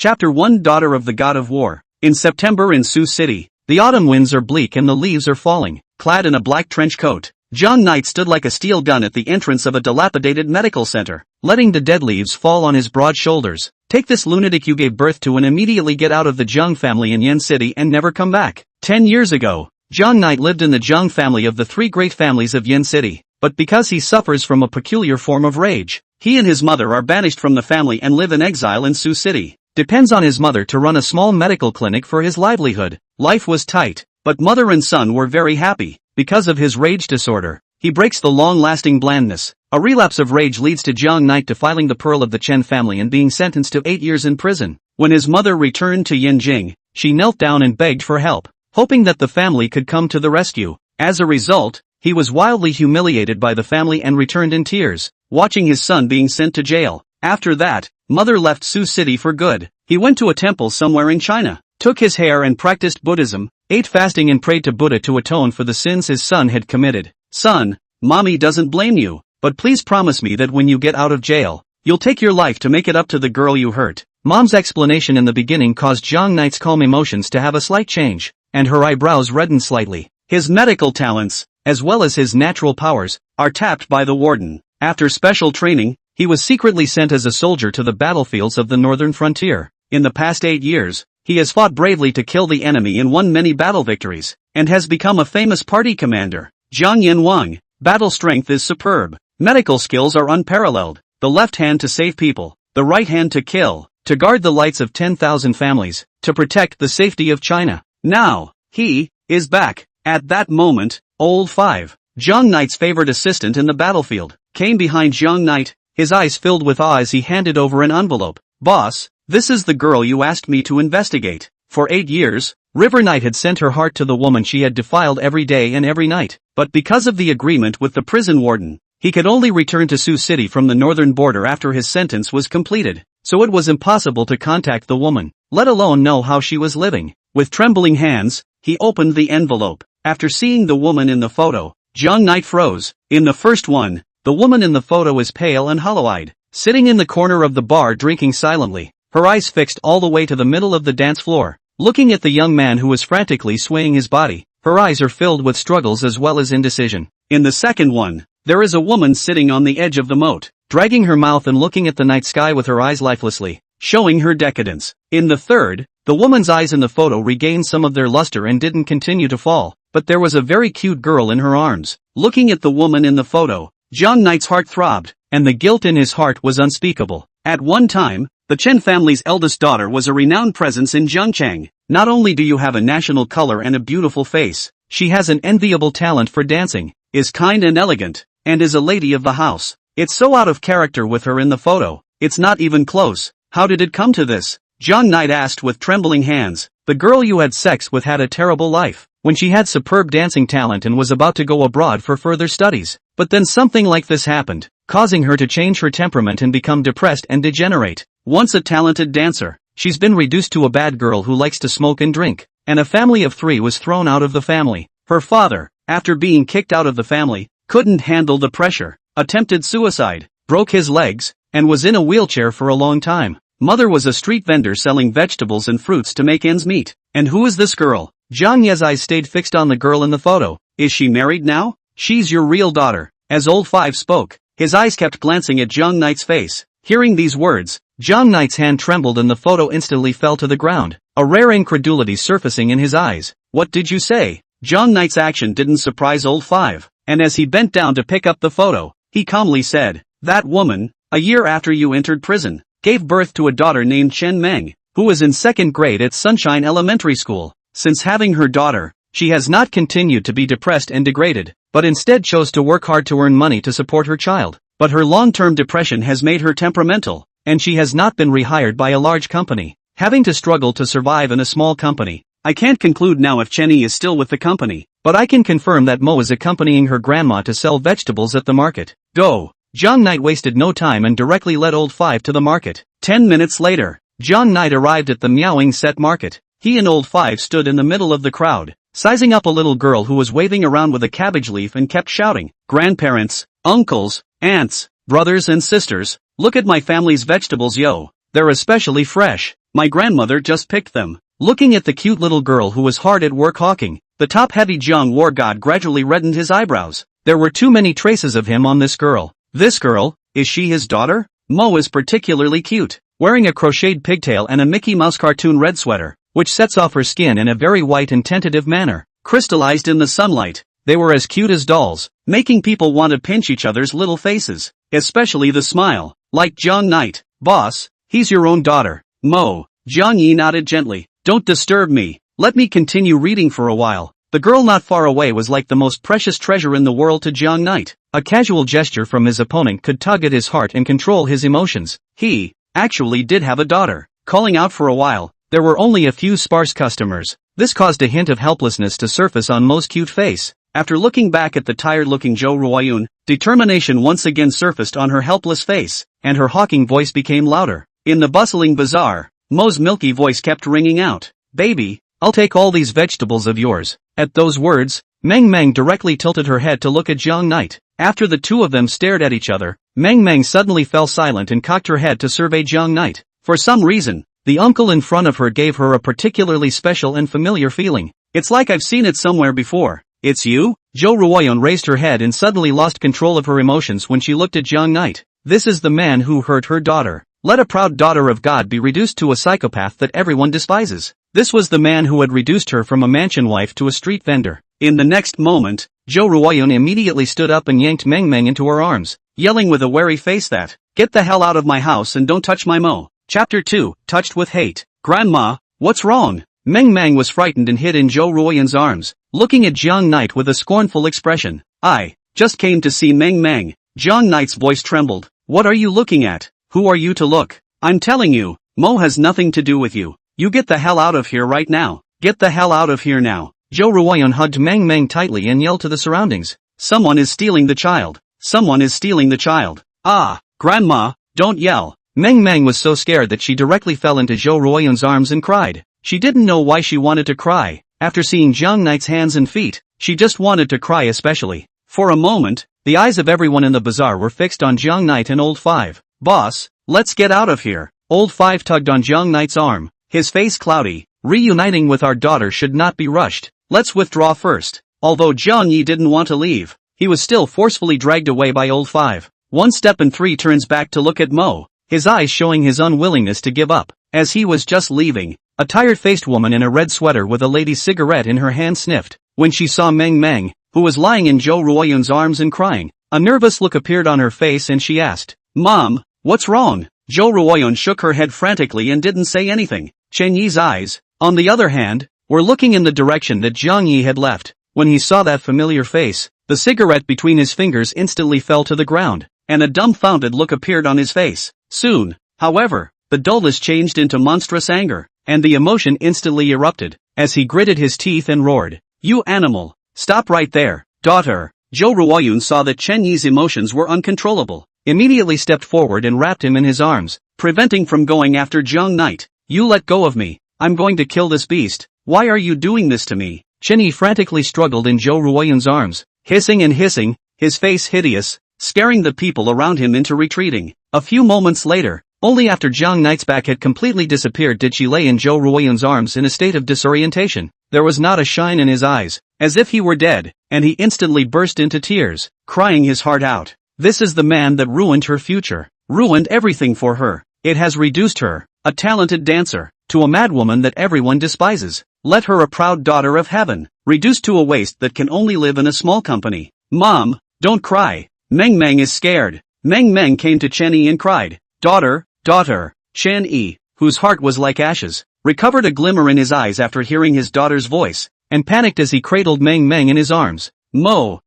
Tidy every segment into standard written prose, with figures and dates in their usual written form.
Chapter 1 Daughter of the God of War. In September in Sioux City, the autumn winds are bleak and the leaves are falling. Clad in a black trench coat, John Knight stood like a steel gun at the entrance of a dilapidated medical center, letting the dead leaves fall on his broad shoulders. Take this lunatic you gave birth to and immediately get out of the Jung family in Yen City and never come back. 10 years ago, John Knight lived in the Jung family of the three great families of Yen City, but because he suffers from a peculiar form of rage, he and his mother are banished from the family and live in exile in Sioux City. Depends on his mother to run a small medical clinic for his livelihood. Life was tight, but mother and son were very happy. Because of his rage disorder, he breaks the long-lasting blandness. A relapse of rage leads to John Knight defiling the pearl of the Chen family and being sentenced to 8 years in prison. When his mother returned to Yanjing, she knelt down and begged for help, hoping that the family could come to the rescue. As a result, he was wildly humiliated by the family and returned in tears, watching his son being sent to jail. After that, mother left Sioux City for good. He went to a temple somewhere in China, took his hair and practiced Buddhism, ate fasting and prayed to Buddha to atone for the sins his son had committed. Son, mommy doesn't blame you, but please promise me that when you get out of jail, you'll take your life to make it up to the girl you hurt. Mom's explanation in the beginning caused John Knight's calm emotions to have a slight change, and her eyebrows reddened slightly. His medical talents, as well as his natural powers, are tapped by the warden. After special training, he was secretly sent as a soldier to the battlefields of the northern frontier. In the past 8 years, he has fought bravely to kill the enemy and won many battle victories, and has become a famous party commander. Zhang Yanwang. Battle strength is superb. Medical skills are unparalleled. The left hand to save people, the right hand to kill, to guard the lights of 10,000 families, to protect the safety of China. Now, he is back. At that moment, Old 5, Zhang Knight's favorite assistant in the battlefield, came behind Zhang Knight, his eyes filled with awe as he handed over an envelope. Boss, this is the girl you asked me to investigate. For 8 years, River Knight had sent her heart to the woman she had defiled every day and every night, but because of the agreement with the prison warden, he could only return to Sioux City from the northern border after his sentence was completed, so it was impossible to contact the woman, let alone know how she was living. With trembling hands, he opened the envelope. After seeing the woman in the photo, Zhang Knight froze. In the first one, the woman in the photo is pale and hollow-eyed, sitting in the corner of the bar drinking silently, her eyes fixed all the way to the middle of the dance floor, looking at the young man who is frantically swaying his body. Her eyes are filled with struggles as well as indecision. In the second one, there is a woman sitting on the edge of the moat, dragging her mouth and looking at the night sky with her eyes lifelessly, showing her decadence. In the third, the woman's eyes in the photo regained some of their luster and didn't continue to fall, but there was a very cute girl in her arms. Looking at the woman in the photo, John Knight's heart throbbed, and the guilt in his heart was unspeakable. At one time, the Chen family's eldest daughter was a renowned presence in Zhengchang. Not only do you have a national color and a beautiful face, she has an enviable talent for dancing, is kind and elegant, and is a lady of the house. It's so out of character with her in the photo, it's not even close. How did it come to this? John Knight asked with trembling hands. The girl you had sex with had a terrible life, when she had superb dancing talent and was about to go abroad for further studies. But then something like this happened, causing her to change her temperament and become depressed and degenerate. Once a talented dancer, she's been reduced to a bad girl who likes to smoke and drink, and a family of 3 was thrown out of the family. Her father, after being kicked out of the family, couldn't handle the pressure, attempted suicide, broke his legs, and was in a wheelchair for a long time. Mother was a street vendor selling vegetables and fruits to make ends meet. And who is this girl? Zhang Ye's eyes stayed fixed on the girl in the photo. Is she married now? She's your real daughter. As Old 5 spoke, his eyes kept glancing at Zhang Knight's face. Hearing these words, Zhang Knight's hand trembled and the photo instantly fell to the ground, a rare incredulity surfacing in his eyes. What did you say? Zhang Knight's action didn't surprise Old 5, and as he bent down to pick up the photo, he calmly said, that woman, a year after you entered prison, gave birth to a daughter named Chen Meng, who was in 2nd grade at Sunshine Elementary School. Since having her daughter, she has not continued to be depressed and degraded, but instead chose to work hard to earn money to support her child. But her long-term depression has made her temperamental, and she has not been rehired by a large company, having to struggle to survive in a small company. I can't conclude now if Chenny is still with the company, but I can confirm that Mo is accompanying her grandma to sell vegetables at the market. Go! Zhang Knight wasted no time and directly led Old 5 to the market. 10 minutes later, Zhang Knight arrived at the Miaoing Set Market. He and Old 5 stood in the middle of the crowd, sizing up a little girl who was waving around with a cabbage leaf and kept shouting, grandparents, uncles, aunts, brothers and sisters, look at my family's vegetables yo, they're especially fresh. My grandmother just picked them. Looking at the cute little girl who was hard at work hawking, the top-heavy Jung War god gradually reddened his eyebrows. There were too many traces of him on this girl. This girl, is she his daughter? Mo is particularly cute, wearing a crocheted pigtail and a Mickey Mouse cartoon red sweater, which sets off her skin in a very white and tentative manner. Crystallized in the sunlight, they were as cute as dolls, making people want to pinch each other's little faces, especially the smile. Like Jung Knight, boss, he's your own daughter. Mo, Jiang Yi nodded gently. Don't disturb me, let me continue reading for a while. The girl not far away was like the most precious treasure in the world to Jung Knight. A casual gesture from his opponent could tug at his heart and control his emotions. He, actually did have a daughter. Calling out for a while, there were only a few sparse customers. This caused a hint of helplessness to surface on Mo's cute face. After looking back at the tired-looking Zhou Ruoyun, determination once again surfaced on her helpless face, and her hawking voice became louder. In the bustling bazaar, Mo's milky voice kept ringing out. Baby, I'll take all these vegetables of yours. At those words, Meng Meng directly tilted her head to look at Jung Knight. After the two of them stared at each other, Meng Meng suddenly fell silent and cocked her head to survey Jung Knight. For some reason, the uncle in front of her gave her a particularly special and familiar feeling. It's like I've seen it somewhere before. It's you? Zhou Ruoyun raised her head and suddenly lost control of her emotions when she looked at Jung Knight. This is the man who hurt her daughter. Let a proud daughter of God be reduced to a psychopath that everyone despises. This was the man who had reduced her from a mansion wife to a street vendor. In the next moment, Zhou Ruoyun immediately stood up and yanked Meng Meng into her arms, yelling with a wary face that, "Get the hell out of my house and don't touch my Mo." Chapter 2, Touched with Hate. Grandma, what's wrong? Meng Meng was frightened and hid in Zhou Ruoyun's arms, looking at Jung Knight with a scornful expression. I just came to see Meng Meng. Jung Knight's voice trembled. What are you looking at? Who are you to look? I'm telling you, Mo has nothing to do with you. You get the hell out of here right now. Get the hell out of here now. Zhou Ruoyun hugged Meng Meng tightly and yelled to the surroundings. Someone is stealing the child. Someone is stealing the child. Ah, Grandma, don't yell. Meng Meng was so scared that she directly fell into Zhou Ruoyun's arms and cried. She didn't know why she wanted to cry. After seeing Jung Knight's hands and feet, she just wanted to cry especially. For a moment, the eyes of everyone in the bazaar were fixed on Jung Knight and Old Five. Boss, let's get out of here. Old Five tugged on Jung Knight's arm, his face cloudy. Reuniting with our daughter should not be rushed. Let's withdraw first. Although Jiang Yi didn't want to leave, he was still forcefully dragged away by Old Five. One step and three turns back to look at Mo, his eyes showing his unwillingness to give up. As he was just leaving, a tired-faced woman in a red sweater with a lady's cigarette in her hand sniffed. When she saw Meng Meng, who was lying in Zhou Ruoyun's arms and crying, a nervous look appeared on her face and she asked, Mom, what's wrong? Zhou Ruoyun shook her head frantically and didn't say anything. Chen Yi's eyes, on the other hand, were looking in the direction that Jiang Yi had left. When he saw that familiar face, the cigarette between his fingers instantly fell to the ground, and a dumbfounded look appeared on his face. Soon, however, the dullness changed into monstrous anger, and the emotion instantly erupted, as he gritted his teeth and roared, You animal! Stop right there, daughter! Zhou Ruoyun saw that Chen Yi's emotions were uncontrollable, immediately stepped forward and wrapped him in his arms, preventing from going after Jung Knight. You let go of me, I'm going to kill this beast. Why are you doing this to me? Chen Yi frantically struggled in Zhou Ruoyun's arms, hissing and hissing, his face hideous, scaring the people around him into retreating. A few moments later, only after Jung Knight's back had completely disappeared did she lay in Zhou Ruoyun's arms in a state of disorientation. There was not a shine in his eyes, as if he were dead, and he instantly burst into tears, crying his heart out. This is the man that ruined her future, ruined everything for her. It has reduced her, a talented dancer, to a madwoman that everyone despises. Let her a proud daughter of heaven, reduced to a waste that can only live in a small company. Mom, don't cry. Meng Meng is scared. Meng Meng came to Chen Yi and cried, Daughter, daughter. Chen Yi, whose heart was like ashes, recovered a glimmer in his eyes after hearing his daughter's voice, and panicked as he cradled Meng Meng in his arms. Mo,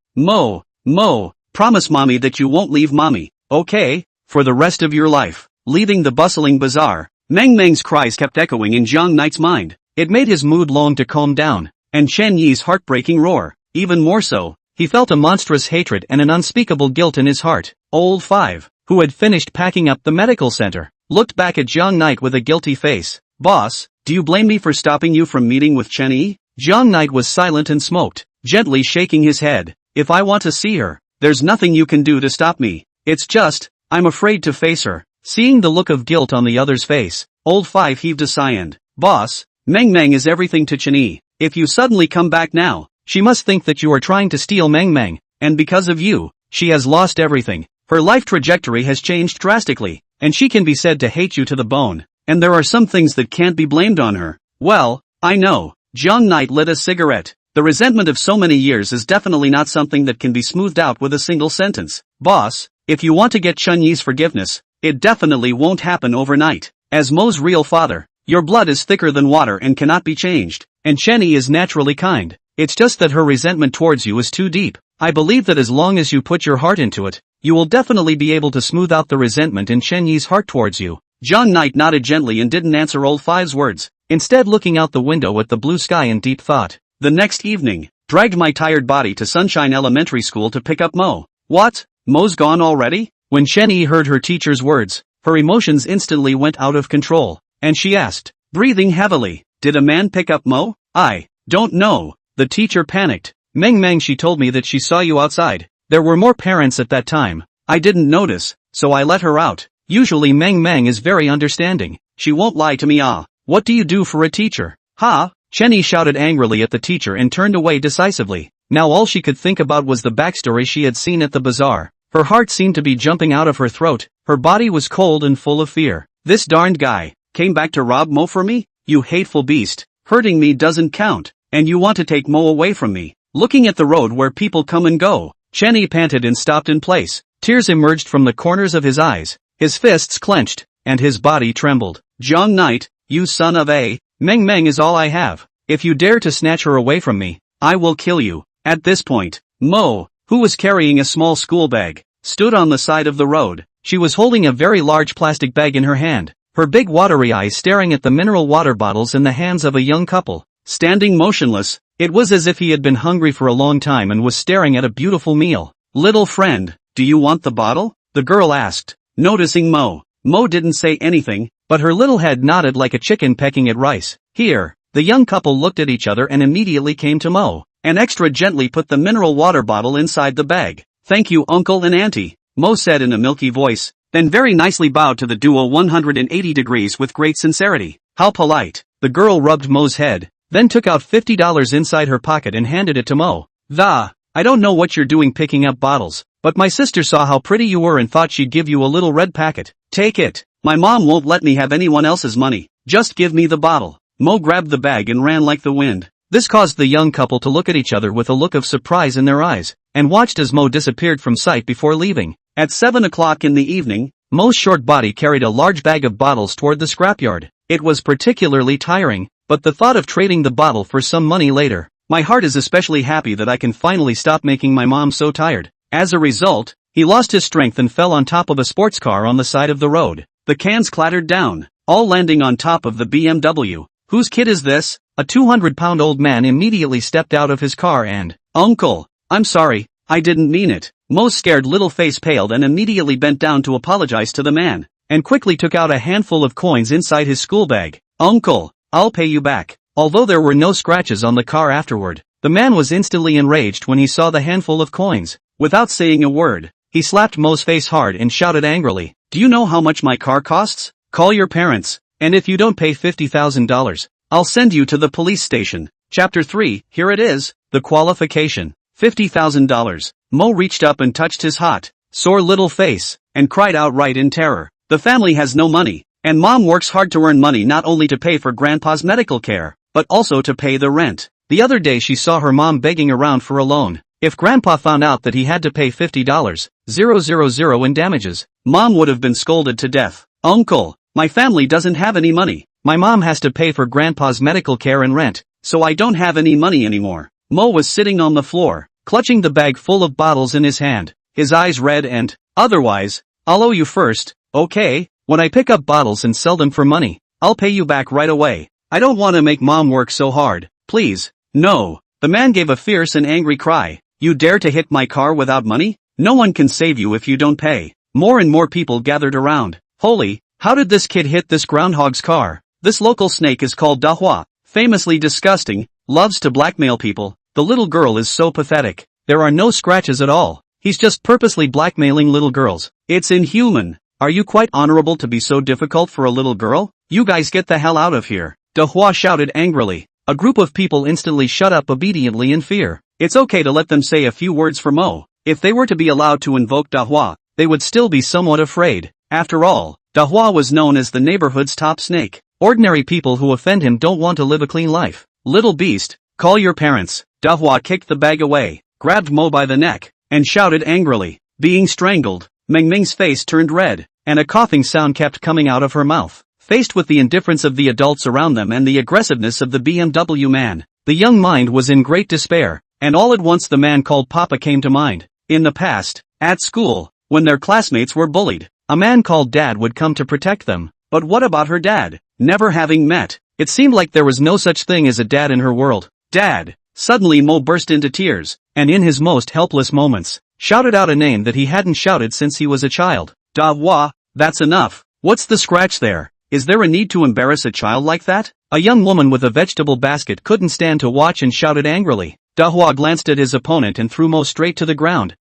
promise mommy that you won't leave mommy, okay? For the rest of your life. Leaving the bustling bazaar, Meng Meng's cries kept echoing in Jung Knight's mind. It made his mood long to calm down, and Chen Yi's heartbreaking roar, even more so. He felt a monstrous hatred and an unspeakable guilt in his heart. Old Five, who had finished packing up the medical center, looked back at Jung Knight with a guilty face. Boss, do you blame me for stopping you from meeting with Chen Yi? Jung Knight was silent and smoked, gently shaking his head. If I want to see her, there's nothing you can do to stop me. It's just, I'm afraid to face her. Seeing the look of guilt on the other's face, Old Five heaved a sigh and, "Boss, Meng Meng is everything to Chenyi. If you suddenly come back now, she must think that you are trying to steal Meng Meng, and because of you, she has lost everything. Her life trajectory has changed drastically, and she can be said to hate you to the bone, and there are some things that can't be blamed on her." "Well, I know." Jiang Knight lit a cigarette. The resentment of so many years is definitely not something that can be smoothed out with a single sentence. "Boss, if you want to get Chun-Yi's forgiveness, it definitely won't happen overnight. As Mo's real father, your blood is thicker than water and cannot be changed, and Chenyi is naturally kind. It's just that her resentment towards you is too deep. I believe that as long as you put your heart into it, you will definitely be able to smooth out the resentment in Chenyi's heart towards you." Jiang Knight nodded gently and didn't answer Old Five's words, instead looking out the window at the blue sky in deep thought. The next evening, dragged my tired body to Sunshine Elementary School to pick up Mo. "What? Mo's gone already?" When Chenyi heard her teacher's words, her emotions instantly went out of control, and she asked, breathing heavily, "Did a man pick up Mo?" "I don't know." The teacher panicked. "Meng Meng, she told me that she saw you outside. There were more parents at that time. I didn't notice, so I let her out. Usually Meng Meng is very understanding. She won't lie to me." "Ah, what do you do for a teacher?" "Ha!" Chenyi shouted angrily at the teacher and turned away decisively. Now all she could think about was the backstory she had seen at the bazaar. Her heart seemed to be jumping out of her throat, her body was cold and full of fear. "This darned guy came back to rob Mo for me? You hateful beast, hurting me doesn't count, and you want to take Mo away from me." Looking at the road where people come and go, Chenyi panted and stopped in place. Tears emerged from the corners of his eyes, his fists clenched, and his body trembled. "Jiang Knight, you son of a, Meng Meng is all I have. If you dare to snatch her away from me, I will kill you." At this point, Mo, who was carrying a small school bag, stood on the side of the road. She was holding a very large plastic bag in her hand, her big watery eyes staring at the mineral water bottles in the hands of a young couple. Standing motionless, it was as if he had been hungry for a long time and was staring at a beautiful meal. "Little friend, do you want the bottle?" the girl asked, noticing Mo. Mo didn't say anything, but her little head nodded like a chicken pecking at rice. "Here." The young couple looked at each other and immediately came to Mo, and extra gently put the mineral water bottle inside the bag. "Thank you, uncle and auntie," Mo said in a milky voice, then very nicely bowed to the duo 180 degrees with great sincerity. "How polite." The girl rubbed Mo's head, then took out $50 inside her pocket and handed it to Mo. I don't know what you're doing picking up bottles, but my sister saw how pretty you were and thought she'd give you a little red packet. Take it. My mom won't let me have anyone else's money. Just give me the bottle." Mo grabbed the bag and ran like the wind. This caused the young couple to look at each other with a look of surprise in their eyes, and watched as Mo disappeared from sight before leaving. At 7 o'clock in the evening, Mo's short body carried a large bag of bottles toward the scrapyard. It was particularly tiring, but the thought of trading the bottle for some money later, my heart is especially happy that I can finally stop making my mom so tired. As a result, he lost his strength and fell on top of a sports car on the side of the road. The cans clattered down, all landing on top of the BMW. "Whose kid is this?" A 200-pound old man immediately stepped out of his car and, "Uncle, I'm sorry, I didn't mean it." Mo's scared little face paled and immediately bent down to apologize to the man, and quickly took out a handful of coins inside his school bag. "Uncle, I'll pay you back." Although there were no scratches on the car afterward, the man was instantly enraged when he saw the handful of coins. Without saying a word, he slapped Mo's face hard and shouted angrily, "Do you know how much my car costs? Call your parents, and if you don't pay $50,000, I'll send you to the police station." Chapter 3, here it is, the qualification. $50,000. Mo reached up and touched his hot, sore little face, and cried outright in terror. The family has no money, and Mom works hard to earn money not only to pay for Grandpa's medical care, but also to pay the rent. The other day she saw her mom begging around for a loan. If Grandpa found out that he had to pay $50,000 in damages, Mom would have been scolded to death. "Uncle, my family doesn't have any money. My mom has to pay for Grandpa's medical care and rent, so I don't have any money anymore." Mo was sitting on the floor, clutching the bag full of bottles in his hand, his eyes red and, "Otherwise, I'll owe you first, okay? When I pick up bottles and sell them for money, I'll pay you back right away. I don't want to make Mom work so hard, please." "No." The man gave a fierce and angry cry. "You dare to hit my car without money? No one can save you if you don't pay." More and more people gathered around. "Holy, how did this kid hit this groundhog's car? This local snake is called Dahua, famously disgusting, loves to blackmail people. The little girl is so pathetic. There are no scratches at all. He's just purposely blackmailing little girls. It's inhuman." Are you quite honorable to be so difficult for a little girl? You guys get the hell out of here. Dahua shouted angrily. A group of people instantly shut up obediently in fear. It's okay to let them say a few words for Mo. If they were to be allowed to invoke Dahua, they would still be somewhat afraid. After all, Dahua was known as the neighborhood's top snake. Ordinary people who offend him don't want to live a clean life. Little beast, call your parents. Dahua kicked the bag away, grabbed Mo by the neck, and shouted angrily. Being strangled, Meng Meng's face turned red, and a coughing sound kept coming out of her mouth. Faced with the indifference of the adults around them and the aggressiveness of the BMW man, the young mind was in great despair, and all at once the man called Papa came to mind. In the past, at school, when their classmates were bullied, a man called Dad would come to protect them. But what about her dad? Never having met, it seemed like there was no such thing as a dad in her world. Dad! Suddenly Mo burst into tears, and in his most helpless moments, shouted out a name that he hadn't shouted since he was a child. Dahua, that's enough. What's the scratch there? Is there a need to embarrass a child like that? A young woman with a vegetable basket couldn't stand to watch and shouted angrily. Dahua glanced at his opponent and threw Mo straight to the ground.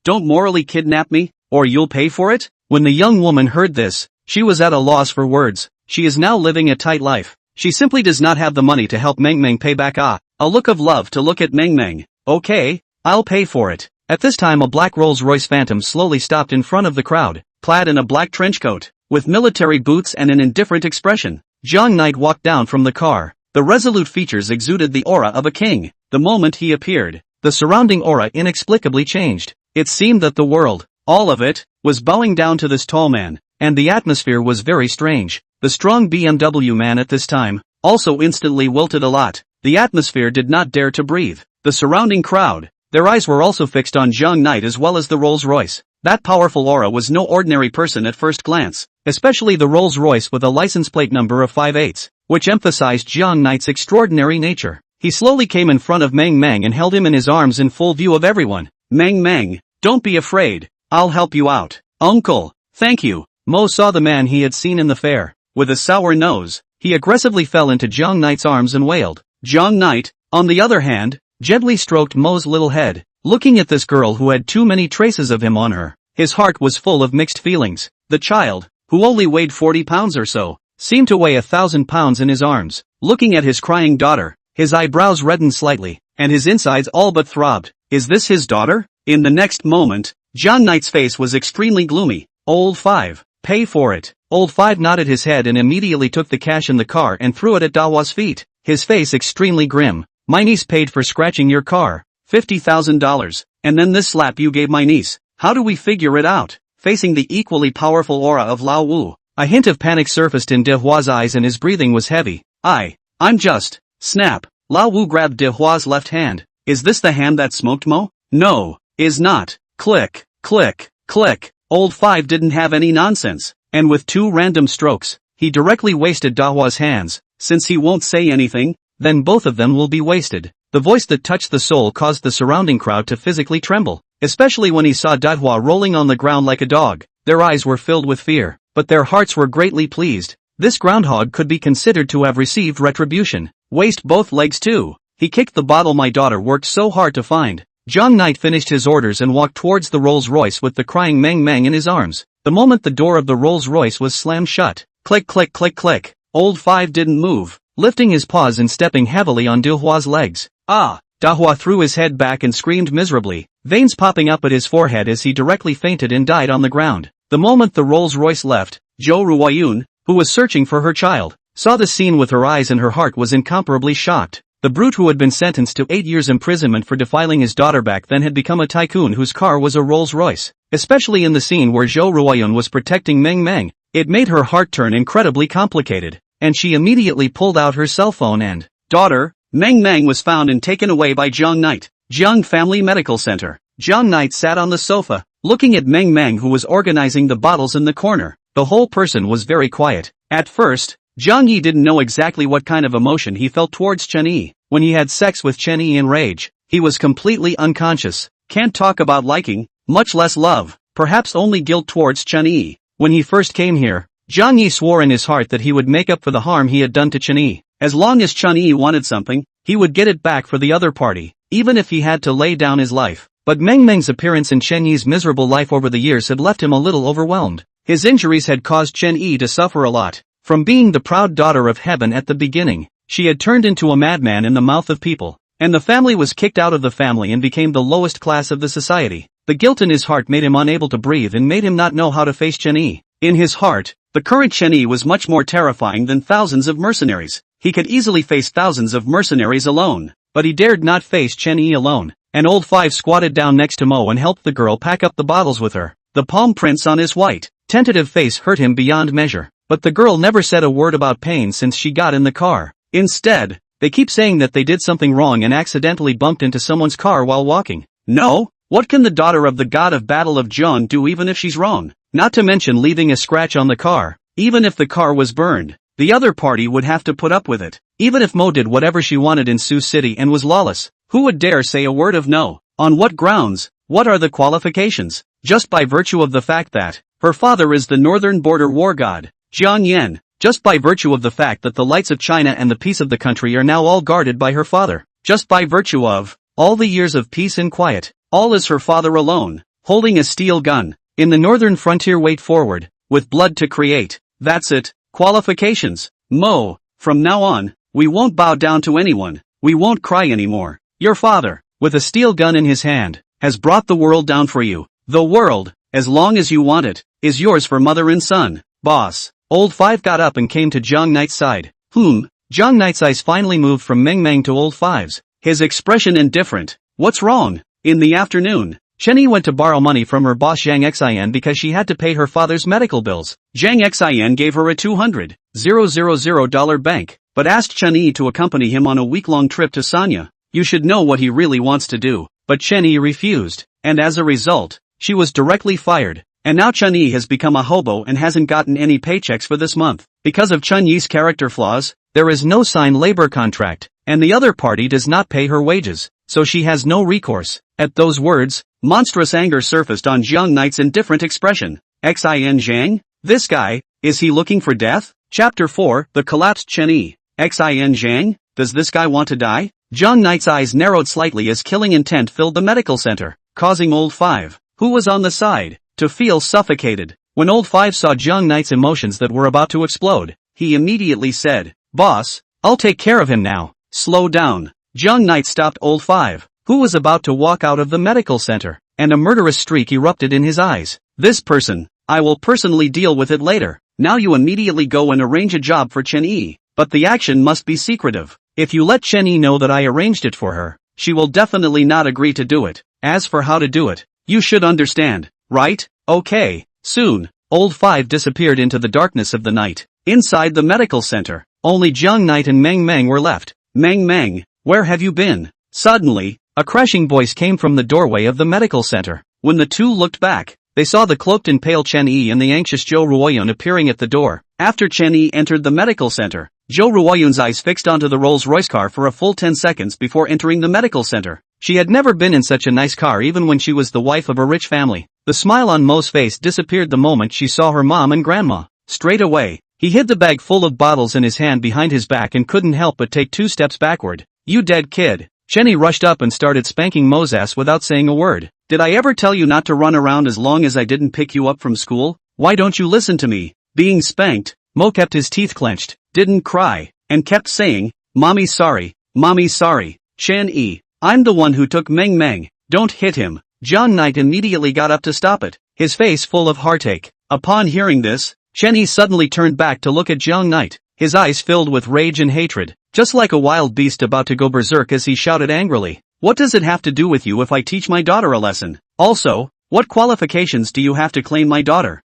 Don't morally kidnap me, or you'll pay for it? When the young woman heard this, she was at a loss for words. She is now living a tight life. She simply does not have the money to help Meng Meng pay back. A look of love to look at Meng Meng. Okay, I'll pay for it. At this time a black Rolls-Royce Phantom slowly stopped in front of the crowd, clad in a black trench coat, with military boots and an indifferent expression. Zhang Knight walked down from the car. The resolute features exuded the aura of a king. The moment he appeared, the surrounding aura inexplicably changed. It seemed that the world, all of it, was bowing down to this tall man, and the atmosphere was very strange. The strong BMW man at this time also instantly wilted a lot. The atmosphere did not dare to breathe. The surrounding crowd, their eyes were also fixed on Zhang Knight as well as the Rolls-Royce. That powerful aura was no ordinary person at first glance, especially the Rolls-Royce with a license plate number of 58, which emphasized Zhang Knight's extraordinary nature. He slowly came in front of Meng Meng and held him in his arms in full view of everyone. Meng Meng, don't be afraid. I'll help you out. Uncle, thank you. Mo saw the man he had seen in the fair. With a sour nose, he aggressively fell into Zhang Knight's arms and wailed. Zhang Knight, on the other hand, gently stroked Mo's little head. Looking at this girl who had too many traces of him on her, his heart was full of mixed feelings. The child, who only weighed 40 pounds or so, seemed to weigh 1,000 pounds in his arms. Looking at his crying daughter, his eyebrows reddened slightly, and his insides all but throbbed. Is this his daughter? In the next moment, Zhang Knight's face was extremely gloomy. Old Five, pay for it. Old Five nodded his head and immediately took the cash in the car and threw it at Dahua's feet, his face extremely grim. My niece paid for scratching your car, $50,000, and then this slap you gave my niece. How do we figure it out? Facing the equally powerful aura of Lao Wu, a hint of panic surfaced in Dehua's eyes and his breathing was heavy. I'm just. Snap. Lao Wu grabbed Dehua's left hand. Is this the hand that smoked Mo? No, is not. Click, click, click. Old Five didn't have any nonsense, and with two random strokes, he directly wasted Dahua's hands. Since he won't say anything, then both of them will be wasted. The voice that touched the soul caused the surrounding crowd to physically tremble, especially when he saw Dahua rolling on the ground like a dog. Their eyes were filled with fear, but their hearts were greatly pleased. This groundhog could be considered to have received retribution. Waste both legs too. He kicked the bottle my daughter worked so hard to find. Zhang Knight finished his orders and walked towards the Rolls-Royce with the crying Meng Meng in his arms. The moment the door of the Rolls-Royce was slammed shut, click click click click, Old Five didn't move, lifting his paws and stepping heavily on Dahua's legs. Dahua threw his head back and screamed miserably, veins popping up at his forehead as he directly fainted and died on the ground. The moment the Rolls-Royce left, Zhou Ruoyun, who was searching for her child, saw the scene with her eyes and her heart was incomparably shocked. The brute who had been sentenced to 8 years imprisonment for defiling his daughter back then had become a tycoon whose car was a Rolls-Royce. Especially in the scene where Zhou Ruoyun was protecting Meng Meng, it made her heart turn incredibly complicated, and she immediately pulled out her cell phone and, daughter, Meng Meng was found and taken away by Zhang Knight, Jiang Family Medical Center. Zhang Knight sat on the sofa, looking at Meng Meng who was organizing the bottles in the corner. The whole person was very quiet. At first, Zhang Yi didn't know exactly what kind of emotion he felt towards Chen Yi. When he had sex with Chen Yi in rage, he was completely unconscious. Can't talk about liking, much less love, perhaps only guilt towards Chen Yi. When he first came here, Zhang Yi swore in his heart that he would make up for the harm he had done to Chen Yi. As long as Chen Yi wanted something, he would get it back for the other party, even if he had to lay down his life. But Meng Meng's appearance in Chen Yi's miserable life over the years had left him a little overwhelmed. His injuries had caused Chen Yi to suffer a lot. From being the proud daughter of heaven at the beginning, she had turned into a madman in the mouth of people. And the family was kicked out of the family and became the lowest class of the society. The guilt in his heart made him unable to breathe and made him not know how to face Chen Yi. In his heart, the current Chen Yi was much more terrifying than thousands of mercenaries. He could easily face thousands of mercenaries alone, but he dared not face Chen Yi alone. And Old Five squatted down next to Mo and helped the girl pack up the bottles with her. The palm prints on his white, tentative face hurt him beyond measure. But the girl never said a word about pain since she got in the car. Instead, they keep saying that they did something wrong and accidentally bumped into someone's car while walking. No? What can the daughter of the god of battle of John do even if she's wrong? Not to mention leaving a scratch on the car. Even if the car was burned, the other party would have to put up with it. Even if Mo did whatever she wanted in Sioux City and was lawless, who would dare say a word of no? On what grounds? What are the qualifications? Just by virtue of the fact that her father is the northern border war god, Jiang Yan. Just by virtue of the fact that the lights of China and the peace of the country are now all guarded by her father. Just by virtue of all the years of peace and quiet. All is her father alone, holding a steel gun. In the northern frontier, wait forward, with blood to create. That's it. Qualifications. Mo, from now on, we won't bow down to anyone. We won't cry anymore. Your father, with a steel gun in his hand, has brought the world down for you. The world, as long as you want it, is yours for mother and son. Boss. Old Five got up and came to Jiang Knight's side. Jiang Knight's eyes finally moved from Meng Meng to Old Five's. His expression indifferent. What's wrong? In the afternoon, Chen Yi went to borrow money from her boss Zhang Xian because she had to pay her father's medical bills. Zhang Xian gave her a $200,000 bank, but asked Chen Yi to accompany him on a week-long trip to Sanya. You should know what he really wants to do. But Chen Yi refused, and as a result, she was directly fired. And now Chen Yi has become a hobo and hasn't gotten any paychecks for this month. Because of Chen Yi's character flaws, there is no signed labor contract, and the other party does not pay her wages, so she has no recourse. At those words, monstrous anger surfaced on Jiang Knight's indifferent expression. Xin Zhang? This guy, is he looking for death? Chapter 4, The Collapsed Chen Yi. Xin Zhang? Does this guy want to die? Jiang Knight's eyes narrowed slightly as killing intent filled the medical center, causing Old Five, who was on the side, to feel suffocated. When Old Five saw Jiang Knight's emotions that were about to explode, he immediately said, "Boss, I'll take care of him now." Slow down. Jiang Knight stopped Old Five, who was about to walk out of the medical center, and a murderous streak erupted in his eyes. This person, I will personally deal with it later. Now you immediately go and arrange a job for Chen Yi, but the action must be secretive. If you let Chen Yi know that I arranged it for her, she will definitely not agree to do it. As for how to do it, you should understand, right? Okay. Soon, Old Five disappeared into the darkness of the night. Inside the medical center, only Jiang Knight and Meng Meng were left. Meng Meng, where have you been? Suddenly, a crashing voice came from the doorway of the medical center. When the two looked back, they saw the cloaked and pale Chen Yi and the anxious Zhou Ruoyun appearing at the door. After Chen Yi entered the medical center, Zhou Ruoyun's eyes fixed onto the Rolls-Royce car for a full 10 seconds before entering the medical center. She had never been in such a nice car even when she was the wife of a rich family. The smile on Mo's face disappeared the moment she saw her mom and grandma. Straight away, he hid the bag full of bottles in his hand behind his back and couldn't help but take 2 steps backward. You dead kid. Chen Yi rushed up and started spanking Mo's ass without saying a word. Did I ever tell you not to run around as long as I didn't pick you up from school? Why don't you listen to me? Being spanked, Mo kept his teeth clenched, didn't cry, and kept saying, Mommy sorry, Mommy sorry. Chen Yi, I'm the one who took Meng Meng. Don't hit him. Jiang Knight immediately got up to stop it, his face full of heartache. Upon hearing this, Chen Yi suddenly turned back to look at Jiang Knight, his eyes filled with rage and hatred, just like a wild beast about to go berserk as he shouted angrily. What does it have to do with you if I teach my daughter a lesson? Also, what qualifications do you have to claim my daughter?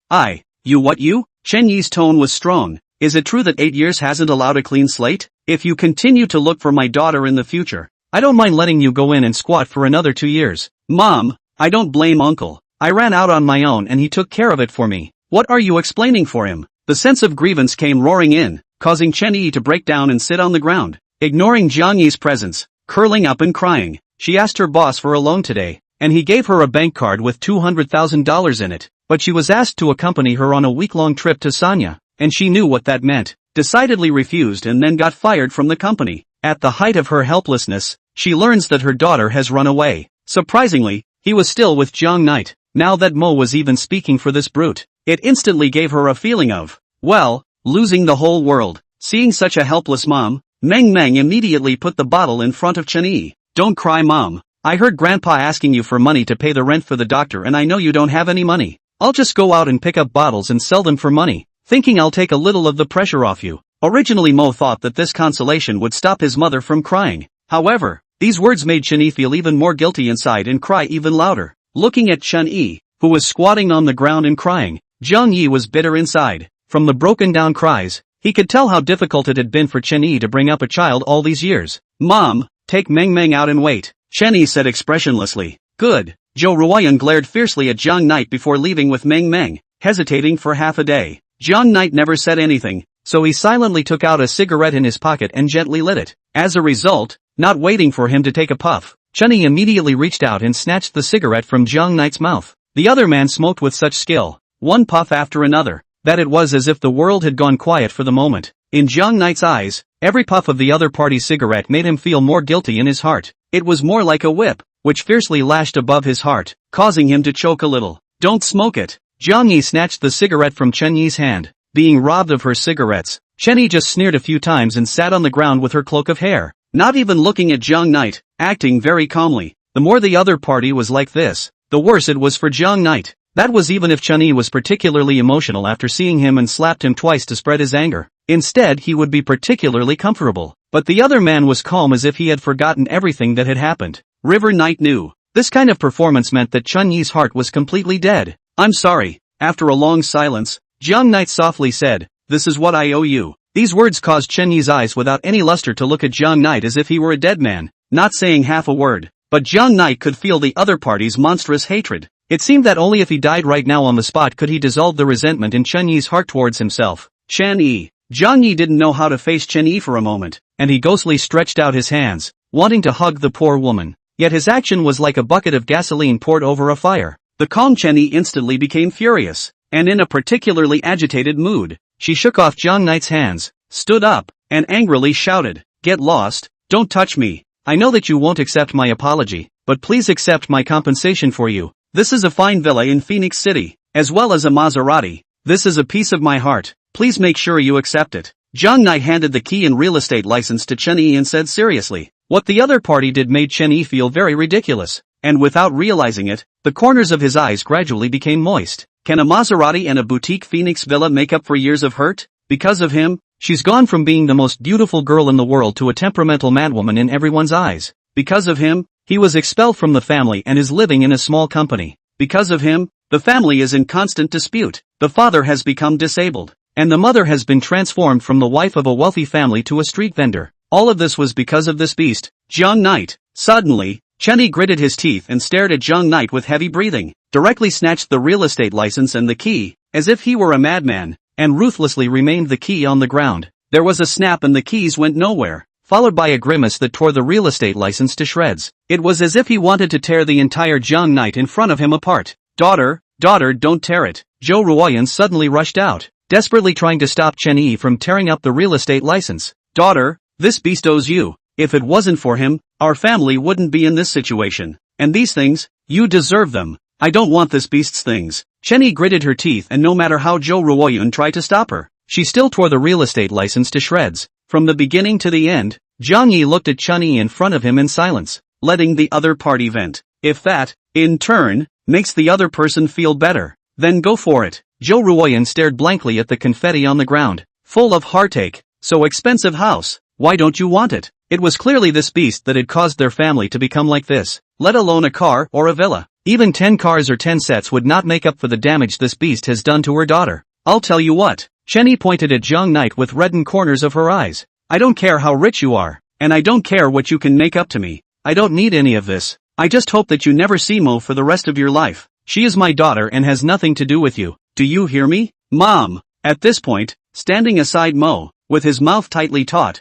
You what you? Chen Yi's tone was strong. Is it true that 8 years hasn't allowed a clean slate? If you continue to look for my daughter in the future, I don't mind letting you go in and squat for another 2 years. Mom, I don't blame uncle. I ran out on my own and he took care of it for me. What are you explaining for him? The sense of grievance came roaring in, causing Chen Yi to break down and sit on the ground. Ignoring Jiang Yi's presence, curling up and crying, she asked her boss for a loan today, and he gave her a bank card with $200,000 in it, but she was asked to accompany her on a week-long trip to Sanya, and she knew what that meant, decidedly refused and then got fired from the company. At the height of her helplessness, she learns that her daughter has run away. Surprisingly, he was still with Jiang Knight. Now that Mo was even speaking for this brute, It instantly gave her a feeling of, well, losing the whole world. Seeing such a helpless mom, Meng Meng immediately put the bottle in front of Chen-Yi. Don't cry, Mom. I heard Grandpa asking you for money to pay the rent for the doctor and I know you don't have any money. I'll just go out and pick up bottles and sell them for money, thinking I'll take a little of the pressure off you. Originally Mo thought that this consolation would stop his mother from crying. However, these words made Chen-Yi feel even more guilty inside and cry even louder. Looking at Chen-Yi, who was squatting on the ground and crying, Zhang Yi was bitter inside. From the broken down cries, he could tell how difficult it had been for Chen-Yi to bring up a child all these years. Mom, take Meng Meng out and wait, Chen-Yi said expressionlessly. Good. Zhou Ruoyan glared fiercely at Zhang Knight before leaving with Meng Meng, hesitating for half a day. Zhang Knight never said anything, so he silently took out a cigarette in his pocket and gently lit it. As a result, not waiting for him to take a puff, Chen-Yi immediately reached out and snatched the cigarette from Zhang Knight's mouth. The other man smoked with such skill, one puff after another, that it was as if the world had gone quiet for the moment. In Zhang Knight's eyes, every puff of the other party's cigarette made him feel more guilty in his heart. It was more like a whip, which fiercely lashed above his heart, causing him to choke a little. Don't smoke it. Zhang Yi snatched the cigarette from Chen-Yi's hand. Being robbed of her cigarettes, Chen-Yi just sneered a few times and sat on the ground with her cloak of hair, not even looking at Zhang Knight, acting very calmly. The more the other party was like this, the worse it was for Zhang Knight. That was even if Chen-Yi was particularly emotional after seeing him and slapped him twice to spread his anger. Instead he would be particularly comfortable. But the other man was calm as if he had forgotten everything that had happened. River Knight knew. This kind of performance meant that Chen-Yi's heart was completely dead. I'm sorry. After a long silence, Zhang Knight softly said, this is what I owe you. These words caused Chen-Yi's eyes without any luster to look at Zhang Knight as if he were a dead man, not saying half a word. But Zhang Knight could feel the other party's monstrous hatred. It seemed that only if he died right now on the spot could he dissolve the resentment in Chen-Yi's heart towards himself. Chen-Yi. Zhang Yi didn't know how to face Chen-Yi for a moment, and he ghostly stretched out his hands, wanting to hug the poor woman. Yet his action was like a bucket of gasoline poured over a fire. The calm Chen-Yi instantly became furious, and in a particularly agitated mood. She shook off Zhang Knight's hands, stood up, and angrily shouted, get lost, don't touch me. I know that you won't accept my apology, but please accept my compensation for you. This is a fine villa in Phoenix City, as well as a Maserati. This is a piece of my heart. Please make sure you accept it. Zhang Knight handed the key and real estate license to Chen-Yi and said seriously. What the other party did made Chen-Yi feel very ridiculous, and without realizing it, the corners of his eyes gradually became moist. Can a Maserati and a boutique Phoenix villa make up for years of hurt? Because of him, she's gone from being the most beautiful girl in the world to a temperamental madwoman in everyone's eyes. Because of him, he was expelled from the family and is living in a small company. Because of him, the family is in constant dispute. The father has become disabled, and the mother has been transformed from the wife of a wealthy family to a street vendor. All of this was because of this beast, Zhang Knight. Suddenly, Chen-Yi gritted his teeth and stared at Zhang Knight with heavy breathing, directly snatched the real estate license and the key, as if he were a madman, and ruthlessly remained the key on the ground. There was a snap and the keys went nowhere, followed by a grimace that tore the real estate license to shreds. It was as if he wanted to tear the entire Zhang Knight in front of him apart. Daughter, don't tear it. Zhou Ruoyan suddenly rushed out, desperately trying to stop Chen-Yi from tearing up the real estate license. Daughter, this beast owes you. If it wasn't for him, our family wouldn't be in this situation. And these things, you deserve them. I don't want this beast's things. Chen-Yi gritted her teeth and no matter how Zhou Ruoyan tried to stop her, she still tore the real estate license to shreds. From the beginning to the end, Zhang Yi looked at Chen-Yi in front of him in silence, letting the other party vent. If that, in turn, makes the other person feel better, then go for it. Zhou Ruoyan stared blankly at the confetti on the ground, full of heartache. So expensive house, why don't you want it? It was clearly this beast that had caused their family to become like this, let alone a car or a villa. Even 10 cars or 10 sets would not make up for the damage this beast has done to her daughter. I'll tell you what. Chen-Yi pointed at Zhang Knight with reddened corners of her eyes. I don't care how rich you are, and I don't care what you can make up to me. I don't need any of this. I just hope that you never see Mo for the rest of your life. She is my daughter and has nothing to do with you. Do you hear me? Mom. At this point, standing aside Mo, with his mouth tightly taut,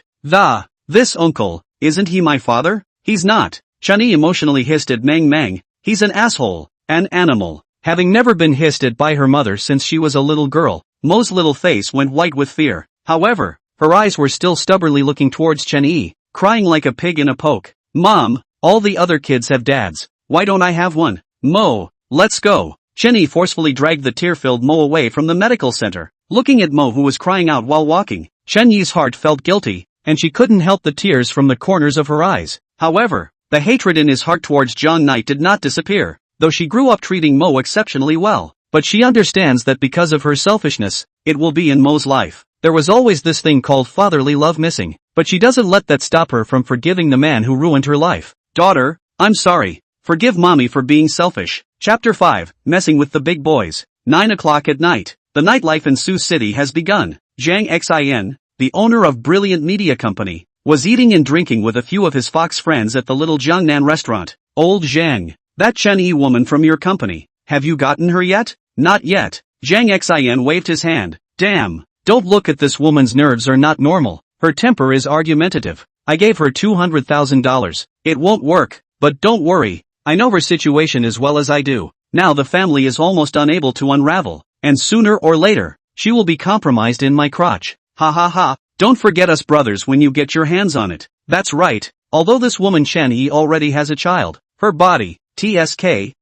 this uncle, isn't he my father? He's not. Chen-Yi emotionally hissed at Meng Meng. He's an asshole, an animal. Having never been hissed at by her mother since she was a little girl, Mo's little face went white with fear. However, her eyes were still stubbornly looking towards Chen-Yi, crying like a pig in a poke. Mom, all the other kids have dads. Why don't I have one? Mo, let's go. Chen Yi forcefully dragged the tear-filled Mo away from the medical center. Looking at Mo, who was crying out while walking, Chen Yi's heart felt guilty, and she couldn't help the tears from the corners of her eyes. However, the hatred in his heart towards Jiang Knight did not disappear, though she grew up treating Mo exceptionally well. But she understands that because of her selfishness, it will be in Mo's life. There was always this thing called fatherly love missing, but she doesn't let that stop her from forgiving the man who ruined her life. Daughter, I'm sorry. Forgive mommy for being selfish. Chapter 5, Messing with the Big Boys. 9 o'clock at night. The nightlife in Sioux City has begun. Zhang Xin, the owner of Brilliant Media Company, was eating and drinking with a few of his Fox friends at the little Jiangnan restaurant. Old Zhang, that Chen Yi woman from your company, have you gotten her yet? Not yet. Zhang Xin waved his hand. Damn. Don't look at this woman's nerves are not normal. Her temper is argumentative. I gave her $200,000. It won't work, but don't worry. I know her situation as well as I do. Now the family is almost unable to unravel, and sooner or later, she will be compromised in my crotch. Ha ha ha. Don't forget us brothers when you get your hands on it. That's right. Although this woman Chen Yi already has a child, her body, TSK,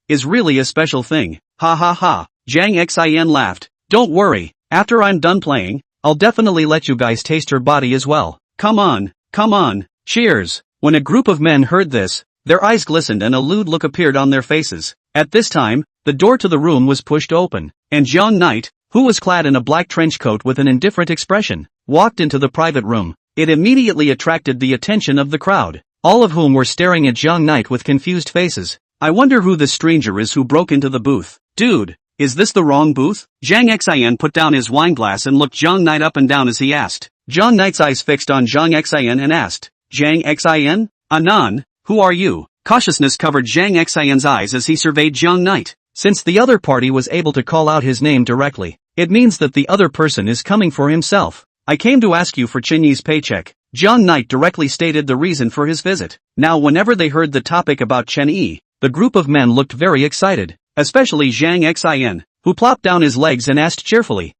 is really a special thing. Ha ha ha. Zhang Xin laughed. Don't worry. After I'm done playing, I'll definitely let you guys taste her body as well. Come on. Cheers. When a group of men heard this, their eyes glistened and a lewd look appeared on their faces. At this time, the door to the room was pushed open, and Jiang Knight, who was clad in a black trench coat with an indifferent expression, walked into the private room. It immediately attracted the attention of the crowd, all of whom were staring at Jiang Knight with confused faces. I wonder who this stranger is who broke into the booth. Dude, is this the wrong booth? Zhang Xin put down his wineglass and looked Jiang Knight up and down as he asked. Jiang Knight's eyes fixed on Zhang Xin and asked, Zhang Xin? Anan, who are you? Cautiousness covered Zhang Xin's eyes as he surveyed Jiang Knight. Since the other party was able to call out his name directly, it means that the other person is coming for himself. I came to ask you for Chen Yi's paycheck. Jiang Knight directly stated the reason for his visit. Now whenever they heard the topic about Chen Yi, the group of men looked very excited, especially Zhang Xin, who plopped down his legs and asked cheerfully,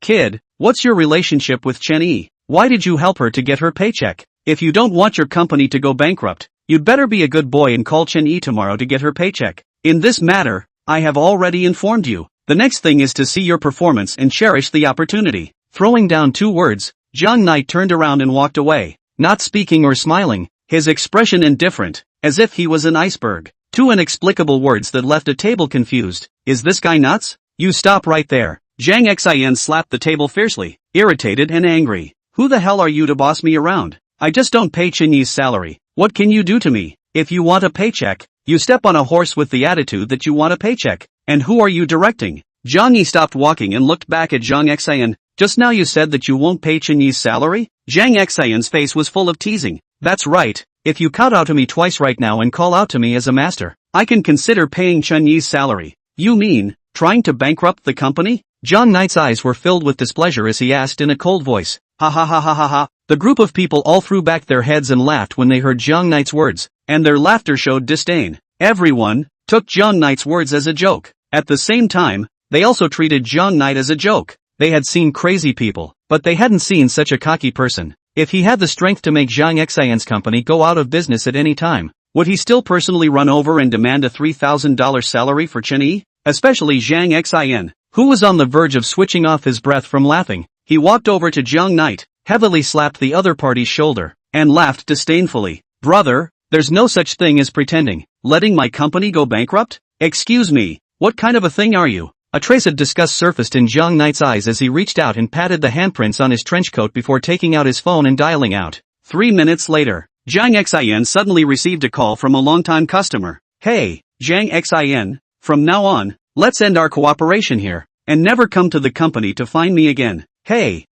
kid, what's your relationship with Chen Yi? Why did you help her to get her paycheck? If you don't want your company to go bankrupt, you'd better be a good boy and call Chen Yi tomorrow to get her paycheck. In this matter, I have already informed you. The next thing is to see your performance and cherish the opportunity. Throwing down 2 words, Jiang Knight turned around and walked away, not speaking or smiling, his expression indifferent, as if he was an iceberg. 2 inexplicable words that left a table confused. Is this guy nuts? You stop right there. Zhang Xin slapped the table fiercely, irritated and angry. Who the hell are you to boss me around? I just don't pay Chen Yi's salary. What can you do to me? If you want a paycheck, you step on a horse with the attitude that you want a paycheck. And who are you directing? Jiang Yi stopped walking and looked back at Zhang Xin. Just now you said that you won't pay Chen Yi's salary? Zhang Xin's face was full of teasing. That's right. If you kowtow to me twice right now and call out to me as a master, I can consider paying Chen Yi's salary. You mean, trying to bankrupt the company? Jiang Knight's eyes were filled with displeasure as he asked in a cold voice. Ha ha ha ha ha ha. The group of people all threw back their heads and laughed when they heard Jiang Knight's words, and their laughter showed disdain. Everyone took Jiang Knight's words as a joke. At the same time, they also treated Jiang Knight as a joke. They had seen crazy people, but they hadn't seen such a cocky person. If he had the strength to make Zhang Xin's company go out of business at any time, would he still personally run over and demand a $3,000 salary for Chen Yi? Especially Zhang Xin, who was on the verge of switching off his breath from laughing. He walked over to Jiang Knight, heavily slapped the other party's shoulder, and laughed disdainfully. Brother, there's no such thing as pretending. Letting my company go bankrupt? Excuse me, what kind of a thing are you? A trace of disgust surfaced in Jiang Knight's eyes as he reached out and patted the handprints on his trench coat before taking out his phone and dialing out. 3 minutes later, Zhang Xin suddenly received a call from a longtime customer. Hey, Zhang Xin, from now on, let's end our cooperation here, and never come to the company to find me again. Hey,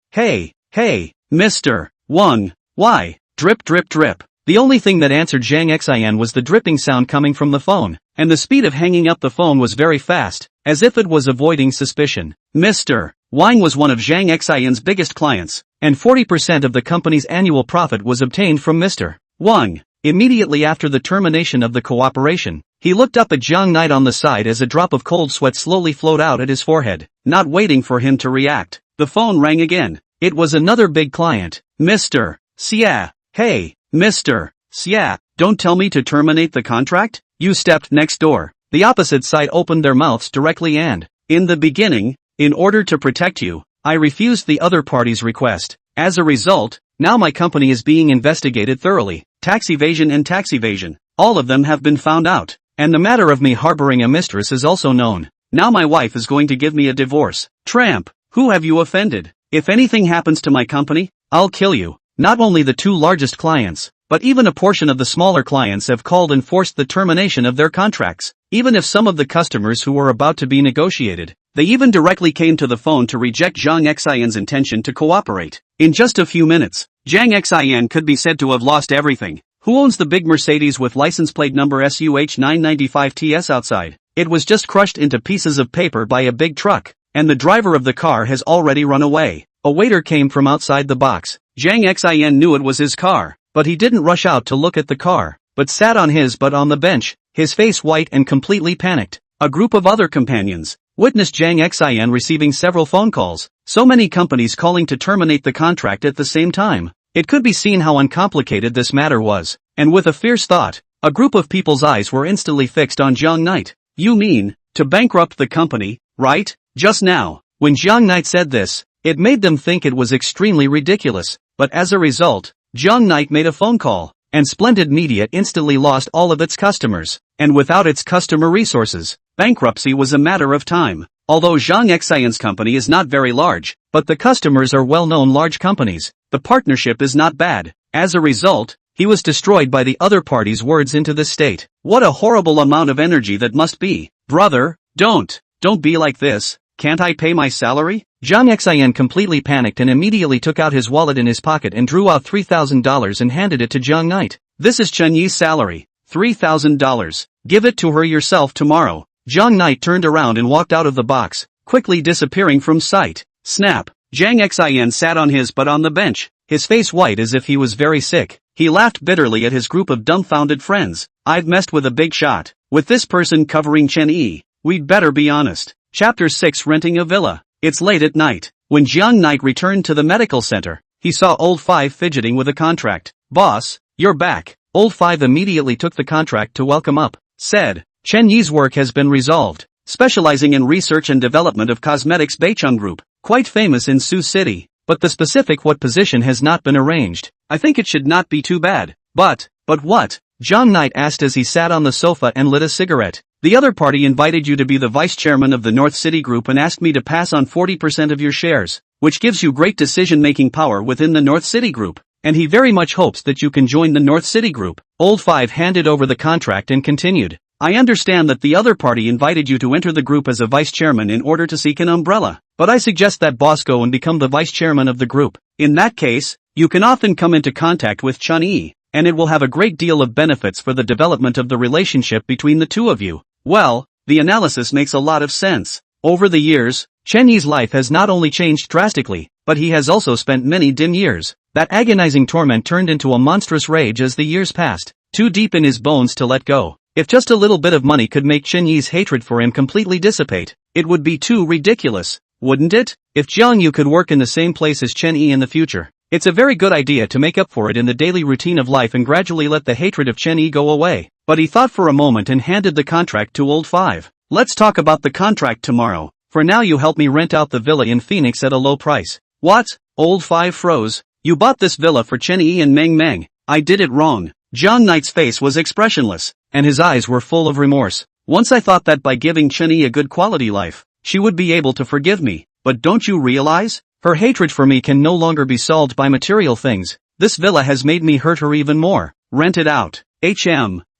Mr. Wang, why? Drip drip drip. The only thing that answered Zhang Xin was the dripping sound coming from the phone, and the speed of hanging up the phone was very fast, as if it was avoiding suspicion. Mr. Wang was one of Zhang Xin's biggest clients, and 40% of the company's annual profit was obtained from Mr. Wang. Immediately after the termination of the cooperation, he looked up at Jiang Knight on the side as a drop of cold sweat slowly flowed out at his forehead. Not waiting for him to react, the phone rang again. It was another big client. Mr. Xia. Hey, Mr. Xia, don't tell me to terminate the contract? You stepped next door. the opposite side opened their mouths directly and, in the beginning, in order to protect you, I refused the other party's request. As a result, now my company is being investigated thoroughly. Tax evasion, all of them have been found out. And the matter of me harboring a mistress is also known. Now my wife is going to give me a divorce. Tramp, who have you offended? If anything happens to my company, I'll kill you. Not only the two largest clients, but even a portion of the smaller clients have called and forced the termination of their contracts. Even if some of the customers who were about to be negotiated, they even directly came to the phone to reject Zhang Xian's intention to cooperate. In just a few minutes, Zhang Xian could be said to have lost everything. Who owns the big Mercedes with license plate number SUH995TS outside? It was just crushed into pieces of paper by a big truck, and the driver of the car has already run away. A waiter came from outside the box. Zhang Xian knew it was his car, but he didn't rush out to look at the car, but sat on his butt on the bench, his face white and completely panicked. A group of other companions witnessed Zhang Xian receiving several phone calls, so many companies calling to terminate the contract at the same time. It could be seen how uncomplicated this matter was, and with a fierce thought, a group of people's eyes were instantly fixed on Zhang Knight. You mean, to bankrupt the company, right? Just now, when Zhang Knight said this, it made them think it was extremely ridiculous, but as a result, Zhang Knight made a phone call, and Splendid Media instantly lost all of its customers, and without its customer resources, bankruptcy was a matter of time. Although Zhang Xian's company is not very large, but the customers are well-known large companies, the partnership is not bad. As a result, he was destroyed by the other party's words into this state. What a horrible amount of energy that must be. Brother, don't be like this. Can't I pay my salary? Zhang Xian completely panicked and immediately took out his wallet in his pocket and drew out $3,000 and handed it to Zhang Knight. This is Chen Yi's salary. $3,000. Give it to her yourself tomorrow. Zhang Knight turned around and walked out of the box, quickly disappearing from sight. Snap. Zhang Xian sat on his butt on the bench, his face white as if he was very sick. He laughed bitterly at his group of dumbfounded friends. I've messed with a big shot. With this person covering Chen Yi, we'd better be honest. Chapter 6 Renting a Villa. It's late at night. When Zhang Knight returned to the medical center, he saw Old Five fidgeting with a contract. Boss, you're back. Old Five immediately took the contract to welcome up. Said, Chen Yi's work has been resolved. Specializing in research and development of cosmetics Beicheng Group. Quite famous in Sioux City. But the specific what position has not been arranged. I think it should not be too bad. But what? Zhang Knight asked as he sat on the sofa and lit a cigarette. The other party invited you to be the vice chairman of the North City Group and asked me to pass on 40% of your shares, which gives you great decision-making power within the North City Group. And he very much hopes that you can join the North City Group. Old Five handed over the contract and continued. I understand that the other party invited you to enter the group as a vice chairman in order to seek an umbrella, but I suggest that boss go and become the vice chairman of the group. In that case, you can often come into contact with Chen Yi, and it will have a great deal of benefits for the development of the relationship between the two of you. Well, the analysis makes a lot of sense. Over the years, Chen Yi's life has not only changed drastically, but he has also spent many dim years. That agonizing torment turned into a monstrous rage as the years passed, too deep in his bones to let go. If just a little bit of money could make Chen Yi's hatred for him completely dissipate, it would be too ridiculous, wouldn't it? If Jiang Yu could work in the same place as Chen Yi in the future, it's a very good idea to make up for it in the daily routine of life and gradually let the hatred of Chen Yi go away. But he thought for a moment and handed the contract to Old Five. Let's talk about the contract tomorrow. For now you help me rent out the villa in Phoenix at a low price. What? Old Five froze. You bought this villa for Chen Yi and Meng Meng. I did it wrong. Zhang Knight's face was expressionless, and his eyes were full of remorse. Once I thought that by giving Chen Yi a good quality life, she would be able to forgive me. But don't you realize? Her hatred for me can no longer be solved by material things. This villa has made me hurt her even more. Rent it out.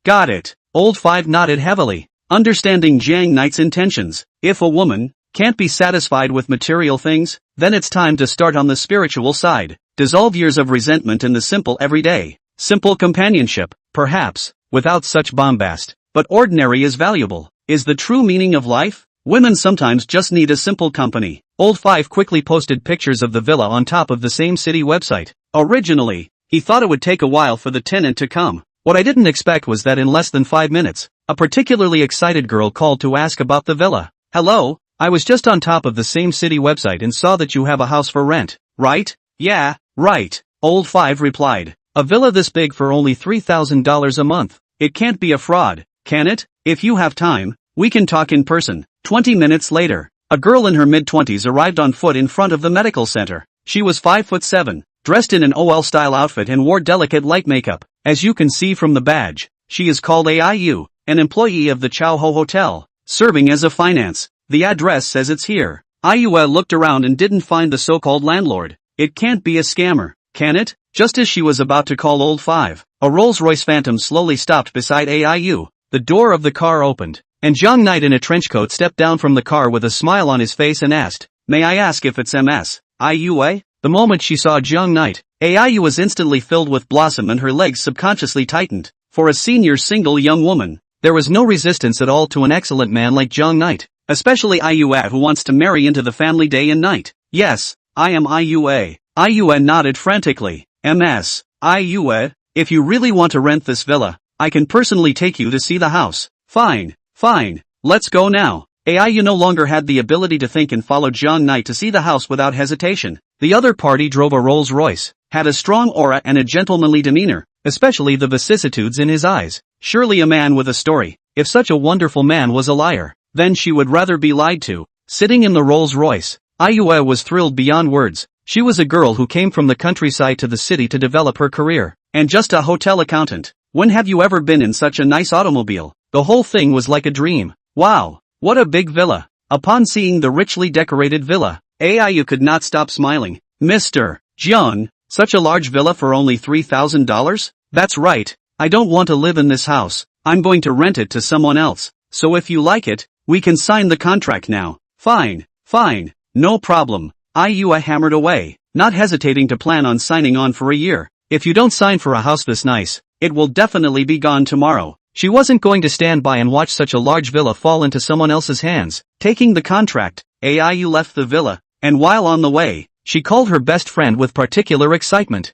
Got it. Old Five nodded heavily, understanding Zhang Knight's intentions. If a woman can't be satisfied with material things, then it's time to start on the spiritual side. Dissolve years of resentment in the simple everyday. Simple companionship, perhaps, without such bombast, but ordinary is valuable, is the true meaning of life. Women sometimes just need a simple company. Old Five quickly posted pictures of the villa on top of the same city website. Originally, he thought it would take a while for the tenant to come. What I didn't expect was that in less than 5 minutes, a particularly excited girl called to ask about the villa. Hello, I was just on top of the same city website and saw that you have a house for rent, right? Yeah, right, Old Five replied. A villa this big for only $3,000 a month. It can't be a fraud, can it? If you have time, We can talk in person. 20 minutes later, a girl in her mid-20s arrived on foot in front of the medical center. She was 5'7", dressed in an OL-style outfit and wore delicate light makeup. As you can see from the badge, she is called AIU, an employee of the Chow Ho Hotel, serving as a finance. The address says it's here. Ayua looked around and didn't find the so-called landlord. It can't be a scammer, can it? Just as she was about to call old 5, a Rolls-Royce Phantom slowly stopped beside AIU. The door of the car opened, and Zhang Knight in a trench coat stepped down from the car with a smile on his face and asked, "May I ask if it's MS. Ayue?" The moment she saw Zhang Knight, Aiyu was instantly filled with blossom and her legs subconsciously tightened. For a senior single young woman, there was no resistance at all to an excellent man like Zhang Knight, especially Ayue who wants to marry into the family day and night. "Yes, I am Ayue." Ayue nodded frantically. "MS. Ayue, if you really want to rent this villa, I can personally take you to see the house." "Fine, fine, let's go now." Aiyu no longer had the ability to think and followed Zhang Knight to see the house without hesitation. The other party drove a Rolls-Royce, had a strong aura and a gentlemanly demeanor, especially the vicissitudes in his eyes. Surely a man with a story. If such a wonderful man was a liar, then she would rather be lied to. Sitting in the Rolls-Royce, Ayue was thrilled beyond words. She was a girl who came from the countryside to the city to develop her career, and just a hotel accountant. When have you ever been in such a nice automobile? The whole thing was like a dream. Wow, what a big villa. Upon seeing the richly decorated villa, Aiyu could not stop smiling. "Mr. Jian, such a large villa for only $3,000? That's right, I don't want to live in this house. I'm going to rent it to someone else. So if you like it, we can sign the contract now." "Fine, fine, no problem." Aiyu hammered away, not hesitating to plan on signing on for a year. If you don't sign for a house this nice, it will definitely be gone tomorrow. She wasn't going to stand by and watch such a large villa fall into someone else's hands. Taking the contract, Aiyu left the villa, and while on the way, she called her best friend with particular excitement.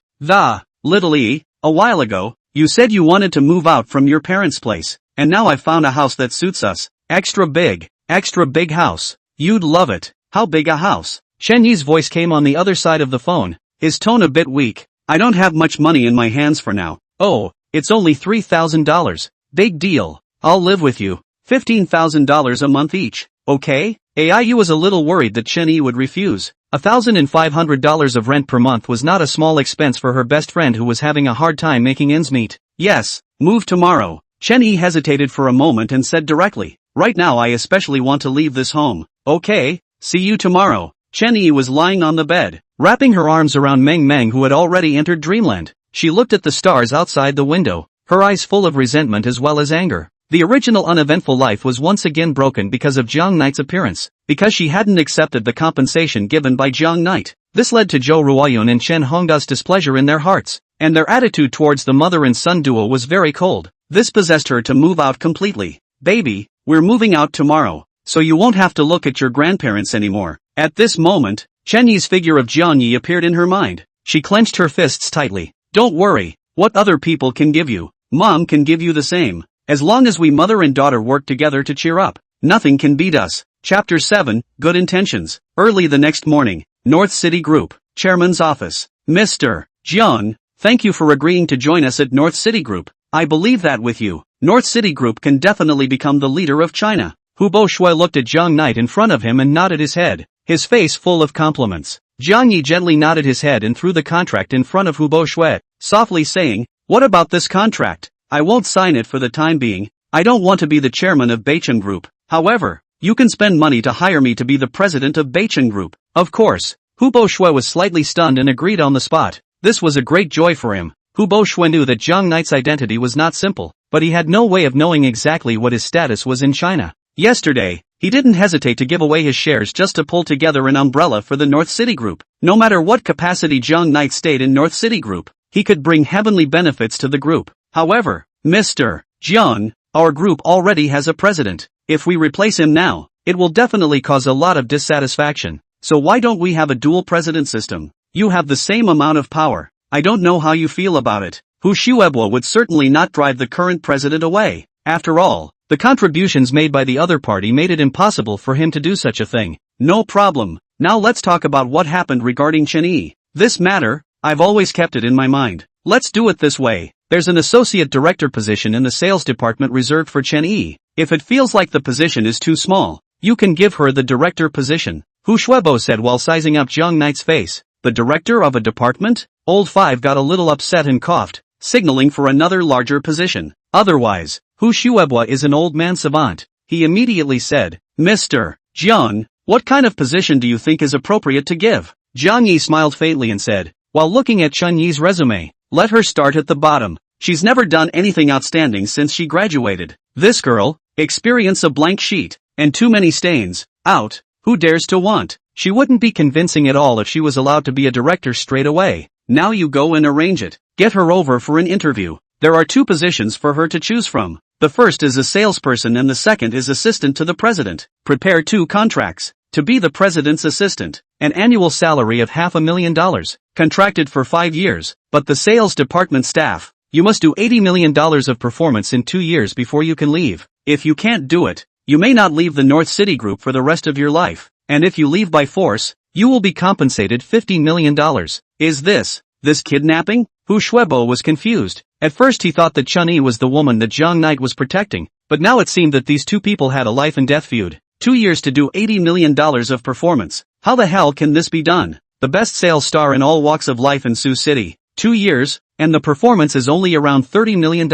Little E, a while ago, you said you wanted to move out from your parents' place, and now I've found a house that suits us. Extra big house. You'd love it." "How big a house?" Chen Yi's voice came on the other side of the phone, his tone a bit weak. "I don't have much money in my hands for now." "Oh, it's only $3,000. Big deal. I'll live with you. $15,000 a month each, okay?" Aiyu was a little worried that Chen Yi would refuse. $1,500 of rent per month was not a small expense for her best friend who was having a hard time making ends meet. "Yes, move tomorrow." Chen Yi hesitated for a moment and said directly, "Right now I especially want to leave this home." "Okay, see you tomorrow." Chen Yi was lying on the bed, wrapping her arms around Meng Meng who had already entered dreamland. She looked at the stars outside the window, her eyes full of resentment as well as anger. The original uneventful life was once again broken because of Zhang Knight's appearance, because she hadn't accepted the compensation given by Zhang Knight. This led to Zhou Ruoyun and Chen Hongda's displeasure in their hearts, and their attitude towards the mother and son duo was very cold. This possessed her to move out completely. "Baby, we're moving out tomorrow, so you won't have to look at your grandparents anymore." At this moment, Chen Yi's figure of Jiang Yi appeared in her mind. She clenched her fists tightly. "Don't worry, what other people can give you, Mom can give you the same. As long as we mother and daughter work together to cheer up, nothing can beat us." Chapter 7, Good Intentions. Early the next morning, North City Group, Chairman's office. "Mr. Jiang, thank you for agreeing to join us at North City Group. I believe that with you, North City Group can definitely become the leader of China." Hu Bo-shui looked at Zhang Knight in front of him and nodded his head, his face full of compliments. Jiang Yi gently nodded his head and threw the contract in front of Hu Bo-shui, softly saying, "What about this contract? I won't sign it for the time being. I don't want to be the chairman of Beicheng Group. However, you can spend money to hire me to be the president of Beicheng Group." Of course, Hu Bo-shui was slightly stunned and agreed on the spot. This was a great joy for him. Hu Bo-shui knew that Zhang Knight's identity was not simple, but he had no way of knowing exactly what his status was in China. Yesterday, he didn't hesitate to give away his shares just to pull together an umbrella for the North City Group. No matter what capacity Zhang Knight stayed in North City Group, he could bring heavenly benefits to the group. However, "Mr. Jiang, our group already has a president. If we replace him now, it will definitely cause a lot of dissatisfaction. So why don't we have a dual president system? You have the same amount of power. I don't know how you feel about it." Hu Shuebuo would certainly not drive the current president away. After all, the contributions made by the other party made it impossible for him to do such a thing. "No problem. Now let's talk about what happened regarding Chen Yi. This matter, I've always kept it in my mind. Let's do it this way. There's an associate director position in the sales department reserved for Chen Yi, If it feels like the position is too small, you can give her the director position, Hu Shuebo said while sizing up Zhang Knight's face. The director of a department? Old Five got a little upset and coughed, signaling for another larger position. Otherwise, Hu Shuebo is an old man savant. He immediately said, Mr. Jiang, what kind of position do you think is appropriate to give? Jiang Yi smiled faintly and said, while looking at Chun Yi's resume, let her start at the bottom. She's never done anything outstanding since she graduated. This girl, experience a blank sheet, and too many stains, out, who dares to want? She wouldn't be convincing at all if she was allowed to be a director straight away. Now you go and arrange it. Get her over for an interview. There are 2 positions for her to choose from. The first is a salesperson and the second is assistant to the president. Prepare 2 contracts. To be the president's assistant, an annual salary of $500,000, contracted for 5 years, but the sales department staff, you must do $80 million of performance in 2 years before you can leave. If you can't do it, you may not leave the North City Group for the rest of your life, and if you leave by force, you will be compensated $50 million. Is this kidnapping? Hu Shuebo was confused. At first he thought that Chun-Yi was the woman that Zhang Knight was protecting, but now it seemed that these 2 people had a life and death feud. 2 years to do $80 million of performance. How the hell can this be done? The best sales star in all walks of life in Sioux City. 2 years, and the performance is only around $30 million.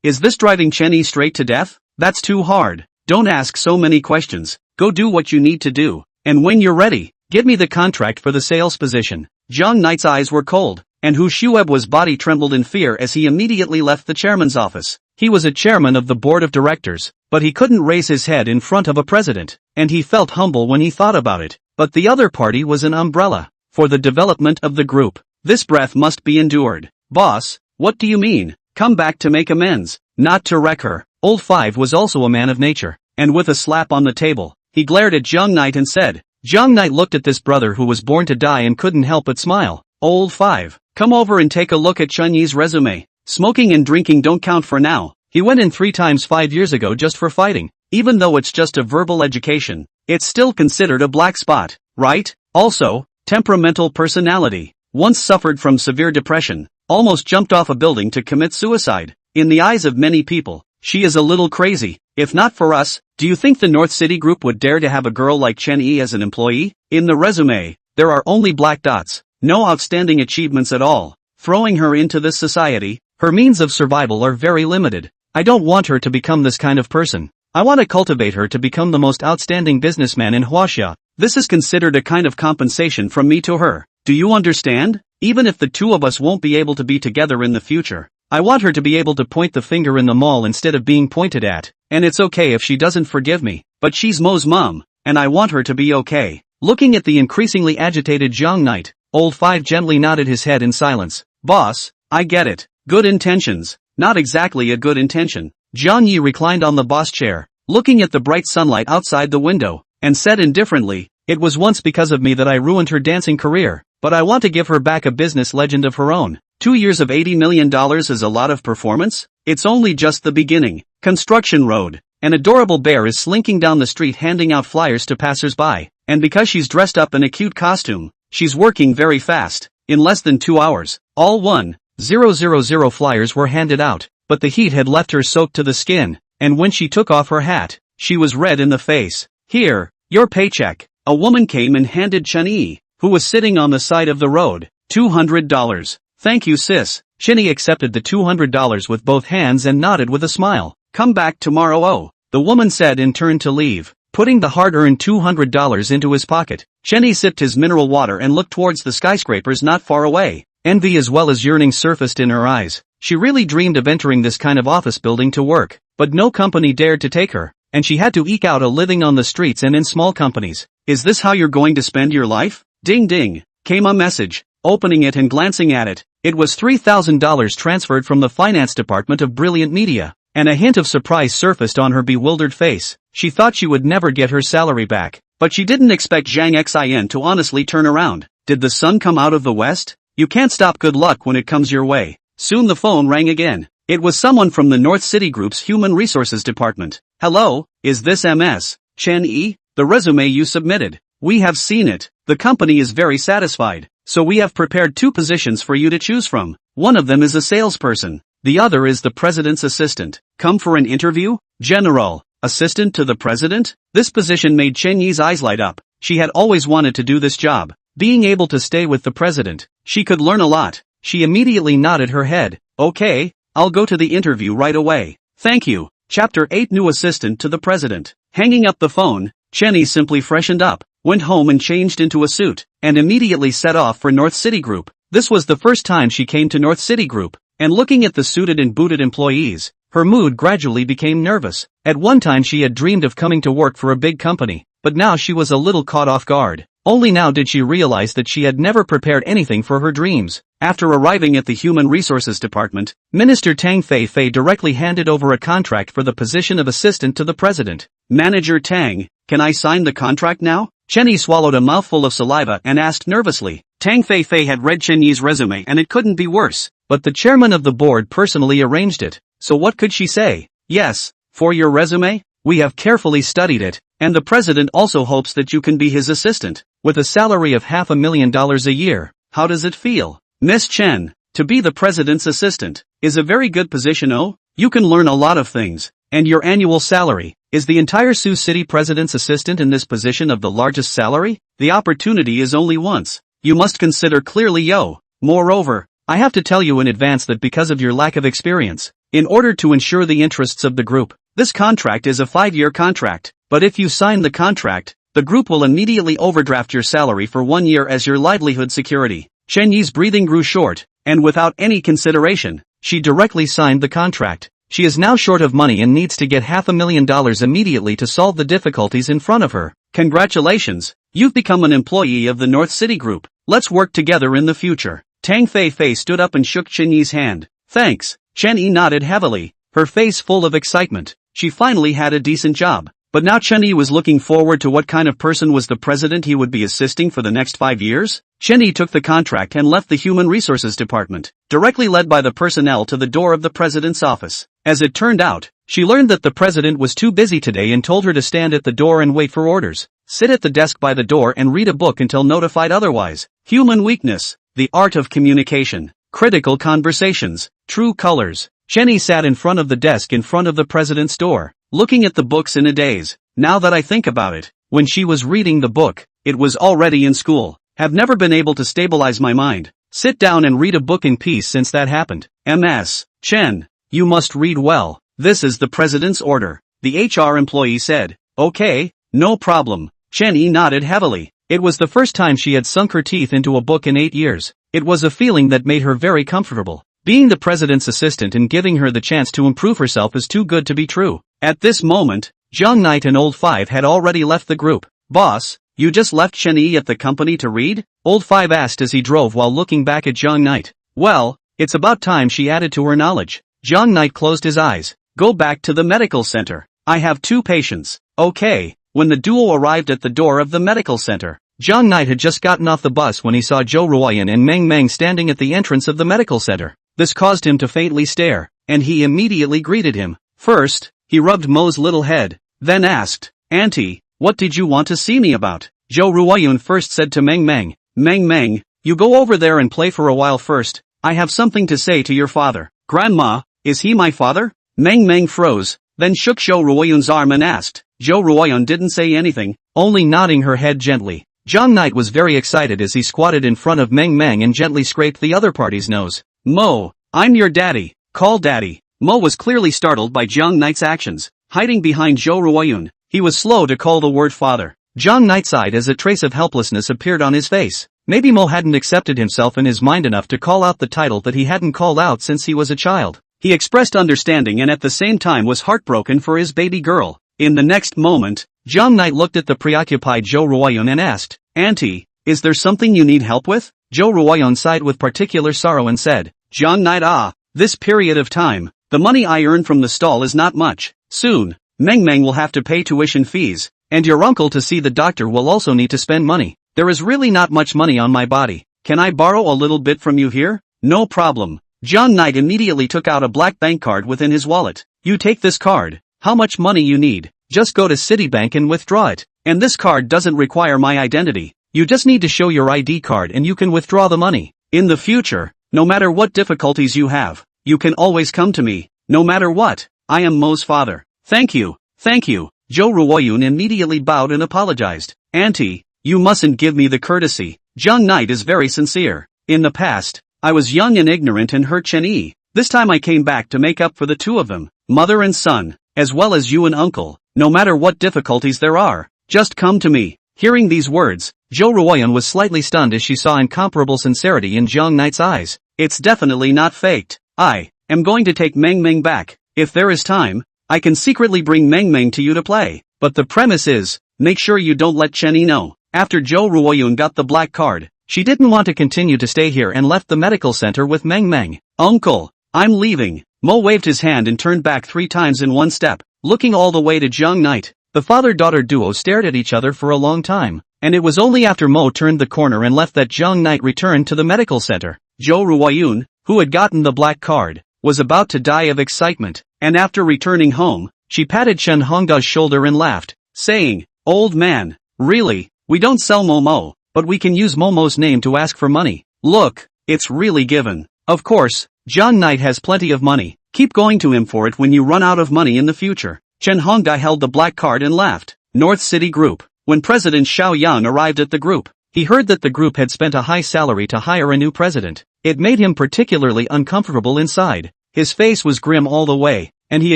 Is this driving Chen-Yi straight to death? That's too hard. Don't ask so many questions. Go do what you need to do. And when you're ready, give me the contract for the sales position. Zhang Knight's eyes were cold, and Hu Shuebo's body trembled in fear as he immediately left the chairman's office. He was a chairman of the board of directors, but he couldn't raise his head in front of a president, and he felt humble when he thought about it. But the other party was an umbrella for the development of the group. This breath must be endured. Boss, what do you mean? Come back to make amends, not to wreck her. Old Five was also a man of nature, and with a slap on the table, he glared at Zhang Knight and said. Zhang Knight looked at this brother who was born to die and couldn't help but smile. Old Five, come over and take a look at Chun-Yi's resume. Smoking and drinking don't count for now. He went in 3 times 5 years ago just for fighting. Even though it's just a verbal education, it's still considered a black spot, right? Also, temperamental personality. Once suffered from severe depression, almost jumped off a building to commit suicide. In the eyes of many people, she is a little crazy. If not for us, do you think the North City Group would dare to have a girl like Chen-Yi as an employee? In the resume, there are only black dots, no outstanding achievements at all. Throwing her into this society, her means of survival are very limited. I don't want her to become this kind of person. I want to cultivate her to become the most outstanding businessman in Huaxia. This is considered a kind of compensation from me to her. Do you understand? Even if the 2 of us won't be able to be together in the future, I want her to be able to point the finger in the mall instead of being pointed at. And it's okay if she doesn't forgive me, but she's Mo's mom, and I want her to be okay. Looking at the increasingly agitated Zhang Knight, Old Five gently nodded his head in silence. Boss, I get it. Good intentions. Not exactly a good intention. Zhang Yi reclined on the boss chair, looking at the bright sunlight outside the window, and said indifferently, it was once because of me that I ruined her dancing career, but I want to give her back a business legend of her own. 2 years of $80 million is a lot of performance? It's only just the beginning. Construction Road. An adorable bear is slinking down the street handing out flyers to passers-by, and because she's dressed up in a cute costume, she's working very fast. In less than 2 hours, all 1,000 flyers were handed out, but the heat had left her soaked to the skin, and when she took off her hat, she was red in the face. Here, your paycheck. A woman came and handed Chen-Yi, who was sitting on the side of the road, $200. Thank you sis. Chen-Yi accepted the $200 with both hands and nodded with a smile. Come back tomorrow. Oh, the woman said and turned to leave, putting the hard-earned $200 into his pocket. Chen-Yi sipped his mineral water and looked towards the skyscrapers not far away. Envy as well as yearning surfaced in her eyes. She really dreamed of entering this kind of office building to work, but no company dared to take her, and she had to eke out a living on the streets and in small companies. Is this how you're going to spend your life? Ding ding, came a message. Opening it and glancing at it, it was $3,000 transferred from the finance department of Brilliant Media, and a hint of surprise surfaced on her bewildered face. She thought she would never get her salary back, but she didn't expect Zhang Xin to honestly turn around. Did the sun come out of the west? You can't stop good luck when it comes your way. Soon the phone rang again. It was someone from the North City Group's Human Resources Department. Hello, is this Ms. Chen-Yi? The resume you submitted. We have seen it. The company is very satisfied, so we have prepared 2 positions for you to choose from. One of them is a salesperson. The other is the president's assistant. Come for an interview? General, Assistant to the president? This position made Chen Yi's eyes light up. She had always wanted to do this job. Being able to stay with the president, she could learn a lot. She immediately nodded her head. Okay, I'll go to the interview right away. Thank you. Chapter 8 New Assistant to the President. Hanging up the phone, Chen Yi simply freshened up, went home and changed into a suit, and immediately set off for North City Group. This was the first time she came to North City Group, and looking at the suited and booted employees, her mood gradually became nervous. At one time she had dreamed of coming to work for a big company, but now she was a little caught off guard. Only now did she realize that she had never prepared anything for her dreams. After arriving at the Human Resources Department, Minister Tang Fei directly handed over a contract for the position of Assistant to the President. Manager Tang, can I sign the contract now? Chen Yi swallowed a mouthful of saliva and asked nervously. Tang Fei had read Chen Yi's resume and it couldn't be worse. But the chairman of the board personally arranged it. So what could she say? Yes, for your resume? We have carefully studied it, and the president also hopes that you can be his assistant, with a salary of $500,000 a year. How does it feel? Miss Chen, to be the president's assistant, is a very good position. Oh, you can learn a lot of things, and your annual salary, is the entire Sioux City president's assistant in this position of the largest salary? The opportunity is only once. You must consider clearly, yo. Moreover, I have to tell you in advance that because of your lack of experience, in order to ensure the interests of the group, this contract is a 5-year contract, but if you sign the contract, the group will immediately overdraft your salary for 1 year as your livelihood security. Chen Yi's breathing grew short, and without any consideration, she directly signed the contract. She is now short of money and needs to get $500,000 immediately to solve the difficulties in front of her. Congratulations, you've become an employee of the North City Group. Let's work together in the future. Tang Fei stood up and shook Chen Yi's hand. Thanks. Chen Yi nodded heavily, her face full of excitement. She finally had a decent job. But now Chen Yi was looking forward to what kind of person was the president he would be assisting for the next 5 years. Chen Yi took the contract and left the Human Resources Department, directly led by the personnel to the door of the president's office. As it turned out, she learned that the president was too busy today and told her to stand at the door and wait for orders. Sit at the desk by the door and read a book until notified otherwise. Human weakness, the art of communication, critical conversations, true colors. Chen Yi sat in front of the desk in front of the president's door, looking at the books in a daze. Now that I think about it, when she was reading the book, it was already in school. Have never been able to stabilize my mind. Sit down and read a book in peace since that happened. Ms. Chen, you must read well. This is the president's order. The HR employee said. Okay, no problem. Chen Yi nodded heavily. It was the first time she had sunk her teeth into a book in 8 years. It was a feeling that made her very comfortable. Being the president's assistant and giving her the chance to improve herself is too good to be true. At this moment, Jiang Knight and Old Five had already left the group. Boss, you just left Chen Yi at the company to read? Old Five asked as he drove while looking back at Jiang Knight. Well, it's about time, she added to her knowledge. Jiang Knight closed his eyes. Go back to the medical center. I have 2 patients. Okay. When the duo arrived at the door of the medical center, Jiang Knight had just gotten off the bus when he saw Zhou Ruoyan and Meng Meng standing at the entrance of the medical center. This caused him to faintly stare, and he immediately greeted him. First, he rubbed Mo's little head, then asked, Auntie, what did you want to see me about? Zhou Ruoyan first said to Meng Meng, Meng Meng, you go over there and play for a while first. I have something to say to your father. Grandma, is he my father? Meng Meng froze, then shook Zhou Ruoyan's arm and asked. Zhou Ruoyan didn't say anything, only nodding her head gently. Jiang Knight was very excited as he squatted in front of Meng Meng and gently scraped the other party's nose. Mo, I'm your daddy. Call daddy. Mo was clearly startled by Jiang Knight's actions. Hiding behind Zhou Ruoyan, he was slow to call the word father. Jiang Knight sighed as a trace of helplessness appeared on his face. Maybe Mo hadn't accepted himself in his mind enough to call out the title that he hadn't called out since he was a child. He expressed understanding and at the same time was heartbroken for his baby girl. In the next moment, Jiang Knight looked at the preoccupied Zhou Ruoyan and asked, Auntie, is there something you need help with? Zhou Ruoyan sighed with particular sorrow and said, Jiang Knight, this period of time, the money I earn from the stall is not much. Soon, Meng Meng will have to pay tuition fees, and your uncle to see the doctor will also need to spend money. There is really not much money on my body. Can I borrow a little bit from you here? No problem. Jiang Knight immediately took out a black bank card within his wallet. You take this card. How much money you need? Just go to Citibank and withdraw it. And this card doesn't require my identity. You just need to show your ID card and you can withdraw the money. In the future, no matter what difficulties you have, you can always come to me. No matter what, I am Mo's father. Thank you. Thank you. Jo Ruoyun immediately bowed and apologized. Auntie, you mustn't give me the courtesy. Jung Knight is very sincere. In the past, I was young and ignorant and hurt Chen-yi. This time I came back to make up for the two of them, mother and son, as well as you and uncle. No matter what difficulties there are, just come to me. Hearing these words, Jo Ruoyun was slightly stunned as she saw incomparable sincerity in Jung Knight's eyes. It's definitely not faked. I am going to take Meng Meng back. If there is time, I can secretly bring Meng Meng to you to play. But the premise is, make sure you don't let Chen-yi know. After Jo Ruoyun got the black card, she didn't want to continue to stay here and left the medical center with Meng Meng. Uncle, I'm leaving. Mo waved his hand and turned back 3 times in one step, looking all the way to Jung Knight. The father-daughter duo stared at each other for a long time, and it was only after Mo turned the corner and left that Jung Knight returned to the medical center. Jo Ruoyun, who had gotten the black card, was about to die of excitement, and after returning home, she patted Chen Hongda's shoulder and laughed, saying, "Old man, really, we don't sell Momo, but we can use Momo's name to ask for money. Look, it's really given. Of course, Jung Knight has plenty of money. Keep going to him for it when you run out of money in the future." Chen Hongda held the black card and laughed. North City Group. When President Xiao Yang arrived at the group, he heard that the group had spent a high salary to hire a new president. It made him particularly uncomfortable inside. His face was grim all the way, and he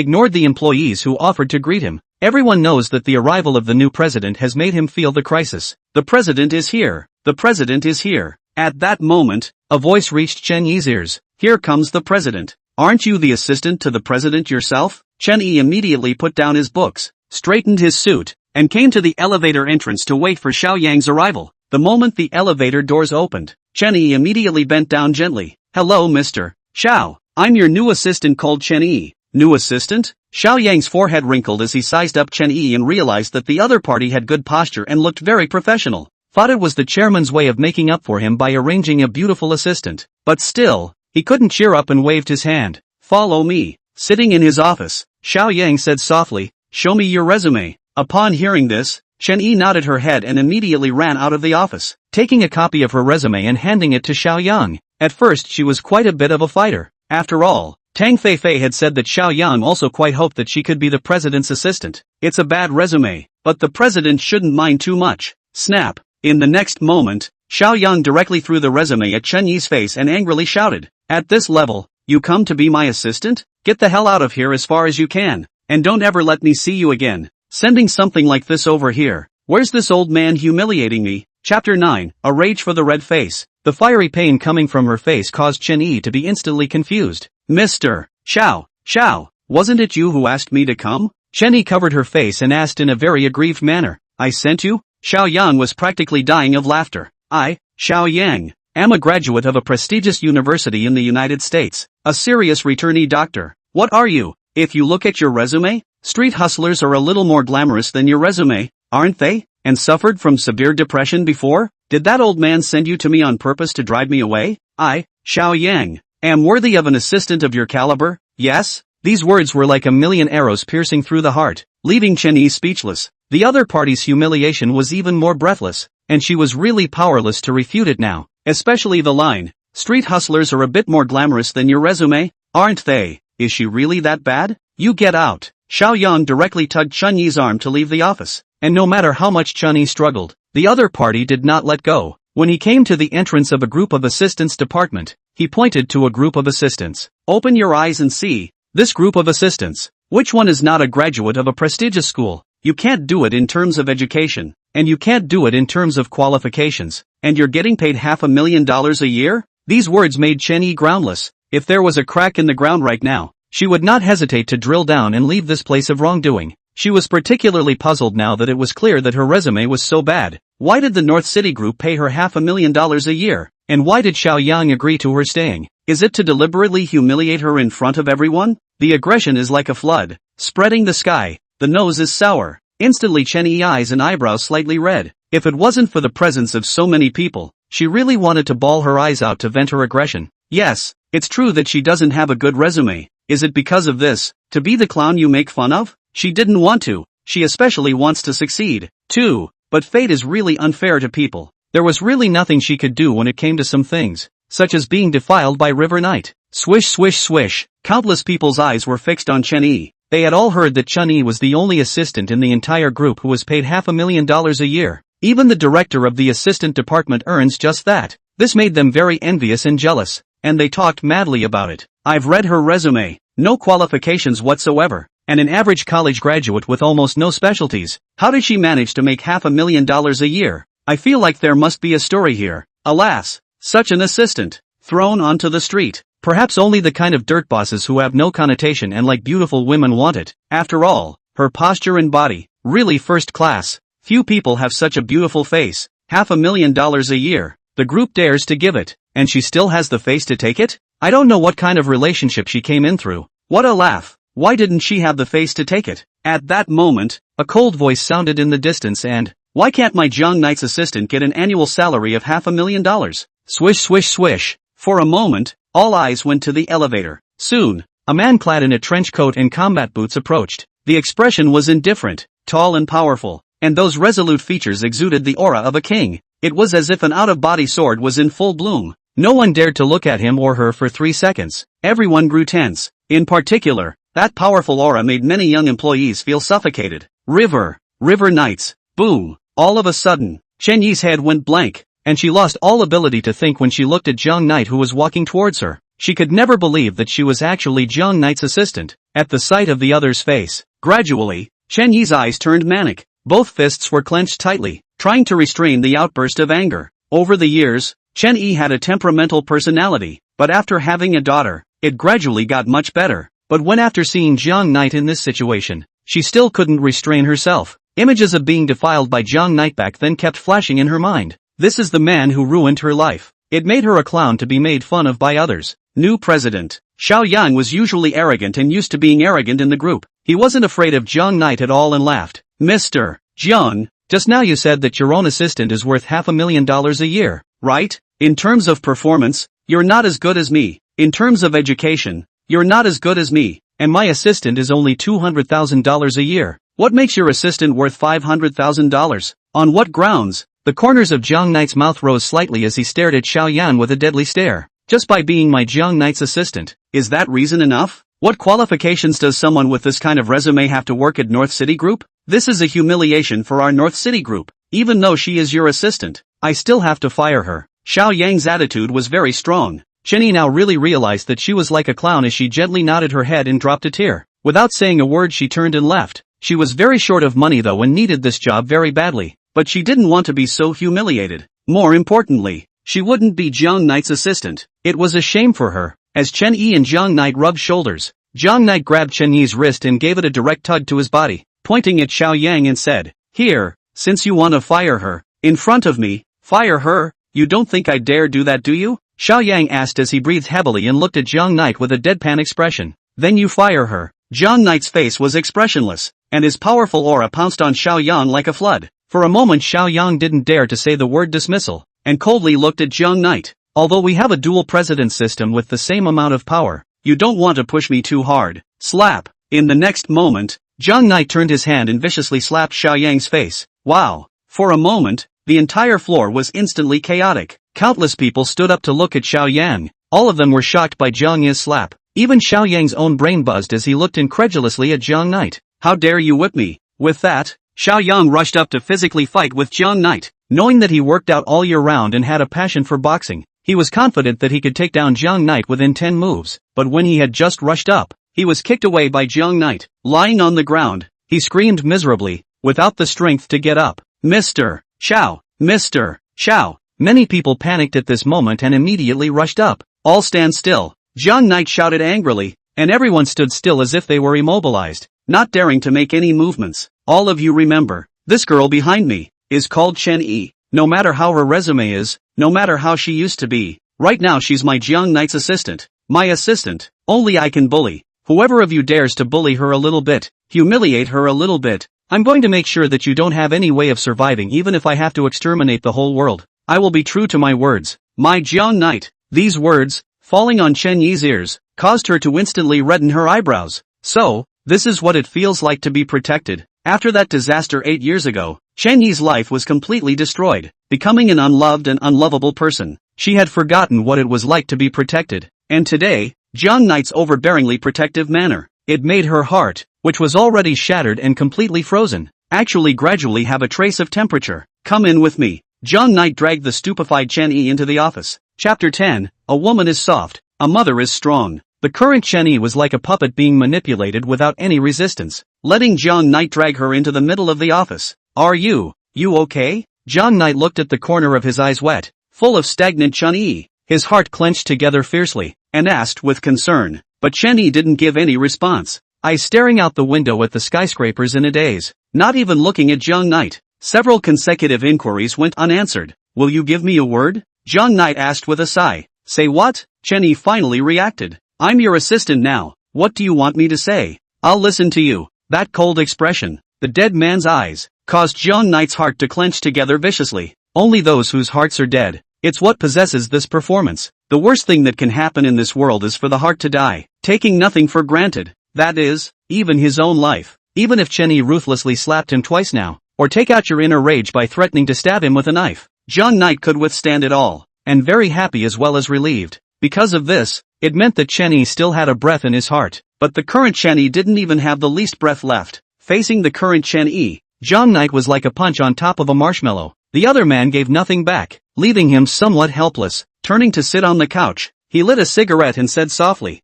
ignored the employees who offered to greet him. Everyone knows that the arrival of the new president has made him feel the crisis. The president is here. The president is here. At that moment, a voice reached Chen Yi's ears. Here comes the president. Aren't you the assistant to the president yourself? Chen Yi immediately put down his books, straightened his suit, and came to the elevator entrance to wait for Xiao Yang's arrival. The moment the elevator doors opened, Chen Yi immediately bent down gently. "Hello, Mr. Xiao. I'm your new assistant called Chen Yi." New assistant? Xiao Yang's forehead wrinkled as he sized up Chen Yi and realized that the other party had good posture and looked very professional. Thought it was the chairman's way of making up for him by arranging a beautiful assistant. But still, he couldn't cheer up and waved his hand. "Follow me." Sitting in his office, Xiao Yang said softly, "Show me your resume." Upon hearing this, Chen Yi nodded her head and immediately ran out of the office, taking a copy of her resume and handing it to Xiao Yang. At first she was quite a bit of a fighter. After all, Tang Feifei had said that Xiao Yang also quite hoped that she could be the president's assistant. It's a bad resume, but the president shouldn't mind too much. Snap. In the next moment, Xiao Yang directly threw the resume at Chen Yi's face and angrily shouted, "At this level, you come to be my assistant? Get the hell out of here as far as you can, and don't ever let me see you again. Sending something like this over here. Where's this old man humiliating me?" Chapter 9, A Rage for the Red Face. The fiery pain coming from her face caused Chen Yi to be instantly confused. "Mr. Xiao, wasn't it you who asked me to come?" Chen Yi covered her face and asked in a very aggrieved manner. "I sent you?" Xiao Yang was practically dying of laughter. "I, Xiao Yang, am a graduate of a prestigious university in the United States, a serious returnee doctor. What are you? If you look at your resume, street hustlers are a little more glamorous than your resume, aren't they? And suffered from severe depression before? Did that old man send you to me on purpose to drive me away? I, Xiao Yang, am worthy of an assistant of your caliber, yes?" These words were like a million arrows piercing through the heart, leaving Chen Yi speechless. The other party's humiliation was even more breathless, and she was really powerless to refute it now. Especially the line, "Street hustlers are a bit more glamorous than your resume, aren't they? Is she really that bad? You get out." Xiao Yang directly tugged Chen Yi's arm to leave the office, and no matter how much Chen Yi struggled, the other party did not let go. When he came to the entrance of a group of assistants department, he pointed to a group of assistants. "Open your eyes and see. This group of assistants. Which one is not a graduate of a prestigious school? You can't do it in terms of education, and you can't do it in terms of qualifications, and you're getting paid $500,000 a year?" These words made Chen Yi groundless. If there was a crack in the ground right now, she would not hesitate to drill down and leave this place of wrongdoing. She was particularly puzzled now that it was clear that her resume was so bad. Why did the North City Group pay her $500,000 a year? And why did Xiao Yang agree to her staying? Is it to deliberately humiliate her in front of everyone? The aggression is like a flood, spreading the sky. The nose is sour. Instantly Chen Yi's eyes and eyebrows slightly red. If it wasn't for the presence of so many people, she really wanted to bawl her eyes out to vent her aggression. Yes, it's true that she doesn't have a good resume. Is it because of this, to be the clown you make fun of? She didn't want to. She especially wants to succeed, too. But fate is really unfair to people. There was really nothing she could do when it came to some things, such as being defiled by River Knight. Swish swish swish, countless people's eyes were fixed on Chen Yi. They had all heard that Chun-Yi was the only assistant in the entire group who was paid $500,000 a year. Even the director of the assistant department earns just that. This made them very envious and jealous, and they talked madly about it. I've read her resume. No qualifications whatsoever, and an average college graduate with almost no specialties. How did she manage to make $500,000 a year? I feel like there must be a story here. Alas, such an assistant, thrown onto the street. Perhaps only the kind of dirt bosses who have no connotation and like beautiful women want it. After all, her posture and body, really first class. Few people have such a beautiful face. $500,000 a year. The group dares to give it, and she still has the face to take it? I don't know what kind of relationship she came in through. What a laugh. Why didn't she have the face to take it? At that moment, a cold voice sounded in the distance and, why can't my Jung Knight's assistant get an annual salary of $500,000? Swish swish swish. For a moment, all eyes went to the elevator. Soon, a man clad in a trench coat and combat boots approached. The expression was indifferent, tall and powerful, and those resolute features exuded the aura of a king. It was as if an out-of-body sword was in full bloom. No one dared to look at him or her for 3 seconds. Everyone grew tense. In particular, that powerful aura made many young employees feel suffocated. River Knights. Boom. All of a sudden, Chen Yi's head went blank, and she lost all ability to think when she looked at Jung Knight who was walking towards her. She could never believe that she was actually Jung Knight's assistant. At the sight of the other's face, gradually, Chen Yi's eyes turned manic. Both fists were clenched tightly, trying to restrain the outburst of anger. Over the years, Chen Yi had a temperamental personality, but after having a daughter, it gradually got much better. But when after seeing Jung Knight in this situation, she still couldn't restrain herself. Images of being defiled by Jung Knight back then kept flashing in her mind. This is the man who ruined her life. It made her a clown to be made fun of by others. New president. Xiao Yang was usually arrogant and used to being arrogant in the group. He wasn't afraid of Jung Knight at all and laughed. Mr. Jung, just now you said that your own assistant is worth $500,000 a year, right? In terms of performance, you're not as good as me. In terms of education, you're not as good as me, and my assistant is only $200,000 a year. What makes your assistant worth $500,000? On what grounds? The corners of Jung Knight's mouth rose slightly as he stared at Xiao Yan with a deadly stare. Just by being my Jung Knight's assistant, is that reason enough? What qualifications does someone with this kind of resume have to work at North City Group? This is a humiliation for our North City Group. Even though she is your assistant, I still have to fire her. Xiao Yang's attitude was very strong. Chen Yi now really realized that she was like a clown as she gently nodded her head and dropped a tear. Without saying a word she turned and left. She was very short of money though and needed this job very badly. But she didn't want to be so humiliated. More importantly, she wouldn't be Jung Knight's assistant. It was a shame for her. As Chen Yi and Jung Knight rubbed shoulders, Jung Knight grabbed Chen Yi's wrist and gave it a direct tug to his body, pointing at Xiao Yang and said, "Here, since you want to fire her, in front of me, fire her, you don't think I dare do that do you?" Xiao Yang asked as he breathed heavily and looked at Jung Knight with a deadpan expression. "Then you fire her." Jung Knight's face was expressionless, and his powerful aura pounced on Xiao Yang like a flood. For a moment Xiao Yang didn't dare to say the word dismissal, and coldly looked at Jung Knight. "Although we have a dual president system with the same amount of power, you don't want to push me too hard." Slap. In the next moment, Jung Knight turned his hand and viciously slapped Xiao Yang's face. Wow. For a moment, the entire floor was instantly chaotic. Countless people stood up to look at Xiao Yang. All of them were shocked by Jung Yi's slap. Even Xiao Yang's own brain buzzed as he looked incredulously at Jung Knight. "How dare you whip me?" With that, Xiao Yang rushed up to physically fight with Jung Knight. Knowing that he worked out all year round and had a passion for boxing, he was confident that he could take down Jung Knight within 10 moves. But when he had just rushed up, he was kicked away by Jung Knight. Lying on the ground, he screamed miserably, without the strength to get up. Mr. Xiao! Mr. Xiao! Many people panicked at this moment and immediately rushed up. "All stand still!" Jung Knight shouted angrily, and everyone stood still as if they were immobilized, not daring to make any movements. "All of you remember, this girl behind me is called Chen Yi. No matter how her resume is, no matter how she used to be, right now she's my Jung Knight's assistant. My assistant. Only I can bully. Whoever of you dares to bully her a little bit, humiliate her a little bit, I'm going to make sure that you don't have any way of surviving even if I have to exterminate the whole world. I will be true to my words. My Jung Knight." These words, falling on Chen Yi's ears, caused her to instantly redden her eyebrows. So, this is what it feels like to be protected. After that disaster 8 years ago, Chen Yi's life was completely destroyed, becoming an unloved and unlovable person. She had forgotten what it was like to be protected. And today, Jung Knight's overbearingly protective manner, it made her heart which was already shattered and completely frozen, actually gradually have a trace of temperature. Come in with me. John Knight dragged the stupefied Chen-Yi into the office. Chapter 10, A woman is soft, a mother is strong. The current Chen-Yi was like a puppet being manipulated without any resistance, letting John Knight drag her into the middle of the office. Are you okay? John Knight looked at the corner of his eyes wet, full of stagnant Chen-Yi, his heart clenched together fiercely, and asked with concern. But Chen-Yi didn't give any response, eyes staring out the window at the skyscrapers in a daze, not even looking at John Knight. Several consecutive inquiries went unanswered. Will you give me a word? John Knight asked with a sigh. Say what? Chen-Yi finally reacted. I'm your assistant now. What do you want me to say? I'll listen to you. That cold expression, the dead man's eyes, caused John Knight's heart to clench together viciously. Only those whose hearts are dead. It's what possesses this performance. The worst thing that can happen in this world is for the heart to die, taking nothing for granted. That is, even his own life. Even if Chen-Yi ruthlessly slapped him twice now, or take out your inner rage by threatening to stab him with a knife, John Knight could withstand it all, and very happy as well as relieved. Because of this, it meant that Chen-Yi still had a breath in his heart, but the current Chen-Yi didn't even have the least breath left. Facing the current Chen-Yi, John Knight was like a punch on top of a marshmallow. The other man gave nothing back, leaving him somewhat helpless. Turning to sit on the couch, he lit a cigarette and said softly,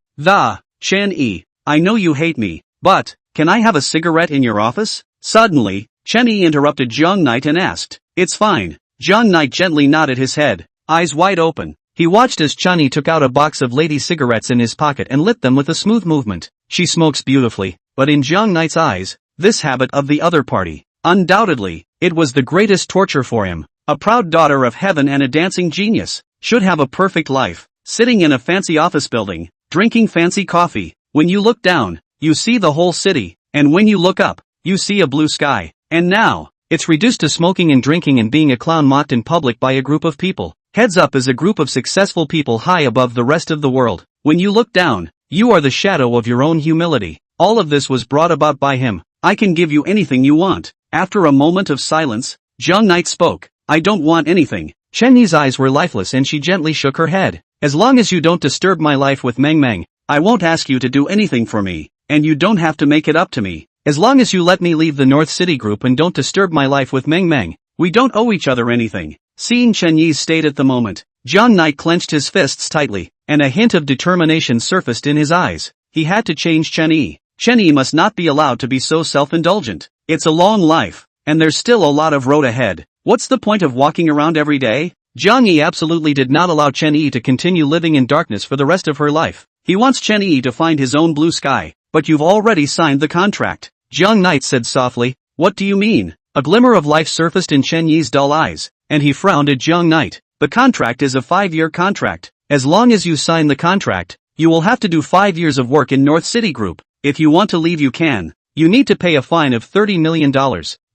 Chen-Yi, I know you hate me, but, can I have a cigarette in your office? Suddenly, Chen-Yi interrupted John Knight and asked, It's fine. John Knight gently nodded his head, eyes wide open. He watched as Chen-Yi took out a box of lady cigarettes in his pocket and lit them with a smooth movement. She smokes beautifully, but in John Knight's eyes, this habit of the other party, undoubtedly, it was the greatest torture for him. A proud daughter of heaven and a dancing genius, should have a perfect life, sitting in a fancy office building, drinking fancy coffee. When you look down, you see the whole city, and when you look up, you see a blue sky. And now, it's reduced to smoking and drinking and being a clown mocked in public by a group of people. Heads Up is a group of successful people high above the rest of the world. When you look down, you are the shadow of your own humility. All of this was brought about by him. I can give you anything you want. After a moment of silence, John Knight spoke. I don't want anything. Chen-Yi's eyes were lifeless and she gently shook her head. As long as you don't disturb my life with Meng, I won't ask you to do anything for me, and you don't have to make it up to me. As long as you let me leave the North City Group and don't disturb my life with Meng, we don't owe each other anything. Seeing Chen-Yi's state at the moment, John Knight clenched his fists tightly, and a hint of determination surfaced in his eyes. He had to change Chen-Yi. Chen-Yi must not be allowed to be so self-indulgent. It's a long life, and there's still a lot of road ahead. What's the point of walking around every day? John Yi absolutely did not allow Chen-Yi to continue living in darkness for the rest of her life. He wants Chen-Yi to find his own blue sky. But you've already signed the contract. John Knight said softly. What do you mean? A glimmer of life surfaced in Chen-Yi's dull eyes, and he frowned at John Knight. The contract is a 5-year contract. As long as you sign the contract, you will have to do 5 years of work in North City Group. If you want to leave you can. You need to pay a fine of $30 million.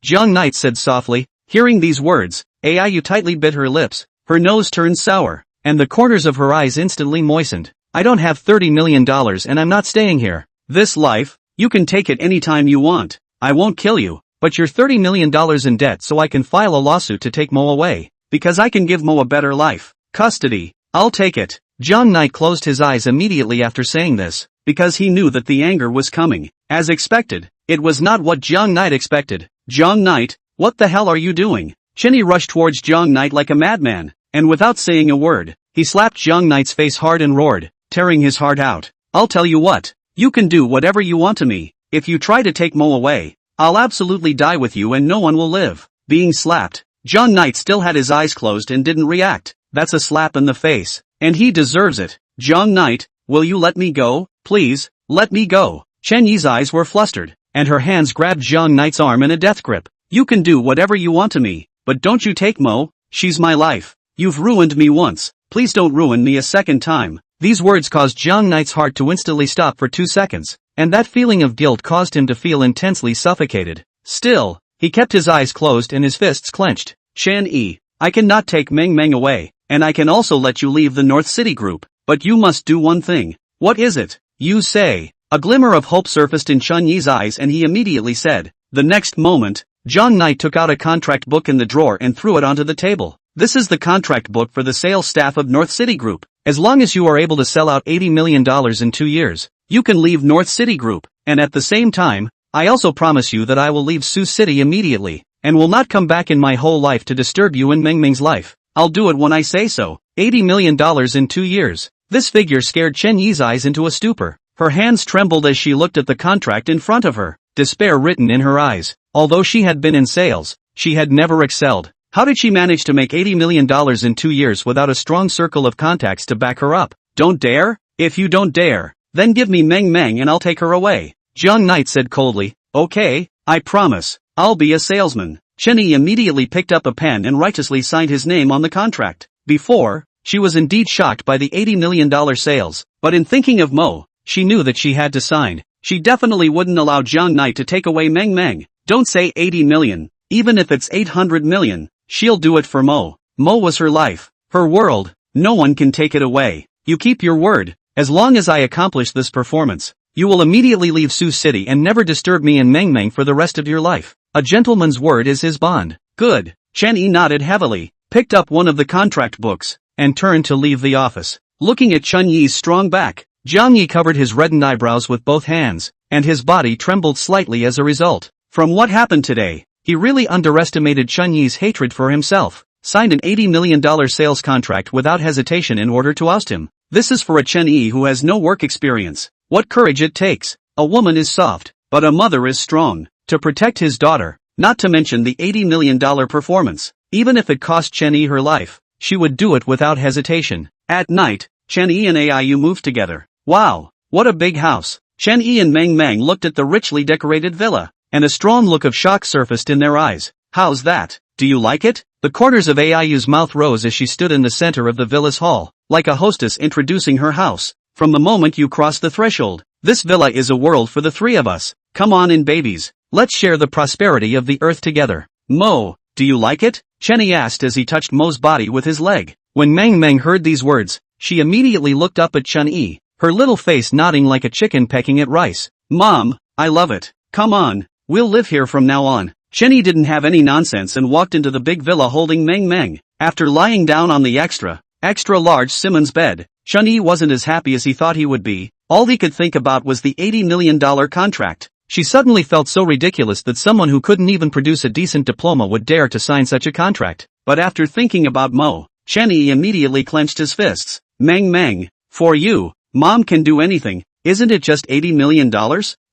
John Knight said softly. Hearing these words, Ayu tightly bit her lips, her nose turned sour, and the corners of her eyes instantly moistened. I don't have $30 million and I'm not staying here. This life, you can take it anytime you want. I won't kill you, but you're $30 million in debt so I can file a lawsuit to take Mo away. Because I can give Mo a better life. Custody, I'll take it. John Knight closed his eyes immediately after saying this, because he knew that the anger was coming. As expected, it was not what John Knight expected. John Knight, what the hell are you doing? Chen-Yi rushed towards John Knight like a madman, and without saying a word, he slapped John Knight's face hard and roared, tearing his heart out. I'll tell you what, you can do whatever you want to me. If you try to take Mo away, I'll absolutely die with you and no one will live. Being slapped, John Knight still had his eyes closed and didn't react. That's a slap in the face, and he deserves it. John Knight, will you let me go? Please, let me go. Chen-Yi's eyes were flustered, and her hands grabbed John Knight's arm in a death grip. You can do whatever you want to me, but don't you take Mo. She's my life. You've ruined me once. Please don't ruin me a second time. These words caused John Knight's heart to instantly stop for 2 seconds, and that feeling of guilt caused him to feel intensely suffocated. Still, he kept his eyes closed and his fists clenched. Chen-Yi, I cannot take Meng away, and I can also let you leave the North City Group, but you must do one thing. What is it? You say. A glimmer of hope surfaced in Chen-Yi's eyes and he immediately said. The next moment, John Knight took out a contract book in the drawer and threw it onto the table. This is the contract book for the sales staff of North City Group. As long as you are able to sell out $80 million in 2 years, you can leave North City Group. and at the same time, I also promise you that I will leave Sioux City immediately, and will not come back in my whole life to disturb you and Meng Meng's life. I'll do it when I say so. $80 million in 2 years. This figure scared Chen Yi's eyes into a stupor. Her hands trembled as she looked at the contract in front of her, despair written in her eyes. Although she had been in sales, she had never excelled. How did she manage to make $80 million in 2 years without a strong circle of contacts to back her up? Don't dare? If you don't dare, then give me Meng Meng and I'll take her away. Jiang Knight said coldly. Okay, I promise, I'll be a salesman. Chen Yi immediately picked up a pen and righteously signed his name on the contract. Before, she was indeed shocked by the $80 million sales, but in thinking of Mo, she knew that she had to sign. She definitely wouldn't allow Jiang Knight to take away Meng Meng. Don't say 80 million, even if it's 800 million, she'll do it for Mo. Mo was her life, her world, no one can take it away. You keep your word. As long as I accomplish this performance, you will immediately leave Sioux City and never disturb me and Meng Meng for the rest of your life. A gentleman's word is his bond. Good. Chen Yi nodded heavily, picked up one of the contract books, and turned to leave the office. Looking at Chen Yi's strong back, Jiang Yi covered his reddened eyebrows with both hands, and his body trembled slightly as a result. From what happened today, he really underestimated Chen Yi's hatred for himself, signed an $80 million sales contract without hesitation in order to oust him. This is for a Chen Yi who has no work experience. What courage it takes. A woman is soft, but a mother is strong. To protect his daughter, not to mention the $80 million performance. Even if it cost Chen Yi her life, she would do it without hesitation. At night, Chen Yi and Aiyu moved together. Wow, what a big house. Chen Yi and Meng Meng looked at the richly decorated villa, and a strong look of shock surfaced in their eyes. How's that? Do you like it? The corners of Aiyu's mouth rose as she stood in the center of the villa's hall, like a hostess introducing her house. From the moment you cross the threshold, this villa is a world for the three of us. Come on in, babies. Let's share the prosperity of the earth together. Mo, do you like it? Chen Yi asked as he touched Mo's body with his leg. When Meng Meng heard these words, she immediately looked up at Chen Yi, her little face nodding like a chicken pecking at rice. Mom, I love it. Come on, we'll live here from now on. Chen Yi didn't have any nonsense and walked into the big villa holding Meng Meng. After lying down on the extra large Simmons bed, Chen Yi wasn't as happy as he thought he would be. All he could think about was the $80 million contract. She suddenly felt so ridiculous that someone who couldn't even produce a decent diploma would dare to sign such a contract. But after thinking about Mo, Chen Yi immediately clenched his fists. Meng Meng, for you, Mom can do anything. Isn't it just $80 million?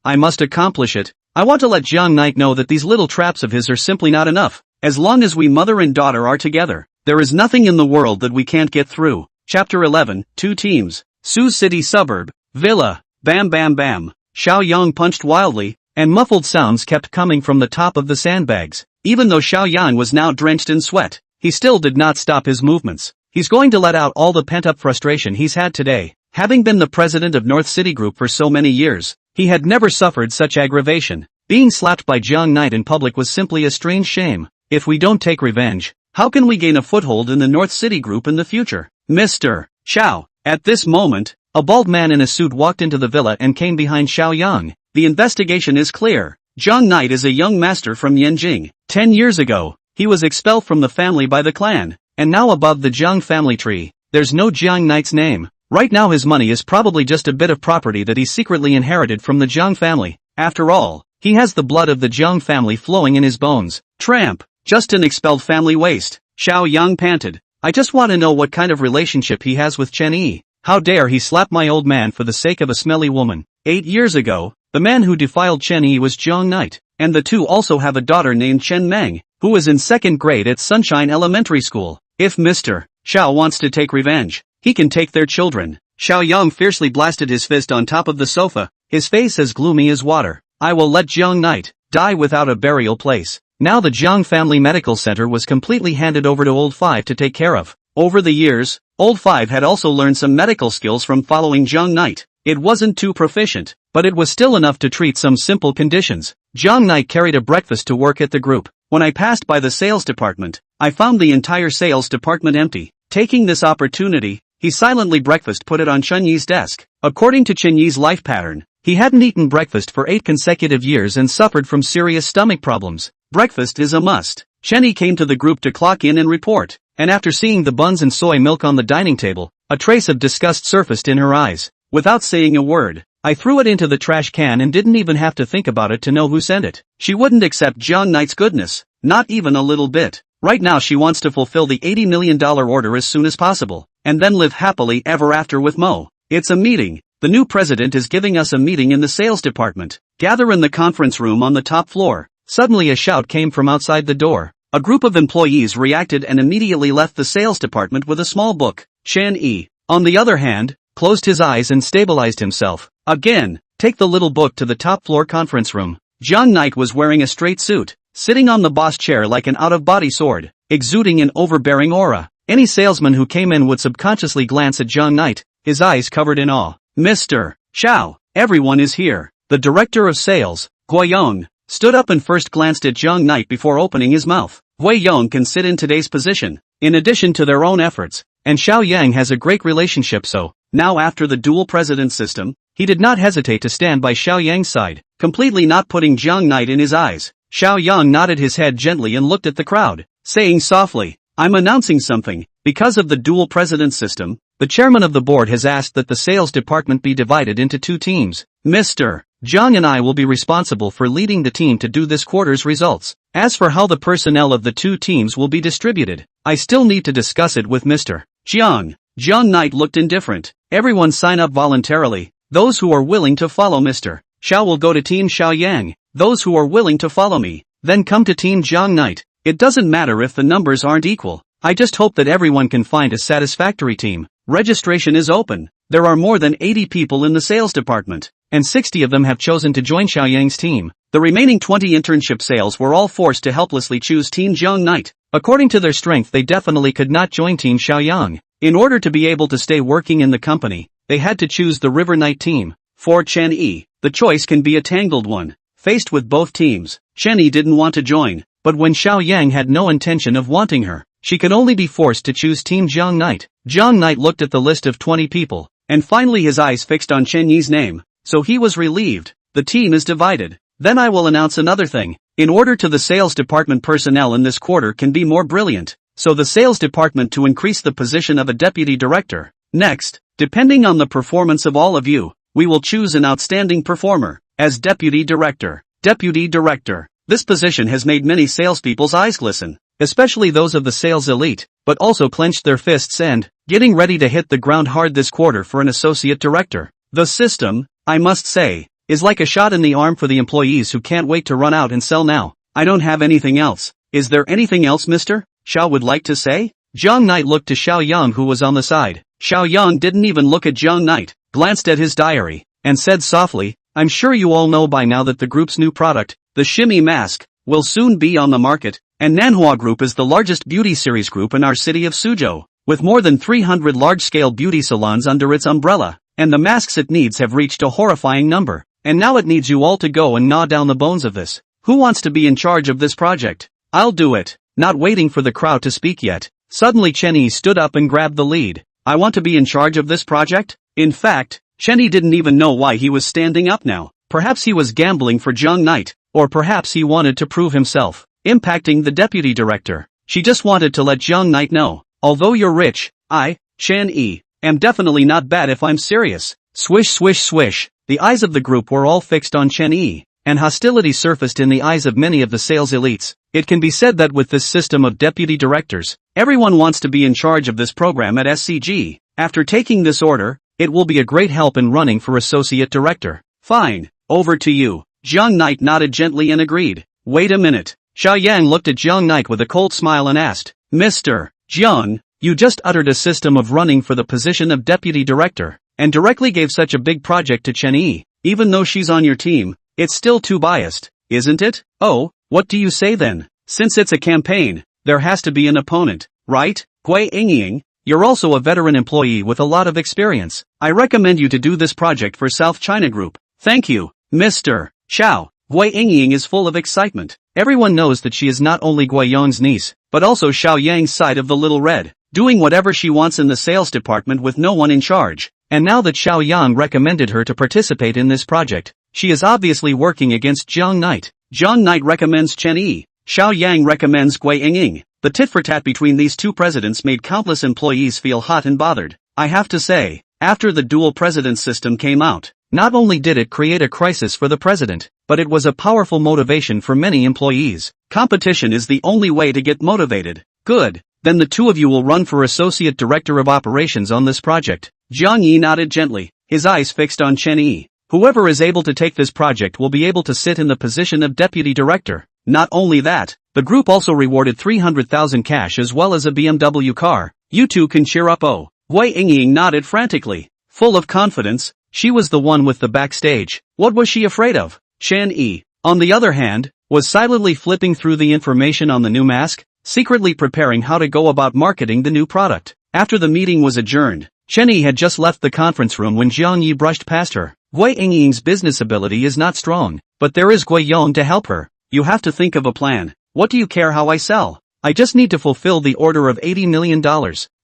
I must accomplish it. I want to let Jiang Knight know that these little traps of his are simply not enough. As long as we mother and daughter are together, there is nothing in the world that we can't get through. Chapter 11, Two Teams. Sioux City Suburb. Villa. Bam bam bam. Xiao Yang punched wildly, and muffled sounds kept coming from the top of the sandbags. Even though Xiao Yang was now drenched in sweat, he still did not stop his movements. He's going to let out all the pent-up frustration he's had today. Having been the president of North City Group for so many years, he had never suffered such aggravation. Being slapped by Jiang Knight in public was simply a strange shame. If we don't take revenge, how can we gain a foothold in the North City Group in the future? Mr. Xiao. At this moment, a bald man in a suit walked into the villa and came behind Xiao Yang. The investigation is clear. Jiang Knight is a young master from Yanjing. 10 years ago, he was expelled from the family by the clan, and now above the Jiang family tree, there's no Jiang Knight's name. Right now his money is probably just a bit of property that he secretly inherited from the Jiang family. After all, he has the blood of the Jiang family flowing in his bones. Tramp, just an expelled family waste. Xiao Yang panted. I just want to know what kind of relationship he has with Chen Yi. How dare he slap my old man for the sake of a smelly woman. 8 years ago, the man who defiled Chen Yi was Jiang Knight, and the two also have a daughter named Chen Meng, who is in 2nd grade at Sunshine Elementary School. If Mr. Xiao wants to take revenge, he can take their children. Xiao Yang fiercely blasted his fist on top of the sofa, his face as gloomy as water. I will let Jiang Knight die without a burial place. Now the Jiang Family Medical Center was completely handed over to Old Five to take care of. Over the years, Old Five had also learned some medical skills from following Jiang Knight. It wasn't too proficient, but it was still enough to treat some simple conditions. Jiang Knight carried a breakfast to work at the group. When I passed by the sales department, I found the entire sales department empty. Taking this opportunity, he silently put it on Chen Yi's desk. According to Chen Yi's life pattern, he hadn't eaten breakfast for 8 consecutive years and suffered from serious stomach problems. Breakfast is a must. Chen Yi came to the group to clock in and report, and after seeing the buns and soy milk on the dining table, a trace of disgust surfaced in her eyes. Without saying a word, I threw it into the trash can and didn't even have to think about it to know who sent it. She wouldn't accept Jiang Knight's goodness, not even a little bit. Right now she wants to fulfill the $80 million order as soon as possible, and then live happily ever after with Mo. It's a meeting. The new president is giving us a meeting in the sales department. Gather in the conference room on the top floor. Suddenly a shout came from outside the door. A group of employees reacted and immediately left the sales department with a small book. Chen Yi, on the other hand, closed his eyes and stabilized himself. Again, take the little book to the top floor conference room. Jiang Knight was wearing a straight suit, sitting on the boss chair like an out-of-body sword, exuding an overbearing aura. Any salesman who came in would subconsciously glance at Jiang Knight, his eyes covered in awe. Mr. Xiao, everyone is here. The director of sales, Guiyong, stood up and first glanced at Jiang Knight before opening his mouth. Guiyong can sit in today's position, in addition to their own efforts, and Xiao Yang has a great relationship so, now after the dual president system, he did not hesitate to stand by Xiao Yang's side, completely not putting Jiang Knight in his eyes. Xiao Yang nodded his head gently and looked at the crowd, saying softly, I'm announcing something. Because of the dual president system, the chairman of the board has asked that the sales department be divided into two teams. Mr. Jiang and I will be responsible for leading the team to do this quarter's results. As for how the personnel of the two teams will be distributed, I still need to discuss it with Mr. Jiang. Jiang Knight looked indifferent. Everyone sign up voluntarily. Those who are willing to follow Mr. Xiao will go to Team Xiao Yang. Those who are willing to follow me, then come to Team Jiang Knight. It doesn't matter if the numbers aren't equal. I just hope that everyone can find a satisfactory team. Registration is open. There are more than 80 people in the sales department, and 60 of them have chosen to join Xiao Yang's team. The remaining 20 internship sales were all forced to helplessly choose Team Jiang Knight. According to their strength they definitely could not join Team Xiao Yang. In order to be able to stay working in the company, they had to choose the River Knight team. For Chen Yi, the choice can be a tangled one. Faced with both teams, Chen Yi didn't want to join, but when Xiao Yang had no intention of wanting her, she could only be forced to choose Team Jiang Knight. Jiang Knight looked at the list of 20 people, and finally his eyes fixed on Chen Yi's name, so he was relieved. The team is divided. Then I will announce another thing. In order to the sales department personnel in this quarter can be more brilliant, so the sales department to increase the position of a deputy director. Next, depending on the performance of all of you, we will choose an outstanding performer as deputy director. Deputy director. This position has made many salespeople's eyes glisten, especially those of the sales elite, but also clenched their fists and, getting ready to hit the ground hard this quarter for an associate director. The system, I must say, is like a shot in the arm for the employees who can't wait to run out and sell now. I don't have anything else. Is there anything else Mr. Xiao would like to say? Jiang Knight looked to Xiao Yang who was on the side. Xiao Yang didn't even look at Jiang Knight, glanced at his diary, and said softly, I'm sure you all know by now that the group's new product, the Shimmy Mask, will soon be on the market, and Manhwa Group is the largest beauty series group in our city of Suzhou, with more than 300 large-scale beauty salons under its umbrella, and the masks it needs have reached a horrifying number, and now it needs you all to go and gnaw down the bones of this. Who wants to be in charge of this project? I'll do it. Not waiting for the crowd to speak yet, suddenly Chen Yi stood up and grabbed the lead. I want to be in charge of this project? In fact, Chen Yi didn't even know why he was standing up now. Perhaps he was gambling for Jiang Knight, or perhaps he wanted to prove himself, impacting the deputy director. She just wanted to let Jiang Knight know, although you're rich, I, Chen Yi, am definitely not bad if I'm serious. Swish swish swish, the eyes of the group were all fixed on Chen Yi, and hostility surfaced in the eyes of many of the sales elites. It can be said that with this system of deputy directors, everyone wants to be in charge of this program at SCG. After taking this order, it will be a great help in running for associate director. Fine, over to you. Jiang Knight nodded gently and agreed. Wait a minute. Xiao Yang looked at Jiang Knight with a cold smile and asked, Mr. Jiang, you just uttered a system of running for the position of deputy director, and directly gave such a big project to Chen Yi. Even though she's on your team, it's still too biased, isn't it? Oh, what do you say then? Since it's a campaign, there has to be an opponent, right? Gui Yingying, you're also a veteran employee with a lot of experience. I recommend you to do this project for South China Group. Thank you, Mr. Xiao. Gui Yingying is full of excitement. Everyone knows that she is not only Guiyong's niece, but also Xiao Yang's side of the Little Red, doing whatever she wants in the sales department with no one in charge. And now that Xiao Yang recommended her to participate in this project, she is obviously working against Jiang Knight. Jiang Knight recommends Chen Yi. Xiao Yang recommends Gui Yingying. The tit-for-tat between these two presidents made countless employees feel hot and bothered. I have to say, after the dual president system came out, Not only did it create a crisis for the president, but it was a powerful motivation for many employees. Competition is the only way to get motivated. Good. Then the two of you will run for Associate Director of Operations on this project. Jiang Yi nodded gently, his eyes fixed on Chen Yi. Whoever is able to take this project will be able to sit in the position of Deputy Director. Not only that, the group also rewarded 300,000 cash as well as a BMW car. You two can cheer up. Oh. Wei Yingying nodded frantically. Full of confidence, she was the one with the backstage. What was she afraid of? Chen Yi, on the other hand, was silently flipping through the information on the new mask, secretly preparing how to go about marketing the new product. After the meeting was adjourned, Chen Yi had just left the conference room when Jiang Yi brushed past her. Wei Yingying's business ability is not strong, but there is Gui Yong to help her. You have to think of a plan. What do you care how I sell? I just need to fulfill the order of $80 million.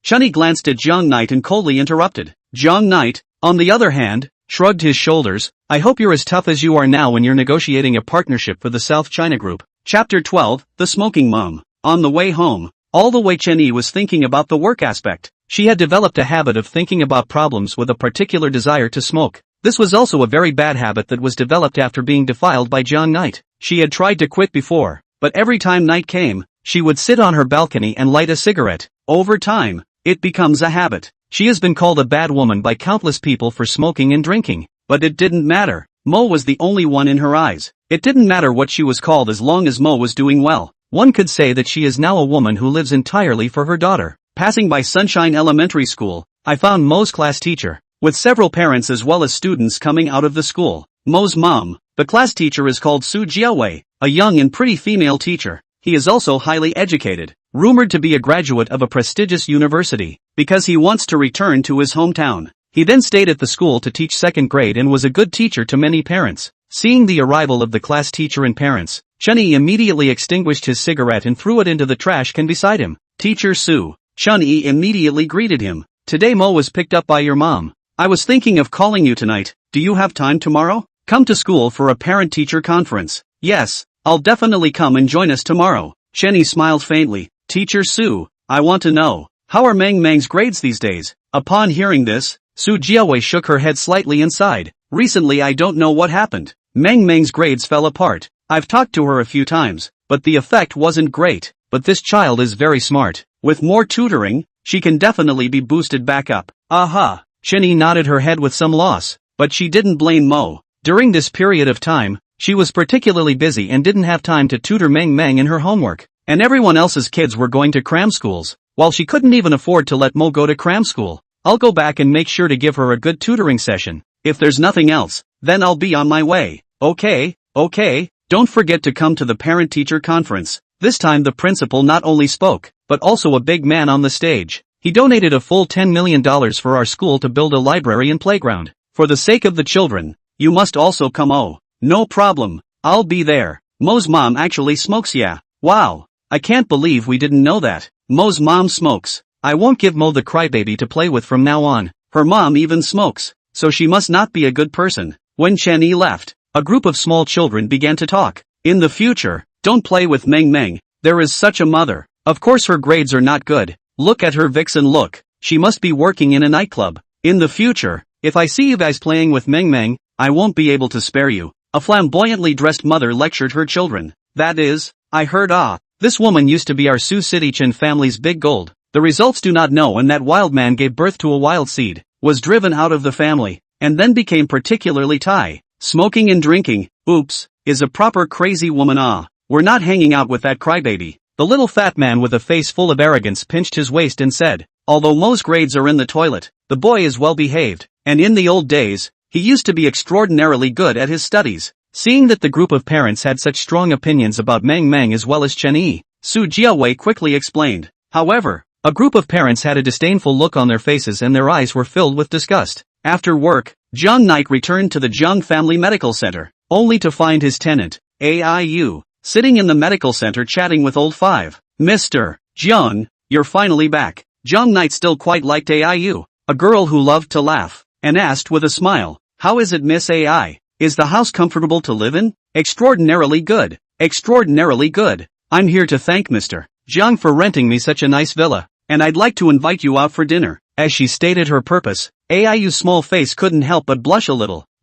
Chen Yi glanced at Jiang Knight and coldly interrupted. Jiang Knight, on the other hand, shrugged his shoulders. I hope you're as tough as you are now when you're negotiating a partnership for the South China Group. Chapter 12, The Smoking Mom. On the way home, all the way Chen Yi was thinking about the work aspect. She had developed a habit of thinking about problems with a particular desire to smoke. This was also a very bad habit that was developed after being defiled by Jiang Knight. She had tried to quit before, but every time night came, she would sit on her balcony and light a cigarette. Over time, it becomes a habit. She has been called a bad woman by countless people for smoking and drinking, but it didn't matter. Mo was the only one in her eyes. It didn't matter what she was called as long as Mo was doing well. One could say that she is now a woman who lives entirely for her daughter. Passing by Sunshine Elementary School, I found Mo's class teacher, with several parents as well as students coming out of the school. Mo's mom, the class teacher, is called Su Jiawei, a young and pretty female teacher. He is also highly educated, rumored to be a graduate of a prestigious university, because he wants to return to his hometown. He then stayed at the school to teach second grade and was a good teacher to many parents. Seeing the arrival of the class teacher and parents, Chen Yi immediately extinguished his cigarette and threw it into the trash can beside him. Teacher Su. Chen Yi immediately greeted him. Today Mo was picked up by your mom. I was thinking of calling you tonight. Do you have time tomorrow? Come to school for a parent-teacher conference. Yes, I'll definitely come and join us tomorrow. Chen Yi smiled faintly. Teacher Su, I want to know, how are Meng Meng's grades these days? Upon hearing this, Su Jiawei shook her head slightly and sighed. Recently I don't know what happened. Meng Meng's grades fell apart. I've talked to her a few times, but the effect wasn't great. But this child is very smart. With more tutoring, she can definitely be boosted back up. Aha! Chen Yi nodded her head with some loss, but she didn't blame Mo. During this period of time, she was particularly busy and didn't have time to tutor Meng Meng in her homework, and everyone else's kids were going to cram schools, while she couldn't even afford to let Mo go to cram school. I'll go back and make sure to give her a good tutoring session. If there's nothing else, then I'll be on my way. Okay. Don't forget to come to the parent-teacher conference. This time the principal not only spoke, but also a big man on the stage. He donated a full $10 million for our school to build a library and playground. For the sake of the children, you must also come. Oh, no problem. I'll be there. Mo's mom actually smokes. Yeah. Wow. I can't believe we didn't know that. Mo's mom smokes. I won't give Mo the crybaby to play with from now on. Her mom even smokes, so she must not be a good person. When Chen Yi left, a group of small children began to talk. In the future, don't play with Meng Meng. There is such a mother. Of course her grades are not good. Look at her vixen look. She must be working in a nightclub. In the future, if I see you guys playing with Meng Meng, I won't be able to spare you. A flamboyantly dressed mother lectured her children. That is, I heard. This woman used to be our Sioux City Chen family's big gold. The results do not know, and that wild man gave birth to a wild seed, was driven out of the family, and then became particularly Thai. Smoking and drinking, oops, is a proper crazy woman. We're not hanging out with that crybaby. The little fat man with a face full of arrogance pinched his waist and said, although Mo's grades are in the toilet, the boy is well behaved, and in the old days, he used to be extraordinarily good at his studies. Seeing that the group of parents had such strong opinions about Meng Meng as well as Chen Yi, Su Jiawei quickly explained. However, a group of parents had a disdainful look on their faces and their eyes were filled with disgust. After work, Jiang Knight returned to the Jiang Family Medical Center, only to find his tenant, AIU, sitting in the medical center chatting with old five. Mr. Jiang, you're finally back. Jiang Knight still quite liked AIU, a girl who loved to laugh, and asked with a smile, how is it, Miss AI? Is the house comfortable to live in? Extraordinarily good. Extraordinarily good. I'm here to thank Mr. Jiang for renting me such a nice villa, and I'd like to invite you out for dinner. As she stated her purpose, AIU's small face couldn't help but blush a little.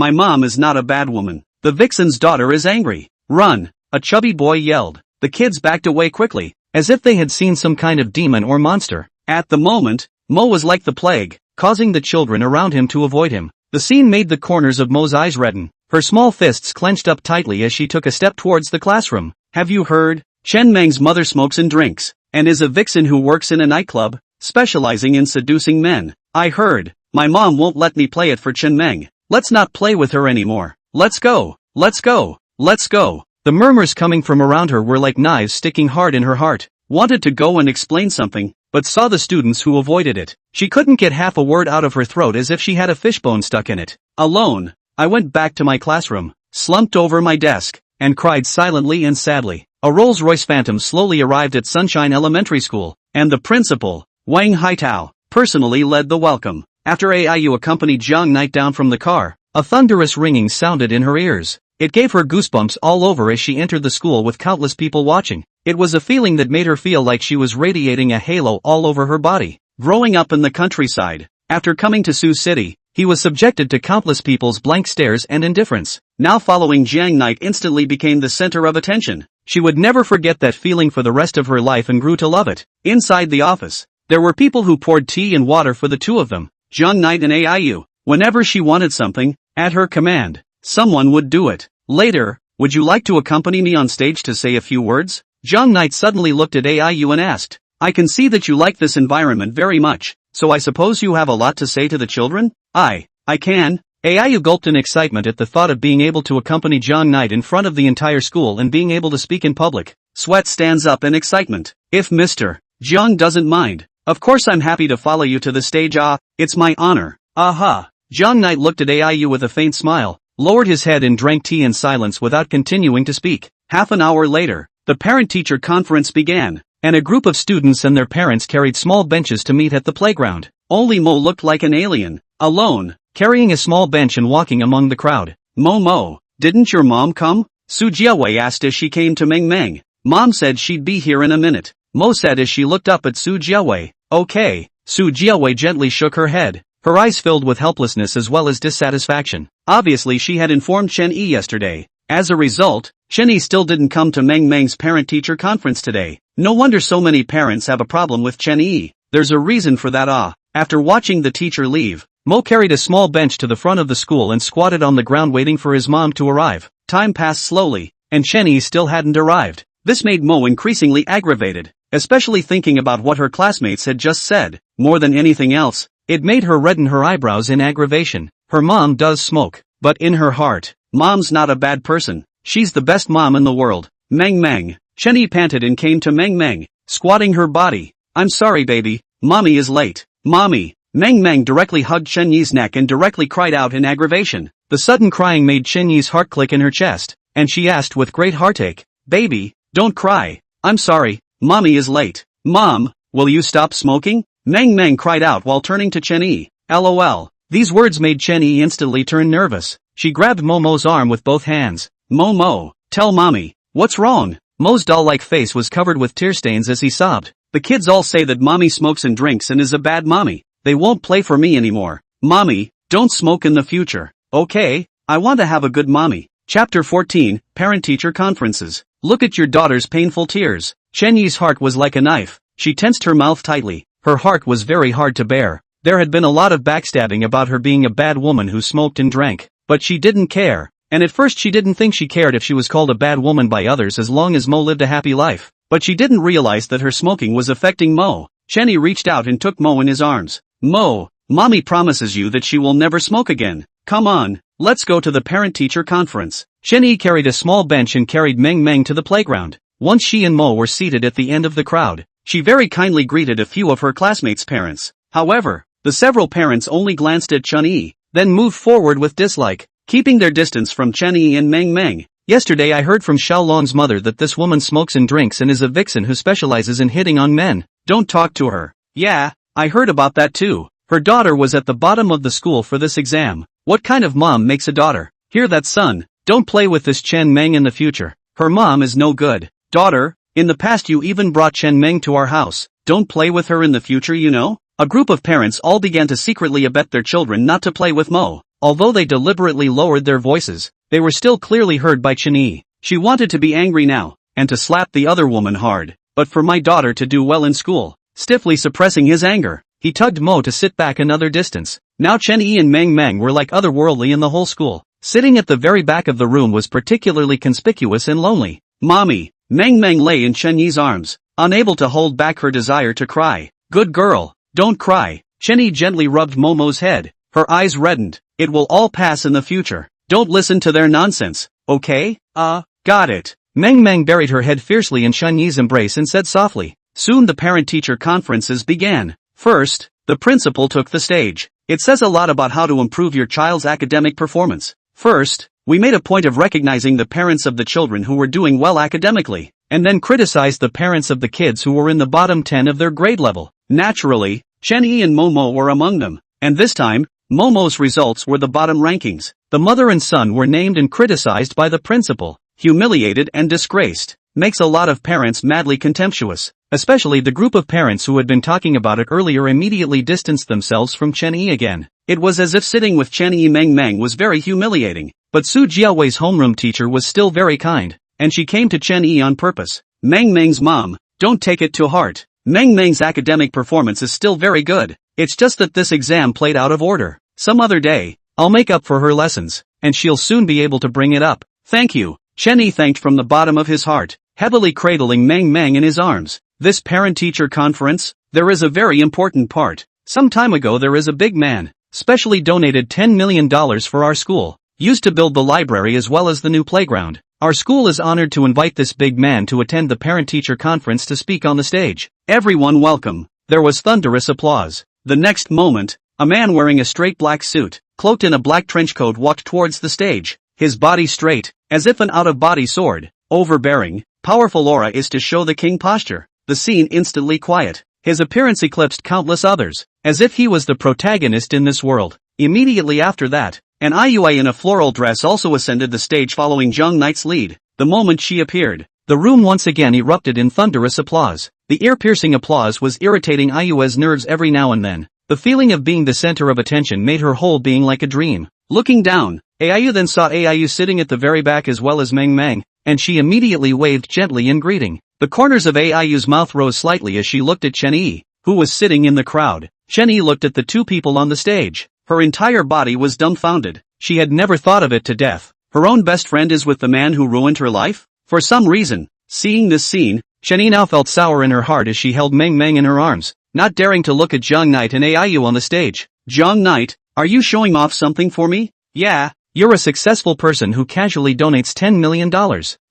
My mom is not a bad woman. The vixen's daughter is angry. Run! A chubby boy yelled. The kids backed away quickly, as if they had seen some kind of demon or monster. At the moment, Mo was like the plague, causing the children around him to avoid him. The scene made the corners of Mo's eyes redden. Her small fists clenched up tightly as she took a step towards the classroom. Have you heard? Chen Meng's mother smokes and drinks, and is a vixen who works in a nightclub, specializing in seducing men. I heard. My mom won't let me play it for Chen Meng. Let's not play with her anymore. Let's go. Let's go. Let's go. The murmurs coming from around her were like knives sticking hard in her heart. Wanted to go and explain something, but saw the students who avoided it. She couldn't get half a word out of her throat as if she had a fishbone stuck in it. Alone, I went back to my classroom, slumped over my desk, and cried silently and sadly. A Rolls-Royce Phantom slowly arrived at Sunshine Elementary School, and the principal, Wang Haitao, personally led the welcome. After Aiyu accompanied Jiang Knight down from the car, a thunderous ringing sounded in her ears. It gave her goosebumps all over as she entered the school with countless people watching. It was a feeling that made her feel like she was radiating a halo all over her body. Growing up in the countryside, after coming to Sioux City, he was subjected to countless people's blank stares and indifference. Now following Jiang Knight instantly became the center of attention. She would never forget that feeling for the rest of her life and grew to love it. Inside the office, there were people who poured tea and water for the two of them, Jiang Knight and Aiyu. Whenever she wanted something, at her command, someone would do it. Later, would you like to accompany me on stage to say a few words? Jiang Knight suddenly looked at Aiyu and asked, I can see that you like this environment very much, so I suppose you have a lot to say to the children? I can. Aiyu gulped in excitement at the thought of being able to accompany Jiang Knight in front of the entire school and being able to speak in public. Sweat stands up in excitement. If Mr. Jiang doesn't mind, of course I'm happy to follow you to the stage. It's my honor. Aha. Jiang Knight looked at Aiyu with a faint smile, lowered his head and drank tea in silence without continuing to speak. Half an hour later, the parent-teacher conference began, and a group of students and their parents carried small benches to meet at the playground. Only Mo looked like an alien, alone, carrying a small bench and walking among the crowd. Mo, didn't your mom come? Su Jiawei asked as she came to Meng Meng. Mom said she'd be here in a minute, Mo said as she looked up at Su Jiawei. Okay. Su Jiawei gently shook her head, her eyes filled with helplessness as well as dissatisfaction. Obviously she had informed Chen Yi yesterday. As a result, Chen Yi still didn't come to Meng Meng's parent-teacher conference today. No wonder so many parents have a problem with Chen Yi. There's a reason for that. After watching the teacher leave, Mo carried a small bench to the front of the school and squatted on the ground waiting for his mom to arrive. Time passed slowly, and Chen Yi still hadn't arrived. This made Mo increasingly aggravated, especially thinking about what her classmates had just said. More than anything else, it made her redden her eyebrows in aggravation. Her mom does smoke, but in her heart, Mom's not a bad person. She's the best mom in the world. Meng Meng. Chen Yi panted and came to Meng Meng, squatting her body. I'm sorry baby, mommy is late. Mommy. Meng Meng directly hugged Chen Yi's neck and directly cried out in aggravation. The sudden crying made Chen Yi's heart click in her chest, and she asked with great heartache, Baby, don't cry. I'm sorry, mommy is late. Mom, will you stop smoking? Meng Meng cried out while turning to Chen Yi. LOL. These words made Chen Yi instantly turn nervous. She grabbed Mo's arm with both hands. Mo, tell mommy, what's wrong? Mo's doll-like face was covered with tear stains as he sobbed. The kids all say that mommy smokes and drinks and is a bad mommy. They won't play for me anymore. Mommy, don't smoke in the future. Okay, I want to have a good mommy. Chapter 14, Parent-Teacher Conferences. Look at your daughter's painful tears. Chen Yi's heart was like a knife. She tensed her mouth tightly. Her heart was very hard to bear. There had been a lot of backstabbing about her being a bad woman who smoked and drank, but she didn't care. And at first she didn't think she cared if she was called a bad woman by others as long as Mo lived a happy life. But she didn't realize that her smoking was affecting Mo. Chen Yi reached out and took Mo in his arms. Mo, mommy promises you that she will never smoke again. Come on, let's go to the parent-teacher conference. Chen Yi carried a small bench and carried Meng Meng to the playground. Once she and Mo were seated at the end of the crowd, she very kindly greeted a few of her classmates' parents. However, the several parents only glanced at Chen Yi, then moved forward with dislike, keeping their distance from Chen Yi and Meng Meng. Yesterday I heard from Xiaolong's mother that this woman smokes and drinks and is a vixen who specializes in hitting on men. Don't talk to her. Yeah, I heard about that too. Her daughter was at the bottom of the school for this exam. What kind of mom makes a daughter? Hear that, son? Don't play with this Chen Meng in the future. Her mom is no good. Daughter, in the past you even brought Chen Meng to our house. Don't play with her in the future, you know? A group of parents all began to secretly abet their children not to play with Mo. Although they deliberately lowered their voices, they were still clearly heard by Chen-yi. She wanted to be angry now, and to slap the other woman hard, but for my daughter to do well in school. Stiffly suppressing his anger, he tugged Mo to sit back another distance. Now Chen-yi and Meng Meng were like otherworldly in the whole school. Sitting at the very back of the room was particularly conspicuous and lonely. Mommy, Meng Meng lay in Chen-yi's arms, unable to hold back her desire to cry. Good girl, don't cry. Chen-yi gently rubbed Momo's head. Her eyes reddened. It will all pass in the future. Don't listen to their nonsense, okay? Got it. Meng Meng buried her head fiercely in Chen-yi's embrace and said softly. Soon the parent-teacher conferences began. First, the principal took the stage. It says a lot about how to improve your child's academic performance. First, we made a point of recognizing the parents of the children who were doing well academically, and then criticized the parents of the kids who were in the bottom 10 of their grade level. Naturally, Chen-yi and Momo were among them, and this time, Momo's results were the bottom rankings. The mother and son were named and criticized by the principal, humiliated and disgraced. Makes a lot of parents madly contemptuous. Especially the group of parents who had been talking about it earlier immediately distanced themselves from Chen-yi again. It was as if sitting with Chen-yi Meng Meng was very humiliating. But Su Jiaowei's homeroom teacher was still very kind, and she came to Chen-yi on purpose. Meng Meng's mom, don't take it to heart. Meng Meng's academic performance is still very good. It's just that this exam played out of order. Some other day, I'll make up for her lessons, and she'll soon be able to bring it up. Thank you. Chen-yi thanked from the bottom of his heart, heavily cradling Meng Meng in his arms. This parent-teacher conference, there is a very important part. Some time ago there is a big man, specially donated $10 million for our school, used to build the library as well as the new playground. Our school is honored to invite this big man to attend the parent-teacher conference to speak on the stage. Everyone welcome. There was thunderous applause. The next moment, a man wearing a straight black suit, cloaked in a black trench coat walked towards the stage, his body straight, as if an out-of-body sword, overbearing, powerful aura is to show the king posture. The scene instantly quiet. His appearance eclipsed countless others, as if he was the protagonist in this world. Immediately after that, an IUI in a floral dress also ascended the stage following Zhang Knight's lead. The moment she appeared, the room once again erupted in thunderous applause. The ear-piercing applause was irritating IUI's nerves every now and then. The feeling of being the center of attention made her whole being like a dream. Looking down, Aiyu then saw Aiyu sitting at the very back as well as Meng Meng, and she immediately waved gently in greeting. The corners of Aiyu's mouth rose slightly as she looked at Chen-yi, who was sitting in the crowd. Chen-yi looked at the two people on the stage. Her entire body was dumbfounded. She had never thought of it to death. Her own best friend is with the man who ruined her life? For some reason, seeing this scene, Chen-yi now felt sour in her heart as she held Meng Meng in her arms, not daring to look at Zhang Knight and Aiyu on the stage. Zhang Knight, are you showing off something for me? Yeah, you're a successful person who casually donates $10 million.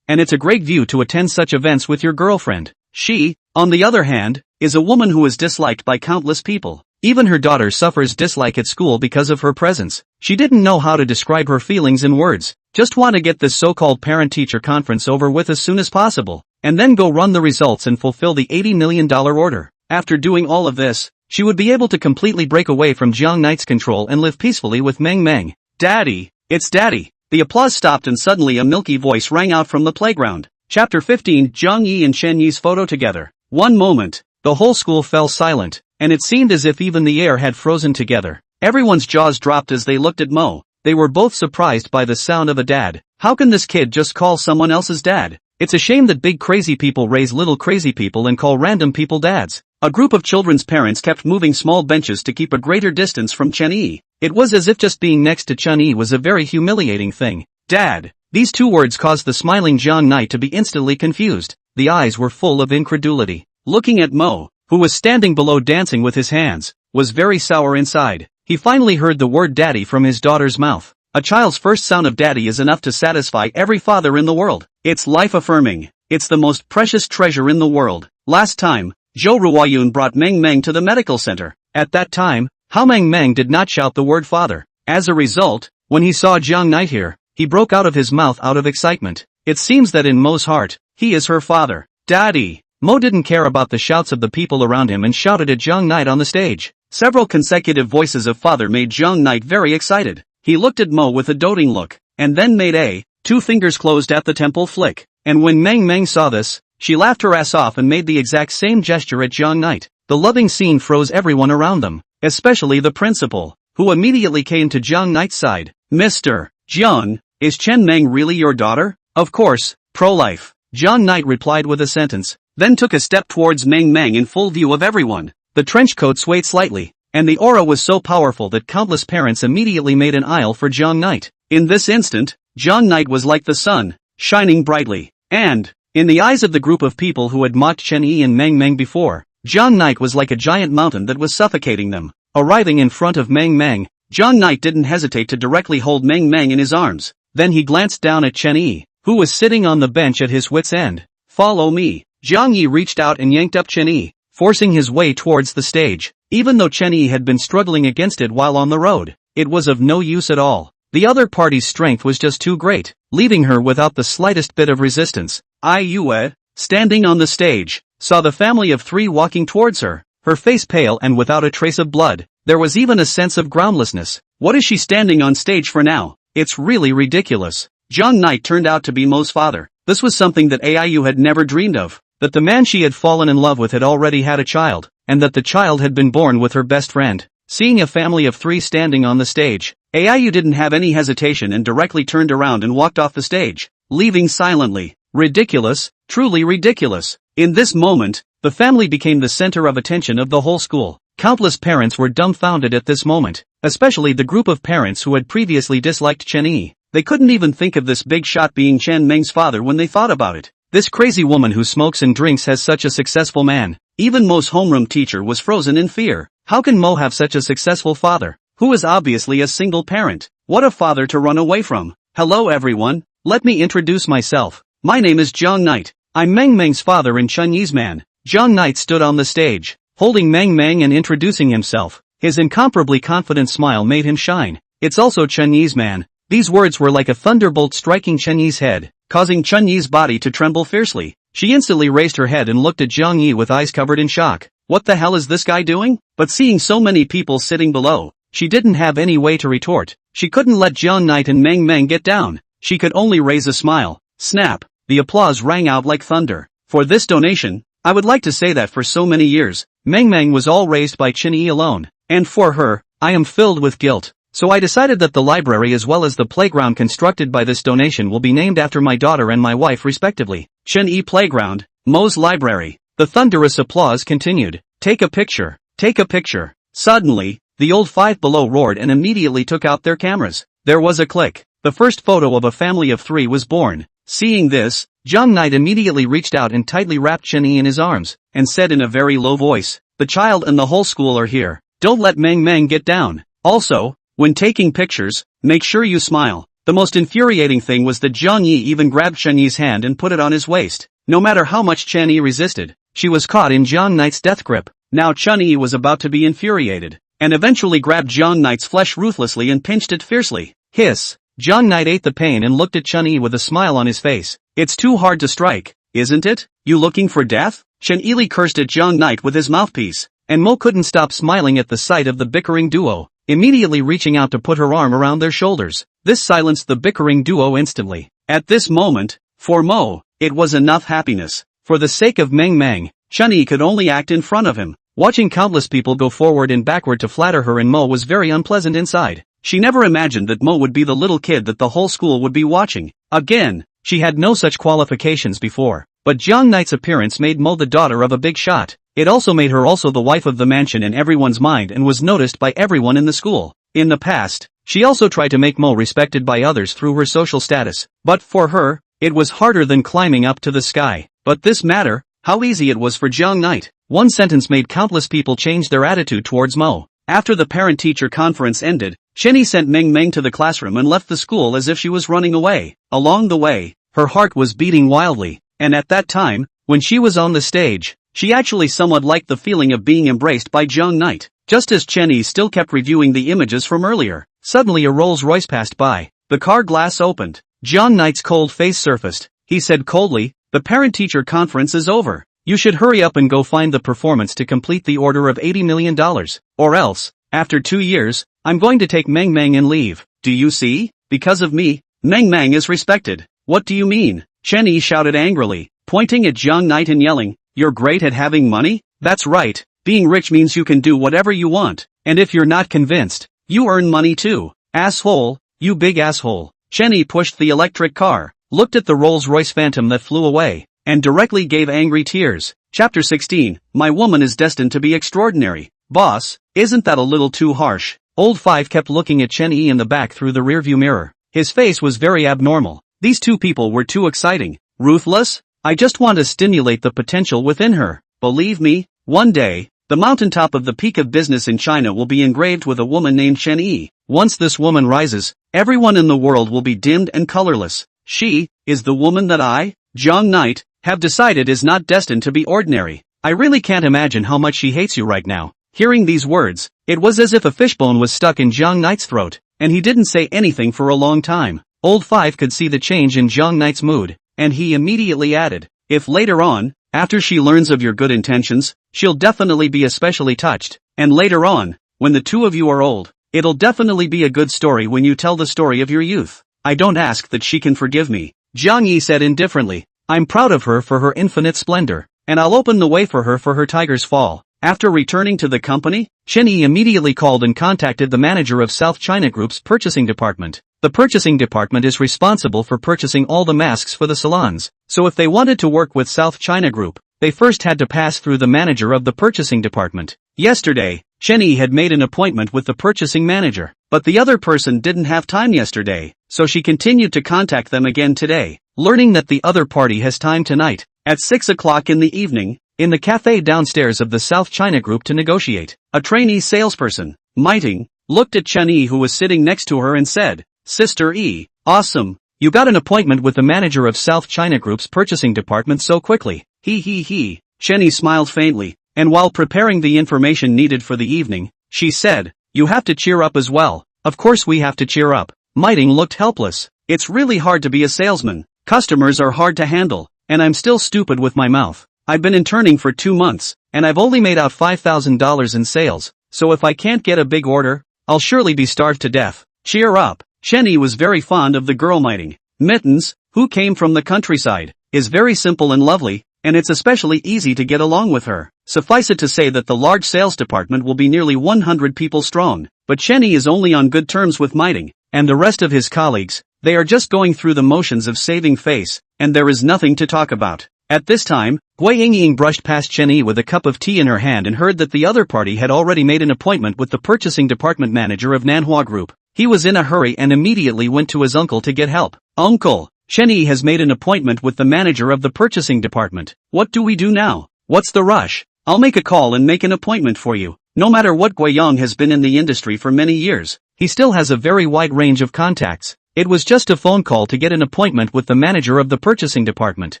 And it's a great view to attend such events with your girlfriend. She, on the other hand, is a woman who is disliked by countless people. Even her daughter suffers dislike at school because of her presence. She didn't know how to describe her feelings in words. Just want to get this so-called parent-teacher conference over with as soon as possible, and then go run the results and fulfill the $80 million order. After doing all of this, she would be able to completely break away from Zhang Knight's control and live peacefully with Meng Meng. Daddy, it's Daddy. The applause stopped and suddenly a milky voice rang out from the playground. Chapter 15. Zhang Yi and Chen Yi's photo together. One moment, the whole school fell silent, and it seemed as if even the air had frozen together. Everyone's jaws dropped as they looked at Mo. They were both surprised by the sound of a dad. How can this kid just call someone else's dad? It's a shame that big crazy people raise little crazy people and call random people dads. A group of children's parents kept moving small benches to keep a greater distance from Chen-yi. It was as if just being next to Chen-yi was a very humiliating thing. Dad. These two words caused the smiling Zhang Knight to be instantly confused. The eyes were full of incredulity. Looking at Mo, who was standing below dancing with his hands, was very sour inside. He finally heard the word daddy from his daughter's mouth. A child's first sound of daddy is enough to satisfy every father in the world. It's life-affirming. It's the most precious treasure in the world. Last time, Zhou Ruoyun brought Meng Meng to the medical center. At that time, Hao Meng Meng did not shout the word father. As a result, when he saw Zhang Knight here, he broke out of his mouth out of excitement. It seems that in Mo's heart, he is her father. Daddy! Mo didn't care about the shouts of the people around him and shouted at Zhang Knight on the stage. Several consecutive voices of father made Zhang Knight very excited. He looked at Mo with a doting look, and then made a, two fingers closed at the temple flick. And when Meng Meng saw this, she laughed her ass off and made the exact same gesture at Zhang Knight. The loving scene froze everyone around them, especially the principal, who immediately came to Jiang Knight's side. Mr. Jiang, is Chen Meng really your daughter? Of course, pro-life. Jiang Knight replied with a sentence, then took a step towards Meng Meng in full view of everyone. The trench coat swayed slightly, and the aura was so powerful that countless parents immediately made an aisle for Jiang Knight. In this instant, Jiang Knight was like the sun, shining brightly. And, in the eyes of the group of people who had mocked Chen Yi and Meng Meng before, Jiang Knight was like a giant mountain that was suffocating them. Arriving in front of Meng Meng, Jiang Knight didn't hesitate to directly hold Meng Meng in his arms. Then he glanced down at Chen Yi, who was sitting on the bench at his wit's end. Follow me. Jiang Yi reached out and yanked up Chen Yi, forcing his way towards the stage. Even though Chen Yi had been struggling against it while on the road, it was of no use at all. The other party's strength was just too great, leaving her without the slightest bit of resistance. Ai Yue, standing on the stage, saw the family of three walking towards her, her face pale and without a trace of blood. There was even a sense of groundlessness. What is she standing on stage for now? It's really ridiculous. Jiang Knight turned out to be Mo's father. This was something that Aiyu had never dreamed of, that the man she had fallen in love with had already had a child, and that the child had been born with her best friend. Seeing a family of three standing on the stage, Aiyu didn't have any hesitation and directly turned around and walked off the stage, leaving silently. Ridiculous, truly ridiculous. In this moment, the family became the center of attention of the whole school. Countless parents were dumbfounded at this moment, especially the group of parents who had previously disliked Chen Yi. They couldn't even think of this big shot being Chen Meng's father when they thought about it. This crazy woman who smokes and drinks has such a successful man. Even Mo's homeroom teacher was frozen in fear. How can Mo have such a successful father, who is obviously a single parent? What a father to run away from. Hello everyone, let me introduce myself. My name is Jiang Knight. I'm Meng Meng's father and Chen Yi's man. Jiang Knight stood on the stage, holding Meng Meng and introducing himself. His incomparably confident smile made him shine. It's also Chen Yi's man. These words were like a thunderbolt striking Chen Yi's head, causing Chen Yi's body to tremble fiercely. She instantly raised her head and looked at Jiang Yi with eyes covered in shock. What the hell is this guy doing? But seeing so many people sitting below, she didn't have any way to retort. She couldn't let Jiang Knight and Meng Meng get down. She could only raise a smile. Snap! The applause rang out like thunder. For this donation, I would like to say that for so many years, Meng Meng was all raised by Chen Yi alone, and for her, I am filled with guilt. So I decided that the library as well as the playground constructed by this donation will be named after my daughter and my wife respectively. Chen Yi Playground, Mo's Library. The thunderous applause continued. Take a picture. Take a picture. Suddenly, the old Five Below roared and immediately took out their cameras. There was a click. The first photo of a family of three was born. Seeing this, Jiang Knight immediately reached out and tightly wrapped Chen Yi in his arms, and said in a very low voice, the child and the whole school are here. Don't let Meng Meng get down. Also, when taking pictures, make sure you smile. The most infuriating thing was that Jiang Yi even grabbed Chen Yi's hand and put it on his waist. No matter how much Chen Yi resisted, she was caught in Jiang Knight's death grip. Now Chen Yi was about to be infuriated, and eventually grabbed Jiang Knight's flesh ruthlessly and pinched it fiercely. Hiss! Jiang Knight ate the pain and looked at Chen Yi with a smile on his face. It's too hard to strike, isn't it? You looking for death? Chen Yi cursed at Jiang Knight with his mouthpiece, and Mo couldn't stop smiling at the sight of the bickering duo, immediately reaching out to put her arm around their shoulders. This silenced the bickering duo instantly. At this moment, for Mo, it was enough happiness. For the sake of Meng Meng, Chen Yi could only act in front of him. Watching countless people go forward and backward to flatter her and Mo was very unpleasant inside. She never imagined that Mo would be the little kid that the whole school would be watching. Again, she had no such qualifications before. But Jiang Knight's appearance made Mo the daughter of a big shot. It also made her also the wife of the mansion in everyone's mind and was noticed by everyone in the school. In the past, she also tried to make Mo respected by others through her social status. But for her, it was harder than climbing up to the sky. But this matter, how easy it was for Jiang Knight. One sentence made countless people change their attitude towards Mo. After the parent-teacher conference ended, Chen Yi sent Meng Meng to the classroom and left the school as if she was running away. Along the way, her heart was beating wildly, and at that time, when she was on the stage, she actually somewhat liked the feeling of being embraced by Jiang Knight. Just as Chen Yi still kept reviewing the images from earlier, suddenly a Rolls-Royce passed by. The car glass opened. Jiang Knight's cold face surfaced. He said coldly, the parent-teacher conference is over. You should hurry up and go find the performance to complete the order of $80 million, or else, after 2 years, I'm going to take Meng Meng and leave. Do you see? Because of me, Meng Meng is respected. What do you mean? Chen Yi shouted angrily, pointing at Jiang Knight and yelling, you're great at having money? That's right, being rich means you can do whatever you want, and if you're not convinced, You earn money too. Asshole, you big asshole. Chen Yi pushed the electric car, looked at the Rolls-Royce Phantom that flew away, and directly gave angry tears. Chapter 16, My woman is destined to be extraordinary. Boss, isn't that a little too harsh? Old Five kept looking at Chen Yi in the back through the rearview mirror. His face was very abnormal. These two people were too exciting. Ruthless? I just want to stimulate the potential within her. Believe me, one day, the mountaintop of the peak of business in China will be engraved with a woman named Chen Yi. Once this woman rises, everyone in the world will be dimmed and colorless. She is the woman that I, Jiang Knight, have decided is not destined to be ordinary. I really can't imagine how much she hates you right now. Hearing these words, it was as if a fishbone was stuck in Jiang Knight's throat, and he didn't say anything for a long time. Old Five could see the change in Jiang Knight's mood, and he immediately added, if later on, after she learns of your good intentions, she'll definitely be especially touched, and later on, when the two of you are old, it'll definitely be a good story when you tell the story of your youth. I don't ask that she can forgive me, Jiang Yi said indifferently. I'm proud of her for her infinite splendor, and I'll open the way for her tiger's fall. After returning to the company, Chen Yi immediately called and contacted the manager of South China Group's purchasing department. The purchasing department is responsible for purchasing all the masks for the salons, so if they wanted to work with South China Group, they first had to pass through the manager of the purchasing department. Yesterday, Chen Yi had made an appointment with the purchasing manager, but the other person didn't have time yesterday, so she continued to contact them again today, learning that the other party has time tonight, at 6 o'clock in the evening, in the cafe downstairs of the South China Group to negotiate. A trainee salesperson, Miting, looked at Chen Yi who was sitting next to her and said, Sister E, awesome, you got an appointment with the manager of South China Group's purchasing department so quickly. He. Chen Yi smiled faintly, and while preparing the information needed for the evening, she said, you have to cheer up as well. Of course we have to cheer up. Miting looked helpless. It's really hard to be a salesman. Customers are hard to handle, and I'm still stupid with my mouth. I've been interning for 2 months, and I've only made out $5,000 in sales, so if I can't get a big order, I'll surely be starved to death. Cheer up. Chen Yi was very fond of the girl Miting. Mittens, who came from the countryside, is very simple and lovely, and it's especially easy to get along with her. Suffice it to say that the large sales department will be nearly 100 people strong, but Chen Yi is only on good terms with Miting, and the rest of his colleagues, they are just going through the motions of saving face, and there is nothing to talk about. At this time, Gui Yingying brushed past Chen Yi with a cup of tea in her hand and heard that the other party had already made an appointment with the purchasing department manager of Manhwa Group. He was in a hurry and immediately went to his uncle to get help. Uncle, Chen Yi has made an appointment with the manager of the purchasing department. What do we do now? What's the rush? I'll make a call and make an appointment for you. No matter what, Gui Yang has been in the industry for many years. He still has a very wide range of contacts. It was just a phone call to get an appointment with the manager of the purchasing department.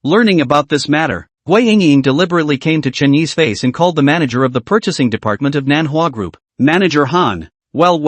Learning about this matter, Gui Yingying deliberately came to Chen Yi's face and called the manager of the purchasing department of Nanhua Group. Manager Han. Well,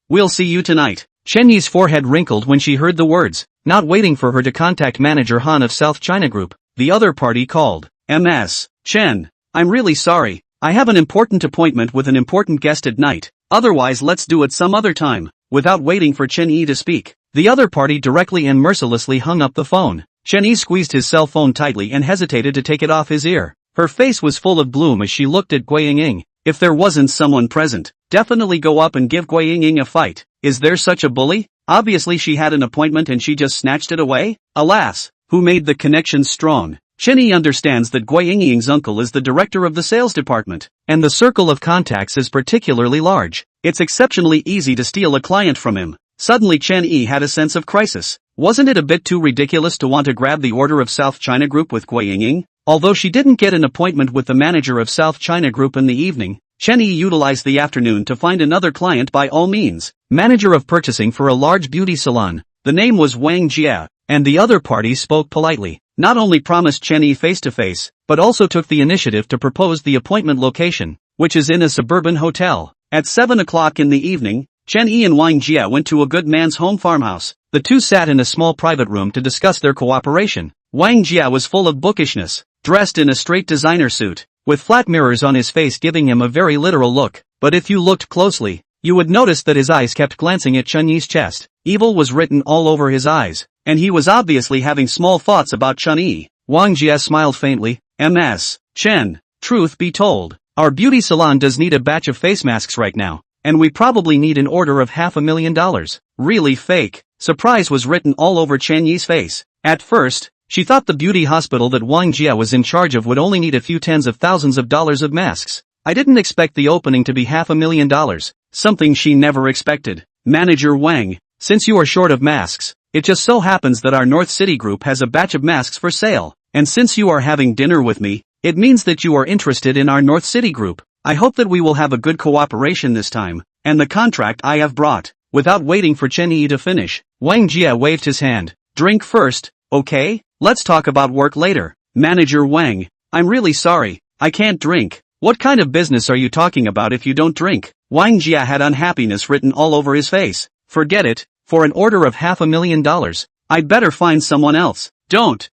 we'll see you tonight. Chen Yi's forehead wrinkled when she heard the words. Not waiting for her to contact Manager Han of South China Group, the other party called. Ms. Chen, I'm really sorry. I have an important appointment with an important guest at night. Otherwise let's do it some other time. Without waiting for Chen Yi to speak, the other party directly and mercilessly hung up the phone. Chen Yi squeezed his cell phone tightly and hesitated to take it off his ear. Her face was full of gloom as she looked at Gui Yingying. If there wasn't someone present, definitely go up and give Gui Yingying a fight. Is there such a bully? Obviously she had an appointment and she just snatched it away? Alas, who made the connections strong? Chen Yi understands that Gui Yingying's uncle is the director of the sales department, and the circle of contacts is particularly large. It's exceptionally easy to steal a client from him. Suddenly Chen Yi had a sense of crisis. Wasn't it a bit too ridiculous to want to grab the order of South China Group with Gui Yingying? Although she didn't get an appointment with the manager of South China Group in the evening, Chen Yi utilized the afternoon to find another client by all means. Manager of purchasing for a large beauty salon. The name was Wang Jia, and the other party spoke politely. Not only promised Chen Yi face-to-face, but also took the initiative to propose the appointment location, which is in a suburban hotel. At 7 o'clock in the evening, Chen Yi and Wang Jia went to a good man's home farmhouse. The two sat in a small private room to discuss their cooperation. Wang Jia was full of bookishness, dressed in a straight designer suit, with flat mirrors on his face giving him a very literal look. But if you looked closely, you would notice that his eyes kept glancing at Chen Yi's chest. Evil was written all over his eyes, and he was obviously having small thoughts about Chen Yi. Wang Jia smiled faintly. Ms. Chen, truth be told, our beauty salon does need a batch of face masks right now, and we probably need an order of $500,000. Really fake. Surprise was written all over Chen Yi's face. At first, she thought the beauty hospital that Wang Jia was in charge of would only need a few tens of thousands of dollars of masks. I didn't expect the opening to be $500,000, something she never expected. Manager Wang, since you are short of masks, it just so happens that our North City group has a batch of masks for sale, and since you are having dinner with me, it means that you are interested in our North City group. I hope that we will have a good cooperation this time, and the contract I have brought. Without waiting for Chen Yi to finish, Wang Jia waved his hand. Drink first, okay? Let's talk about work later. Manager Wang, I'm really sorry, I can't drink. What kind of business are you talking about if you don't drink? Wang Jia had unhappiness written all over his face. Forget it, for an order of $500,000, I'd better find someone else. Don't,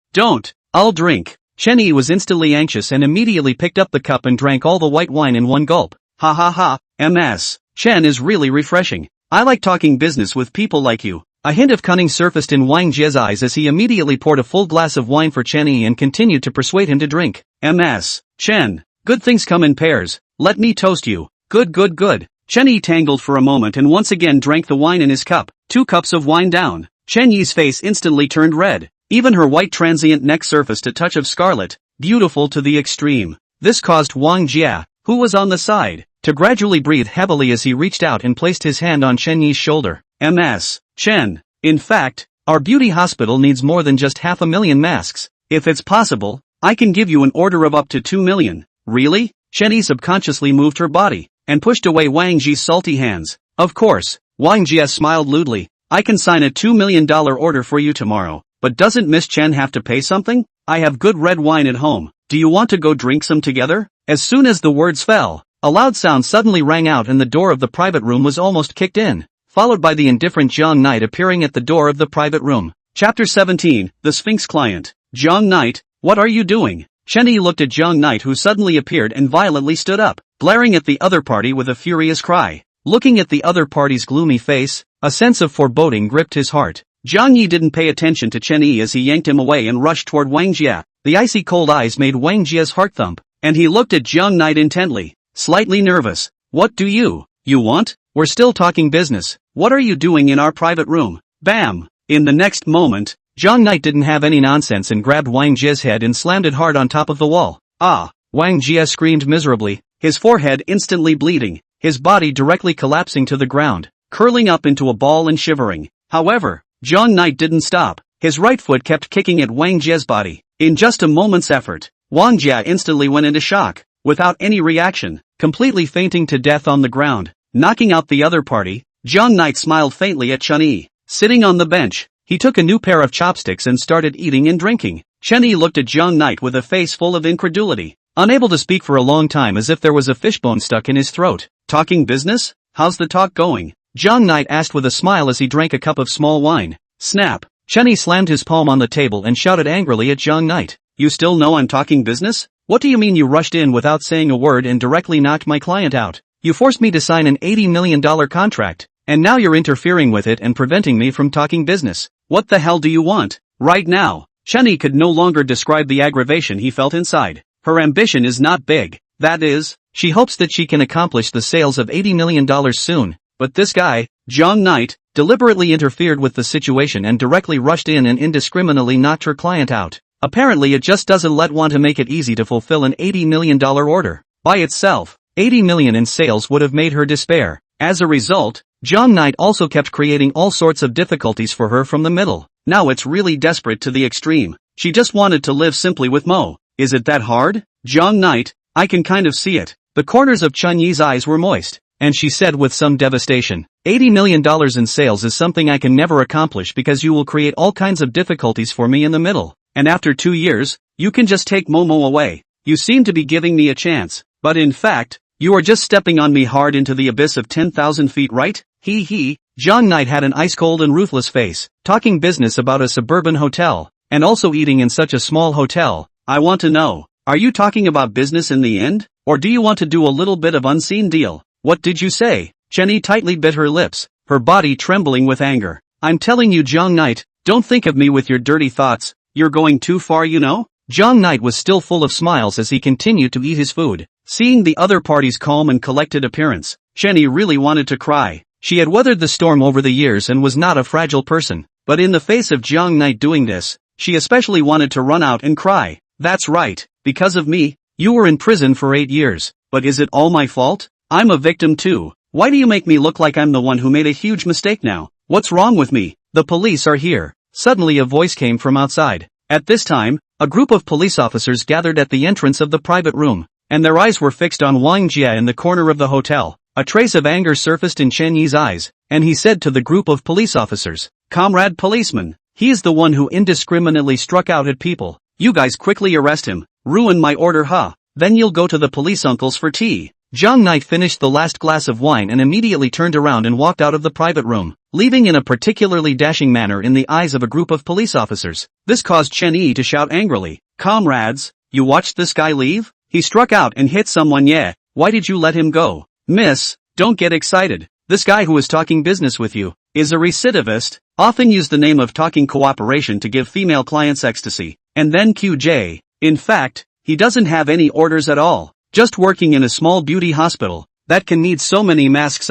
I'll drink. Chen Yi was instantly anxious and immediately picked up the cup and drank all the white wine in one gulp. Ha ha ha, MS. Chen is really refreshing. I like talking business with people like you. A hint of cunning surfaced in Wang Jia's eyes as he immediately poured a full glass of wine for Chen Yi and continued to persuade him to drink. MS. Chen. Good things come in pairs. Let me toast you. Good. Chen Yi tangled for a moment and once again drank the wine in his cup. 2 cups of wine down. Chen Yi's face instantly turned red. Even her white transient neck surfaced a touch of scarlet, beautiful to the extreme. This caused Wang Jia, who was on the side, to gradually breathe heavily as he reached out and placed his hand on Chen Yi's shoulder. MS. Chen. In fact, our beauty hospital needs more than just 500,000 masks. If it's possible, I can give you an order of up to 2 million. Really? Chen Yi subconsciously moved her body, and pushed away Wang Ji's salty hands. Of course. Wang Jia smiled lewdly. I can sign a $2 million order for you tomorrow, but doesn't Miss Chen have to pay something? I have good red wine at home. Do you want to go drink some together? As soon as the words fell, a loud sound suddenly rang out and the door of the private room was almost kicked in, followed by the indifferent Jiang Knight appearing at the door of the private room. Chapter 17, The Sphinx Client. Jiang Knight, what are you doing? Chen Yi looked at Jiang Knight, who suddenly appeared and violently stood up, glaring at the other party with a furious cry. Looking at the other party's gloomy face, a sense of foreboding gripped his heart. Jiang Yi didn't pay attention to Chen Yi as he yanked him away and rushed toward Wang Jia. The icy cold eyes made Wang Jia's heart thump, and he looked at Jiang Knight intently, slightly nervous. What do you want? We're still talking business. What are you doing in our private room? Bam! In the next moment, Jiang Knight didn't have any nonsense and grabbed Wang Jia's head and slammed it hard on top of the wall. Ah! Wang Jia screamed miserably, his forehead instantly bleeding, his body directly collapsing to the ground, curling up into a ball and shivering. However, Jiang Knight didn't stop. His right foot kept kicking at Wang Jia's body. In just a moment's effort, Wang Jia instantly went into shock, without any reaction, completely fainting to death on the ground. Knocking out the other party, Jiang Knight smiled faintly at Chen Yi. Sitting on the bench, he took a new pair of chopsticks and started eating and drinking. Chen Yi looked at Jiang Knight with a face full of incredulity, unable to speak for a long time as if there was a fishbone stuck in his throat. Talking business? How's the talk going? Jiang Knight asked with a smile as he drank a cup of small wine. Snap! Chen Yi slammed his palm on the table and shouted angrily at Jiang Knight. You still know I'm talking business? What do you mean you rushed in without saying a word and directly knocked my client out? You forced me to sign an $80 million contract, and now you're interfering with it and preventing me from talking business. What the hell do you want? Right now, Chen Yi could no longer describe the aggravation he felt inside. Her ambition is not big. That is, she hopes that she can accomplish the sales of $80 million soon, but this guy, Jiang Knight, deliberately interfered with the situation and directly rushed in and indiscriminately knocked her client out. Apparently it just doesn't want to make it easy to fulfill an $80 million order. By itself, $80 million in sales would have made her despair. As a result, Jiang Knight also kept creating all sorts of difficulties for her from the middle. Now it's really desperate to the extreme. She just wanted to live simply with Mo. Is it that hard? Jiang Knight, I can kind of see it. The corners of Chen Yi's eyes were moist, and she said with some devastation, $80 million in sales is something I can never accomplish because you will create all kinds of difficulties for me in the middle. And after 2 years, you can just take Momo away. You seem to be giving me a chance, but in fact, you are just stepping on me hard into the abyss of 10,000 feet, right? He. Jiang Knight had an ice-cold and ruthless face, talking business about a suburban hotel, and also eating in such a small hotel. I want to know, are you talking about business in the end? Or do you want to do a little bit of unseen deal? What did you say? Chen Yi tightly bit her lips, her body trembling with anger. I'm telling you, Jiang Knight, don't think of me with your dirty thoughts. You're going too far, you know? Jiang Knight was still full of smiles as he continued to eat his food. Seeing the other party's calm and collected appearance, Shenny really wanted to cry. She had weathered the storm over the years and was not a fragile person. But in the face of Jiang Knight doing this, she especially wanted to run out and cry. That's right, because of me, you were in prison for 8 years. But is it all my fault? I'm a victim too. Why do you make me look like I'm the one who made a huge mistake now? What's wrong with me? The police are here. Suddenly a voice came from outside. At this time, a group of police officers gathered at the entrance of the private room, and their eyes were fixed on Wang Jie in the corner of the hotel. A trace of anger surfaced in Chen Yi's eyes, and he said to the group of police officers, "Comrade policeman, he is the one who indiscriminately struck out at people. You guys quickly arrest him. Ruin my order, huh? Then you'll go to the police uncles for tea." Jiang Knight finished the last glass of wine and immediately turned around and walked out of the private room, leaving in a particularly dashing manner in the eyes of a group of police officers. This caused Chen Yi to shout angrily, "Comrades, you watched this guy leave? He struck out and hit someone, yeah. Why did you let him go? Miss, don't get excited. This guy who is talking business with you is a recidivist, often use the name of talking cooperation to give female clients ecstasy, and then QJ. In fact, he doesn't have any orders at all. Just working in a small beauty hospital that can need so many masks.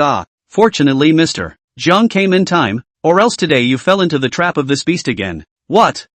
Fortunately Mr. Zhang came in time, or else today you fell into the trap of this beast again." What?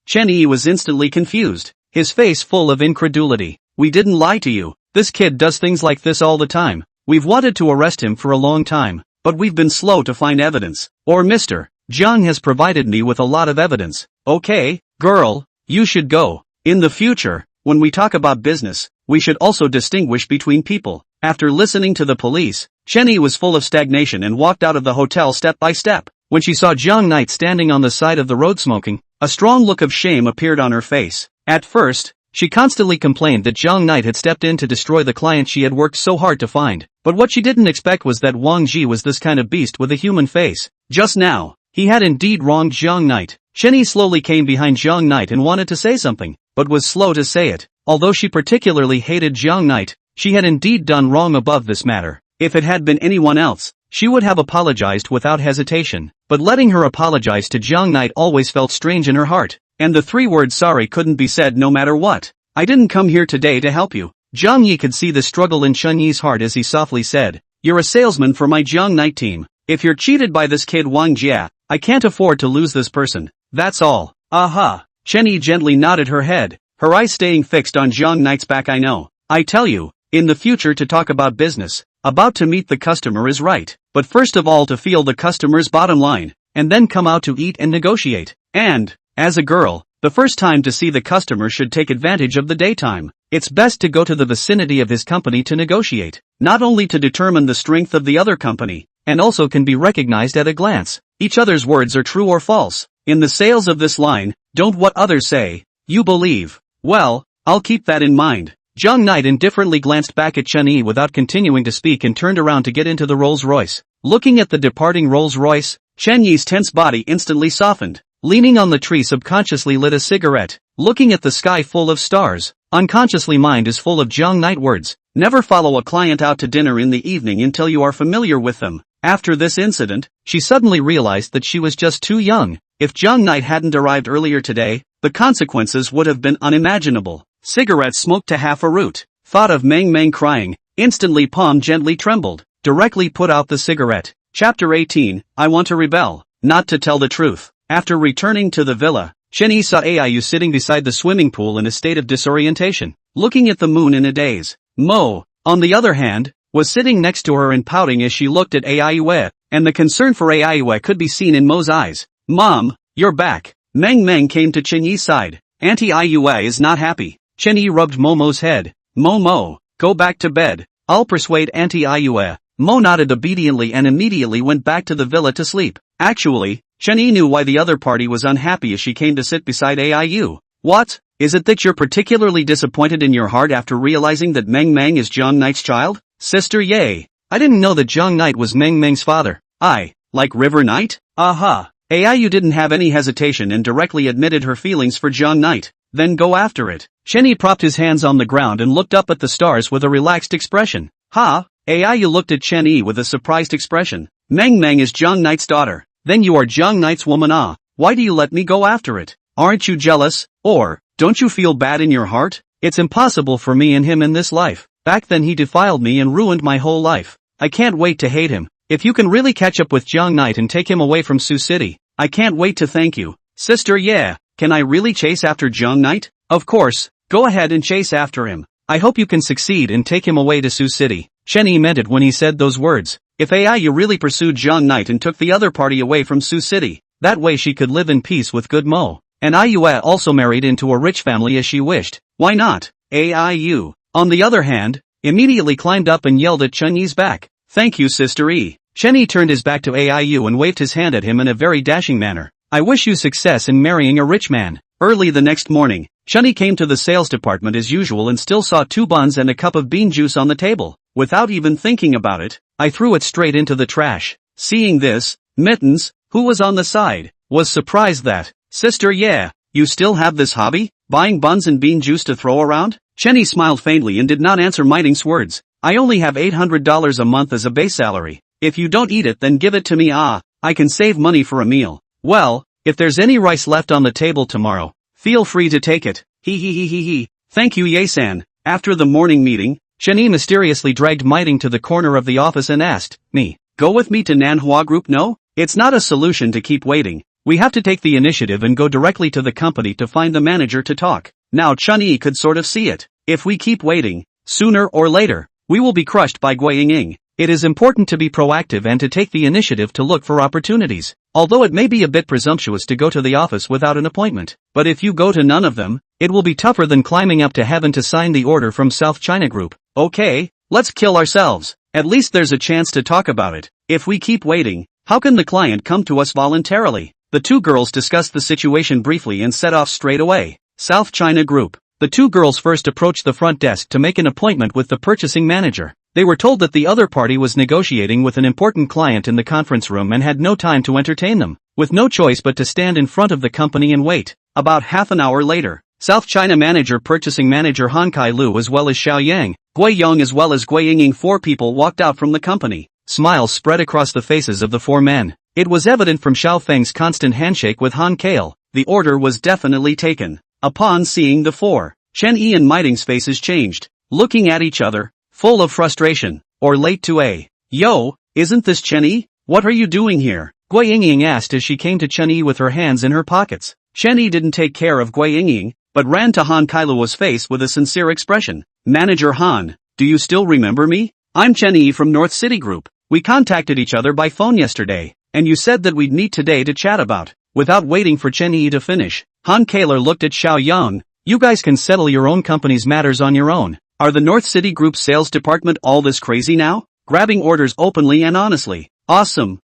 Chen Yi was instantly confused, his face full of incredulity. "We didn't lie to you. This kid does things like this all the time. We've wanted to arrest him for a long time, but we've been slow to find evidence. Or Mr. Zhang has provided me with a lot of evidence." "Okay, girl, you should go. In the future, when we talk about business, we should also distinguish between people." After listening to the police, Chen Yi was full of stagnation and walked out of the hotel step by step. When she saw Jiang Knight standing on the side of the road smoking, a strong look of shame appeared on her face. At first, she constantly complained that Jiang Knight had stepped in to destroy the client she had worked so hard to find. But what she didn't expect was that Wang Ji was this kind of beast with a human face. Just now, he had indeed wronged Jiang Knight. Chen Yi slowly came behind Jiang Knight and wanted to say something, but was slow to say it. Although she particularly hated Jiang Knight, she had indeed done wrong above this matter. If it had been anyone else, she would have apologized without hesitation. But letting her apologize to Jiang Knight always felt strange in her heart, and the 3 words sorry couldn't be said no matter what. "I didn't come here today to help you." Jiang Yi could see the struggle in Chen Yi's heart as he softly said, "You're a salesman for my Jiang Knight team. If you're cheated by this kid Wang Jia, I can't afford to lose this person. That's all." "Aha." Chen Yi gently nodded her head, her eyes staying fixed on Jiang Knight's back. "I know. I tell you, in the future to talk about business, about to meet the customer is right, but first of all to feel the customer's bottom line, and then come out to eat and negotiate. And, as a girl, the first time to see the customer should take advantage of the daytime. It's best to go to the vicinity of his company to negotiate, not only to determine the strength of the other company, and also can be recognized at a glance. Each other's words are true or false. In the sales of this line, don't what others say, you believe. Well, I'll keep that in mind." Jiang Knight indifferently glanced back at Chen Yi without continuing to speak and turned around to get into the Rolls-Royce. Looking at the departing Rolls-Royce, Chen Yi's tense body instantly softened. Leaning on the tree subconsciously lit a cigarette, looking at the sky full of stars. Unconsciously mind is full of Jiang Knight words. Never follow a client out to dinner in the evening until you are familiar with them. After this incident, she suddenly realized that she was just too young. If Jiang Knight hadn't arrived earlier today, the consequences would have been unimaginable. Cigarette smoked to half a root. Thought of Meng Meng crying. Instantly palm gently trembled. Directly put out the cigarette. Chapter 18, I want to rebel. Not to tell the truth. After returning to the villa, Chen Yi saw Aiyu sitting beside the swimming pool in a state of disorientation, looking at the moon in a daze. Mo, on the other hand, was sitting next to her and pouting as she looked at Aiyu, and the concern for Aiyu could be seen in Mo's eyes. "Mom, you're back." Meng Meng came to Chen Yi's side. "Auntie Aiyu is not happy." Chen Yi rubbed Momo's head. Mo, go back to bed. I'll persuade Auntie Aiyu. Mo nodded obediently and immediately went back to the villa to sleep. Actually, Chen Yi knew why the other party was unhappy as she came to sit beside Aiyu. "What? Is it that you're particularly disappointed in your heart after realizing that Meng Meng is Jiang Knight's child?" "Sister Ye, I didn't know that Jiang Knight was Meng Meng's father." Like River Knight?" "Aha." Aiyu didn't have any hesitation and directly admitted her feelings for Jiang Knight. "Then go after it." Chen Yi propped his hands on the ground and looked up at the stars with a relaxed expression. "Ha?" Aiyu looked at Chen Yi with a surprised expression. "Meng Meng is Jiang Knight's daughter. Then you are Jiang Knight's woman. Why do you let me go after it? Aren't you jealous? Or, don't you feel bad in your heart? It's impossible for me and him in this life. Back then he defiled me and ruined my whole life. I can't wait to hate him. If you can really catch up with Jiang Knight and take him away from Sioux City, I can't wait to thank you. Sister, yeah, can I really chase after Jiang Knight? Of course, go ahead and chase after him. I hope you can succeed and take him away to Sioux City. Chen Yi meant it when he said those words. If you really pursued Jiang Knight and took the other party away from Sioux City, that way she could live in peace with good Mo. And Ayu also married into a rich family as she wished. Why not? Ayu, on the other hand, immediately climbed up and yelled at Chen Yi's back. Thank you, Sister Yi. Chen Yi turned his back to Ayu and waved his hand at him in a very dashing manner. I wish you success in marrying a rich man. Early the next morning, Chen Yi came to the sales department as usual and still saw 2 buns and a cup of bean juice on the table. Without even thinking about it, I threw it straight into the trash. Seeing this, Mittens, who was on the side, was surprised that, Sister, yeah, you still have this hobby? Buying buns and bean juice to throw around? Chen Yi smiled faintly and did not answer Miting's words. I only have $800 a month as a base salary. If you don't eat it then give it to me. I can save money for a meal. Well, if there's any rice left on the table tomorrow, feel free to take it. He. Thank you, Ye-san. After the morning meeting, Chen Yi mysteriously dragged Miting to the corner of the office and asked me, go with me to Manhwa Group? No? It's not a solution to keep waiting. We have to take the initiative and go directly to the company to find the manager to talk. Now Chen Yi could sort of see it. If we keep waiting, sooner or later, we will be crushed by Gui Yingying. It is important to be proactive and to take the initiative to look for opportunities. Although it may be a bit presumptuous to go to the office without an appointment, but if you go to none of them, it will be tougher than climbing up to heaven to sign the order from South China Group. Okay, let's kill ourselves. At least there's a chance to talk about it. If we keep waiting, how can the client come to us voluntarily? The 2 girls discussed the situation briefly and set off straight away. South China Group. The 2 girls first approached the front desk to make an appointment with the purchasing manager. They were told that the other party was negotiating with an important client in the conference room and had no time to entertain them, with no choice but to stand in front of the company and wait. About half an hour later, South China Manager Purchasing Manager Han Kai Lu as well as Xiao Yang, Gui Yong as well as Gui Yingying 4 people walked out from the company. Smiles spread across the faces of the 4 men. It was evident from Xiao Feng's constant handshake with Han Kale, the order was definitely taken. Upon seeing the 4, Chen Yi and Miting's faces changed, looking at each other, full of frustration, or late to a, yo, isn't this Chen Yi? What are you doing here? Gui Yingying asked as she came to Chen Yi with her hands in her pockets. Chen Yi didn't take care of Gui Yingying, but ran to Han Kailuo's face with a sincere expression. Manager Han, do you still remember me? I'm Chen Yi from North City Group. We contacted each other by phone yesterday, and you said that we'd meet today to chat about. Without waiting for Chen Yi to finish, Han Kaler looked at Xiao Yang. You guys can settle your own company's matters on your own. Are the North City Group sales department all this crazy now? Grabbing orders openly and honestly. Awesome.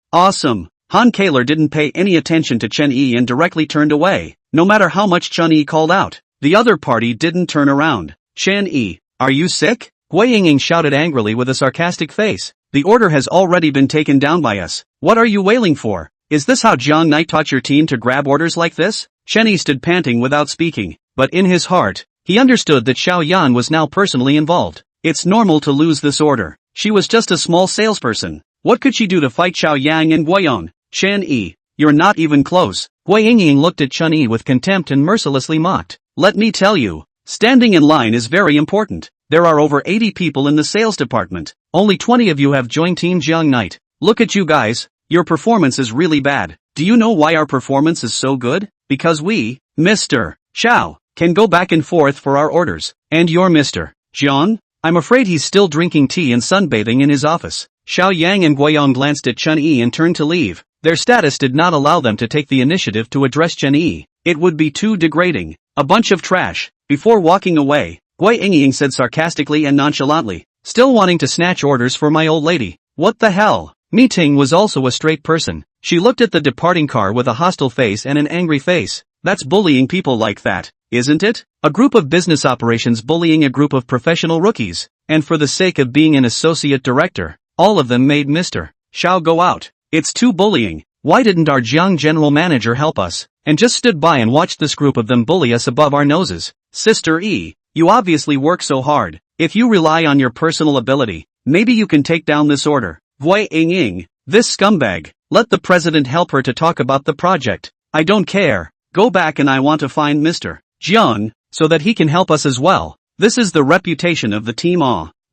Han Kaler didn't pay any attention to Chen Yi and directly turned away. No matter how much Chen Yi called out, the other party didn't turn around. Chen Yi, are you sick? Gui Yingying shouted angrily with a sarcastic face. The order has already been taken down by us. What are you wailing for? Is this how Jiang Knight taught your team to grab orders like this? Chen Yi stood panting without speaking, but in his heart, he understood that Xiao Yan was now personally involved. It's normal to lose this order. She was just a small salesperson. What could she do to fight Xiao Yang and Guiyong? Chen Yi, you're not even close. Gui Yingying looked at Chen Yi with contempt and mercilessly mocked. Let me tell you, standing in line is very important. There are over 80 people in the sales department. Only 20 of you have joined Team Jiang Knight. Look at you guys. Your performance is really bad. Do you know why our performance is so good? Because we, Mr. Xiao, can go back and forth for our orders. And you're Mr. Jiang? I'm afraid he's still drinking tea and sunbathing in his office. Xiao Yang and Guiyong glanced at Chen Yi and turned to leave. Their status did not allow them to take the initiative to address Chen Yi. It would be too degrading. A bunch of trash. Before walking away, Gui Yingying said sarcastically and nonchalantly, still wanting to snatch orders for my old lady. What the hell? Mi Ting was also a straight person. She looked at the departing car with a hostile face and an angry face. That's bullying people like that, isn't it? A group of business operations bullying a group of professional rookies. And for the sake of being an associate director, all of them made Mr. Xiao go out. It's too bullying. Why didn't our Jiang general manager help us, and just stood by and watched this group of them bully us above our noses? Sister E, you obviously work so hard. If you rely on your personal ability, maybe you can take down this order. Gui Yingying, this scumbag, let the president help her to talk about the project. I don't care. Go back and I want to find Mr. Jiang, so that he can help us as well. This is the reputation of the team.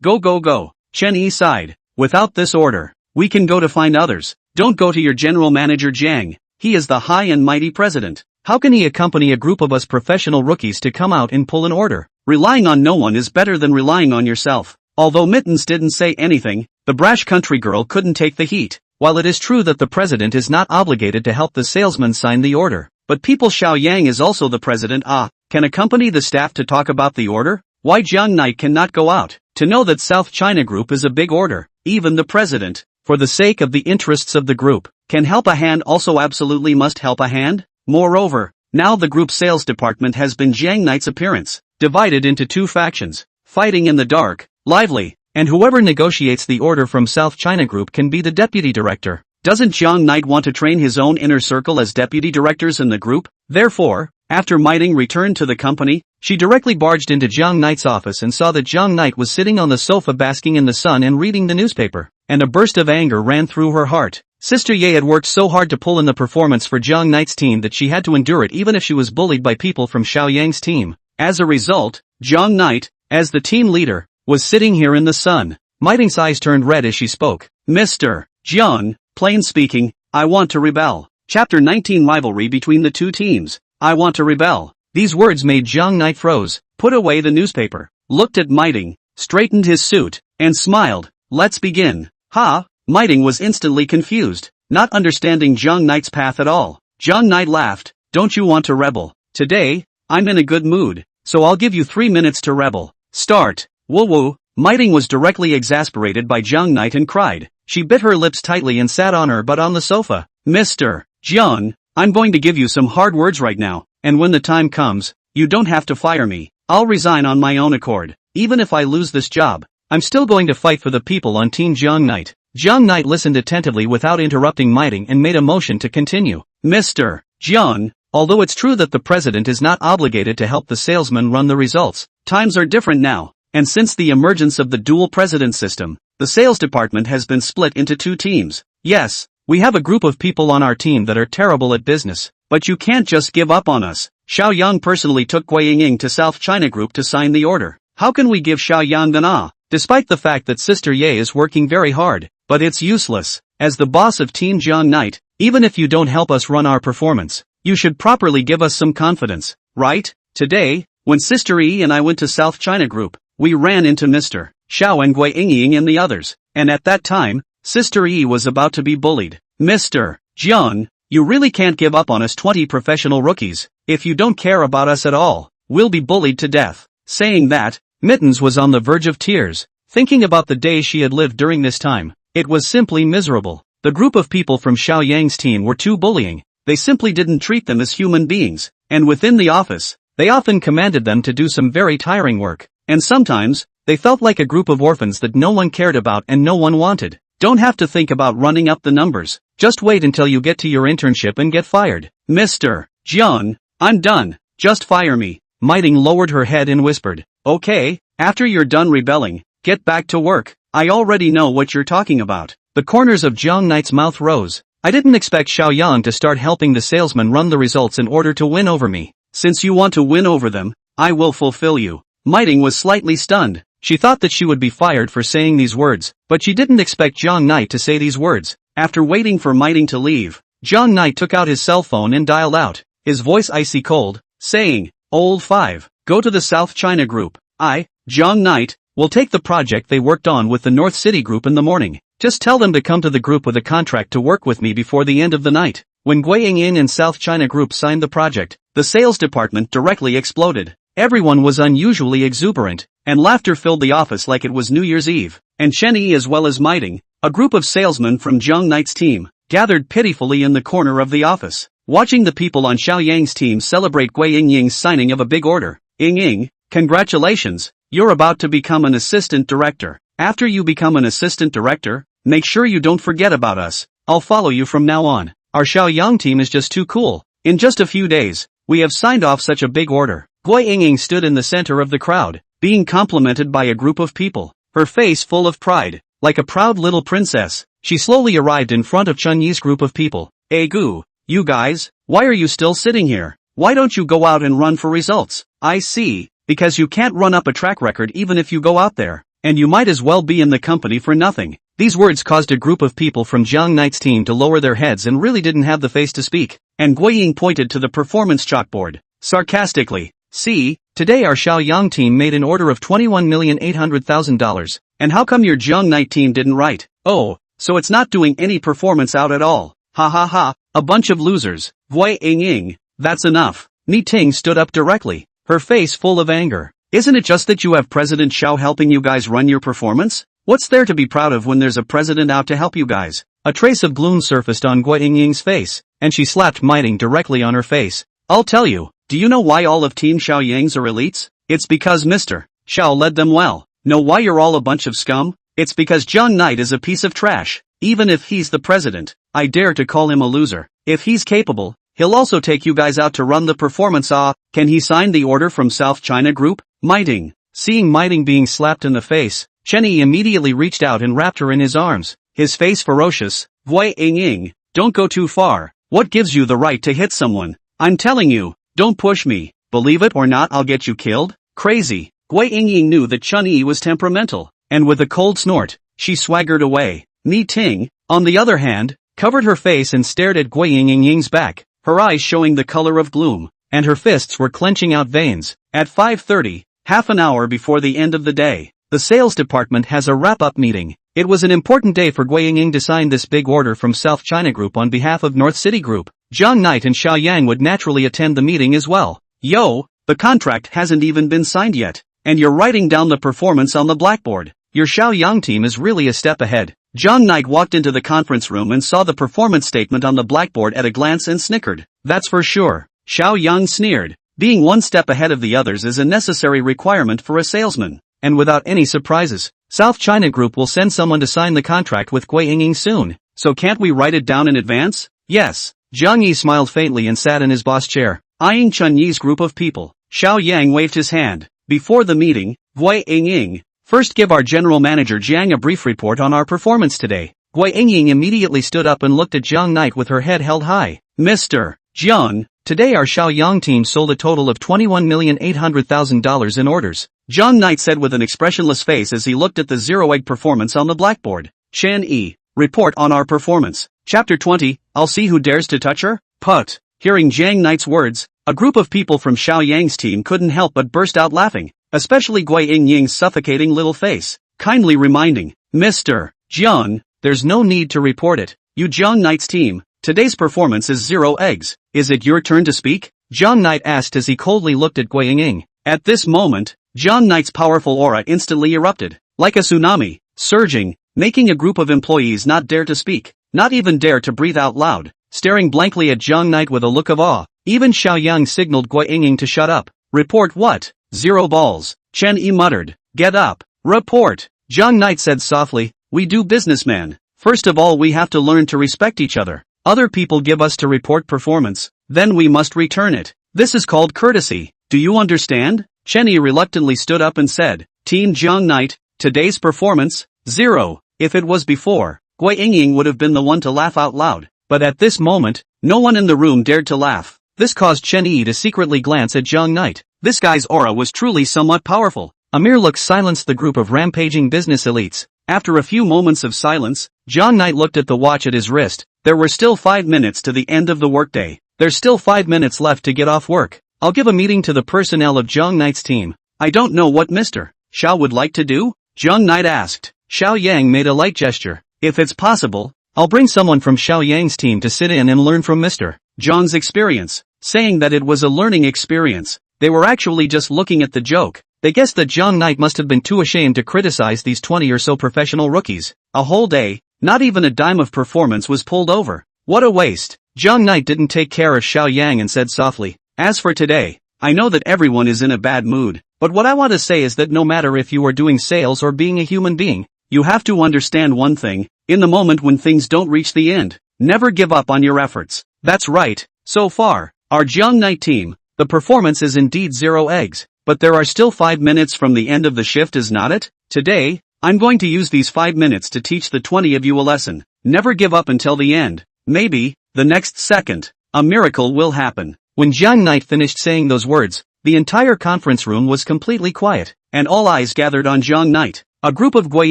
Go. Chen Yi sighed. Without this order, we can go to find others. Don't go to your general manager Jiang. He is the high and mighty president. How can he accompany a group of us professional rookies to come out and pull an order? Relying on no one is better than relying on yourself. Although Mittens didn't say anything, the brash country girl couldn't take the heat. While it is true that the president is not obligated to help the salesman sign the order, but people Xiao Yang is also the president can accompany the staff to talk about the order? Why Jiang Knight cannot go out? To know that South China Group is a big order, even the president, for the sake of the interests of the group, can help a hand also absolutely must help a hand? Moreover, now the group sales department has been Jiang Knight's appearance, divided into two factions, fighting in the dark, lively, and whoever negotiates the order from South China Group can be the deputy director. Doesn't Jiang Knight want to train his own inner circle as deputy directors in the group? Therefore, after Miting returned to the company, she directly barged into Jiang Knight's office and saw that Jiang Knight was sitting on the sofa basking in the sun and reading the newspaper, and a burst of anger ran through her heart. Sister Ye had worked so hard to pull in the performance for Jiang Knight's team that she had to endure it even if she was bullied by people from Xiao Yang's team. As a result, Jiang Knight, as the team leader, was sitting here in the sun. Miting's eyes turned red as she spoke. Mr. Jiang, plain speaking, I want to rebel. Chapter 19 Rivalry between the two teams. I want to rebel. These words made Jiang Knight froze, put away the newspaper, looked at Miting, straightened his suit, and smiled. Let's begin. Ha! Miting was instantly confused, not understanding Jiang Knight's path at all. Jiang Knight laughed. Don't you want to rebel? Today, I'm in a good mood, so I'll give you 3 minutes to rebel. Start. Woo woo. Miting was directly exasperated by Jiang Knight and cried. She bit her lips tightly and sat on her butt on the sofa. Mr. Jiang, I'm going to give you some hard words right now, and when the time comes, you don't have to fire me. I'll resign on my own accord. Even if I lose this job, I'm still going to fight for the people on Team Jiang Knight. Jiang Knight listened attentively without interrupting Miting and made a motion to continue. Mr. Jiang, although it's true that the president is not obligated to help the salesman run the results, times are different now, and since the emergence of the dual president system, the sales department has been split into two teams. Yes, we have a group of people on our team that are terrible at business, but you can't just give up on us. Xiao Yang personally took Gui Yingying to South China Group to sign the order. How can we give Xiao Yang an despite the fact that Sister Ye is working very hard, but it's useless. As the boss of Team Jiang Knight, even if you don't help us run our performance, you should properly give us some confidence, right? Today, when Sister Yi and I went to South China Group, we ran into Mr. Xiao and Gui Yingying and the others, and at that time, Sister Yi was about to be bullied. Mr. Jiang, you really can't give up on us 20 professional rookies. If you don't care about us at all, we'll be bullied to death. Saying that, Mittens was on the verge of tears, thinking about the days she had lived during this time. It was simply miserable. The group of people from Xiao Yang's team were too bullying. They simply didn't treat them as human beings, and within the office, they often commanded them to do some very tiring work, and sometimes, they felt like a group of orphans that no one cared about and no one wanted. Don't have to think about running up the numbers, just wait until you get to your internship and get fired. Mr. Jiang, I'm done, just fire me. Miting lowered her head and whispered, okay, after you're done rebelling, get back to work. I already know what you're talking about. The corners of Jiang Knight's mouth rose. I didn't expect Xiao Yang to start helping the salesman run the results in order to win over me. Since you want to win over them, I will fulfill you. Miting was slightly stunned. She thought that she would be fired for saying these words, but she didn't expect Jiang Knight to say these words. After waiting for Miting to leave, Jiang Knight took out his cell phone and dialed out, his voice icy cold, saying, Old 5, go to the South China Group. Jiang Knight, will take the project they worked on with the North City Group in the morning. Just tell them to come to the group with a contract to work with me before the end of the night. When Gui Yingying and South China Group signed the project, the sales department directly exploded. Everyone was unusually exuberant, and laughter filled the office like it was New Year's Eve. And Chen Yi as well as Miting, a group of salesmen from Jiang Knight's team, gathered pitifully in the corner of the office, watching the people on Xiao Yang's team celebrate Gui Yingying's signing of a big order. Yingying, congratulations, you're about to become an assistant director. After you become an assistant director, make sure you don't forget about us. I'll follow you from now on. Our Xiao Yang team is just too cool. In just a few days, we have signed off such a big order. Gui Yingying stood in the center of the crowd, being complimented by a group of people, her face full of pride. Like a proud little princess, she slowly arrived in front of Chun Yi's group of people. Hey Gu, you guys, why are you still sitting here? Why don't you go out and run for results? I see, because you can't run up a track record even if you go out there, and you might as well be in the company for nothing. These words caused a group of people from Jiang Knight's team to lower their heads and really didn't have the face to speak. And Gui Ying pointed to the performance chalkboard, sarcastically. See, today our Xiaoyang team made an order of $21,800,000. And how come your Jiang Knight team didn't write? Oh, so it's not doing any performance out at all. Ha ha ha, a bunch of losers. Gui Ying, that's enough. Ni Ting stood up directly, her face full of anger. Isn't it just that you have President Xiao helping you guys run your performance? What's there to be proud of when there's a president out to help you guys? A trace of gloom surfaced on Gui Ying's face, and she slapped Miting directly on her face. I'll tell you, do you know why all of Team Xiaoyang's are elites? It's because Mr. Xiao led them well. Know why you're all a bunch of scum? It's because Jiang Knight is a piece of trash. Even if he's the president, I dare to call him a loser. If he's capable, he'll also take you guys out to run the performance. Can he sign the order from South China Group? Miting. Seeing Miting being slapped in the face, Chen Yi immediately reached out and wrapped her in his arms, his face ferocious. Gui Ying, don't go too far. What gives you the right to hit someone? I'm telling you, don't push me. Believe it or not, I'll get you killed. Crazy. Gui Ying knew that Chen Yi was temperamental, and with a cold snort, she swaggered away. Ni Ting, on the other hand, covered her face and stared at Gui Ying's back, her eyes showing the color of gloom, and her fists were clenching out veins. At 5:30, half an hour before the end of the day, the sales department has a wrap-up meeting. It was an important day for Gui Ying to sign this big order from South China Group on behalf of North City Group. Jiang Knight and Xiaoyang would naturally attend the meeting as well. Yo, the contract hasn't even been signed yet, and you're writing down the performance on the blackboard. Your Xiaoyang team is really a step ahead. Jiang Knight walked into the conference room and saw the performance statement on the blackboard at a glance and snickered. That's for sure. Xiaoyang sneered. Being one step ahead of the others is a necessary requirement for a salesman. And without any surprises, South China Group will send someone to sign the contract with Gui Ying soon. So can't we write it down in advance? Yes. Jiang Yi smiled faintly and sat in his boss chair, eyeing Chen Yi's group of people. Xiaoyang waved his hand. Before the meeting, Gui Ying, first give our general manager Jiang a brief report on our performance today. Gui Ying immediately stood up and looked at Jiang Knight with her head held high. Mr. Jiang, today our Xiaoyang team sold a total of $21,800,000 in orders. Jiang Knight said with an expressionless face as he looked at the zero-egg performance on the blackboard. Chen Yi, report on our performance. Chapter 20, I'll see who dares to touch her? Put. Hearing Jiang Knight's words, a group of people from Xiaoyang's team couldn't help but burst out laughing, especially Gui Ying's suffocating little face, kindly reminding, Mr. Jiang, there's no need to report it. You Jiang Knight's team, today's performance is 0 eggs. Is it your turn to speak? Jiang Knight asked as he coldly looked at Gui Ying. At this moment, Jiang Knight's powerful aura instantly erupted, like a tsunami, surging, making a group of employees not dare to speak, not even dare to breathe out loud, staring blankly at Jiang Knight with a look of awe. Even Xiaoyang signaled Gui Ying to shut up. Report what? 0 balls. Chen Yi muttered. Get up. Report. Jiang Knight said softly, we do business, man. First of all, we have to learn to respect each other. Other people give us to report performance, then we must return it. This is called courtesy. Do you understand? Chen Yi reluctantly stood up and said, Team Jiang Knight, today's performance, 0. If it was before, Gui Ying would have been the one to laugh out loud, but at this moment, no one in the room dared to laugh. This caused Chen Yi to secretly glance at Jiang Knight. This guy's aura was truly somewhat powerful. A mere look silenced the group of rampaging business elites. After a few moments of silence, Jiang Knight looked at the watch at his wrist. There were still 5 minutes to the end of the workday. There's still 5 minutes left to get off work. I'll give a meeting to the personnel of Jiang Knight's team. I don't know what Mr. Xiao would like to do? Jiang Knight asked. Xiaoyang made a light gesture. If it's possible, I'll bring someone from Xiaoyang's team to sit in and learn from Mr. Zhang's experience. Saying that it was a learning experience, they were actually just looking at the joke. They guessed that Jiang Knight must have been too ashamed to criticize these 20 or so professional rookies. A whole day, not even a dime of performance was pulled over. What a waste. Jiang Knight didn't take care of Xiaoyang and said softly, as for today, I know that everyone is in a bad mood, but what I want to say is that no matter if you are doing sales or being a human being, you have to understand one thing, in the moment when things don't reach the end, never give up on your efforts. That's right. So far, our Jiang Knight team, the performance is indeed 0 eggs, but there are still 5 minutes from the end of the shift, is not it? Today, I'm going to use these 5 minutes to teach the 20 of you a lesson. Never give up until the end. Maybe, the next second, a miracle will happen. When Jiang Knight finished saying those words, the entire conference room was completely quiet, and all eyes gathered on Jiang Knight. A group of Gui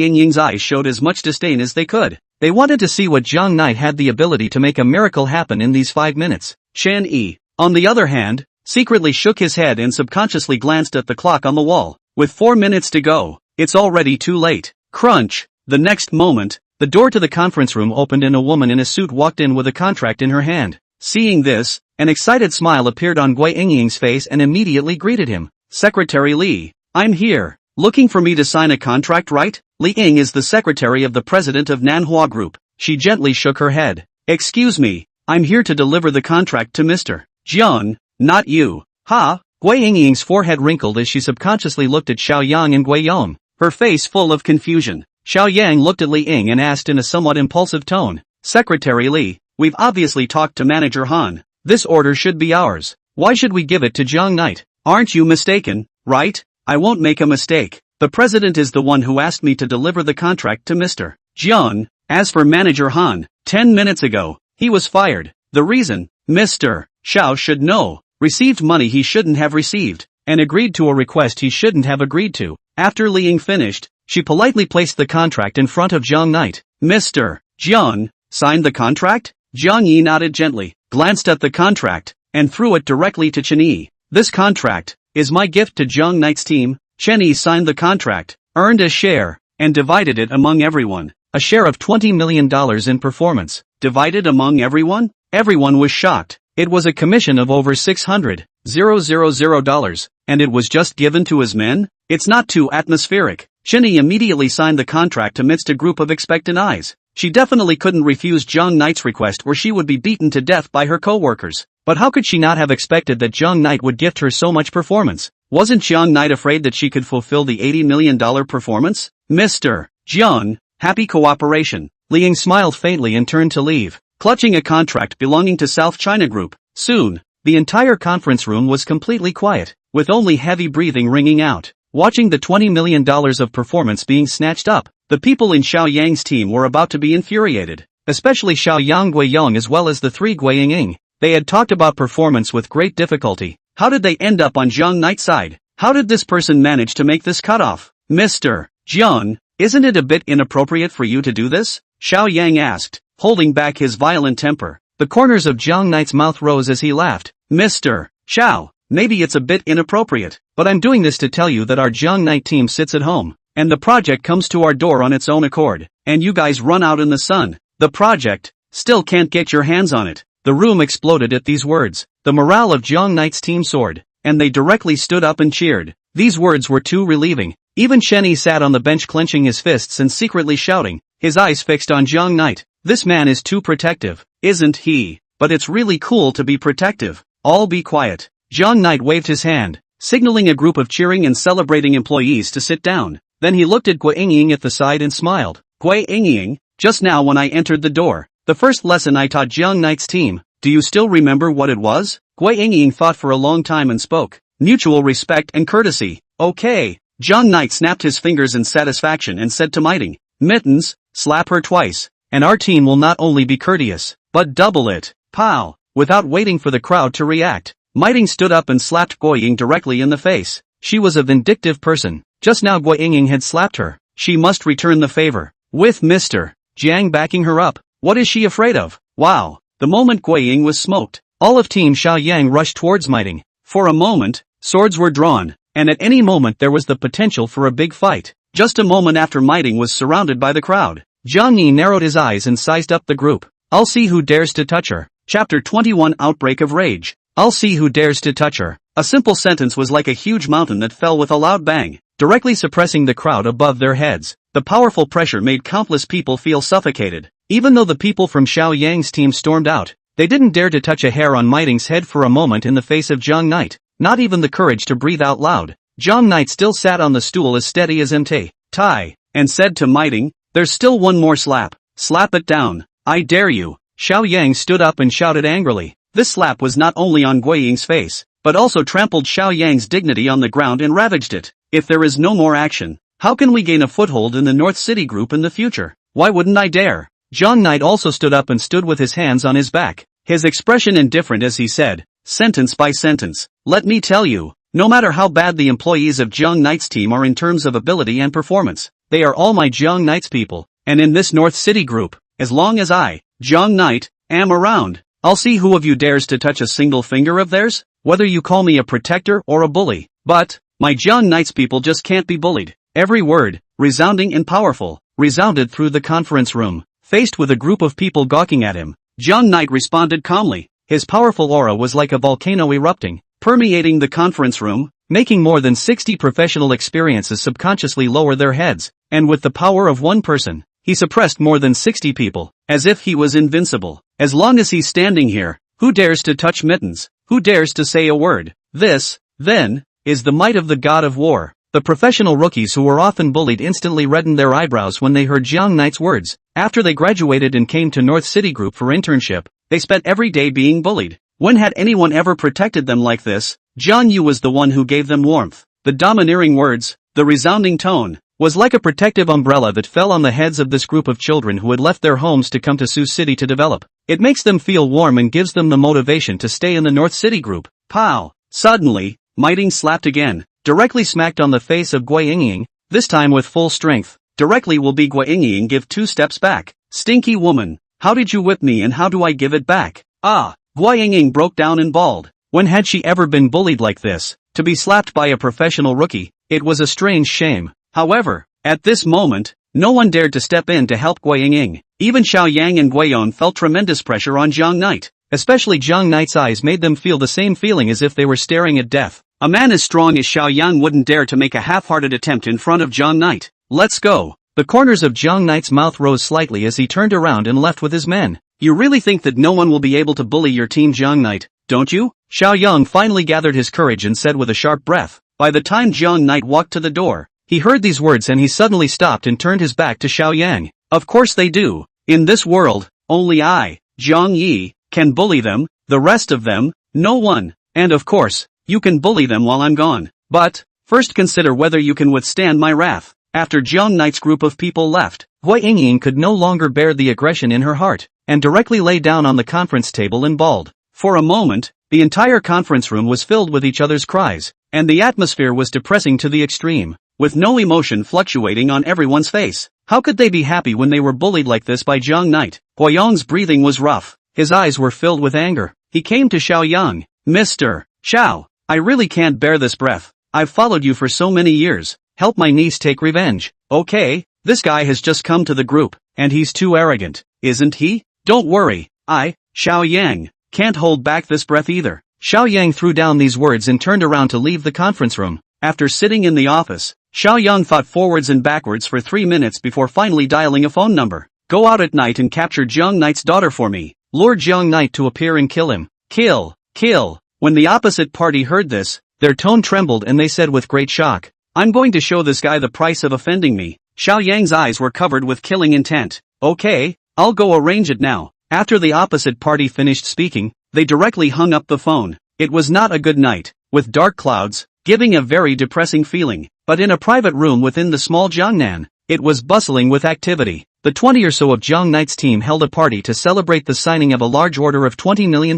Yingying's eyes showed as much disdain as they could. They wanted to see what Jiang Knight had the ability to make a miracle happen in these 5 minutes. Chen Yi, on the other hand, secretly shook his head and subconsciously glanced at the clock on the wall. With 4 minutes to go, it's already too late. Crunch! The next moment, the door to the conference room opened and a woman in a suit walked in with a contract in her hand. Seeing this, an excited smile appeared on Gui Yingying's face and immediately greeted him. Secretary Li, I'm here. Looking for me to sign a contract, right? Li Ying is the secretary of the president of Manhwa Group. She gently shook her head. Excuse me, I'm here to deliver the contract to Mr. Jiang, not you. Ha! Gui Yingying's forehead wrinkled as she subconsciously looked at Xiao Yang and Gui Yong, her face full of confusion. Xiao Yang looked at Li Ying and asked in a somewhat impulsive tone, Secretary Li, we've obviously talked to Manager Han. This order should be ours. Why should we give it to Jiang Knight? Aren't you mistaken, right? I won't make a mistake. The president is the one who asked me to deliver the contract to Mr. Jiang. As for Manager Han, 10 minutes ago, he was fired. The reason, Mr. Xiao should know, received money he shouldn't have received, and agreed to a request he shouldn't have agreed to. After Li Ying finished, she politely placed the contract in front of Jiang Knight. Mr. Jiang, signed the contract? Jiang Yi nodded gently, glanced at the contract, and threw it directly to Chen Yi. This contract is my gift to Jiang Knight's team. Chen Yi signed the contract, earned a share, and divided it among everyone. A share of $20 million in performance. Divided among everyone? Everyone was shocked. It was a commission of over $600,000, and it was just given to his men? It's not too atmospheric. Chen Yi immediately signed the contract amidst a group of expectant eyes. She definitely couldn't refuse Jiang Knight's request where she would be beaten to death by her co-workers. But how could she not have expected that Jiang Knight would gift her so much performance? Wasn't Jiang Knight afraid that she could fulfill the $80 million performance? Mr. Jiang, happy cooperation. Li Ying smiled faintly and turned to leave, clutching a contract belonging to South China Group. Soon, the entire conference room was completely quiet, with only heavy breathing ringing out. Watching the $20 million of performance being snatched up, the people in Xiao Yang's team were about to be infuriated, especially Xiao Yang Gui Yong as well as the 3 Gui Yingying. They had talked about performance with great difficulty. How did they end up on Jiang Knight's side? How did this person manage to make this cutoff? Mr. Jiang, isn't it a bit inappropriate for you to do this? Xiao Yang asked, holding back his violent temper. The corners of Jiang Knight's mouth rose as he laughed. Mr. Xiao, maybe it's a bit inappropriate, but I'm doing this to tell you that our Jiang Knight team sits at home, and the project comes to our door on its own accord, and you guys run out in the sun. The project, still can't get your hands on it. The room exploded at these words. The morale of Jiang Knight's team soared, and they directly stood up and cheered. These words were too relieving. Even Chen Yi sat on the bench clenching his fists and secretly shouting, his eyes fixed on Jiang Knight. This man is too protective, isn't he? But it's really cool to be protective. All be quiet. Jiang Knight waved his hand, signaling a group of cheering and celebrating employees to sit down. Then he looked at Gui Yingying at the side and smiled. Gui Yingying, just now when I entered the door, the first lesson I taught Jiang Knight's team, do you still remember what it was? Gui Yingying thought for a long time and spoke. Mutual respect and courtesy. Okay. Jiang Knight snapped his fingers in satisfaction and said to Miting, Mittens, slap her twice, and our team will not only be courteous, but double it. Pow! Without waiting for the crowd to react, Miting stood up and slapped Gui Ying directly in the face. She was a vindictive person. Just now Gui Yingying had slapped her. She must return the favor. With Mr. Jiang backing her up, what is she afraid of? Wow! The moment Gui Ying was smoked, all of Team Xiao Yang rushed towards Miting. For a moment, swords were drawn, and at any moment there was the potential for a big fight. Just a moment after Miting was surrounded by the crowd, Jiang Yi narrowed his eyes and sized up the group. I'll see who dares to touch her. Chapter 21 Outbreak of Rage. I'll see who dares to touch her. A simple sentence was like a huge mountain that fell with a loud bang, directly suppressing the crowd above their heads. The powerful pressure made countless people feel suffocated. Even though the people from Xiao Yang's team stormed out, they didn't dare to touch a hair on Miting's head for a moment in the face of Jiang Knight. Not even the courage to breathe out loud. Jiang Knight still sat on the stool as steady as MT. Tai, and said to Miting, there's still one more slap. Slap it down. I dare you. Xiao Yang stood up and shouted angrily. This slap was not only on Gui Ying's face, but also trampled Xiao Yang's dignity on the ground and ravaged it. If there is no more action, how can we gain a foothold in the North City Group in the future? Why wouldn't I dare? Jiang Knight also stood up and stood with his hands on his back, his expression indifferent as he said, sentence by sentence, let me tell you, no matter how bad the employees of Jiang Knight's team are in terms of ability and performance, they are all my Jiang Knight's people, and in this North City group, as long as I, Jiang Knight, am around, I'll see who of you dares to touch a single finger of theirs, whether you call me a protector or a bully. But, my Jiang Knight's people just can't be bullied. Every word, resounding and powerful, resounded through the conference room. Faced with a group of people gawking at him, Jiang Knight responded calmly. His powerful aura was like a volcano erupting, permeating the conference room, making more than 60 professional experiences subconsciously lower their heads, and with the power of one person, he suppressed more than 60 people, as if he was invincible. As long as he's standing here, who dares to touch mittens? Who dares to say a word? This, then, is the might of the god of war. The professional rookies who were often bullied instantly reddened their eyebrows when they heard Jiang Knight's words. After they graduated and came to North City Group for internship, they spent every day being bullied. When had anyone ever protected them like this? Jiang Yu was the one who gave them warmth. The domineering words, the resounding tone, was like a protective umbrella that fell on the heads of this group of children who had left their homes to come to Sioux City to develop. It makes them feel warm and gives them the motivation to stay in the North City Group. Pow! Suddenly, Mighting slapped again, directly smacked on the face of Gui Yingying, this time with full strength. Directly will be Gui Yingying give 2 steps back. Stinky woman, how did you whip me and how do I give it back? Ah! Gui Yingying broke down and bawled. When had she ever been bullied like this? To be slapped by a professional rookie, it was a strange shame. However, at this moment, no one dared to step in to help Gui Yingying. Even Xiao Yang and Guiyon felt tremendous pressure on Jiang Knight. Especially Jiang Knight's eyes made them feel the same feeling as if they were staring at death. A man as strong as Xiao Yang wouldn't dare to make a half-hearted attempt in front of Jiang Knight. Let's go. The corners of Jiang Knight's mouth rose slightly as he turned around and left with his men. You really think that no one will be able to bully your team, Jiang Knight, don't you? Xiao Yang finally gathered his courage and said with a sharp breath. By the time Jiang Knight walked to the door, he heard these words and he suddenly stopped and turned his back to Xiao Yang. Of course they do. In this world, only I, Jiang Yi, can bully them, the rest of them, no one. And of course, you can bully them while I'm gone. But, first consider whether you can withstand my wrath. After Jiang Knight's group of people left, Gui Yingying could no longer bear the aggression in her heart, and directly lay down on the conference table and bawled. For a moment, the entire conference room was filled with each other's cries, and the atmosphere was depressing to the extreme, with no emotion fluctuating on everyone's face. How could they be happy when they were bullied like this by Jiang Knight? Guiyong's breathing was rough. His eyes were filled with anger. He came to Xiao Yang. Mr. Xiao, I really can't bear this breath. I've followed you for so many years. Help my niece take revenge. Okay, this guy has just come to the group, and he's too arrogant, isn't he? Don't worry, I, Xiao Yang, can't hold back this breath either. Xiao Yang threw down these words and turned around to leave the conference room. After sitting in the office, Xiao Yang thought forwards and backwards for 3 minutes before finally dialing a phone number. Go out at night and capture Jiang Knight's daughter for me. Lure Jiang Knight to appear and kill him. Kill, kill. When the opposite party heard this, their tone trembled and they said with great shock, I'm going to show this guy the price of offending me. Xiao Yang's eyes were covered with killing intent. Okay, I'll go arrange it now. After the opposite party finished speaking, they directly hung up the phone. It was not a good night, with dark clouds, giving a very depressing feeling. But in a private room within the small Jiangnan, it was bustling with activity. The 20 or so of Jiang Knight's team held a party to celebrate the signing of a large order of $20 million.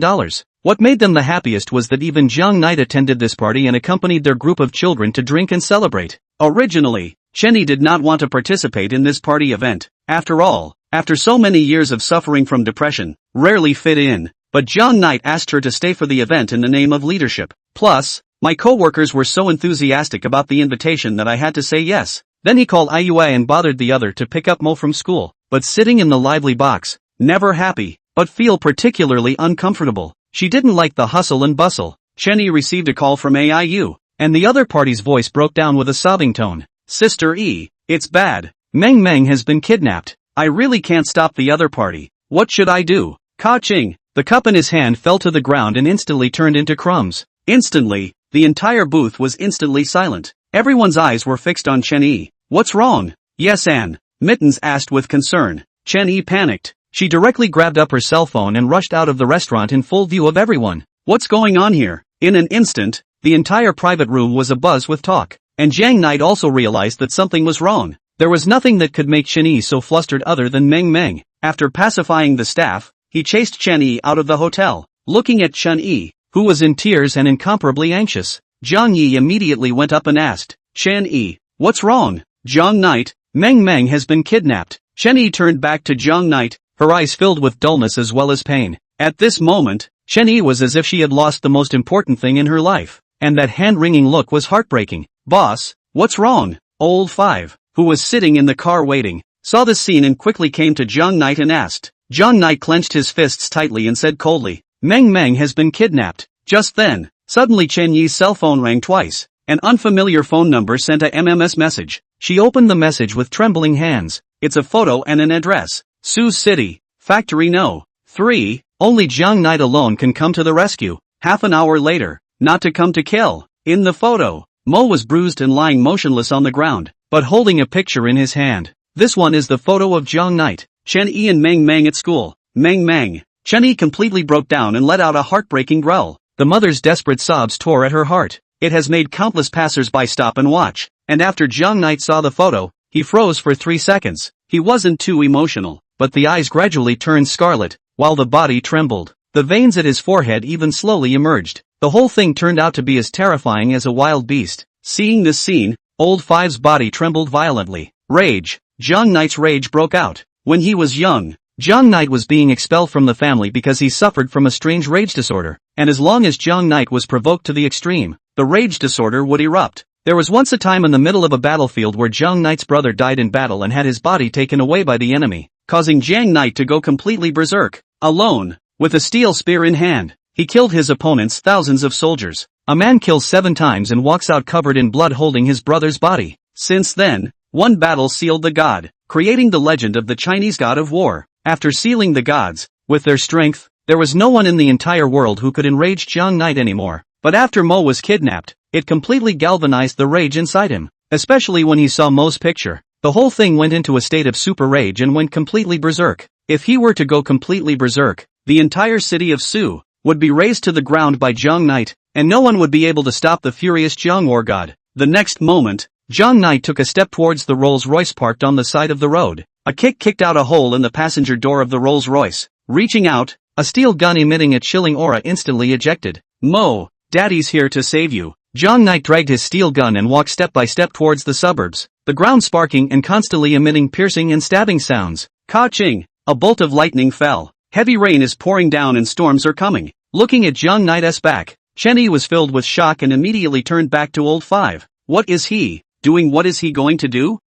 What made them the happiest was that even Jiang Knight attended this party and accompanied their group of children to drink and celebrate. Originally, Chenny did not want to participate in this party event. After all, after so many years of suffering from depression, rarely fit in, but Jiang Knight asked her to stay for the event in the name of leadership. Plus, my co-workers were so enthusiastic about the invitation that I had to say yes. Then he called Ayue and bothered the other to pick up Mo from school, but sitting in the lively box, never happy, but feel particularly uncomfortable. She didn't like the hustle and bustle. Chenny received a call from AIU, and the other party's voice broke down with a sobbing tone. Sister E, it's bad. Meng Meng has been kidnapped. I really can't stop the other party. What should I do? Ka-ching! The cup in his hand fell to the ground and instantly turned into crumbs. Instantly, the entire booth was instantly silent. Everyone's eyes were fixed on Chen Yi. What's wrong? Yes, Anne. Mittens asked with concern. Chen Yi panicked. She directly grabbed up her cell phone and rushed out of the restaurant in full view of everyone. What's going on here? In an instant, the entire private room was abuzz with talk. And Jiang Knight also realized that something was wrong. There was nothing that could make Chen Yi so flustered other than Meng Meng. After pacifying the staff, he chased Chen Yi out of the hotel. Looking at Chen Yi, who was in tears and incomparably anxious, Jiang Yi immediately went up and asked, Chen Yi, what's wrong? Jiang Knight, Meng Meng has been kidnapped. Shen Yi turned back to Jiang Knight, her eyes filled with dullness as well as pain. At this moment, Shen Yi was as if she had lost the most important thing in her life, and that hand-wringing look was heartbreaking. "Boss, what's wrong?" Old Five, who was sitting in the car waiting, saw this scene and quickly came to Jiang Knight and asked. Jiang Knight clenched his fists tightly and said coldly, "Meng Meng has been kidnapped." Just then, suddenly Chen Yi's cell phone rang twice. An unfamiliar phone number sent a MMS message. She opened the message with trembling hands. It's a photo and an address. Sioux City, Factory No. 3. Only Jiang Knight alone can come to the rescue. Half an hour later, not to come to kill. In the photo, Mo was bruised and lying motionless on the ground, but holding a picture in his hand. This one is the photo of Jiang Knight, Chen Yi and Meng Meng at school. Meng Meng. Chen Yi completely broke down and let out a heartbreaking growl. The mother's desperate sobs tore at her heart. It has made countless passers-by stop and watch. And after Jiang Knight saw the photo, he froze for 3 seconds. He wasn't too emotional, but the eyes gradually turned scarlet, while the body trembled. The veins at his forehead even slowly emerged. The whole thing turned out to be as terrifying as a wild beast. Seeing this scene, Old Five's body trembled violently. Rage. Jiang Knight's rage broke out. When he was young, Jiang Knight was being expelled from the family because he suffered from a strange rage disorder, and as long as Jiang Knight was provoked to the extreme, the rage disorder would erupt. There was once a time in the middle of a battlefield where Jiang Knight's brother died in battle and had his body taken away by the enemy, causing Jiang Knight to go completely berserk. Alone, with a steel spear in hand, he killed his opponents, thousands of soldiers. A man kills 7 times and walks out covered in blood holding his brother's body. Since then, one battle sealed the god, creating the legend of the Chinese god of war. After sealing the gods, with their strength, there was no one in the entire world who could enrage Jiang Knight anymore. But after Mo was kidnapped, it completely galvanized the rage inside him, especially when he saw Mo's picture. The whole thing went into a state of super rage and went completely berserk. If he were to go completely berserk, the entire city of Sioux would be razed to the ground by Jiang Knight, and no one would be able to stop the furious Jiang war god. The next moment, Jiang Knight took a step towards the Rolls-Royce parked on the side of the road. A kick kicked out a hole in the passenger door of the Rolls-Royce. Reaching out, a steel gun emitting a chilling aura instantly ejected. "Mo, Daddy's here to save you." Jiang Knight dragged his steel gun and walked step by step towards the suburbs, the ground sparking and constantly emitting piercing and stabbing sounds. Ka-ching! A bolt of lightning fell. Heavy rain is pouring down and storms are coming. Looking at Jiang Knight's back, Chen Yi was filled with shock and immediately turned back to Old Five. What is he doing? What is he going to do?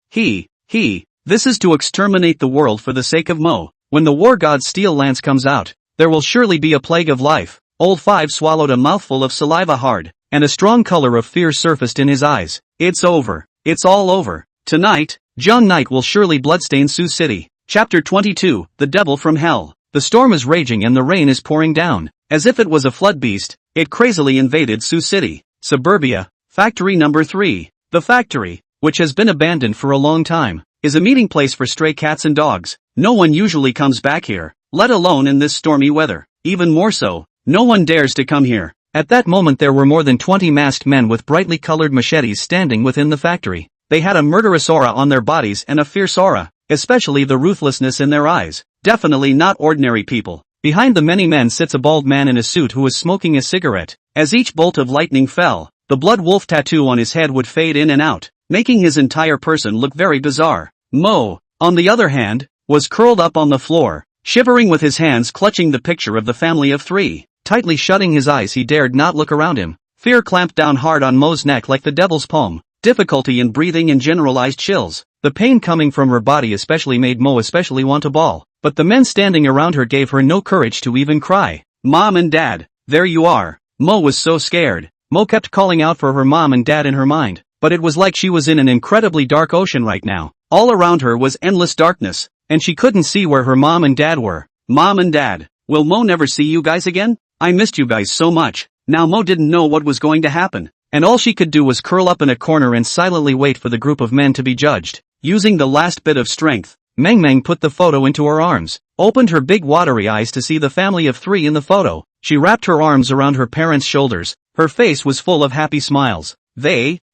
This is to exterminate the world for the sake of Mo. When the war god's steel lance comes out, there will surely be a plague of life. Old Five swallowed a mouthful of saliva hard, and a strong color of fear surfaced in his eyes. It's over. It's all over. Tonight, Jiang Knight will surely bloodstain Sioux City. Chapter 22, The Devil from Hell. The storm is raging and the rain is pouring down. As if it was a flood beast, it crazily invaded Sioux City. Suburbia, Factory Number 3. The factory, which has been abandoned for a long time, is a meeting place for stray cats and dogs. No one usually comes back here, let alone in this stormy weather. Even more so, no one dares to come here. At that moment there were more than 20 masked men with brightly colored machetes standing within the factory. They had a murderous aura on their bodies and a fierce aura, especially the ruthlessness in their eyes. Definitely not ordinary people. Behind the many men sits a bald man in a suit who is smoking a cigarette. As each bolt of lightning fell, the blood wolf tattoo on his head would fade in and out, making his entire person look very bizarre. Mo, on the other hand, was curled up on the floor, shivering with his hands clutching the picture of the family of 3. Tightly shutting his eyes he dared not look around him. Fear clamped down hard on Mo's neck like the devil's palm. Difficulty in breathing and generalized chills. The pain coming from her body especially made Mo especially want to bawl. But the men standing around her gave her no courage to even cry. Mom and Dad, there you are. Mo was so scared. Mo kept calling out for her mom and dad in her mind, but it was like she was in an incredibly dark ocean right now. All around her was endless darkness, and she couldn't see where her mom and dad were. Mom and Dad, will Mo never see you guys again? I missed you guys so much. Now Mo didn't know what was going to happen, and all she could do was curl up in a corner and silently wait for the group of men to be judged. Using the last bit of strength, Meng Meng put the photo into her arms, opened her big watery eyes to see the family of 3 in the photo. She wrapped her arms around her parents' shoulders. Her face was full of happy smiles.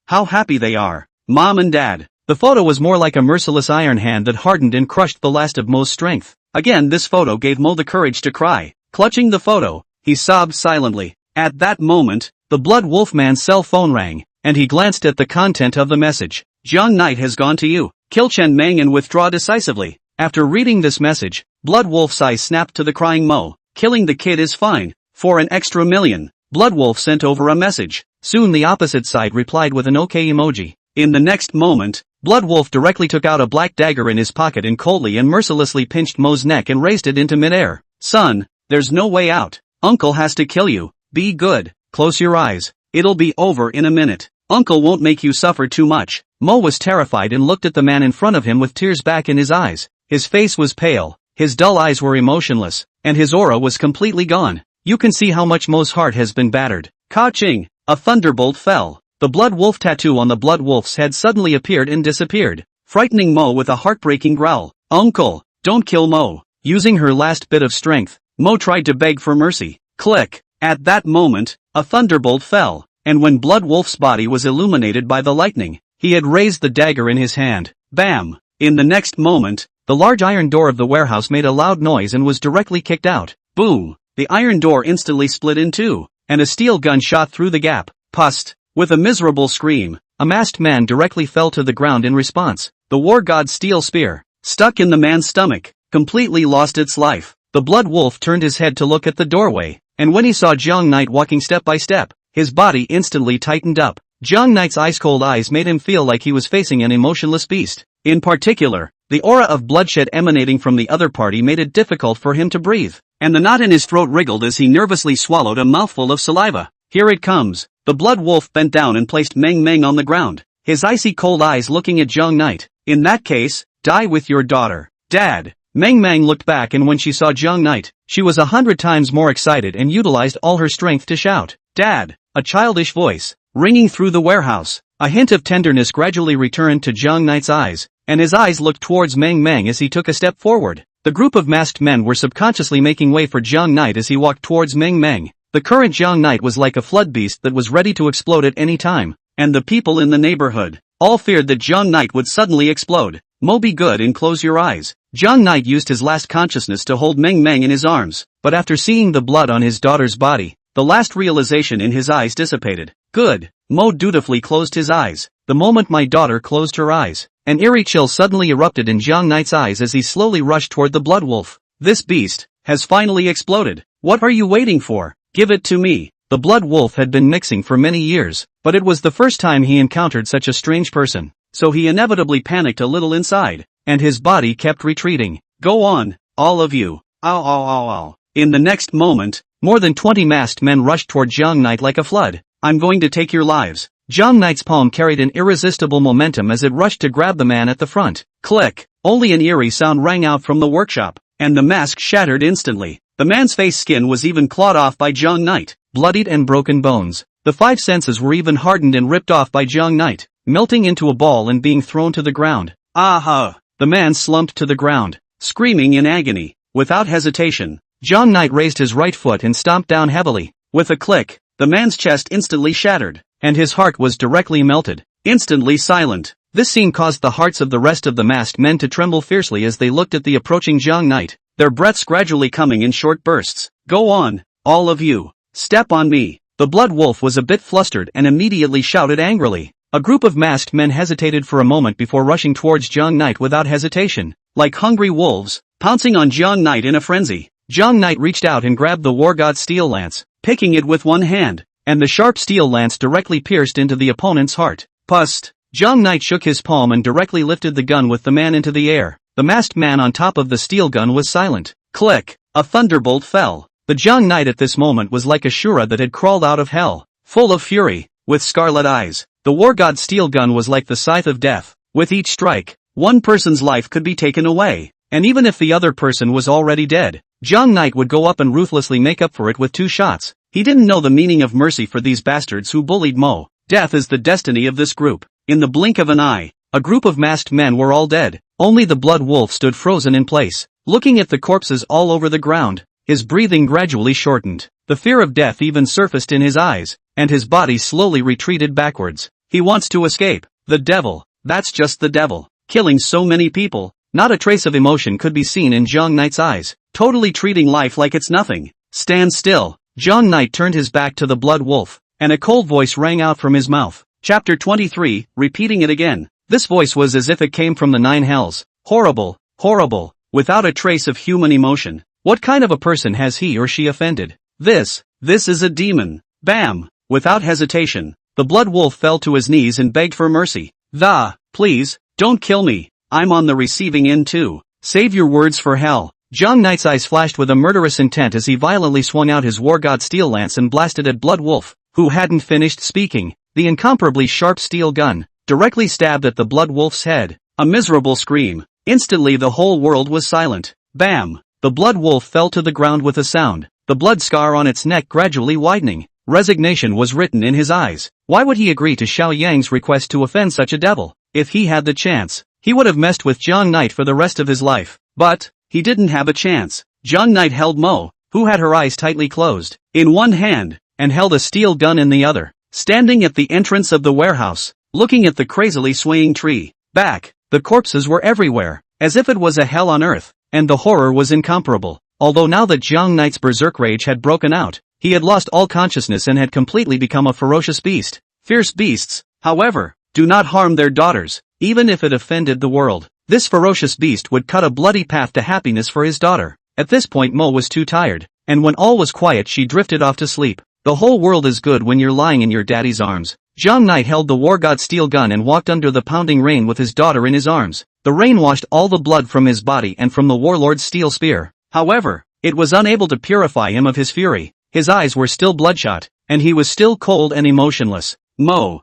How happy they are. Mom and Dad. The photo was more like a merciless iron hand that hardened and crushed the last of Mo's strength. Again this photo gave Mo the courage to cry. Clutching the photo, he sobbed silently. At that moment, the Blood Wolf man's cell phone rang, and he glanced at the content of the message. Jiang Knight has gone to you. Kill Chen Meng and withdraw decisively. After reading this message, Blood Wolf's eyes snapped to the crying Mo. Killing the kid is fine. For an extra million. Blood Wolf sent over a message. Soon the opposite side replied with an OK emoji. In the next moment, Blood Wolf directly took out a black dagger in his pocket and coldly and mercilessly pinched Mo's neck and raised it into midair. Son, there's no way out. Uncle has to kill you. Be good. Close your eyes. It'll be over in a minute. Uncle won't make you suffer too much. Mo was terrified and looked at the man in front of him with tears back in his eyes. His face was pale, his dull eyes were emotionless, and his aura was completely gone. You can see how much Mo's heart has been battered. Ka-ching! A thunderbolt fell. The Blood Wolf tattoo on the Blood Wolf's head suddenly appeared and disappeared, frightening Mo with a heartbreaking growl. Uncle, don't kill Mo. Using her last bit of strength, Mo tried to beg for mercy. Click! At that moment, a thunderbolt fell, and when Blood Wolf's body was illuminated by the lightning, he had raised the dagger in his hand. Bam! In the next moment, the large iron door of the warehouse made a loud noise and was directly kicked out. Boom! The iron door instantly split in two, and a steel gun shot through the gap. Pust! With a miserable scream, a masked man directly fell to the ground in response. The war god's steel spear, stuck in the man's stomach, completely lost its life. The Blood Wolf turned his head to look at the doorway, and when he saw Jiang Knight walking step by step, his body instantly tightened up. Jiang Knight's ice-cold eyes made him feel like he was facing an emotionless beast. In particular, the aura of bloodshed emanating from the other party made it difficult for him to breathe, and the knot in his throat wriggled as he nervously swallowed a mouthful of saliva. Here it comes. The Blood Wolf bent down and placed Meng Meng on the ground, his icy cold eyes looking at Jiang Knight. In that case, die with your daughter. Dad. Meng Meng looked back, and when she saw Jiang Knight, she was 100 times more excited and utilized all her strength to shout, Dad! A childish voice, ringing through the warehouse. A hint of tenderness gradually returned to Jiang Knight's eyes, and his eyes looked towards Meng Meng as he took a step forward. The group of masked men were subconsciously making way for Jiang Knight as he walked towards Meng Meng. The current Jiang Knight was like a flood beast that was ready to explode at any time, and the people in the neighborhood all feared that Jiang Knight would suddenly explode. Mo, be good and close your eyes. Jiang Knight used his last consciousness to hold Meng Meng in his arms, but after seeing the blood on his daughter's body, the last realization in his eyes dissipated. Good. Mo dutifully closed his eyes. The moment my daughter closed her eyes, an eerie chill suddenly erupted in Jiang Knight's eyes as he slowly rushed toward the Blood Wolf. This beast has finally exploded. What are you waiting for? Give it to me. The Blood Wolf had been mixing for many years, but it was the first time he encountered such a strange person, so he inevitably panicked a little inside, and his body kept retreating. Go on, all of you. Ow ow ow ow. In the next moment, more than 20 masked men rushed toward Jiang Knight like a flood. I'm going to take your lives. Jiang Knight's palm carried an irresistible momentum as it rushed to grab the man at the front. Click! Only an eerie sound rang out from the workshop, and the mask shattered instantly. The man's face skin was even clawed off by Jiang Knight, bloodied and broken bones. The five senses were even hardened and ripped off by Jiang Knight, melting into a ball and being thrown to the ground. Aha! The man slumped to the ground, screaming in agony. Without hesitation, Jiang Knight raised his right foot and stomped down heavily. With a click, the man's chest instantly shattered, and his heart was directly melted. Instantly silent. This scene caused the hearts of the rest of the masked men to tremble fiercely as they looked at the approaching Jiang Knight, their breaths gradually coming in short bursts. Go on, all of you. Step on me. The Blood Wolf was a bit flustered and immediately shouted angrily. A group of masked men hesitated for a moment before rushing towards Jiang Knight without hesitation, like hungry wolves, pouncing on Jiang Knight in a frenzy. Jiang Knight reached out and grabbed the war god's steel lance, picking it with one hand, and the sharp steel lance directly pierced into the opponent's heart. Pust! Jiang Knight shook his palm and directly lifted the gun with the man into the air. The masked man on top of the steel gun was silent. Click! A thunderbolt fell. The Jiang Knight at this moment was like a Shura that had crawled out of hell, full of fury, with scarlet eyes. The war god's steel gun was like the scythe of death. With each strike, one person's life could be taken away, and even if the other person was already dead, Jiang Knight would go up and ruthlessly make up for it with 2 shots. He didn't know the meaning of mercy for these bastards who bullied Mo. Death is the destiny of this group. In the blink of an eye, a group of masked men were all dead. Only the Blood Wolf stood frozen in place, looking at the corpses all over the ground. His breathing gradually shortened. The fear of death even surfaced in his eyes, and his body slowly retreated backwards. He wants to escape. The devil. That's just the devil. Killing so many people. Not a trace of emotion could be seen in Jiang Knight's eyes, totally treating life like it's nothing. Stand still. Jiang Knight turned his back to the Blood Wolf, and a cold voice rang out from his mouth. Chapter 23, repeating it again. This voice was as if it came from the nine hells. Horrible, horrible, without a trace of human emotion. What kind of a person has he or she offended? This is a demon. Bam! Without hesitation, the blood wolf fell to his knees and begged for mercy. Please, don't kill me. I'm on the receiving end too. Save your words for hell. Jong Knight's eyes flashed with a murderous intent as he violently swung out his war god steel lance and blasted at Blood Wolf, who hadn't finished speaking. The incomparably sharp steel gun directly stabbed at the Blood Wolf's head. A miserable scream. Instantly the whole world was silent. Bam! The Blood Wolf fell to the ground with a sound, the blood scar on its neck gradually widening. Resignation was written in his eyes. Why would he agree to Xiao Yang's request to offend such a devil? If he had the chance, he would have messed with Jong Knight for the rest of his life. But he didn't have a chance. Jong Knight held Mo, who had her eyes tightly closed, in one hand, and held a steel gun in the other. Standing at the entrance of the warehouse, looking at the crazily swaying tree, back, the corpses were everywhere, as if it was a hell on earth, and the horror was incomparable. Although now that Jong Knight's berserk rage had broken out, he had lost all consciousness and had completely become a ferocious beast. Fierce beasts, however, do not harm their daughters, even if it offended the world. This ferocious beast would cut a bloody path to happiness for his daughter. At this point Mo was too tired, and when all was quiet she drifted off to sleep. The whole world is good when you're lying in your daddy's arms. Jong Knight held the war god steel gun and walked under the pounding rain with his daughter in his arms. The rain washed all the blood from his body and from the warlord's steel spear. However, it was unable to purify him of his fury. His eyes were still bloodshot, and he was still cold and emotionless. Mo,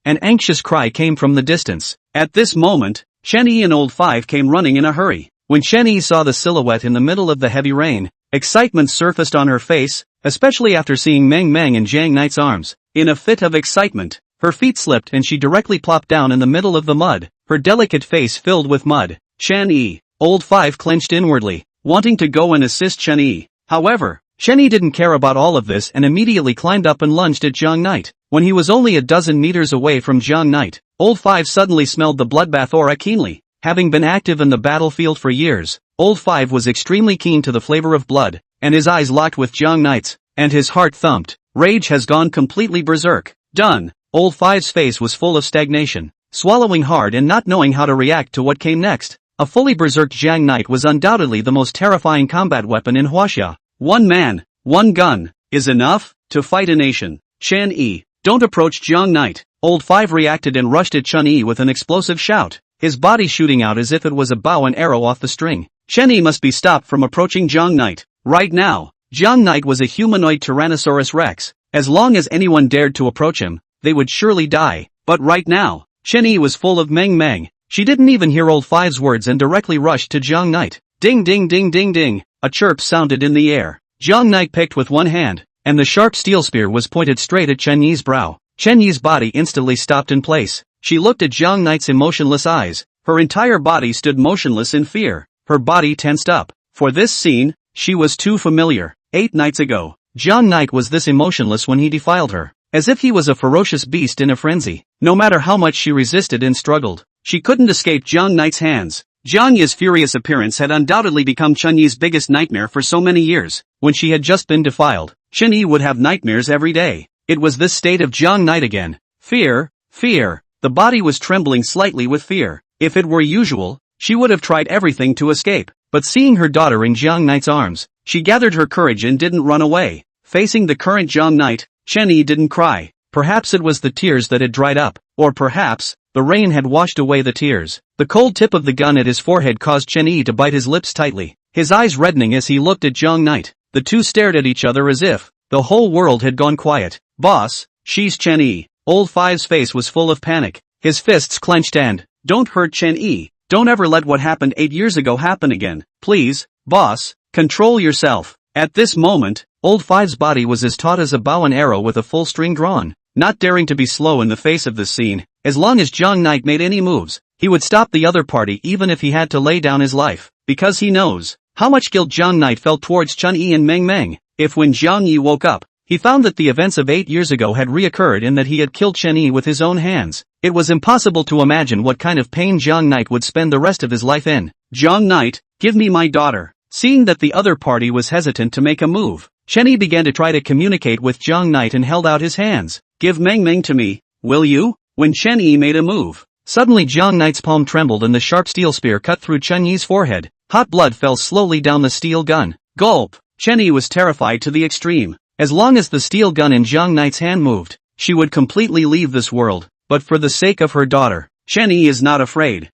an anxious cry came from the distance. At this moment, Shen Yi and Old Five came running in a hurry. When Shen Yi saw the silhouette in the middle of the heavy rain, excitement surfaced on her face, especially after seeing Meng Meng in Jang Knight's arms. In a fit of excitement, her feet slipped and she directly plopped down in the middle of the mud, her delicate face filled with mud. Shen Yi, Old Five clenched inwardly, wanting to go and assist Shen Yi. However, Shen Yi didn't care about all of this and immediately climbed up and lunged at Jong Knight. When he was only a dozen meters away from Jong Knight, Old Five suddenly smelled the bloodbath aura keenly. Having been active in the battlefield for years, Old Five was extremely keen to the flavor of blood, and his eyes locked with Jong Knight's, and his heart thumped. Rage has gone completely berserk. Done. Old Five's face was full of stagnation, swallowing hard and not knowing how to react to what came next. A fully berserk Jang Knight was undoubtedly the most terrifying combat weapon in Huaxia. One man, one gun, is enough to fight a nation. Chen Yi, don't approach Jong Knight. Old Five reacted and rushed at Chen Yi with an explosive shout, his body shooting out as if it was a bow and arrow off the string. Chen Yi must be stopped from approaching Jong Knight. Right now, Jong Knight was a humanoid Tyrannosaurus Rex. As long as anyone dared to approach him, they would surely die. But right now, Chen Yi was full of Meng Meng. She didn't even hear Old Five's words and directly rushed to Jong Knight. Ding ding ding ding ding, a chirp sounded in the air. Jong Knight picked with one hand, and the sharp steel spear was pointed straight at Chen Yi's brow. Chen Yi's body instantly stopped in place. She looked at Jong Knight's emotionless eyes. Her entire body stood motionless in fear. Her body tensed up. For this scene, she was too familiar. 8 nights ago, Jong Knight was this emotionless when he defiled her, as if he was a ferocious beast in a frenzy. No matter how much she resisted and struggled, she couldn't escape Jong Knight's hands. Jiang Yi's furious appearance had undoubtedly become Chen Yi's biggest nightmare for so many years. When she had just been defiled, Chen Yi would have nightmares every day. It was this state of Jong Knight again. Fear. The body was trembling slightly with fear. If it were usual, she would have tried everything to escape. But seeing her daughter in Jong Knight's arms, she gathered her courage and didn't run away. Facing the current Jong Knight, Chen Yi didn't cry. Perhaps it was the tears that had dried up, or perhaps the rain had washed away the tears. The cold tip of the gun at his forehead caused Chen Yi to bite his lips tightly, his eyes reddening as he looked at Jong Knight. The two stared at each other as if the whole world had gone quiet. Boss, she's Chen Yi. Old Five's face was full of panic, his fists clenched and, don't hurt Chen Yi. Don't ever let what happened 8 years ago happen again. Please, boss, control yourself. At this moment, Old Five's body was as taut as a bow and arrow with a full string drawn. Not daring to be slow in the face of this scene, as long as Jong Knight made any moves, he would stop the other party even if he had to lay down his life, because he knows how much guilt Jong Knight felt towards Chen Yi and Meng Meng. If when Jiang Yi woke up, he found that the events of 8 years ago had reoccurred and that he had killed Chen Yi with his own hands, it was impossible to imagine what kind of pain Jong Knight would spend the rest of his life in. Jong Knight, give me my daughter. Seeing that the other party was hesitant to make a move, Chen Yi began to try to communicate with Jong Knight and held out his hands. Give Meng Meng to me, will you? When Chen Yi made a move, Suddenly Jiang Knight's palm trembled and the sharp steel spear cut through Chen Yi's forehead. Hot blood fell slowly down the steel gun. Gulp! Chen Yi was terrified to the extreme. As long as the steel gun in Jiang Knight's hand moved, she would completely leave this world. But for the sake of her daughter, Chen Yi is not afraid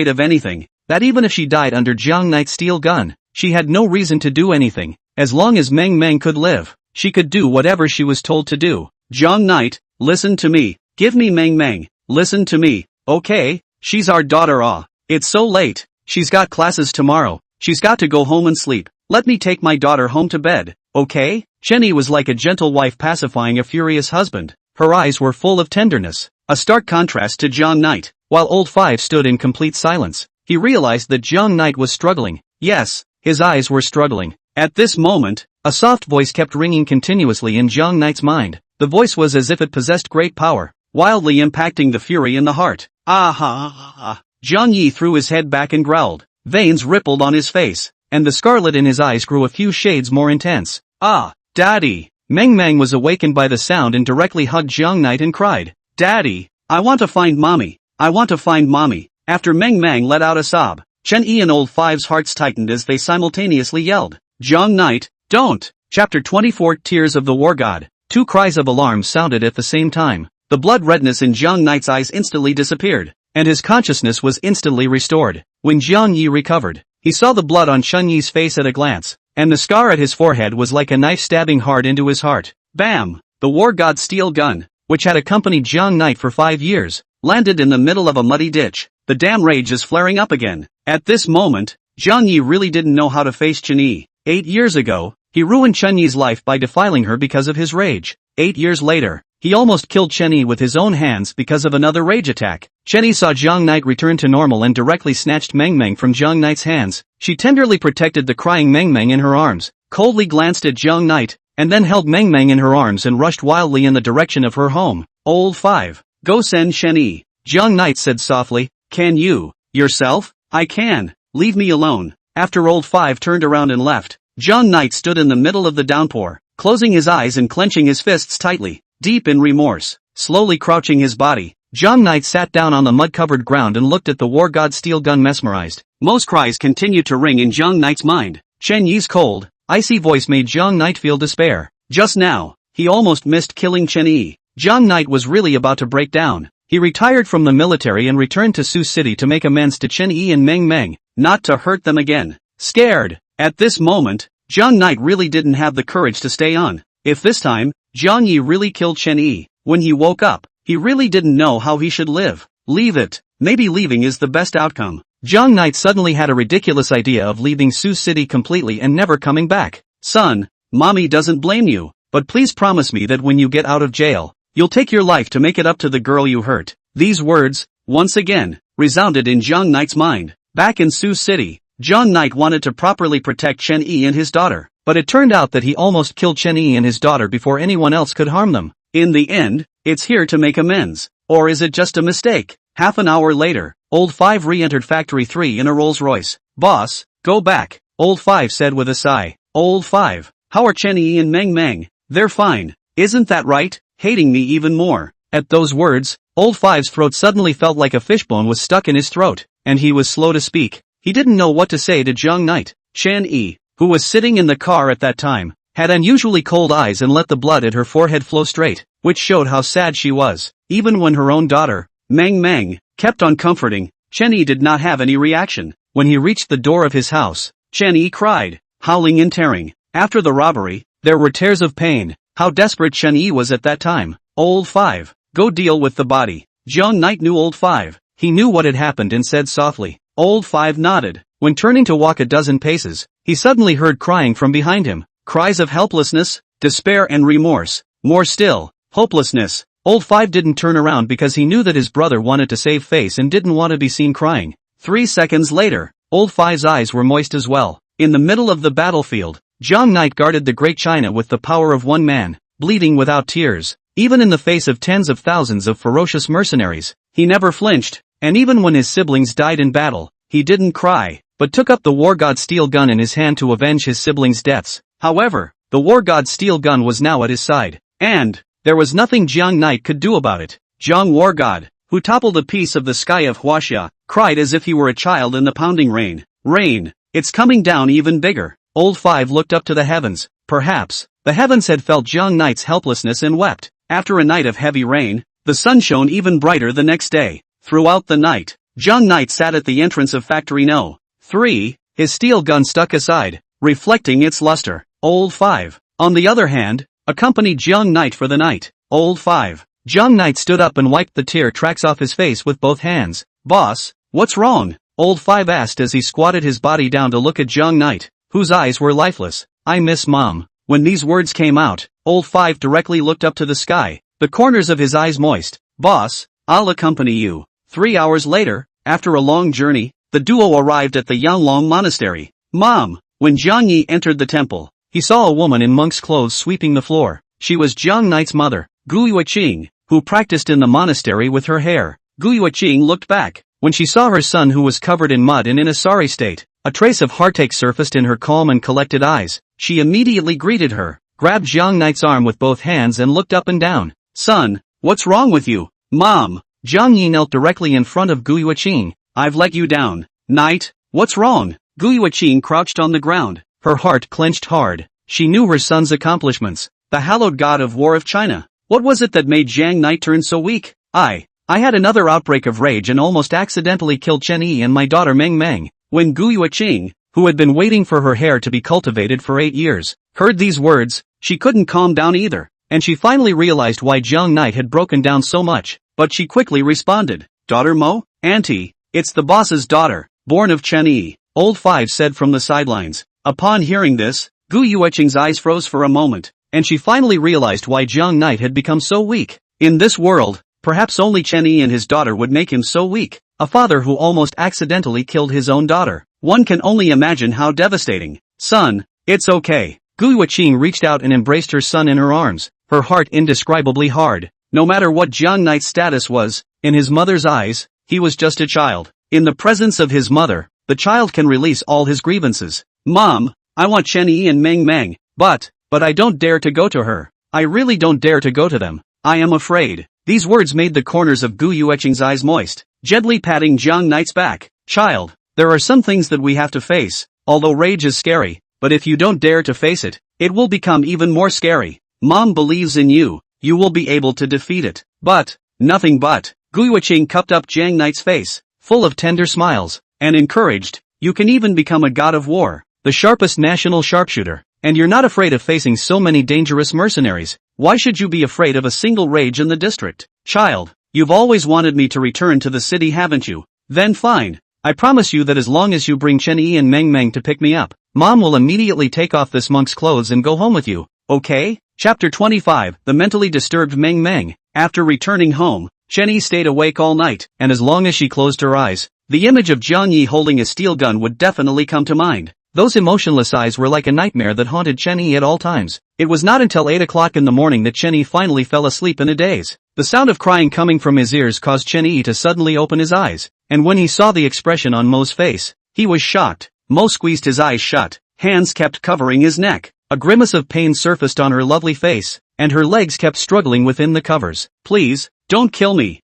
of anything. That even if she died under Jiang Knight's steel gun, she had no reason to do anything. As long as Meng Meng could live, she could do whatever she was told to do. Jiang Knight, listen to me. Give me Meng Meng. Listen to me, okay? She's our daughter. It's so late. She's got classes tomorrow. She's got to go home and sleep. Let me take my daughter home to bed, okay? Chen Yi was like a gentle wife pacifying a furious husband. Her eyes were full of tenderness, a stark contrast to Jiang Knight. While Old Five stood in complete silence, he realized that Jiang Knight was struggling. Yes, his eyes were struggling. At this moment, a soft voice kept ringing continuously in Jiang Knight's mind. The voice was as if it possessed great power, wildly impacting the fury in the heart. Ah. Jiang Yi threw his head back and growled. Veins rippled on his face, and the scarlet in his eyes grew a few shades more intense. Ah, Daddy! Meng Meng was awakened by the sound and directly hugged Jiang Knight and cried, Daddy, I want to find Mommy. I want to find Mommy. After Meng Meng let out a sob, Chen Yi and Old Five's hearts tightened as they simultaneously yelled, Jiang Knight, don't! Chapter 24 Tears of the War God. Two cries of alarm sounded at the same time. The blood redness in Jiang Knight's eyes instantly disappeared, and his consciousness was instantly restored. When Jiang Yi recovered, he saw the blood on Chen Yi's face at a glance, and the scar at his forehead was like a knife stabbing hard into his heart. Bam! The War God's steel gun, which had accompanied Jiang Knight for 5 years, landed in the middle of a muddy ditch. The damn rage is flaring up again. At this moment, Jiang Yi really didn't know how to face Chen Yi. 8 years ago, he ruined Chen Yi's life by defiling her because of his rage. 8 years later, he almost killed Chen Yi with his own hands because of another rage attack. Chen Yi saw Jiang Knight return to normal and directly snatched Meng Meng from Jiang Knight's hands. She tenderly protected the crying Meng Meng in her arms, coldly glanced at Jiang Knight, and then held Meng Meng in her arms and rushed wildly in the direction of her home. Old Five, go send Chen Yi. Jiang Knight said softly, can you, yourself? I can, leave me alone. After Old Five turned around and left, Jiang Knight stood in the middle of the downpour, closing his eyes and clenching his fists tightly, deep in remorse. Slowly crouching his body, Jiang Knight sat down on the mud-covered ground and looked at the War God's steel gun mesmerized. Most cries continued to ring in Jiang Knight's mind. Chen Yi's cold, icy voice made Jiang Knight feel despair. Just now, he almost missed killing Chen Yi. Jiang Knight was really about to break down. He retired from the military and returned to Sioux City to make amends to Chen Yi and Meng Meng, not to hurt them again. Scared. At this moment, Jiang Knight really didn't have the courage to stay on. If this time, Jiang Yi really killed Chen Yi, when he woke up, he really didn't know how he should live. Leave it. Maybe leaving is the best outcome. Jiang Knight suddenly had a ridiculous idea of leaving Sioux City completely and never coming back. Son, Mommy doesn't blame you, but please promise me that when you get out of jail, you'll take your life to make it up to the girl you hurt. These words, once again, resounded in Jiang Knight's mind. Back in Sioux City, Jiang Knight wanted to properly protect Chen Yi and his daughter, but it turned out that he almost killed Chen Yi and his daughter before anyone else could harm them. In the end, it's here to make amends. Or is it just a mistake? Half an hour later, Old Five re-entered Factory 3 in a Rolls-Royce. Boss, go back, Old Five said with a sigh. Old Five, how are Chen Yi and Meng Meng? They're fine. Isn't that right? Hating me even more. At those words, Old Five's throat suddenly felt like a fishbone was stuck in his throat, and he was slow to speak. He didn't know what to say to Jiang Knight. Chen Yi, who was sitting in the car at that time, had unusually cold eyes and let the blood at her forehead flow straight, which showed how sad she was. Even when her own daughter, Meng Meng, kept on comforting, Chen Yi did not have any reaction. When he reached the door of his house, Chen Yi cried, howling and tearing. After the robbery, there were tears of pain. How desperate Chen Yi was at that time. Old Five, go deal with the body. Jiang Knight knew Old Five. He knew what had happened and said softly. Old Five nodded. When turning to walk a dozen paces, he suddenly heard crying from behind him. Cries of helplessness, despair and remorse. More still, hopelessness. Old Five didn't turn around because he knew that his brother wanted to save face and didn't want to be seen crying. 3 seconds later, Old Five's eyes were moist as well. In the middle of the battlefield, Jiang Knight guarded the Great China with the power of one man, bleeding without tears. Even in the face of tens of thousands of ferocious mercenaries, he never flinched, and even when his siblings died in battle, he didn't cry, but took up the War God's steel gun in his hand to avenge his siblings' deaths. However, the War God's steel gun was now at his side, and there was nothing Jiang Knight could do about it. Jiang War God, who toppled a piece of the sky of Huaxia, cried as if he were a child in the pounding rain. Rain! It's coming down even bigger. Old Five looked up to the heavens. Perhaps the heavens had felt Jiang Knight's helplessness and wept. After a night of heavy rain, the sun shone even brighter the next day. Throughout the night, Jiang Knight sat at the entrance of Factory No. 3, his steel gun stuck aside, reflecting its luster. Old Five, on the other hand, accompanied Jiang Knight for the night. Old Five. Jiang Knight stood up and wiped the tear tracks off his face with both hands. Boss, what's wrong? Old Five asked as he squatted his body down to look at Jiang Knight, whose eyes were lifeless. I miss Mom. When these words came out, Old Five directly looked up to the sky, the corners of his eyes moist. Boss, I'll accompany you. 3 hours later, after a long journey, the duo arrived at the Yanglong Monastery. Mom! When Jiang Yi entered the temple, he saw a woman in monk's clothes sweeping the floor. She was Jiang Knight's mother, Gu Yueqing, who practiced in the monastery with her hair. Gu Yueqing looked back. When she saw her son who was covered in mud and in a sorry state, a trace of heartache surfaced in her calm and collected eyes. She immediately greeted her, grabbed Jiang Knight's arm with both hands and looked up and down. Son, what's wrong with you? Mom! Jiang Yi knelt directly in front of Gu Yueqing. I've let you down. Knight, what's wrong? Gu Yueqing crouched on the ground. Her heart clenched hard. She knew her son's accomplishments. The hallowed god of war of China. What was it that made Jiang Knight turn so weak? I had another outbreak of rage and almost accidentally killed Chen Yi and my daughter Meng Meng. When Gu Yueqing, who had been waiting for her hair to be cultivated for 8 years, heard these words, she couldn't calm down either, and she finally realized why Jiang Knight had broken down so much, but she quickly responded. Daughter Mo? Auntie, it's the boss's daughter, born of Chen Yi, Old Five said from the sidelines. Upon hearing this, Gu Yueqing's eyes froze for a moment, and she finally realized why Jiang Knight had become so weak. In this world, perhaps only Chen Yi and his daughter would make him so weak. A father who almost accidentally killed his own daughter. One can only imagine how devastating. Son, it's okay. Gu Yueqing reached out and embraced her son in her arms, her heart indescribably hard. No matter what Jiang Knight's status was, in his mother's eyes, he was just a child. In the presence of his mother, the child can release all his grievances. Mom, I want Chen Yi and Meng Meng, but I don't dare to go to her. I really don't dare to go to them. I am afraid. These words made the corners of Gu Yueqing's eyes moist, gently patting Jiang Knight's back. Child, there are some things that we have to face. Although rage is scary, but if you don't dare to face it, it will become even more scary. Mom believes in you. You will be able to defeat it. But, nothing but. Gu Yueqing cupped up Jiang Knight's face, full of tender smiles, and encouraged, you can even become a god of war, the sharpest national sharpshooter, and you're not afraid of facing so many dangerous mercenaries. Why should you be afraid of a single rage in the district? Child, you've always wanted me to return to the city, haven't you? Then fine. I promise you that as long as you bring Chen Yi and Meng Meng to pick me up, Mom will immediately take off this monk's clothes and go home with you, okay? Chapter 25, The Mentally Disturbed Meng Meng. After returning home, Chen Yi stayed awake all night, and as long as she closed her eyes, the image of Jiang Yi holding a steel gun would definitely come to mind. Those emotionless eyes were like a nightmare that haunted Chen Yi at all times. It was not until 8 o'clock in the morning that Chen Yi finally fell asleep in a daze. The sound of crying coming from his ears caused Chen Yi to suddenly open his eyes, and when he saw the expression on Mo's face, he was shocked. Mo squeezed his eyes shut, hands kept covering his neck. A grimace of pain surfaced on her lovely face, and her legs kept struggling within the covers. Please, don't kill me,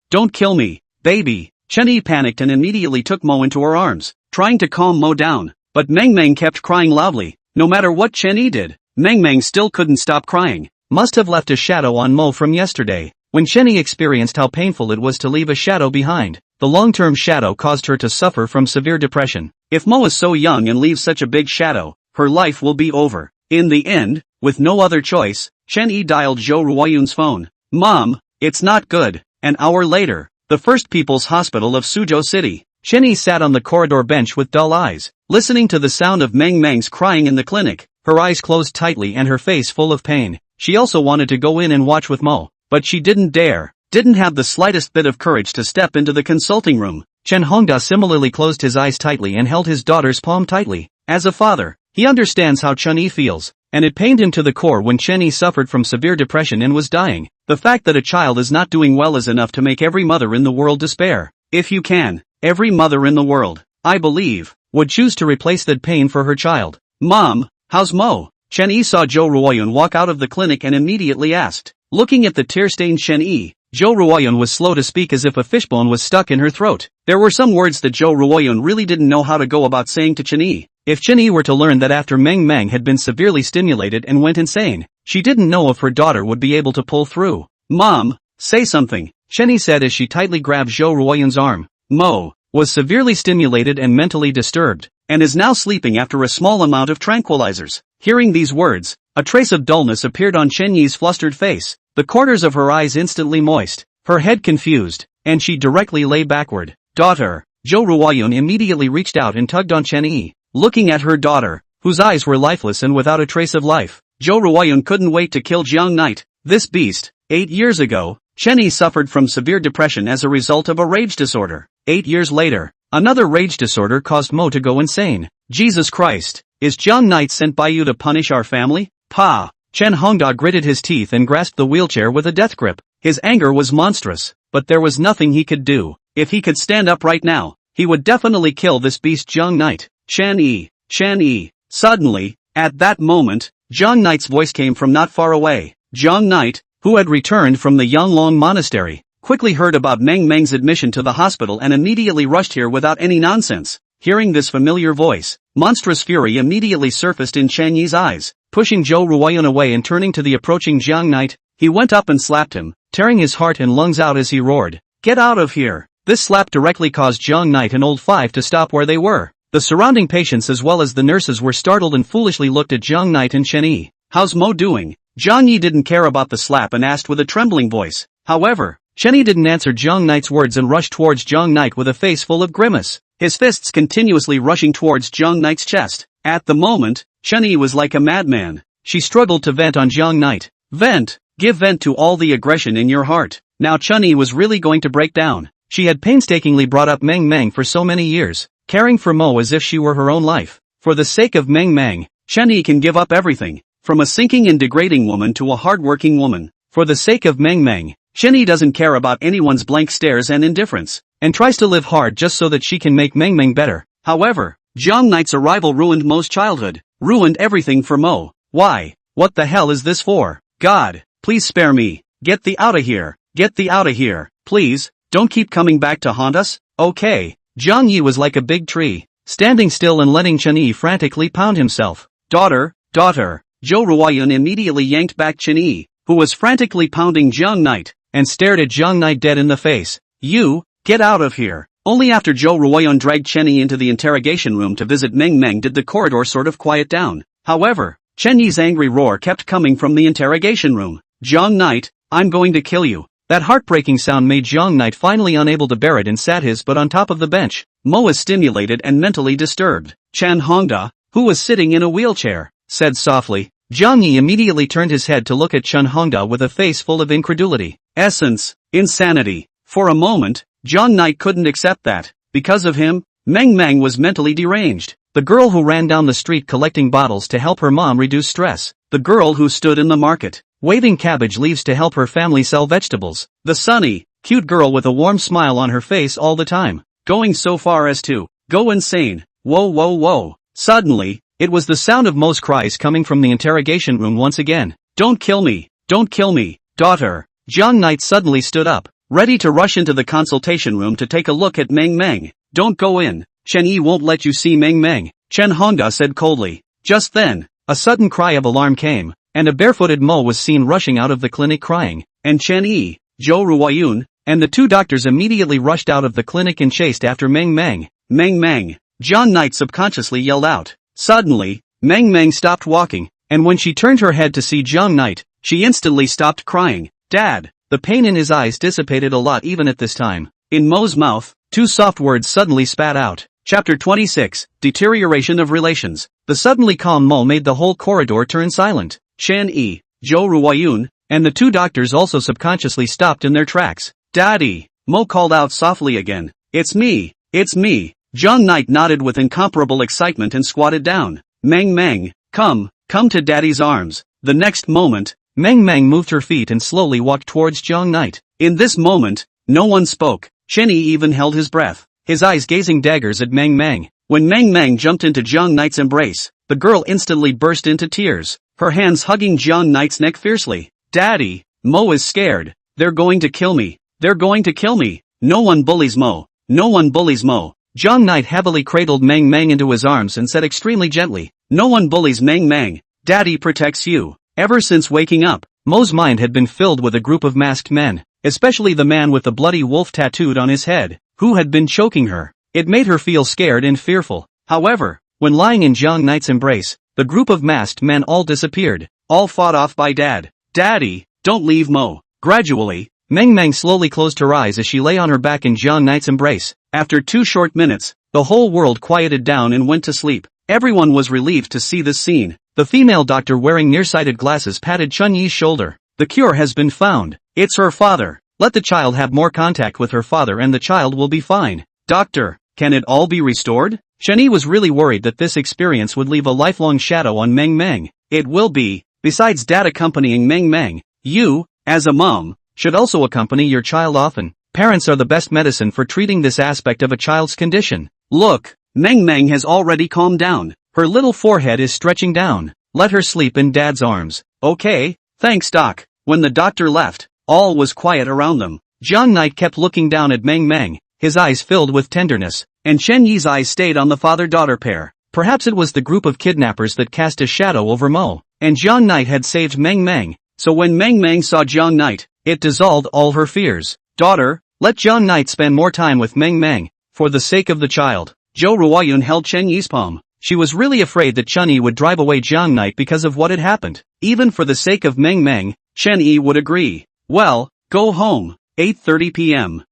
baby. Chen Yi panicked and immediately took Mo into her arms, trying to calm Mo down. But Meng Meng kept crying loudly. No matter what Chen Yi did, Meng Meng still couldn't stop crying. Must have left a shadow on Mo from yesterday. When Chen Yi experienced how painful it was to leave a shadow behind, the long-term shadow caused her to suffer from severe depression. If Mo is so young and leaves such a big shadow, her life will be over. In the end, with no other choice, Chen Yi dialed Zhou Ruoyun's phone. Mom, it's not good. An hour later, the First People's Hospital of Suzhou City. Chen Yi sat on the corridor bench with dull eyes, listening to the sound of Meng Meng's crying in the clinic, her eyes closed tightly and her face full of pain. She also wanted to go in and watch with Mo, but she didn't dare, didn't have the slightest bit of courage to step into the consulting room. Chen Hongda similarly closed his eyes tightly and held his daughter's palm tightly. As a father, he understands how Chen Yi feels, and it pained him to the core when Chen Yi suffered from severe depression and was dying. The fact that a child is not doing well is enough to make every mother in the world despair. If you can, every mother in the world, I believe, would choose to replace that pain for her child. Mom, how's Mo? Chen Yi saw Zhou Ruoyun walk out of the clinic and immediately asked. Looking at the tear-stained Chen Yi, Zhou Ruoyun was slow to speak as if a fishbone was stuck in her throat. There were some words that Zhou Ruoyun really didn't know how to go about saying to Chen Yi. If Chen Yi were to learn that after Meng Meng had been severely stimulated and went insane, she didn't know if her daughter would be able to pull through. Mom, say something, Chen Yi said as she tightly grabbed Zhou Ruoyun's arm. Mo was severely stimulated and mentally disturbed, and is now sleeping after a small amount of tranquilizers. Hearing these words, a trace of dullness appeared on Chen Yi's flustered face, the corners of her eyes instantly moist, her head confused, and she directly lay backward. Daughter, Zhou Ruoyun immediately reached out and tugged on Chen Yi, looking at her daughter, whose eyes were lifeless and without a trace of life. Zhou Ruoyun couldn't wait to kill Jiang Knight, this beast. 8 years ago, Chen Yi suffered from severe depression as a result of a rage disorder. 8 years later, another rage disorder caused Mo to go insane. Jesus Christ, is Jiang Knight sent by you to punish our family? Pa! Chen Hongda gritted his teeth and grasped the wheelchair with a death grip. His anger was monstrous, but there was nothing he could do. If he could stand up right now, he would definitely kill this beast Jiang Knight. Chen Yi. Suddenly, at that moment, Jiang Knight's voice came from not far away. Jiang Knight, who had returned from the Yanglong Monastery, quickly heard about Meng Meng's admission to the hospital and immediately rushed here without any nonsense. Hearing this familiar voice, monstrous fury immediately surfaced in Chen Yi's eyes. Pushing Zhou Ruoyun away and turning to the approaching Jiang Knight, he went up and slapped him, tearing his heart and lungs out as he roared. Get out of here! This slap directly caused Jiang Knight and Old Five to stop where they were. The surrounding patients as well as the nurses were startled and foolishly looked at Jiang Knight and Chen Yi. How's Mo doing? Jiang Yi didn't care about the slap and asked with a trembling voice. However, Chen Yi didn't answer Jiang Knight's words and rushed towards Jiang Knight with a face full of grimace, his fists continuously rushing towards Jiang Knight's chest. At the moment, Chen Yi was like a madman. She struggled to vent on Jiang Knight. Vent! Give vent to all the aggression in your heart. Now Chen Yi was really going to break down. She had painstakingly brought up Meng Meng for so many years, caring for Mo as if she were her own life. For the sake of Meng Meng, Chen Yi can give up everything, from a sinking and degrading woman to a hard-working woman. For the sake of Meng Meng, Chen Yi doesn't care about anyone's blank stares and indifference, and tries to live hard just so that she can make Meng Meng better. However, Jiang Knight's arrival ruined Mo's childhood, ruined everything for Mo. Why? What the hell is this for? God, please spare me. Get thee outta here. Get thee outta here. Please, don't keep coming back to haunt us. Okay. Jiang Yi was like a big tree, standing still and letting Chen Yi frantically pound himself. Daughter. Zhou Ruoyun immediately yanked back Chen Yi, who was frantically pounding Jiang Knight, and stared at Jiang Knight dead in the face. You, get out of here. Only after Zhou Ruoyun dragged Chen Yi into the interrogation room to visit Meng Meng did the corridor sort of quiet down. However, Chen Yi's angry roar kept coming from the interrogation room. Jiang Knight, I'm going to kill you. That heartbreaking sound made Jiang Knight finally unable to bear it and sat his butt on top of the bench. Mo was stimulated and mentally disturbed. Chen Hongda, who was sitting in a wheelchair, said softly. Jiang Yi immediately turned his head to look at Chen Hongda with a face full of incredulity. Essence, insanity. For a moment, Jiang Knight couldn't accept that. Because of him, Meng Meng was mentally deranged. The girl who ran down the street collecting bottles to help her mom reduce stress. The girl who stood in the market, waving cabbage leaves to help her family sell vegetables. The sunny, cute girl with a warm smile on her face all the time. Going so far as to go insane. Whoa. Suddenly, it was the sound of Mo's cries coming from the interrogation room once again. Don't kill me, daughter. Jiang Knight suddenly stood up, ready to rush into the consultation room to take a look at Meng Meng. Don't go in. Chen Yi won't let you see Meng Meng, Chen Hongda said coldly. Just then, a sudden cry of alarm came, and a barefooted Mo was seen rushing out of the clinic crying, and Chen Yi, Zhou Ruoyun, and the two doctors immediately rushed out of the clinic and chased after Meng Meng. Meng Meng, Jiang Knight subconsciously yelled out. Suddenly, Meng Meng stopped walking, and when she turned her head to see Jiang Knight, she instantly stopped crying. Dad, the pain in his eyes dissipated a lot even at this time. In Mo's mouth, two soft words suddenly spat out. Chapter 26, Deterioration of Relations. The suddenly calm Mo made the whole corridor turn silent. Chen Yi, Zhou Ruoyun, and the two doctors also subconsciously stopped in their tracks. Daddy, Mo called out softly again. It's me. Jiang Knight nodded with incomparable excitement and squatted down. Meng Meng, come to Daddy's arms. The next moment, Meng Meng moved her feet and slowly walked towards Jiang Knight. In this moment, no one spoke. Chen Yi even held his breath, his eyes gazing daggers at Meng Meng. When Meng Meng jumped into Jiang Knight's embrace, the girl instantly burst into tears, her hands hugging Jiang Knight's neck fiercely. Daddy, Mo is scared. They're going to kill me. They're going to kill me. No one bullies Mo. No one bullies Mo. Jiang Knight heavily cradled Meng Meng into his arms and said extremely gently, "No one bullies Meng Meng. Daddy protects you." Ever since waking up, Mo's mind had been filled with a group of masked men, especially the man with the bloody wolf tattooed on his head, who had been choking her. It made her feel scared and fearful. However, when lying in Jiang Knight's embrace, the group of masked men all disappeared, all fought off by Dad. "Daddy, don't leave Mo." Gradually, Meng Meng slowly closed her eyes as she lay on her back in Jiang Knight's embrace. After 2 short minutes, the whole world quieted down and went to sleep. Everyone was relieved to see this scene. The female doctor wearing nearsighted glasses patted Chun Yi's shoulder. "The cure has been found. It's her father. Let the child have more contact with her father and the child will be fine." "Doctor, can it all be restored?" Chun Yi was really worried that this experience would leave a lifelong shadow on Meng Meng. "It will be. Besides Dad accompanying Meng Meng, you, as a mom, should also accompany your child often. Parents are the best medicine for treating this aspect of a child's condition. Look, Meng Meng has already calmed down. Her little forehead is stretching down. Let her sleep in Dad's arms." "Okay, thanks Doc." When the doctor left, all was quiet around them. Jiang Knight kept looking down at Meng Meng, his eyes filled with tenderness, and Chen Yi's eyes stayed on the father-daughter pair. Perhaps it was the group of kidnappers that cast a shadow over Mo, and Jiang Knight had saved Meng Meng, so when Meng Meng saw Jiang Knight, it dissolved all her fears. "Daughter, let Jiang Knight spend more time with Meng Meng, for the sake of the child." Zhou Ruoyun held Chen Yi's palm. She was really afraid that Chun Yi would drive away Jiang Knight because of what had happened. Even for the sake of Meng Meng, Chen Yi would agree. "Well, go home." 8:30 p.m.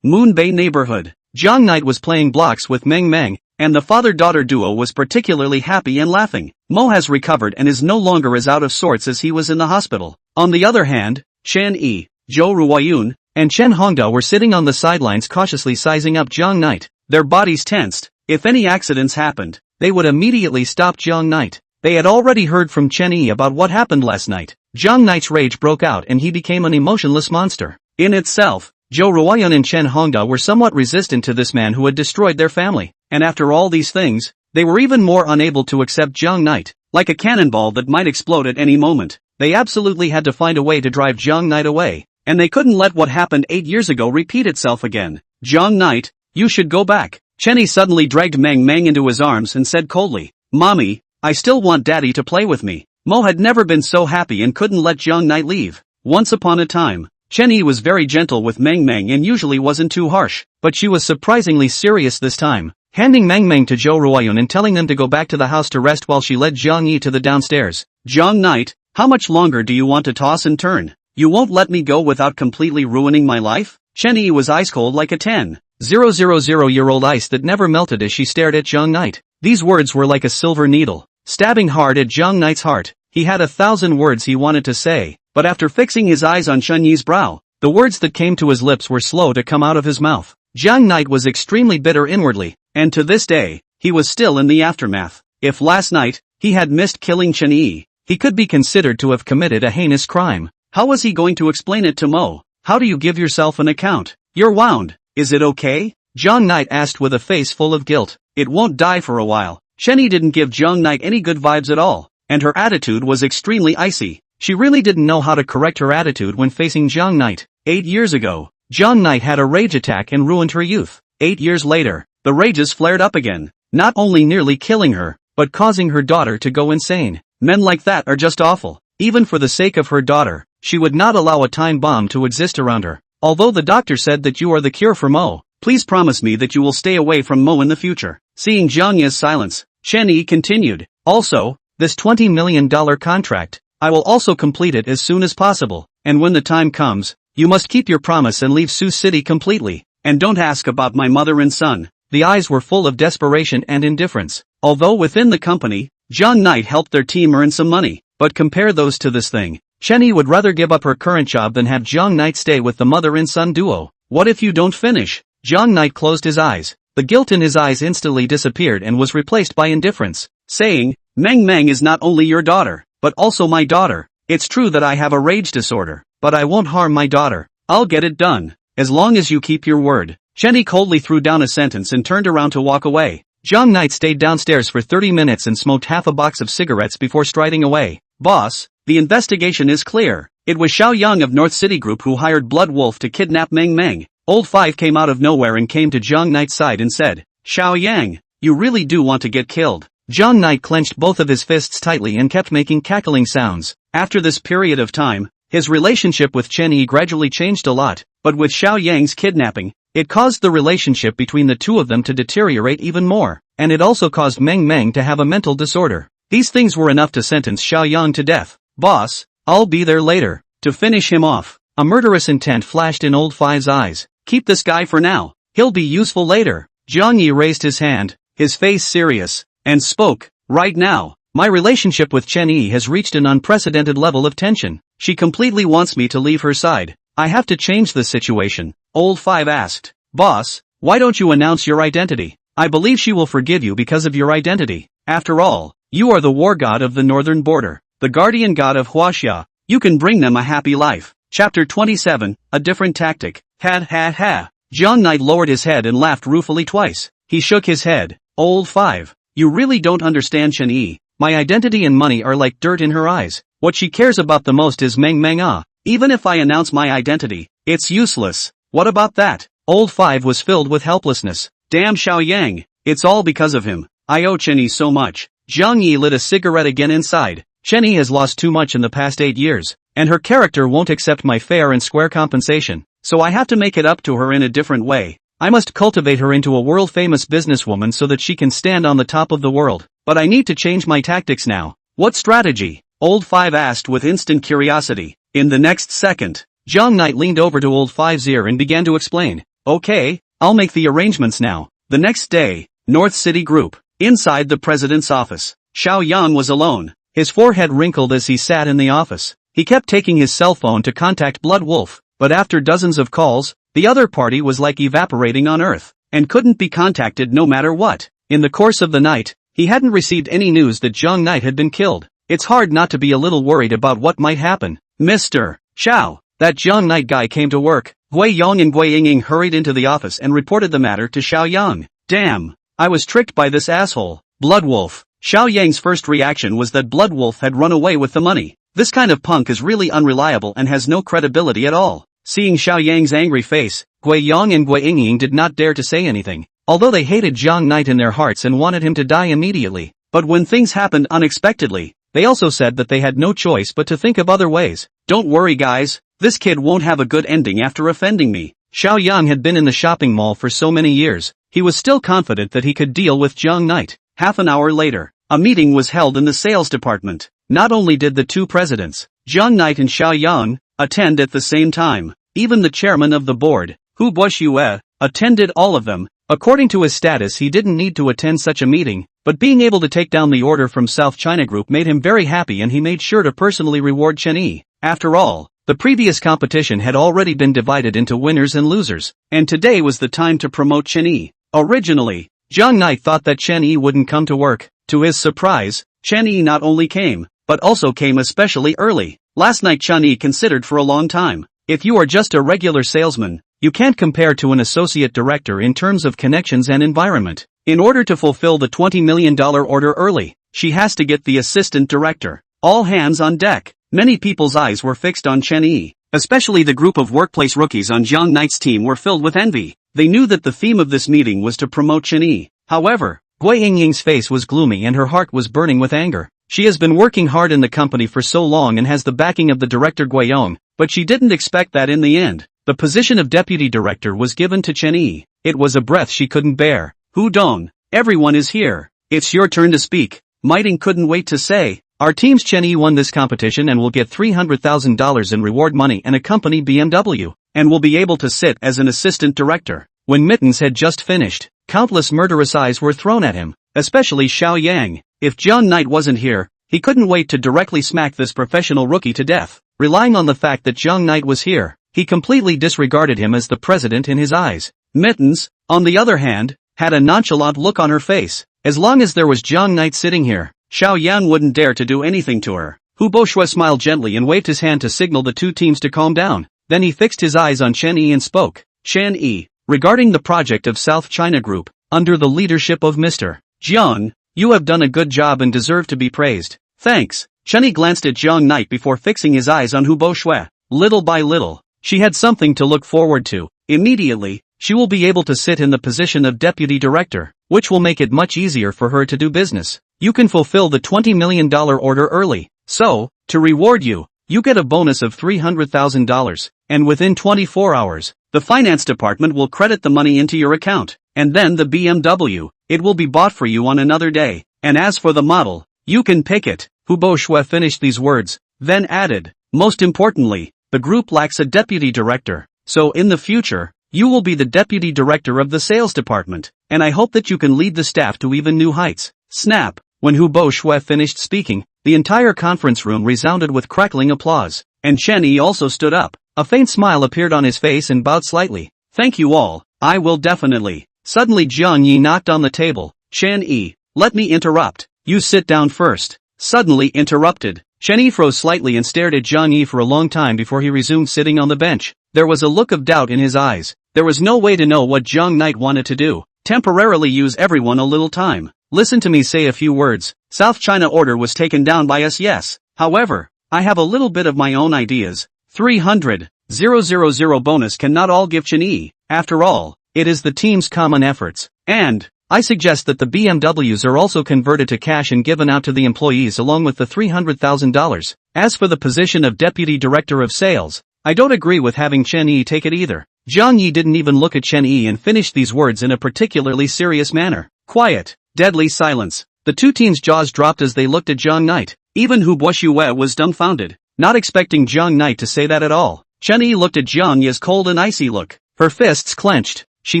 Moon Bay neighborhood. Jiang Knight was playing blocks with Meng Meng, and the father-daughter duo was particularly happy and laughing. Mo has recovered and is no longer as out of sorts as he was in the hospital. On the other hand, Chen Yi, Zhou Ruoyun, and Chen Hongda were sitting on the sidelines cautiously sizing up Jiang Knight. Their bodies tensed. If any accidents happened, they would immediately stop Jiang Knight. They had already heard from Chen Yi about what happened last night. Jiang Knight's rage broke out and he became an emotionless monster. In itself, Zhou Ruoyun and Chen Hongda were somewhat resistant to this man who had destroyed their family, and after all these things, they were even more unable to accept Jiang Knight. Like a cannonball that might explode at any moment, they absolutely had to find a way to drive Jiang Knight away, and they couldn't let what happened 8 years ago repeat itself again. "Jiang Knight, you should go back." Chen Yi suddenly dragged Meng Meng into his arms and said coldly, "Mommy, I still want Daddy to play with me." Mo had never been so happy and couldn't let Jiang Knight leave. Once upon a time, Chen Yi was very gentle with Meng Meng and usually wasn't too harsh, but she was surprisingly serious this time, handing Meng Meng to Zhou Ruoyun and telling them to go back to the house to rest while she led Jiang Yi to the downstairs. "Jiang Knight, how much longer do you want to toss and turn? You won't let me go without completely ruining my life?" Chen Yi was ice cold like a 10,000-year-old ice that never melted as she stared at Jiang Knight. These words were like a silver needle, stabbing hard at Jiang Knight's heart. He had 1,000 words he wanted to say, but after fixing his eyes on Chen Yi's brow, the words that came to his lips were slow to come out of his mouth. Jiang Knight was extremely bitter inwardly, and to this day, he was still in the aftermath. If last night, he had missed killing Chen Yi, he could be considered to have committed a heinous crime. How was he going to explain it to Mo? "How do you give yourself an account? You're wound. Is it okay?" Jiang Knight asked with a face full of guilt. "It won't die for a while." Chen Yi didn't give Jiang Knight any good vibes at all, and her attitude was extremely icy. She really didn't know how to correct her attitude when facing Jiang Knight. 8 years ago, Jiang Knight had a rage attack and ruined her youth. 8 years later, the rages flared up again, not only nearly killing her, but causing her daughter to go insane. Men like that are just awful. Even for the sake of her daughter, she would not allow a time bomb to exist around her. "Although the doctor said that you are the cure for Mo, please promise me that you will stay away from Mo in the future." Seeing Jiang Yi's silence, Chen Yi continued, "Also, this $20 million contract, I will also complete it as soon as possible, and when the time comes, you must keep your promise and leave Sioux City completely, and don't ask about my mother and son." The eyes were full of desperation and indifference. Although within the company, Jiang Knight helped their team earn some money, but compare those to this thing. Chen Yi would rather give up her current job than have Jiang Knight stay with the mother and son duo. "What if you don't finish?" Jiang Knight closed his eyes. The guilt in his eyes instantly disappeared and was replaced by indifference, saying, "Meng Meng is not only your daughter, but also my daughter. It's true that I have a rage disorder, but I won't harm my daughter. I'll get it done, as long as you keep your word." Chen Yi coldly threw down a sentence and turned around to walk away. Jiang Knight stayed downstairs for 30 minutes and smoked half a box of cigarettes before striding away. "Boss, the investigation is clear. It was Xiao Yang of North City Group who hired Blood Wolf to kidnap Meng Meng. Old Five came out of nowhere and came to Jiang Knight's side and said, "Xiao Yang, you really do want to get killed." Jiang Knight clenched both of his fists tightly and kept making cackling sounds. After this period of time, his relationship with Chen Yi gradually changed a lot, but with Xiao Yang's kidnapping, it caused the relationship between the two of them to deteriorate even more, and it also caused Meng Meng to have a mental disorder. These things were enough to sentence Xiao Yang to death. "Boss, I'll be there later." To finish him off, a murderous intent flashed in Old Five's eyes. "Keep this guy for now, he'll be useful later." Jiang Yi raised his hand, his face serious, and spoke, "Right now, my relationship with Chen Yi has reached an unprecedented level of tension. She completely wants me to leave her side. I have to change the situation." Old Five asked, "Boss, why don't you announce your identity? I believe she will forgive you because of your identity. After all, you are the war god of the northern border, the guardian god of Huaxia. You can bring them a happy life." Chapter 27, A Different Tactic. Ha ha ha. Jiang Knight lowered his head and laughed ruefully twice. He shook his head. "Old Five, you really don't understand Chen Yi. My identity and money are like dirt in her eyes. What she cares about the most is Meng Meng Ah. Even if I announce my identity, it's useless." "What about that?" Old Five was filled with helplessness. "Damn Xiao Yang, it's all because of him. I owe Chen Yi so much." Jiang Yi lit a cigarette again inside. "Chen Yi has lost too much in the past 8 years, and her character won't accept my fair and square compensation, so I have to make it up to her in a different way. I must cultivate her into a world-famous businesswoman so that she can stand on the top of the world. But I need to change my tactics now." "What strategy?" Old Five asked with instant curiosity. In the next second, Jiang Knight leaned over to Old Five's ear and began to explain. "Okay, I'll make the arrangements now." The next day, North City Group. Inside the president's office, Xiao Yang was alone. His forehead wrinkled as he sat in the office. He kept taking his cell phone to contact Blood Wolf, but after dozens of calls, the other party was like evaporating on Earth, and couldn't be contacted no matter what. In the course of the night, he hadn't received any news that Jiang Knight had been killed. It's hard not to be a little worried about what might happen. "Mr. Xiao, that Jiang Knight guy came to work." Gui Yong and Gui Yingying hurried into the office and reported the matter to Xiao Yang. "Damn, I was tricked by this asshole, Blood Wolf." Xiao Yang's first reaction was that Blood Wolf had run away with the money. This kind of punk is really unreliable and has no credibility at all. Seeing Xiao Yang's angry face, Gui Yong and Gui Yingying did not dare to say anything, although they hated Jiang Knight in their hearts and wanted him to die immediately. But when things happened unexpectedly, they also said that they had no choice but to think of other ways. "Don't worry guys, this kid won't have a good ending after offending me." Xiao Yang had been in the shopping mall for so many years, he was still confident that he could deal with Jiang Knight. Half an hour later, a meeting was held in the sales department. Not only did the two presidents, Jiang Knight and Xiao Yang, attend at the same time, even the chairman of the board, Hu Buoxue, attended. All of them. According to his status, he didn't need to attend such a meeting, but being able to take down the order from South China Group made him very happy, and he made sure to personally reward Chen Yi. After all, the previous competition had already been divided into winners and losers, and today was the time to promote Chen Yi. Originally, Jiang Knight thought that Chen Yi wouldn't come to work. To his surprise, Chen Yi not only came, but also came especially early. Last night Chen Yi considered for a long time. If you are just a regular salesman, you can't compare to an associate director in terms of connections and environment. In order to fulfill the $20 million order early, she has to get the assistant director. All hands on deck. Many people's eyes were fixed on Chen Yi. Especially the group of workplace rookies on Jiang Knight's team were filled with envy. They knew that the theme of this meeting was to promote Chen Yi. However, Gui Yingying's face was gloomy and her heart was burning with anger. She has been working hard in the company for so long and has the backing of the director Gui Yong, but she didn't expect that in the end, the position of deputy director was given to Chen Yi. It was a breath she couldn't bear. "Hu Dong, everyone is here. It's your turn to speak." Miting couldn't wait to say, "Our team's Chen Yi won this competition and will get $300,000 in reward money and a company BMW, and will be able to sit as an assistant director." When Mittens had just finished, countless murderous eyes were thrown at him, especially Xiao Yang. If Jiang Knight wasn't here, he couldn't wait to directly smack this professional rookie to death. Relying on the fact that Jiang Knight was here, he completely disregarded him as the president in his eyes. Mittens, on the other hand, had a nonchalant look on her face. As long as there was Jiang Knight sitting here, Xiao Yang wouldn't dare to do anything to her. Hu Buoxue smiled gently and waved his hand to signal the two teams to calm down. Then he fixed his eyes on Chen Yi and spoke. "Chen Yi, regarding the project of South China Group, under the leadership of Mr. Jiang, you have done a good job and deserve to be praised. Thanks. Chen Yi glanced at Jiang Knight before fixing his eyes on Hu Boxue. Little by little, she had something to look forward to. Immediately, she will be able to sit in the position of deputy director, which will make it much easier for her to do business. You can fulfill the $20 million order early. So, to reward you, you get a bonus of $300,000, and within 24 hours, the finance department will credit the money into your account, and then the BMW, it will be bought for you on another day, and as for the model, you can pick it. Hu Boxue finished these words, then added, most importantly, the group lacks a deputy director, so in the future, you will be the deputy director of the sales department, and I hope that you can lead the staff to even new heights. Snap! When Hu Boxue finished speaking, the entire conference room resounded with crackling applause, and Chen Yi also stood up. A faint smile appeared on his face and bowed slightly. Thank you all, I will definitely. Suddenly Jiang Yi knocked on the table. Chen Yi, let me interrupt. You sit down first. Suddenly interrupted. Chen Yi froze slightly and stared at Jiang Yi for a long time before he resumed sitting on the bench. There was a look of doubt in his eyes. There was no way to know what Jiang Knight wanted to do. Temporarily use everyone a little time. Listen to me say a few words. South China order was taken down by us, yes. However, I have a little bit of my own ideas. 300,000 bonus cannot all give Chen Yi. After all, it is the team's common efforts. And I suggest that the BMWs are also converted to cash and given out to the employees along with the $300,000. As for the position of Deputy Director of Sales, I don't agree with having Chen Yi take it either. Jiang Yi didn't even look at Chen Yi and finished these words in a particularly serious manner. Quiet, deadly silence. The two teens' jaws dropped as they looked at Jiang Knight. Even Hu Boxue was dumbfounded, not expecting Jiang Knight to say that at all. Chen Yi looked at Jiang Yi's cold and icy look. Her fists clenched. She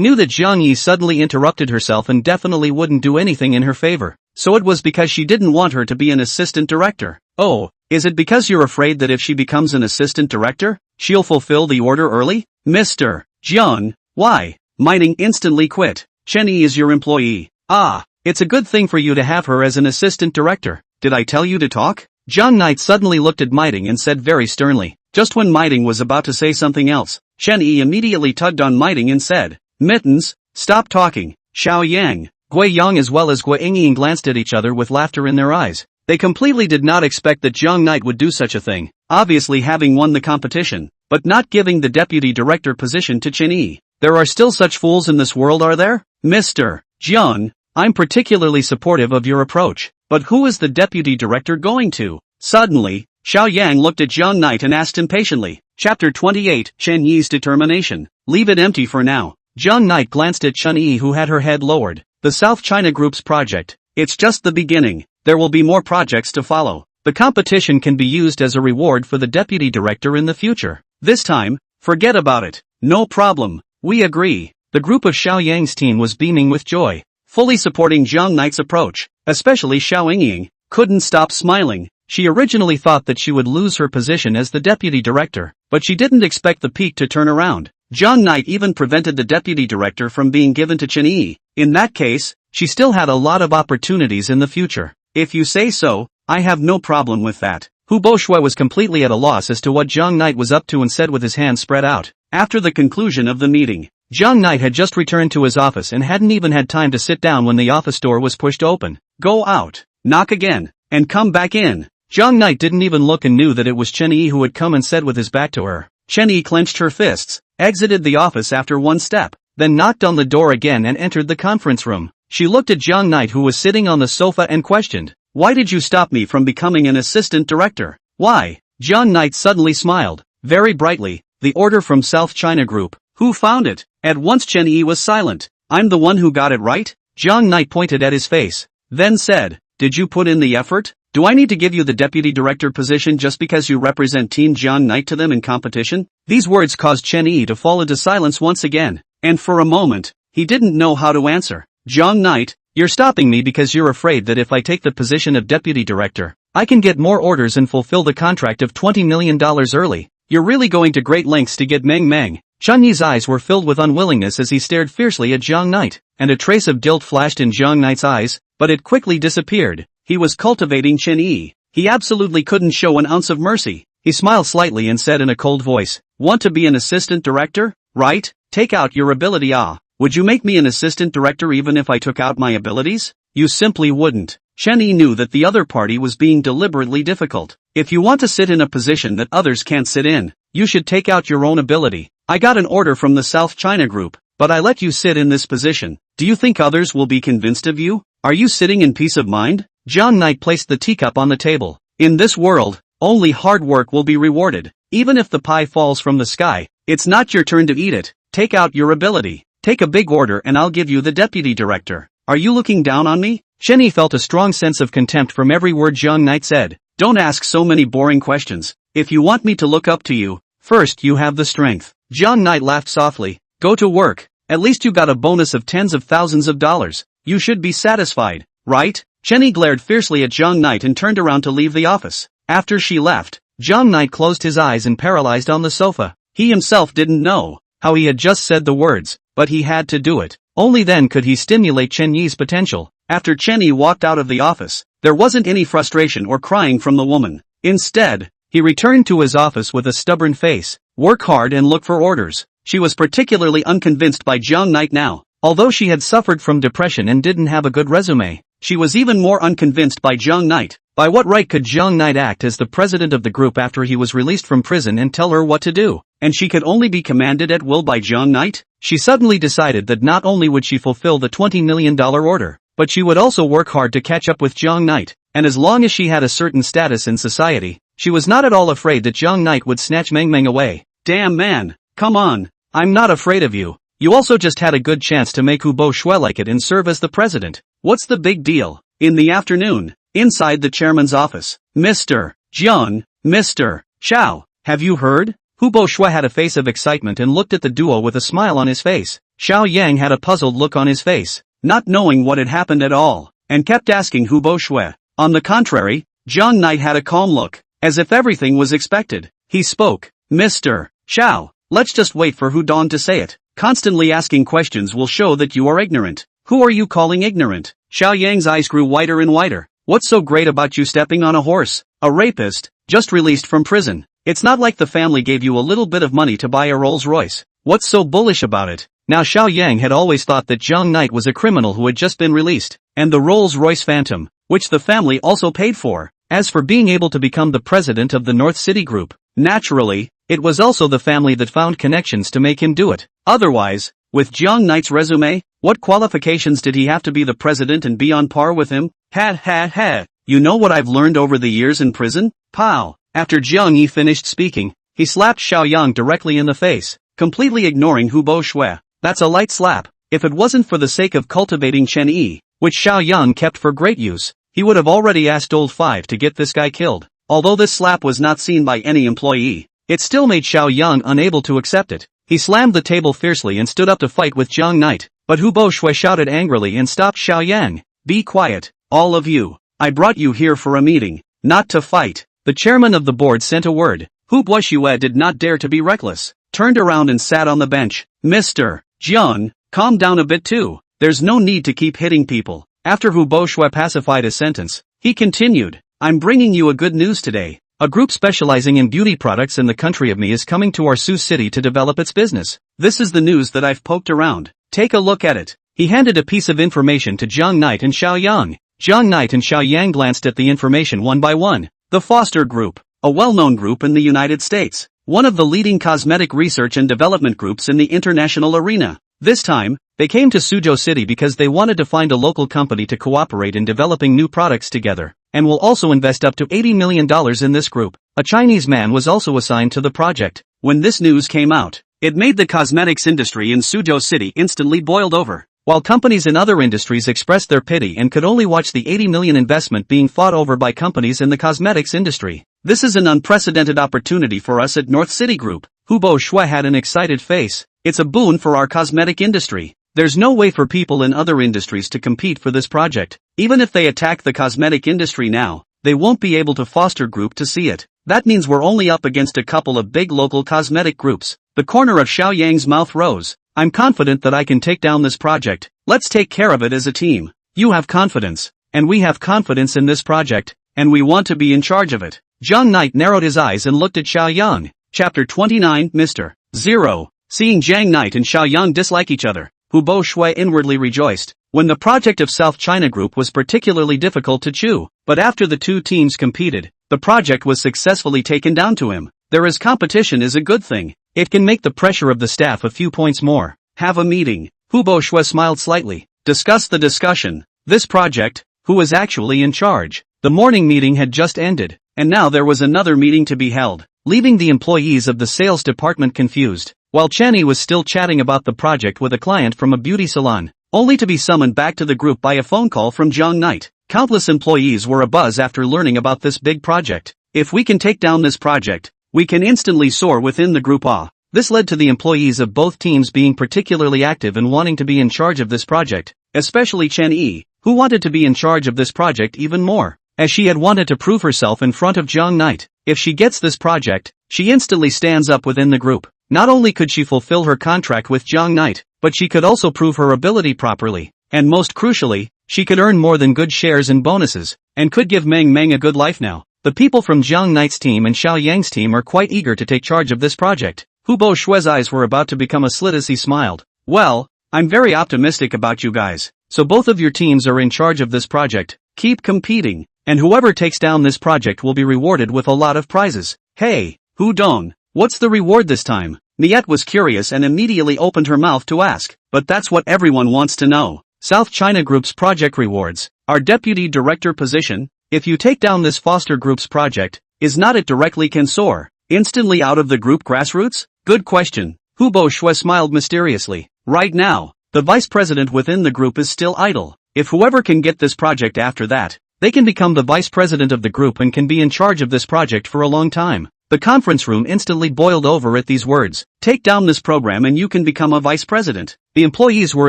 knew that Jiang Yi suddenly interrupted herself and definitely wouldn't do anything in her favor. So it was because she didn't want her to be an assistant director. Oh, is it because you're afraid that if she becomes an assistant director, she'll fulfill the order early? Mr. Jiang, why? Mining instantly quit. Chen Yi is your employee. Ah, it's a good thing for you to have her as an assistant director. Did I tell you to talk? Jiang Knight suddenly looked at Miting and said very sternly. Just when Miting was about to say something else, Chen Yi immediately tugged on Miting and said, Mittens, stop talking. Xiao Yang, Gui Yang as well as Gui Ying glanced at each other with laughter in their eyes. They completely did not expect that Jiang Knight would do such a thing, obviously having won the competition, but not giving the deputy director position to Chen Yi. There are still such fools in this world, are there? Mr. Jiang, I'm particularly supportive of your approach, but who is the deputy director going to? Suddenly, Xiao Yang looked at Jiang Knight and asked impatiently. Chapter 28, Chen Yi's determination. Leave it empty for now. Jiang Knight glanced at Chen Yi who had her head lowered. The South China Group's project. It's just the beginning. There will be more projects to follow. The competition can be used as a reward for the deputy director in the future. This time, forget about it. No problem. We agree. The group of Xiao Yang's team was beaming with joy, fully supporting Jiang Knight's approach. Especially Xiao Ying couldn't stop smiling. She originally thought that she would lose her position as the deputy director, but she didn't expect the peak to turn around. Jiang Knight even prevented the deputy director from being given to Chen Yi. In that case, she still had a lot of opportunities in the future. If you say so, I have no problem with that. Hu Boxue was completely at a loss as to what Jiang Knight was up to and said with his hands spread out. After the conclusion of the meeting, Jiang Knight had just returned to his office and hadn't even had time to sit down when the office door was pushed open. Go out, knock again, and come back in. Jiang Knight didn't even look and knew that it was Chen Yi who had come and said with his back to her. Chen Yi clenched her fists, exited the office after one step, then knocked on the door again and entered the conference room. She looked at Jiang Knight who was sitting on the sofa and questioned, "Why did you stop me from becoming an assistant director?" "Why?" Jiang Knight suddenly smiled, very brightly. "The order from South China Group. Who found it?" At once Chen Yi was silent. "I'm the one who got it right?" Jiang Knight pointed at his face, then said, "Did you put in the effort? Do I need to give you the deputy director position just because you represent Team Jiang Knight to them in competition?" These words caused Chen Yi to fall into silence once again, and for a moment, he didn't know how to answer. "Jiang Knight, you're stopping me because you're afraid that if I take the position of deputy director, I can get more orders and fulfill the contract of $20 million early. You're really going to great lengths to get Meng Meng." Chen Yi's eyes were filled with unwillingness as he stared fiercely at Jiang Knight, and a trace of guilt flashed in Jiang Knight's eyes, but it quickly disappeared. He was cultivating Chen Yi. He absolutely couldn't show an ounce of mercy. He smiled slightly and said in a cold voice, "Want to be an assistant director? Right? Take out your ability." "Ah, would you make me an assistant director even if I took out my abilities?" "You simply wouldn't." Chen Yi knew that the other party was being deliberately difficult. If you want to sit in a position that others can't sit in, you should take out your own ability. I got an order from the South China Group, but I let you sit in this position. Do you think others will be convinced of you? Are you sitting in peace of mind? Jiang Knight placed the teacup on the table. In this world, only hard work will be rewarded. Even if the pie falls from the sky, it's not your turn to eat it. Take out your ability. Take a big order and I'll give you the deputy director. Are you looking down on me? Chen Yi felt a strong sense of contempt from every word Jiang Knight said. Don't ask so many boring questions. If you want me to look up to you, first you have the strength. Jiang Knight laughed softly. Go to work. At least you got a bonus of tens of thousands of dollars. You should be satisfied, right? Chen Yi glared fiercely at Jiang Knight and turned around to leave the office. After she left, Jiang Knight closed his eyes and paralyzed on the sofa. He himself didn't know how he had just said the words, but he had to do it. Only then could he stimulate Chen Yi's potential. After Chen Yi walked out of the office, there wasn't any frustration or crying from the woman. Instead, he returned to his office with a stubborn face. Work hard and look for orders. She was particularly unconvinced by Jiang Knight now. Although she had suffered from depression and didn't have a good resume, she was even more unconvinced by Jiang Knight. By what right could Jiang Knight act as the president of the group after he was released from prison and tell her what to do? And she could only be commanded at will by Jiang Knight? She suddenly decided that not only would she fulfill the $20 million order, but she would also work hard to catch up with Jiang Knight. And as long as she had a certain status in society, she was not at all afraid that Jiang Knight would snatch Meng Meng away. Damn man, come on, I'm not afraid of you. You also just had a good chance to make Hu Bo Shui like it and serve as the president. What's the big deal? In the afternoon, inside the chairman's office, Mr. Jiang, Mr. Xiao, have you heard? Hu Bo Shui had a face of excitement and looked at the duo with a smile on his face. Xiao Yang had a puzzled look on his face, not knowing what had happened at all, and kept asking Hu Bo Shui. On the contrary, Jiang Knight had a calm look, as if everything was expected. He spoke. Mr. Xiao, let's just wait for Hu Dong to say it. Constantly asking questions will show that you are ignorant. Who are you calling ignorant? Xiao Yang's eyes grew wider and wider. What's so great about you stepping on a horse? A rapist, just released from prison. It's not like the family gave you a little bit of money to buy a Rolls Royce. What's so bullish about it? Now Xiao Yang had always thought that Jiang Knight was a criminal who had just been released, and the Rolls Royce Phantom, which the family also paid for. As for being able to become the president of the North City Group, naturally, it was also the family that found connections to make him do it. Otherwise, with Jiang Knight's resume, what qualifications did he have to be the president and be on par with him? Ha. You know what I've learned over the years in prison? Pow. After Jiang Yi finished speaking, he slapped Xiao Yang directly in the face, completely ignoring Hu Bo Shui. That's a light slap. If it wasn't for the sake of cultivating Chen Yi, which Xiao Yang kept for great use, he would have already asked Old Five to get this guy killed. Although this slap was not seen by any employee, it still made Xiao Yang unable to accept it. He slammed the table fiercely and stood up to fight with Jiang Knight, but Hu Bo Shui shouted angrily and stopped Xiao Yang. Be quiet, all of you. I brought you here for a meeting, not to fight. The chairman of the board sent a word. Hu Bo Shui did not dare to be reckless, turned around and sat on the bench. Mr. Jiang, calm down a bit too. There's no need to keep hitting people. After Hu Bo Shui pacified his sentence, he continued. I'm bringing you a good news today. A group specializing in beauty products in the country of me is coming to our Sioux City to develop its business. This is the news that I've poked around. Take a look at it. He handed a piece of information to Jiang Knight and Xiao Yang. Jiang Knight and Xiao Yang glanced at the information one by one. The Foster Group, a well-known group in the United States, one of the leading cosmetic research and development groups in the international arena. This time, they came to Suzhou City because they wanted to find a local company to cooperate in developing new products together, and will also invest up to $80 million in this group. A Chinese man was also assigned to the project. When this news came out, it made the cosmetics industry in Suzhou City instantly boiled over. While companies in other industries expressed their pity and could only watch the $80 million investment being fought over by companies in the cosmetics industry. This is an unprecedented opportunity for us at North City Group. Hu Bo Shui had an excited face. It's a boon for our cosmetic industry. There's no way for people in other industries to compete for this project. Even if they attack the cosmetic industry now, they won't be able to Foster Group to see it. That means we're only up against a couple of big local cosmetic groups. The corner of Xiao Yang's mouth rose. I'm confident that I can take down this project. Let's take care of it as a team. You have confidence, and we have confidence in this project, and we want to be in charge of it. Jiang Knight narrowed his eyes and looked at Xiao Yang. Chapter 29, Mr. 0. Seeing Jiang Knight and Xiao Yang dislike each other, Hu Bo Shui inwardly rejoiced. When the project of South China Group was particularly difficult to chew, but after the two teams competed, the project was successfully taken down to him. There is competition is a good thing. It can make the pressure of the staff a few points more. Have a meeting. Hu Bo Shui smiled slightly. Discuss the discussion. This project, who was actually in charge? The morning meeting had just ended, and now there was another meeting to be held, leaving the employees of the sales department confused, while Chenny was still chatting about the project with a client from a beauty salon, only to be summoned back to the group by a phone call from Jiang Knight. Countless employees were abuzz after learning about this big project. If we can take down this project, we can instantly soar within the group. This led to the employees of both teams being particularly active and wanting to be in charge of this project, especially Chen Yi, who wanted to be in charge of this project even more, as she had wanted to prove herself in front of Jiang Knight. If she gets this project, she instantly stands up within the group. Not only could she fulfill her contract with Jiang Knight, but she could also prove her ability properly, and most crucially, she could earn more than good shares and bonuses, and could give Meng Meng a good life now. The people from Jiang Knight's team and Xiao Yang's team are quite eager to take charge of this project. Hu Bo Shui's eyes were about to become a slit as he smiled. Well, I'm very optimistic about you guys. So both of your teams are in charge of this project. Keep competing, and whoever takes down this project will be rewarded with a lot of prizes. Hey, Hu Dong, what's the reward this time? Niet was curious and immediately opened her mouth to ask, but that's what everyone wants to know. South China Group's project rewards. Our deputy director position, if you take down this Foster Group's project, is not it directly can soar instantly out of the group grassroots? Good question. Hu Bo Shui smiled mysteriously. Right now, the vice president within the group is still idle. If whoever can get this project after that, they can become the vice president of the group and can be in charge of this project for a long time. The conference room instantly boiled over at these words. Take down this program and you can become a vice president. The employees were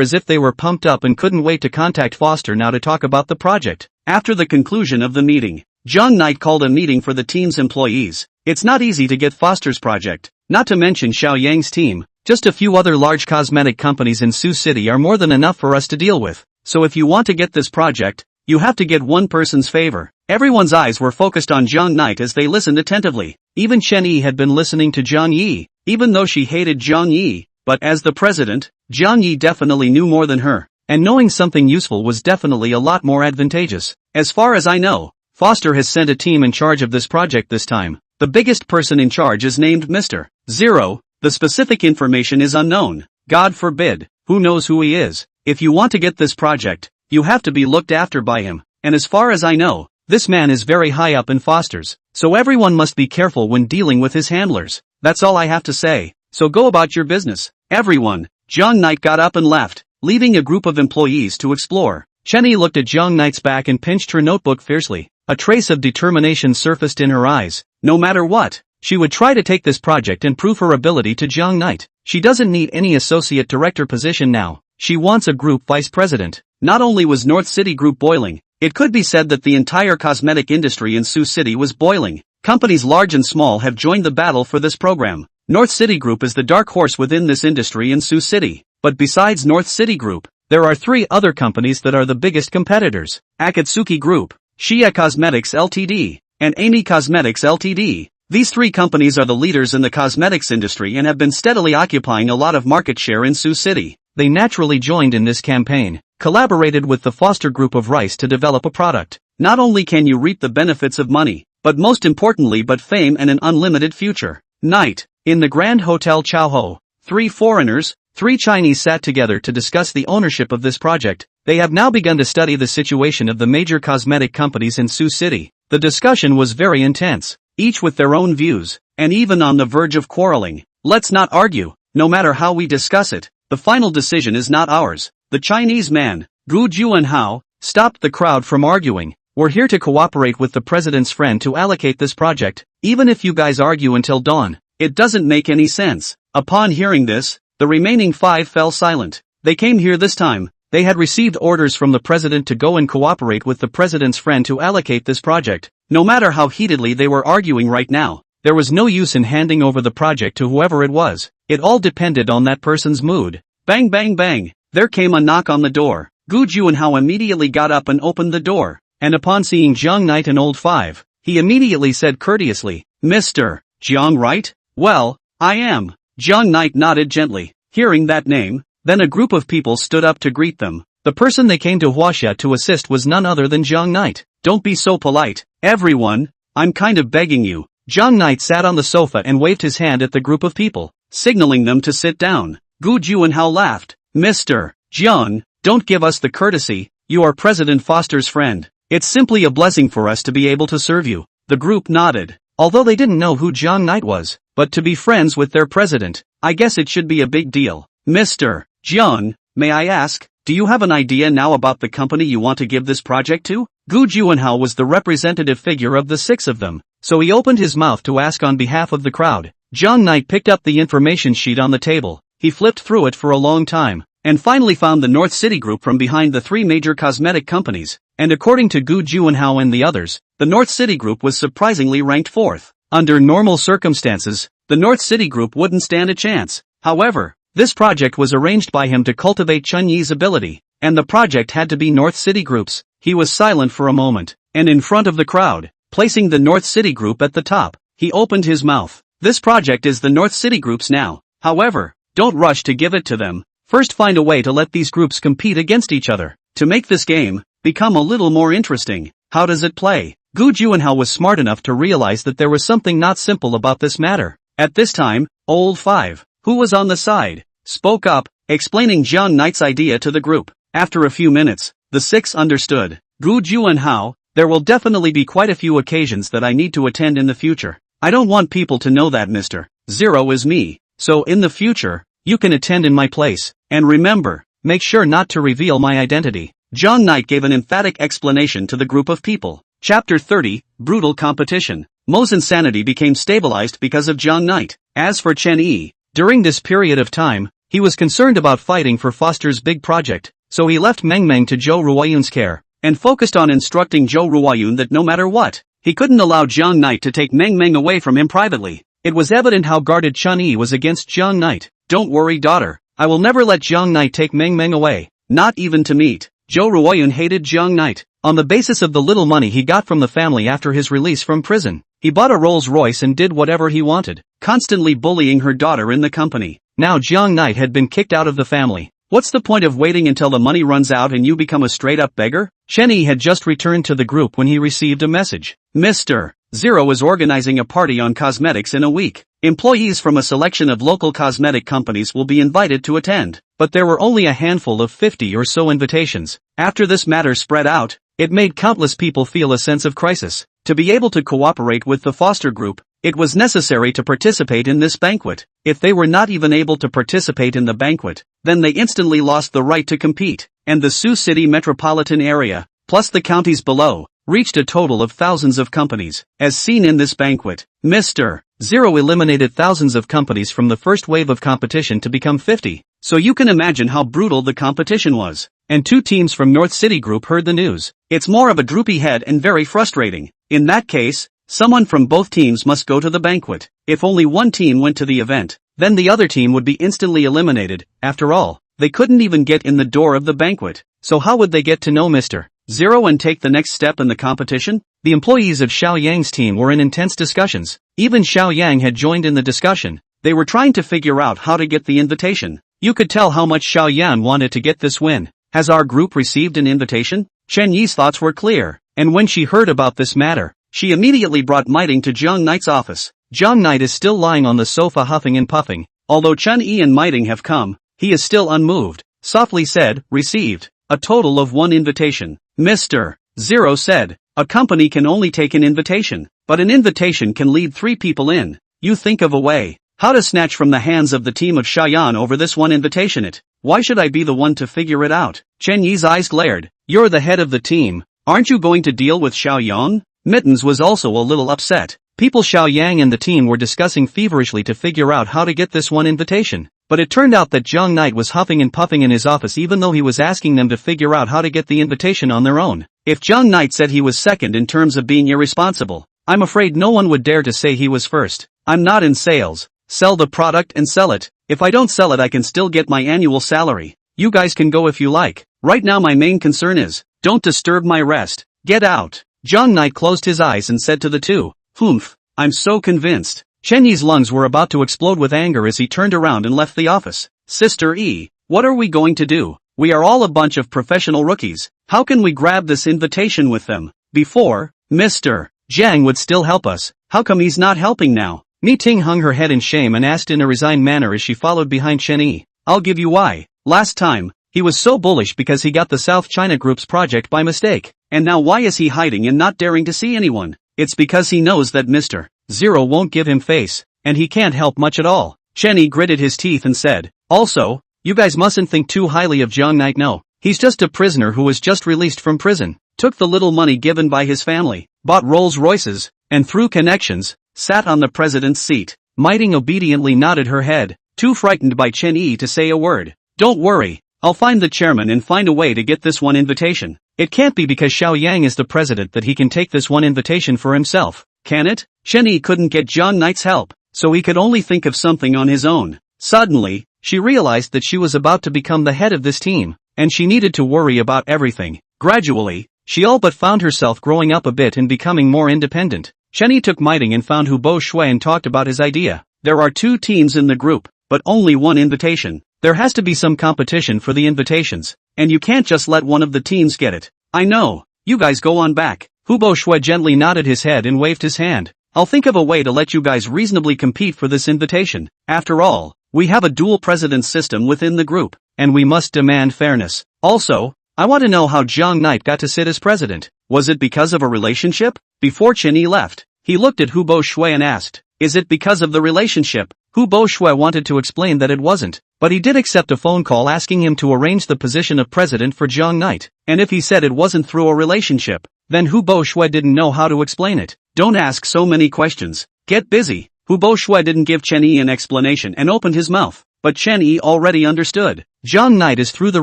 as if they were pumped up and couldn't wait to contact Foster now to talk about the project. After the conclusion of the meeting, Jiang Knight called a meeting for the team's employees. It's not easy to get Foster's project, not to mention Xiao Yang's team. Just a few other large cosmetic companies in Sioux City are more than enough for us to deal with. So if you want to get this project, you have to get one person's favor. Everyone's eyes were focused on Jiang Knight as they listened attentively. Even Chen Yi had been listening to Jiang Yi, even though she hated Jiang Yi. But as the president, Jiang Yi definitely knew more than her, and knowing something useful was definitely a lot more advantageous. As far as I know, Foster has sent a team in charge of this project this time. The biggest person in charge is named Mr. Zero. The specific information is unknown. God forbid, who knows who he is. If you want to get this project, you have to be looked after by him. And as far as I know, this man is very high up in Foster's, so everyone must be careful when dealing with his handlers. That's all I have to say. So go about your business. Everyone. Jiang Knight got up and left, leaving a group of employees to explore. Chenny looked at Jiang Knight's back and pinched her notebook fiercely. A trace of determination surfaced in her eyes. No matter what, she would try to take this project and prove her ability to Jiang Knight. She doesn't need any associate director position now. She wants a group vice president. Not only was North City Group boiling, it could be said that the entire cosmetic industry in Sioux City was boiling. Companies large and small have joined the battle for this program. North City Group is the dark horse within this industry in Sioux City. But besides North City Group, there are 3 other companies that are the biggest competitors. Akatsuki Group, Shia Cosmetics Ltd., and Amy Cosmetics Ltd. These 3 companies are the leaders in the cosmetics industry and have been steadily occupying a lot of market share in Sioux City. They naturally joined in this campaign, collaborated with the Foster Group of Rice to develop a product. Not only can you reap the benefits of money, but most importantly fame and an unlimited future. Night. In the Grand Hotel Chowho, 3 foreigners, 3 Chinese sat together to discuss the ownership of this project. They have now begun to study the situation of the major cosmetic companies in Sioux City. The discussion was very intense, each with their own views, and even on the verge of quarreling. Let's not argue, no matter how we discuss it, the final decision is not ours. The Chinese man, Gu Juanhao, stopped the crowd from arguing. We're here to cooperate with the president's friend to allocate this project. Even if you guys argue until dawn, it doesn't make any sense. Upon hearing this, the remaining 5 fell silent. They came here this time. They had received orders from the president to go and cooperate with the president's friend to allocate this project. No matter how heatedly they were arguing right now, there was no use in handing over the project to whoever it was. It all depended on that person's mood. Bang bang bang. There came a knock on the door. Gu Juanhao immediately got up and opened the door, and upon seeing Jiang Knight and Old 5, he immediately said courteously, Mr. Jiang, right? Well, I am. Jiang Knight nodded gently. Hearing that name, Then a group of people stood up to greet them. The person they came to Huaxia to assist was none other than Zhang Knight. Don't be so polite, everyone. I'm kind of begging you. Zhang Knight sat on the sofa and waved his hand at the group of people, signaling them to sit down. Gu Juanhao laughed. Mr. Jiang, don't give us the courtesy. You are President Foster's friend. It's simply a blessing for us to be able to serve you. The group nodded. Although they didn't know who Zhang Knight was, but to be friends with their president, I guess it should be a big deal. Mr. Jiang, may I ask, do you have an idea now about the company you want to give this project to? Gu Juanhao was the representative figure of the six of them, so he opened his mouth to ask on behalf of the crowd. Zhang Knight picked up the information sheet on the table. He flipped through it for a long time, and finally found the North City Group from behind the three major cosmetic companies, and according to Gu Juanhao and the others, the North City Group was surprisingly ranked fourth. Under normal circumstances, the North City Group wouldn't stand a chance. However, this project was arranged by him to cultivate Chun Yi's ability, and the project had to be North City Group's. He was silent for a moment, and in front of the crowd, placing the North City Group at the top, he opened his mouth. This project is the North City Group's now. However, don't rush to give it to them. First find a way to let these groups compete against each other. To make this game become a little more interesting. How does it play? Gu Juanhao was smart enough to realize that there was something not simple about this matter. At this time, Old Five, who was on the side, spoke up, explaining Zhang Knight's idea to the group. After a few minutes, the six understood. Gu Juanhao, there will definitely be quite a few occasions that I need to attend in the future. I don't want people to know that Mr. Zero is me, so in the future, you can attend in my place, and remember, make sure not to reveal my identity. Zhang Knight gave an emphatic explanation to the group of people. Chapter 30, Brutal Competition. Mo's insanity became stabilized because of Zhang Knight. As for Chen Yi, during this period of time, he was concerned about fighting for Foster's big project, so he left Meng Meng to Zhou Ruoyun's care, and focused on instructing Zhou Ruoyun that no matter what, he couldn't allow Zhang Knight to take Meng Meng away from him privately. It was evident how guarded Chen Yi was against Zhang Knight. Don't worry daughter, I will never let Zhang Knight take Meng Meng away, not even to meet. Zhou Ruoyun hated Zhang Knight. On the basis of the little money he got from the family after his release from prison, he bought a Rolls-Royce and did whatever he wanted, constantly bullying her daughter in the company. Now Zhang Knight had been kicked out of the family. What's the point of waiting until the money runs out and you become a straight-up beggar? Chen Yi had just returned to the group when he received a message. Mr. Zero is organizing a party on cosmetics in a week. Employees from a selection of local cosmetic companies will be invited to attend, but there were only a handful of 50 or so invitations. After this matter spread out, it made countless people feel a sense of crisis. To be able to cooperate with the Foster Group, it was necessary to participate in this banquet. If they were not even able to participate in the banquet, then they instantly lost the right to compete, and the Sioux City metropolitan area, plus the counties below, reached a total of thousands of companies. As seen in this banquet, Mr. Zero eliminated thousands of companies from the first wave of competition to become 50, so you can imagine how brutal the competition was. And two teams from North City Group heard the news. It's more of a droopy head and very frustrating. In that case, someone from both teams must go to the banquet. If only one team went to the event, then the other team would be instantly eliminated. After all, they couldn't even get in the door of the banquet. So how would they get to know Mr. Zero and take the next step in the competition? The employees of Xiao Yang's team were in intense discussions. Even Xiao Yang had joined in the discussion. They were trying to figure out how to get the invitation. You could tell how much Xiao Yan wanted to get this win. Has our group received an invitation? Chen Yi's thoughts were clear, and when she heard about this matter, she immediately brought Miting to Zhang Knight's office. Zhang Knight is still lying on the sofa huffing and puffing. Although Chen Yi and Miting have come, he is still unmoved. Softly said, received a total of 1 invitation. Mr. Zero said, a company can only take an invitation, but an invitation can lead 3 people in. You think of a way how to snatch from the hands of the team of Shayan over this 1 invitation. Why should I be the one to figure it out? Chen Yi's eyes glared. You're the head of the team. Aren't you going to deal with Xiao Yang? Mittens was also a little upset. People Xiao Yang and the team were discussing feverishly to figure out how to get this 1 invitation. But it turned out that Zhang Knight was huffing and puffing in his office even though he was asking them to figure out how to get the invitation on their own. If Zhang Knight said he was second in terms of being irresponsible, I'm afraid no one would dare to say he was first. I'm not in sales. Sell the product and sell it. If I don't sell it I can still get my annual salary. You guys can go if you like. Right now my main concern is, don't disturb my rest. Get out. Zhang Knight closed his eyes and said to the two, Humph, I'm so convinced. Chen Yi's lungs were about to explode with anger as he turned around and left the office. Sister E, What are we going to do? We are all a bunch of professional rookies. How can we grab this invitation with them? Before, Mr. Jiang would still help us. How come he's not helping now? Mi Ting hung her head in shame and asked in a resigned manner as she followed behind Chen Yi. I'll give you why. Last time, he was so bullish because he got the South China Group's project by mistake. And now why is he hiding and not daring to see anyone? It's because he knows that Mr. Zero won't give him face, and he can't help much at all. Chen Yi gritted his teeth and said, also, you guys mustn't think too highly of Jiang Knight. No, he's just a prisoner who was just released from prison, took the little money given by his family, bought Rolls Royces, and through connections, sat on the president's seat. Mi Ting obediently nodded her head, too frightened by Chen Yi to say a word. Don't worry, I'll find the chairman and find a way to get this one invitation. It can't be because Xiao Yang is the president that he can take this one invitation for himself, can it? Chen Yi couldn't get Jiang Knight's help, so he could only think of something on his own. Suddenly, she realized that she was about to become the head of this team, and she needed to worry about everything. Gradually, she all but found herself growing up a bit and becoming more independent. Chen Yi took Mi Ting and found Hu Bo Shui and talked about his idea. There are 2 teams in the group, but only one invitation. There has to be some competition for the invitations, and you can't just let one of the teams get it. I know, you guys go on back. Hu Bo Shui gently nodded his head and waved his hand. I'll think of a way to let you guys reasonably compete for this invitation. After all, we have a dual president system within the group, and we must demand fairness. Also, I want to know how Jiang Knight got to sit as president. Was it because of a relationship? Before Chen Yi left, he looked at Hu Bo Shui and asked, is it because of the relationship? Hu Bo Shui wanted to explain that it wasn't, but he did accept a phone call asking him to arrange the position of president for Jiang Knight, and if he said it wasn't through a relationship, then Hu Bo Shui didn't know how to explain it. Don't ask so many questions. Get busy. Hu Bo Shui didn't give Chen Yi an explanation and opened his mouth, but Chen Yi already understood. Jiang Knight is through the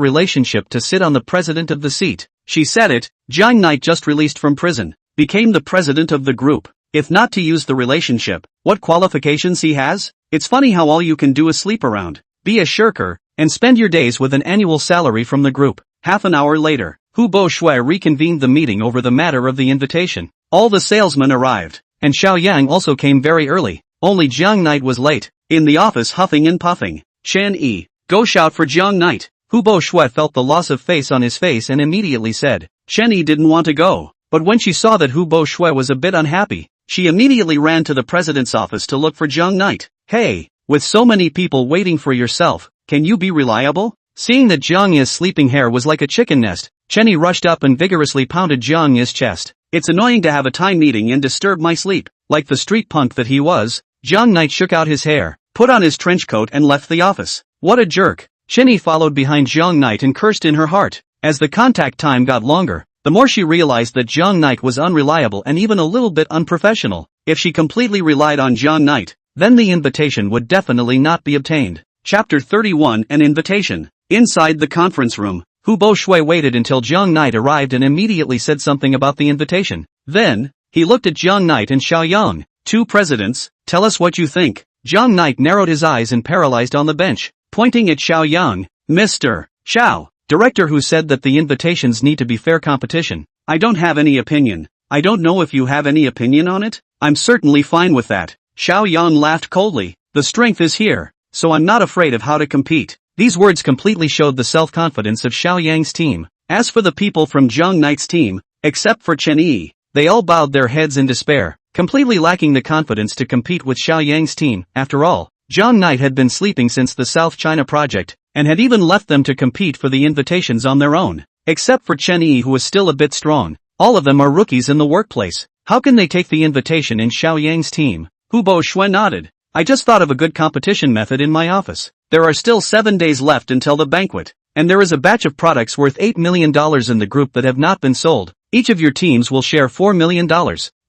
relationship to sit on the president of the seat. She said it. Jiang Knight just released from prison, became the president of the group. If not to use the relationship, what qualifications he has? It's funny how all you can do is sleep around, be a shirker, and spend your days with an annual salary from the group. Half an hour later, Hu Bo Shui reconvened the meeting over the matter of the invitation. All the salesmen arrived, and Xiao Yang also came very early. Only Jiang Knight was late, in the office huffing and puffing. Chen Yi, go shout for Jiang Knight. Hu Bo Shui felt the loss of face on his face and immediately said. Chen Yi didn't want to go, but when she saw that Hu Bo Shui was a bit unhappy, she immediately ran to the president's office to look for Jiang Knight. Hey, with so many people waiting for yourself, can you be reliable? Seeing that Jiang Yi's sleeping hair was like a chicken nest, Chen Yi rushed up and vigorously pounded Jiang Yi's chest. It's annoying to have a time meeting and disturb my sleep. Like the street punk that he was, Jiang Knight shook out his hair, put on his trench coat and left the office. What a jerk. Chen Yi followed behind Jiang Knight and cursed in her heart. As the contact time got longer, the more she realized that Jiang Knight was unreliable and even a little bit unprofessional. If she completely relied on Jiang Knight, then the invitation would definitely not be obtained. Chapter 31 An Invitation. Inside the conference room, Hu Bo Shui waited until Jiang Knight arrived and immediately said something about the invitation. Then, he looked at Jiang Knight and Xiao Yang. 2 presidents, tell us what you think. Jiang Knight narrowed his eyes and paralyzed on the bench, pointing at Xiao Yang. Mr. Xiao, director who said that the invitations need to be fair competition. I don't have any opinion. I don't know if you have any opinion on it. I'm certainly fine with that. Xiao Yang laughed coldly. The strength is here, so I'm not afraid of how to compete. These words completely showed the self-confidence of Xiao Yang's team. As for the people from Jiang Knight's team, except for Chen Yi, they all bowed their heads in despair, completely lacking the confidence to compete with Xiao Yang's team. After all, Jiang Knight had been sleeping since the South China project, and had even left them to compete for the invitations on their own. Except for Chen Yi, who was still a bit strong. All of them are rookies in the workplace. How can they take the invitation in Xiao Yang's team? Hu Bo Shui nodded. I just thought of a good competition method in my office. There are still 7 days left until the banquet, and there is a batch of products worth $8 million in the group that have not been sold. Each of your teams will share $4 million,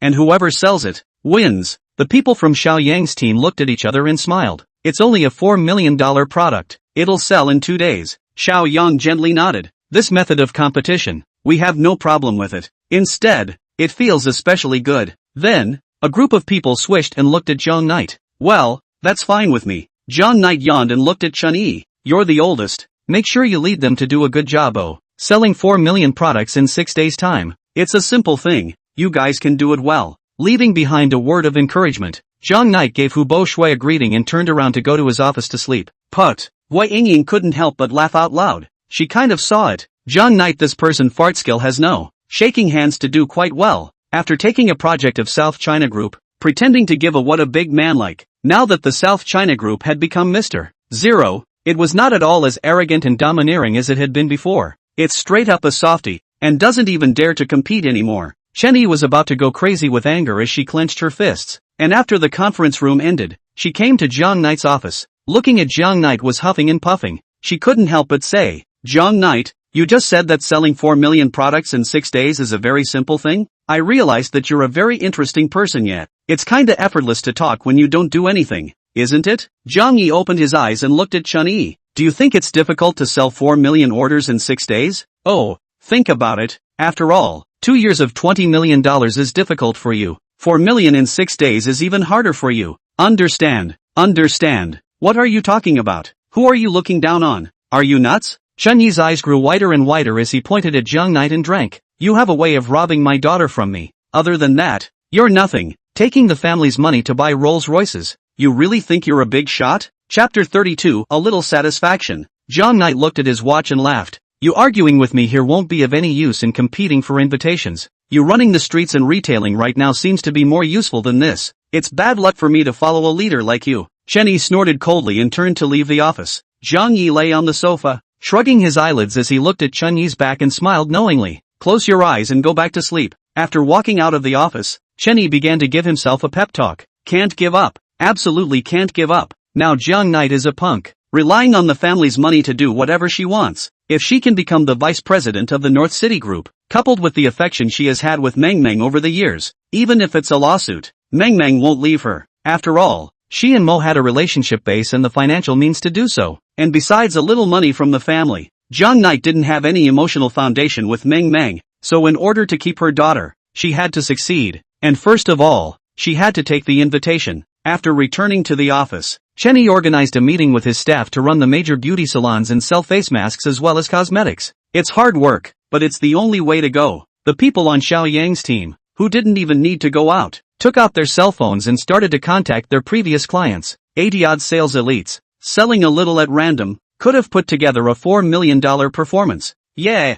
and whoever sells it, wins. The people from Xiao Yang's team looked at each other and smiled. It's only a $4 million product. It'll sell in 2 days. Xiao Yang gently nodded. This method of competition, we have no problem with it. Instead, it feels especially good. Then, a group of people swished and looked at Jiang Knight. Well, that's fine with me. Jiang Knight yawned and looked at Chen Yi. You're the oldest. Make sure you lead them to do a good job. Selling 4 million products in 6 days' time. It's a simple thing. You guys can do it well. Leaving behind a word of encouragement, Jiang Knight gave Hu Bo Shui a greeting and turned around to go to his office to sleep. Put. Wei Yingying couldn't help but laugh out loud. She kind of saw it. Zhang Knight, this person fart skill has no shaking hands to do quite well. After taking a project of South China Group, pretending to give a what a big man like, now that the South China Group had become Mr. Zero, it was not at all as arrogant and domineering as it had been before. It's straight up a softie, and doesn't even dare to compete anymore. Chen Yi was about to go crazy with anger as she clenched her fists, and after the conference room ended, she came to Zhang Knight's office. Looking at Zhang Knight was huffing and puffing. She couldn't help but say, "Zhang Knight, you just said that selling 4 million products in 6 days is a very simple thing? I realized that you're a very interesting person yet. It's kinda effortless to talk when you don't do anything, isn't it?" Zhang Yi opened his eyes and looked at Chen Yi. "Do you think it's difficult to sell 4 million orders in 6 days? Oh, think about it. After all, 2 years of $20 million is difficult for you. 4 million in 6 days is even harder for you. Understand. What are you talking about? Who are you looking down on? Are you nuts?" Chen Yi's eyes grew wider and wider as he pointed at Zhang Knight and drank. "You have a way of robbing my daughter from me. Other than that, you're nothing. Taking the family's money to buy Rolls Royces. You really think you're a big shot?" Chapter 32, A Little Satisfaction. Zhang Knight looked at his watch and laughed. "You arguing with me here won't be of any use in competing for invitations. You running the streets and retailing right now seems to be more useful than this. It's bad luck for me to follow a leader like you." Chen Yi snorted coldly and turned to leave the office. Zhang Yi lay on the sofa, shrugging his eyelids as he looked at Chen Yi's back and smiled knowingly. "Close your eyes and go back to sleep." After walking out of the office, Chen Yi began to give himself a pep talk. Can't give up. Absolutely can't give up. Now Zhang Knight is a punk, relying on the family's money to do whatever she wants. If she can become the vice president of the North City Group, coupled with the affection she has had with Meng Meng over the years, even if it's a lawsuit, Meng Meng won't leave her. After all, she and Mo had a relationship base and the financial means to do so. And besides a little money from the family, Zhang Knight didn't have any emotional foundation with Meng Meng, so in order to keep her daughter, she had to succeed. And first of all, she had to take the invitation. After returning to the office, Chen Yi organized a meeting with his staff to run the major beauty salons and sell face masks as well as cosmetics. It's hard work, but it's the only way to go. The people on Xiao Yang's team, who didn't even need to go out, took out their cell phones and started to contact their previous clients. 80-odd sales elites, selling a little at random, could have put together a $4 million performance. Yeah.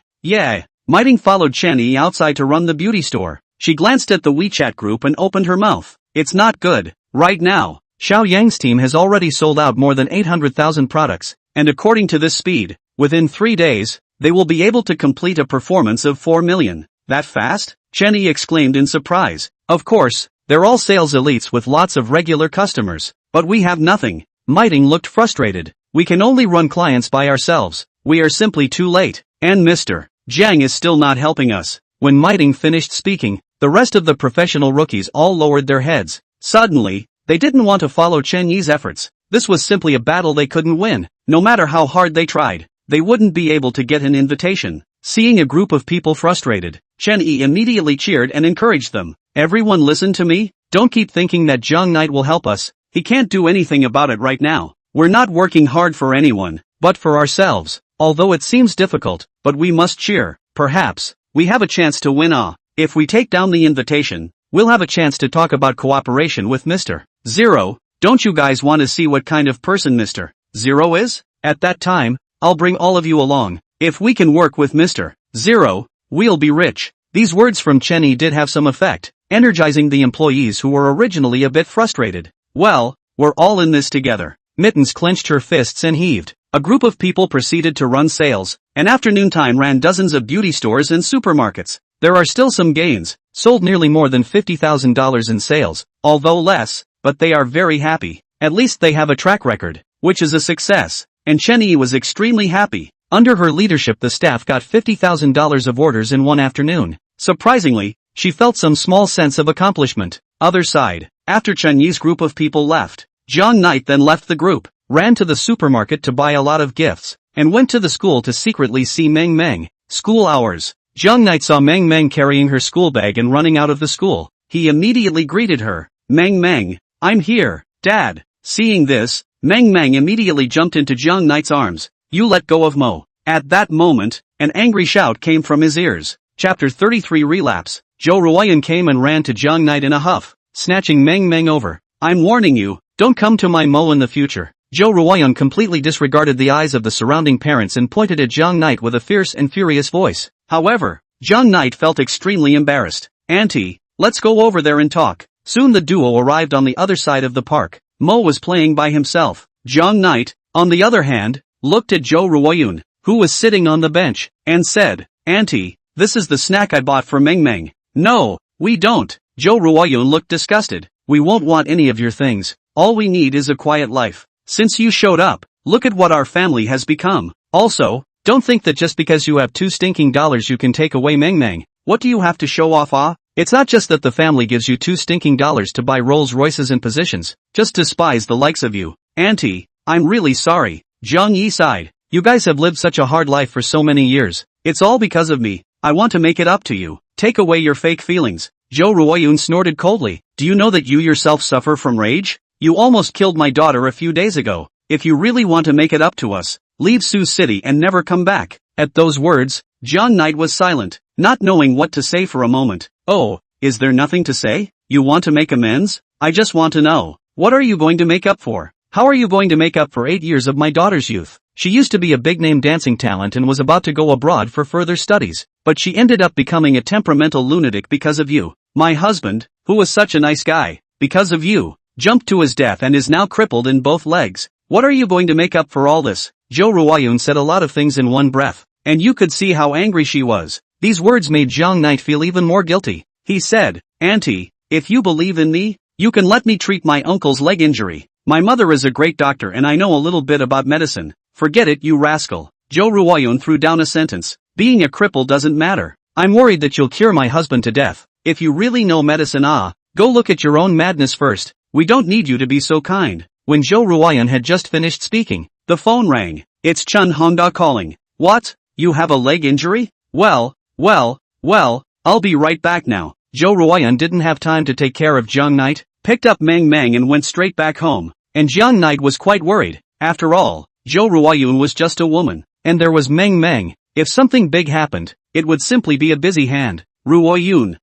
Miting followed Chen Yi outside to run the beauty store. She glanced at the WeChat group and opened her mouth. It's not good. Right now, Xiao Yang's team has already sold out more than 800,000 products, and according to this speed, within 3 days, they will be able to complete a performance of 4 million. That fast? Chen Yi exclaimed in surprise. Of course, they're all sales elites with lots of regular customers, but we have nothing. Miting looked frustrated. We can only run clients by ourselves. We are simply too late. And Mr. Zhang is still not helping us. When Miting finished speaking, the rest of the professional rookies all lowered their heads. Suddenly, they didn't want to follow Chen Yi's efforts. This was simply a battle they couldn't win. No matter how hard they tried, they wouldn't be able to get an invitation. Seeing a group of people frustrated, Chen Yi immediately cheered and encouraged them. Everyone listen to me. Don't keep thinking that Zhang Knight will help us. He can't do anything about it right now. We're not working hard for anyone, but for ourselves. Although it seems difficult, but we must cheer. Perhaps, we have a chance to win. If we take down the invitation, we'll have a chance to talk about cooperation with Mr. Zero. Don't you guys want to see what kind of person Mr. Zero is? At that time, I'll bring all of you along. If we can work with Mr. Zero, we'll be rich. These words from Chen Yi did have some effect, energizing the employees who were originally a bit frustrated. Well, we're all in this together. Mittens clenched her fists and heaved. A group of people proceeded to run sales, and after noontime ran dozens of beauty stores and supermarkets. There are still some gains, sold nearly more than $50,000 in sales, although less, but they are very happy. At least they have a track record, which is a success. And Chen Yi was extremely happy. Under her leadership the staff got $50,000 of orders in one afternoon. Surprisingly, she felt some small sense of accomplishment. Other side, after Chen Yi's group of people left, Zhang Knight then left the group, ran to the supermarket to buy a lot of gifts, and went to the school to secretly see Meng Meng. School hours. Zhang Knight saw Meng Meng carrying her school bag and running out of the school. He immediately greeted her. Meng Meng, I'm here, Dad. Seeing this, Meng Meng immediately jumped into Zhang Knight's arms. You let go of Mo. At that moment, an angry shout came from his ears. Chapter 33 Relapse. Zhou Ruoyan came and ran to Zhang Knight in a huff, snatching Meng Meng over. I'm warning you, don't come to my Mo in the future. Zhou Ruoyun completely disregarded the eyes of the surrounding parents and pointed at Zhang Knight with a fierce and furious voice. However, Zhang Knight felt extremely embarrassed. Auntie, let's go over there and talk. Soon the duo arrived on the other side of the park. Mo was playing by himself. Zhang Knight, on the other hand, looked at Zhou Ruoyun, who was sitting on the bench, and said, Auntie, this is the snack I bought for Meng Meng. No, we don't. Zhou Ruoyun looked disgusted. We won't want any of your things. All we need is a quiet life. Since you showed up, look at what our family has become. Also, don't think that just because you have $2 stinking you can take away Meng Meng. What do you have to show off, ah? It's not just that the family gives you $2 stinking to buy Rolls Royces and positions, just despise the likes of you. Auntie, I'm really sorry. Zhang Yi sighed. You guys have lived such a hard life for so many years. It's all because of me. I want to make it up to you. Take away your fake feelings. Zhou Ruoyun snorted coldly. Do you know that you yourself suffer from rage? You almost killed my daughter a few days ago. If you really want to make it up to us, leave Sioux City and never come back. At those words, Zhang Knight was silent, not knowing what to say for a moment. Oh, is there nothing to say? You want to make amends? I just want to know. What are you going to make up for? How are you going to make up for 8 years of my daughter's youth? She used to be a big-name dancing talent and was about to go abroad for further studies, but she ended up becoming a temperamental lunatic because of you. My husband, who was such a nice guy, because of you, jumped to his death and is now crippled in both legs. What are you going to make up for all this? Zhou Ruoyun said a lot of things in one breath, and you could see how angry she was. These words made Zhang Knight feel even more guilty. He said, Auntie, if you believe in me, you can let me treat my uncle's leg injury. My mother is a great doctor and I know a little bit about medicine. Forget it, you rascal. Zhou Ruoyun threw down a sentence. Being a cripple doesn't matter. I'm worried that you'll cure my husband to death. If you really know medicine, go look at your own madness first. We don't need you to be so kind. When Zhou Ruoyun had just finished speaking, the phone rang. It's Chen Hongda calling. What? You have a leg injury? Well, I'll be right back now. Zhou Ruoyun didn't have time to take care of Zhang Knight, picked up Meng Meng and went straight back home. And Zhang Knight was quite worried. After all, Zhou Ruoyun was just a woman, and there was Meng Meng. If something big happened, it would simply be a busy hand. Ruoyun,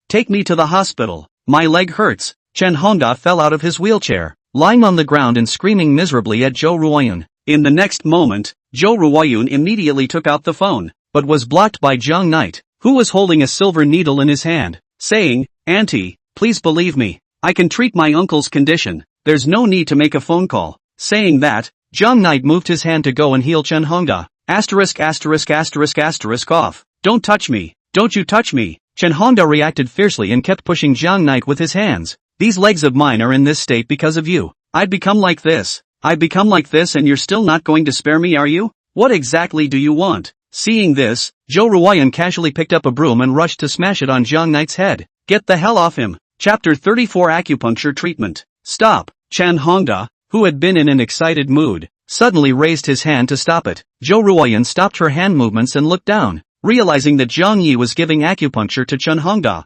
take me to the hospital. My leg hurts. Chen Hongda fell out of his wheelchair, lying on the ground and screaming miserably at Zhou Ruoyun. In the next moment, Zhou Ruoyun immediately took out the phone, but was blocked by Zhang Knight, who was holding a silver needle in his hand, saying, Auntie, please believe me. I can treat my uncle's condition. There's no need to make a phone call. Saying that, Zhang Knight moved his hand to go and heal Chen Hongda. Off. Don't touch me. Don't you touch me. Chen Hongda reacted fiercely and kept pushing Zhang Knight with his hands. These legs of mine are in this state because of you. I'd become like this and you're still not going to spare me, are you? What exactly do you want? Seeing this, Zhou Ruoyun casually picked up a broom and rushed to smash it on Zhang Knight's head. Get the hell off him. Chapter 34 Acupuncture Treatment. Stop. Chen Hongda, who had been in an excited mood, suddenly raised his hand to stop it. Zhou Ruoyun stopped her hand movements and looked down, realizing that Zhang Yi was giving acupuncture to Chen Hongda.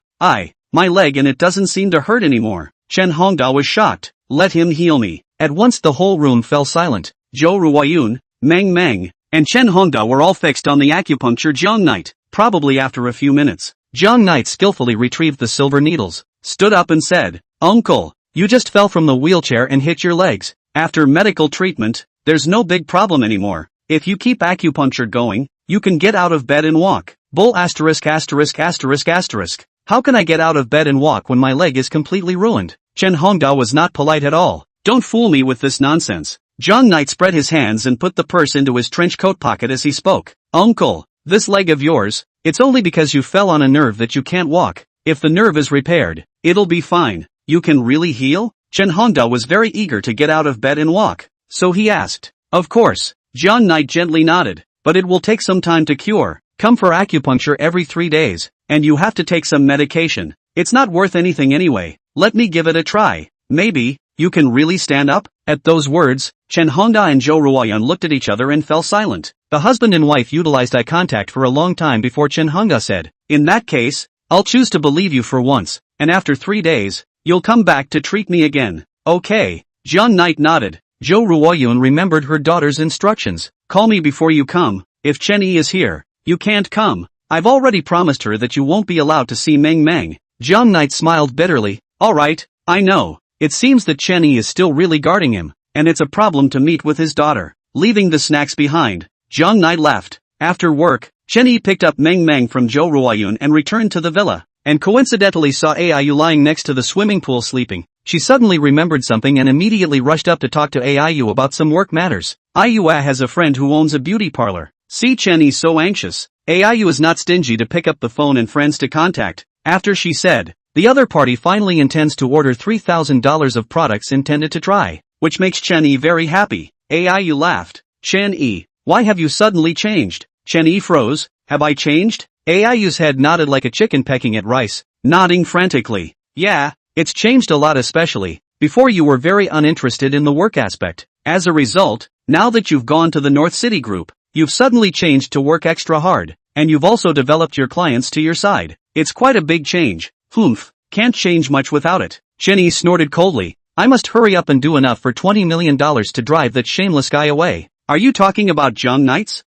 My leg and it doesn't seem to hurt anymore. Chen Hongda was shocked. Let him heal me. At once the whole room fell silent. Zhou Ruoyun, Meng Meng, and Chen Hongda were all fixed on the acupuncture Zhang Knight. Probably after a few minutes, Zhang Knight skillfully retrieved the silver needles, stood up and said, Uncle, you just fell from the wheelchair and hit your legs. After medical treatment, there's no big problem anymore. If you keep acupuncture going, you can get out of bed and walk. Bull ********. How can I get out of bed and walk when my leg is completely ruined? Chen Hongda was not polite at all. Don't fool me with this nonsense. Zhang Knight spread his hands and put the purse into his trench coat pocket as he spoke. Uncle, this leg of yours, it's only because you fell on a nerve that you can't walk. If the nerve is repaired, it'll be fine. You can really heal? Chen Hongda was very eager to get out of bed and walk, so he asked. Of course. Zhang Knight gently nodded, but it will take some time to cure. Come for acupuncture every 3 days, and you have to take some medication. It's not worth anything anyway. Let me give it a try. Maybe, you can really stand up? At those words, Chen Hongda and Zhou Ruoyun looked at each other and fell silent. The husband and wife utilized eye contact for a long time before Chen Hongda said, In that case, I'll choose to believe you for once, and after 3 days, you'll come back to treat me again. Okay. Zhang Knight nodded. Zhou Ruoyun remembered her daughter's instructions. Call me before you come. If Chen Yi is here, you can't come. I've already promised her that you won't be allowed to see Meng Meng. Zhang Knight smiled bitterly. Alright, I know. It seems that Chen Yi is still really guarding him. and it's a problem to meet with his daughter. Leaving the snacks behind, Jung Knight left. After work, Chen Yi picked up Meng Meng from Zhou Ruoyun and returned to the villa, and coincidentally saw Aiyu lying next to the swimming pool sleeping. She suddenly remembered something and immediately rushed up to talk to Aiyu about some work matters. Aiyu has a friend who owns a beauty parlor. See Chen Yi so anxious. Aiyu is not stingy to pick up the phone and friends to contact. After she said, the other party finally intends to order $3,000 of products intended to try, which makes Chen Yi very happy. Aiyu laughed. Chen Yi, why have you suddenly changed? Chen Yi froze. Have I changed? Aiyu's head nodded like a chicken pecking at rice, nodding frantically. Yeah, it's changed a lot, especially before you were very uninterested in the work aspect. As a result, now that you've gone to the North City Group, you've suddenly changed to work extra hard, and you've also developed your clients to your side. It's quite a big change. Humph, can't change much without it. Chen Yi snorted coldly. I must hurry up and do enough for $20 million to drive that shameless guy away. Are you talking about Jung Knights?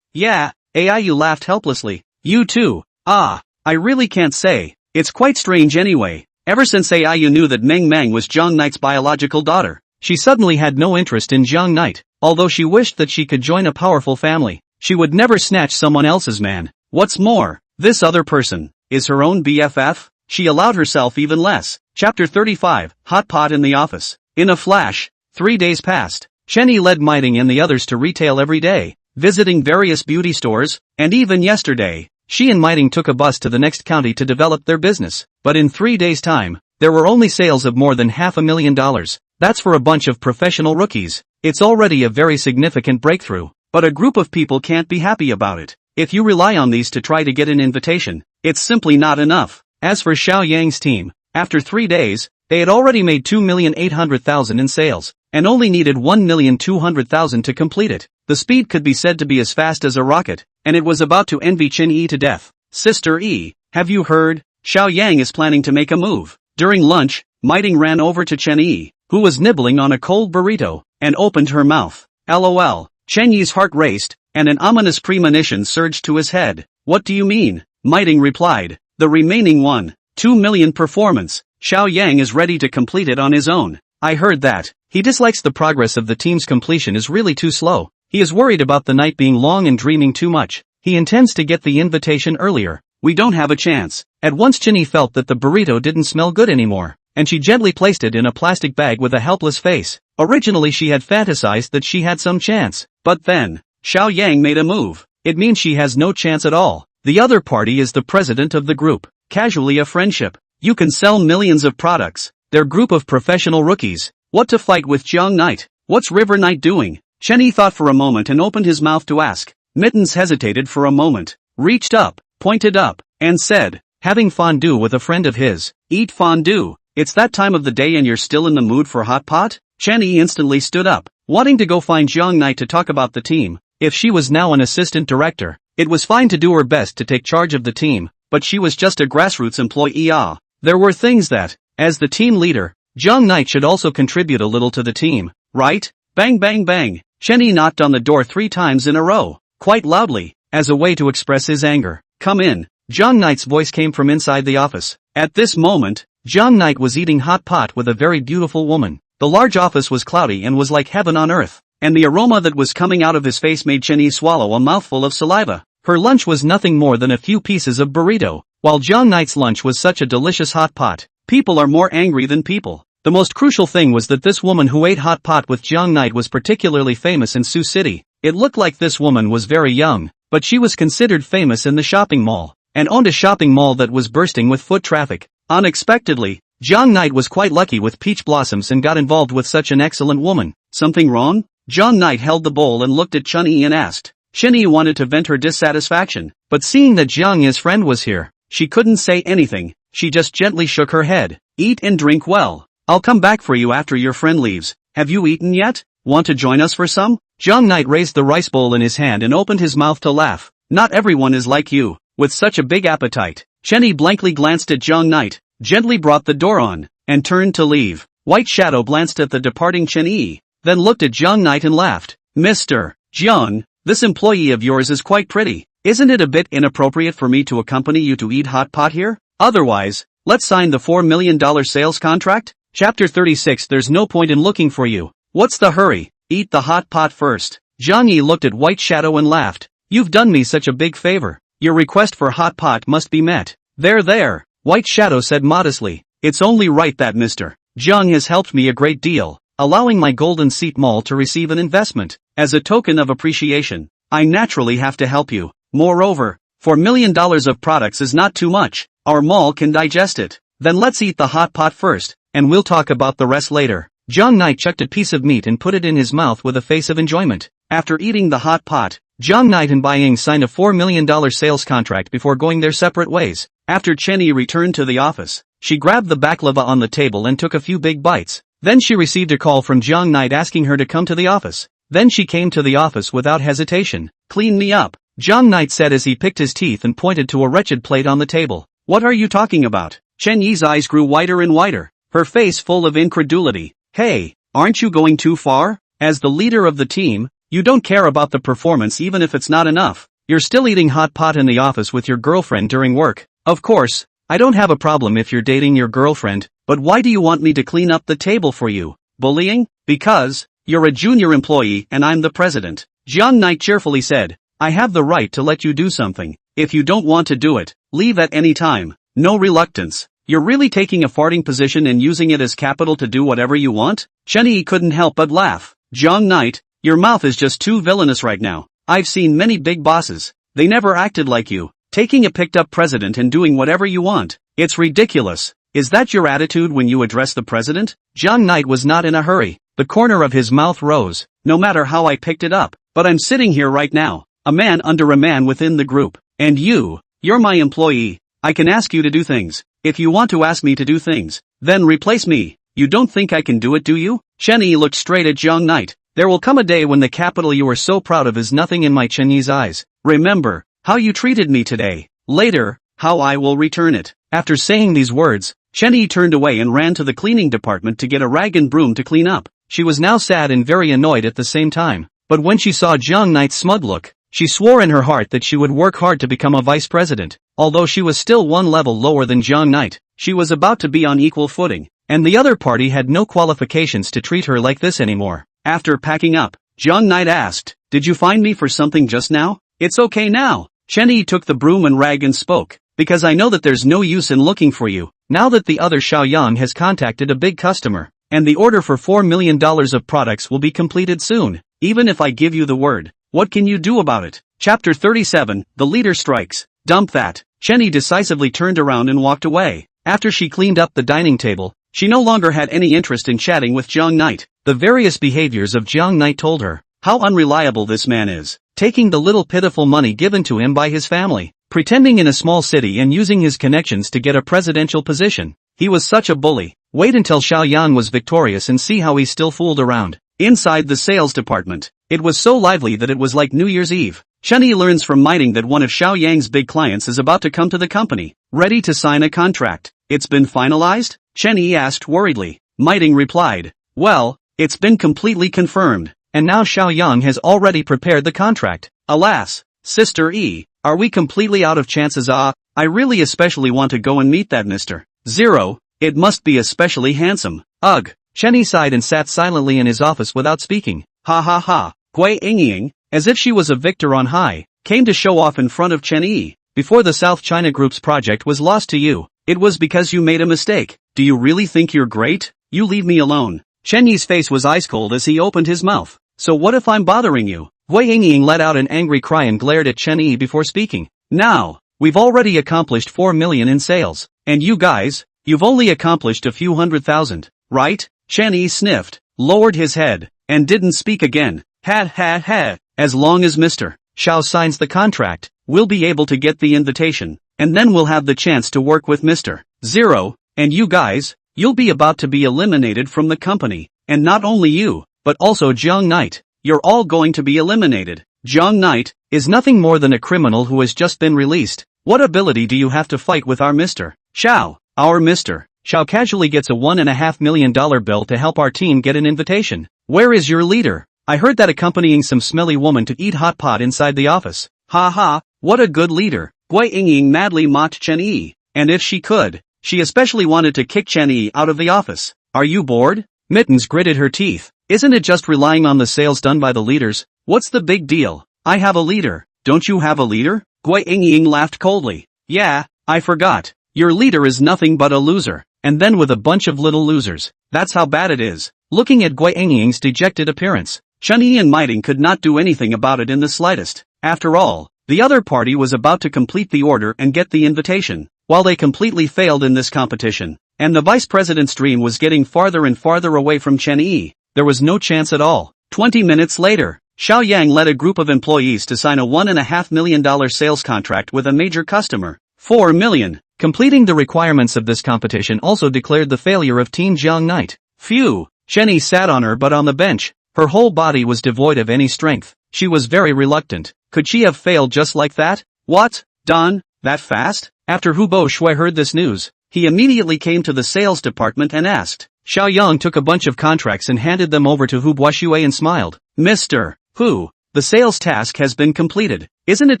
Yeah. Aiyu laughed helplessly. You too? I really can't say. It's quite strange anyway. Ever since Aiyu knew that Meng Meng was Jung Knight's biological daughter, she suddenly had no interest in Jung Knight. Although she wished that she could join a powerful family, she would never snatch someone else's man. What's more, this other person is her own BFF. She allowed herself even less. Chapter 35, Hot Pot in the Office. In a flash, 3 days passed. Chen Yi led Miting and the others to retail every day, visiting various beauty stores, and even yesterday, she and Miting took a bus to the next county to develop their business. But in 3 days' time, there were only sales of more than $500,000. That's for a bunch of professional rookies. It's already a very significant breakthrough, but a group of people can't be happy about it. If you rely on these to try to get an invitation, it's simply not enough. As for Xiao Yang's team, after 3 days, they had already made $2,800,000 in sales, and only needed $1,200,000 to complete it. The speed could be said to be as fast as a rocket, and it was about to envy Chen Yi to death. Sister E, have you heard? Xiao Yang is planning to make a move. During lunch, Miting ran over to Chen Yi, who was nibbling on a cold burrito, and opened her mouth. LOL. Chen Yi's heart raced, and an ominous premonition surged to his head. What do you mean? Miting replied. The remaining $1.2 million performance. Xiao Yang is ready to complete it on his own. I heard that. He dislikes the progress of the team's completion is really too slow. He is worried about the night being long and dreaming too much. He intends to get the invitation earlier. We don't have a chance. At once Chen Yi felt that the burrito didn't smell good anymore, and she gently placed it in a plastic bag with a helpless face. Originally she had fantasized that she had some chance, but then, Xiao Yang made a move. It means she has no chance at all. The other party is the president of the group. Casually a friendship. You can sell millions of products. Their group of professional rookies. What to fight with Jung Knight? What's River Knight doing? Chen Yi thought for a moment and opened his mouth to ask. Mittens hesitated for a moment, reached up, pointed up, and said, having fondue with a friend of his. Eat fondue. It's that time of the day and you're still in the mood for hot pot? Chen Yi instantly stood up, wanting to go find Jung Knight to talk about the team. If she was now an assistant director, it was fine to do her best to take charge of the team, but she was just a grassroots employee. There were things that, as the team leader, Jung Knight should also contribute a little to the team, right? Bang bang bang. Chen Yi knocked on the door 3 times in a row, quite loudly, as a way to express his anger. Come in. Jung Knight's voice came from inside the office. At this moment, Jung Knight was eating hot pot with a very beautiful woman. The large office was cloudy and was like heaven on earth, and the aroma that was coming out of his face made Chen Yi swallow a mouthful of saliva. Her lunch was nothing more than a few pieces of burrito, while Jung Knight's lunch was such a delicious hot pot. People are more angry than people. The most crucial thing was that this woman who ate hot pot with Jung Knight was particularly famous in Sioux City. It looked like this woman was very young, but she was considered famous in the shopping mall, and owned a shopping mall that was bursting with foot traffic. Unexpectedly, Jung Knight was quite lucky with peach blossoms and got involved with such an excellent woman. Something wrong? Jung Knight held the bowl and looked at Chen Yi and asked. Chen Yi wanted to vent her dissatisfaction, but seeing that Jung Yi's friend was here, she couldn't say anything. She just gently shook her head. Eat and drink well. I'll come back for you after your friend leaves. Have you eaten yet? Want to join us for some? Jung Knight raised the rice bowl in his hand and opened his mouth to laugh. Not everyone is like you, with such a big appetite. Chen Yi blankly glanced at Jung Knight, gently brought the door on, and turned to leave. White Shadow glanced at the departing Chen Yi, then looked at Jung Knight and laughed. Mr. Jung, this employee of yours is quite pretty. Isn't it a bit inappropriate for me to accompany you to eat hot pot here? Otherwise, let's sign the $4 million sales contract? Chapter 36. There's no point in looking for you. What's the hurry? Eat the hot pot first. Zhang Yi looked at White Shadow and laughed. You've done me such a big favor. Your request for hot pot must be met. There, White Shadow said modestly. It's only right that Mr. Zhang has helped me a great deal, allowing my Golden Seat Mall to receive an investment. As a token of appreciation, I naturally have to help you. Moreover, $4 million of products is not too much. Our mall can digest it. Then let's eat the hot pot first, and we'll talk about the rest later. Zhang Nai chucked a piece of meat and put it in his mouth with a face of enjoyment. After eating the hot pot, Zhang Nai and Bai Ying signed a $4 million sales contract before going their separate ways. After Chen Yi returned to the office, she grabbed the baklava on the table and took a few big bites. Then she received a call from Zhang Nai asking her to come to the office. Then she came to the office without hesitation. Clean me up, Zhang Nai said as he picked his teeth and pointed to a wretched plate on the table. What are you talking about? Chen Yi's eyes grew wider and wider, her face full of incredulity. Hey, aren't you going too far? As the leader of the team, you don't care about the performance even if it's not enough. You're still eating hot pot in the office with your girlfriend during work. Of course, I don't have a problem if you're dating your girlfriend, but why do you want me to clean up the table for you? Bullying? Because you're a junior employee and I'm the president. Jiang Knight cheerfully said, I have the right to let you do something. If you don't want to do it, leave at any time. No reluctance. You're really taking a farting position and using it as capital to do whatever you want? Chen Yi couldn't help but laugh. Jiang Knight, your mouth is just too villainous right now. I've seen many big bosses. They never acted like you, taking a picked-up president and doing whatever you want. It's ridiculous. Is that your attitude when you address the president? Jiang Knight was not in a hurry. The corner of his mouth rose. No matter how I picked it up, but I'm sitting here right now, a man under a man within the group. And you're my employee. I can ask you to do things. If you want to ask me to do things, then replace me. You don't think I can do it, do you? Chen Yi looked straight at Jiang Knight. There will come a day when the capital you are so proud of is nothing in my Chen Yi's eyes. Remember how you treated me today. Later, how I will return it. After saying these words, Chen Yi turned away and ran to the cleaning department to get a rag and broom to clean up. She was now sad and very annoyed at the same time. But when she saw Jiang Knight's smug look, she swore in her heart that she would work hard to become a vice president. Although she was still one level lower than Jiang Knight, she was about to be on equal footing, and the other party had no qualifications to treat her like this anymore. After packing up, Jiang Knight asked, Did you find me for something just now? It's okay now. Chen Yi took the broom and rag and spoke, because I know that there's no use in looking for you, now that the other Xiaoyang has contacted a big customer, and the order for $4 million of products will be completed soon. Even if I give you the word, what can you do about it? Chapter 37, The Leader Strikes. Dump that. Chen Yi decisively turned around and walked away. After she cleaned up the dining table, she no longer had any interest in chatting with Jiang Knight. The various behaviors of Jiang Knight told her how unreliable this man is, taking the little pitiful money given to him by his family, pretending in a small city and using his connections to get a presidential position. He was such a bully. Wait until Xiaoyang was victorious and see how he still fooled around. Inside the sales department, it was so lively that it was like New Year's Eve. Chen Yi learns from Miting that one of Xiaoyang's big clients is about to come to the company, ready to sign a contract. It's been finalized? Chen Yi asked worriedly. Miting replied, Well, it's been completely confirmed, and now Xiaoyang has already prepared the contract. Alas, Sister E, are we completely out of chances? I really especially want to go and meet that Mr. Zero. It must be especially handsome. Ugh. Chen Yi sighed and sat silently in his office without speaking. Ha ha ha. Gui Yingying, as if she was a victor on high, came to show off in front of Chen Yi. Before the South China Group's project was lost to you, it was because you made a mistake. Do you really think you're great? You leave me alone. Chen Yi's face was ice cold as he opened his mouth. So what if I'm bothering you? Gui Yingying let out an angry cry and glared at Chen Yi before speaking. Now, we've already accomplished 4 million in sales. And you guys, you've only accomplished a few 100,000, right? Chen Yi sniffed, lowered his head, and didn't speak again. Ha. As long as Mr. Xiao signs the contract, we'll be able to get the invitation, and then we'll have the chance to work with Mr. Zero, and you guys, you'll be about to be eliminated from the company, and not only you, but also Jiang Knight. You're all going to be eliminated. Jiang Knight is nothing more than a criminal who has just been released. What ability do you have to fight with our Mr. Xiao? Our Mr. Xiao casually gets a $1.5 million bill to help our team get an invitation. Where is your leader? I heard that accompanying some smelly woman to eat hot pot inside the office. Ha ha, what a good leader. Gui Yingying madly mocked Chen Yi, and if she could, she especially wanted to kick Chen Yi out of the office. Are you bored? Mittens gritted her teeth. Isn't it just relying on the sales done by the leaders? What's the big deal? I have a leader. Don't you have a leader? Gui Yingying laughed coldly. Yeah, I forgot. Your leader is nothing but a loser. And then with a bunch of little losers. That's how bad it is. Looking at Gui Yingying's dejected appearance, Chunyi and Miting could not do anything about it in the slightest. After all, the other party was about to complete the order and get the invitation, while they completely failed in this competition. And the vice president's dream was getting farther and farther away from Chunyi. There was no chance at all. 20 minutes later, Xiao Yang led a group of employees to sign a $1.5 million sales contract with a major customer. 4 million. Completing the requirements of this competition also declared the failure of Team Jiang Knight. Phew! Chenny sat on her butt on the bench. Her whole body was devoid of any strength. She was very reluctant. Could she have failed just like that? What? Done? That fast? After Hu Bo Shui heard this news, he immediately came to the sales department and asked. Xiao Yang took a bunch of contracts and handed them over to Hu Boishui and smiled. Mr. Hu, the sales task has been completed. Isn't it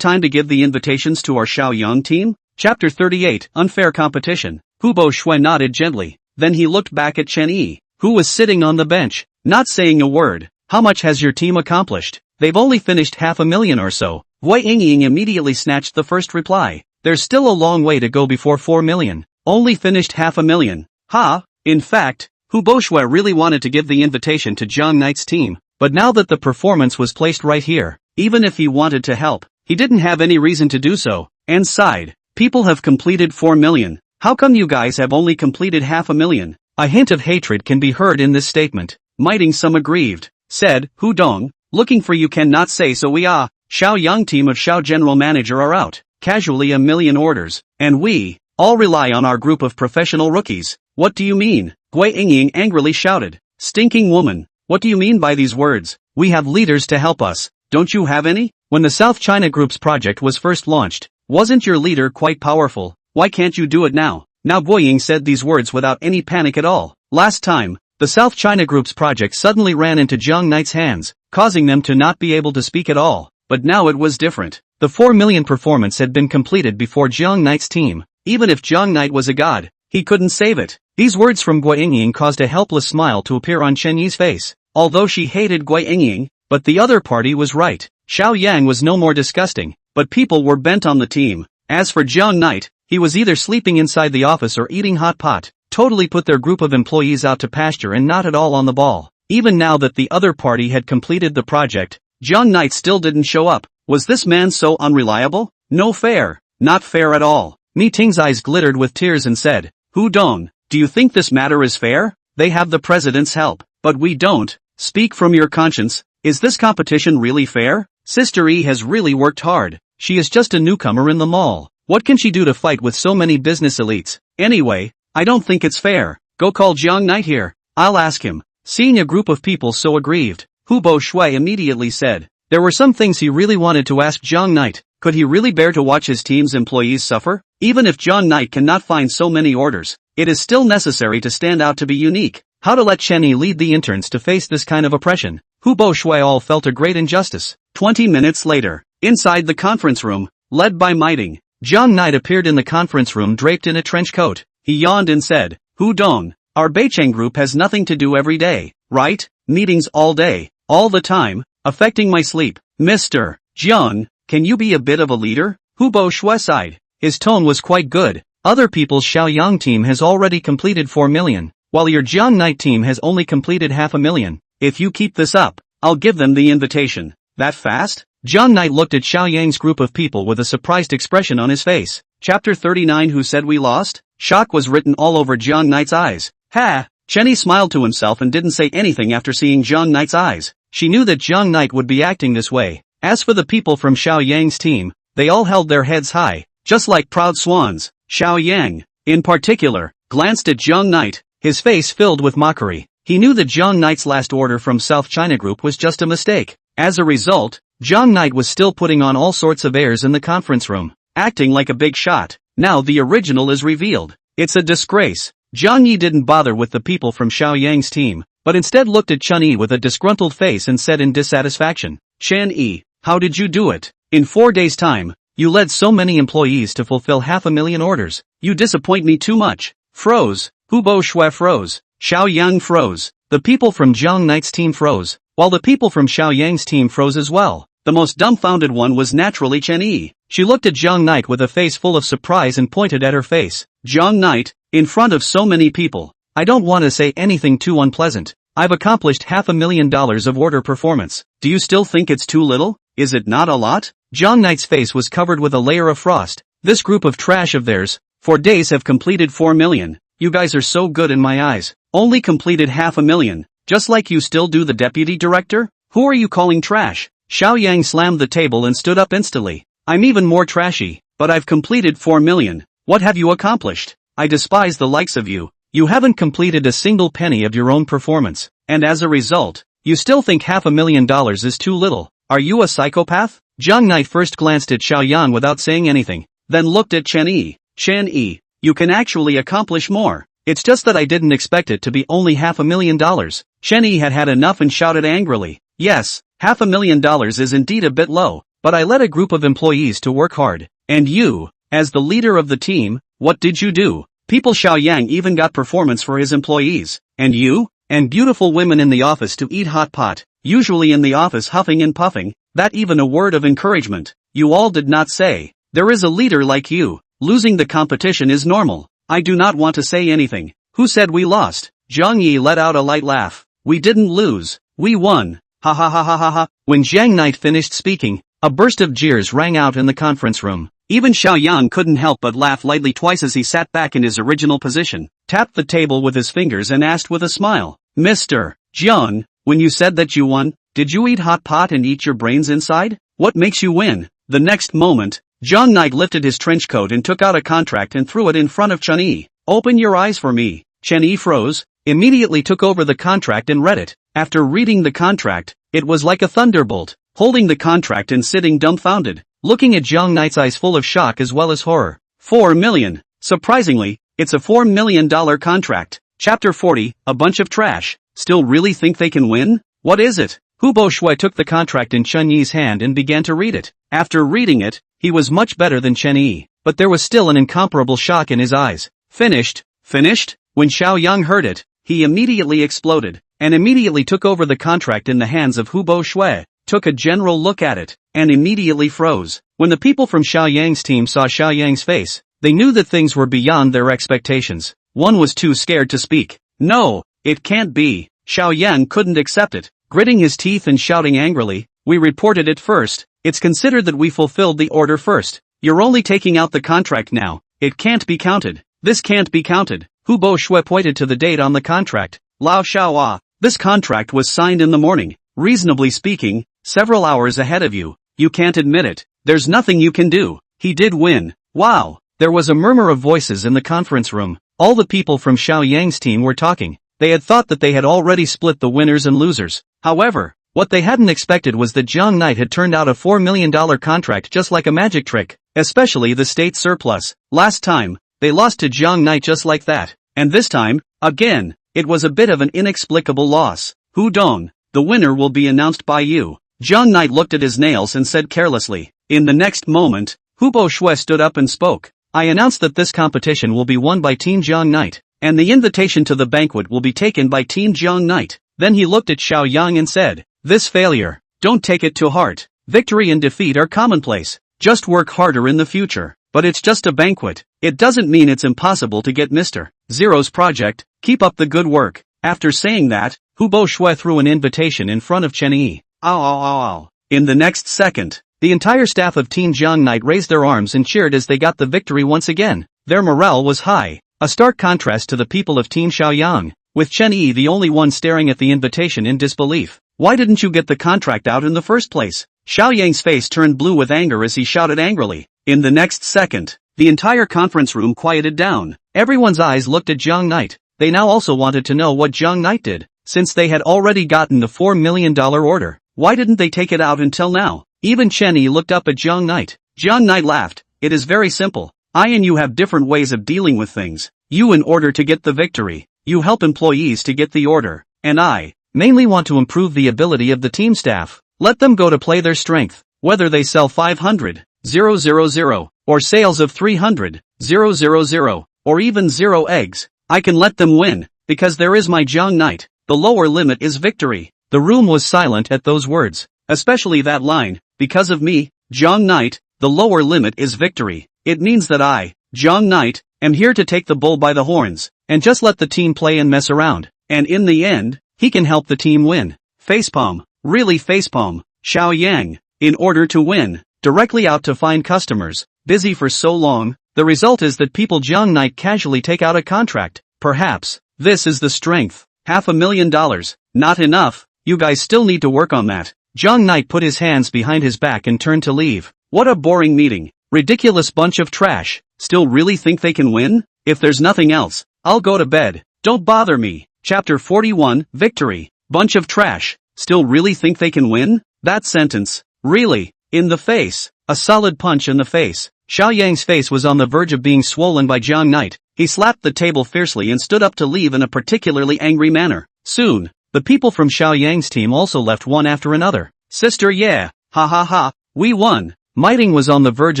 time to give the invitations to our Xiao Yang team? Chapter 38, Unfair Competition. Hu Boishui nodded gently. Then he looked back at Chen Yi, who was sitting on the bench, not saying a word. How much has your team accomplished? They've only finished 500,000 or so. Wei Yingying immediately snatched the first reply. There's still a long way to go before 4 million. Only finished 500,000. Ha! In fact, Hu Boishui really wanted to give the invitation to Jiang Knight's team, but now that the performance was placed right here, even if he wanted to help, he didn't have any reason to do so, and sighed. People have completed 4 million. How come you guys have only completed 500,000? A hint of hatred can be heard in this statement. Miting some aggrieved, said, Hu Dong, looking for you cannot say so we are. Xiao Yang team of Xiao general manager are out. Casually 1 million orders, and we all rely on our group of professional rookies. What do you mean? Gui Yingying angrily shouted. Stinking woman, what do you mean by these words? We have leaders to help us. Don't you have any? When the South China Group's project was first launched, wasn't your leader quite powerful? Why can't you do it now? Now Guoying said these words without any panic at all. Last time, the South China Group's project suddenly ran into Jiang Knight's hands, causing them to not be able to speak at all. But now it was different. The 4 million performance had been completed before Jiang Knight's team. Even if Jiang Knight was a god, he couldn't save it. These words from Gui Yingying caused a helpless smile to appear on Chen Yi's face. Although she hated Gui Yingying, but the other party was right. Xiao Yang was no more disgusting, but people were bent on the team. As for Jiang Knight, he was either sleeping inside the office or eating hot pot. Totally put their group of employees out to pasture and not at all on the ball. Even now that the other party had completed the project, Jiang Knight still didn't show up. Was this man so unreliable? No fair. Not fair at all. Mi Ting's eyes glittered with tears and said, Hu Dong, do you think this matter is fair? They have the president's help, but we don't. Speak from your conscience. Is this competition really fair? Sister E has really worked hard. She is just a newcomer in the mall. What can she do to fight with so many business elites? Anyway, I don't think it's fair. Go call Jiang Knight here. I'll ask him. Seeing a group of people so aggrieved, Hu Bo Shui immediately said. There were some things he really wanted to ask Jiang Knight. Could he really bear to watch his team's employees suffer? Even if Jiang Knight cannot find so many orders, it is still necessary to stand out to be unique. How to let Chen Yi lead the interns to face this kind of oppression? Hu Bo Shui all felt a great injustice. 20 minutes later, inside the conference room, led by Miting, Jiang Knight appeared in the conference room draped in a trench coat. He yawned and said, Hu Dong, our Beicheng group has nothing to do every day, right? Meetings all day, all the time, affecting my sleep. Mr. Jiang, can you be a bit of a leader? Hu Bo Shui sighed. His tone was quite good. Other people's Xiao Yang team has already completed 4 million, while your Jiang Knight team has only completed 500,000. If you keep this up, I'll give them the invitation. That fast? Jiang Knight looked at Xiao Yang's group of people with a surprised expression on his face. Chapter 39 Who said we lost? Shock was written all over Jiang Knight's eyes. Ha! Chenny smiled to himself and didn't say anything after seeing Jiang Knight's eyes. She knew that Jiang Knight would be acting this way. As for the people from Xiao Yang's team, they all held their heads high, just like proud swans. Xiao Yang, in particular, glanced at Jiang Knight, his face filled with mockery. He knew that Jiang Knight's last order from South China Group was just a mistake. As a result, Jiang Knight was still putting on all sorts of airs in the conference room, acting like a big shot. Now the original is revealed. It's a disgrace. Jiang Yi didn't bother with the people from Xiao Yang's team, but instead looked at Chen Yi with a disgruntled face and said in dissatisfaction, Chen Yi, how did you do it? In 4 days' time, you led so many employees to fulfill 500,000 orders. You disappoint me too much. Froze. Hu Bo Shui froze. Xiao Yang froze. The people from Jiang Knight's team froze, while the people from Xiao Yang's team froze as well. The most dumbfounded one was naturally Chen Yi. She looked at Jiang Knight with a face full of surprise and pointed at her face. Jiang Knight, in front of so many people. I don't want to say anything too unpleasant. I've accomplished $500,000 of order performance. Do you still think it's too little? Is it not a lot? Jiang Knight's face was covered with a layer of frost. This group of trash of theirs, for days have completed 4 million. You guys are so good in my eyes. Only completed 500,000. Just like you still do the deputy director? Who are you calling trash? Xiao Yang slammed the table and stood up instantly. I'm even more trashy, but I've completed 4 million. What have you accomplished? I despise the likes of you. You haven't completed a single penny of your own performance, and as a result, you still think $500,000 is too little. Are you a psychopath? Jiang Knight first glanced at Xiao Yang without saying anything, then looked at Chen Yi. Chen Yi, you can actually accomplish more. It's just that I didn't expect it to be only $500,000. Chen Yi had had enough and shouted angrily. Yes, $500,000 is indeed a bit low, but I led a group of employees to work hard. And you, as the leader of the team, what did you do? People Xiao Yang even got performance for his employees. And you? And beautiful women in the office to eat hot pot, usually in the office huffing and puffing, that even a word of encouragement. You all did not say. There is a leader like you. Losing the competition is normal. I do not want to say anything. Who said we lost? Zhang Yi let out a light laugh. We didn't lose. We won. Ha ha ha ha ha ha. When Jiang Knight finished speaking, a burst of jeers rang out in the conference room. Even Xiao Yang couldn't help but laugh lightly twice as he sat back in his original position, tapped the table with his fingers and asked with a smile. Mr. Jiang, when you said that you won, did you eat hot pot and eat your brains inside? What makes you win? The next moment, Jiang Knight lifted his trench coat and took out a contract and threw it in front of Chen Yi. Open your eyes for me. Chen Yi froze, immediately took over the contract and read it. After reading the contract, it was like a thunderbolt. Holding the contract and sitting dumbfounded, looking at Jiang Knight's eyes full of shock as well as horror. 4 million. Surprisingly, it's a $4 million contract. Chapter 40, a bunch of trash. Still really think they can win? What is it? Hu Shui took the contract in Chen Yi's hand and began to read it. After reading it, he was much better than Chen Yi, but there was still an incomparable shock in his eyes. Finished? Finished? When Xiao Yang heard it, he immediately exploded, and immediately took over the contract in the hands of Hu Shui, took a general look at it, and immediately froze. When the people from Xiao Yang's team saw Xiao Yang's face, they knew that things were beyond their expectations. One was too scared to speak. No, it can't be. Xiao Yang couldn't accept it, gritting his teeth and shouting angrily, we reported it first. It's considered that we fulfilled the order first. You're only taking out the contract now. It can't be counted. This can't be counted. Hu Shui pointed to the date on the contract. Lao Xiaoa. This contract was signed in the morning. Reasonably speaking, several hours ahead of you. You can't admit it. There's nothing you can do. He did win. Wow. There was a murmur of voices in the conference room. All the people from Xiao Yang's team were talking. They had thought that they had already split the winners and losers. However, what they hadn't expected was that Jiang Knight had turned out a $4 million contract just like a magic trick, especially the state surplus. Last time, they lost to Jiang Knight just like that. And this time, again, it was a bit of an inexplicable loss. Hu Dong, the winner will be announced by you. Jiang Knight looked at his nails and said carelessly. In the next moment, Hu Shui stood up and spoke. I announce that this competition will be won by Team Jiang Knight, and the invitation to the banquet will be taken by Team Jiang Knight. Then he looked at Xiao Yang and said, this failure, don't take it to heart. Victory and defeat are commonplace. Just work harder in the future. But it's just a banquet. It doesn't mean it's impossible to get Mr. Zero's project. Keep up the good work. After saying that, Hu Shui threw an invitation in front of Chen Yi. Ow ow ow ow. In the next second, the entire staff of Team Jiang Knight raised their arms and cheered as they got the victory once again. Their morale was high, a stark contrast to the people of Team Xiao Yang, with Chen Yi the only one staring at the invitation in disbelief. Why didn't you get the contract out in the first place? Xiao Yang's face turned blue with anger as he shouted angrily. In the next second, the entire conference room quieted down. Everyone's eyes looked at Jiang Knight. They now also wanted to know what Jiang Knight did. Since they had already gotten the $4 million order, why didn't they take it out until now? Even Chen Yi looked up at Jiang Knight. Jiang Knight laughed. It is very simple. I and you have different ways of dealing with things. You in order to get the victory. You help employees to get the order. And I mainly want to improve the ability of the team staff. Let them go to play their strength. Whether they sell 500,000, or sales of 300,000, or even 0 eggs, I can let them win, because there is my Jiang Knight. the lower limit is victory. The room was silent at those words, especially that line, because of me, Jong Knight, the lower limit is victory. It means that I, Jong Knight, am here to take the bull by the horns, and just let the team play and mess around, and in the end, he can help the team win. Facepalm, really facepalm, Xiao Yang, in order to win, directly out to find customers, busy for so long, the result is that people Jong Knight casually take out a contract. Perhaps, this is the strength. $500,000, not enough, you guys still need to work on that. Jong Knight put his hands behind his back and turned to leave. What a boring meeting. Ridiculous bunch of trash. Still really think they can win? If there's nothing else, I'll go to bed. Don't bother me. Chapter 41, Victory. Bunch of trash. Still really think they can win? That sentence. Really. In the face. A solid punch in the face. Xiao Yang's face was on the verge of being swollen by Jong Knight. He slapped the table fiercely and stood up to leave in a particularly angry manner. Soon, the people from Xiao Yang's team also left one after another. Sister, yeah. Ha ha ha. We won. Miting was on the verge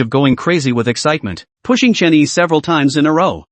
of going crazy with excitement, pushing Chen Yi several times in a row.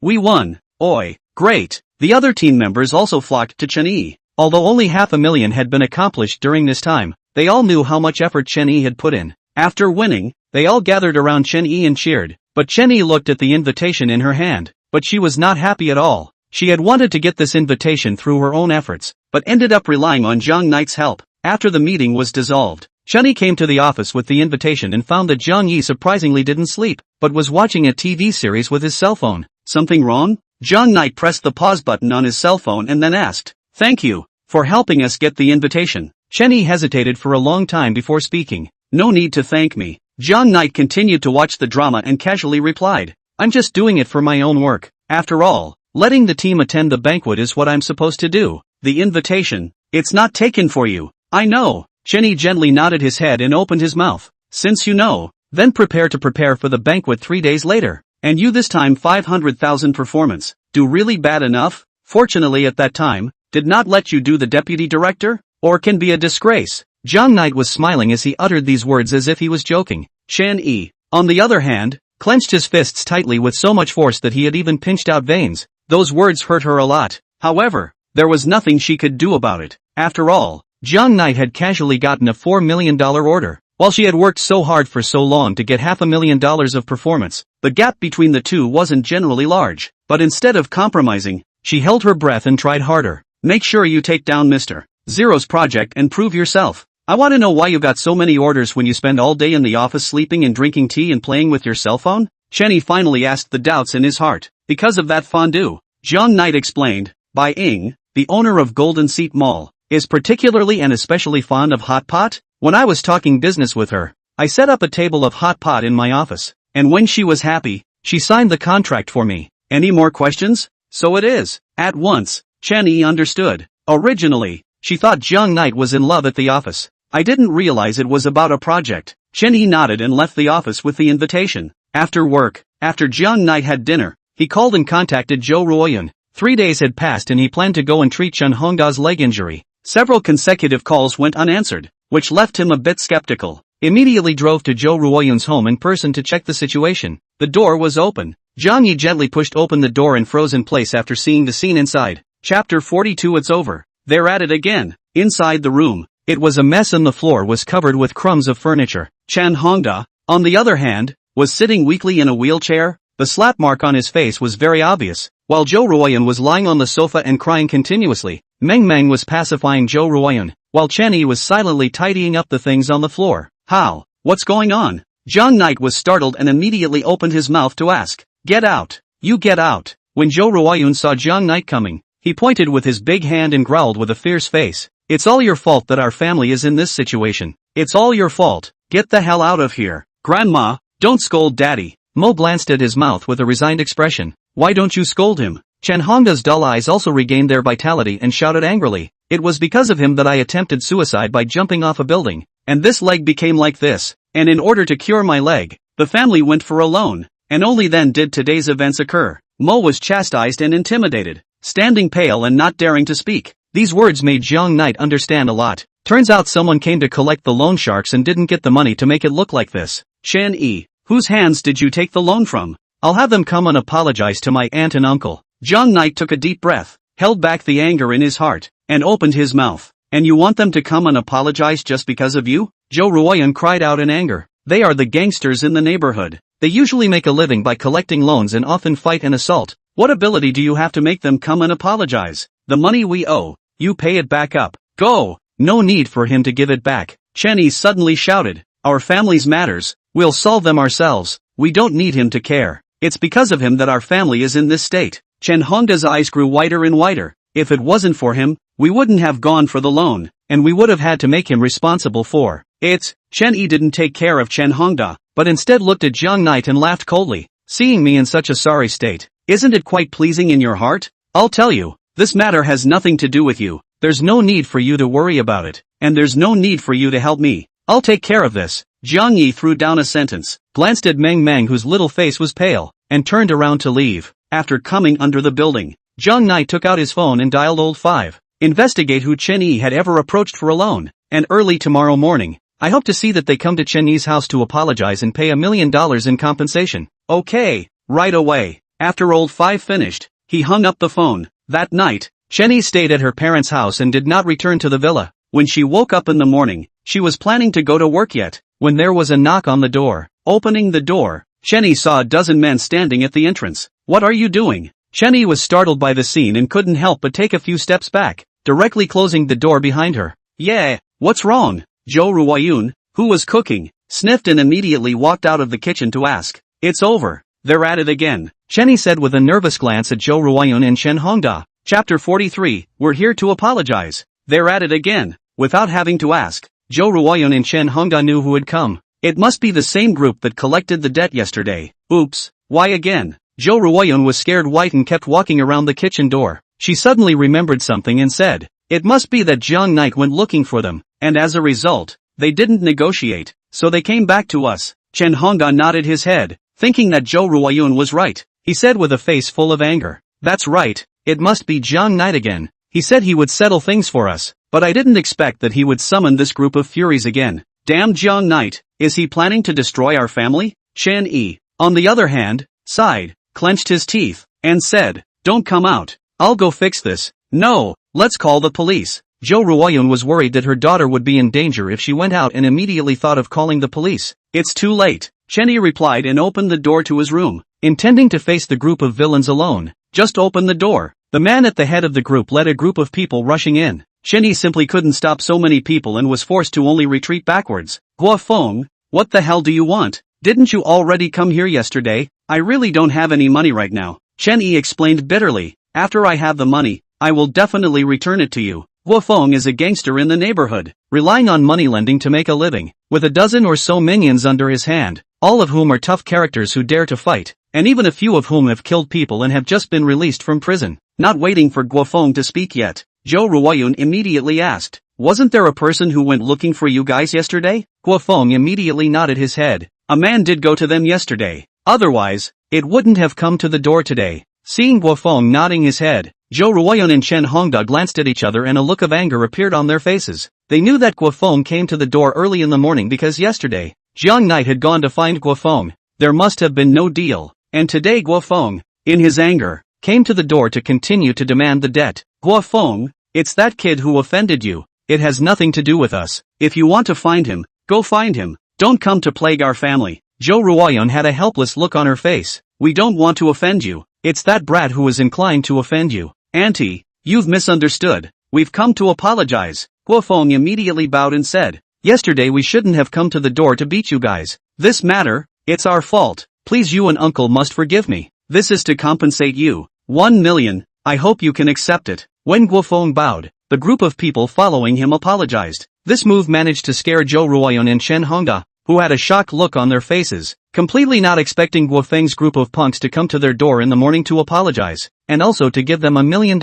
We won. Oi, great. The other team members also flocked to Chen Yi. Although only $500,000 had been accomplished during this time, they all knew how much effort Chen Yi had put in. After winning, they all gathered around Chen Yi and cheered, but Chen Yi looked at the invitation in her hand, but she was not happy at all. She had wanted to get this invitation through her own efforts, but ended up relying on Jong Knight's help. After the meeting was dissolved, Chen Yi came to the office with the invitation and found that Jong Yi surprisingly didn't sleep, but was watching a TV series with his cell phone. Something wrong? Jong Knight pressed the pause button on his cell phone and then asked, "Thank you for helping us get the invitation." Chen Yi hesitated for a long time before speaking. "No need to thank me." Jong Knight continued to watch the drama and casually replied, "I'm just doing it for my own work. After all, letting the team attend the banquet is what I'm supposed to do. The invitation, it's not taken for you." "I know." Chen Yi gently nodded his head and opened his mouth. "Since you know, then prepare for the banquet 3 days later. And you this time 500,000 performance. Do really bad enough? Fortunately at that time, did not let you do the deputy director? Or can be a disgrace." Jong Knight was smiling as he uttered these words as if he was joking. Chen Yi, on the other hand, clenched his fists tightly with so much force that he had even pinched out veins. Those words hurt her a lot. However, there was nothing she could do about it. After all, Jong Knight had casually gotten a $4 million order, while she had worked so hard for so long to get $500,000 of performance. The gap between the two wasn't generally large, but instead of compromising, she held her breath and tried harder. "Make sure you take down Mr. Zero's project and prove yourself. I want to know why you got so many orders when you spend all day in the office sleeping and drinking tea and playing with your cell phone?" Chen Yi finally asked the doubts in his heart. "Because of that fondue," Jong Knight explained. Bai Ying, the owner of Golden Seat Mall, is particularly and especially fond of hot pot. When I was talking business with her, I set up a table of hot pot in my office, and when she was happy, she signed the contract for me. Any more questions? So it is. At once, Chen Yi understood. Originally, she thought Jong Knight was in love at the office. I didn't realize it was about a project. Chen Yi nodded and left the office with the invitation. After work, after Jong Knight had dinner, he called and contacted Zhou Ruoyun. 3 days had passed and he planned to go and treat Chen Hongda's leg injury. Several consecutive calls went unanswered, which left him a bit skeptical. Immediately drove to Zhou Ruoyun's home in person to check the situation. The door was open. Jong Yi gently pushed open the door and froze in place after seeing the scene inside. Chapter 42. It's over. They're at it again. Inside the room, it was a mess and the floor was covered with crumbs of furniture. Chen Hongda, on the other hand, was sitting weakly in a wheelchair. The slap mark on his face was very obvious. While Zhou Ruoyun was lying on the sofa and crying continuously, Meng Meng was pacifying Zhou Ruoyun, while Chen Yi was silently tidying up the things on the floor. "How? What's going on?" Jong Knight was startled and immediately opened his mouth to ask. "Get out! You get out!" When Zhou Ruoyun saw Jong Knight coming, he pointed with his big hand and growled with a fierce face. "It's all your fault that our family is in this situation. It's all your fault. Get the hell out of here." "Grandma, don't scold Daddy." Mo glanced at his mouth with a resigned expression. "Why don't you scold him?" Chen Hongda's dull eyes also regained their vitality and shouted angrily. "It was because of him that I attempted suicide by jumping off a building, and this leg became like this, and in order to cure my leg, the family went for a loan, and only then did today's events occur." Mo was chastised and intimidated, standing pale and not daring to speak. These words made Jong Knight understand a lot. Turns out someone came to collect the loan sharks and didn't get the money to make it look like this. "Chen Yi, whose hands did you take the loan from? I'll have them come and apologize to my aunt and uncle." Jong Knight took a deep breath. held back the anger in his heart, and opened his mouth. And you want them to come and apologize just because of you? Jo Ruoyeon cried out in anger. They are the gangsters in the neighborhood. They usually make a living by collecting loans and often fight and assault. What ability do you have to make them come and apologize? The money we owe, you pay it back up. Go! No need for him to give it back. Chen Yi suddenly shouted. Our family's matters, we'll solve them ourselves. We don't need him to care. It's because of him that our family is in this state. Chen Hongda's eyes grew whiter and whiter. If it wasn't for him, we wouldn't have gone for the loan, and we would have had to make him responsible for it. Chen Yi didn't take care of Chen Hongda, but instead looked at Jiang Knight and laughed coldly. Seeing me in such a sorry state, isn't it quite pleasing in your heart? I'll tell you, this matter has nothing to do with you. There's no need for you to worry about it, and there's no need for you to help me. I'll take care of this. Jiang Yi threw down a sentence, glanced at Meng Meng whose little face was pale, and turned around to leave. After coming under the building, Jiang Knight took out his phone and dialed old 5. Investigate who Chen Yi had ever approached for a loan, and early tomorrow morning, I hope to see that they come to Chen Yi's house to apologize and pay $1 million in compensation. Okay, right away. After old 5 finished, he hung up the phone. That night, Chen Yi stayed at her parents' house and did not return to the villa. When she woke up in the morning, she was planning to go to work yet, when there was a knock on the door. Opening the door, Chen Yi saw a dozen men standing at the entrance. What are you doing? Chen Yi was startled by the scene and couldn't help but take a few steps back, directly closing the door behind her. Yeah, what's wrong? Jo Ruoyeon, who was cooking, sniffed and immediately walked out of the kitchen to ask. It's over. They're at it again, Chen Yi said with a nervous glance at Jo Ruoyeon and Chen Hongda. Chapter 43, We're here to apologize. They're at it again. Without having to ask, Jo Ruoyeon and Chen Hongda knew who had come. It must be the same group that collected the debt yesterday. Oops, why again? Jo Ruoyeon was scared white and kept walking around the kitchen door. She suddenly remembered something and said, it must be that Jiang Knight went looking for them, and as a result, they didn't negotiate, so they came back to us. Chen Hongda nodded his head, thinking that Jo Ruoyeon was right. He said with a face full of anger, that's right, it must be Jiang Knight again. He said he would settle things for us, but I didn't expect that he would summon this group of furies again. Damn Jiang Knight, is he planning to destroy our family? Chen Yi, on the other hand, sighed, clenched his teeth, and said, don't come out. I'll go fix this. No, let's call the police. Jo Ruoyeon was worried that her daughter would be in danger if she went out and immediately thought of calling the police. It's too late, Chen Yi replied and opened the door to his room, intending to face the group of villains alone. Just open the door. The man at the head of the group led a group of people rushing in. Chen Yi simply couldn't stop so many people and was forced to only retreat backwards. Guo Feng, what the hell do you want? Didn't you already come here yesterday? I really don't have any money right now, Chen Yi explained bitterly. After I have the money, I will definitely return it to you. Guo Feng is a gangster in the neighborhood, relying on money lending to make a living, with a dozen or so minions under his hand, all of whom are tough characters who dare to fight, and even a few of whom have killed people and have just been released from prison. Not waiting for Guo Feng to speak yet, Jo Ruoyeon immediately asked, wasn't there a person who went looking for you guys yesterday? Guo Feng immediately nodded his head. A man did go to them yesterday. Otherwise, it wouldn't have come to the door today. Seeing Guo Feng nodding his head, Jo Ruoyeon and Chen Hongda glanced at each other and a look of anger appeared on their faces. They knew that Guo Feng came to the door early in the morning because yesterday, Jiang Knight had gone to find Guo Feng. There must have been no deal, and today Guo Feng, in his anger, came to the door to continue to demand the debt. Guo Feng, it's that kid who offended you. It has nothing to do with us. If you want to find him, go find him. Don't come to plague our family. Jo Ruoyeon had a helpless look on her face. We don't want to offend you. It's that brat who is inclined to offend you. Auntie, you've misunderstood. We've come to apologize. Guo Feng immediately bowed and said, yesterday we shouldn't have come to the door to beat you guys. This matter, it's our fault. Please, you and uncle must forgive me. This is to compensate you. 1 million, I hope you can accept it. When Guo Feng bowed, the group of people following him apologized. This move managed to scare Jo Ruoyeon and Chen Hongda, who had a shocked look on their faces, completely not expecting Guo Feng's group of punks to come to their door in the morning to apologize, and also to give them $1 million.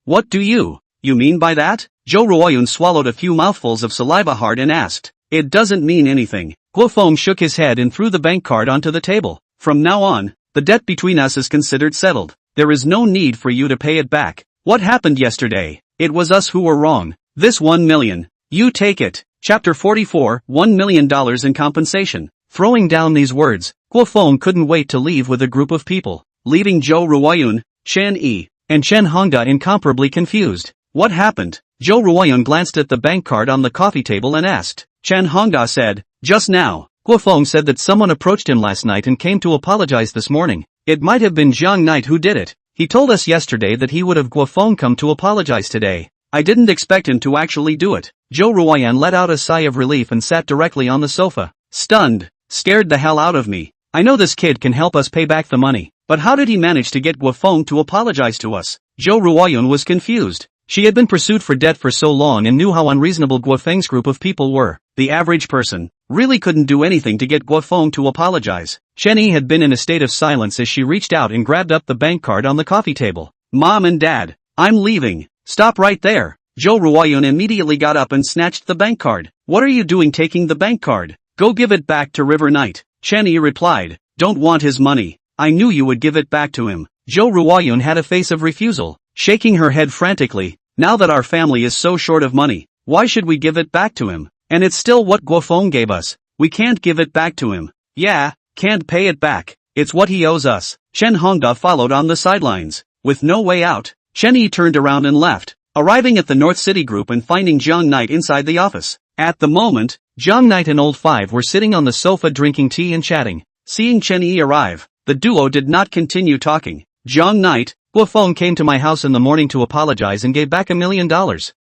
What do you mean by that? Jo Ruoyeon swallowed a few mouthfuls of saliva hard and asked. It doesn't mean anything. Guo Feng shook his head and threw the bank card onto the table. From now on, the debt between us is considered settled. There is no need for you to pay it back. What happened yesterday? It was us who were wrong. This 1 million, you take it. Chapter 44, $1 million in compensation. Throwing down these words, Guo Feng couldn't wait to leave with a group of people. Leaving Jo Ruoyeon, Chen Yi, and Chen Hongda incomparably confused. What happened? Zhou Ruoyun glanced at the bank card on the coffee table and asked. Chen Hongda said, just now. Guofeng said that someone approached him last night and came to apologize this morning. It might have been Jiang Knight who did it. He told us yesterday that he would have Guofeng come to apologize today. I didn't expect him to actually do it. Zhou Ruoyan let out a sigh of relief and sat directly on the sofa. Stunned. Scared the hell out of me. I know this kid can help us pay back the money, but how did he manage to get Guofeng to apologize to us? Zhou Ruoyan was confused. She had been pursued for debt for so long and knew how unreasonable Guofeng's group of people were. The average person really couldn't do anything to get Guofeng to apologize. Chen Yi had been in a state of silence as she reached out and grabbed up the bank card on the coffee table. Mom and Dad, I'm leaving. Stop right there. Zhou Ruoyun immediately got up and snatched the bank card. What are you doing taking the bank card? Go give it back to River Knight. Chen Yi replied. Don't want his money. I knew you would give it back to him. Zhou Ruoyun had a face of refusal, shaking her head frantically. Now that our family is so short of money, why should we give it back to him? And it's still what Guofeng gave us. We can't give it back to him. Yeah, can't pay it back. It's what he owes us. Chen Hongda followed on the sidelines. With no way out, Chen Yi turned around and left, arriving at the North City Group and finding Jiang Knight inside the office. At the moment, Jiang Knight and Old Five were sitting on the sofa drinking tea and chatting. Seeing Chen Yi arrive, the duo did not continue talking. Jiang Knight, Guofeng came to my house in the morning to apologize and gave back $1 million.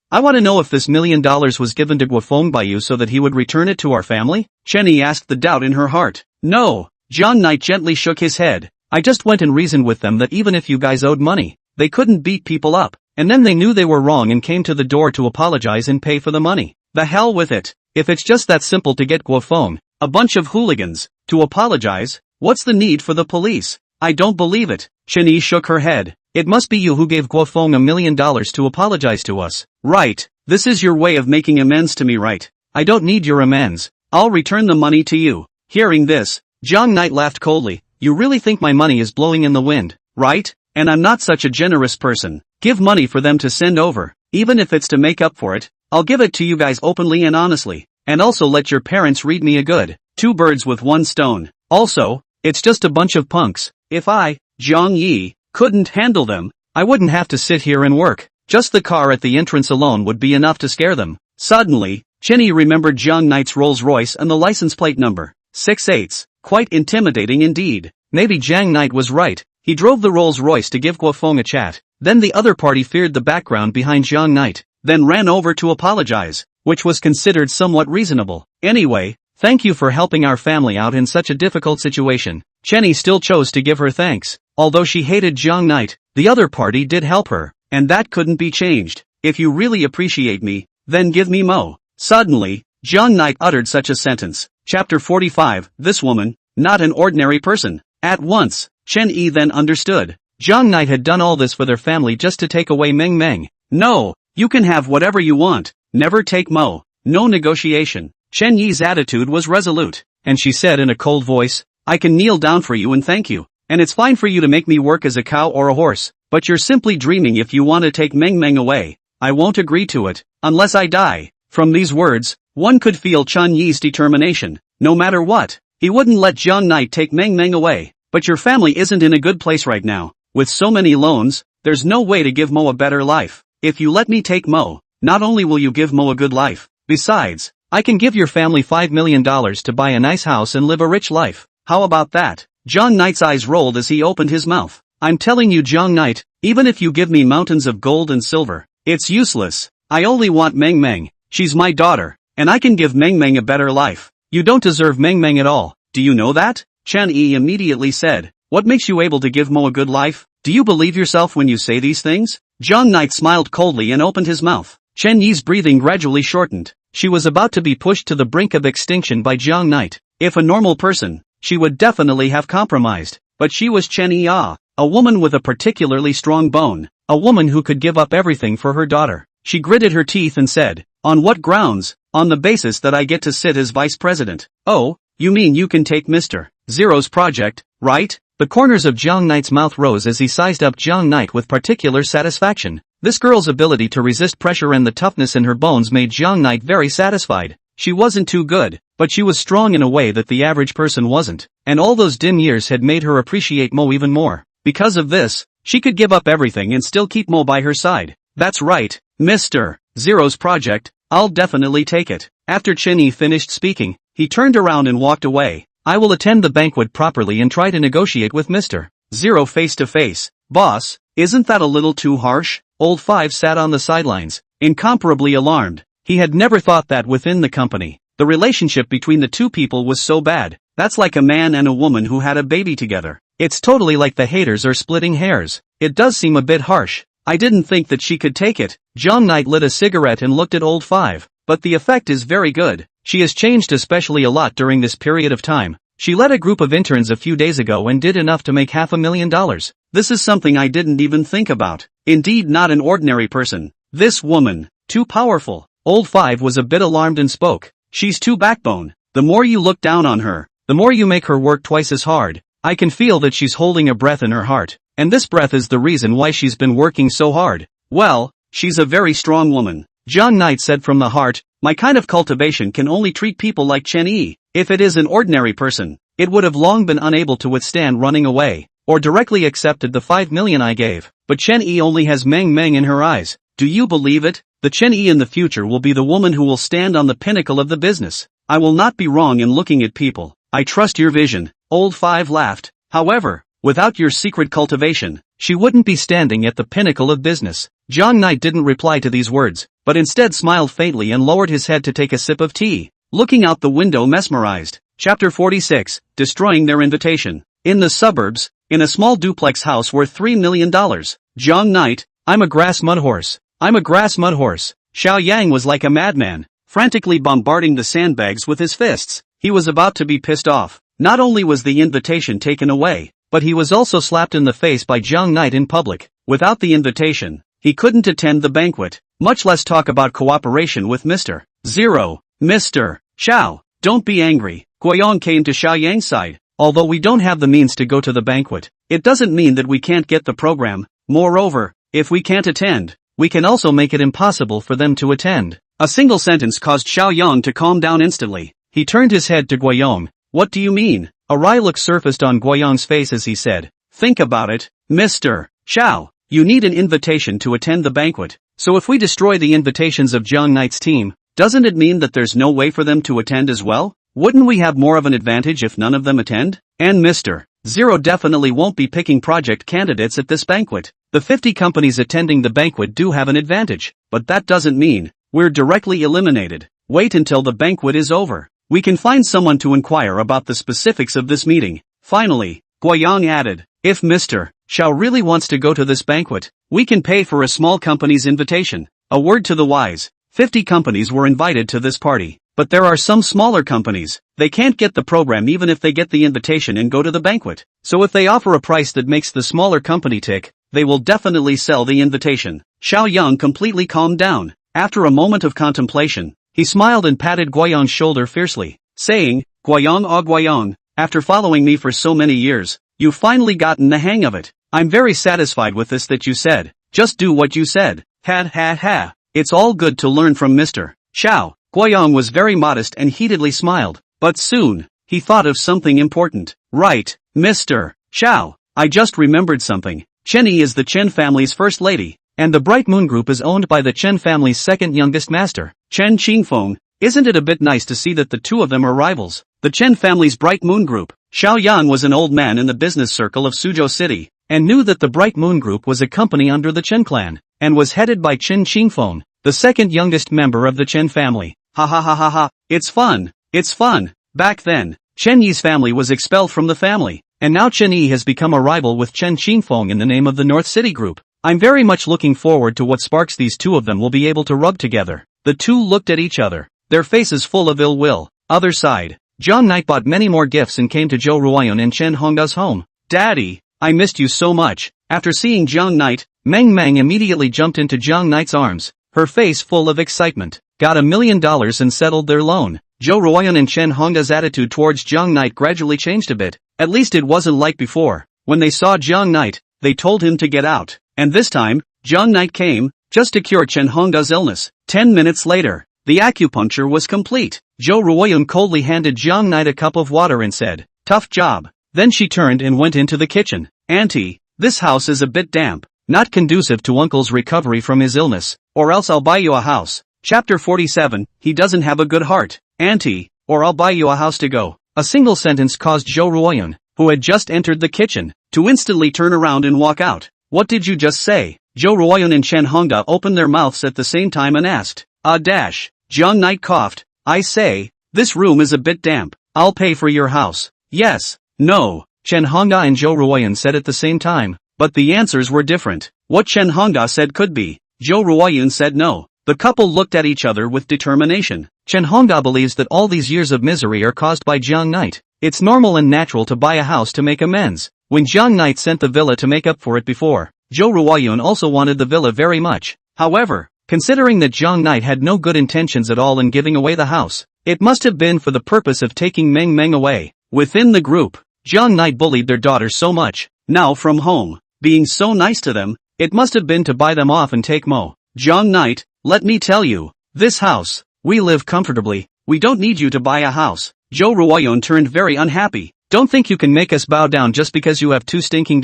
I want to know if this $1 million was given to Guofeng by you so that he would return it to our family? Chen Yi asked, the doubt in her heart. No. Jiang Knight gently shook his head. I just went and reasoned with them that even if you guys owed money, they couldn't beat people up, and then they knew they were wrong and came to the door to apologize and pay for the money. The hell with it. If it's just that simple to get Guofeng, a bunch of hooligans, to apologize, what's the need for the police? I don't believe it. Chen Yi shook her head. It must be you who gave Guofeng $1 million to apologize to us. Right. This is your way of making amends to me, right? I don't need your amends. I'll return the money to you. Hearing this, Jiang Knight laughed coldly. You really think my money is blowing in the wind, right? And I'm not such a generous person. Give money for them to send over. Even if it's to make up for it, I'll give it to you guys openly and honestly. And also let your parents read me a good. Two birds with one stone. Also, it's just a bunch of punks. If I, Jiang Yi, couldn't handle them, I wouldn't have to sit here and work. Just the car at the entrance alone would be enough to scare them. Suddenly, Chen Yi remembered Jiang Knight's Rolls Royce and the license plate number. 6/8. Quite intimidating indeed. Maybe Jiang Knight was right. He drove the Rolls Royce to give Guofeng a chat. Then the other party feared the background behind Jiang Knight, then ran over to apologize, which was considered somewhat reasonable. Anyway, thank you for helping our family out in such a difficult situation. Chen Yi still chose to give her thanks. Although she hated Jiang Knight, the other party did help her, and that couldn't be changed. If you really appreciate me, then give me mo. Suddenly, Jiang Knight uttered such a sentence. Chapter 45, this woman, not an ordinary person. At once, Chen Yi then understood. Jiang Knight had done all this for their family just to take away Meng Meng. No, you can have whatever you want, never take mo. No negotiation. Chen Yi's attitude was resolute, and she said in a cold voice, I can kneel down for you and thank you. And it's fine for you to make me work as a cow or a horse, but you're simply dreaming if you want to take Meng Meng away. I won't agree to it, unless I die. From these words, one could feel Chen Yi's determination. No matter what, he wouldn't let Jiang Knight take Meng Meng away. But your family isn't in a good place right now. With so many loans, there's no way to give Mo a better life. If you let me take Mo, not only will you give Mo a good life, besides, I can give your family $5 million to buy a nice house and live a rich life. How about that? Jiang Knight's eyes rolled as he opened his mouth. I'm telling you, Jiang Knight, even if you give me mountains of gold and silver, it's useless. I only want Meng Meng. She's my daughter, and I can give Meng Meng a better life. You don't deserve Meng Meng at all. Do you know that? Chen Yi immediately said. What makes you able to give Mo a good life? Do you believe yourself when you say these things? Jiang Knight smiled coldly and opened his mouth. Chen Yi's breathing gradually shortened. She was about to be pushed to the brink of extinction by Jiang Knight. If a normal person, she would definitely have compromised. But she was Chen Yi, a woman with a particularly strong bone, a woman who could give up everything for her daughter. She gritted her teeth and said, on what grounds? On the basis that I get to sit as vice president. Oh, you mean you can take Mr. Zero's project, right? The corners of Jiang Knight's mouth rose as he sized up Jiang Knight with particular satisfaction. This girl's ability to resist pressure and the toughness in her bones made Jiang Knight very satisfied. She wasn't too good, but she was strong in a way that the average person wasn't, and all those dim years had made her appreciate Mo even more. Because of this, She could give up everything and still keep Mo by her side. That's right, Mr. Zero's project, I'll definitely take it. After Chen Yi finished speaking, he turned around and walked away. I will attend the banquet properly and try to negotiate with Mr. Zero face to face. Boss, isn't that a little too harsh? Old Five sat on the sidelines, incomparably alarmed. He had never thought that within the company, the relationship between the two people was so bad. That's like a man and a woman who had a baby together. It's totally like the haters are splitting hairs. It does seem a bit harsh. I didn't think that she could take it. Jiang Knight lit a cigarette and looked at Old Five. But the effect is very good. She has changed especially a lot during this period of time. She led a group of interns a few days ago and did enough to make $500,000. This is something I didn't even think about. Indeed, not an ordinary person. This woman, too powerful. Old Five was a bit alarmed and spoke. She's too backbone. The more you look down on her, the more you make her work twice as hard. I can feel that she's holding a breath in her heart, and this breath is the reason why she's been working so hard. Well, she's a very strong woman. Jiang Knight said from the heart, my kind of cultivation can only treat people like Chen Yi. If it is an ordinary person, it would have long been unable to withstand running away, or directly accepted the 5 million I gave. But Chen Yi only has Meng Meng in her eyes. Do you believe it? The Chen Yi in the future will be the woman who will stand on the pinnacle of the business. I will not be wrong in looking at people. I trust your vision. Old Five laughed. However, without your secret cultivation, she wouldn't be standing at the pinnacle of business. Jiang Knight didn't reply to these words, but instead smiled faintly and lowered his head to take a sip of tea, looking out the window mesmerized. Chapter 46, Destroying Their Invitation. In the suburbs, in a small duplex house worth $3 million. Jiang Knight, I'm a grass mud horse. I'm a grass mud horse. Xiao Yang was like a madman, frantically bombarding the sandbags with his fists. He was about to be pissed off. Not only was the invitation taken away, but he was also slapped in the face by Jiang Knight in public. Without the invitation, he couldn't attend the banquet, much less talk about cooperation with Mr. Zero. Mr. Xiao, don't be angry. Guiyang came to Xiao Yang's side. Although we don't have the means to go to the banquet, it doesn't mean that we can't get the program. Moreover, if we can't attend, we can also make it impossible for them to attend. A single sentence caused Xiao Yang to calm down instantly. He turned his head to Guiyang. What do you mean? A wry look surfaced on Guiyang's face as he said, think about it, Mr. Xiao. You need an invitation to attend the banquet. So if we destroy the invitations of Jiang Knight's team, doesn't it mean that there's no way for them to attend as well? Wouldn't we have more of an advantage if none of them attend? And Mr. Zero definitely won't be picking project candidates at this banquet. The 50 companies attending the banquet do have an advantage, but that doesn't mean we're directly eliminated. Wait until the banquet is over. We can find someone to inquire about the specifics of this meeting. Finally, Guiyang added, if Mr. Xiao really wants to go to this banquet, we can pay for a small company's invitation. A word to the wise. 50 companies were invited to this party, but there are some smaller companies. They can't get the program even if they get the invitation and go to the banquet. So if they offer a price that makes the smaller company tick, they will definitely sell the invitation. Xiao Yang completely calmed down. After a moment of contemplation, he smiled and patted Guiyang's shoulder fiercely, saying, Guiyang, oh Guiyang, after following me for so many years, you've finally gotten the hang of it. I'm very satisfied with this that you said. Just do what you said. Ha ha ha. It's all good to learn from Mr. Xiao. Guiyang was very modest and heatedly smiled. But soon, he thought of something important. Right, Mr. Xiao, I just remembered something. Chen Yi is the Chen family's first lady, and the Bright Moon Group is owned by the Chen family's second youngest master, Chen Qingfeng. Isn't it a bit nice to see that the two of them are rivals? The Chen family's Bright Moon Group. Xiao Yang was an old man in the business circle of Suzhou City, and knew that the Bright Moon Group was a company under the Chen clan, and was headed by Chen Qingfeng, the second youngest member of the Chen family. Ha ha ha ha ha, it's fun, it's fun. Back then, Chen Yi's family was expelled from the family, and now Chen Yi has become a rival with Chen Qingfeng in the name of the North City Group. I'm very much looking forward to what sparks these two of them will be able to rub together. The two looked at each other, their faces full of ill will. Other side, Jiang Knight bought many more gifts and came to Zhou Ruoyun and Chen Hongda's home. Daddy, I missed you so much. After seeing Jiang Knight, Meng Meng immediately jumped into Jiang Knight's arms, her face full of excitement. Got $1 million and settled their loan. Zhou Ruoyun and Chen Hongda's attitude towards Jiang Knight gradually changed a bit. At least it wasn't like before. When they saw Jiang Knight, they told him to get out. And this time, Jiang Knight came, just to cure Chen Hongda's illness. 10 minutes later, the acupuncture was complete. Zhou Ruoyun coldly handed Jiang Knight a cup of water and said, tough job. Then she turned and went into the kitchen. Auntie, This house is a bit damp, not conducive to uncle's recovery from his illness, or else I'll buy you a house. Chapter 47, he doesn't have a good heart, auntie, or I'll buy you a house to go. A single sentence caused Jo Ruoyun, who had just entered the kitchen, to instantly turn around and walk out. What did you just say? Jo Ruoyun and Chen Hongda opened their mouths at the same time and asked. Jiang Knight coughed. I say, this room is a bit damp. I'll pay for your house. Yes. No. Chen Hongda and Jo Ruoyun said at the same time, but the answers were different. What Chen Hongda said could be. Jo Ruoyun said no. The couple looked at each other with determination. Chen Hongda believes that all these years of misery are caused by Jiang Knight. It's normal and natural to buy a house to make amends. When Jiang Knight sent the villa to make up for it before, Jo Ruoyun also wanted the villa very much. However, considering that Jiang Knight had no good intentions at all in giving away the house, it must have been for the purpose of taking Meng Meng away. Within the group, Jiang Knight bullied their daughter so much. Now from home, being so nice to them, it must have been to buy them off and take Mo. Jiang Knight, let me tell you, this house, we live comfortably, we don't need you to buy a house. Jo Ruoyun turned very unhappy. Don't think you can make us bow down just because you have $2 stinking.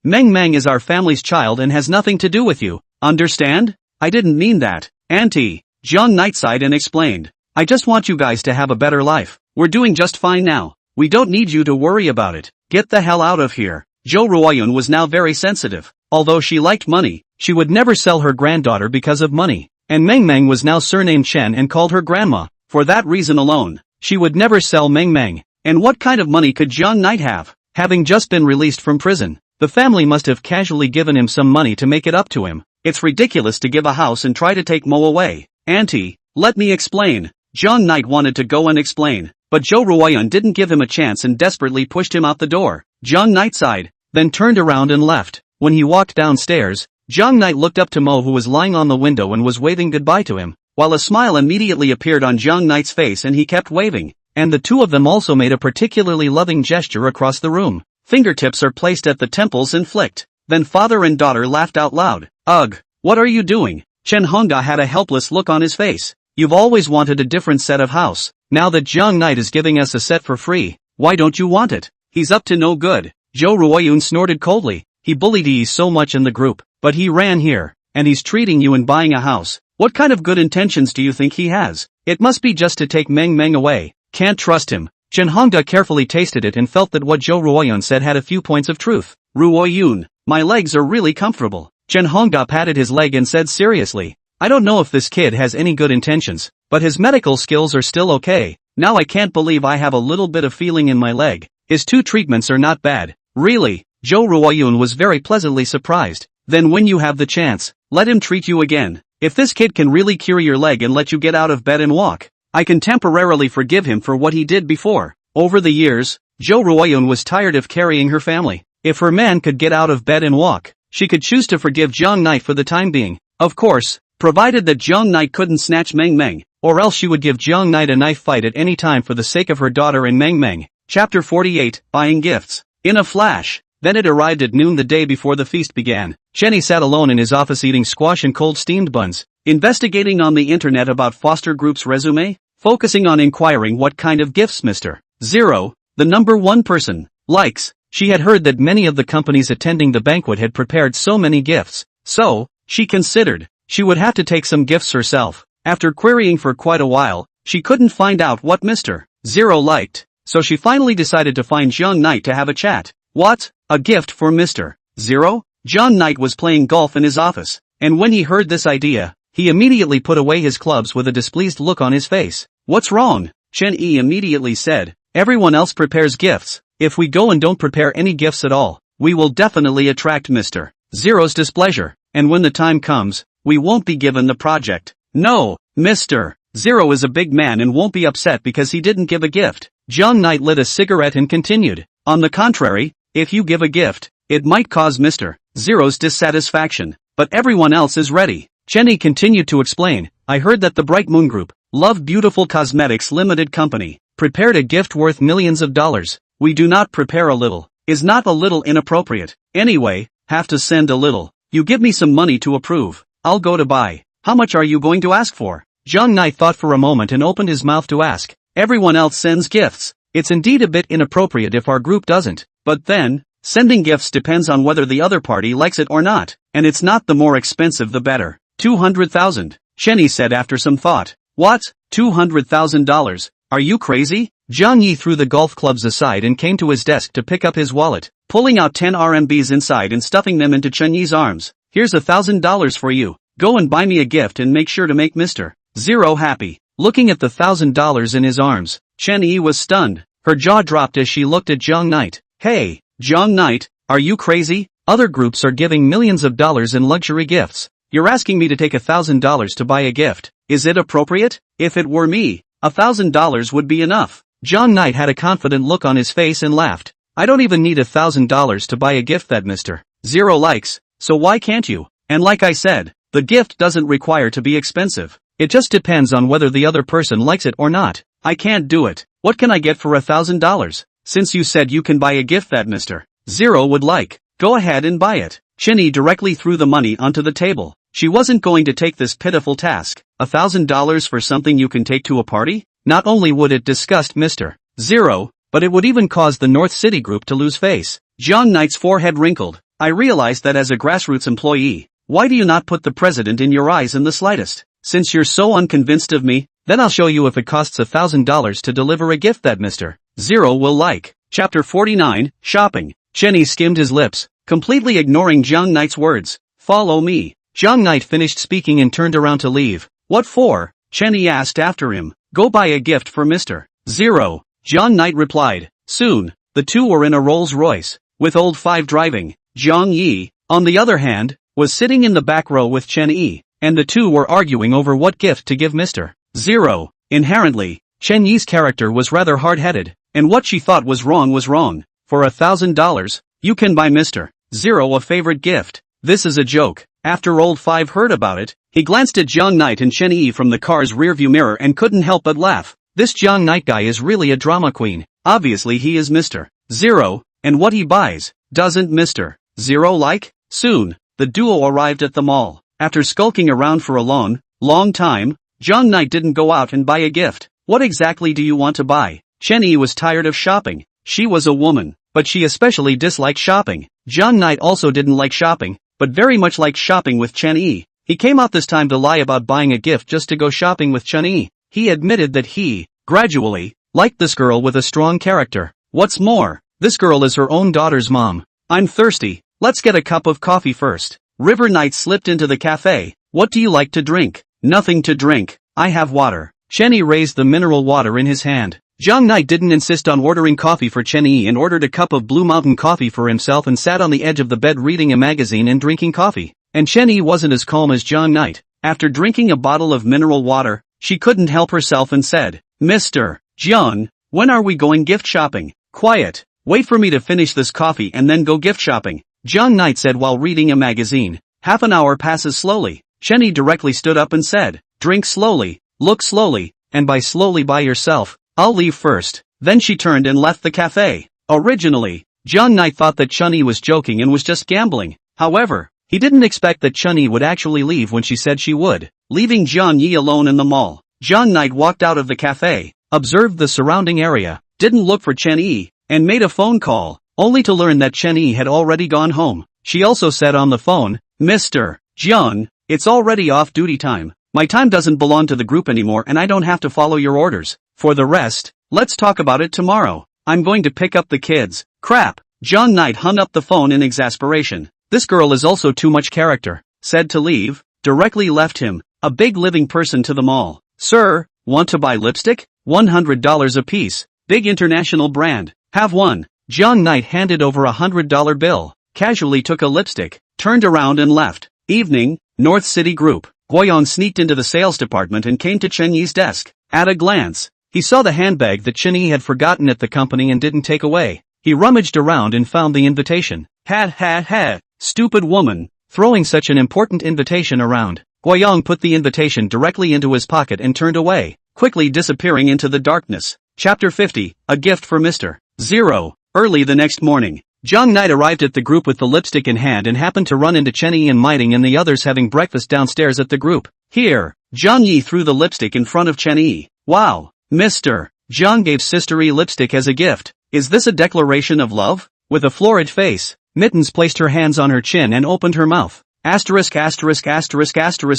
Meng Meng is our family's child and has nothing to do with you. Understand? I didn't mean that, auntie. Jiang Knight sighed and explained. I just want you guys to have a better life. We're doing just fine now. We don't need you to worry about it. Get the hell out of here. Jo Ruoyun was now very sensitive. Although she liked money, she would never sell her granddaughter because of money. And Meng Meng was now surnamed Chen and called her grandma. For that reason alone, she would never sell Meng Meng. And what kind of money could Jiang Knight have? Having just been released from prison, the family must have casually given him some money to make it up to him. It's ridiculous to give a house and try to take Mo away. Auntie, let me explain. Jiang Knight wanted to go and explain, but Jo Ruoyun didn't give him a chance and desperately pushed him out the door. Jiang Knight sighed, then turned around and left. When he walked downstairs, Jiang Knight looked up to Mo, who was lying on the window and was waving goodbye to him, while a smile immediately appeared on Jiang Knight's face and he kept waving. And the two of them also made a particularly loving gesture across the room. Fingertips are placed at the temples and flicked. Then father and daughter laughed out loud. Ugh, what are you doing? Chen Hongda had a helpless look on his face. You've always wanted a different set of house. Now that Jiang Knight is giving us a set for free, why don't you want it? He's up to no good. Jo Ruoyun snorted coldly. He bullied Yi so much in the group, but he ran here, and he's treating you and buying a house. What kind of good intentions do you think he has? It must be just to take Meng Meng away. Can't trust him. Chen Hongda carefully tasted it and felt that what Jo Ruoyun said had a few points of truth. Ruoyun, my legs are really comfortable. Chen Hongda patted his leg and said seriously, I don't know if this kid has any good intentions, but his medical skills are still okay. Now I can't believe I have a little bit of feeling in my leg. His 2 treatments are not bad. Really? Jo Ruoyun was very pleasantly surprised. Then when you have the chance, let him treat you again. If this kid can really cure your leg and let you get out of bed and walk, I can temporarily forgive him for what he did before. Over the years, Jo Ruoyun was tired of carrying her family. If her man could get out of bed and walk, she could choose to forgive Jiang Knight for the time being. Of course, provided that Jiang Knight couldn't snatch Meng Meng, or else she would give Jiang Knight a knife fight at any time for the sake of her daughter and Meng Meng. Chapter 48, Buying Gifts. In a flash, then it arrived at noon the day before the feast began. Chenny sat alone in his office eating squash and cold steamed buns, investigating on the internet about Foster Group's resume, focusing on inquiring what kind of gifts Mr. Zero, the number 1 person, likes. She had heard that many of the companies attending the banquet had prepared so many gifts, so, she considered, she would have to take some gifts herself. After querying for quite a while, she couldn't find out what Mr. Zero liked, so she finally decided to find Jiang Knight to have a chat. What? A gift for Mr. Zero? Jiang Knight was playing golf in his office, and when he heard this idea, he immediately put away his clubs with a displeased look on his face. What's wrong? Chen Yi immediately said. Everyone else prepares gifts. If we go and don't prepare any gifts at all, we will definitely attract Mr. Zero's displeasure, and when the time comes, we won't be given the project. No, Mr. Zero is a big man and won't be upset because he didn't give a gift. Jiang Knight lit a cigarette and continued. On the contrary, if you give a gift, it might cause Mr. Zero's dissatisfaction, but everyone else is ready. Chenny continued to explain. I heard that the Bright Moon Group, Love Beautiful Cosmetics Limited Company, prepared a gift worth millions of dollars. We do not prepare a little. Is not a little inappropriate? Anyway, have to send a little. You give me some money to approve. I'll go to buy. How much are you going to ask for? Jiang Knight thought for a moment and opened his mouth to ask. Everyone else sends gifts. It's indeed a bit inappropriate if our group doesn't. But then, Sending gifts depends on whether the other party likes it or not, and it's not the more expensive the better. 200,000, Chenny said after some thought. What? $200,000? Are you crazy? Zhang Yi threw the golf clubs aside and came to his desk to pick up his wallet, pulling out 10 RMBs inside and stuffing them into Chen Yi's arms. Here's $1,000 for you. Go and buy me a gift and make sure to make Mr. Zero happy. Looking at the $1,000 in his arms, Chen Yi was stunned. Her jaw dropped as she looked at Zhang Knight. Hey, Zhang Knight, are you crazy? Other groups are giving millions of dollars in luxury gifts. You're asking me to take $1,000 to buy a gift. Is it appropriate? If it were me, $1,000 would be enough. Zhang Knight had a confident look on his face and laughed. I don't even need $1,000 to buy a gift that Mr. Zero likes, so why can't you? And like I said, the gift doesn't require to be expensive. It just depends on whether the other person likes it or not. I can't do it. What can I get for $1,000? Since you said you can buy a gift that Mr. Zero would like, go ahead and buy it. Chenny directly threw the money onto the table. She wasn't going to take this pitiful task. $1,000 for something you can take to a party? Not only would it disgust Mr. Zero, but it would even cause the North City group to lose face. Zhang Knight's forehead wrinkled. I realized that as a grassroots employee. Why do you not put the president in your eyes in the slightest? Since you're so unconvinced of me, then I'll show you if it costs $1,000 to deliver a gift that Mr. Zero will like. Chapter 49, Shopping. Chenny skimmed his lips, completely ignoring Zhang Knight's words. Follow me. Zhang Knight finished speaking and turned around to leave. What for? Chenny asked after him. Go buy a gift for Mr. Zero. Zhang Knight replied. Soon, the two were in a Rolls Royce, with Old Five driving. Zhang Yi, on the other hand, was sitting in the back row with Chen Yi, and the two were arguing over what gift to give Mr. Zero. Inherently, Chen Yi's character was rather hard-headed, and what she thought was wrong. For $1,000, you can buy Mr. Zero a favorite gift. This is a joke. After Old Five heard about it, he glanced at Zhang Knight and Chen Yi from the car's rearview mirror and couldn't help but laugh. This Zhang Knight guy is really a drama queen. Obviously he is Mr. Zero, and what he buys, doesn't Mr. Zero like? Soon, the duo arrived at the mall. After skulking around for a long time, Zhang Knight didn't go out and buy a gift. What exactly do you want to buy? Chen Yi was tired of shopping. She was a woman, but she especially disliked shopping. Zhang Knight also didn't like shopping, but very much liked shopping with Chen Yi. He came out this time to lie about buying a gift just to go shopping with Chen Yi. He admitted that he, gradually, liked this girl with a strong character. What's more, this girl is her own daughter's mom. I'm thirsty. Let's get a cup of coffee first. River Knight slipped into the cafe. What do you like to drink? Nothing to drink. I have water. Chen Yi raised the mineral water in his hand. Zhang Knight didn't insist on ordering coffee for Chen Yi and ordered a cup of Blue Mountain coffee for himself and sat on the edge of the bed reading a magazine and drinking coffee. And Chen Yi wasn't as calm as Zhang Knight. After drinking a bottle of mineral water, she couldn't help herself and said, Mr. Jiang, when are we going gift shopping? Quiet. Wait for me to finish this coffee and then go gift shopping, Zhang Knight said while reading a magazine. Half an hour passes slowly. Chen Yi directly stood up and said, drink slowly, look slowly, and buy slowly by yourself. I'll leave first. Then she turned and left the cafe. Originally, Zhang Knight thought that Chen Yi was joking and was just gambling. However, he didn't expect that Chen Yi would actually leave when she said she would. Leaving Zhang Yi alone in the mall, Zhang Knight walked out of the cafe, observed the surrounding area, didn't look for Chen Yi, and made a phone call, only to learn that Chen Yi had already gone home. She also said on the phone, Mr. Jiang, it's already off-duty time. My time doesn't belong to the group anymore and I don't have to follow your orders. For the rest, let's talk about it tomorrow. I'm going to pick up the kids. Crap. Zhang Knight hung up the phone in exasperation. This girl is also too much character. Said to leave, directly left him, a big living person to the mall. Sir, want to buy lipstick? $100 a piece. Big international brand. Have one. Zhang Knight handed over $100 bill, casually took a lipstick, turned around and left. Evening, North City Group. Guoyong sneaked into the sales department and came to Chen Yi's desk. At a glance, he saw the handbag that Chen Yi had forgotten at the company and didn't take away. He rummaged around and found the invitation. Ha, stupid woman, throwing such an important invitation around. Guoyong put the invitation directly into his pocket and turned away, quickly disappearing into the darkness. Chapter 50, A Gift for Mr. Zero. Early the next morning, Zhang Knight arrived at the group with the lipstick in hand and happened to run into Chen Yi and Miting and the others having breakfast downstairs at the group. Here, Zhang Yi threw the lipstick in front of Chen Yi. Wow, Mr. Zhang gave Sister Yi lipstick as a gift. Is this a declaration of love? With a florid face, Mittens placed her hands on her chin and opened her mouth.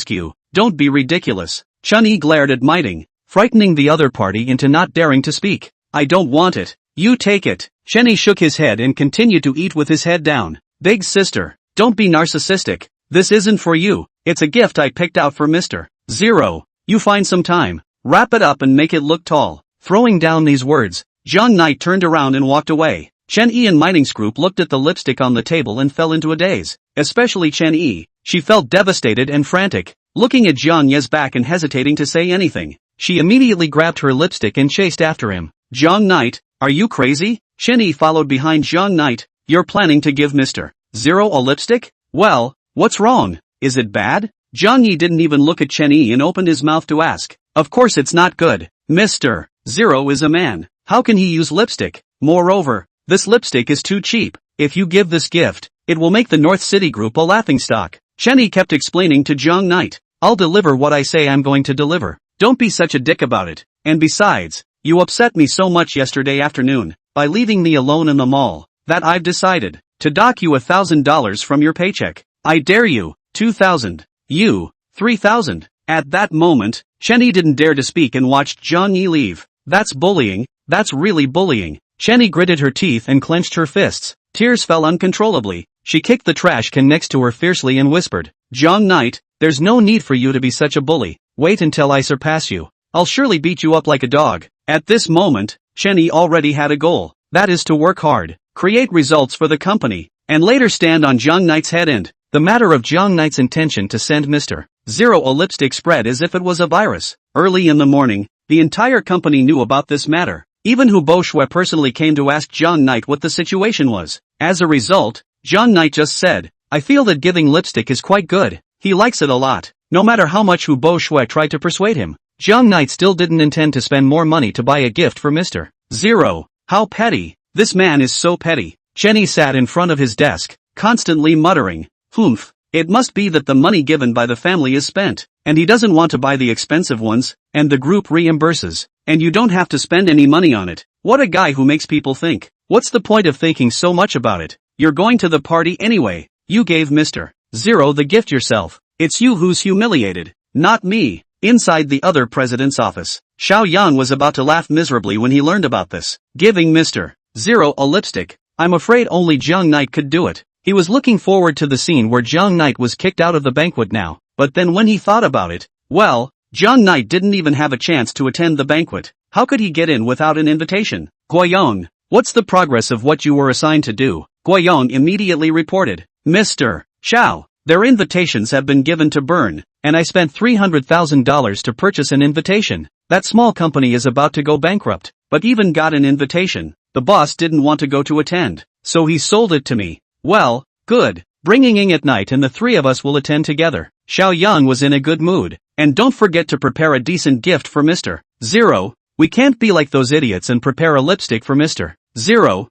You. Don't be ridiculous. Chun-Yi glared at Miting, frightening the other party into not daring to speak. I don't want it. You take it. Chen-Yi shook his head and continued to eat with his head down. Big sister, don't be narcissistic. This isn't for you. It's a gift I picked out for Mr. Zero. You find some time. Wrap it up and make it look tall. Throwing down these words, Zhang Knight turned around and walked away. Chen-Yi and Miting's group looked at the lipstick on the table and fell into a daze. Especially Chen-Yi. She felt devastated and frantic, looking at Zhang Ye's back and hesitating to say anything. She immediately grabbed her lipstick and chased after him. Zhang Knight, are you crazy? Chen-Yi followed behind Zhang Knight. You're planning to give Mr. Zero a lipstick? Well, what's wrong? Is it bad? Zhang Yi didn't even look at Chen-Yi and opened his mouth to ask. Of course it's not good. Mr. Zero is a man. How can he use lipstick? Moreover, this lipstick is too cheap. If you give this gift, it will make the North City group a laughingstock. Chen-Yi kept explaining to Zhang Knight. I'll deliver what I say I'm going to deliver. Don't be such a dick about it. And besides, you upset me so much yesterday afternoon, by leaving me alone in the mall, that I've decided to dock you $1,000 from your paycheck. I dare you. 2,000. You. 3,000. At that moment, Chen-Yi didn't dare to speak and watched Zhang Yi leave. That's bullying. That's really bullying. Chen-Yi gritted her teeth and clenched her fists. Tears fell uncontrollably. She kicked the trash can next to her fiercely and whispered, Zhang Knight, there's no need for you to be such a bully. Wait until I surpass you. I'll surely beat you up like a dog. At this moment, Chen-Yi already had a goal. That is to work hard, create results for the company, and later stand on Zhang Knight's head end. The matter of Zhang Knight's intention to send Mr. Zero a lipstick spread as if it was a virus. Early in the morning, the entire company knew about this matter. Even Hu Boshue personally came to ask Zhang Knight what the situation was. As a result, Zhang Knight just said, I feel that giving lipstick is quite good. He likes it a lot. No matter how much Hu Boshue tried to persuade him, Zhang Knight still didn't intend to spend more money to buy a gift for Mr. Zero. How petty. This man is so petty. Chen-Yi sat in front of his desk, constantly muttering, Humph. It must be that the money given by the family is spent, and he doesn't want to buy the expensive ones, and the group reimburses, and you don't have to spend any money on it. What a guy who makes people think. What's the point of thinking so much about it? You're going to the party anyway. You gave Mr. Zero the gift yourself. It's you who's humiliated, not me. Inside the other president's office, Xiao Yan was about to laugh miserably when he learned about this. Giving Mr. Zero a lipstick. I'm afraid only Zhang Knight could do it. He was looking forward to the scene where Zhang Knight was kicked out of the banquet now, but then when he thought about it, well, Zhang Knight didn't even have a chance to attend the banquet. How could he get in without an invitation? Guiyong, what's the progress of what you were assigned to do? Guiyong immediately reported. Mr. Xiao, their invitations have been given to burn, and I spent $300,000 to purchase an invitation. That small company is about to go bankrupt, but even got an invitation. The boss didn't want to go to attend, so he sold it to me. Well, good. Bringing Ying at night and the three of us will attend together. Xiao Yang was in a good mood. And don't forget to prepare a decent gift for Mr. Zero. We can't be like those idiots and prepare a lipstick for Mr. Zero.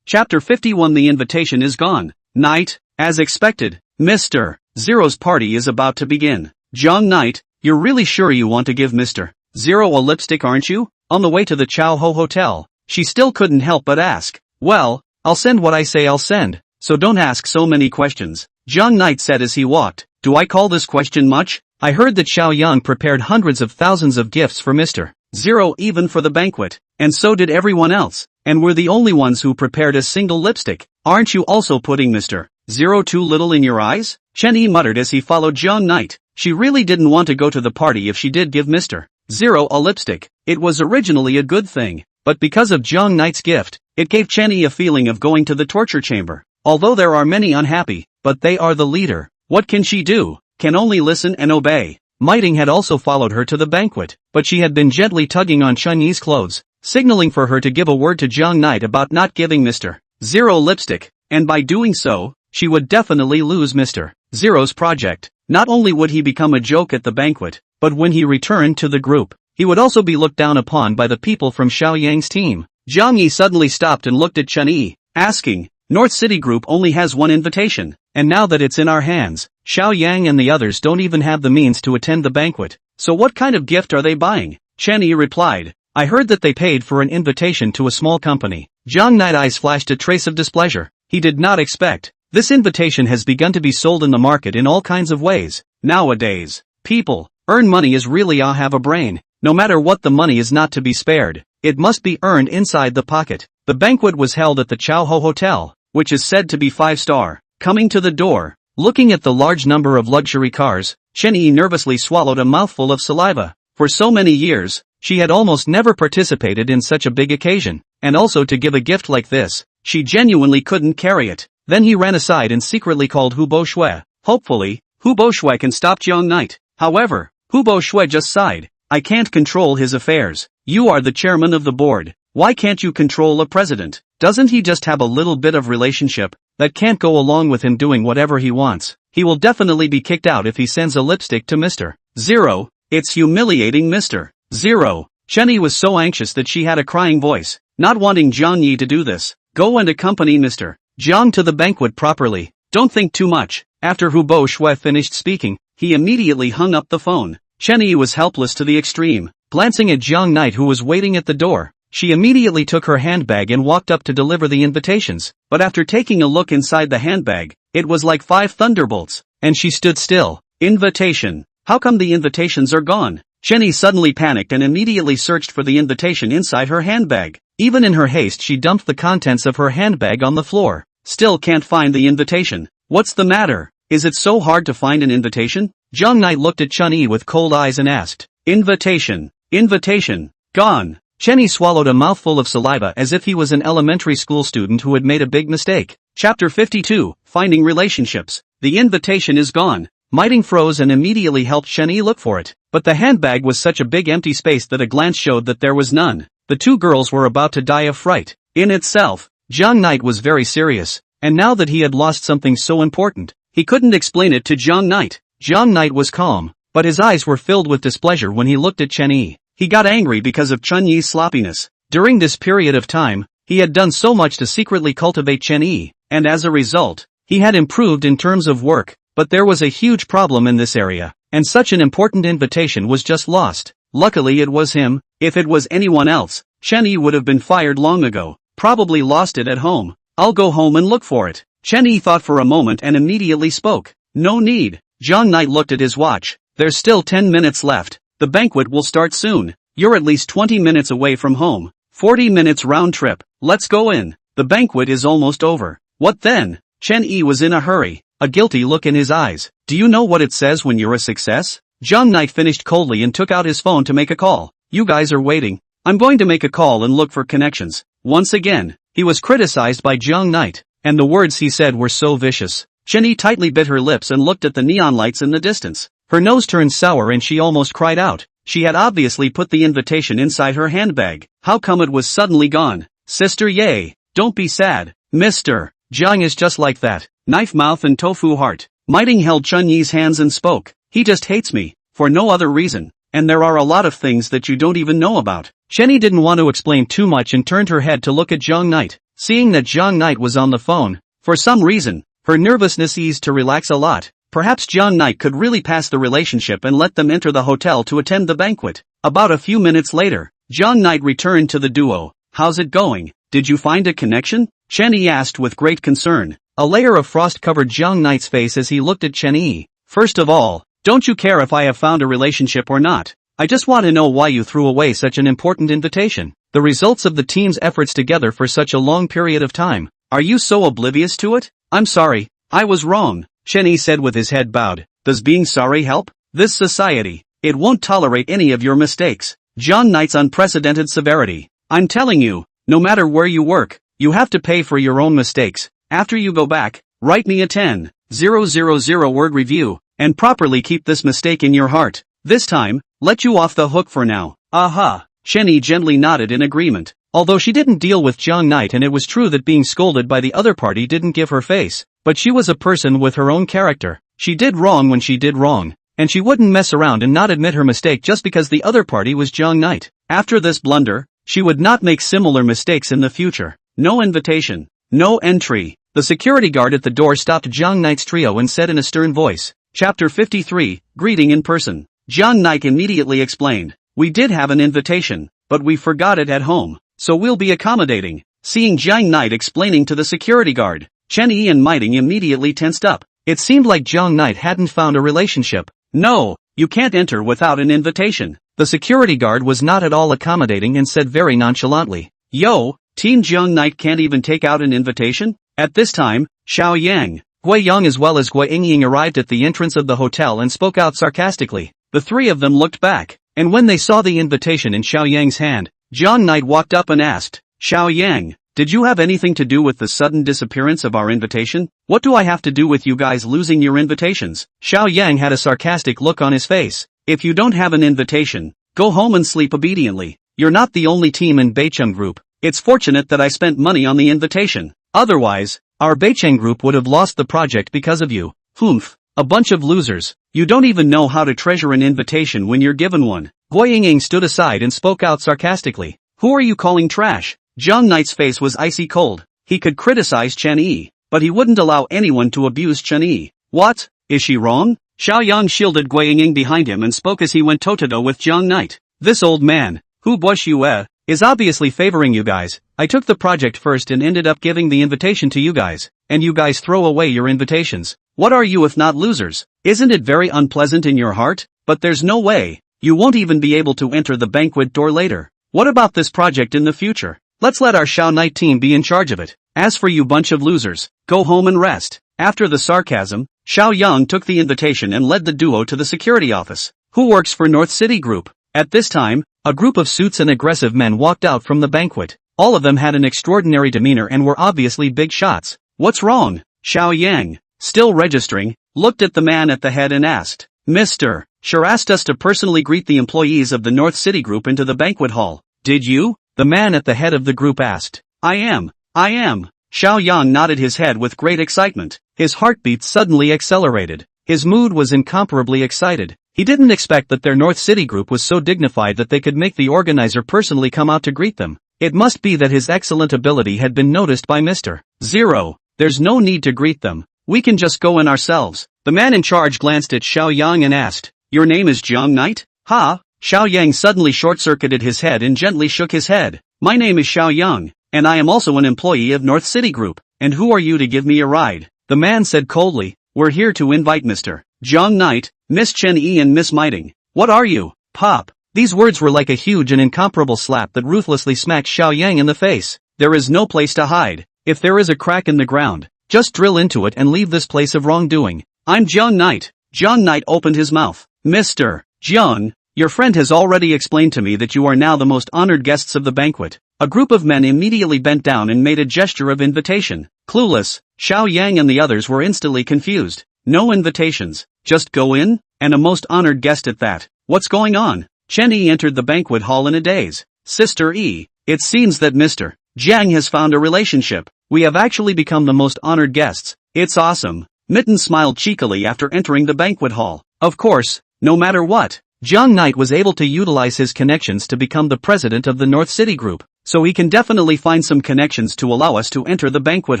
Chapter 51. The invitation is gone. Night, as expected, Mr. Zero's party is about to begin. Zhang Knight, you're really sure you want to give Mr. Zero a lipstick, aren't you? On the way to the Chow Ho Hotel, she still couldn't help but ask. Well, I'll send what I say I'll send, so don't ask so many questions. Zhang Knight said as he walked. Do I call this question much? I heard that Xiao Yang prepared hundreds of thousands of gifts for Mr. Zero even for the banquet, and so did everyone else, and we're the only ones who prepared a single lipstick. Aren't you also putting Mr. Zero too little in your eyes? Chen-Yi muttered as he followed Zhang Knight. She really didn't want to go to the party if she did give Mr. Zero a lipstick. It was originally a good thing, but because of Zhang Knight's gift, it gave Chen-Yi a feeling of going to the torture chamber. Although there are many unhappy, but they are the leader. What can she do? Can only listen and obey. Miting had also followed her to the banquet, but she had been gently tugging on Chen-Yi's clothes, signaling for her to give a word to Zhang Knight about not giving Mr. Zero lipstick, and by doing so, she would definitely lose Mr. Zero's project. Not only would he become a joke at the banquet, but when he returned to the group, he would also be looked down upon by the people from Xiao Yang's team. Zhang Yi suddenly stopped and looked at Chen-Yi, asking, North City Group only has one invitation, and now that it's in our hands, Xiao Yang and the others don't even have the means to attend the banquet, so what kind of gift are they buying? Chen-Yi replied, I heard that they paid for an invitation to a small company. Jong Knight's eyes flashed a trace of displeasure. He did not expect. This invitation has begun to be sold in the market in all kinds of ways. Nowadays, people earn money is really have a brain. No matter what, the money is not to be spared. It must be earned inside the pocket. The banquet was held at the Chow Ho Hotel, which is said to be 5-star. Coming to the door, looking at the large number of luxury cars, Chen Yi nervously swallowed a mouthful of saliva. For so many years, she had almost never participated in such a big occasion, and also to give a gift like this, she genuinely couldn't carry it. Then he ran aside and secretly called Hu Bo Shui. Hopefully, Hu Bo Shui can stop Jong Knight. However, Hu Bo Shui just sighed. I can't control his affairs. You are the chairman of the board. Why can't you control a president? Doesn't he just have a little bit of relationship that can't go along with him doing whatever he wants? He will definitely be kicked out if he sends a lipstick to Mr. Zero. It's humiliating, Mr. Zero. Chen Yi was so anxious that she had a crying voice, not wanting Zhang Yi to do this. Go and accompany Mr. Zhang to the banquet properly. Don't think too much. After Hu Bo Shui finished speaking, he immediately hung up the phone. Chen Yi was helpless to the extreme. Glancing at Zhang Knight, who was waiting at the door, she immediately took her handbag and walked up to deliver the invitations. But after taking a look inside the handbag, it was like 5 thunderbolts, and she stood still. Invitation. How come the invitations are gone? Chen Yi suddenly panicked and immediately searched for the invitation inside her handbag. Even in her haste, she dumped the contents of her handbag on the floor. Still can't find the invitation. What's the matter? Is it so hard to find an invitation? Zhang Knight looked at Chen Yi with cold eyes and asked, Invitation. Invitation. Gone. Chen Yi swallowed a mouthful of saliva as if he was an elementary school student who had made a big mistake. Chapter 52, Finding Relationships. The invitation is gone. Miting froze and immediately helped Chen Yi look for it. But the handbag was such a big empty space that a glance showed that there was none. The two girls were about to die of fright. In itself, Zhang Knight was very serious, and now that he had lost something so important, he couldn't explain it to Zhang Knight. Zhang Knight was calm, but his eyes were filled with displeasure when he looked at Chen Yi. He got angry because of Chen Yi's sloppiness. During this period of time, he had done so much to secretly cultivate Chen Yi, and as a result, he had improved in terms of work, but there was a huge problem in this area, and such an important invitation was just lost. Luckily it was him. If it was anyone else, Chen Yi would have been fired long ago. Probably lost it at home. I'll go home and look for it. Chen Yi thought for a moment and immediately spoke. No need. Zhang Knight looked at his watch. There's still 10 minutes left. The banquet will start soon. You're at least 20 minutes away from home. 40 minutes round trip. Let's go in. The banquet is almost over. What then? Chen Yi was in a hurry, a guilty look in his eyes. Do you know what it says when you're a success? Zhang Knight finished coldly and took out his phone to make a call. You guys are waiting. I'm going to make a call and look for connections. Once again, he was criticized by Zhang Knight, and the words he said were so vicious. Chen Yi tightly bit her lips and looked at the neon lights in the distance. Her nose turned sour and she almost cried out. She had obviously put the invitation inside her handbag. How come it was suddenly gone? Sister Ye, don't be sad. Mr. Zhang is just like that. Knife mouth and tofu heart. Miting held Chen Yi's hands and spoke. He just hates me, for no other reason, and there are a lot of things that you don't even know about. Chen Yi didn't want to explain too much and turned her head to look at Zhang Knight. Seeing that Zhang Knight was on the phone, for some reason, her nervousness eased to relax a lot. Perhaps Zhang Knight could really pass the relationship and let them enter the hotel to attend the banquet. About a few minutes later, Zhang Knight returned to the duo. How's it going? Did you find a connection? Chen Yi asked with great concern. A layer of frost covered Zhang Knight's face as he looked at Chen Yi. First of all, don't you care if I have found a relationship or not? I just want to know why you threw away such an important invitation. The results of the team's efforts together for such a long period of time. Are you so oblivious to it? I'm sorry, I was wrong, Chen Yi said with his head bowed. Does being sorry help? This society, it won't tolerate any of your mistakes. Zhang Knight's unprecedented severity. I'm telling you, no matter where you work, you have to pay for your own mistakes. After you go back, write me a 10,000 word review, and properly keep this mistake in your heart. This time, let you off the hook for now. Aha! Chen Yi gently nodded in agreement. Although she didn't deal with Zhang Knight and it was true that being scolded by the other party didn't give her face, but she was a person with her own character. She did wrong when she did wrong, and she wouldn't mess around and not admit her mistake just because the other party was Zhang Knight. After this blunder, she would not make similar mistakes in the future. No invitation. No entry. The security guard at the door stopped Zhang Knight's trio and said in a stern voice. Chapter 53, Greeting in Person. Zhang Knight immediately explained. We did have an invitation, but but we forgot it at home, so we'll be accommodating. Seeing Jiang Knight explaining to the security guard, Chen Yi and Miting immediately tensed up. It seemed like Jiang Knight hadn't found a relationship. No, you can't enter without an invitation. The security guard was not at all accommodating and said very nonchalantly, Yo, Team Jiang Knight can't even take out an invitation? At this time, Xiao Yang, Gui Yang as well as Gui Yingying arrived at the entrance of the hotel and spoke out sarcastically. The three of them looked back, and when they saw the invitation in Xiao Yang's hand, Jiang Knight walked up and asked, Xiao Yang, did you have anything to do with the sudden disappearance of our invitation? What do I have to do with you guys losing your invitations? Xiao Yang had a sarcastic look on his face. If you don't have an invitation, go home and sleep obediently. You're not the only team in Beicheng Group. It's fortunate that I spent money on the invitation. Otherwise, our Beicheng Group would have lost the project because of you. Humph, a bunch of losers. You don't even know how to treasure an invitation when you're given one. Gui Yingying stood aside and spoke out sarcastically. Who are you calling trash? Jiang Knight's face was icy cold. He could criticize Chen Yi, but he wouldn't allow anyone to abuse Chen Yi. What? Is she wrong? Xiao Yang shielded Gui Yingying behind him and spoke as he went toe-to-toe with Jiang Knight. This old man, who Bush Yue, is obviously favoring you guys. I took the project first and ended up giving the invitation to you guys, and you guys throw away your invitations. What are you if not losers? Isn't it very unpleasant in your heart? But there's no way. You won't even be able to enter the banquet door later. What about this project in the future? Let's let our Xiao Knight team be in charge of it. As for you bunch of losers, go home and rest. After the sarcasm, Xiao Yang took the invitation and led the duo to the security office. Who works for North City Group? At this time, a group of suits and aggressive men walked out from the banquet. All of them had an extraordinary demeanor and were obviously big shots. What's wrong? Xiao Yang, still registering, looked at the man at the head and asked, Mr. Sure asked us to personally greet the employees of the North City Group into the banquet hall. Did you? The man at the head of the group asked. I am. Xiao Yang nodded his head with great excitement. His heartbeat suddenly accelerated. His mood was incomparably excited. He didn't expect that their North City Group was so dignified that they could make the organizer personally come out to greet them. It must be that his excellent ability had been noticed by Mr. Zero. There's no need to greet them. We can just go in ourselves. The man in charge glanced at Xiao Yang and asked, Your name is Jiang Knight? Ha? Xiao Yang suddenly short-circuited his head and gently shook his head. My name is Xiao Yang, and I am also an employee of North City Group. And who are you to give me a ride? The man said coldly, We're here to invite Mr. Jiang Knight, Miss Chen Yi and Miss Miting. What are you? Pop. These words were like a huge and incomparable slap that ruthlessly smacked Xiao Yang in the face. There is no place to hide. If there is a crack in the ground, just drill into it and leave this place of wrongdoing. I'm Jiang Knight. Jiang Knight opened his mouth. Mr. Jiang, your friend has already explained to me that you are now the most honored guests of the banquet. A group of men immediately bent down and made a gesture of invitation. Clueless, Xiao Yang and the others were instantly confused. No invitations, just go in, and a most honored guest at that. What's going on? Chen Yi entered the banquet hall in a daze. Sister Yi, it seems that Mr. Jiang has found a relationship. We have actually become the most honored guests. It's awesome. Mitten smiled cheekily after entering the banquet hall. Of course, no matter what, Jiang Knight was able to utilize his connections to become the president of the North City Group, so he can definitely find some connections to allow us to enter the banquet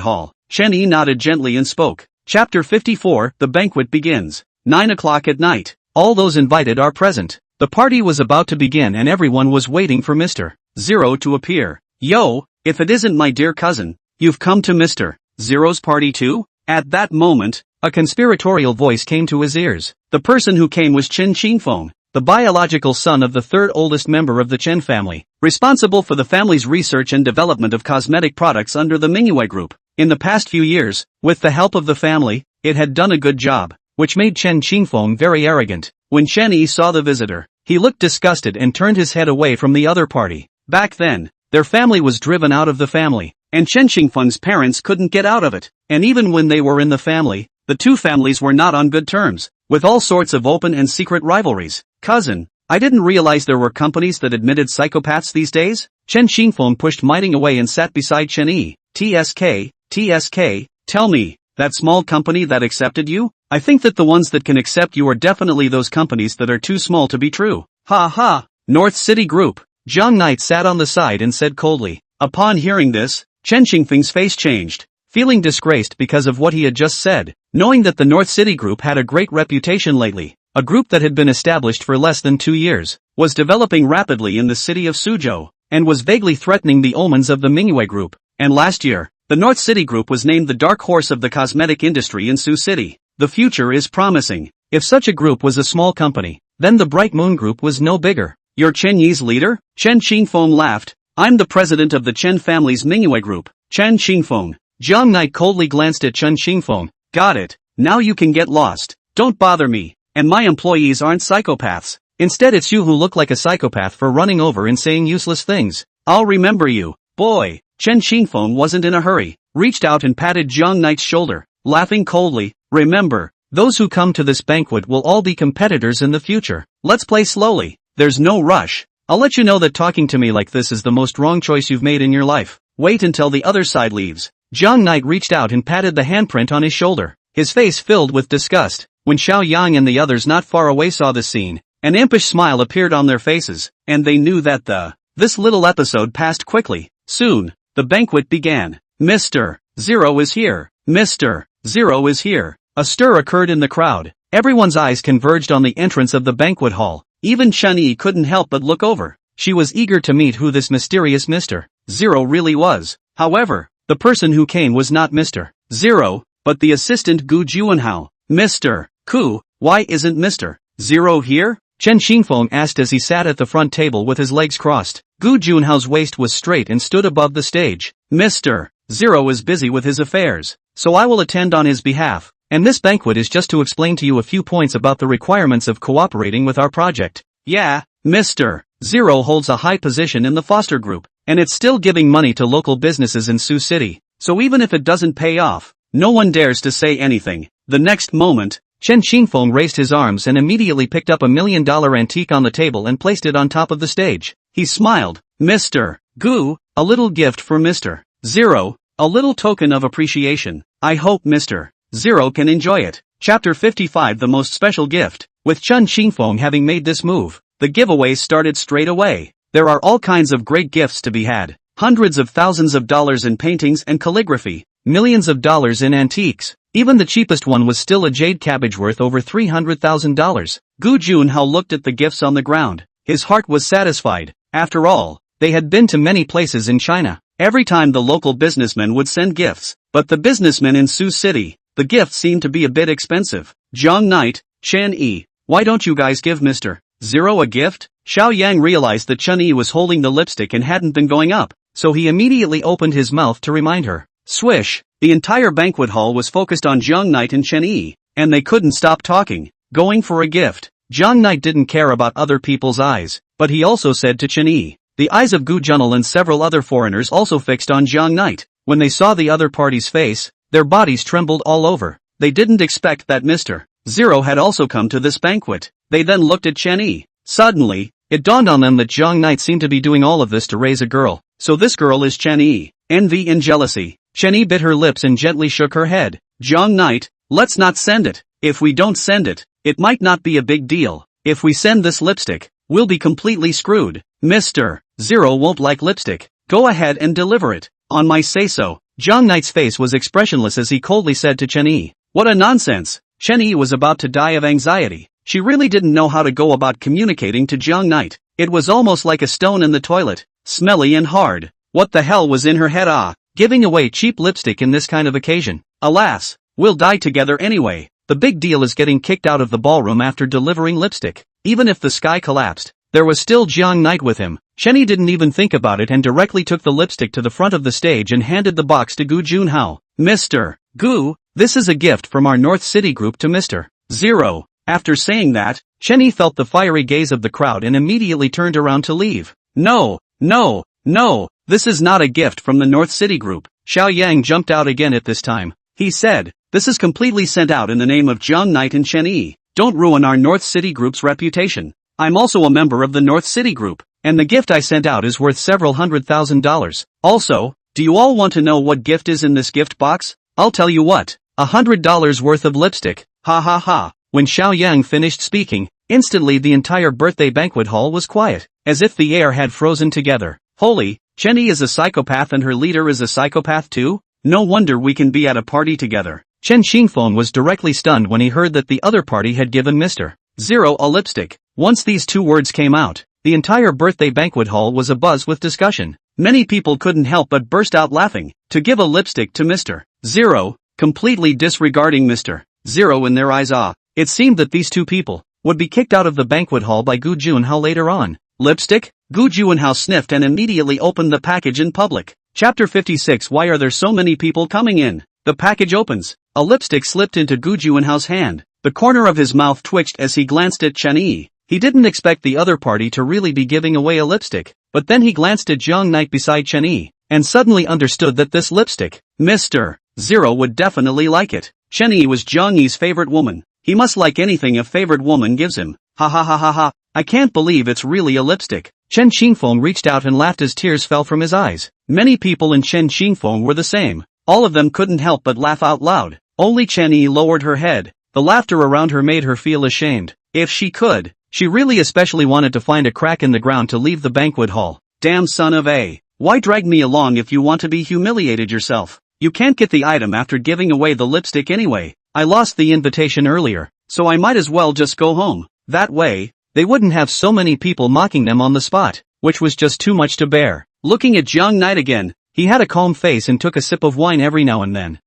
hall. Chen Yi nodded gently and spoke. Chapter 54, The Banquet Begins. 9 o'clock at night. All those invited are present. The party was about to begin and everyone was waiting for Mr. Zero to appear. Yo, if it isn't my dear cousin, you've come to Mr. Zero's party too? At that moment, a conspiratorial voice came to his ears. The person who came was Chen Qingfeng, the biological son of the third oldest member of the Chen family, responsible for the family's research and development of cosmetic products under the Manhwa Group. In the past few years, with the help of the family, it had done a good job, which made Chen Qingfeng very arrogant. When Chen Yi saw the visitor, he looked disgusted and turned his head away from the other party. Back then, their family was driven out of the family, and Chen Qingfeng's parents couldn't get out of it. And even when they were in the family, the two families were not on good terms, with all sorts of open and secret rivalries. Cousin, I didn't realize there were companies that admitted psychopaths these days? Chen Qingfeng pushed Miting away and sat beside Chen Yi. TSK, tell me, that small company that accepted you? I think that the ones that can accept you are definitely those companies that are too small to be true. Ha ha, North City Group. Jiang Knight sat on the side and said coldly. Upon hearing this, Chen Qingfeng's face changed. Feeling disgraced because of what he had just said, knowing that the North City Group had a great reputation lately, a group that had been established for less than 2 years, was developing rapidly in the city of Suzhou, and was vaguely threatening the omens of the Manhwa group. And last year, the North City Group was named the dark horse of the cosmetic industry in Sioux City. The future is promising. If such a group was a small company, then the Bright Moon Group was no bigger. You're Chen Yi's leader? Chen Qingfeng laughed. I'm the president of the Chen family's Manhwa group. Chen Qingfeng. Jiang Knight coldly glanced at Chen Qingfeng. Got it. Now you can get lost. Don't bother me. And my employees aren't psychopaths. Instead it's you who look like a psychopath for running over and saying useless things. I'll remember you, boy. Chen Qingfeng wasn't in a hurry, reached out and patted Jiang Knight's shoulder, laughing coldly. Remember, those who come to this banquet will all be competitors in the future. Let's play slowly. There's no rush. I'll let you know that talking to me like this is the most wrong choice you've made in your life. Wait until the other side leaves. Jiang Knight reached out and patted the handprint on his shoulder, his face filled with disgust. When Xiao Yang and the others not far away saw this scene, an impish smile appeared on their faces, and they knew that this little episode passed quickly. Soon, the banquet began. Mr. Zero is here. Mr. Zero is here. A stir occurred in the crowd. Everyone's eyes converged on the entrance of the banquet hall. Even Chen Yi couldn't help but look over. She was eager to meet who this mysterious Mr. Zero really was. However, the person who came was not Mr. Zero, but the assistant Gu Juanhao. Mr. Ku, why isn't Mr. Zero here? Chen Qingfeng asked as he sat at the front table with his legs crossed. Gu Junhao's waist was straight and stood above the stage. Mr. Zero is busy with his affairs, so I will attend on his behalf. And this banquet is just to explain to you a few points about the requirements of cooperating with our project. Yeah, Mr. Zero holds a high position in the Foster Group, and it's still giving money to local businesses in Sioux City, so even if it doesn't pay off, no one dares to say anything. The next moment, Chen Qingfeng raised his arms and immediately picked up $1 million antique on the table and placed it on top of the stage. He smiled. Mr. Gu, a little gift for Mr. Zero, a little token of appreciation. I hope Mr. Zero can enjoy it. Chapter 55 The Most Special Gift. With Chen Qingfeng having made this move, the giveaways started straight away. There are all kinds of great gifts to be had. Hundreds of thousands of dollars in paintings and calligraphy. Millions of dollars in antiques. Even the cheapest one was still a jade cabbage worth over $300,000. Gu Junhao looked at the gifts on the ground. His heart was satisfied. After all, they had been to many places in China. Every time the local businessmen would send gifts, but the businessmen in Sioux City, the gifts seemed to be a bit expensive. Jiang Knight, Chen Yi, why don't you guys give Mr. Zero a gift? Xiao Yang realized that Chen Yi was holding the lipstick and hadn't been going up, so he immediately opened his mouth to remind her. Swish! The entire banquet hall was focused on Jiang Knight and Chen Yi, and they couldn't stop talking, going for a gift. Jiang Knight didn't care about other people's eyes, but he also said to Chen Yi. The eyes of Gu Junel and several other foreigners also fixed on Jiang Knight. When they saw the other party's face, their bodies trembled all over. They didn't expect that Mr. Zero had also come to this banquet. They then looked at Chen Yi. Suddenly, it dawned on them that Jiang Knight seemed to be doing all of this to raise a girl. So this girl is Chen Yi. Envy and jealousy. Chen Yi bit her lips and gently shook her head. Jiang Knight, let's not send it. If we don't send it, it might not be a big deal. If we send this lipstick, we'll be completely screwed. Mr. Zero won't like lipstick. Go ahead and deliver it. On my say-so. Jiang Knight's face was expressionless as he coldly said to Chen Yi. What a nonsense. Chen Yi was about to die of anxiety. She really didn't know how to go about communicating to Jiang Knight. It was almost like a stone in the toilet. Smelly and hard. What the hell was in her head? Giving away cheap lipstick in this kind of occasion. Alas, we'll die together anyway. The big deal is getting kicked out of the ballroom after delivering lipstick. Even if the sky collapsed, there was still Jiang Knight with him. Chen Yi didn't even think about it and directly took the lipstick to the front of the stage and handed the box to Gu Junhao. Mr. Gu, this is a gift from our North City group to Mr. Zero. After saying that, Chen Yi felt the fiery gaze of the crowd and immediately turned around to leave. No, no, no, this is not a gift from the North City group. Xiao Yang jumped out again at this time. He said, this is completely sent out in the name of Jiang Knight and Chen Yi. Don't ruin our North City group's reputation. I'm also a member of the North City group, and the gift I sent out is worth several $100,000. Also, do you all want to know what gift is in this gift box? I'll tell you what, $100 worth of lipstick. Ha ha ha. When Xiao Yang finished speaking, instantly the entire birthday banquet hall was quiet, as if the air had frozen together. Holy, Chen Yi is a psychopath and her leader is a psychopath too? No wonder we can be at a party together. Chen Qingfeng was directly stunned when he heard that the other party had given Mr. Zero a lipstick. Once these two words came out, the entire birthday banquet hall was abuzz with discussion. Many people couldn't help but burst out laughing. To give a lipstick to Mr. Zero, completely disregarding Mr. Zero in their eyes. It seemed that these two people would be kicked out of the banquet hall by Gu Junhao later on. Lipstick? Gu Junhao sniffed and immediately opened the package in public. Chapter 56. Why are there so many people coming in? The package opens. A lipstick slipped into Gu Junhao's hand. The corner of his mouth twitched as he glanced at Chen Yi. He didn't expect the other party to really be giving away a lipstick, but then he glanced at Zhang Knight beside Chen Yi, and suddenly understood that this lipstick, Mr. Zero would definitely like it. Chen Yi was Zhang Yi's favorite woman. He must like anything a favorite woman gives him. Ha ha ha ha ha. I can't believe it's really a lipstick. Chen Qingfeng reached out and laughed as tears fell from his eyes. Many people in Chen Qingfeng were the same. All of them couldn't help but laugh out loud. Only Chen Yi lowered her head. The laughter around her made her feel ashamed. If she could, she really especially wanted to find a crack in the ground to leave the banquet hall. Damn son of a. Why drag me along if you want to be humiliated yourself? You can't get the item after giving away the lipstick anyway. I lost the invitation earlier, so I might as well just go home. That way, they wouldn't have so many people mocking them on the spot, which was just too much to bear. Looking at Zhang Knight again, he had a calm face and took a sip of wine every now and then.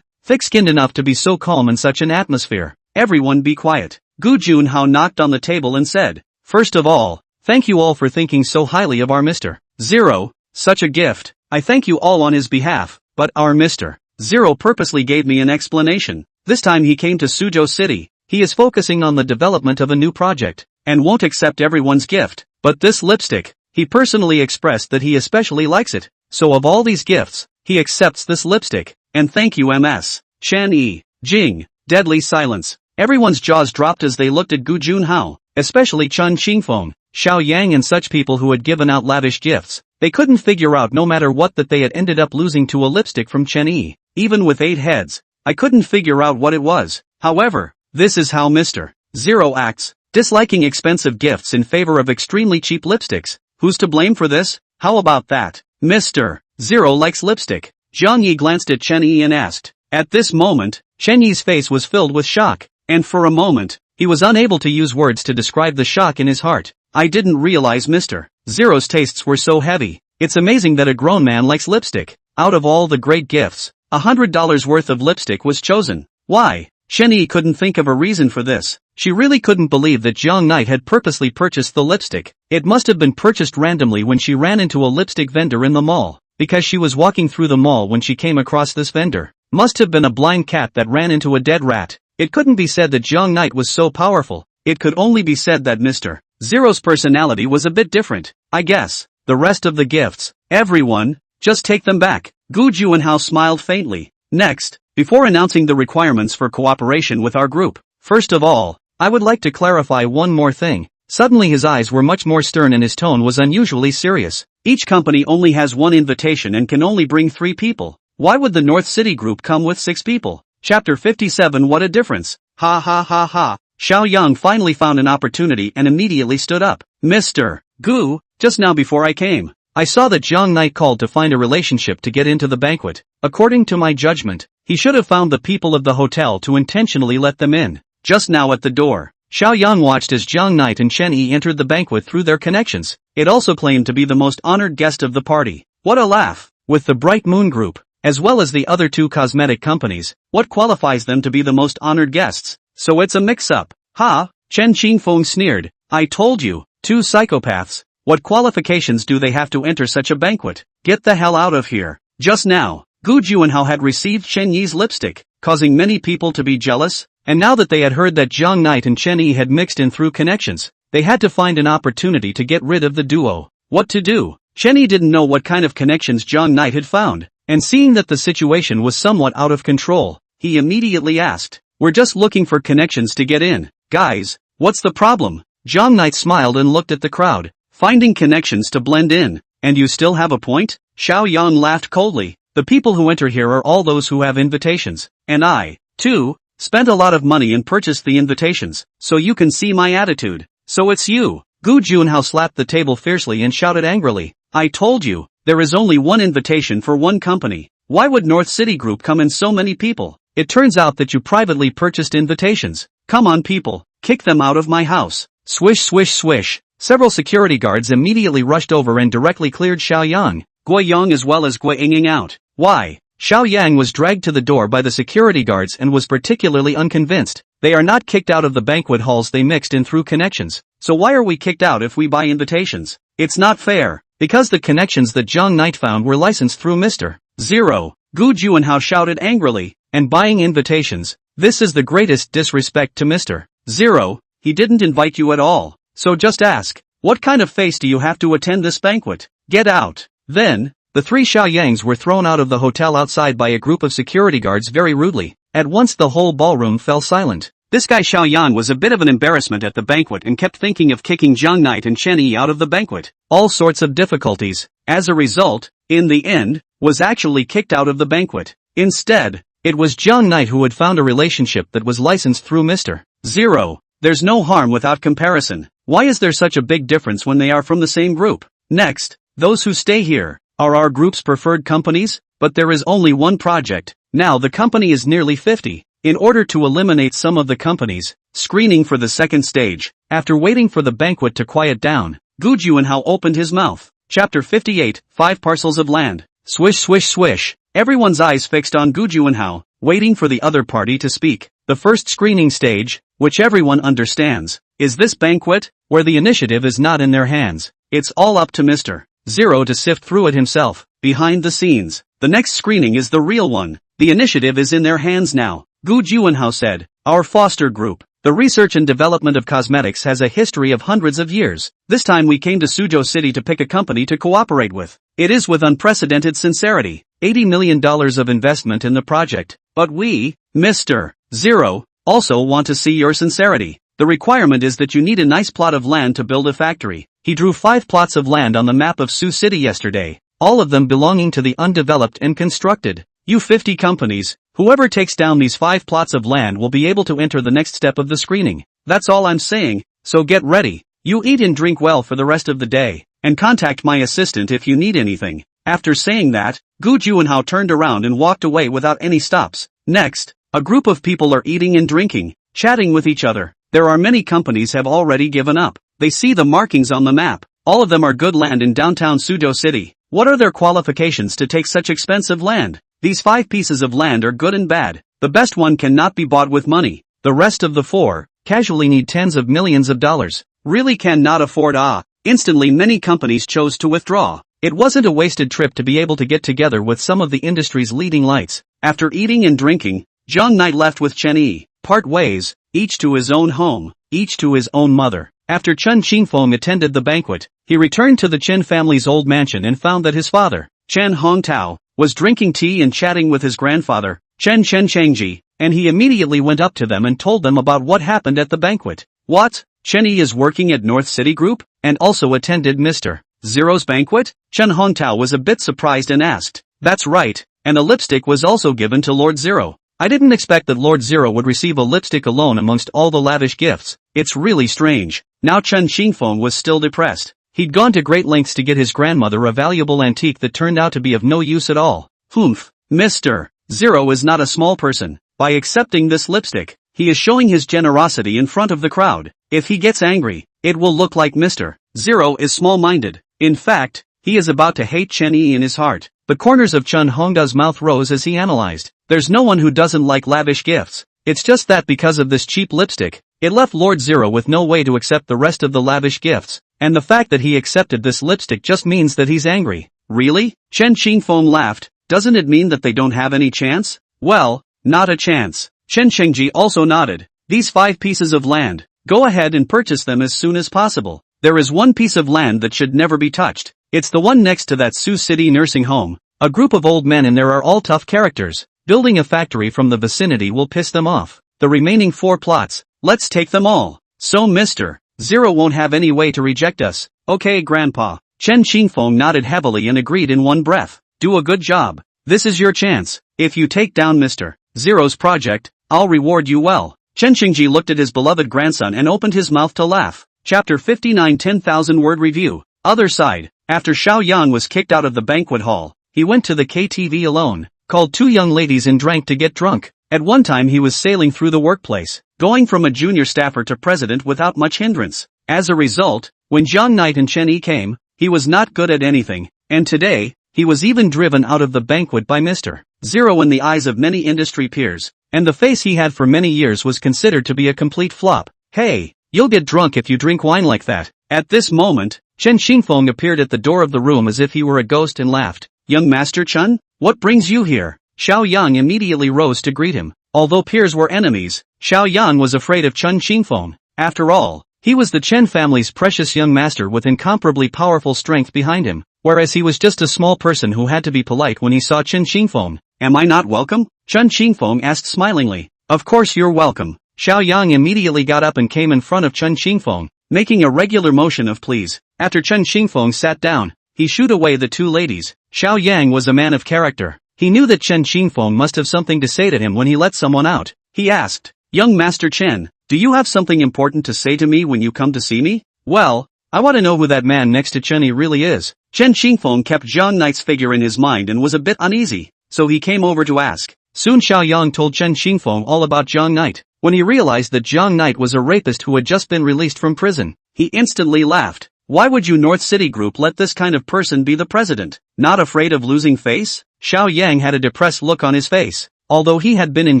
Thick-skinned enough to be so calm in such an atmosphere. Everyone be quiet. Gu Junhao knocked on the table and said, "First of all, thank you all for thinking so highly of our Mr. Zero. Such a gift. I thank you all on his behalf, but our Mr. Zero purposely gave me an explanation. This time he came to Suzhou City. He is focusing on the development of a new project, and won't accept everyone's gift. But this lipstick, he personally expressed that he especially likes it. So of all these gifts, he accepts this lipstick. And thank you Ms. Chen Yi. Jing." Deadly silence. Everyone's jaws dropped as they looked at Gu Junhao, especially Chen Qingfeng, Xiao Yang and such people who had given out lavish gifts. They couldn't figure out no matter what that they had ended up losing to a lipstick from Chen Yi. Even with 8 heads, I couldn't figure out what it was. However, this is how Mr. Zero acts, disliking expensive gifts in favor of extremely cheap lipsticks. Who's to blame for this? How about that? Mr. Zero likes lipstick. Zhang Yi glanced at Chen Yi and asked. At this moment, Chen Yi's face was filled with shock, and for a moment, he was unable to use words to describe the shock in his heart. I didn't realize Mr. Zero's tastes were so heavy. It's amazing that a grown man likes lipstick. Out of all the great gifts, $100 worth of lipstick was chosen. Why? Chen Yi couldn't think of a reason for this. She really couldn't believe that Zhang Knight had purposely purchased the lipstick. It must have been purchased randomly when she ran into a lipstick vendor in the mall, because she was walking through the mall when she came across this vendor. Must have been a blind cat that ran into a dead rat. It couldn't be said that Zhang Knight was so powerful. It could only be said that Mr. Zero's personality was a bit different. I guess. The rest of the gifts, everyone, just take them back. Gu Junhao smiled faintly. Next, before announcing the requirements for cooperation with our group, first of all, I would like to clarify one more thing. Suddenly his eyes were much more stern and his tone was unusually serious. Each company only has one invitation and can only bring 3 people. Why would the North City group come with 6 people? Chapter 57. What a difference. Ha ha ha ha. Xiao Yang finally found an opportunity and immediately stood up. Mr. Gu, just now before I came, I saw that Zhang Knight called to find a relationship to get into the banquet. According to my judgment, he should have found the people of the hotel to intentionally let them in. Just now at the door, Xiao Yang watched as Zhang Knight and Chen Yi entered the banquet through their connections. It also claimed to be the most honored guest of the party. What a laugh! With the Bright Moon Group, as well as the other 2 cosmetic companies, what qualifies them to be the most honored guests? So it's a mix-up. Ha! Chen Qingfeng sneered. I told you, 2 psychopaths. What qualifications do they have to enter such a banquet? Get the hell out of here. Just now, Gu Junhao had received Chen Yi's lipstick, causing many people to be jealous, and now that they had heard that Zhang Knight and Chen Yi had mixed in through connections, they had to find an opportunity to get rid of the duo. What to do? Chen Yi didn't know what kind of connections Zhang Knight had found, and seeing that the situation was somewhat out of control, he immediately asked, "We're just looking for connections to get in. Guys, what's the problem?" Zhang Knight smiled and looked at the crowd. Finding connections to blend in, and you still have a point? Xiao Yang laughed coldly. The people who enter here are all those who have invitations, and I, too, spent a lot of money and purchased the invitations, so you can see my attitude. So it's you. Gu Junhao slapped the table fiercely and shouted angrily. I told you, there is only one invitation for one company. Why would North City Group come in so many people? It turns out that you privately purchased invitations. Come on people, kick them out of my house. Swish swish swish. Several security guards immediately rushed over and directly cleared Xiaoyang, Guiyang as well as Guiying out. Why? Xiaoyang was dragged to the door by the security guards and was particularly unconvinced. They are not kicked out of the banquet halls, they mixed in through connections. So why are we kicked out if we buy invitations? It's not fair. Because the connections that Zhang Knight found were licensed through Mr. Zero. Gu Juanhao shouted angrily. And buying invitations? This is the greatest disrespect to Mr. Zero. He didn't invite you at all. So just ask, what kind of face do you have to attend this banquet? Get out. Then, the three Xiaoyangs were thrown out of the hotel outside by a group of security guards very rudely. At once the whole ballroom fell silent. This guy Xiaoyang was a bit of an embarrassment at the banquet and kept thinking of kicking Zhang Knight and Chen Yi out of the banquet. All sorts of difficulties. As a result, in the end, was actually kicked out of the banquet. Instead, it was Zhang Knight who had found a relationship that was licensed through Mr. Zero. There's no harm without comparison. Why is there such a big difference when they are from the same group? Next, those who stay here are our group's preferred companies, but there is only one project. Now the company is nearly 50. In order to eliminate some of the companies, screening for the second stage, after waiting for the banquet to quiet down, Gu Juanhao opened his mouth. Chapter 58, 5 Parcels of Land. Swish swish swish. Everyone's eyes fixed on Gu Juanhao, waiting for the other party to speak. The first screening stage, which everyone understands, is this banquet, where the initiative is not in their hands. It's all up to Mr. Zero to sift through it himself, behind the scenes. The next screening is the real one. The initiative is in their hands now. Gu Juanhao said, our foster group, the research and development of cosmetics has a history of hundreds of years. This time we came to Suzhou City to pick a company to cooperate with. It is with unprecedented sincerity. $80 million of investment in the project. But we, Mr. Zero, also want to see your sincerity. The requirement is that you need a nice plot of land to build a factory. He drew 5 plots of land on the map of Sioux City yesterday, all of them belonging to the undeveloped and constructed. You 50 companies, whoever takes down these 5 plots of land will be able to enter the next step of the screening. That's all I'm saying, so get ready. You eat and drink well for the rest of the day, and contact my assistant if you need anything. After saying that, Gu Juanhao turned around and walked away without any stops. Next, a group of people are eating and drinking, chatting with each other. There are many companies have already given up. They see the markings on the map. All of them are good land in downtown Suzhou City. What are their qualifications to take such expensive land? These 5 pieces of land are good and bad. The best one cannot be bought with money. The rest of the 4, casually need tens of millions of dollars. Really cannot afford. Instantly many companies chose to withdraw. It wasn't a wasted trip to be able to get together with some of the industry's leading lights. After eating and drinking, Zhang Knight left with Chen Yi. Part ways, each to his own home, each to his own mother. After Chen Qingfeng attended the banquet, he returned to the Chen family's old mansion and found that his father, Chen Hongtao, was drinking tea and chatting with his grandfather, Chen Chengji, and he immediately went up to them and told them about what happened at the banquet. What? Chen Yi is working at North City Group, and also attended Mr. Zero's banquet? Chen Hongtao was a bit surprised and asked. That's right, and a lipstick was also given to Lord Zero. I didn't expect that Lord Zero would receive a lipstick alone amongst all the lavish gifts. It's really strange. Now Chen Qingfeng was still depressed. He'd gone to great lengths to get his grandmother a valuable antique that turned out to be of no use at all. Humph. Mr. Zero is not a small person. By accepting this lipstick, he is showing his generosity in front of the crowd. If he gets angry, it will look like Mr. Zero is small-minded. In fact, he is about to hate Chen Yi in his heart. The corners of Chen Hongda's mouth rose as he analyzed. There's no one who doesn't like lavish gifts. It's just that because of this cheap lipstick, it left Lord Zero with no way to accept the rest of the lavish gifts. And the fact that he accepted this lipstick just means that he's angry. Really? Chen Qingfeng laughed. Doesn't it mean that they don't have any chance? Well, not a chance. Chen Chengji also nodded. These 5 pieces of land, go ahead and purchase them as soon as possible. There is one piece of land that should never be touched. It's the one next to that Sioux City nursing home. A group of old men and there are all tough characters. Building a factory from the vicinity will piss them off. The remaining 4 plots, let's take them all. So Mr. Zero won't have any way to reject us. Okay, Grandpa. Chen Qingfeng nodded heavily and agreed in one breath. Do a good job. This is your chance. If you take down Mr. Zero's project, I'll reward you well. Chen Qingji looked at his beloved grandson and opened his mouth to laugh. Chapter 59 10,000 word review. Other side. After Xiao Yang was kicked out of the banquet hall, he went to the KTV alone, called 2 young ladies and drank to get drunk. At one time he was sailing through the workplace, going from a junior staffer to president without much hindrance. As a result, when Jiang Knight and Chen Yi came, he was not good at anything, and today, he was even driven out of the banquet by Mr. Zero in the eyes of many industry peers, and the face he had for many years was considered to be a complete flop. Hey, you'll get drunk if you drink wine like that. At this moment, Chen Xingfeng appeared at the door of the room as if he were a ghost and laughed. Young Master Chen, what brings you here? Xiao Yang immediately rose to greet him. Although peers were enemies, Xiao Yang was afraid of Chen Xingfeng. After all, he was the Chen family's precious young master with incomparably powerful strength behind him, whereas he was just a small person who had to be polite when he saw Chen Xingfeng. Am I not welcome? Chen Xingfeng asked smilingly. Of course you're welcome. Xiao Yang immediately got up and came in front of Chen Xingfeng, making a regular motion of please. After Chen Xingfeng sat down, he shooed away the two ladies. Xiao Yang was a man of character. He knew that Chen Xingfeng must have something to say to him when he let someone out. He asked, Young Master Chen, do you have something important to say to me when you come to see me? Well, I want to know who that man next to Chen Yi really is. Chen Xingfeng kept Jiang Knight's figure in his mind and was a bit uneasy, so he came over to ask. Soon Xiao Yang told Chen Xingfeng all about Jiang Knight. When he realized that Jiang Knight was a rapist who had just been released from prison, he instantly laughed. Why would you North City Group let this kind of person be the president? Not afraid of losing face? Xiao Yang had a depressed look on his face. Although he had been in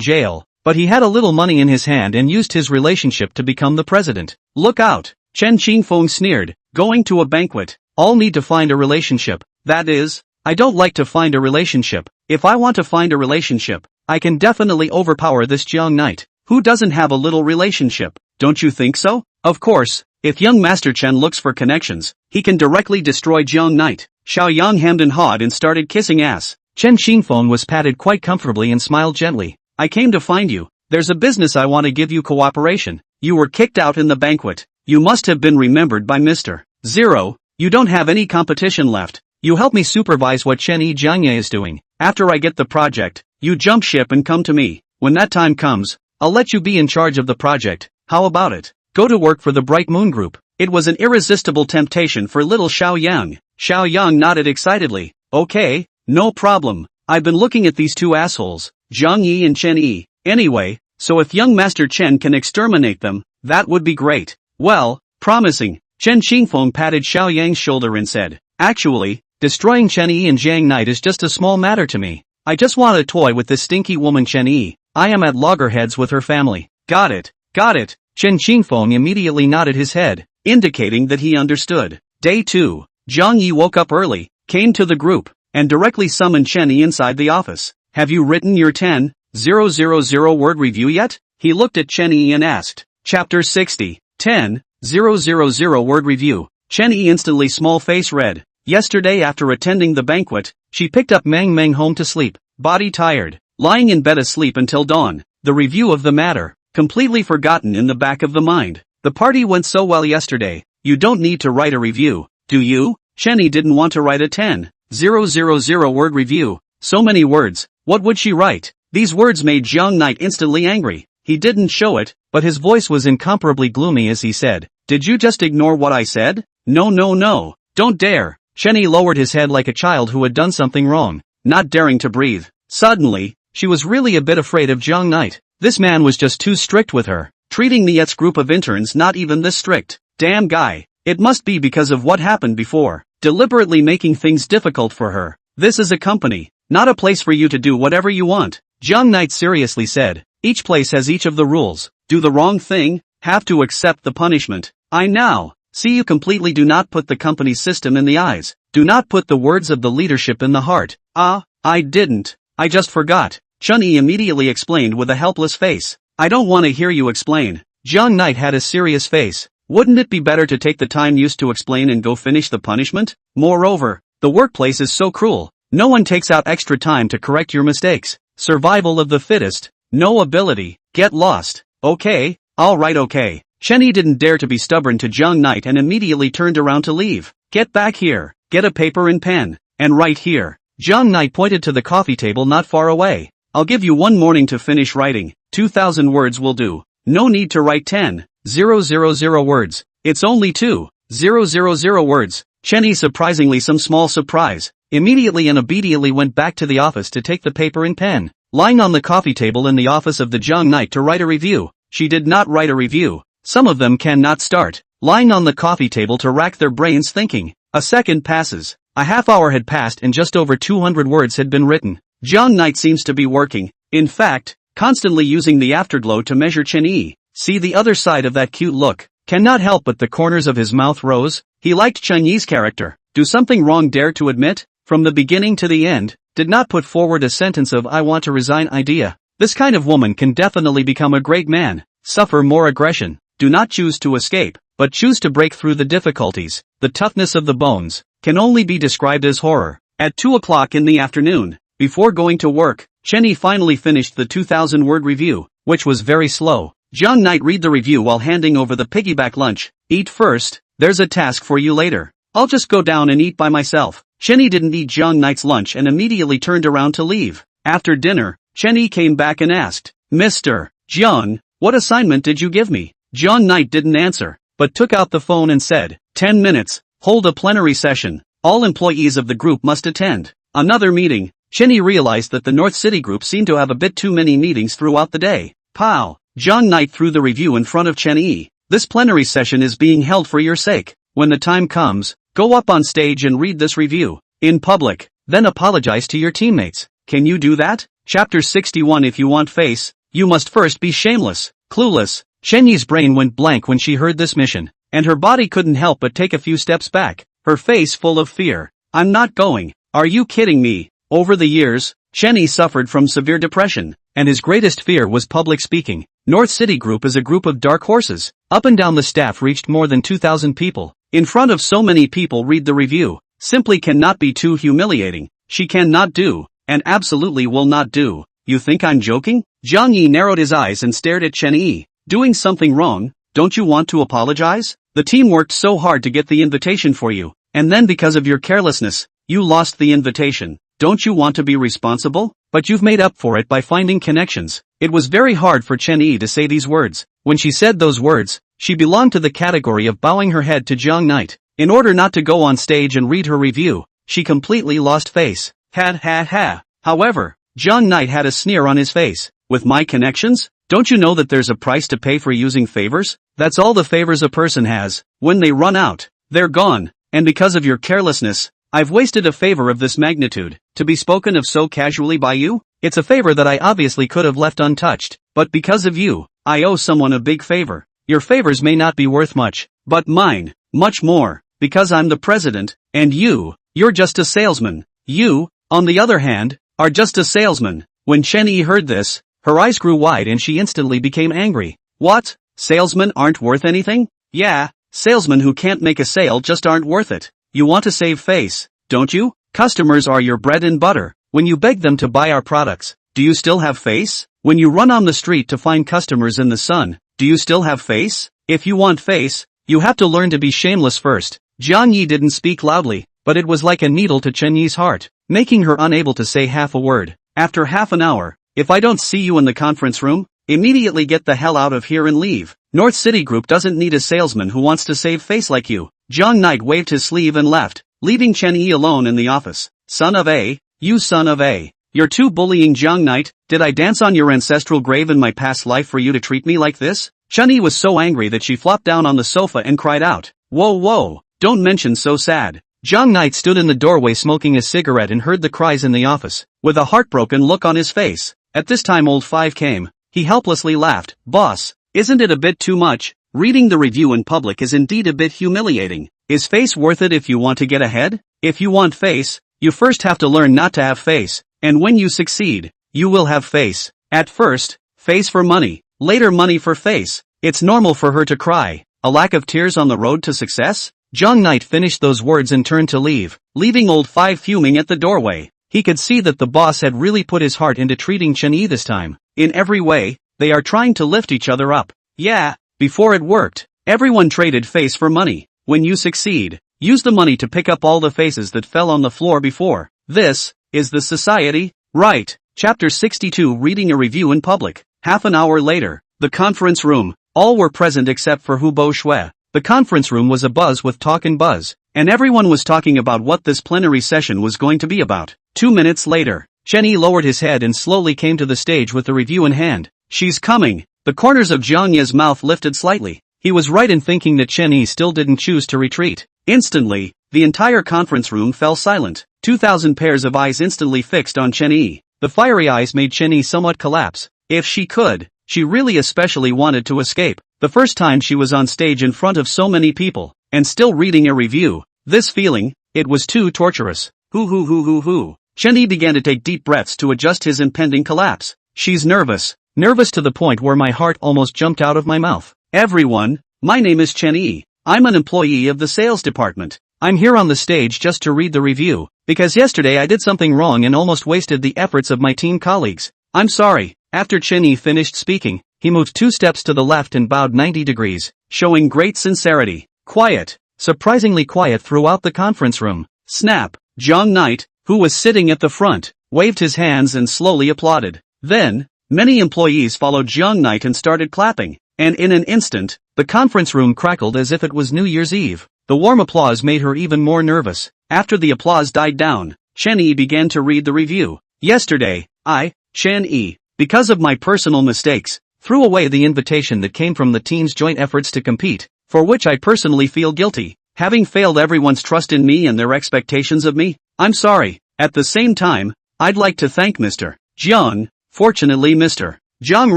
jail, but he had a little money in his hand and used his relationship to become the president. Look out! Chen Xingfeng sneered. Going to a banquet. All need to find a relationship. That is, I don't like to find a relationship. If I want to find a relationship, I can definitely overpower this Jiang Knight. Who doesn't have a little relationship? Don't you think so? Of course, if young Master Chen looks for connections, he can directly destroy Jiang Knight. Xiao Yang hemmed and hawed and started kissing ass. Chen Xingfeng was patted quite comfortably and smiled gently. I came to find you. There's a business I want to give you cooperation. You were kicked out in the banquet. You must have been remembered by Mr. Zero. You don't have any competition left. You help me supervise what Chen Yi Jiangye is doing. After I get the project, you jump ship and come to me. When that time comes, I'll let you be in charge of the project. How about it? Go to work for the Bright Moon Group. It was an irresistible temptation for little Xiao Yang. Xiao Yang nodded excitedly. Okay, no problem. I've been looking at these two assholes, Jiang Yi and Chen Yi. Anyway, so if young Master Chen can exterminate them, that would be great. Well, promising. Chen Xingfeng patted Xiao Yang's shoulder and said, actually, destroying Chen Yi and Jiang Knight is just a small matter to me. I just want a toy with this stinky woman Chen Yi. I am at loggerheads with her family. Got it. Got it. Chen Xingfeng immediately nodded his head, indicating that he understood. Day 2. Jiang Yi woke up early, came to the group, and directly summoned Chen Yi inside the office. Have you written your 10,000 word review yet? He looked at Chen Yi and asked. Chapter 60. 10,000 word review. Chen Yi instantly small face red. Yesterday after attending the banquet, she picked up Meng Meng home to sleep, body tired, lying in bed asleep until dawn. The review of the matter, completely forgotten in the back of the mind. The party went so well yesterday, you don't need to write a review, do you? Chen Yi didn't want to write a 10,000 word review. So many words, what would she write? These words made Jiang Knight instantly angry. He didn't show it, but his voice was incomparably gloomy as he said, did you just ignore what I said? No, don't dare. Chen Yi lowered his head like a child who had done something wrong, not daring to breathe. Suddenly, she was really a bit afraid of Jiang Knight. This man was just too strict with her, treating Niet's group of interns not even this strict. Damn guy. It must be because of what happened before, deliberately making things difficult for her. This is a company, not a place for you to do whatever you want. Jiang Knight seriously said, each place has each of the rules. Do the wrong thing, have to accept the punishment. I now see you completely do not put the company's system in the eyes. Do not put the words of the leadership in the heart. I didn't. I just forgot. Chen Yi immediately explained with a helpless face. I don't want to hear you explain. Jiang Knight had a serious face. Wouldn't it be better to take the time used to explain and go finish the punishment? Moreover, the workplace is so cruel. No one takes out extra time to correct your mistakes. Survival of the fittest. No ability. Get lost. Okay, alright okay. Chen Yi didn't dare to be stubborn to Jiang Knight and immediately turned around to leave. Get back here. Get a paper and pen. And write here. Jiang Knight pointed to the coffee table not far away. I'll give you one morning to finish writing. 2,000 words will do. No need to write 10,000 words. It's only 2,000 words. Chen Yi surprisingly some small surprise, immediately and obediently went back to the office to take the paper and pen. Lying on the coffee table in the office of the Jiang Knight to write a review. She did not write a review. Some of them cannot start. lying on the coffee table to rack their brains thinking. A second passes. A half hour had passed and just over 200 words had been written. Jong Knight seems to be working. In fact, constantly using the afterglow to measure Chen-yi. See the other side of that cute look. Cannot help but the corners of his mouth rose. He liked Chen-yi's character. Do something wrong, dare to admit? From the beginning to the end, did not put forward a sentence of I want to resign idea. This kind of woman can definitely become a great man. Suffer more aggression. Do not choose to escape, but choose to break through the difficulties. The toughness of the bones can only be described as horror. At 2 o'clock in the afternoon, before going to work, Chen-yi finally finished the 2,000-word review, which was very slow. Jong Knight read the review while handing over the piggyback lunch. Eat first, there's a task for you later. I'll just go down and eat by myself. Chen-yi didn't eat Jong Knight's lunch and immediately turned around to leave. After dinner, Chen-yi came back and asked, Mr. Jong, what assignment did you give me? Jong Knight didn't answer, but took out the phone and said, 10 minutes, hold a plenary session. All employees of the group must attend. Another meeting. Chen-yi realized that the North City group seemed to have a bit too many meetings throughout the day. Pow! Jong Knight threw the review in front of Chen-yi. This plenary session is being held for your sake. When the time comes, go up on stage and read this review. In public, then apologize to your teammates. Can you do that? Chapter 61. If you want face, you must first be shameless. Clueless. Chen-yi's brain went blank when she heard this mission, and her body couldn't help but take a few steps back, her face full of fear. I'm not going. Are you kidding me? Over the years, Chen-yi suffered from severe depression, and his greatest fear was public speaking. North City Group is a group of dark horses. Up and down the staff reached more than 2,000 people. In front of so many people read the review. Simply cannot be too humiliating. She cannot do, and absolutely will not do. You think I'm joking? Zhang Yi narrowed his eyes and stared at Chen-yi. Doing something wrong? Don't you want to apologize? The team worked so hard to get the invitation for you, and then because of your carelessness, you lost the invitation. Don't you want to be responsible? But you've made up for it by finding connections. It was very hard for Chen-yi to say these words. When she said those words, she belonged to the category of bowing her head to Jong Knight. In order not to go on stage and read her review, she completely lost face. Ha. However, Jong Knight had a sneer on his face. With my connections? Don't you know that there's a price to pay for using favors? That's all the favors a person has. When they run out, they're gone. And because of your carelessness, I've wasted a favor of this magnitude, to be spoken of so casually by you? It's a favor that I obviously could have left untouched, but because of you, I owe someone a big favor. Your favors may not be worth much, but mine, much more, because I'm the president, and you're just a salesman. You, on the other hand, are just a salesman. When Chen-yi heard this, her eyes grew wide and she instantly became angry. What? Salesmen aren't worth anything? Yeah, salesmen who can't make a sale just aren't worth it. You want to save face, don't you? Customers are your bread and butter. When you beg them to buy our products, do you still have face? When you run on the street to find customers in the sun, do you still have face? If you want face, you have to learn to be shameless first. Jiang Yi didn't speak loudly, but it was like a needle to Chen Yi's heart, making her unable to say half a word. After half an hour, if I don't see you in the conference room, immediately get the hell out of here and leave. North City Group doesn't need a salesman who wants to save face like you. Jong Knight waved his sleeve and left, leaving Chen Yi alone in the office. Son of a, you son of a. You're too bullying, Jong Knight. Did I dance on your ancestral grave in my past life for you to treat me like this? Chen Yi was so angry that she flopped down on the sofa and cried out. Whoa, don't mention so sad. Jong Knight stood in the doorway smoking a cigarette and heard the cries in the office, with a heartbroken look on his face. At this time old Five came. He helplessly laughed. Boss, isn't it a bit too much? Reading the review in public is indeed a bit humiliating. Is face worth it if you want to get ahead? If you want face, you first have to learn not to have face, and when you succeed, you will have face. At first, face for money, later money for face. It's normal for her to cry. A lack of tears on the road to success? Jong Knight finished those words and turned to leave, leaving old Five fuming at the doorway. He could see that the boss had really put his heart into treating Chen Yi this time. In every way, they are trying to lift each other up. Yeah, before it worked, everyone traded face for money. When you succeed, use the money to pick up all the faces that fell on the floor before. This is the society, right? Chapter 62. Reading a review in public. Half an hour later, the conference room. All were present except for Hu Bo Shui. The conference room was abuzz with talk and buzz, and everyone was talking about what this plenary session was going to be about. 2 minutes later, Chen Yi lowered his head and slowly came to the stage with the review in hand. She's coming. The corners of Jiang Ye's mouth lifted slightly. He was right in thinking that Chen Yi still didn't choose to retreat. Instantly, the entire conference room fell silent. 2,000 pairs of eyes instantly fixed on Chen Yi. The fiery eyes made Chen Yi somewhat collapse. If she could, she really especially wanted to escape. The first time she was on stage in front of so many people, and still reading a review. This feeling, it was too torturous. Hoo. Chen Yi began to take deep breaths to adjust his impending collapse. She's nervous. Nervous to the point where my heart almost jumped out of my mouth. Everyone, my name is Chen Yi. I'm an employee of the sales department. I'm here on the stage just to read the review, because yesterday I did something wrong and almost wasted the efforts of my team colleagues. I'm sorry. After Chen Yi finished speaking, he moved 2 steps to the left and bowed 90 degrees, showing great sincerity. Quiet. Surprisingly quiet throughout the conference room. Snap. Zhang Knight, who was sitting at the front, waved his hands and slowly applauded. Then, many employees followed Zhang Knight and started clapping, and in an instant, the conference room crackled as if it was New Year's Eve. The warm applause made her even more nervous. After the applause died down, Chen Yi began to read the review. Yesterday, I, Chen Yi, because of my personal mistakes, threw away the invitation that came from the team's joint efforts to compete, for which I personally feel guilty, having failed everyone's trust in me and their expectations of me. I'm sorry. At the same time, I'd like to thank Mr. Jiang. Fortunately Mr. Jiang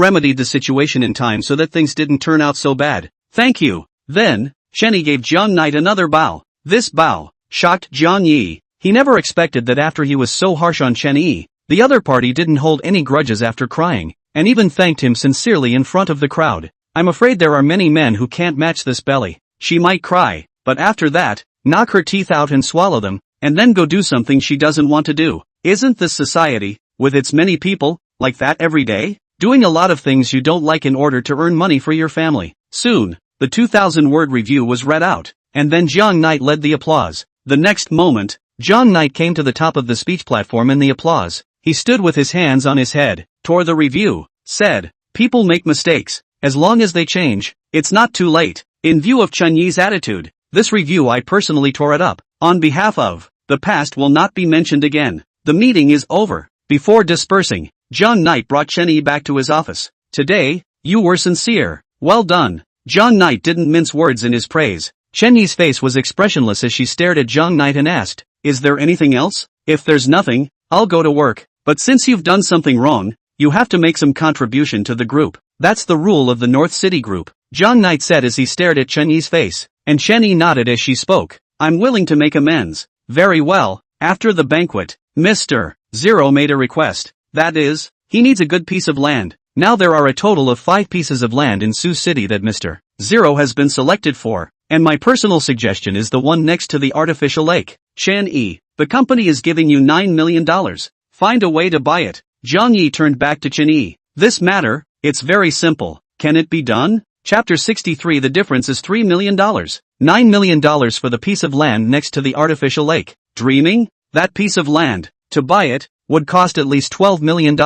remedied the situation in time so that things didn't turn out so bad. Thank you. Then, Chen Yi gave Zhang Knight another bow. This bow shocked Zhang Yi. He never expected that after he was so harsh on Chen Yi, the other party didn't hold any grudges after crying, and even thanked him sincerely in front of the crowd. I'm afraid there are many men who can't match this belly. She might cry, but after that, knock her teeth out and swallow them, and then go do something she doesn't want to do. Isn't this society, with its many people, like that every day? Doing a lot of things you don't like in order to earn money for your family. Soon, the 2,000-word review was read out, and then Zhang Knight led the applause. The next moment, Zhang Knight came to the top of the speech platform in the applause. He stood with his hands on his head, tore the review, said, "People make mistakes. As long as they change, it's not too late." In view of Chen Yi's attitude, this review I personally tore it up. On behalf of, the past will not be mentioned again. The meeting is over. Before dispersing, Zhang Knight brought Chen Yi back to his office. Today, you were sincere. Well done. Zhang Knight didn't mince words in his praise. Chen Yi's face was expressionless as she stared at Zhang Knight and asked, "Is there anything else? If there's nothing, I'll go to work. But since you've done something wrong, you have to make some contribution to the group. That's the rule of the North City Group," Zhang Knight said as he stared at Chen Yi's face, and Chen Yi nodded as she spoke. "I'm willing to make amends." Very well. After the banquet, Mr. Zero made a request. That is, he needs a good piece of land. Now there are a total of 5 pieces of land in Sioux City that Mr. Zero has been selected for, and my personal suggestion is the one next to the artificial lake. Chen Yi, the company is giving you $9 million. Find a way to buy it. Zhang Yi turned back to Chen Yi. This matter, it's very simple. Can it be done? Chapter 63. The difference is $3 million. $9 million for the piece of land next to the artificial lake. Dreaming? That piece of land, to buy it, would cost at least $12 million.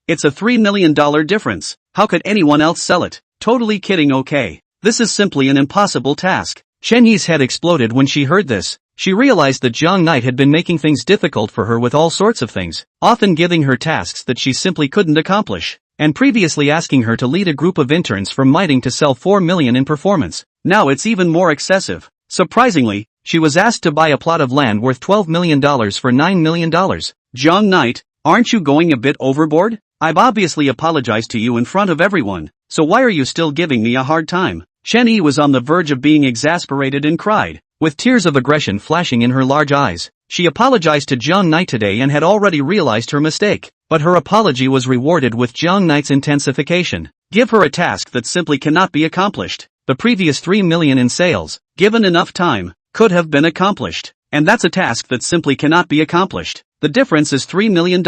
It's a $3 million difference. How could anyone else sell it? Totally kidding. Okay. This is simply an impossible task. Chen Yi's head exploded when she heard this. She realized that Zhang Knight had been making things difficult for her with all sorts of things, often giving her tasks that she simply couldn't accomplish, and previously asking her to lead a group of interns from Miting to sell 4 million in performance. Now it's even more excessive. Surprisingly, she was asked to buy a plot of land worth $12 million for $9 million. Zhang Knight, aren't you going a bit overboard? I've obviously apologized to you in front of everyone, so why are you still giving me a hard time? Chen Yi was on the verge of being exasperated and cried, with tears of aggression flashing in her large eyes. She apologized to Zhang Knight today and had already realized her mistake, but her apology was rewarded with Zhang Knight's intensification. Give her a task that simply cannot be accomplished. The previous 3 million in sales, given enough time, could have been accomplished, and that's a task that simply cannot be accomplished. The difference is $3 million,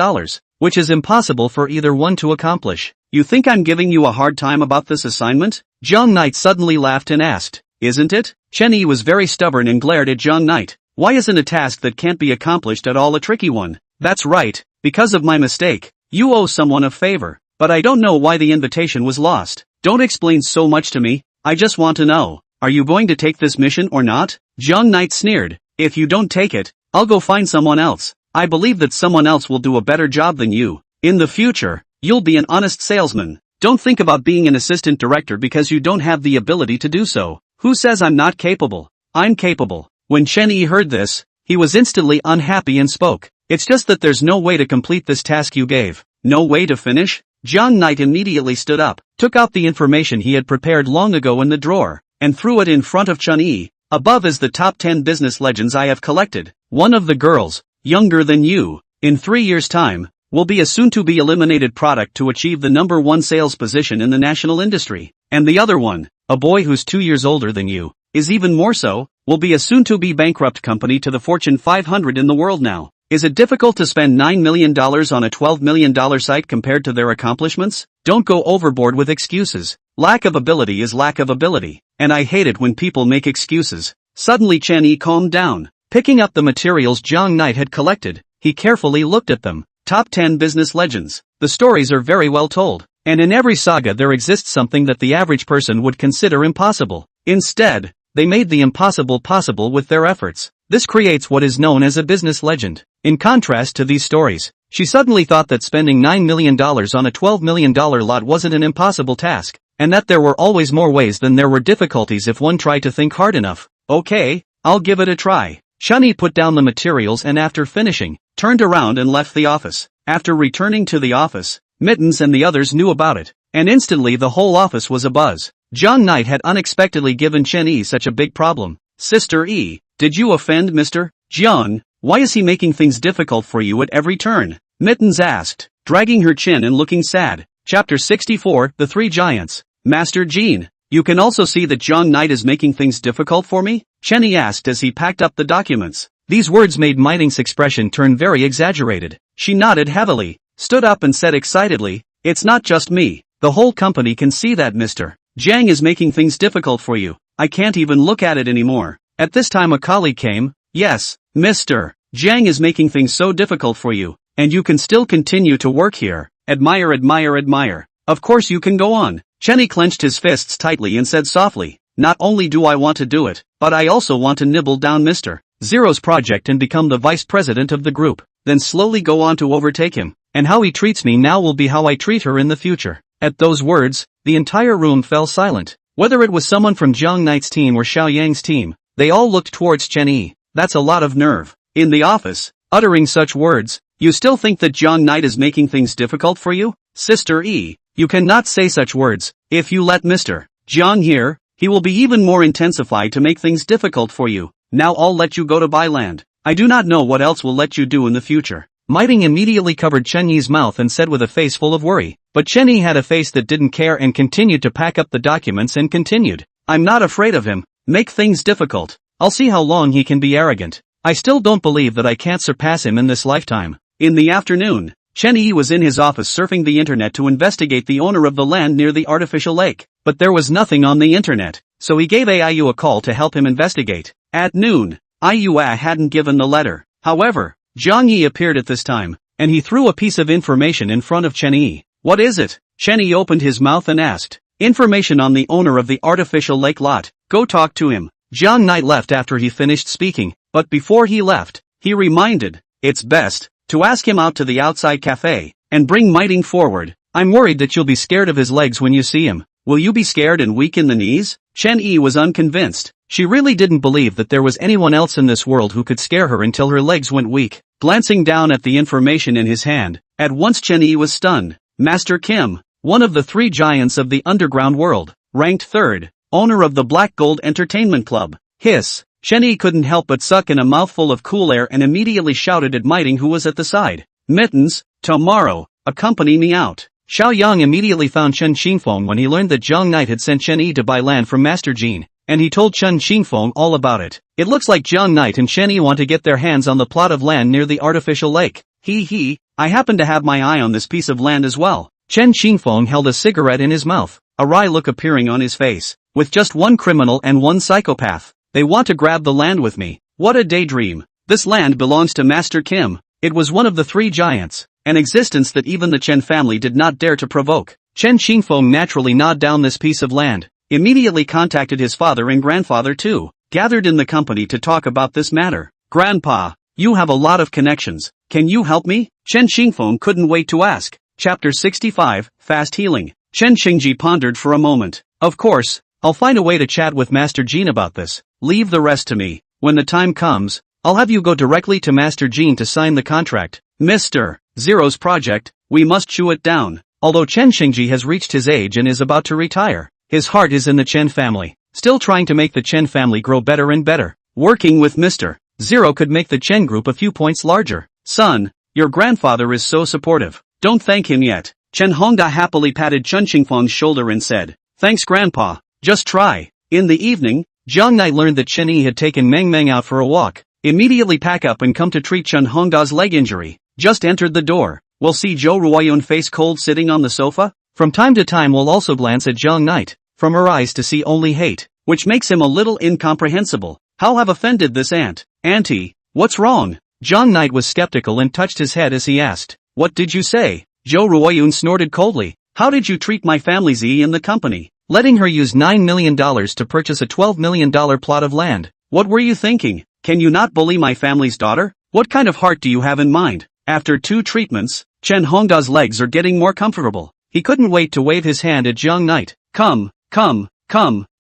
which is impossible for either one to accomplish. You think I'm giving you a hard time about this assignment? Zhang Knight suddenly laughed and asked, isn't it? Chen Yi was very stubborn and glared at Zhang Knight. Why isn't a task that can't be accomplished at all a tricky one? That's right, because of my mistake. You owe someone a favor, but I don't know why the invitation was lost. Don't explain so much to me, I just want to know, are you going to take this mission or not? Zhang Knight sneered, if you don't take it, I'll go find someone else. I believe that someone else will do a better job than you. In the future, you'll be an honest salesman. Don't think about being an assistant director because you don't have the ability to do so. Who says I'm not capable? I'm capable. When Chen Yi heard this, he was instantly unhappy and spoke. It's just that there's no way to complete this task you gave. No way to finish? Jiang Knight immediately stood up, took out the information he had prepared long ago in the drawer, and threw it in front of Chen Yi. Above is the top 10 business legends I have collected. One of the girls, younger than you, in 3 years' time, will be a soon-to-be eliminated product to achieve the #1 sales position in the national industry. And the other one, a boy who's 2 years older than you, is even more so, will be a soon-to-be bankrupt company to the Fortune 500 in the world now. Is it difficult to spend $9 million on a $12 million site compared to their accomplishments? Don't go overboard with excuses. Lack of ability is lack of ability, and I hate it when people make excuses. Suddenly Chen Yi calmed down. Picking up the materials Jiang Knight had collected, he carefully looked at them. Top 10 business legends. The stories are very well told, and in every saga there exists something that the average person would consider impossible. Instead, they made the impossible possible with their efforts. This creates what is known as a business legend. In contrast to these stories, she suddenly thought that spending $9 million on a $12 million lot wasn't an impossible task, and that there were always more ways than there were difficulties if one tried to think hard enough. Okay, I'll give it a try. Chen Yi put down the materials and after finishing, turned around and left the office. After returning to the office, Mittens and the others knew about it, and instantly the whole office was abuzz. Jiang Knight had unexpectedly given Chen Yi such a big problem. Sister E, did you offend Mr. Jiang? Why is he making things difficult for you at every turn? Mittens asked, dragging her chin and looking sad. Chapter 64, The Three Giants. Master Jean, you can also see that Jiang Knight is making things difficult for me? Chen Yi asked as he packed up the documents. These words made Miting's expression turn very exaggerated. She nodded heavily, stood up and said excitedly, it's not just me. The whole company can see that Mr. Jiang is making things difficult for you. I can't even look at it anymore. At this time a colleague came. Yes, Mr. Jiang is making things so difficult for you, and you can still continue to work here. Admire, admire, admire. Of course you can go on. Chen Yi clenched his fists tightly and said softly, not only do I want to do it, but I also want to nibble down Mr. Zero's project and become the vice president of the group, then slowly go on to overtake him, and how he treats me now will be how I treat her in the future. At those words, the entire room fell silent. Whether it was someone from Jiang Knight's team or Xiao Yang's team, they all looked towards Chen Yi. That's a lot of nerve. In the office, uttering such words, you still think that Jiang Knight is making things difficult for you? Sister E, you cannot say such words. If you let Mr. Jiang hear, he will be even more intensified to make things difficult for you. Now I'll let you go to buy land. I do not know what else will let you do in the future. Miting immediately covered Chen Yi's mouth and said with a face full of worry. But Chen Yi had a face that didn't care and continued to pack up the documents and continued. I'm not afraid of him. Make things difficult. I'll see how long he can be arrogant. I still don't believe that I can't surpass him in this lifetime. In the afternoon, Chen Yi was in his office surfing the internet to investigate the owner of the land near the artificial lake. But there was nothing on the internet, so he gave Ayu a call to help him investigate. At noon, Ayu hadn't given the letter. However, Jiang Yi appeared at this time, and he threw a piece of information in front of Chen Yi. What is it? Chen Yi opened his mouth and asked. Information on the owner of the artificial lake lot. Go talk to him. Jiang Knight left after he finished speaking, but before he left, he reminded, it's best to ask him out to the outside cafe, and bring Miting forward. I'm worried that you'll be scared of his legs when you see him. Will you be scared and weak in the knees? Chen Yi was unconvinced. She really didn't believe that there was anyone else in this world who could scare her until her legs went weak. Glancing down at the information in his hand, at once Chen Yi was stunned. Master Kim, one of the three giants of the underground world, ranked third, owner of the Black Gold Entertainment Club. Hiss. Chen Yi couldn't help but suck in a mouthful of cool air and immediately shouted at Miting who was at the side. Mittens, tomorrow, accompany me out. Xiao Yang immediately found Chen Xingfeng when he learned that Jiang Knight had sent Chen Yi to buy land from Master Jean, and he told Chen Xingfeng all about it. It looks like Jiang Knight and Chen Yi want to get their hands on the plot of land near the artificial lake. I happen to have my eye on this piece of land as well. Chen Xingfeng held a cigarette in his mouth, a wry look appearing on his face. With just one criminal and one psychopath, they want to grab the land with me. What a daydream. This land belongs to Master Kim. It was one of the three giants, an existence that even the Chen family did not dare to provoke. Chen Xingfeng naturally gnawed down this piece of land, immediately contacted his father and grandfather too, gathered in the company to talk about this matter. Grandpa, you have a lot of connections. Can you help me? Chen Xingfeng couldn't wait to ask. Chapter 65, Fast Healing. Chen Xingji pondered for a moment. Of course, I'll find a way to chat with Master Jean about this. Leave the rest to me. When the time comes, I'll have you go directly to Master Jean to sign the contract. Mr. Zero's project, we must chew it down. Although Chen Xingji has reached his age and is about to retire, his heart is in the Chen family, still trying to make the Chen family grow better and better. Working with Mr. Zero could make the Chen group a few points larger. Son, your grandfather is so supportive. Don't thank him yet. Chen Hongda happily patted Chen Qingfeng's shoulder and said, thanks grandpa, just try. In the evening, Jiang Nai learned that Chen Yi had taken Meng Meng out for a walk. Immediately pack up and come to treat Chen Hongda's leg injury. Just entered the door. We'll see Zhou Ruoyun face cold sitting on the sofa. From time to time we'll also glance at Jiang Knight, from her eyes to see only hate, which makes him a little incomprehensible. How have offended this aunt? Auntie, what's wrong? Jiang Knight was skeptical and touched his head as he asked, what did you say? Zhou Ruoyun snorted coldly. How did you treat my family Z in the company? Letting her use $9 million to purchase a $12 million plot of land. What were you thinking? Can you not bully my family's daughter? What kind of heart do you have in mind? After 2 treatments, Chen Hongda's legs are getting more comfortable. He couldn't wait to wave his hand at Jiang Knight. Come,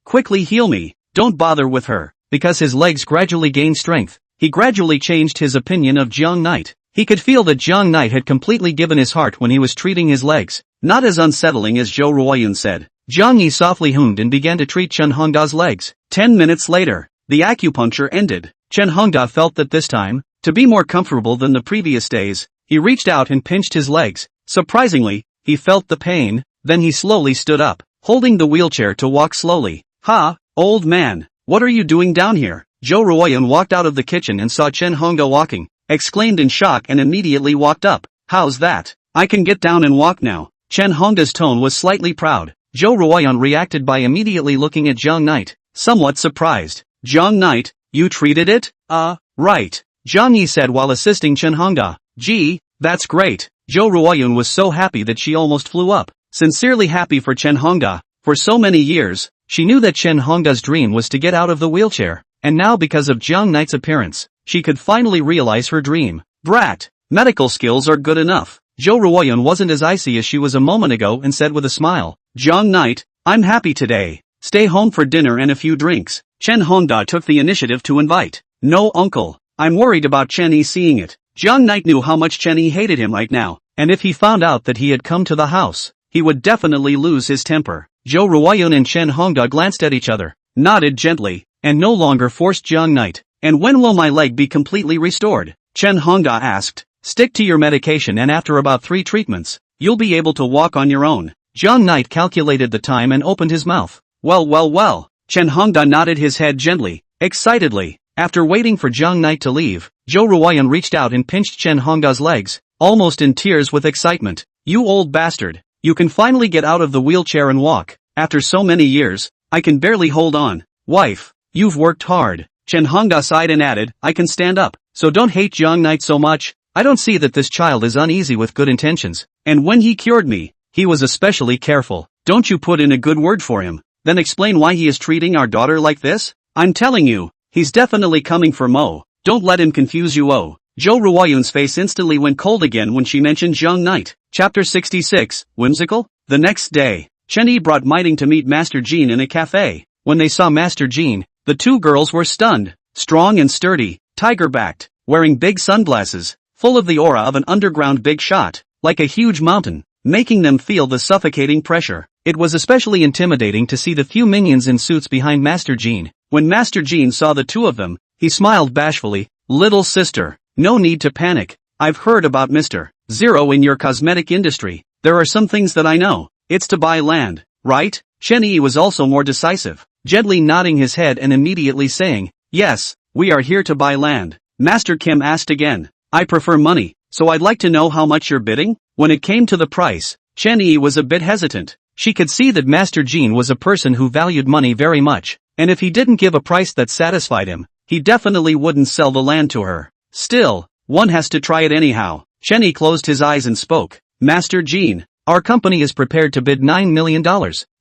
quickly heal me. Don't bother with her. Because his legs gradually gained strength, he gradually changed his opinion of Jiang Knight. He could feel that Jiang Knight had completely given his heart when he was treating his legs. Not as unsettling as Zhou Ruoyun said. Jiang Yi softly hummed and began to treat Chen Hongda's legs. 10 minutes later, the acupuncture ended. Chen Hongda felt that this time, to be more comfortable than the previous days, he reached out and pinched his legs. Surprisingly, he felt the pain, then he slowly stood up, holding the wheelchair to walk slowly. Ha, old man, what are you doing down here? Zhou Ruoyun walked out of the kitchen and saw Chen Hongda walking, exclaimed in shock and immediately walked up. How's that? I can get down and walk now. Chen Hongda's tone was slightly proud. Zhou Ruoyun reacted by immediately looking at Jiang Knight, somewhat surprised. Jiang Knight, you treated it? Right. Jiang Yi said while assisting Chen Hongda. Gee, that's great. Zhou Ruoyun was so happy that she almost flew up. Sincerely happy for Chen Hongda. For so many years, she knew that Chen Hongda's dream was to get out of the wheelchair, and now because of Jiang Knight's appearance, she could finally realize her dream. Brat, medical skills are good enough. Zhou Ruoyun wasn't as icy as she was a moment ago and said with a smile, Jiang Knight, I'm happy today. Stay home for dinner and a few drinks. Chen Hongda took the initiative to invite. No uncle, I'm worried about Chen Yi seeing it. Jiang Knight knew how much Chen Yi hated him right now, and if he found out that he had come to the house, he would definitely lose his temper. Zhou Ruoyun and Chen Hongda glanced at each other, nodded gently, and no longer forced Jiang Knight. And when will my leg be completely restored? Chen Hongda asked. Stick to your medication and after about 3 treatments, you'll be able to walk on your own. Jiang Knight calculated the time and opened his mouth. Well. Chen Hongda nodded his head gently, excitedly. After waiting for Jiang Knight to leave, Zhou Ruoyun reached out and pinched Chen Hongda's legs, almost in tears with excitement. You old bastard, you can finally get out of the wheelchair and walk. After so many years, I can barely hold on. Wife, you've worked hard. Chen Hongda sighed and added, I can stand up, so don't hate Jiang Knight so much. I don't see that this child is uneasy with good intentions, and when he cured me, he was especially careful. Don't you put in a good word for him, then explain why he is treating our daughter like this? I'm telling you, he's definitely coming for Mo. Don't let him confuse you. Zhou Ruoyun's face instantly went cold again when she mentioned Jiang Knight. Chapter 66, Whimsical? The next day, Chen Yi brought Miting to meet Master Jean in a cafe. When they saw Master Jean, the 2 girls were stunned. Strong and sturdy, tiger-backed, wearing big sunglasses, full of the aura of an underground big shot, like a huge mountain, making them feel the suffocating pressure. It was especially intimidating to see the few minions in suits behind Master Jean. When Master Jean saw the 2 of them, he smiled bashfully. Little sister, no need to panic. I've heard about Mr. Zero in your cosmetic industry. There are some things that I know. It's to buy land, right? Chen Yi was also more decisive, gently nodding his head and immediately saying, yes, we are here to buy land. Master Kim asked again. I prefer money, so I'd like to know how much you're bidding? When it came to the price, Chen Yi was a bit hesitant. She could see that Master Jean was a person who valued money very much, and if he didn't give a price that satisfied him, he definitely wouldn't sell the land to her. Still, one has to try it anyhow. Chen Yi closed his eyes and spoke. Master Jean, our company is prepared to bid $9 million.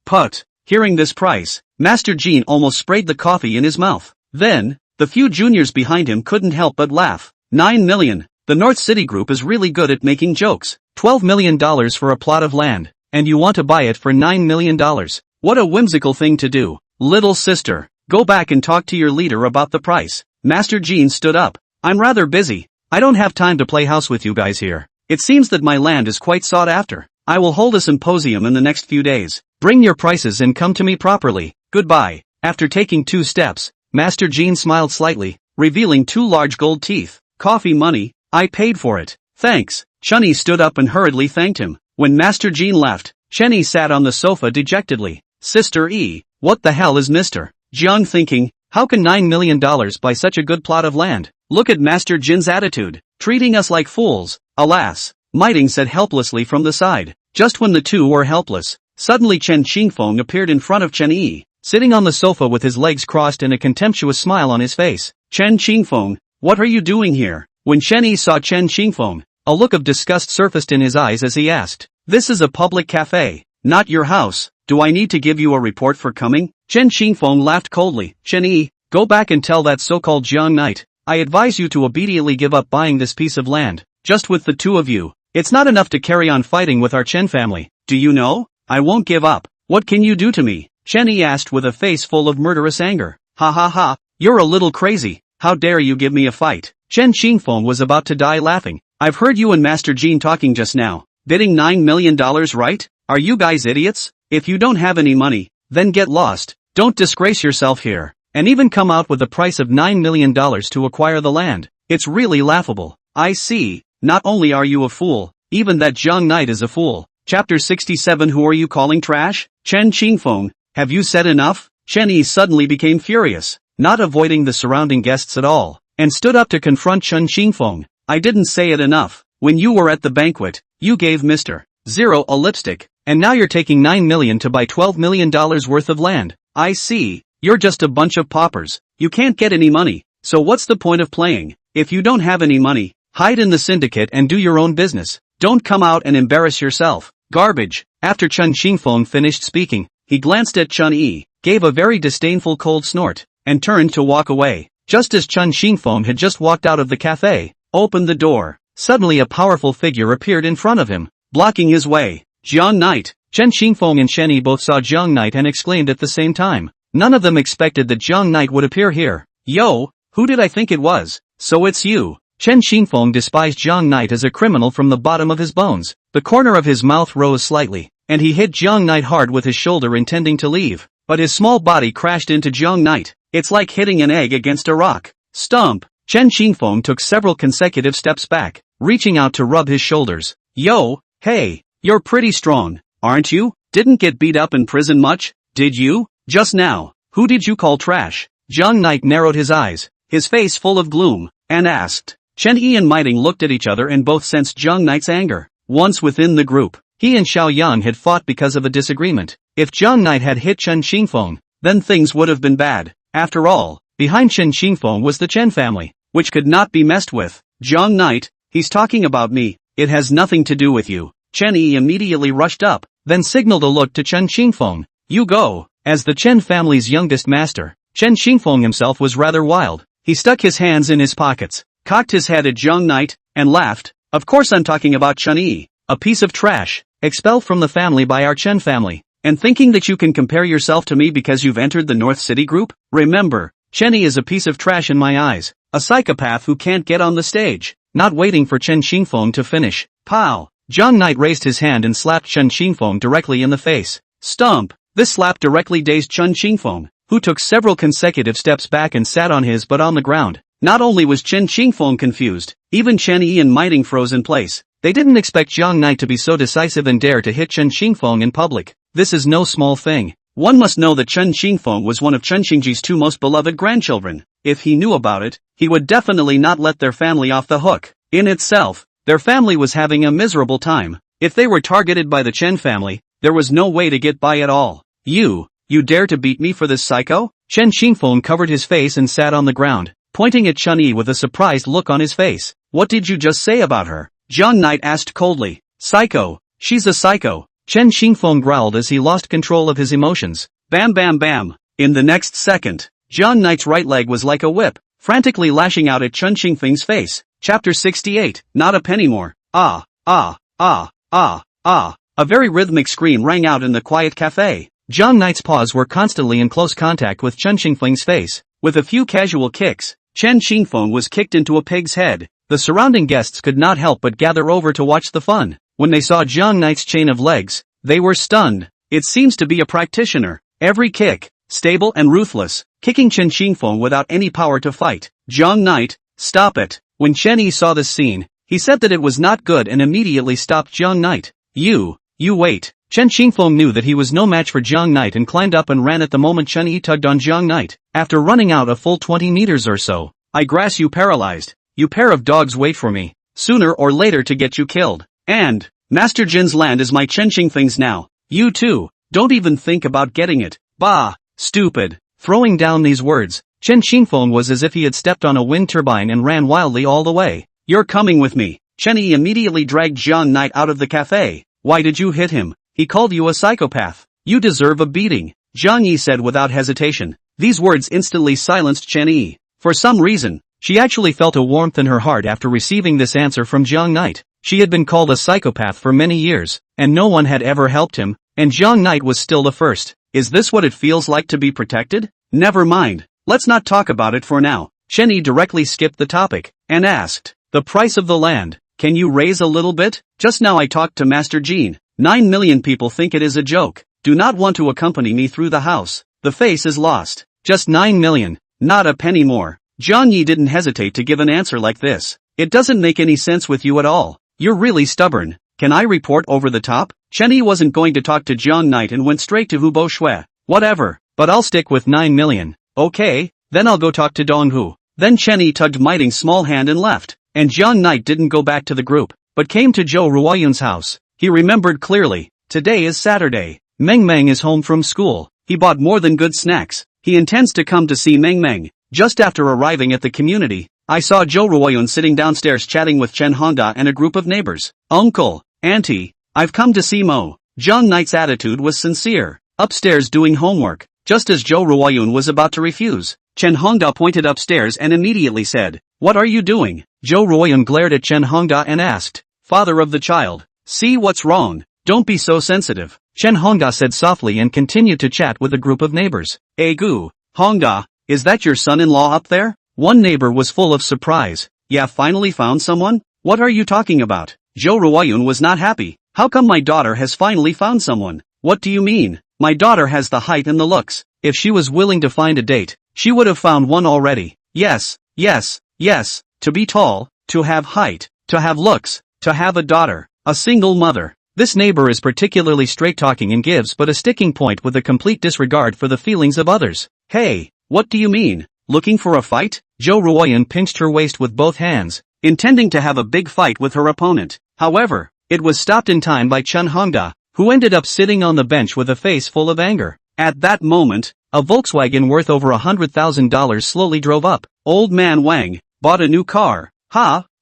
Put. Hearing this price, Master Jean almost sprayed the coffee in his mouth. Then, the few juniors behind him couldn't help but laugh. 9 million. The North City Group is really good at making jokes. $12 million for a plot of land. and you want to buy it for $9 million. What a whimsical thing to do. Little sister, go back and talk to your leader about the price. Master Jean stood up. I'm rather busy. I don't have time to play house with you guys here. It seems that my land is quite sought after. I will hold a symposium in the next few days. Bring your prices and come to me properly. Goodbye. After taking 2 steps, Master Jean smiled slightly, revealing 2 large gold teeth. Coffee money, I paid for it. Thanks. Chunyi stood up and hurriedly thanked him. When Master Jean left, Chenny sat on the sofa dejectedly. Sister E, what the hell is Mr. Jiang thinking? How can $9 million buy such a good plot of land? Look at Master Jin's attitude, treating us like fools. Alas, Miting said helplessly from the side. Just when the two were helpless, suddenly Chen Qingfeng appeared in front of Chen Yi, sitting on the sofa with his legs crossed and a contemptuous smile on his face. Chen Qingfeng, what are you doing here? When Chen Yi saw Chen Qingfeng, a look of disgust surfaced in his eyes as he asked, this is a public cafe, not your house. Do I need to give you a report for coming? Chen Qingfeng laughed coldly. Chen Yi, go back and tell that so-called Jiang Knight, I advise you to obediently give up buying this piece of land. Just with the 2 of you, it's not enough to carry on fighting with our Chen family. Do you know? I won't give up. What can you do to me? Chen Yi asked with a face full of murderous anger. Ha ha ha, you're a little crazy. How dare you give me a fight? Chen Qingfeng was about to die laughing. I've heard you and Master Jean talking just now. Bidding $9 million, right? Are you guys idiots? If you don't have any money, then get lost. Don't disgrace yourself here. And even come out with a price of $9 million to acquire the land. It's really laughable. I see. Not only are you a fool, even that Jiang Knight is a fool. Chapter 67. Who are you calling trash? Chen Qingfeng, have you said enough? Chen Yi suddenly became furious, not avoiding the surrounding guests at all, and stood up to confront Chen Qingfeng. I didn't say it enough. When you were at the banquet, you gave Mr. Zero a lipstick, and now you're taking $9 million to buy $12 million worth of land. I see. You're just a bunch of paupers. You can't get any money, so what's the point of playing? If you don't have any money, hide in the syndicate and do your own business. Don't come out and embarrass yourself. Garbage. After Chen Qingfeng finished speaking, he glanced at Chen Yi, gave a very disdainful cold snort, and turned to walk away. Just as Chen Qingfeng had just walked out of the cafe, opened the door, suddenly a powerful figure appeared in front of him, blocking his way. Jiang Knight. Chen Qingfeng and Chen Yi both saw Jiang Knight and exclaimed at the same time. None of them expected that Jiang Knight would appear here. Yo, who did I think it was? So it's you. Chen Qingfeng despised Jiang Knight as a criminal from the bottom of his bones. The corner of his mouth rose slightly, and he hit Jiang Knight hard with his shoulder intending to leave. But his small body crashed into Jiang Knight. It's like hitting an egg against a rock. Stump. Chen Qingfeng took several consecutive steps back, reaching out to rub his shoulders. Yo, hey, you're pretty strong, aren't you? Didn't get beat up in prison much, did you? Just now, who did you call trash? Jiang Knight narrowed his eyes, his face full of gloom, and asked. Chen Yi and Miting looked at each other and both sensed Jiang Knight's anger. Once within the group, he and Xiao Yan had fought because of a disagreement. If Jiang Knight had hit Chen Qingfeng, then things would have been bad. After all, behind Chen Qingfeng was the Chen family, which could not be messed with. Jiang Knight, he's talking about me. It has nothing to do with you. Chen Yi immediately rushed up, then signaled a look to Chen Qingfeng. You go. As the Chen family's youngest master, Chen Qingfeng himself was rather wild. He stuck his hands in his pockets, cocked his head at Jiang Knight, and laughed. Of course I'm talking about Chen Yi, a piece of trash, expelled from the family by our Chen family, and thinking that you can compare yourself to me because you've entered the North City group? Remember, Chen Yi is a piece of trash in my eyes, a psychopath who can't get on the stage. Not waiting for Chen Qingfeng to finish, pow! Jiang Knight raised his hand and slapped Chen Qingfeng directly in the face. Stump! This slap directly dazed Chen Qingfeng, who took several consecutive steps back and sat on his butt on the ground. Not only was Chen Qingfeng confused, even Chen Yi and Miting froze in place. They didn't expect Jiang Knight to be so decisive and dare to hit Chen Qingfeng in public. This is no small thing. One must know that Chen Qingfeng was one of Chen Qingji's 2 most beloved grandchildren. If he knew about it, he would definitely not let their family off the hook. In itself, their family was having a miserable time. If they were targeted by the Chen family, there was no way to get by at all. You dare to beat me for this psycho? Chen Qingfeng covered his face and sat on the ground, pointing at Chen Yi with a surprised look on his face. What did you just say about her? Jiang Knight asked coldly. Psycho. She's a psycho. Chen Qingfeng growled as he lost control of his emotions. Bam bam bam. In the next second, Jiang Knight's right leg was like a whip, frantically lashing out at Chen Qingfeng's face. Chapter 68. Not a penny more. A very rhythmic scream rang out in the quiet cafe. Zhang Knight's paws were constantly in close contact with Chen Xingfeng's face. With a few casual kicks, Chen Xingfeng was kicked into a pig's head. The surrounding guests could not help but gather over to watch the fun. When they saw Zhang Knight's chain of legs, they were stunned. It seems to be a practitioner. Every kick, stable and ruthless, kicking Chen Xingfeng without any power to fight. Zhang Knight, stop it. When Chen Yi saw this scene, he said that it was not good and immediately stopped Zhang Knight. You wait. Chen Xingfeng knew that he was no match for Zhang Knight and climbed up and ran at the moment Chen Yi tugged on Zhang Knight. After running out a full 20 meters or so, I grass you paralyzed. You pair of dogs, wait for me. Sooner or later to get you killed. And, Master Jin's land is my Chen Xingfeng's now. You too, don't even think about getting it. Bah, stupid. Throwing down these words, Chen Xingfeng was as if he had stepped on a wind turbine and ran wildly all the way. You're coming with me. Chen Yi immediately dragged Zhang Knight out of the cafe. Why did you hit him? He called you a psychopath. You deserve a beating, Zhang Yi said without hesitation. These words instantly silenced Chen Yi. For some reason, she actually felt a warmth in her heart after receiving this answer from Zhang Knight. She had been called a psychopath for many years, and no one had ever helped him, and Zhang Knight was still the first. Is this what it feels like to be protected? Never mind, let's not talk about it for now. Chen Yi directly skipped the topic, and asked, the price of the land, can you raise a little bit? Just now I talked to Master Jin. 9 million people think it is a joke. Do not want to accompany me through the house. The face is lost. Just 9 million, not a penny more. Zhang Yi didn't hesitate to give an answer like this. It doesn't make any sense with you at all. You're really stubborn. Can I report over the top? Chen Yi wasn't going to talk to Zhang Knight and went straight to Hu Bo Shui. Whatever, but I'll stick with 9 million. Okay, then I'll go talk to Dong Hu. Then Chen Yi tugged Mighting's small hand and left. And Zhang Knight didn't go back to the group, but came to Zhou Ruoyun's house. He remembered clearly. Today is Saturday. Meng Meng is home from school. He bought more than good snacks. He intends to come to see Meng Meng. Just after arriving at the community, I saw Zhou Ruoyun sitting downstairs chatting with Chen Hongda and a group of neighbors. Uncle, Auntie, I've come to see Mo. Zhang Knight's attitude was sincere. Upstairs doing homework. Just as Zhou Ruoyun was about to refuse, Chen Hongda pointed upstairs and immediately said, what are you doing? Zhou Ruoyun glared at Chen Hongda and asked, father of the child, see what's wrong? Don't be so sensitive. Chen Hongda said softly and continued to chat with a group of neighbors. Gu, Hongda, is that your son-in-law up there? One neighbor was full of surprise. Yeah, finally found someone? What are you talking about? Zhou Ruoyun was not happy. How come my daughter has finally found someone? What do you mean? My daughter has the height and the looks. If she was willing to find a date, she would have found one already. Yes. To be tall, to have height, to have looks, to have a daughter, a single mother. This neighbor is particularly straight-talking and gives but a sticking point with a complete disregard for the feelings of others. Hey, what do you mean? Looking for a fight? Zhou Ruoyun pinched her waist with both hands, intending to have a big fight with her opponent. However, it was stopped in time by Chen Hongda, who ended up sitting on the bench with a face full of anger. At that moment, a Volkswagen worth over $100,000 slowly drove up. Old man Wang bought a new car.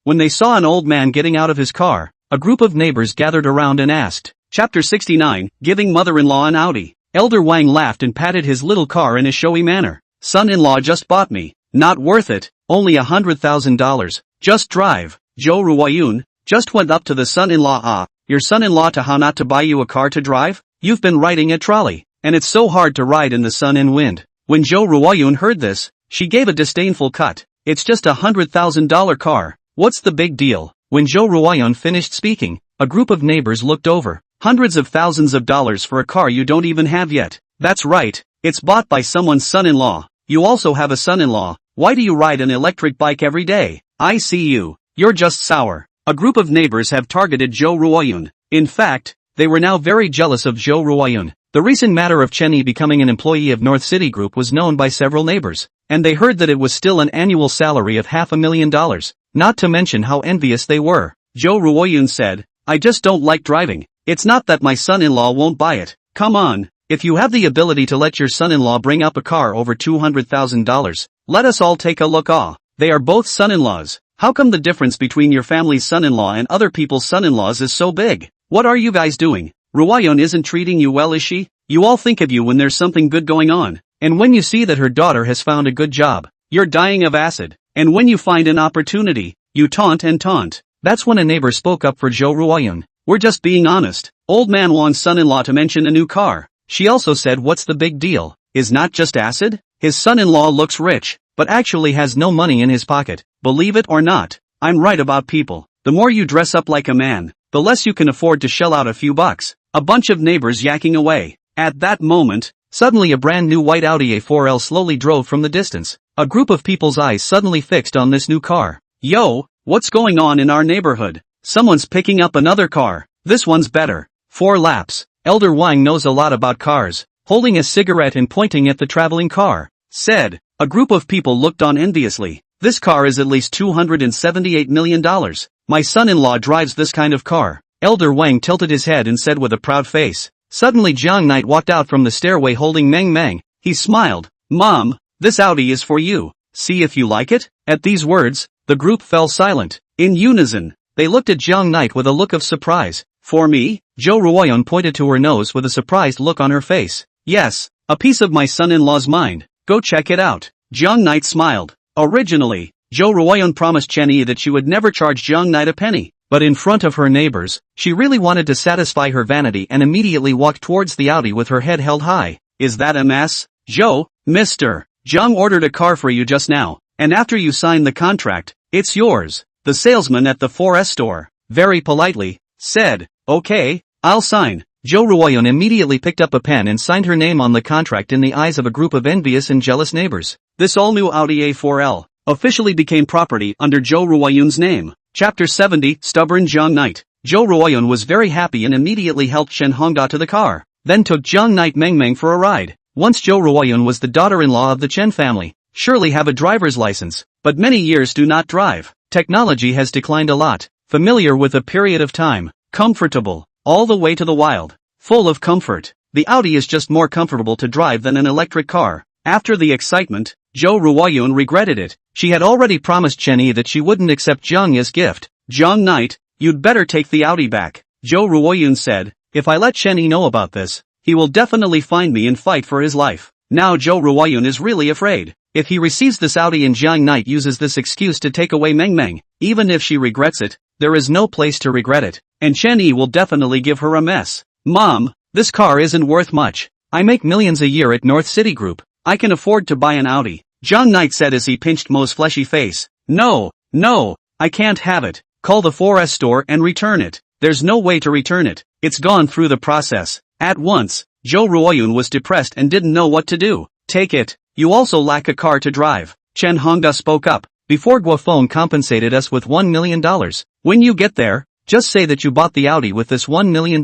When they saw an old man getting out of his car, a group of neighbors gathered around and asked. Chapter 69, Giving Mother-in-Law an Audi. Elder Wang laughed and patted his little car in a showy manner. Son-in-law just bought me. Not worth it, only $100,000. Just drive. Zhou Ruoyun just went up to the son-in-law. Your son-in-law to how not to buy you a car to drive? You've been riding a trolley, and it's so hard to ride in the sun and wind. When Zhou Ruoyun heard this, she gave a disdainful cut. It's just $100,000 car. What's the big deal? When Zhou Ruoyun finished speaking, a group of neighbors looked over. Hundreds of thousands of dollars for a car you don't even have yet. That's right, it's bought by someone's son-in-law. You also have a son-in-law. Why do you ride an electric bike every day? I see you. You're just sour. A group of neighbors have targeted Zhou Ruoyun. In fact, they were now very jealous of Zhou Ruoyun. The recent matter of Chen Yi becoming an employee of North City Group was known by several neighbors, and they heard that it was still an annual salary of $500,000, not to mention how envious they were. Zhou Ruoyun said, I just don't like driving. It's not that my son-in-law won't buy it. Come on, if you have the ability to let your son-in-law bring up a car over $200,000, let us all take a look. They are both son-in-laws. How come the difference between your family's son-in-law and other people's son-in-laws is so big? What are you guys doing? Ruoyun isn't treating you well, is she? You all think of you when there's something good going on, and when you see that her daughter has found a good job, you're dying of acid, and when you find an opportunity, you taunt and taunt. That's when a neighbor spoke up for Zhou Ruoyun. we're just being honest. Old man Wang's son-in-law to mention a new car. She also said what's the big deal? Is not just acid? His son-in-law looks rich, but actually has no money in his pocket. Believe it or not, I'm right about people. The more you dress up like a man, the less you can afford to shell out a few bucks. A bunch of neighbors yakking away. At that moment, suddenly a brand new white Audi A4L slowly drove from the distance. A group of people's eyes suddenly fixed on this new car. Yo, what's going on in our neighborhood? Someone's picking up another car. This one's better. 4 laps. Elder Wang knows a lot about cars. Holding a cigarette and pointing at the traveling car, said. A group of people looked on enviously. This car is at least $278 million. My son-in-law drives this kind of car. Elder Wang tilted his head and said with a proud face. Suddenly Jiang Knight walked out from the stairway holding Meng Meng. He smiled. Mom, this Audi is for you. See if you like it? At these words, the group fell silent. In unison, they looked at Jiang Knight with a look of surprise. For me? Zhou Ruoyun pointed to her nose with a surprised look on her face. Yes, a piece of my son-in-law's mind. Go check it out. Jiang Knight smiled. Originally, Zhou Ruoyun promised Chen Yi that she would never charge Jiang Knight a penny. But in front of her neighbors, she really wanted to satisfy her vanity and immediately walked towards the Audi with her head held high. Is that a mess? Zhou, Mr. Jiang ordered a car for you just now, and after you sign the contract, it's yours. The salesman at the 4S store, very politely, said, okay, I'll sign. Zhou Ruoyun immediately picked up a pen and signed her name on the contract in the eyes of a group of envious and jealous neighbors. This all-new Audi A4L officially became property under Zhou Ruoyun's name. Chapter 70, Stubborn Jiang Knight. Zhou Ruoyun was very happy and immediately helped Chen Hongda to the car, then took Jiang Knight Meng Meng for a ride. Once Zhou Ruoyun was the daughter-in-law of the Chen family, surely have a driver's license, but many years do not drive. Technology has declined a lot, familiar with a period of time, comfortable, all the way to the wild, full of comfort. The Audi is just more comfortable to drive than an electric car. After the excitement, Zhou Ruoyun regretted it. She had already promised Chen Yi that she wouldn't accept Jiang Yi's gift. Jiang Knight, you'd better take the Audi back. Zhou Ruoyun said, if I let Chen Yi know about this, he will definitely find me and fight for his life. Now Zhou Ruoyun is really afraid. If he receives this Audi and Jiang Knight uses this excuse to take away Meng Meng, even if she regrets it, there is no place to regret it, and Chen Yi will definitely give her a mess. Mom, this car isn't worth much. I make millions a year at North City Group. I can afford to buy an Audi. Jiang Knight said as he pinched Mo's fleshy face. No, I can't have it. Call the 4S store and return it. There's no way to return it. It's gone through the process. At once, Zhou Ruoyun was depressed and didn't know what to do. Take it. You also lack a car to drive. Chen Hongda spoke up. Before Guofeng compensated us with $1 million. When you get there, just say that you bought the Audi with this $1 million.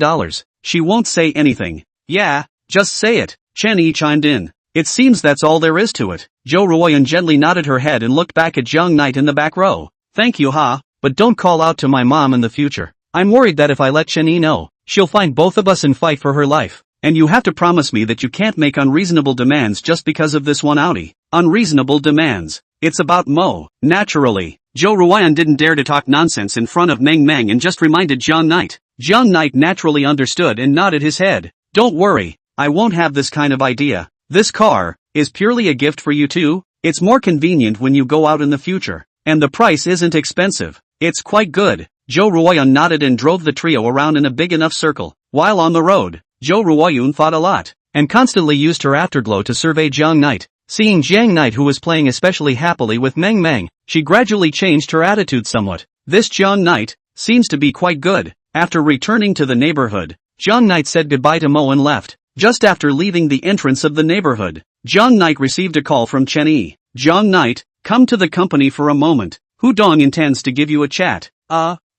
She won't say anything. Yeah, just say it. Chen Yi chimed in. It seems that's all there is to it. Zhou Ruoyun gently nodded her head and looked back at Jiang Knight in the back row. Thank you but don't call out to my mom in the future. I'm worried that if I let Chen Yi know, she'll find both of us and fight for her life. And you have to promise me that you can't make unreasonable demands just because of this one Audi. Unreasonable demands. It's about Mo. Naturally, Zhou Ruoyun didn't dare to talk nonsense in front of Meng Meng and just reminded Jiang Knight. Jiang Knight naturally understood and nodded his head. Don't worry, I won't have this kind of idea. This car is purely a gift for you too. It's more convenient when you go out in the future. And the price isn't expensive. It's quite good. Zhou Ruoyun nodded and drove the trio around in a big enough circle. While on the road, Zhou Ruoyun thought a lot, and constantly used her afterglow to survey Jiang Knight. Seeing Jiang Knight who was playing especially happily with Meng Meng, she gradually changed her attitude somewhat. This Jiang Knight seems to be quite good. After returning to the neighborhood, Jiang Knight said goodbye to Mo and left. Just after leaving the entrance of the neighborhood, Jiang Knight received a call from Chen Yi. Jiang Knight, come to the company for a moment. Hu Dong intends to give you a chat.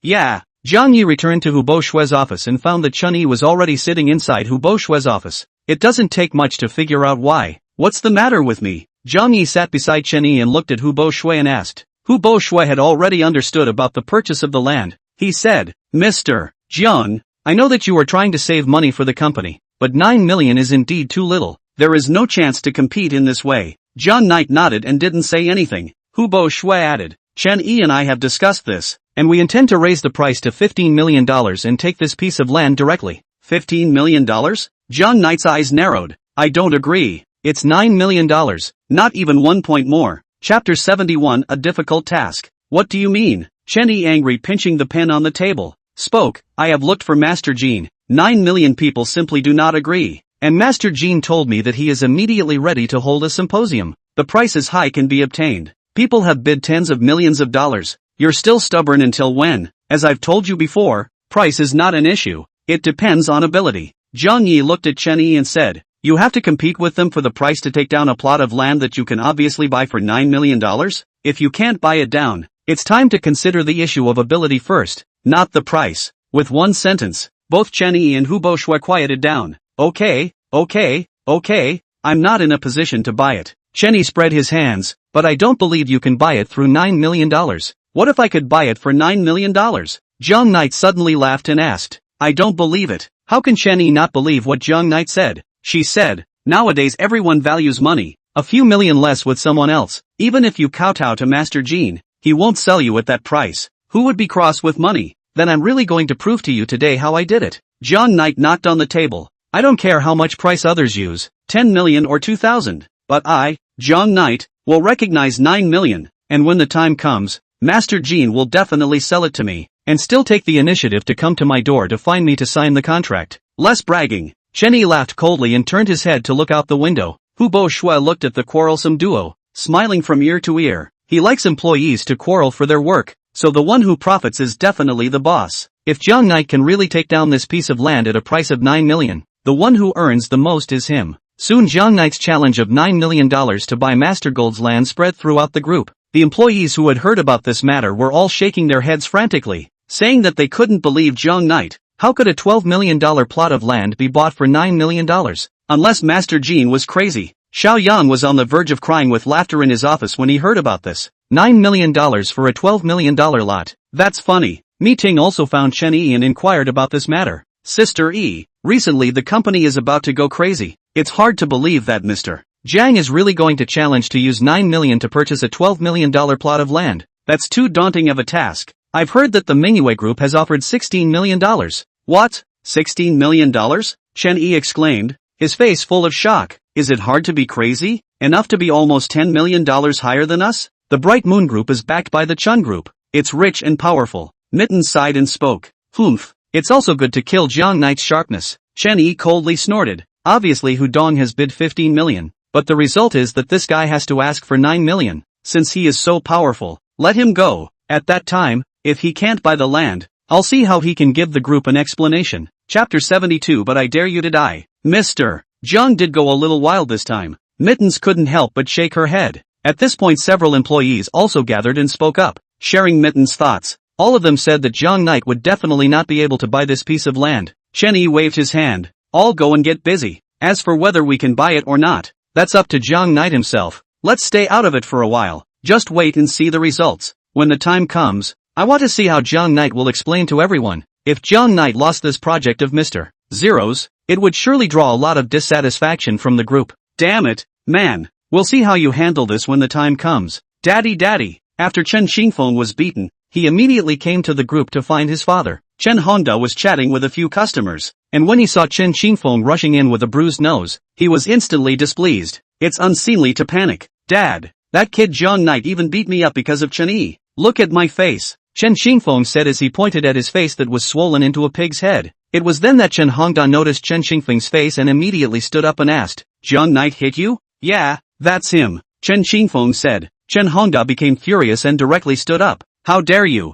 Yeah. Jiang Yi returned to Hu Boxue's office and found that Chen Yi was already sitting inside Hu Boxue's office. It doesn't take much to figure out why. What's the matter with me? Jiang Yi sat beside Chen Yi and looked at Hu Boxue and asked. Hu Boxue had already understood about the purchase of the land. He said, Mr. Jiang, I know that you are trying to save money for the company, but 9 million is indeed too little. There is no chance to compete in this way. Jiang Knight nodded and didn't say anything. Hu Boxue added, Chen Yi and I have discussed this, and we intend to raise the price to $15 million and take this piece of land directly. $15 million? Jiang Knight's eyes narrowed. I don't agree. It's $9 million. Not even 1 point more. Chapter 71, a difficult task. What do you mean? Chen Yi angry pinching the pen on the table. spoke, I have looked for Master Jean. 9 million people simply do not agree. And Master Jean told me that he is immediately ready to hold a symposium. The price is high can be obtained. People have bid tens of millions of dollars. You're still stubborn until when? As I've told you before, price is not an issue. It depends on ability. Zhang Yi looked at Chen Yi and said, you have to compete with them for the price to take down a plot of land that you can obviously buy for $9 million? If you can't buy it down, it's time to consider the issue of ability first, not the price. With one sentence, both Chen Yi and Hu Boshue quieted down. Okay, I'm not in a position to buy it. Chen Yi spread his hands, but I don't believe you can buy it through $9 million. What if I could buy it for $9 million? Zhang Knight suddenly laughed and asked, I don't believe it. How can Chen Yi not believe what Zhang Knight said? She said, nowadays everyone values money, a few million less with someone else. Even if you kowtow to Master Jean, he won't sell you at that price. Who would be cross with money? Then I'm really going to prove to you today how I did it. Zhang Knight knocked on the table. I don't care how much price others use, 10 million or 2,000. But I, Zhang Knight, will recognize 9 million, and when the time comes, Master Jean will definitely sell it to me, and still take the initiative to come to my door to find me to sign the contract. Less bragging. Chen Yi laughed coldly and turned his head to look out the window. Hu Boshue looked at the quarrelsome duo, smiling from ear to ear. He likes employees to quarrel for their work, so the one who profits is definitely the boss. If Zhang Knight can really take down this piece of land at a price of 9 million, the one who earns the most is him. Soon Zhang Knight's challenge of $9 million to buy Master Gold's land spread throughout the group. The employees who had heard about this matter were all shaking their heads frantically, saying that they couldn't believe Zhang Knight. How could a $12 million plot of land be bought for $9 million? Unless Master Jean was crazy. Xiao Yang was on the verge of crying with laughter in his office when he heard about this. $9 million for a $12 million lot. That's funny. Mi Ting also found Chen Yi and inquired about this matter. Sister Yi, recently the company is about to go crazy. It's hard to believe that Mr. Zhang is really going to challenge to use 9 million to purchase a $12 million plot of land. That's too daunting of a task. I've heard that the Manhwa Group has offered $16 million. What? $16 million? Chen Yi exclaimed, his face full of shock. Is it hard to be crazy? Enough to be almost $10 million higher than us? The Bright Moon Group is backed by the Chun Group. It's rich and powerful. Mitten sighed and spoke. Humph. It's also good to kill Zhang Knight's sharpness. Chen Yi coldly snorted. Obviously Hudong has bid 15 million, but the result is that this guy has to ask for 9 million. Since he is so powerful, let him go. At that time, if he can't buy the land, I'll see how he can give the group an explanation. Chapter 72 But I dare you to die. Mr. Zhang did go a little wild this time. Mittens couldn't help but shake her head. At this point several employees also gathered and spoke up, sharing Mittens' thoughts. All of them said that Zhang Knight would definitely not be able to buy this piece of land. Chen Yi waved his hand. I'll go and get busy. As for whether we can buy it or not, that's up to Zhang Knight himself. Let's stay out of it for a while. Just wait and see the results. When the time comes, I want to see how Zhang Knight will explain to everyone. If Zhang Knight lost this project of Mr. Zero's, it would surely draw a lot of dissatisfaction from the group. Damn it, man. We'll see how you handle this when the time comes. Daddy. After Chen Xingfeng was beaten, he immediately came to the group to find his father. Chen Hongda was chatting with a few customers, and when he saw Chen Xingfeng rushing in with a bruised nose, he was instantly displeased. It's unseemly to panic. Dad, that kid Zhang Knight even beat me up because of Chen Yi. Look at my face. Chen Xingfeng said as he pointed at his face that was swollen into a pig's head. It was then that Chen Hongda noticed Chen Xingfeng's face and immediately stood up and asked, Zhang Knight hit you? Yeah, that's him, Chen Xingfeng said. Chen Hongda became furious and directly stood up. How dare you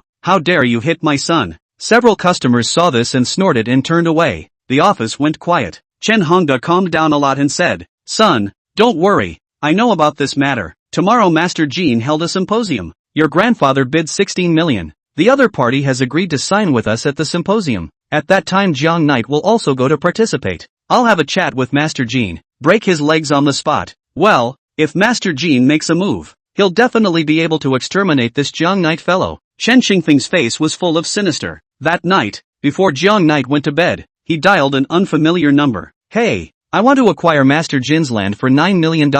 hit my son? Several customers saw this and snorted and turned away. The office went quiet. Chen Hongda calmed down a lot and said, Son, don't worry, I know about this matter. Tomorrow Master Jean held a symposium. Your grandfather bid 16 million. The other party has agreed to sign with us at the symposium. At that time Zhang Knight will also go to participate. I'll have a chat with Master Jean, break his legs on the spot. Well, if Master Jean makes a move, he'll definitely be able to exterminate this Zhang Knight fellow. Chen Xingfeng's face was full of sinister. That night, before Zhang Knight went to bed, he dialed an unfamiliar number. Hey, I want to acquire Master Jin's land for $9 million,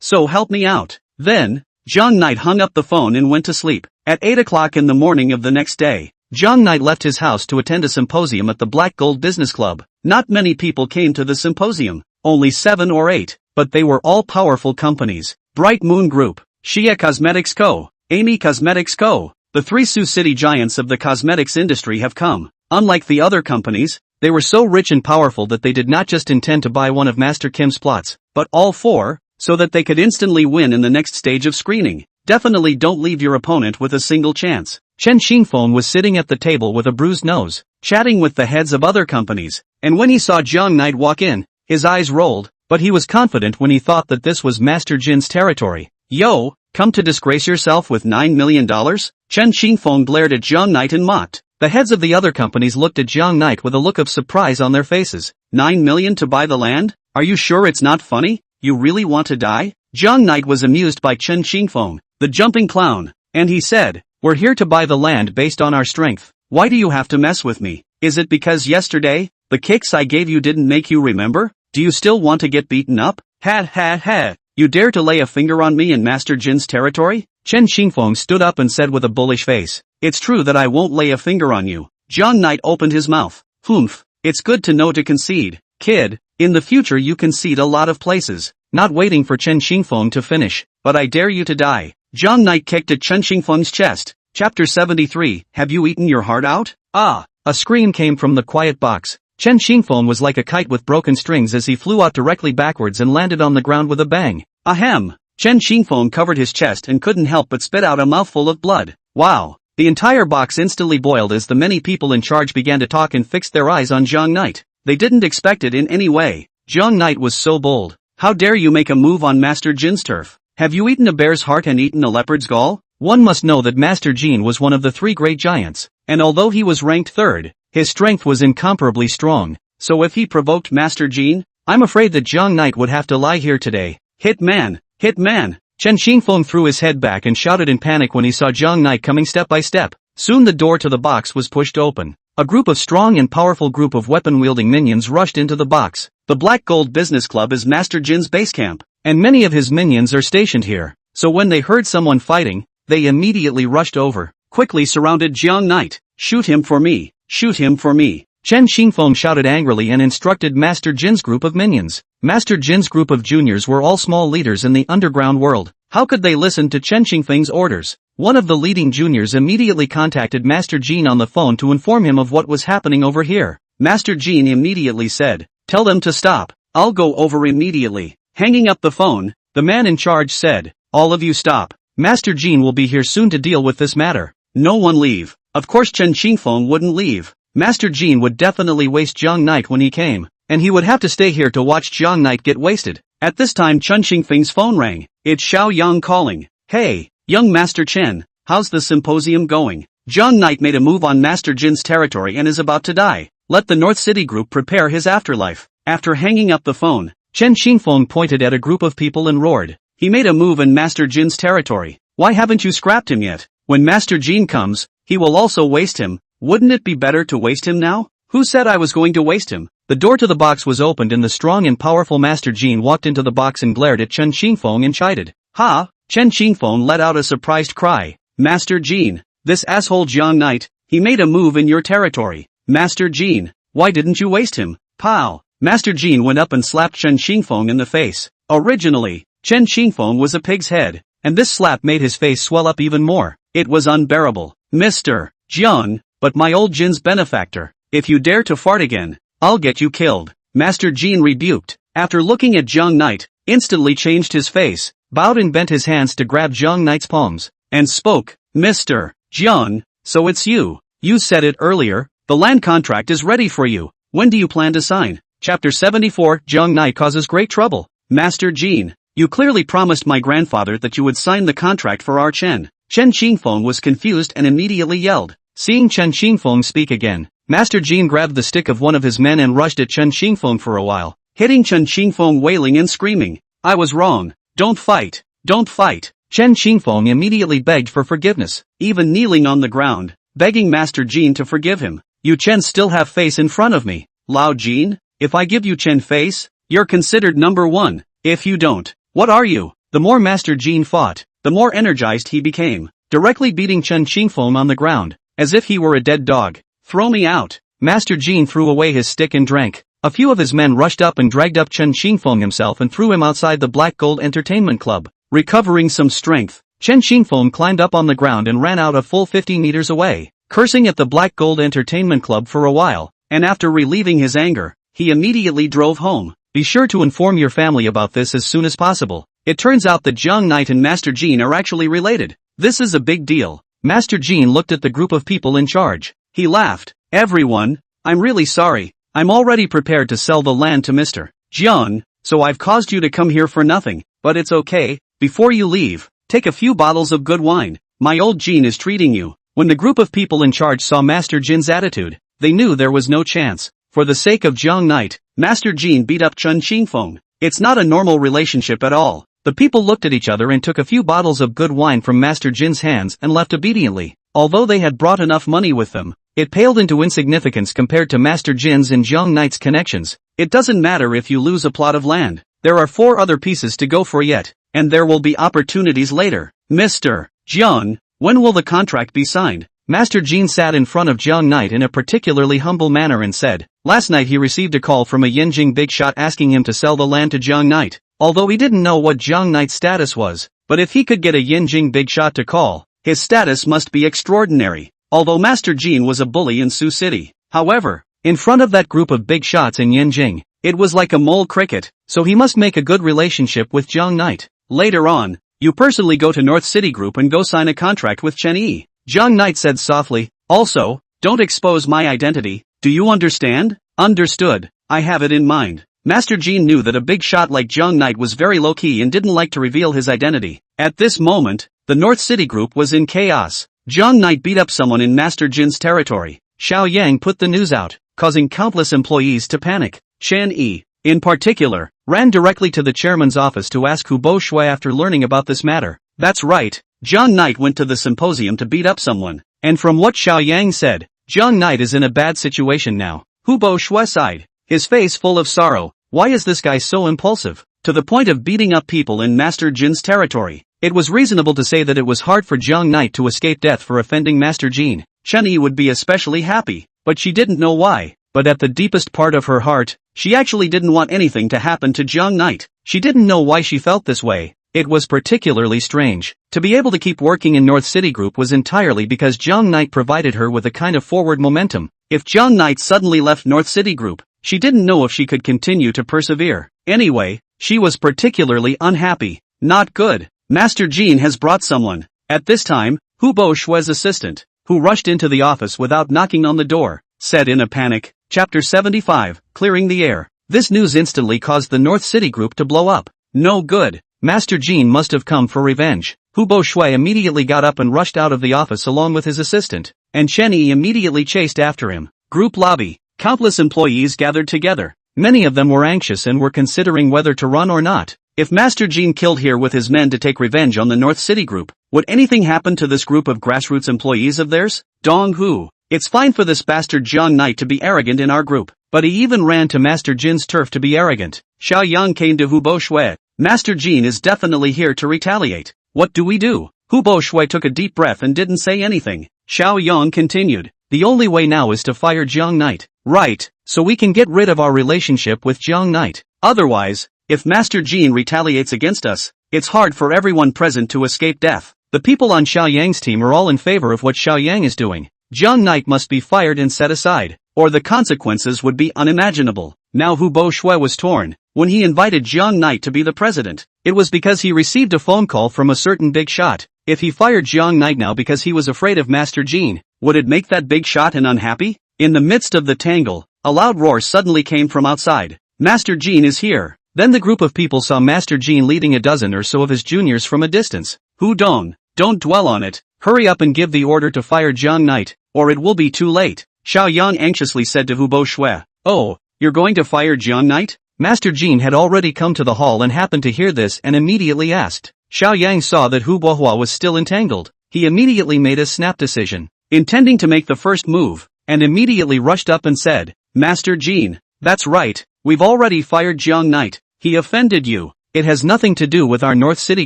so help me out. Then, Zhang Knight hung up the phone and went to sleep. At 8 o'clock in the morning of the next day, Zhang Knight left his house to attend a symposium at the Black Gold Business Club. Not many people came to the symposium, only 7 or 8, but they were all powerful companies. Bright Moon Group, Xia Cosmetics Co., Amy Cosmetics Co., the 3 Sioux City giants of the cosmetics industry have come. Unlike the other companies, they were so rich and powerful that they did not just intend to buy one of Master Kim's plots, but all four, so that they could instantly win in the next stage of screening. Definitely don't leave your opponent with a single chance. Chen Xingfeng was sitting at the table with a bruised nose, chatting with the heads of other companies, and when he saw Jiang Knight walk in, his eyes rolled, but he was confident when he thought that this was Master Jin's territory. Yo, come to disgrace yourself with $9 million? Chen Xingfeng glared at Jiang Knight and mocked. The heads of the other companies looked at Jiang Knight with a look of surprise on their faces. 9 million to buy the land? Are you sure it's not funny? You really want to die? Jiang Knight was amused by Chen Xingfeng, the jumping clown, and he said, we're here to buy the land based on our strength. Why do you have to mess with me? Is it because yesterday, the kicks I gave you didn't make you remember? Do you still want to get beaten up? Ha ha ha. You dare to lay a finger on me in Master Jin's territory? Chen Xingfeng stood up and said with a bullish face, it's true that I won't lay a finger on you. Jiang Knight opened his mouth. Humph. It's good to know to concede. Kid, in the future you concede a lot of places. Not waiting for Chen Xingfeng to finish, but I dare you to die. Jiang Knight kicked at Chen Xingfeng's chest. Chapter 73, Have you eaten your heart out? Ah! A scream came from the quiet box. Chen Xingfeng was like a kite with broken strings as he flew out directly backwards and landed on the ground with a bang. Ahem! Chen Xingfeng covered his chest and couldn't help but spit out a mouthful of blood. Wow! The entire box instantly boiled as the many people in charge began to talk and fixed their eyes on Jiang Knight. They didn't expect it in any way. Jiang Knight was so bold. How dare you make a move on Master Jin's turf? Have you eaten a bear's heart and eaten a leopard's gall? One must know that Master Jin was one of the three great giants, and although he was ranked third, his strength was incomparably strong, so if he provoked Master Jin, I'm afraid that Jiang Knight would have to lie here today. Hit man! Hit man! Chen Xingfeng threw his head back and shouted in panic when he saw Jiang Knight coming step by step. Soon the door to the box was pushed open. A group of strong and powerful group of weapon-wielding minions rushed into the box. The Black Gold Business Club is Master Jin's base camp, and many of his minions are stationed here, so when they heard someone fighting, they immediately rushed over, quickly surrounded Jiang Knight. Shoot him for me! Shoot him for me! Chen Xingfeng shouted angrily and instructed Master Jin's group of minions. Master Jin's group of juniors were all small leaders in the underground world. How could they listen to Chen Xingfeng's orders? One of the leading juniors immediately contacted Master Jin on the phone to inform him of what was happening over here. Master Jin immediately said, tell them to stop, I'll go over immediately. Hanging up the phone, the man in charge said, all of you stop. Master Jin will be here soon to deal with this matter. No one leave. Of course Chen Xingfeng wouldn't leave. Master Jin would definitely waste Jiang Knight when he came, and he would have to stay here to watch Jiang Knight get wasted. At this time Chen Xingfeng's phone rang. It's Xiao Yang calling. Hey, young Master Chen, how's the symposium going? Jiang Knight made a move on Master Jin's territory and is about to die. Let the North City group prepare his afterlife. After hanging up the phone, Chen Xingfeng pointed at a group of people and roared. He made a move in Master Jin's territory. Why haven't you scrapped him yet? When Master Jin comes, he will also waste him. Wouldn't it be better to waste him now? Who said I was going to waste him? The door to the box was opened and the strong and powerful Master Jin walked into the box and glared at Chen Xingfeng and chided. Ha! Chen Xingfeng let out a surprised cry. Master Jin, this asshole Jiang Knight, he made a move in your territory. Master Jin, why didn't you waste him? Pow! Master Jin went up and slapped Chen Xingfeng in the face. Originally, Chen Xingfeng was a pig's head, and this slap made his face swell up even more. It was unbearable. Mr. Jiang, but my old Jin's benefactor, if you dare to fart again, I'll get you killed. Master Jin rebuked. After looking at Jiang Knight, instantly changed his face, bowed and bent his hands to grab Jiang Knight's palms, and spoke. Mr. Jiang, so it's you. You said it earlier, the land contract is ready for you. When do you plan to sign? Chapter 74, Jiang Knight causes great trouble. Master Jin, you clearly promised my grandfather that you would sign the contract for our Chen. Chen Xingfeng was confused and immediately yelled. Seeing Chen Xingfeng speak again, Master Jin grabbed the stick of one of his men and rushed at Chen Xingfeng for a while, hitting Chen Xingfeng wailing and screaming. I was wrong. Don't fight. Don't fight. Chen Xingfeng immediately begged for forgiveness, even kneeling on the ground, begging Master Jin to forgive him. You Chen still have face in front of me. Lao Jin, if I give you Chen face, you're considered number one. If you don't, what are you? The more Master Jin fought, the more energized he became, directly beating Chen Xingfeng on the ground, as if he were a dead dog. Throw me out. Master Jin threw away his stick and drank. A few of his men rushed up and dragged up Chen Xingfeng himself and threw him outside the Black Gold Entertainment Club. Recovering some strength, Chen Xingfeng climbed up on the ground and ran out a full 50 meters away. cursing at the Black Gold Entertainment Club for a while, and after relieving his anger, he immediately drove home. Be sure to inform your family about this as soon as possible. It turns out that Jiang Knight and Master Jean are actually related. This is a big deal. Master Jean looked at the group of people in charge. He laughed. Everyone, I'm really sorry. I'm already prepared to sell the land to Mr. Jiang, so I've caused you to come here for nothing, but it's okay. Before you leave, take a few bottles of good wine. My old Jean is treating you. When the group of people in charge saw Master Jin's attitude, they knew there was no chance. For the sake of Jiang Knight, Master Jean beat up Chen Qingfeng. It's not a normal relationship at all. The people looked at each other and took a few bottles of good wine from Master Jin's hands and left obediently. Although they had brought enough money with them, it paled into insignificance compared to Master Jin's and Jiang Knight's connections. It doesn't matter if you lose a plot of land. There are 4 other pieces to go for yet, and there will be opportunities later. Mr. Jiang, when will the contract be signed? Master Jean sat in front of Jiang Knight in a particularly humble manner and said, last night he received a call from a Yanjing big shot asking him to sell the land to Jiang Knight. Although he didn't know what Jiang Knight's status was, but if he could get a Yanjing big shot to call, his status must be extraordinary. Although Master Jean was a bully in Sioux City, however, in front of that group of big shots in Yanjing, it was like a mole cricket, so he must make a good relationship with Jiang Knight. Later on, you personally go to North City Group and go sign a contract with Chen Yi. Jiang Knight said softly. Also, don't expose my identity. Do you understand? Understood. I have it in mind. Master Jean knew that a big shot like Jiang Knight was very low-key and didn't like to reveal his identity. At this moment, the North City Group was in chaos. Jiang Knight beat up someone in Master Jin's territory. Xiao Yang put the news out, causing countless employees to panic. Chen Yi, in particular, ran directly to the chairman's office to ask Hu Bo Shui after learning about this matter. That's right. Jiang Knight went to the symposium to beat up someone, and from what Xiao Yang said, Jiang Knight is in a bad situation now. Hu Bo Shui sighed, his face full of sorrow. Why is this guy so impulsive? To the point of beating up people in Master Jin's territory. It was reasonable to say that it was hard for Jiang Knight to escape death for offending Master Jean. Chen Yi would be especially happy, but she didn't know why. But at the deepest part of her heart, she actually didn't want anything to happen to Jiang Knight. She didn't know why she felt this way. It was particularly strange. To be able to keep working in North City Group was entirely because Jiang Knight provided her with a kind of forward momentum. If Jiang Knight suddenly left North City Group, she didn't know if she could continue to persevere. Anyway, she was particularly unhappy. Not good. Master Jean has brought someone. At this time, Hu Bo Shui's assistant, who rushed into the office without knocking on the door, said in a panic, Chapter 75, Clearing the Air. This news instantly caused the North City Group to blow up. No good. Master Jean must have come for revenge. Hu Bo Shui immediately got up and rushed out of the office along with his assistant, and Chen Yi immediately chased after him. Group lobby. Countless employees gathered together. Many of them were anxious and were considering whether to run or not. If Master Jean killed here with his men to take revenge on the North City Group, would anything happen to this group of grassroots employees of theirs? Dong Hu. It's fine for this bastard Jiang Knight to be arrogant in our group, but he even ran to Master Jin's turf to be arrogant. Xiao Yang came to Hu Bo Shui. Master Jean is definitely here to retaliate. What do we do? Hu Bo Shui took a deep breath and didn't say anything. Xiao Yang continued. The only way now is to fire Jiang Knight. Right, so we can get rid of our relationship with Jiang Knight. Otherwise, if Master Jean retaliates against us, it's hard for everyone present to escape death. The people on Xiao Yang's team are all in favor of what Xiao Yang is doing. Jiang Knight must be fired and set aside, or the consequences would be unimaginable. Now Hu Bo Shui was torn. When he invited Jiang Knight to be the president, it was because he received a phone call from a certain big shot. If he fired Jiang Knight now because he was afraid of Master Jean, would it make that big shot an unhappy? In the midst of the tangle, a loud roar suddenly came from outside. Master Jean is here. Then the group of people saw Master Jean leading a dozen or so of his juniors from a distance. Hu Dong, don't dwell on it. Hurry up and give the order to fire Jiang Knight, or it will be too late. Xiao Yang anxiously said to Hu Bo Shui. Oh, you're going to fire Jiang Knight? Master Jean had already come to the hall and happened to hear this and immediately asked. Xiao Yang saw that Hu Bohua was still entangled. He immediately made a snap decision, intending to make the first move, and immediately rushed up and said, Master Jean, that's right, we've already fired Jiang Knight. He offended you. It has nothing to do with our North City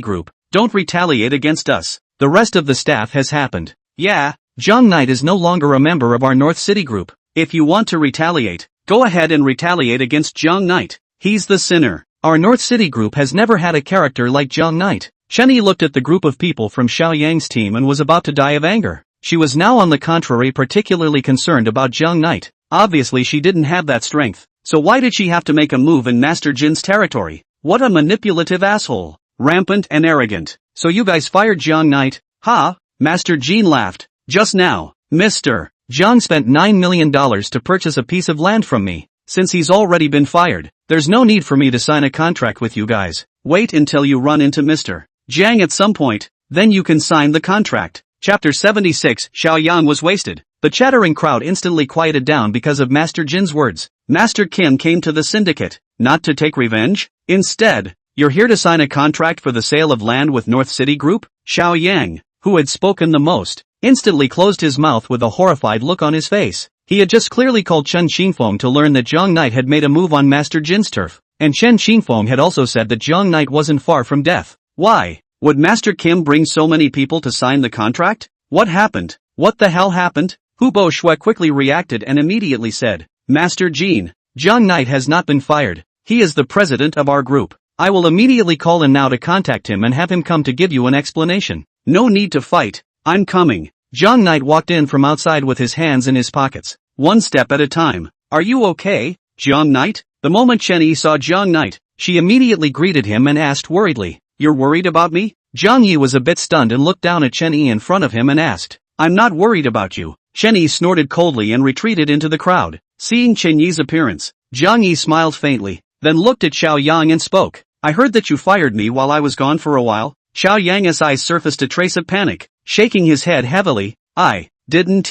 Group. Don't retaliate against us. The rest of the staff has happened. Yeah, Jiang Knight is no longer a member of our North City Group. If you want to retaliate, go ahead and retaliate against Jiang Knight. He's the sinner. Our North City Group has never had a character like Jiang Knight. Chen Yi looked at the group of people from Xiao Yang's team and was about to die of anger. She was now on the contrary particularly concerned about Jiang Knight. Obviously she didn't have that strength, so why did she have to make a move in Master Jin's territory? What a manipulative asshole. Rampant and arrogant. So you guys fired Jiang Knight? Ha? Master Jin laughed. Just now, Mr. Jiang spent $9 million to purchase a piece of land from me. Since he's already been fired, there's no need for me to sign a contract with you guys. Wait until you run into Mr. Jiang at some point, then you can sign the contract. Chapter 76. Xiao Yang was wasted. The chattering crowd instantly quieted down because of Master Jin's words. Master Kim came to the syndicate, not to take revenge. Instead, you're here to sign a contract for the sale of land with North City Group? Xiao Yang, who had spoken the most, instantly closed his mouth with a horrified look on his face. He had just clearly called Chen Xingfeng to learn that Jiang Knight had made a move on Master Jin's turf, and Chen Xingfeng had also said that Jiang Knight wasn't far from death. Why would Master Kim bring so many people to sign the contract? What happened? What the hell happened? Hu Bo Shui quickly reacted and immediately said, Master Jin, Jiang Knight has not been fired. He is the president of our group. I will immediately call in now to contact him and have him come to give you an explanation. No need to fight. I'm coming. Jiang Knight walked in from outside with his hands in his pockets. One step at a time. Are you okay, Jiang Knight? The moment Chen Yi saw Jiang Knight, she immediately greeted him and asked worriedly, You're worried about me? Jiang Yi was a bit stunned and looked down at Chen Yi in front of him and asked, I'm not worried about you. Chen Yi snorted coldly and retreated into the crowd. Seeing Chen Yi's appearance, Jiang Yi smiled faintly, then looked at Xiao Yang and spoke. I heard that you fired me while I was gone for a while. Xiao Yang's eyes surfaced a trace of panic, shaking his head heavily. I didn't.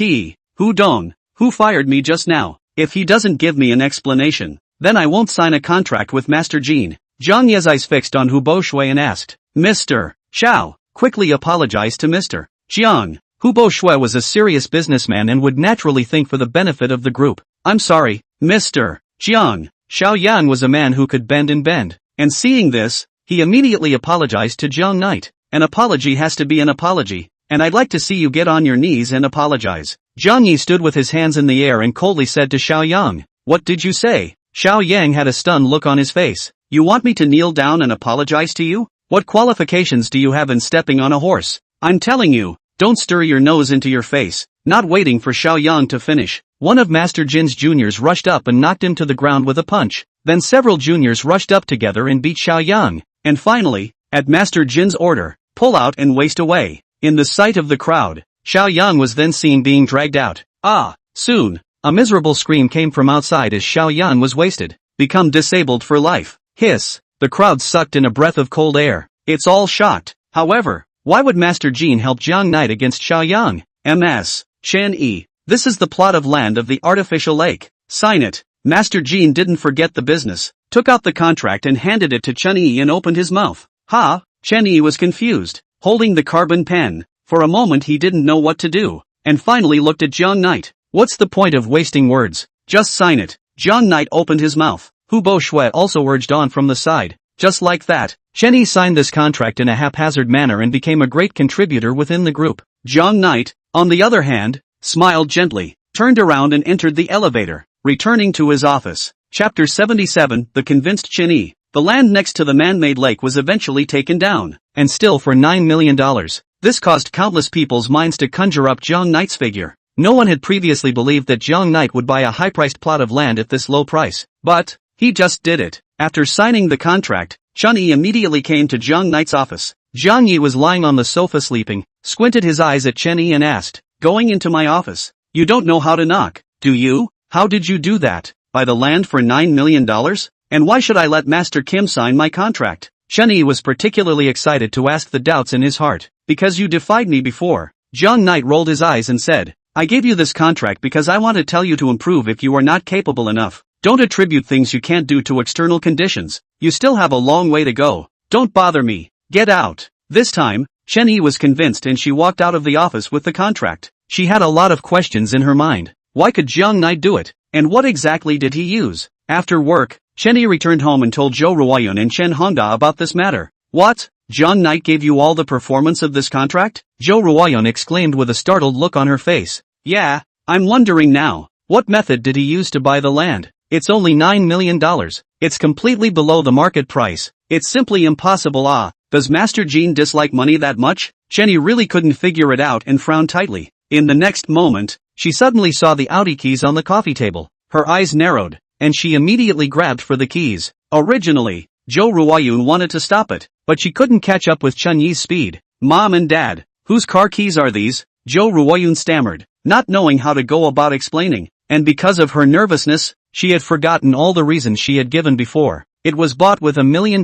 Hu Dong, who fired me just now? If he doesn't give me an explanation, then I won't sign a contract with Master Jin. Jiang Ye's eyes fixed on Hu Bo Shui and asked, Mr. Xiao, quickly apologized to Mr. Jiang. Hu Bo Shui was a serious businessman and would naturally think for the benefit of the group. I'm sorry, Mr. Jiang. Xiao Yang was a man who could bend and bend, and seeing this, he immediately apologized to Jiang Knight. An apology has to be an apology, and I'd like to see you get on your knees and apologize. Jiang Yi stood with his hands in the air and coldly said to Xiao Yang, What did you say? Xiao Yang had a stunned look on his face. You want me to kneel down and apologize to you? What qualifications do you have in stepping on a horse? I'm telling you, don't stir your nose into your face. Not waiting for Xiao Yang to finish, one of Master Jin's juniors rushed up and knocked him to the ground with a punch. Then several juniors rushed up together and beat Xiao Yang. And finally, at Master Jin's order, pull out and waste away. In the sight of the crowd, Xiao Yang was then seen being dragged out. Soon, a miserable scream came from outside as Xiao Yang was wasted, become disabled for life. Hiss, the crowd sucked in a breath of cold air. It's all shocked. However, why would Master Jin help Jiang Knight against Xiao Yang? Ms. Chen Yi, this is the plot of land of the artificial lake. Sign it. Master Jin didn't forget the business, took out the contract and handed it to Chen Yi and opened his mouth. Chen Yi was confused, holding the carbon pen. For a moment he didn't know what to do, and finally looked at Jiang Knight. What's the point of wasting words? Just sign it. Jiang Knight opened his mouth. Hu Bo Shui also urged on from the side. Just like that, Chen Yi signed this contract in a haphazard manner and became a great contributor within the group. Jiang Knight, on the other hand, smiled gently, turned around and entered the elevator, returning to his office. Chapter 77. The convinced Chen Yi. The land next to the man-made lake was eventually taken down, and still for $9 million. This caused countless people's minds to conjure up Jiang Knight's figure. No one had previously believed that Jiang Knight would buy a high-priced plot of land at this low price, but he just did it. After signing the contract, Chen Yi immediately came to Jiang Knight's office. Jiang Yi was lying on the sofa sleeping, squinted his eyes at Chen Yi and asked, Going into my office? You don't know how to knock, do you? How did you do that? Buy the land for $9 million? And why should I let Master Kim sign my contract? Chen Yi was particularly excited to ask the doubts in his heart. Because you defied me before. Jiang Knight rolled his eyes and said, I gave you this contract because I want to tell you to improve if you are not capable enough. Don't attribute things you can't do to external conditions. You still have a long way to go. Don't bother me. Get out. This time, Chen Yi was convinced and she walked out of the office with the contract. She had a lot of questions in her mind. Why could Jiang Knight do it? And what exactly did he use? After work, Chen Yi returned home and told Zhou Ruoyun and Chen Hongda about this matter. What? Jiang Knight gave you all the performance of this contract? Zhou Ruoyun exclaimed with a startled look on her face. Yeah, I'm wondering now. What method did he use to buy the land? It's only $9 million. It's completely below the market price. It's simply impossible. Does Master Jin dislike money that much? Chen Yi really couldn't figure it out and frowned tightly. In the next moment, she suddenly saw the Audi keys on the coffee table. Her eyes narrowed, and she immediately grabbed for the keys. Originally, Jo Ruoyun wanted to stop it, but she couldn't catch up with Chun Yi's speed. Mom and Dad, whose car keys are these? Jo Ruoyun stammered, not knowing how to go about explaining, and because of her nervousness, she had forgotten all the reasons she had given before. It was bought with $1 million,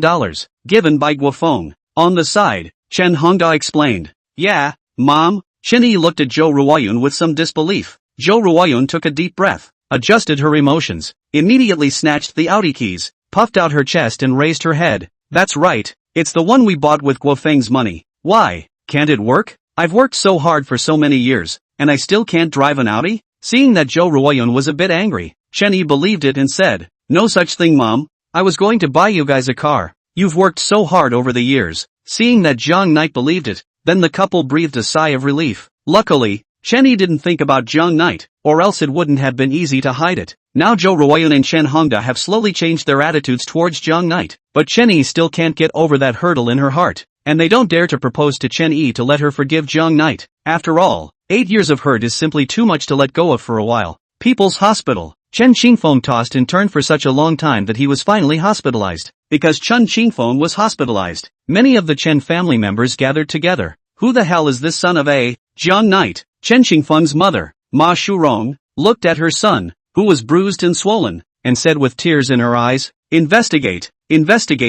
given by Guofeng. On the side, Chen Hongda explained. Yeah, Mom? Chen Yi looked at Jo Ruoyun with some disbelief. Jo Ruoyun took a deep breath, adjusted her emotions, immediately snatched the Audi keys, puffed out her chest and raised her head. That's right, it's the one we bought with Guofeng's money. Why, can't it work? I've worked so hard for so many years, and I still can't drive an Audi? Seeing that Jo Ruoyun was a bit angry, Chen Yi believed it and said, no such thing, Mom. I was going to buy you guys a car. You've worked so hard over the years. Seeing that Jiang Knight believed it, then the couple breathed a sigh of relief. Luckily, Chen Yi didn't think about Jiang Knight, or else it wouldn't have been easy to hide it. Now Jo Ruoyun and Chen Hongda have slowly changed their attitudes towards Jiang Knight, but Chen Yi still can't get over that hurdle in her heart, and they don't dare to propose to Chen Yi to let her forgive Jiang Knight. After all, 8 years of hurt is simply too much to let go of for a while. People's Hospital. Chen Qingfeng tossed and turned for such a long time that he was finally hospitalized. Because Chen Qingfeng was hospitalized, many of the Chen family members gathered together. Who the hell is this son of a Jiang Knight? Chen Qingfeng's mother, Ma Shurong, looked at her son, who was bruised and swollen, and said with tears in her eyes, investigate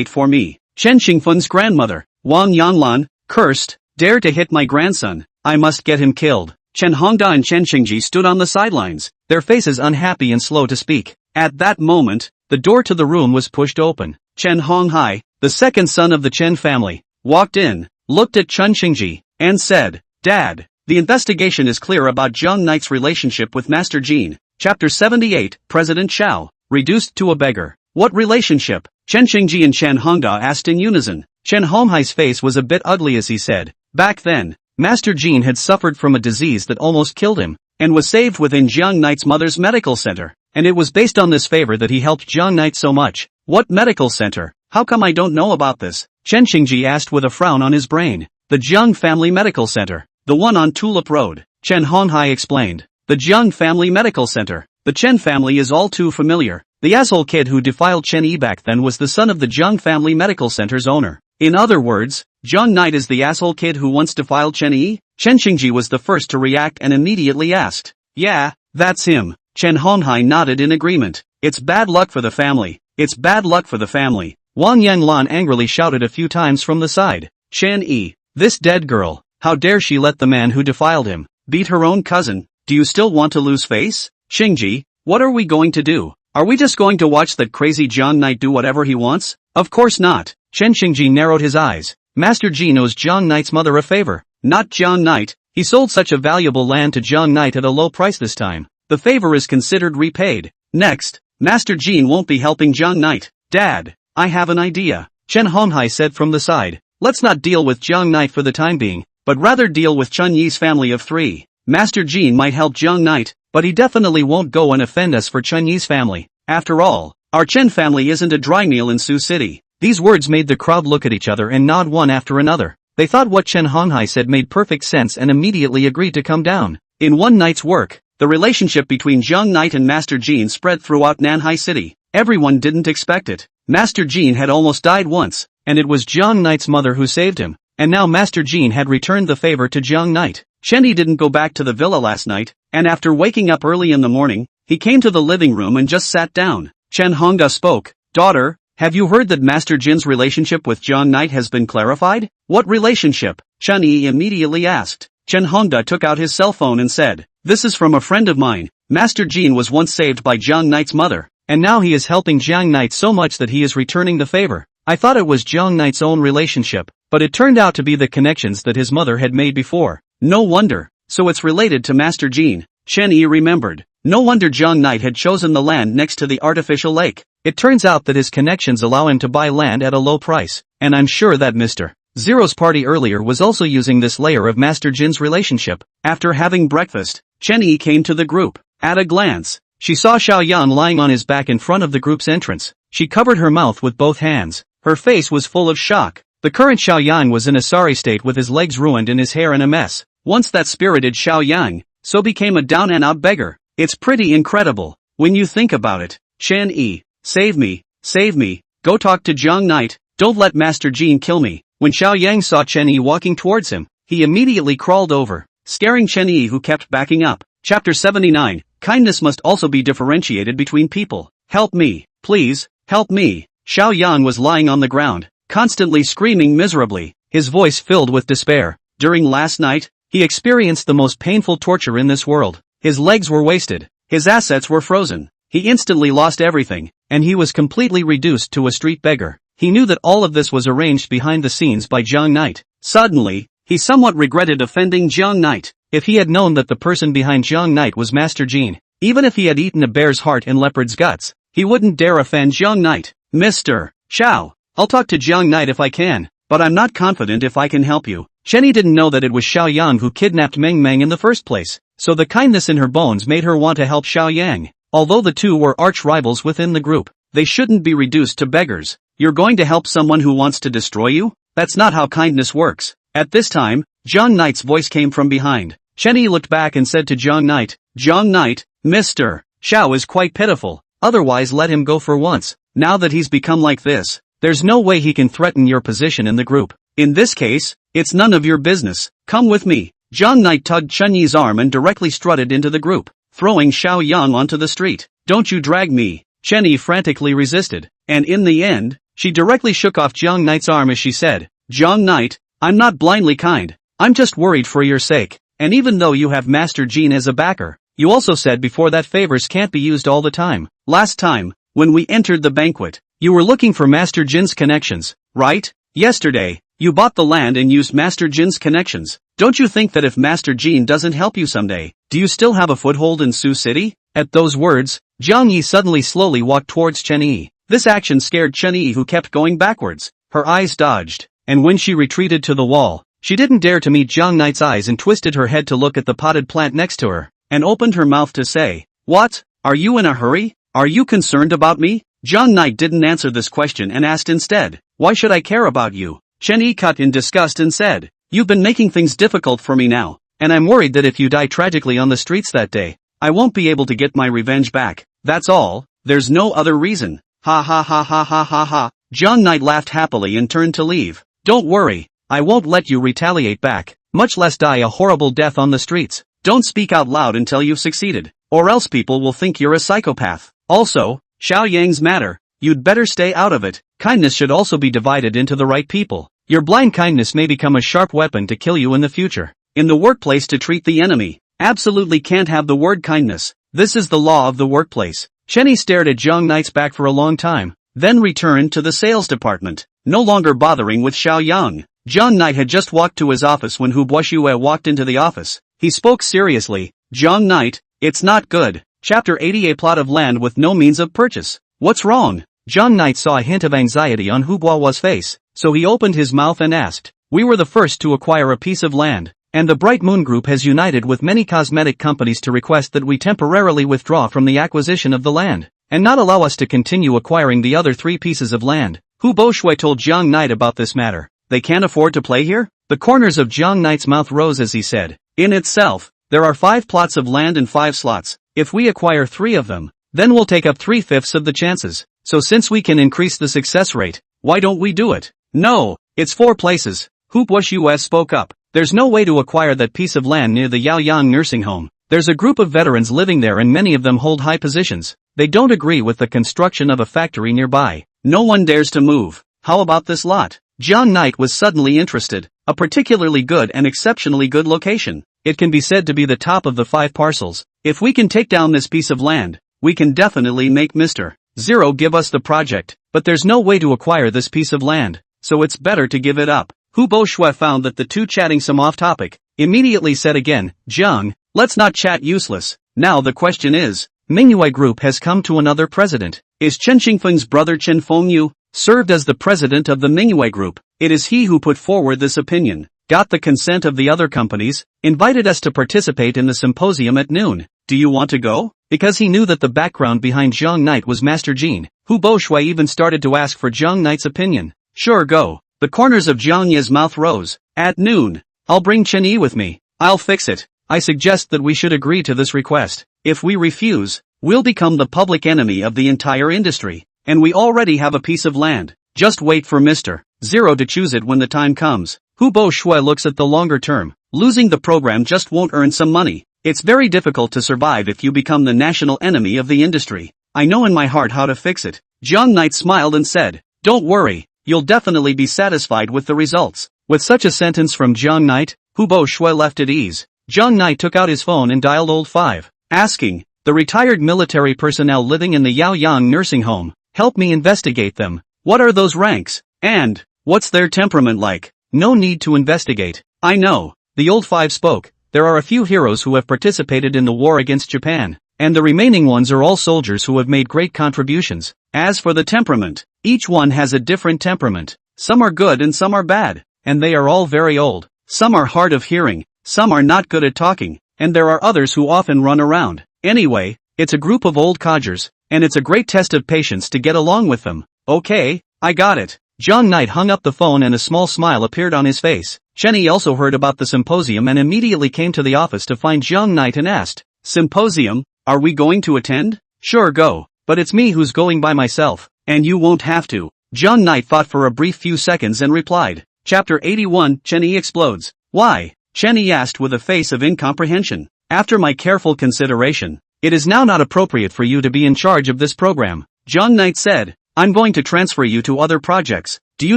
for me. Chen Qingfeng's grandmother, Wang Yanlan, cursed, dare to hit my grandson, I must get him killed. Chen Hongda and Chen Qingji stood on the sidelines, their faces unhappy and slow to speak. At that moment, the door to the room was pushed open. Chen Honghai, the second son of the Chen family, walked in, looked at Chen Qingji, and said, Dad, the investigation is clear about Jiang Knight's relationship with Master Jin. Chapter 78, President Xiao, reduced to a beggar. What relationship? Chen Qingji and Chen Hongda asked in unison. Chen Honghai's face was a bit ugly as he said, back then, Master Jin had suffered from a disease that almost killed him, and was saved within Jiang Knight's mother's medical center, and it was based on this favor that he helped Jiang Knight so much. What medical center? How come I don't know about this? Chen Qingji asked with a frown on his brain. The Jiang Family Medical Center, the one on Tulip Road, Chen Honghai explained. The Jiang Family Medical Center. The Chen family is all too familiar. The asshole kid who defiled Chen Yi back then was the son of the Jiang Family Medical Center's owner. In other words, Jiang Knight is the asshole kid who once defiled Chen Yi? Chen Qingji was the first to react and immediately asked. Yeah, that's him. Chen Honghai nodded in agreement. It's bad luck for the family. It's bad luck for the family. Wang Yanlan angrily shouted a few times from the side. Chen Yi, this dead girl, how dare she let the man who defiled him beat her own cousin? Do you still want to lose face? Qingji, what are we going to do? Are we just going to watch that crazy Jiang Knight do whatever he wants? Of course not. Chen Qingji narrowed his eyes. Master Ji owes Jiang Knight's mother a favor. Not Jiang Knight. He sold such a valuable land to Jiang Knight at a low price this time. The favor is considered repaid. Next, Master Jin won't be helping Jiang Knight. Dad, I have an idea. Chen Honghai said from the side. Let's not deal with Jiang Knight for the time being, but rather deal with Chun Yi's family of 3. Master Jin might help Jiang Knight, but he definitely won't go and offend us for Chun Yi's family. After all, our Chen family isn't a dry meal in Sioux City. These words made the crowd look at each other and nod one after another. They thought what Chen Honghai said made perfect sense and immediately agreed to come down. In one night's work, the relationship between Jiang Knight and Master Jin spread throughout Nanhai City. Everyone didn't expect it. Master Jin had almost died once, and it was Jiang Knight's mother who saved him, and now Master Jin had returned the favor to Jiang Knight. Chen Yi didn't go back to the villa last night, and after waking up early in the morning, he came to the living room and just sat down. Chen Hongda spoke. Daughter, have you heard that Master Jin's relationship with Jiang Knight has been clarified? What relationship? Chen Yi immediately asked. Chen Hongda took out his cell phone and said, this is from a friend of mine. Master Jin was once saved by Jiang Knight's mother, and now he is helping Jiang Knight so much that he is returning the favor. I thought it was Jiang Knight's own relationship, but it turned out to be the connections that his mother had made before. No wonder, so it's related to Master Jin. Chen Yi remembered. No wonder Jiang Knight had chosen the land next to the artificial lake. It turns out that his connections allow him to buy land at a low price, and I'm sure that Mr. Zero's party earlier was also using this layer of Master Jin's relationship. After having breakfast, Chen Yi came to the group. At a glance, she saw Xiao Yan lying on his back in front of the group's entrance. She covered her mouth with both hands. Her face was full of shock. The current Xiao Yang was in a sorry state with his legs ruined and his hair in a mess. Once that spirited Xiao Yang, so became a down-and-out beggar. It's pretty incredible, when you think about it. Chen Yi, save me, go talk to Jiang Knight, don't let Master Jean kill me. When Xiao Yang saw Chen Yi walking towards him, he immediately crawled over, scaring Chen Yi, who kept backing up. Chapter 79, Kindness must also be differentiated between people. Help me, please, help me. Xiao Yang was lying on the ground, constantly screaming miserably, his voice filled with despair. During last night, he experienced the most painful torture in this world. His legs were wasted, his assets were frozen, he instantly lost everything, and he was completely reduced to a street beggar. He knew that all of this was arranged behind the scenes by Jiang Knight. Suddenly, he somewhat regretted offending Jiang Knight. If he had known that the person behind Jiang Knight was Master Jean, even if he had eaten a bear's heart and leopard's guts, he wouldn't dare offend Jiang Knight. Mr. Xiao, I'll talk to Jiang Knight if I can, but I'm not confident if I can help you. Chenny didn't know that it was Xiao Yang who kidnapped Meng Meng in the first place, so the kindness in her bones made her want to help Xiao Yang. Although the two were arch rivals within the group, they shouldn't be reduced to beggars. You're going to help someone who wants to destroy you? That's not how kindness works. At this time, Jiang Knight's voice came from behind. Chenny looked back and said to Jiang Knight, Mr. Xiao is quite pitiful, otherwise let him go for once. Now that he's become like this, there's no way he can threaten your position in the group. In this case, it's none of your business. Come with me. Jiang Knight tugged Chen Yi's arm and directly strutted into the group, throwing Xiao Yang onto the street. Don't you drag me. Chen Yi frantically resisted, and in the end, she directly shook off Jiang Knight's arm as she said, Jiang Knight, I'm not blindly kind. I'm just worried for your sake. And even though you have Master Jean as a backer, you also said before that favors can't be used all the time. Last time, when we entered the banquet, you were looking for Master Jin's connections, right? Yesterday, you bought the land and used Master Jin's connections. Don't you think that if Master Jean doesn't help you someday, do you still have a foothold in Sioux City? At those words, Jiang Yi suddenly slowly walked towards Chen Yi. This action scared Chen Yi, who kept going backwards. Her eyes dodged, and when she retreated to the wall, she didn't dare to meet Jiang Knight's eyes and twisted her head to look at the potted plant next to her, and opened her mouth to say, What? Are you in a hurry? Are you concerned about me? Jiang Knight didn't answer this question and asked instead, Why should I care about you? Chen Yi cut in disgust and said, You've been making things difficult for me now, and I'm worried that if you die tragically on the streets that day, I won't be able to get my revenge back. That's all, there's no other reason. Ha ha ha ha ha ha ha. Jiang Knight laughed happily and turned to leave. Don't worry, I won't let you retaliate back, much less die a horrible death on the streets. Don't speak out loud until you've succeeded, or else people will think you're a psychopath. Also, Xiao Yang's matter, you'd better stay out of it. Kindness should also be divided into the right people. Your blind kindness may become a sharp weapon to kill you in the future. In the workplace, to treat the enemy, absolutely can't have the word kindness. This is the law of the workplace. Chenny stared at Jiang Knight's back for a long time, then returned to the sales department, no longer bothering with Xiao Yang. Jiang Knight had just walked to his office when Hu Buoxue walked into the office. He spoke seriously. Jiang Knight, it's not good. Chapter 80, a plot of land with no means of purchase. What's wrong? Jiang Knight saw a hint of anxiety on Hu Buoxue's face, so he opened his mouth and asked, We were the first to acquire a piece of land, and the Bright Moon Group has united with many cosmetic companies to request that we temporarily withdraw from the acquisition of the land, and not allow us to continue acquiring the other 3 pieces of land. Hu Buoxue told Jiang Knight about this matter. They can't afford to play here? The corners of Jiang Knight's mouth rose as he said, In itself, there are 5 plots of land and 5 slots. If we acquire 3 of them, then we'll take up 3/5 of the chances. So since we can increase the success rate, why don't we do it? No, it's 4 places. Hu Buoxue spoke up. There's no way to acquire that piece of land near the Yaoyang nursing home. There's a group of veterans living there and many of them hold high positions. They don't agree with the construction of a factory nearby. No one dares to move. How about this lot? Jiang Knight was suddenly interested. A particularly good and exceptionally good location. It can be said to be the top of the 5 parcels. If we can take down this piece of land, we can definitely make Mr. Zero give us the project, but there's no way to acquire this piece of land, so it's better to give it up. Hu Buoxue found that the two chatting some off topic, immediately said again, Jiang, let's not chat useless. Now the question is, Manhwa Group has come to another president. Is Chen Xingfeng's brother Chen Fengyu served as the president of the Manhwa Group? It is he who put forward this opinion, got the consent of the other companies, invited us to participate in the symposium at noon. Do you want to go? Because he knew that the background behind Jiang Knight was Master Jean, Hu Buoxue even started to ask for Jiang Knight's opinion. Sure, go. The corners of Jiang Ye's mouth rose. At noon. I'll bring Chen Yi with me. I'll fix it. I suggest that we should agree to this request. If we refuse, we'll become the public enemy of the entire industry. And we already have a piece of land. Just wait for Mr. Zero to choose it when the time comes. Hubo Shui looks at the longer term. Losing the program just won't earn some money. It's very difficult to survive if you become the national enemy of the industry. I know in my heart how to fix it. Jiang Knight smiled and said, don't worry, you'll definitely be satisfied with the results. With such a sentence from Jiang Knight, Hubo Shui left at ease. Jiang Knight took out his phone and dialed old 5, asking, the retired military personnel living in the Yaoyang nursing home, help me investigate them. What are those ranks? And, what's their temperament like? No need to investigate. I know. The old 5 spoke. There are a few heroes who have participated in the war against Japan, and the remaining ones are all soldiers who have made great contributions. As for the temperament, each one has a different temperament. Some are good and some are bad, and they are all very old. Some are hard of hearing, some are not good at talking, and there are others who often run around. Anyway, it's a group of old codgers, and it's a great test of patience to get along with them. Okay, I got it. Jiang Knight hung up the phone and a small smile appeared on his face. Chenny also heard about the symposium and immediately came to the office to find Jiang Knight and asked, Symposium, are we going to attend? Sure, go, but it's me who's going by myself, and you won't have to. Jiang Knight thought for a brief few seconds and replied. Chapter 81, Chenny explodes. Why? Chenny asked with a face of incomprehension. After my careful consideration, it is now not appropriate for you to be in charge of this program. Jiang Knight said, I'm going to transfer you to other projects. Do you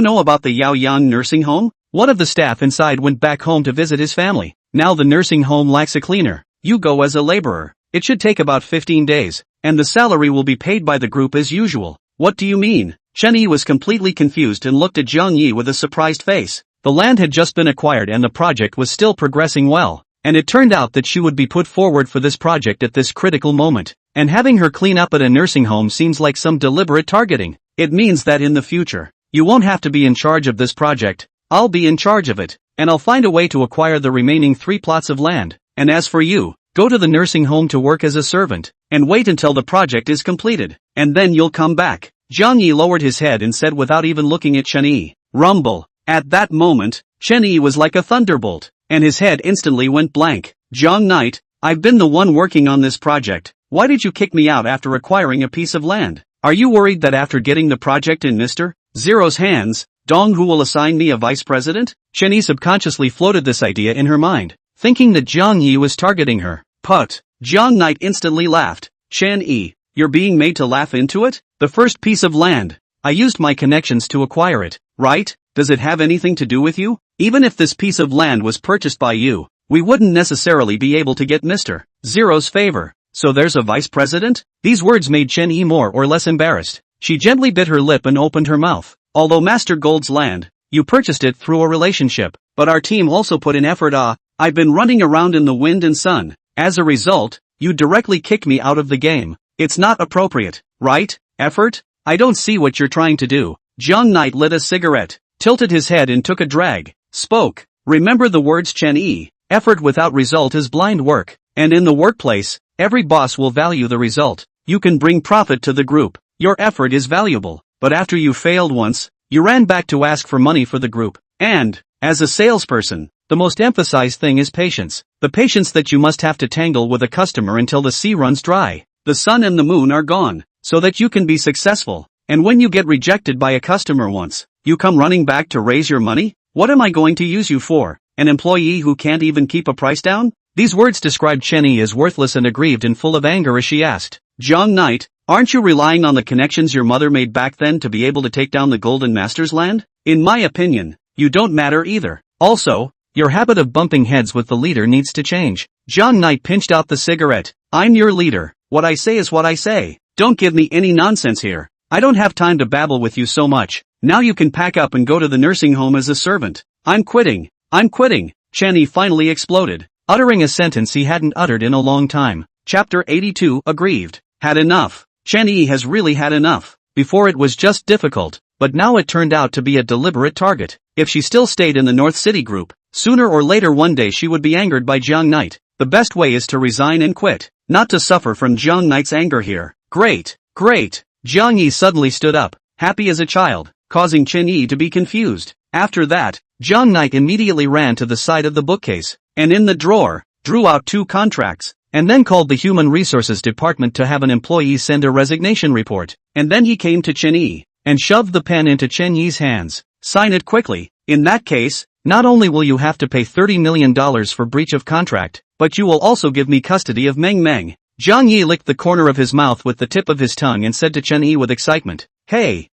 know about the Yaoyang nursing home? One of the staff inside went back home to visit his family. Now the nursing home lacks a cleaner. You go as a laborer. It should take about 15 days, and the salary will be paid by the group as usual. What do you mean? Chenny was completely confused and looked at Jiang Yi with a surprised face. The land had just been acquired and the project was still progressing well, and it turned out that she would be put forward for this project at this critical moment. And having her clean up at a nursing home seems like some deliberate targeting. It means that in the future, you won't have to be in charge of this project. I'll be in charge of it, and I'll find a way to acquire the remaining 3 plots of land. And as for you, go to the nursing home to work as a servant, and wait until the project is completed, and then you'll come back. Jiang Yi lowered his head and said without even looking at Chen Yi, rumble. At that moment, Chen Yi was like a thunderbolt, and his head instantly went blank. Jiang Knight, I've been the one working on this project. Why did you kick me out after acquiring a piece of land? Are you worried that after getting the project in Mr. Zero's hands, Dong Hu will assign me a vice president? Chen Yi subconsciously floated this idea in her mind, thinking that Jiang Yi was targeting her. Put. Jiang Knight instantly laughed. Chen Yi, you're being made to laugh into it? The first piece of land. I used my connections to acquire it, right? Does it have anything to do with you? Even if this piece of land was purchased by you, we wouldn't necessarily be able to get Mr. Zero's favor. So there's a vice president? These words made Chen Yi more or less embarrassed. She gently bit her lip and opened her mouth. Although Master Gold's land, you purchased it through a relationship, but our team also put in effort. I've been running around in the wind and sun. As a result, you directly kick me out of the game. It's not appropriate, right? Effort? I don't see what you're trying to do. Jiang Knight lit a cigarette, tilted his head and took a drag. Spoke. Remember the words Chen Yi. Effort without result is blind work. And in the workplace, every boss will value the result. You can bring profit to the group. Your effort is valuable. But after you failed once, you ran back to ask for money for the group. And, as a salesperson, the most emphasized thing is patience. The patience that you must have to tangle with a customer until the sea runs dry. The sun and the moon are gone, so that you can be successful. And when you get rejected by a customer once, you come running back to raise your money? What am I going to use you for? An employee who can't even keep a price down? These words described Chenny as worthless and aggrieved and full of anger as she asked, Jiang Knight, aren't you relying on the connections your mother made back then to be able to take down the Golden Master's land? In my opinion, you don't matter either. Also, your habit of bumping heads with the leader needs to change. Jiang Knight pinched out the cigarette. I'm your leader. What I say is what I say. Don't give me any nonsense here. I don't have time to babble with you so much. Now you can pack up and go to the nursing home as a servant. I'm quitting. I'm quitting. Chenny finally exploded, uttering a sentence he hadn't uttered in a long time. Chapter 82, Aggrieved. Had enough. Chenny has really had enough. Before it was just difficult, but now it turned out to be a deliberate target. If she still stayed in the North City group, sooner or later one day she would be angered by Jiang Knight. The best way is to resign and quit, not to suffer from Jiang Knight's anger here. Great, great. Jiang Yi suddenly stood up, happy as a child, causing Chen Yi to be confused. After that, Jiang Knight immediately ran to the side of the bookcase, and in the drawer, drew out 2 contracts, and then called the Human Resources Department to have an employee send a resignation report. And then he came to Chen Yi and shoved the pen into Chen Yi's hands. Sign it quickly. In that case, not only will you have to pay $30 million for breach of contract, but you will also give me custody of Meng Meng. Zhang Yi licked the corner of his mouth with the tip of his tongue and said to Chen Yi with excitement, Hey,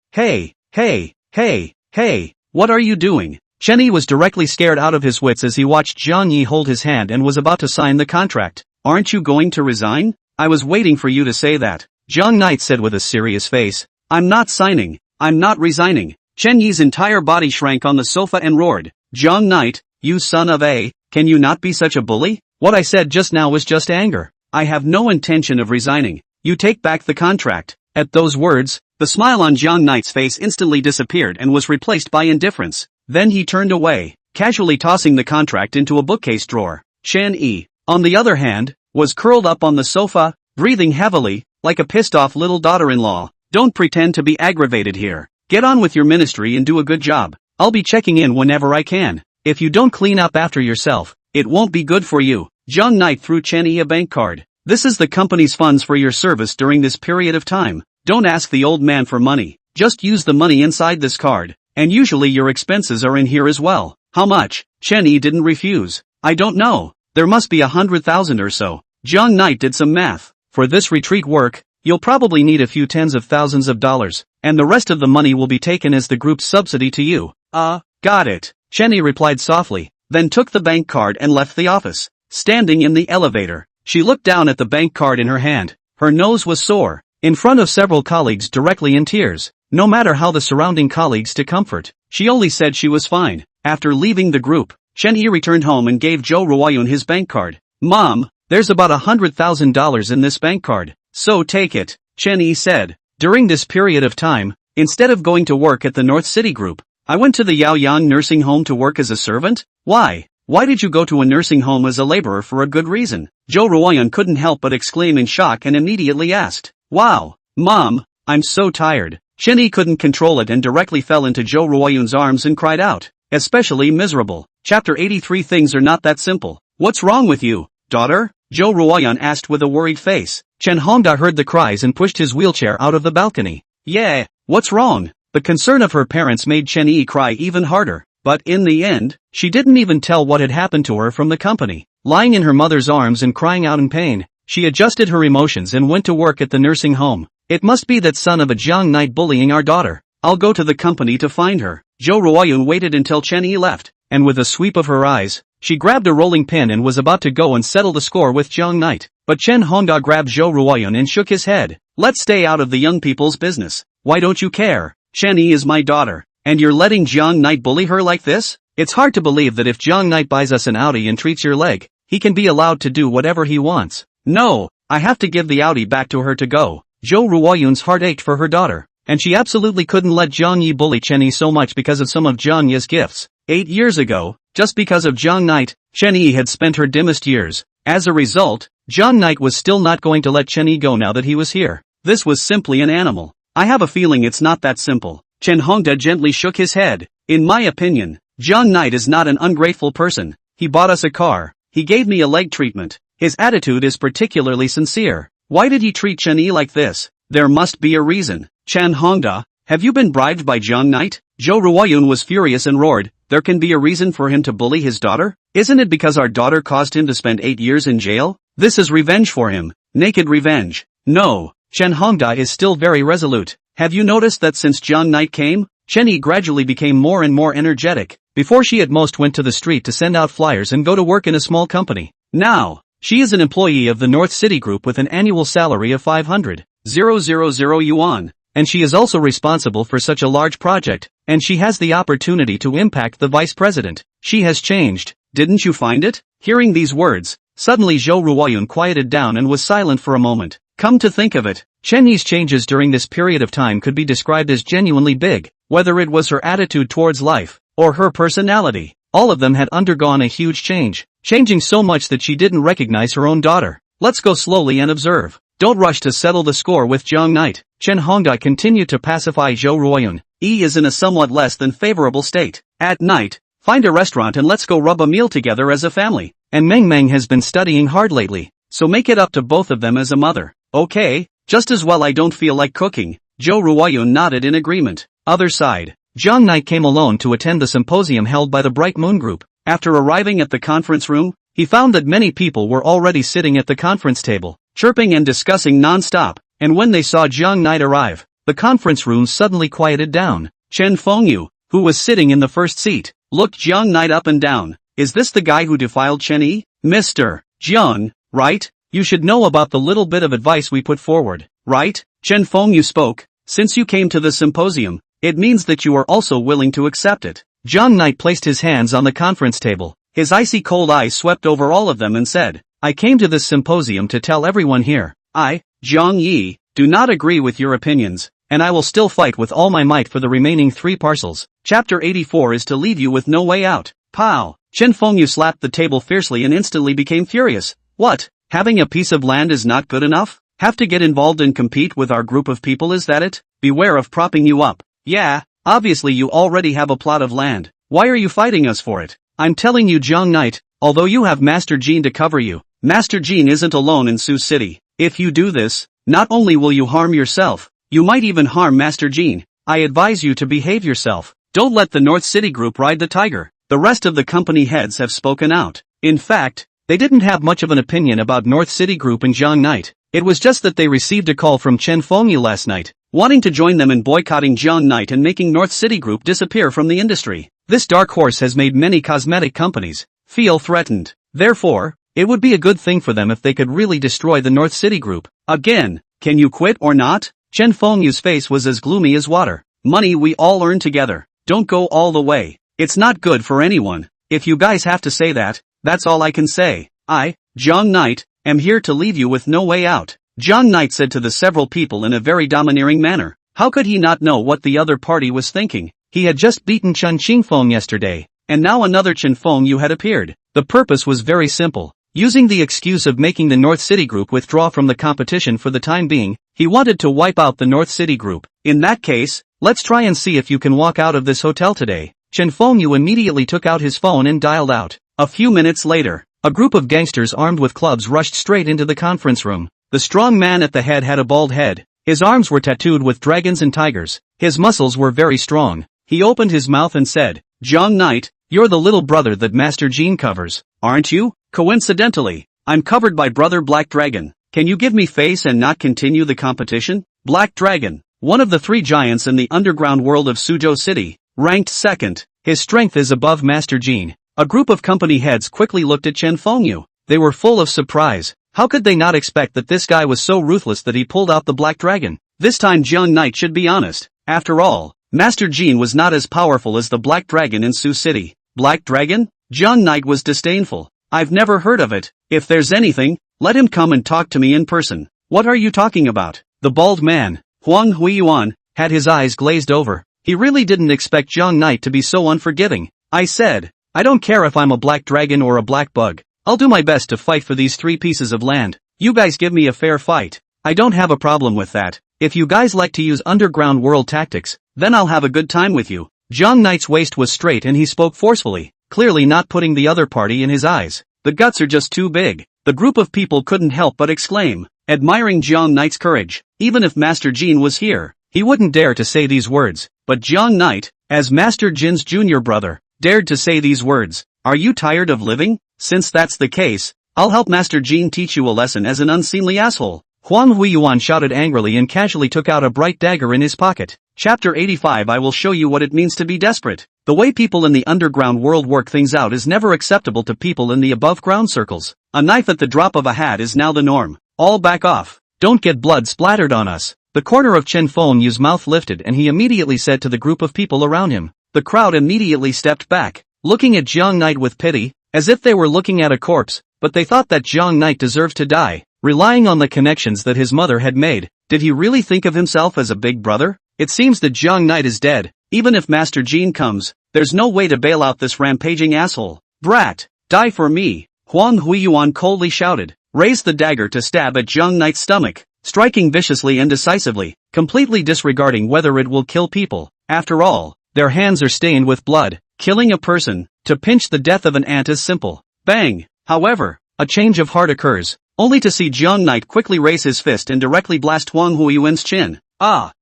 what are you doing? Chen Yi was directly scared out of his wits as he watched Zhang Yi hold his hand and was about to sign the contract. Aren't you going to resign? I was waiting for you to say that. Zhang Knight said with a serious face. I'm not signing. I'm not resigning. Chen Yi's entire body shrank on the sofa and roared. Zhang Knight, you son of a, can you not be such a bully? What I said just now was just anger. I have no intention of resigning. You take back the contract. At those words, the smile on Zhang Knight's face instantly disappeared and was replaced by indifference. Then he turned away, casually tossing the contract into a bookcase drawer. Chen Yi, on the other hand, was curled up on the sofa, breathing heavily, like a pissed-off little daughter-in-law. Don't pretend to be aggravated here. Get on with your ministry and do a good job. I'll be checking in whenever I can. If you don't clean up after yourself, it won't be good for you. Zhang Knight threw Chen Yi a bank card. This is the company's funds for your service during this period of time. Don't ask the old man for money. Just use the money inside this card. And usually your expenses are in here as well. How much? Chen Yi didn't refuse. I don't know. There must be 100,000 or so. Zhang Knight did some math. For this retreat work, you'll probably need a few tens of thousands of dollars, and the rest of the money will be taken as the group's subsidy to you. Got it. Chen Yi replied softly, then took the bank card and left the office. Standing in the elevator, she looked down at the bank card in her hand. Her nose was sore. In front of several colleagues directly in tears. No matter how the surrounding colleagues to comfort, she only said she was fine. After leaving the group, Chen Yi returned home and gave Zhou Ruoyun his bank card. Mom, there's about $100,000 in this bank card, so take it, Chen Yi said. During this period of time, instead of going to work at the North City Group, I went to the Yaoyang nursing home to work as a servant? Why? Why did you go to a nursing home as a laborer for a good reason? Zhou Ruoyun couldn't help but exclaim in shock and immediately asked. Wow, Mom, I'm so tired. Chen Yi couldn't control it and directly fell into Zhou Ruoyun's arms and cried out, especially miserable. Chapter 83. Things are not that simple. What's wrong with you, daughter? Zhou Ruoyun asked with a worried face. Chen Hongda heard the cries and pushed his wheelchair out of the balcony. Yeah, what's wrong? The concern of her parents made Chen Yi cry even harder. But in the end, she didn't even tell what had happened to her from the company. Lying in her mother's arms and crying out in pain, she adjusted her emotions and went to work at the nursing home. It must be that son of a Zhang Knight bullying our daughter. I'll go to the company to find her. Zhou Ruoyun waited until Chen Yi left, and with a sweep of her eyes, she grabbed a rolling pin and was about to go and settle the score with Zhang Knight. But Chen Hongda grabbed Zhou Ruoyun and shook his head. Let's stay out of the young people's business. Why don't you care? Chen Yi is my daughter, and you're letting Zhang Knight bully her like this? It's hard to believe that if Zhang Knight buys us an Audi and treats your leg, he can be allowed to do whatever he wants. No, I have to give the Audi back to her to go. Zhou Ruoyun's heart ached for her daughter, and she absolutely couldn't let Zhang Yi bully Chen Yi so much because of some of Zhang Yi's gifts. 8 years ago, just because of Zhang Knight, Chen Yi had spent her dimmest years. As a result, Zhang Knight was still not going to let Chen Yi go now that he was here. This was simply an animal. I have a feeling it's not that simple. Chen Hongda gently shook his head. In my opinion, Zhang Knight is not an ungrateful person. He bought us a car. He gave me a leg treatment. His attitude is particularly sincere. Why did he treat Chen Yi like this? There must be a reason. Chen Hongda, have you been bribed by Zhang Knight? Zhou Ruoyun was furious and roared. There can be a reason for him to bully his daughter? Isn't it because our daughter caused him to spend 8 years in jail? This is revenge for him. Naked revenge. No. Chen Hongda is still very resolute. Have you noticed that since Zhang Knight came, Chen Yi gradually became more and more energetic. Before she at most went to the street to send out flyers and go to work in a small company. Now, she is an employee of the North City Group with an annual salary of 500,000 yuan. And she is also responsible for such a large project, and she has the opportunity to impact the vice president. She has changed, didn't you find it? Hearing these words, suddenly Zhou Ruoyun quieted down and was silent for a moment. Come to think of it, Chen Yi's changes during this period of time could be described as genuinely big, whether it was her attitude towards life, or her personality. All of them had undergone a huge change, changing so much that she didn't recognize her own daughter. Let's go slowly and observe. Don't rush to settle the score with Zhang Knight. Chen Hongda continued to pacify Zhou Ruoyun. Yi is in a somewhat less than favorable state. At night, find a restaurant and let's go rub a meal together as a family. and Meng Meng has been studying hard lately, so make it up to both of them as a mother. Okay, just as well I don't feel like cooking. Zhou Ruoyun nodded in agreement. Other side. Zhang Knight came alone to attend the symposium held by the Bright Moon Group. After arriving at the conference room, he found that many people were already sitting at the conference table, chirping and discussing non-stop, and when they saw Zhang Knight arrive, the conference room suddenly quieted down. Chen Fengyu, who was sitting in the first seat, looked Zhang Knight up and down. Is this the guy who defiled Chen Yi? Mr. Jiang, right? You should know about the little bit of advice we put forward, right? Chen Fengyu spoke. Since you came to the symposium, it means that you are also willing to accept it. Zhang Knight placed his hands on the conference table. His icy cold eyes swept over all of them and said, I came to this symposium to tell everyone here, I, Jiang Yi, do not agree with your opinions, and I will still fight with all my might for the remaining 3 parcels. Chapter 84 is to leave you with no way out. Pow! Chen Fengyu slapped the table fiercely and instantly became furious. What? Having a piece of land is not good enough? Have to get involved and compete with our group of people, is that it? Beware of propping you up. Yeah, obviously you already have a plot of land. Why are you fighting us for it? I'm telling you, Jiang Knight, although you have Master Jean to cover you, Master Jean isn't alone in Sioux City. If you do this, not only will you harm yourself, you might even harm Master Jean. I advise you to behave yourself. Don't let the North City Group ride the tiger. The rest of the company heads have spoken out. In fact, they didn't have much of an opinion about North City Group and Jiang Knight. It was just that they received a call from Chen Fengyu last night, wanting to join them in boycotting Jiang Knight and making North City Group disappear from the industry. This dark horse has made many cosmetic companies feel threatened. Therefore, it would be a good thing for them if they could really destroy the North City Group. Again, can you quit or not? Chen Fengyu's face was as gloomy as water. Money we all earn together. Don't go all the way. It's not good for anyone. If you guys have to say that, that's all I can say. I, Jiang Knight, am here to leave you with no way out. Jiang Knight said to the several people in a very domineering manner. How could he not know what the other party was thinking? He had just beaten Chen Qingfeng yesterday, and now another Chen Fengyu had appeared. The purpose was very simple. Using the excuse of making the North City Group withdraw from the competition for the time being, he wanted to wipe out the North City Group. In that case, let's try and see if you can walk out of this hotel today. Chen Fengyu immediately took out his phone and dialed out. A few minutes later, a group of gangsters armed with clubs rushed straight into the conference room. The strong man at the head had a bald head. His arms were tattooed with dragons and tigers. His muscles were very strong. He opened his mouth and said, Jiang Knight, you're the little brother that Master Jean covers, aren't you? Coincidentally, I'm covered by Brother Black Dragon. Can you give me face and not continue the competition? Black Dragon, one of the 3 giants in the underground world of Suzhou City, ranked second. His strength is above Master Jean. A group of company heads quickly looked at Chen Fengyu. They were full of surprise. How could they not expect that this guy was so ruthless that he pulled out the Black Dragon? This time Jiang Knight should be honest. After all, Master Jean was not as powerful as the Black Dragon in Sioux City. Black Dragon? Jiang Knight was disdainful. I've never heard of it. If there's anything, let him come and talk to me in person. What are you talking about? The bald man, Huang Huiyuan, had his eyes glazed over. He really didn't expect Jiang Knight to be so unforgiving. I said, I don't care if I'm a black dragon or a black bug. I'll do my best to fight for these 3 pieces of land. You guys give me a fair fight. I don't have a problem with that. If you guys like to use underground world tactics, then I'll have a good time with you. Jiang Knight's waist was straight and he spoke forcefully, clearly not putting the other party in his eyes. The guts are just too big. The group of people couldn't help but exclaim, admiring Jiang Knight's courage. Even if Master Jean was here, he wouldn't dare to say these words. But Jiang Knight, as Master Jin's junior brother, dared to say these words. Are you tired of living? Since that's the case, I'll help Master Jean teach you a lesson as an unseemly asshole. Huang Huiyuan shouted angrily and casually took out a bright dagger in his pocket. Chapter 85 I will show you what it means to be desperate. The way people in the underground world work things out is never acceptable to people in the above ground circles. A knife at the drop of a hat is now the norm. All back off. Don't get blood splattered on us. The corner of Chen Fengyu's mouth lifted and he immediately said to the group of people around him. The crowd immediately stepped back, looking at Jiang Knight with pity, as if they were looking at a corpse, but they thought that Jiang Knight deserved to die. Relying on the connections that his mother had made, did he really think of himself as a big brother? It seems that Jiang Knight is dead. Even if Master Jean comes, there's no way to bail out this rampaging asshole. Brat, die for me, Huang Huiyuan coldly shouted, raised the dagger to stab at Jiang Knight's stomach, striking viciously and decisively, completely disregarding whether it will kill people. After all, their hands are stained with blood. Killing a person, to pinch the death of an ant is simple. Bang! However, a change of heart occurs, only to see Jiang Knight quickly raise his fist and directly blast Huang Huiyuan's chin.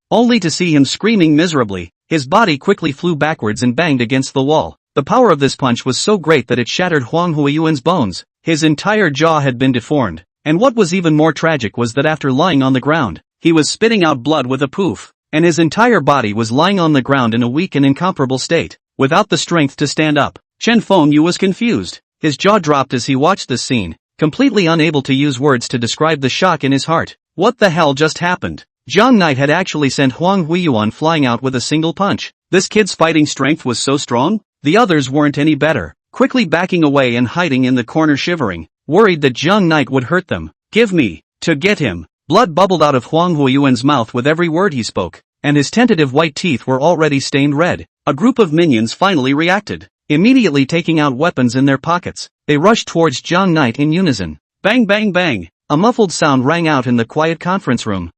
Only to see him screaming miserably. His body quickly flew backwards and banged against the wall. The power of this punch was so great that it shattered Huang Huiyuan's bones. His entire jaw had been deformed. And what was even more tragic was that after lying on the ground, he was spitting out blood with a poof. And his entire body was lying on the ground in a weak and incomparable state, without the strength to stand up. Chen Fengyu was confused. His jaw dropped as he watched this scene, completely unable to use words to describe the shock in his heart. What the hell just happened? Jiang Knight had actually sent Huang Huiyuan flying out with a single punch. This kid's fighting strength was so strong? The others weren't any better, quickly backing away and hiding in the corner shivering, worried that Jiang Knight would hurt them. Give me, to get him. Blood bubbled out of Huang Huiyuan's mouth with every word he spoke, and his tentative white teeth were already stained red. A group of minions finally reacted, immediately taking out weapons in their pockets. They rushed towards Jiang Knight in unison. Bang bang bang! A muffled sound rang out in the quiet conference room.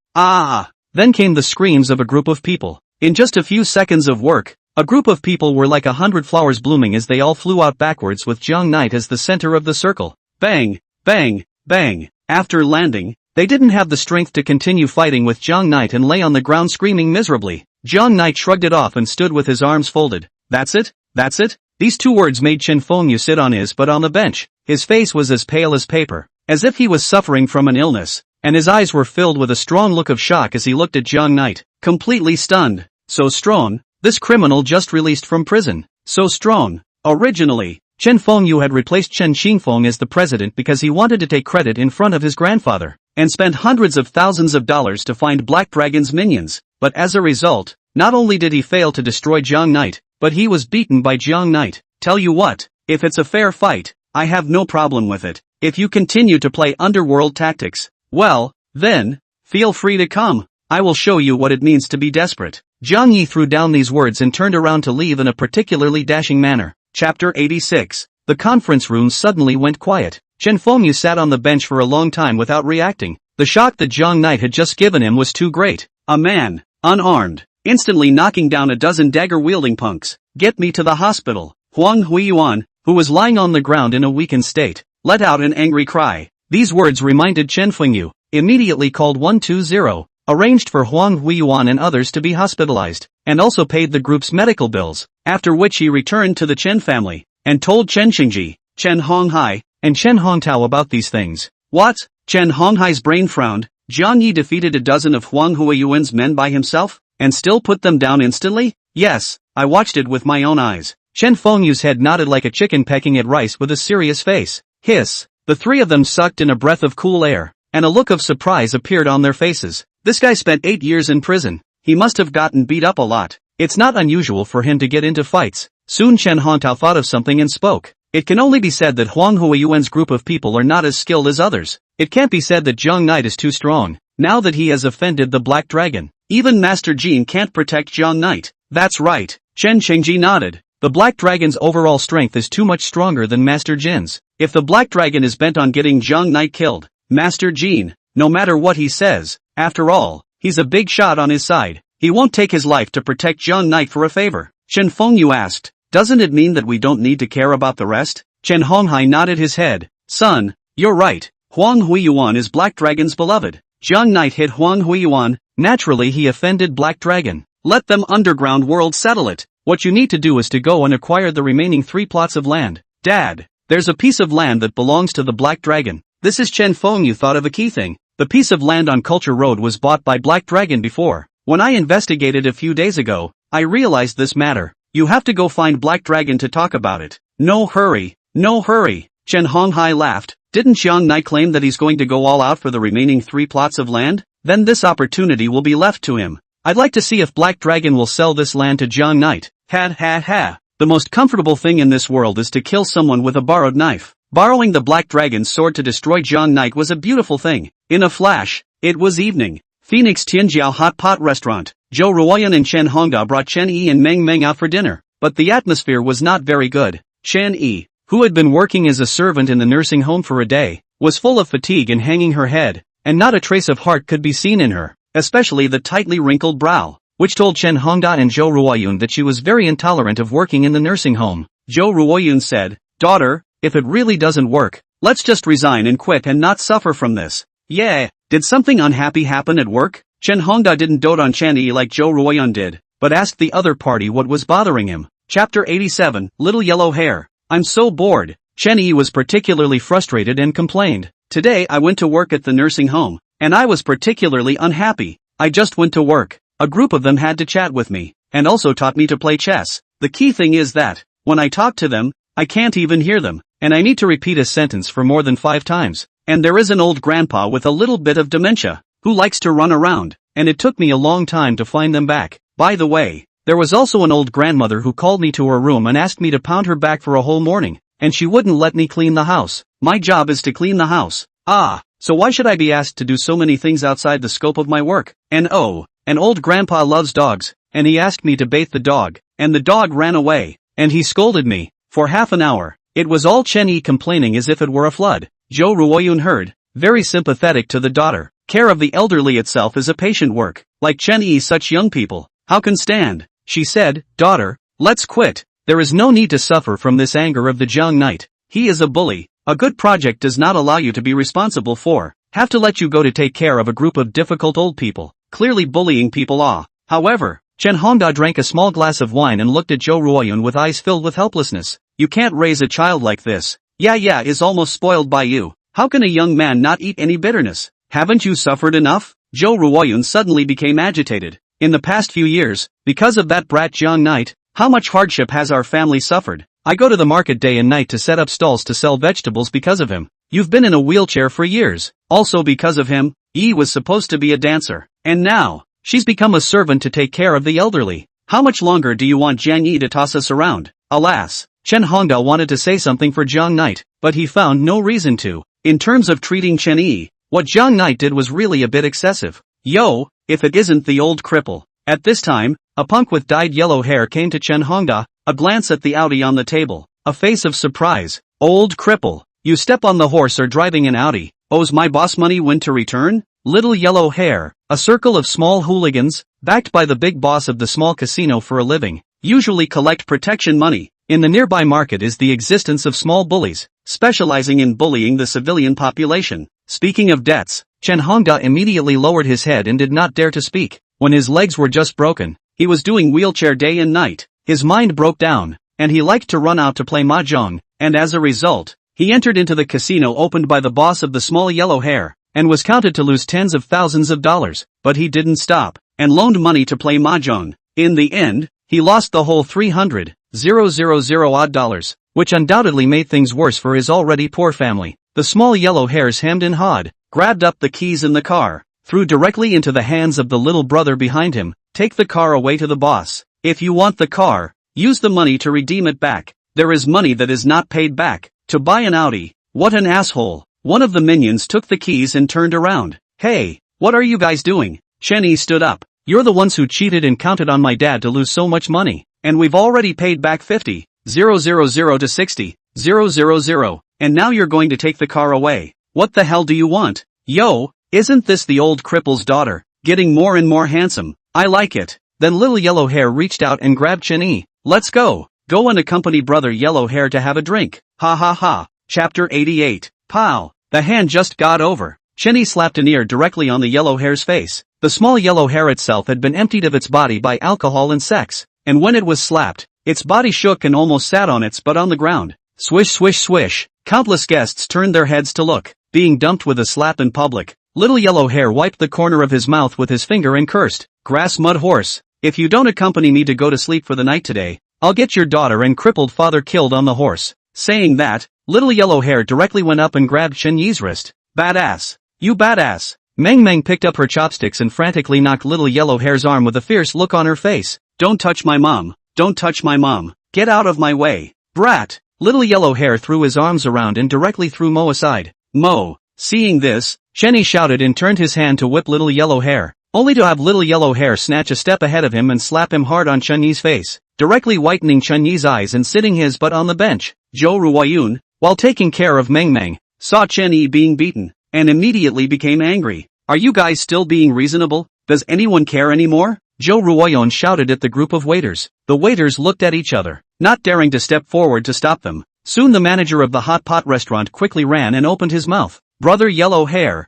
Then came the screams of a group of people. In just a few seconds of work, a group of people were like 100 flowers blooming as they all flew out backwards with Jiang Knight as the center of the circle. Bang, bang, bang. After landing, they didn't have the strength to continue fighting with Jiang Knight and lay on the ground screaming miserably. Jiang Knight shrugged it off and stood with his arms folded. That's it? That's it? These two words made Chen Fengyu sit on his butt on the bench. His face was as pale as paper, as if he was suffering from an illness, and his eyes were filled with a strong look of shock as he looked at Jiang Knight, completely stunned. So strong, this criminal just released from prison. So strong. Originally, Chen Fengyu had replaced Chen Xingfeng as the president because he wanted to take credit in front of his grandfather, and spent hundreds of thousands of dollars to find Black Dragon's minions. But as a result, not only did he fail to destroy Jiang Knight, but he was beaten by Jiang Knight. Tell you what, if it's a fair fight, I have no problem with it. If you continue to play underworld tactics, well, then, feel free to come. I will show you what it means to be desperate. Jiang Yi threw down these words and turned around to leave in a particularly dashing manner. Chapter 86. The conference room suddenly went quiet. Chen Fengyu sat on the bench for a long time without reacting. The shock that Jiang Knight had just given him was too great. A man, unarmed, instantly knocking down a dozen dagger-wielding punks. Get me to the hospital. Huang Huiyuan, who was lying on the ground in a weakened state, let out an angry cry. These words reminded Chen Fengyu. Immediately called 120, arranged for Huang Huiyuan and others to be hospitalized, and also paid the group's medical bills, after which he returned to the Chen family, and told Chen Xingji, Chen Honghai, and Chen Hongtao about these things. What? Chen Honghai's brain frowned. Jiang Yi defeated a dozen of Huang Huiyuan's men by himself, and still put them down instantly? Yes, I watched it with my own eyes. Chen Fengyu's head nodded like a chicken pecking at rice with a serious face. Hiss. The three of them sucked in a breath of cool air, and a look of surprise appeared on their faces. This guy spent 8 years in prison. He must have gotten beat up a lot. It's not unusual for him to get into fights. Soon Chen Hongtao thought of something and spoke. It can only be said that Huang Huiyuan's group of people are not as skilled as others. It can't be said that Jiang Knight is too strong, now that he has offended the Black Dragon. Even Master Jin can't protect Jiang Knight. That's right. Chen Chengji nodded. The Black Dragon's overall strength is too much stronger than Master Jin's. If the Black Dragon is bent on getting Jiang Knight killed, Master Jin, no matter what he says, after all, he's a big shot on his side. He won't take his life to protect Jiang Knight for a favor. Chen Fengyu asked, doesn't it mean that we don't need to care about the rest? Chen Honghai nodded his head. Son, you're right. Huang Huiyuan is Black Dragon's beloved. Jiang Knight hit Huang Huiyuan. Naturally he offended Black Dragon. Let them underground world settle it. What you need to do is to go and acquire the remaining 3 plots of land. Dad, there's a piece of land that belongs to the Black Dragon. This is Chen Fengyu thought of a key thing. The piece of land on Culture Road was bought by Black Dragon before. When I investigated a few days ago, I realized this matter. You have to go find Black Dragon to talk about it. No hurry, no hurry. Chen Honghai laughed. Didn't Jiang Knight claim that he's going to go all out for the remaining 3 plots of land? Then this opportunity will be left to him. I'd like to see if Black Dragon will sell this land to Jiang Knight. Ha ha ha. The most comfortable thing in this world is to kill someone with a borrowed knife. Borrowing the Black Dragon's sword to destroy Jiang Knight was a beautiful thing. In a flash, it was evening. Phoenix Tianjiao Hot Pot Restaurant. Zhou Ruoyan and Chen Hongda brought Chen Yi and Meng Meng out for dinner, but the atmosphere was not very good. Chen Yi, who had been working as a servant in the nursing home for a day, was full of fatigue and hanging her head, and not a trace of heart could be seen in her, especially the tightly wrinkled brow, which told Chen Hongda and Zhou Ruoyun that she was very intolerant of working in the nursing home. Zhou Ruoyun said, Daughter, if it really doesn't work, Let's just resign and quit and not suffer from this. Yeah, did something unhappy happen at work? Chen Hongda didn't dote on Chen-yi like Zhou Ruoyun did, but asked the other party what was bothering him. Chapter 87, Little Yellow Hair. I'm so bored. Chen-yi was particularly frustrated and complained. Today I went to work at the nursing home, and I was particularly unhappy. I just went to work. A group of them had to chat with me, and also taught me to play chess. The key thing is that, when I talk to them, I can't even hear them, and I need to repeat a sentence for more than 5 times. And there is an old grandpa with a little bit of dementia, who likes to run around, and it took me a long time to find them back. By the way, there was also an old grandmother who called me to her room and asked me to pound her back for a whole morning, and she wouldn't let me clean the house. My job is to clean the house. So why should I be asked to do so many things outside the scope of my work? And oh, an old grandpa loves dogs, and he asked me to bathe the dog, and the dog ran away, and he scolded me, for half an hour. It was all Chen-yi complaining as if it were a flood. Zhou Ruoyun heard, very sympathetic to the daughter. Care of the elderly itself is a patient work, like Chen-yi such young people, how can stand? She said, daughter, let's quit. There is no need to suffer from this anger of the Jiang Knight. He is a bully. A good project does not allow you to be responsible for, have to let you go to take care of a group of difficult old people, clearly bullying people. However, Chen Hongda drank a small glass of wine and looked at Zhou Ruoyun with eyes filled with helplessness. You can't raise a child like this. Yeah, is almost spoiled by you. How can a young man not eat any bitterness? Haven't you suffered enough? Zhou Ruoyun suddenly became agitated. In the past few years, because of that brat Jiang Knight, how much hardship has our family suffered? I go to the market day and night to set up stalls to sell vegetables because of him. You've been in a wheelchair for years. Also because of him, Yi was supposed to be a dancer. And now, she's become a servant to take care of the elderly. How much longer do you want Jiang Yi to toss us around? Alas, Chen Hongda wanted to say something for Jiang Knight, but he found no reason to. In terms of treating Chen Yi, what Jiang Knight did was really a bit excessive. Yo, if it isn't the old cripple. At this time, a punk with dyed yellow hair came to Chen Hongda, a glance at the Audi on the table, a face of surprise. Old cripple, you step on the horse or driving an Audi. Owes my boss money when to return? Little yellow hair, a circle of small hooligans, backed by the big boss of the small casino for a living, usually collect protection money. In the nearby market is the existence of small bullies, specializing in bullying the civilian population. Speaking of debts, Chen Hongda immediately lowered his head and did not dare to speak. When his legs were just broken, he was doing wheelchair day and night. His mind broke down, and he liked to run out to play mahjong, and as a result, he entered into the casino opened by the boss of the small yellow hair, and was counted to lose tens of thousands of dollars. But he didn't stop, and loaned money to play mahjong. In the end, he lost the whole 300,000 odd dollars, which undoubtedly made things worse for his already poor family. The small yellow hairs hemmed and hawed, grabbed up the keys in the car, threw directly into the hands of the little brother behind him. Take the car away to the boss. If you want the car, use the money to redeem it back. There is money that is not paid back. To buy an Audi. What an asshole. One of the minions took the keys and turned around. Hey, what are you guys doing? Chen-yi stood up. You're the ones who cheated and counted on my dad to lose so much money. And we've already paid back 50,000 to 60,000, and now you're going to take the car away. What the hell do you want? Yo, isn't this the old cripple's daughter? Getting more and more handsome. I like it. Then little yellow hair reached out and grabbed Chen-yi. Let's go. Go and accompany brother yellow hair to have a drink. Ha ha ha. Chapter 88. Pow. The hand just got over. Chen-yi slapped an ear directly on the yellow hair's face. The small yellow hair itself had been emptied of its body by alcohol and sex, and when it was slapped, its body shook and almost sat on its butt on the ground. Swish swish swish. Countless guests turned their heads to look. Being dumped with a slap in public. Little yellow hair wiped the corner of his mouth with his finger and cursed. Grass mud horse. If you don't accompany me to go to sleep for the night today, I'll get your daughter and crippled father killed on the horse. Saying that, little yellow hair directly went up and grabbed Chen-yi's wrist. Badass. You badass. Meng Meng picked up her chopsticks and frantically knocked little yellow hair's arm with a fierce look on her face. Don't touch my mom. Don't touch my mom. Get out of my way. Brat. Little yellow hair threw his arms around and directly threw Mo aside. Mo. Seeing this, Chen-yi shouted and turned his hand to whip little yellow hair, only to have little yellow hair snatch a step ahead of him and slap him hard on Chen-yi's face, directly whitening Chen-yi's eyes and sitting his butt on the bench. Zhou Ruoyun, while taking care of Meng Meng, saw Chen-yi being beaten, and immediately became angry. Are you guys still being reasonable? Does anyone care anymore? Zhou Ruoyun shouted at the group of waiters. The waiters looked at each other, not daring to step forward to stop them, Soon the manager of the hot pot restaurant quickly ran and opened his mouth. Brother Yellow Hair,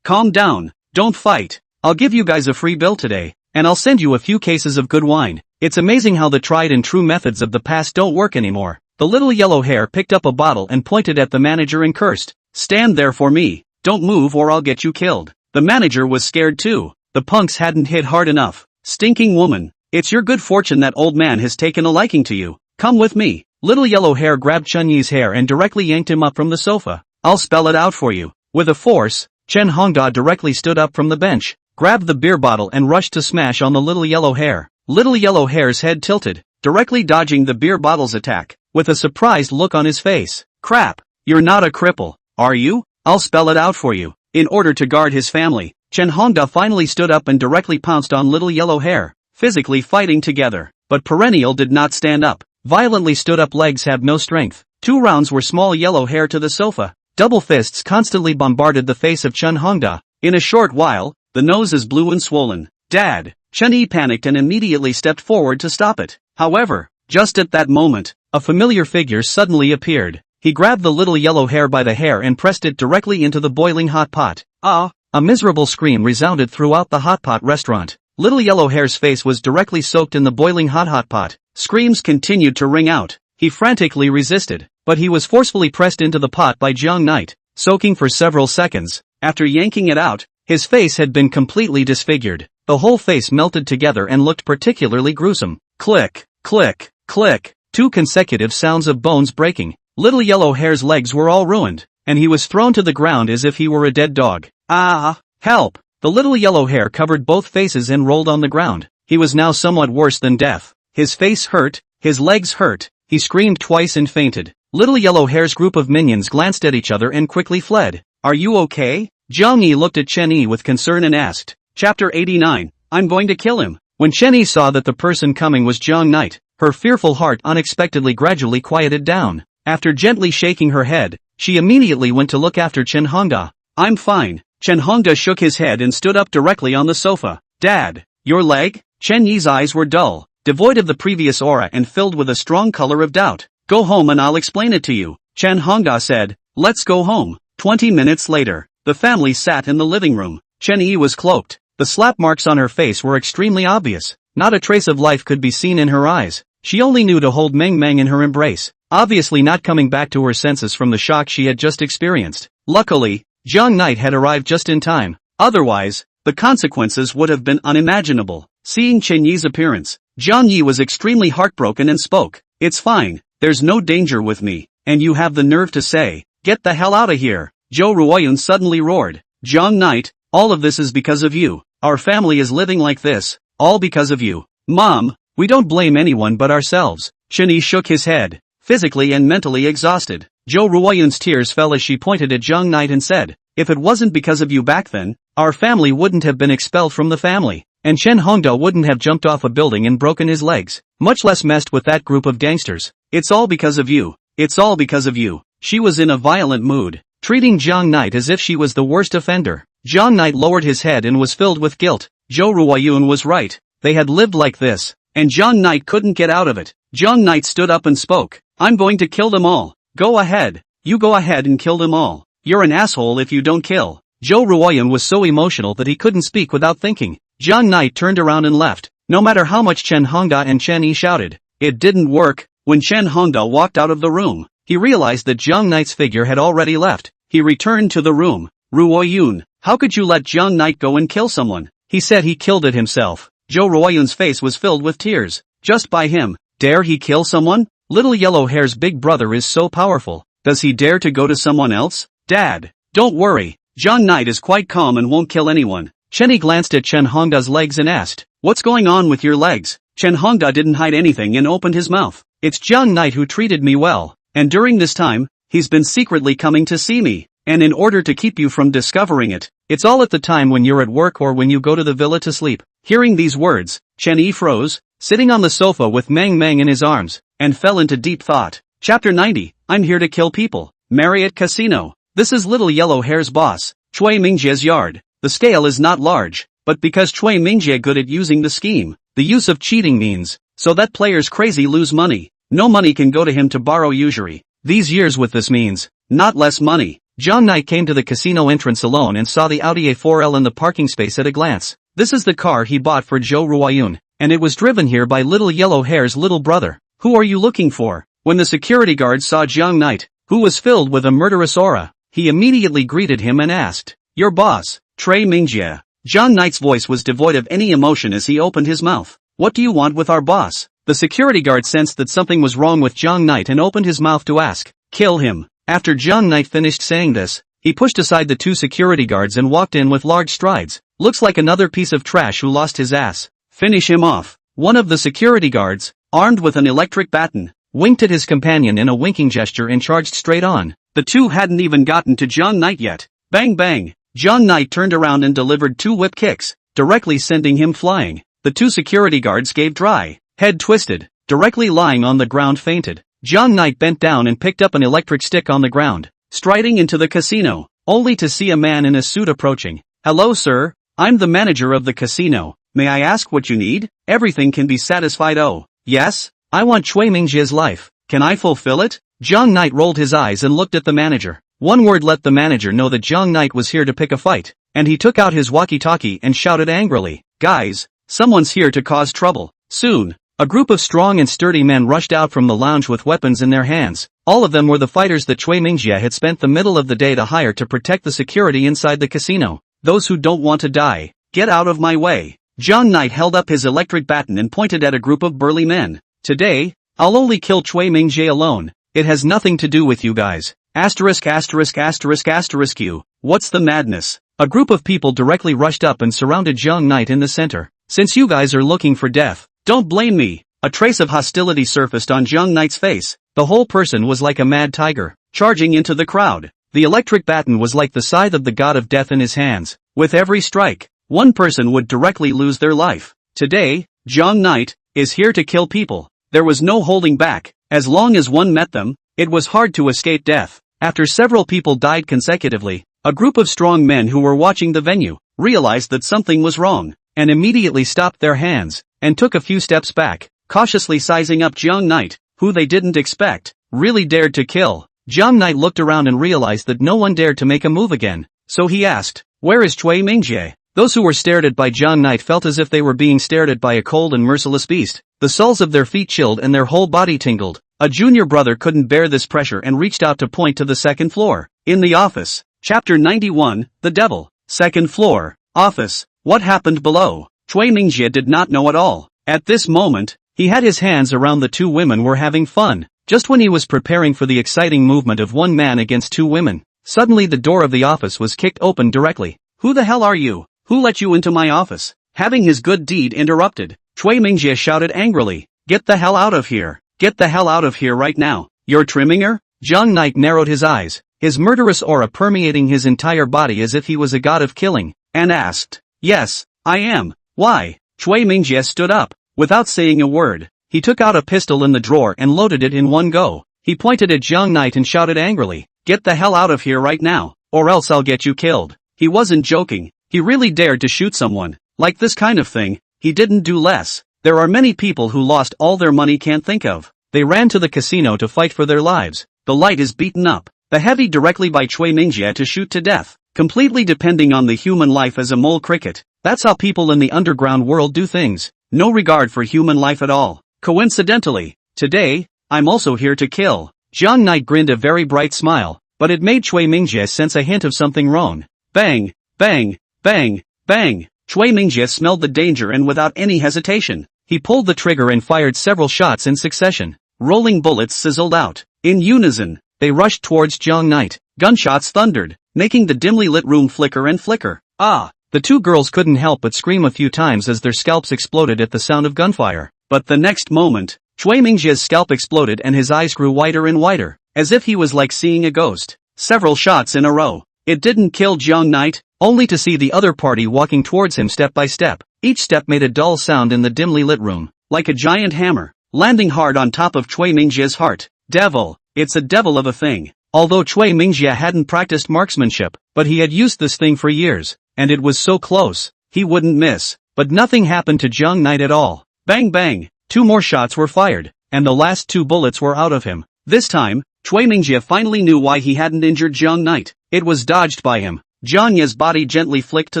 calm down, don't fight. I'll give you guys a free bill today, and I'll send you a few cases of good wine. It's amazing how the tried and true methods of the past don't work anymore. The little yellow hair picked up a bottle and pointed at the manager and cursed. Stand there for me, don't move or I'll get you killed. The manager was scared too. The punks hadn't hit hard enough. Stinking woman. It's your good fortune that old man has taken a liking to you. Come with me. Little yellow hair grabbed Chun-Yi's hair and directly yanked him up from the sofa. I'll spell it out for you. With a force, Chen Hongda directly stood up from the bench, grabbed the beer bottle and rushed to smash on the little yellow hair. Little yellow hair's head tilted, directly dodging the beer bottle's attack, with a surprised look on his face. Crap, you're not a cripple, are you? I'll spell it out for you. In order to guard his family, Chen Hongda finally stood up and directly pounced on little yellow hair, physically fighting together. But Perennial did not stand up. Violently stood up, legs have no strength. 2 rounds were small yellow hair to the sofa. Double fists constantly bombarded the face of Chen Hongda. In a short while, the nose is blue and swollen. Dad! Chen-Yi panicked and immediately stepped forward to stop it. However, just at that moment, a familiar figure suddenly appeared. He grabbed the little yellow hair by the hair and pressed it directly into the boiling hot pot. Ah! A miserable scream resounded throughout the hot pot restaurant. Little yellow hair's face was directly soaked in the boiling hot pot. Screams continued to ring out. He frantically resisted, but he was forcefully pressed into the pot by Jiang Knight, soaking for several seconds. After yanking it out, his face had been completely disfigured. The whole face melted together and looked particularly gruesome. Click, click, click. 2 consecutive sounds of bones breaking. Little yellow hair's legs were all ruined, and he was thrown to the ground as if he were a dead dog. Ah! Help! The little yellow hair covered both faces and rolled on the ground. He was now somewhat worse than death. His face hurt, his legs hurt. He screamed twice and fainted. Little yellow hair's group of minions glanced at each other and quickly fled. Are you okay? Jiang Yi looked at Chen-Yi with concern and asked. Chapter 89. I'm going to kill him. When Chen-Yi saw that the person coming was Jiang Knight, her fearful heart unexpectedly gradually quieted down. After gently shaking her head, she immediately went to look after Chen Hongda. I'm fine. Chen Hongda shook his head and stood up directly on the sofa. Dad, your leg? Chen-Yi's eyes were dull, devoid of the previous aura and filled with a strong color of doubt. Go home and I'll explain it to you, Chen Hongda said. Let's go home. 20 minutes later, the family sat in the living room. Chen-Yi was cloaked. The slap marks on her face were extremely obvious. Not a trace of life could be seen in her eyes. She only knew to hold Meng Meng in her embrace, obviously not coming back to her senses from the shock she had just experienced. Luckily, Jiang Knight had arrived just in time. Otherwise, the consequences would have been unimaginable. Seeing Chen-Yi's appearance, Jiang Yi was extremely heartbroken and spoke. It's fine, there's no danger with me, and you have the nerve to say, get the hell out of here. Zhou Ruoyun suddenly roared. Jiang Knight, all of this is because of you. Our family is living like this, all because of you. Mom, we don't blame anyone but ourselves. Chen-Yi shook his head, physically and mentally exhausted. Zhou Ruoyun's tears fell as she pointed at Jiang Knight and said, if it wasn't because of you back then, our family wouldn't have been expelled from the family, and Chen Hongda wouldn't have jumped off a building and broken his legs, much less messed with that group of gangsters. It's all because of you. It's all because of you. She was in a violent mood, treating Jiang Knight as if she was the worst offender. Jiang Knight lowered his head and was filled with guilt. Zhou Ruoyun was right. They had lived like this, and Jiang Knight couldn't get out of it. Jiang Knight stood up and spoke. I'm going to kill them all. Go ahead. You go ahead and kill them all. You're an asshole if you don't kill. Zhou Ruoyun was so emotional that he couldn't speak without thinking. Jiang Knight turned around and left. No matter how much Chen Hongda and Chen-Yi shouted, it didn't work. When Chen Hongda walked out of the room, he realized that Jiang Knight's figure had already left. He returned to the room. Ruoyun, how could you let Jiang Knight go and kill someone? He said he killed it himself. Zhou Ruoyun's face was filled with tears. Just by him, dare he kill someone? Little yellow hair's big brother is so powerful. Does he dare to go to someone else? Dad, don't worry. Jiang Knight is quite calm and won't kill anyone. Chen-Yi glanced at Chen Hongda's legs and asked, what's going on with your legs? Chen Hongda didn't hide anything and opened his mouth. It's Jiang Knight who treated me well, and during this time, he's been secretly coming to see me, and in order to keep you from discovering it, it's all at the time when you're at work or when you go to the villa to sleep. Hearing these words, Chen-Yi froze, sitting on the sofa with Meng Meng in his arms, and fell into deep thought. Chapter 90, I'm here to kill people. Marriott Casino. This is little yellow hair's boss, Cui Mingjie's yard. The scale is not large, but because Cui Mingjie good at using the scheme, the use of cheating means, so that players crazy lose money. No money can go to him to borrow usury. These years with this means, not less money. John Knight came to the casino entrance alone and saw the Audi A4L in the parking space at a glance. This is the car he bought for Zhou Ruoyun, and it was driven here by Little Yellow Hair's little brother. Who are you looking for? When the security guard saw John Knight, who was filled with a murderous aura, he immediately greeted him and asked, "Your boss, Trey Mingjie." John Knight's voice was devoid of any emotion as he opened his mouth. "What do you want with our boss?" The security guard sensed that something was wrong with John Knight and opened his mouth to ask, "Kill him." After John Knight finished saying this, he pushed aside the two security guards and walked in with large strides. "Looks like another piece of trash who lost his ass. Finish him off." One of the security guards, armed with an electric baton, winked at his companion in a winking gesture and charged straight on. The two hadn't even gotten to John Knight yet. Bang bang! John Knight turned around and delivered two whip kicks, directly sending him flying. The two security guards gave dry, head twisted, directly lying on the ground fainted. John Knight bent down and picked up an electric stick on the ground, striding into the casino, only to see a man in a suit approaching. "Hello sir, I'm the manager of the casino. May I ask what you need?" "Everything can be satisfied." "Oh, yes? I want Cui Mingjie's life. Can I fulfill it?" John Knight rolled his eyes and looked at the manager. One word let the manager know that John Knight was here to pick a fight, and he took out his walkie-talkie and shouted angrily, "Guys, someone's here to cause trouble." Soon, a group of strong and sturdy men rushed out from the lounge with weapons in their hands. All of them were the fighters that Cui Mingjie had spent the middle of the day to hire to protect the security inside the casino. "Those who don't want to die, get out of my way." John Knight held up his electric baton and pointed at a group of burly men. "Today, I'll only kill Cui Mingjie alone. It has nothing to do with you guys. Asterisk asterisk asterisk asterisk you. What's the madness?" A group of people directly rushed up and surrounded John Knight in the center. "Since you guys are looking for death, don't blame me." A trace of hostility surfaced on John Knight's face. The whole person was like a mad tiger, charging into the crowd. The electric baton was like the scythe of the god of death in his hands. With every strike, one person would directly lose their life. Today, John Knight is here to kill people. There was no holding back. As long as one met them, it was hard to escape death. After several people died consecutively, a group of strong men who were watching the venue realized that something was wrong, and immediately stopped their hands, and took a few steps back, cautiously sizing up John Knight, who they didn't expect, really dared to kill. John Knight looked around and realized that no one dared to make a move again, so he asked, "Where is Cui Mingjie?" Those who were stared at by John Knight felt as if they were being stared at by a cold and merciless beast. The soles of their feet chilled and their whole body tingled. A junior brother couldn't bear this pressure and reached out to point to the second floor. In the office. Chapter 91, The Devil. Second floor. Office. What happened below? Cui Mingjie did not know at all. At this moment, he had his hands around the two women were having fun. Just when he was preparing for the exciting movement of one man against two women, suddenly the door of the office was kicked open directly. "Who the hell are you? Who let you into my office?" Having his good deed interrupted, Cui Mingjie shouted angrily, "Get the hell out of here! Get the hell out of here right now! You're trimming her?" John Knight narrowed his eyes, his murderous aura permeating his entire body as if he was a god of killing, and asked, "Yes, I am." "Why?" Cui Mingjie stood up. Without saying a word, he took out a pistol in the drawer and loaded it in one go. He pointed at John Knight and shouted angrily, "Get the hell out of here right now, or else I'll get you killed." He wasn't joking. He really dared to shoot someone. Like this kind of thing, he didn't do less. There are many people who lost all their money can't think of. They ran to the casino to fight for their lives. The light is beaten up. The heavy directly by Cui Mingjie to shoot to death. Completely depending on the human life as a mole cricket. That's how people in the underground world do things. No regard for human life at all. Coincidentally, today, I'm also here to kill. John Knight grinned a very bright smile, but it made Cui Mingjie sense a hint of something wrong. Bang, bang, bang, bang. Cui Mingjie smelled the danger and without any hesitation, he pulled the trigger and fired several shots in succession. Rolling bullets sizzled out. In unison, they rushed towards John Knight. Gunshots thundered, making the dimly lit room flicker and flicker. Ah! The two girls couldn't help but scream a few times as their scalps exploded at the sound of gunfire. But the next moment, Cui Mingjie's scalp exploded and his eyes grew wider and wider, as if he was like seeing a ghost. Several shots in a row. It didn't kill John Knight, only to see the other party walking towards him step by step. Each step made a dull sound in the dimly lit room, like a giant hammer, landing hard on top of Cui Mingjie's heart. Devil, it's a devil of a thing. Although Cui Mingjie hadn't practiced marksmanship, but he had used this thing for years, and it was so close, he wouldn't miss. But nothing happened to John Knight at all. Bang bang, two more shots were fired. and the last 2 bullets were out of him. This time, Cui Mingjie finally knew why he hadn't injured Jiang Knight. It was dodged by him. Jiang Ye's body gently flicked to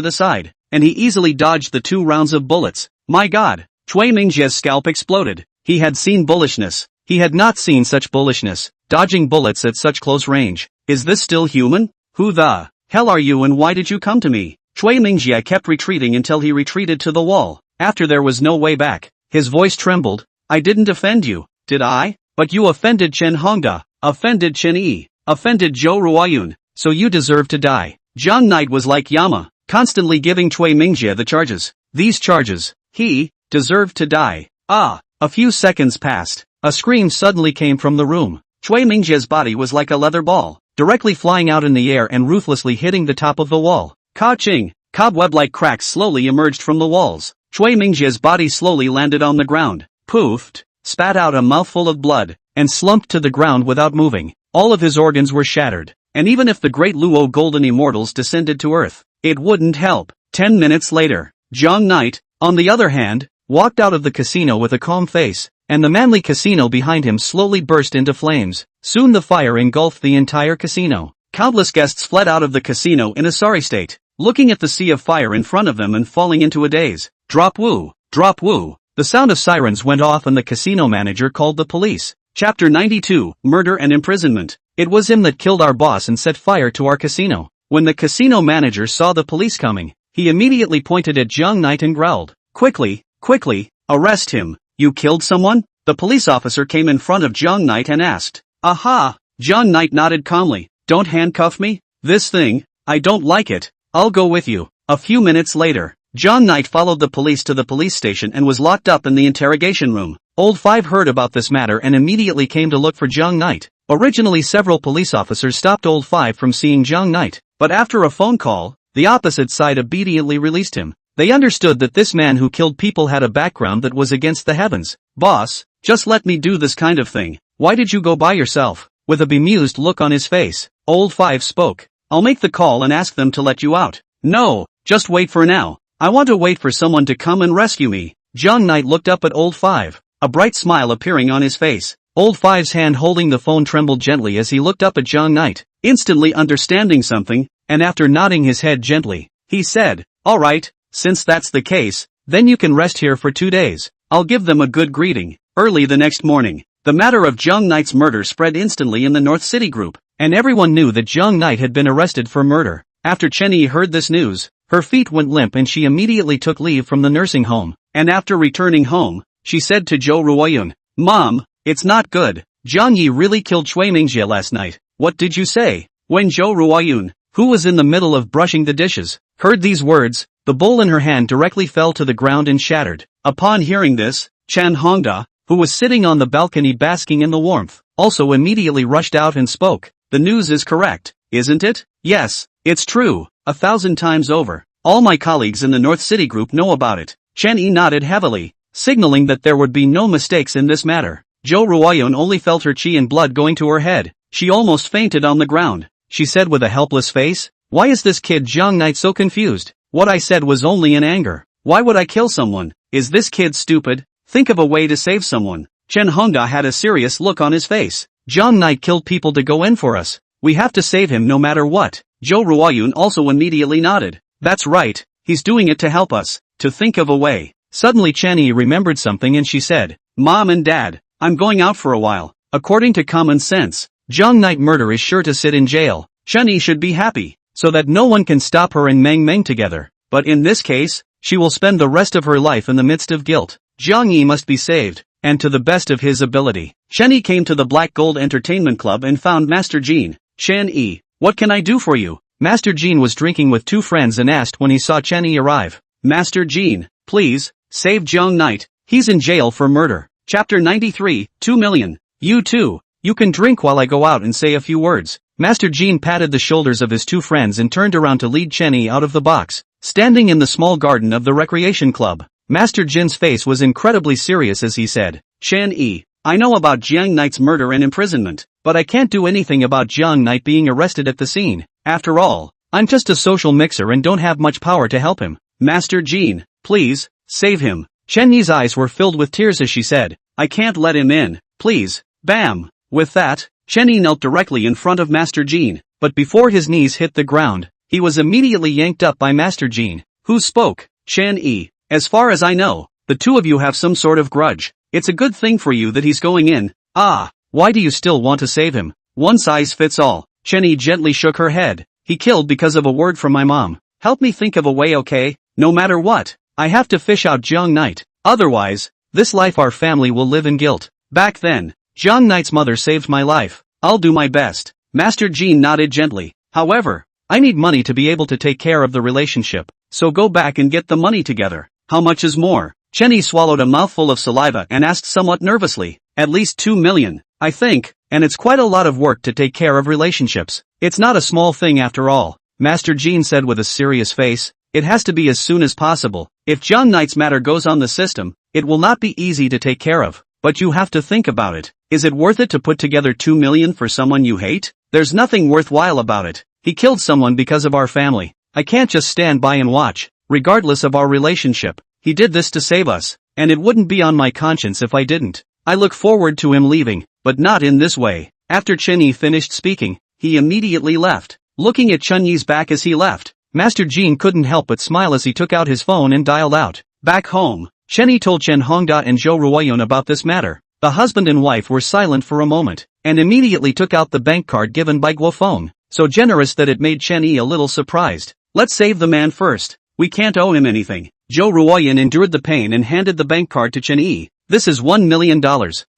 the side, and he easily dodged the 2 rounds of bullets. My god! Cui Mingjie's scalp exploded. He had seen bullishness. He had not seen such bullishness, dodging bullets at such close range. Is this still human? Who the hell are you and why did you come to me? Cui Mingjie kept retreating until he retreated to the wall. After there was no way back, his voice trembled. I didn't offend you, did I? But you offended Chen Hongda, offended Chen Yi, offended Zhou Ruoyun, so you deserve to die. Jiang Knight was like Yama, constantly giving Cui Mingjie the charges. These charges, he deserved to die. A few seconds passed. A scream suddenly came from the room. Cui Mingjie's body was like a leather ball, directly flying out in the air and ruthlessly hitting the top of the wall. Ka-ching! Cobweb-like cracks slowly emerged from the walls. Cui Mingjie's body slowly landed on the ground, poofed, spat out a mouthful of blood, and slumped to the ground without moving. All of his organs were shattered, and even if the great Luo Golden Immortals descended to earth, it wouldn't help. 10 minutes later, Jiang Knight, on the other hand, walked out of the casino with a calm face, and the manly casino behind him slowly burst into flames. Soon the fire engulfed the entire casino. Countless guests fled out of the casino in a sorry state, looking at the sea of fire in front of them and falling into a daze. Drop woo! Drop woo! The sound of sirens went off and the casino manager called the police. Chapter 92, Murder and Imprisonment. It was him that killed our boss and set fire to our casino. When the casino manager saw the police coming, he immediately pointed at Jiang Knight and growled, Quickly, arrest him. You killed someone? The police officer came in front of Jiang Knight and asked. Aha! Jiang Knight nodded calmly. Don't handcuff me? This thing, I don't like it. I'll go with you. A few minutes later, Jiang Knight followed the police to the police station and was locked up in the interrogation room. Old Five heard about this matter and immediately came to look for Jiang Knight. Originally several police officers stopped Old Five from seeing Jiang Knight, but after a phone call, the opposite side obediently released him. They understood that this man who killed people had a background that was against the heavens. Boss, just let me do this kind of thing. Why did you go by yourself? With a bemused look on his face, Old Five spoke. I'll make the call and ask them to let you out. No, just wait for now. I want to wait for someone to come and rescue me. Jiang Knight looked up at Old Five, a bright smile appearing on his face. Old Five's hand holding the phone trembled gently as he looked up at Jiang Knight, instantly understanding something, and after nodding his head gently, he said, All right, since that's the case, then you can rest here for 2 days. I'll give them a good greeting. Early the next morning, the matter of Jiang Knight's murder spread instantly in the North City group, and everyone knew that Jiang Knight had been arrested for murder. After Chen Yi heard this news, her feet went limp and she immediately took leave from the nursing home, and after returning home, she said to Zhou Ruoyun, Mom, it's not good. Jiang Yi really killed Cui Mingjie last night. What did you say? When Zhou Ruoyun, who was in the middle of brushing the dishes, heard these words, the bowl in her hand directly fell to the ground and shattered. Upon hearing this, Chen Hongda, who was sitting on the balcony basking in the warmth, also immediately rushed out and spoke. The news is correct, isn't it? Yes, it's true, 1,000 times over. All my colleagues in the North City group know about it. Chen Yi nodded heavily, signaling that there would be no mistakes in this matter. Zhou Ruoyun only felt her chi and blood going to her head. She almost fainted on the ground. She said with a helpless face, Why is this kid Jiang Knight so confused? What I said was only in anger. Why would I kill someone? Is this kid stupid? Think of a way to save someone. Chen Hongda had a serious look on his face. Jiang Knight killed people to go in for us. We have to save him no matter what. Zhou Ruoyun also immediately nodded. That's right, he's doing it to help us. To think of a way. Suddenly Chen Yi remembered something and she said, Mom and Dad, I'm going out for a while. According to common sense, Jiang Knight murder is sure to sit in jail. Chen Yi should be happy, so that no one can stop her and Meng Meng together. But in this case, she will spend the rest of her life in the midst of guilt. Jiang Yi must be saved, and to the best of his ability. Chen Yi came to the Black Gold Entertainment Club and found Master Jean. Chen Yi, what can I do for you? Master Jean was drinking with 2 friends and asked when he saw Chen Yi arrive. Master Jean, please, save Jiang Knight, he's in jail for murder. Chapter 93, 2 million. You too, you can drink while I go out and say a few words. Master Jean patted the shoulders of his 2 friends and turned around to lead Chen Yi out of the box. Standing in the small garden of the recreation club, Master Jin's face was incredibly serious as he said, Chen Yi, I know about Jiang Knight's murder and imprisonment, but I can't do anything about Jiang Knight being arrested at the scene. After all, I'm just a social mixer and don't have much power to help him. Master Jean, please, save him. Chen Yi's eyes were filled with tears as she said, I can't let him in, please. Bam! With that, Chen Yi knelt directly in front of Master Jean, but before his knees hit the ground, he was immediately yanked up by Master Jean, who spoke. Chen Yi, as far as I know, the two of you have some sort of grudge. It's a good thing for you that he's going in. Ah, why do you still want to save him? One size fits all. Chen Yi gently shook her head. He killed because of a word from my mom. Help me think of a way, okay? No matter what, I have to fish out Jiang Knight. Otherwise, this life our family will live in guilt. Back then, Jiang Knight's mother saved my life. I'll do my best. Master Jean nodded gently. However, I need money to be able to take care of the relationship, so go back and get the money together. How much is more? Chen Yi swallowed a mouthful of saliva and asked somewhat nervously. At least 2 million, I think, and it's quite a lot of work to take care of relationships. It's not a small thing after all, Master Jean said with a serious face. It has to be as soon as possible. If Jiang Knight's matter goes on the system, it will not be easy to take care of. But you have to think about it. Is it worth it to put together 2 million for someone you hate? There's nothing worthwhile about it. He killed someone because of our family. I can't just stand by and watch, regardless of our relationship. He did this to save us, and it wouldn't be on my conscience if I didn't. I look forward to him leaving, but not in this way. After Chen Yi finished speaking, he immediately left. Looking at Chen Yi's back as he left, Master Jean couldn't help but smile as he took out his phone and dialed out. Back home, Chen Yi told Chen Hongda and Zhou Ruoyun about this matter. The husband and wife were silent for a moment, and immediately took out the bank card given by Guofeng, so generous that it made Chen Yi a little surprised. Let's save the man first. We can't owe him anything. Zhou Ruoyun endured the pain and handed the bank card to Chen Yi. This is $1 million.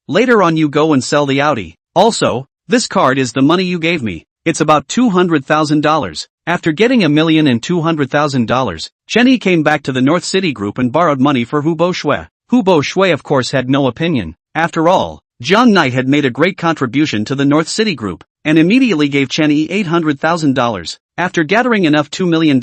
Later on you go and sell the Audi. Also, this card is the money you gave me. It's about $200,000. After getting $1,200,000, Chen Yi came back to the North City Group and borrowed money for Hubo Shui. Hubo Shui of course had no opinion. After all, Jiang Knight had made a great contribution to the North City Group, and immediately gave Chen Yi $800,000. After gathering enough $2 million,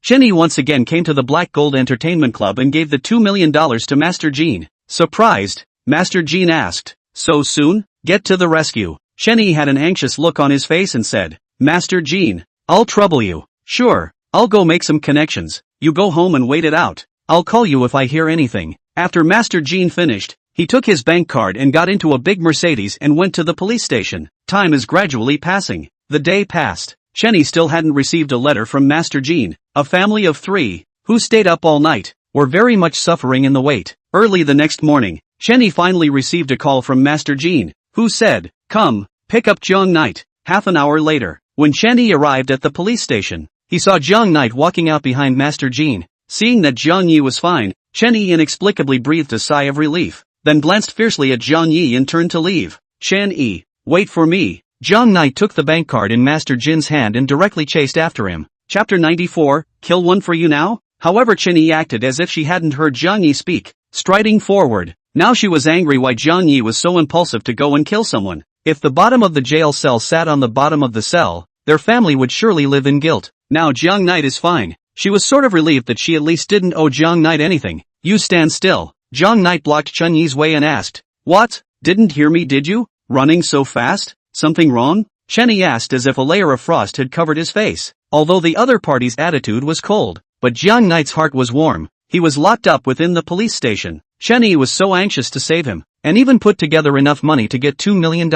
Chen Yi once again came to the Black Gold Entertainment Club and gave the $2 million to Master Jean. Surprised, Master Jean asked, "So soon? Get to the rescue." Chen Yi had an anxious look on his face and said, "Master Jean, I'll trouble you. Sure, I'll go make some connections. You go home and wait it out. I'll call you if I hear anything." After Master Jean finished, he took his bank card and got into a big Mercedes and went to the police station. Time is gradually passing. The day passed. Chen Yi still hadn't received a letter from Master Jean. A family of 3, who stayed up all night, were very much suffering in the wait. Early the next morning, Chen Yi finally received a call from Master Jean, who said, "Come, pick up Jiang Knight." Half an hour later, when Chen Yi arrived at the police station, he saw Jiang Knight walking out behind Master Jean. Seeing that Jiang Yi was fine, Chen Yi inexplicably breathed a sigh of relief, then glanced fiercely at Jiang Yi and turned to leave. "Chen Yi, wait for me." Jiang Knight took the bank card in Master Jin's hand and directly chased after him. Chapter 94, Kill one for you now? However, Chen Yi acted as if she hadn't heard Jiang Yi speak, striding forward. Now she was angry why Jiang Yi was so impulsive to go and kill someone. If the bottom of the jail cell sat on the bottom of the cell, their family would surely live in guilt. Now Jiang Knight is fine. She was sort of relieved that she at least didn't owe Jiang Knight anything. "You stand still." Jiang Knight blocked Chen Yi's way and asked, "What? Didn't hear me, did you? Running so fast? Something wrong?" Chen Yi asked as if a layer of frost had covered his face. Although the other party's attitude was cold, but Jiang Knight's heart was warm. He was locked up within the police station. Chen Yi was so anxious to save him, and even put together enough money to get $2 million,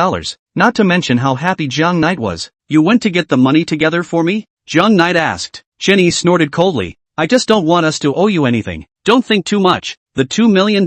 not to mention how happy Jiang Knight was. "You went to get the money together for me?" Jiang Knight asked. Chen Yi snorted coldly. "I just don't want us to owe you anything. Don't think too much. The $2 million,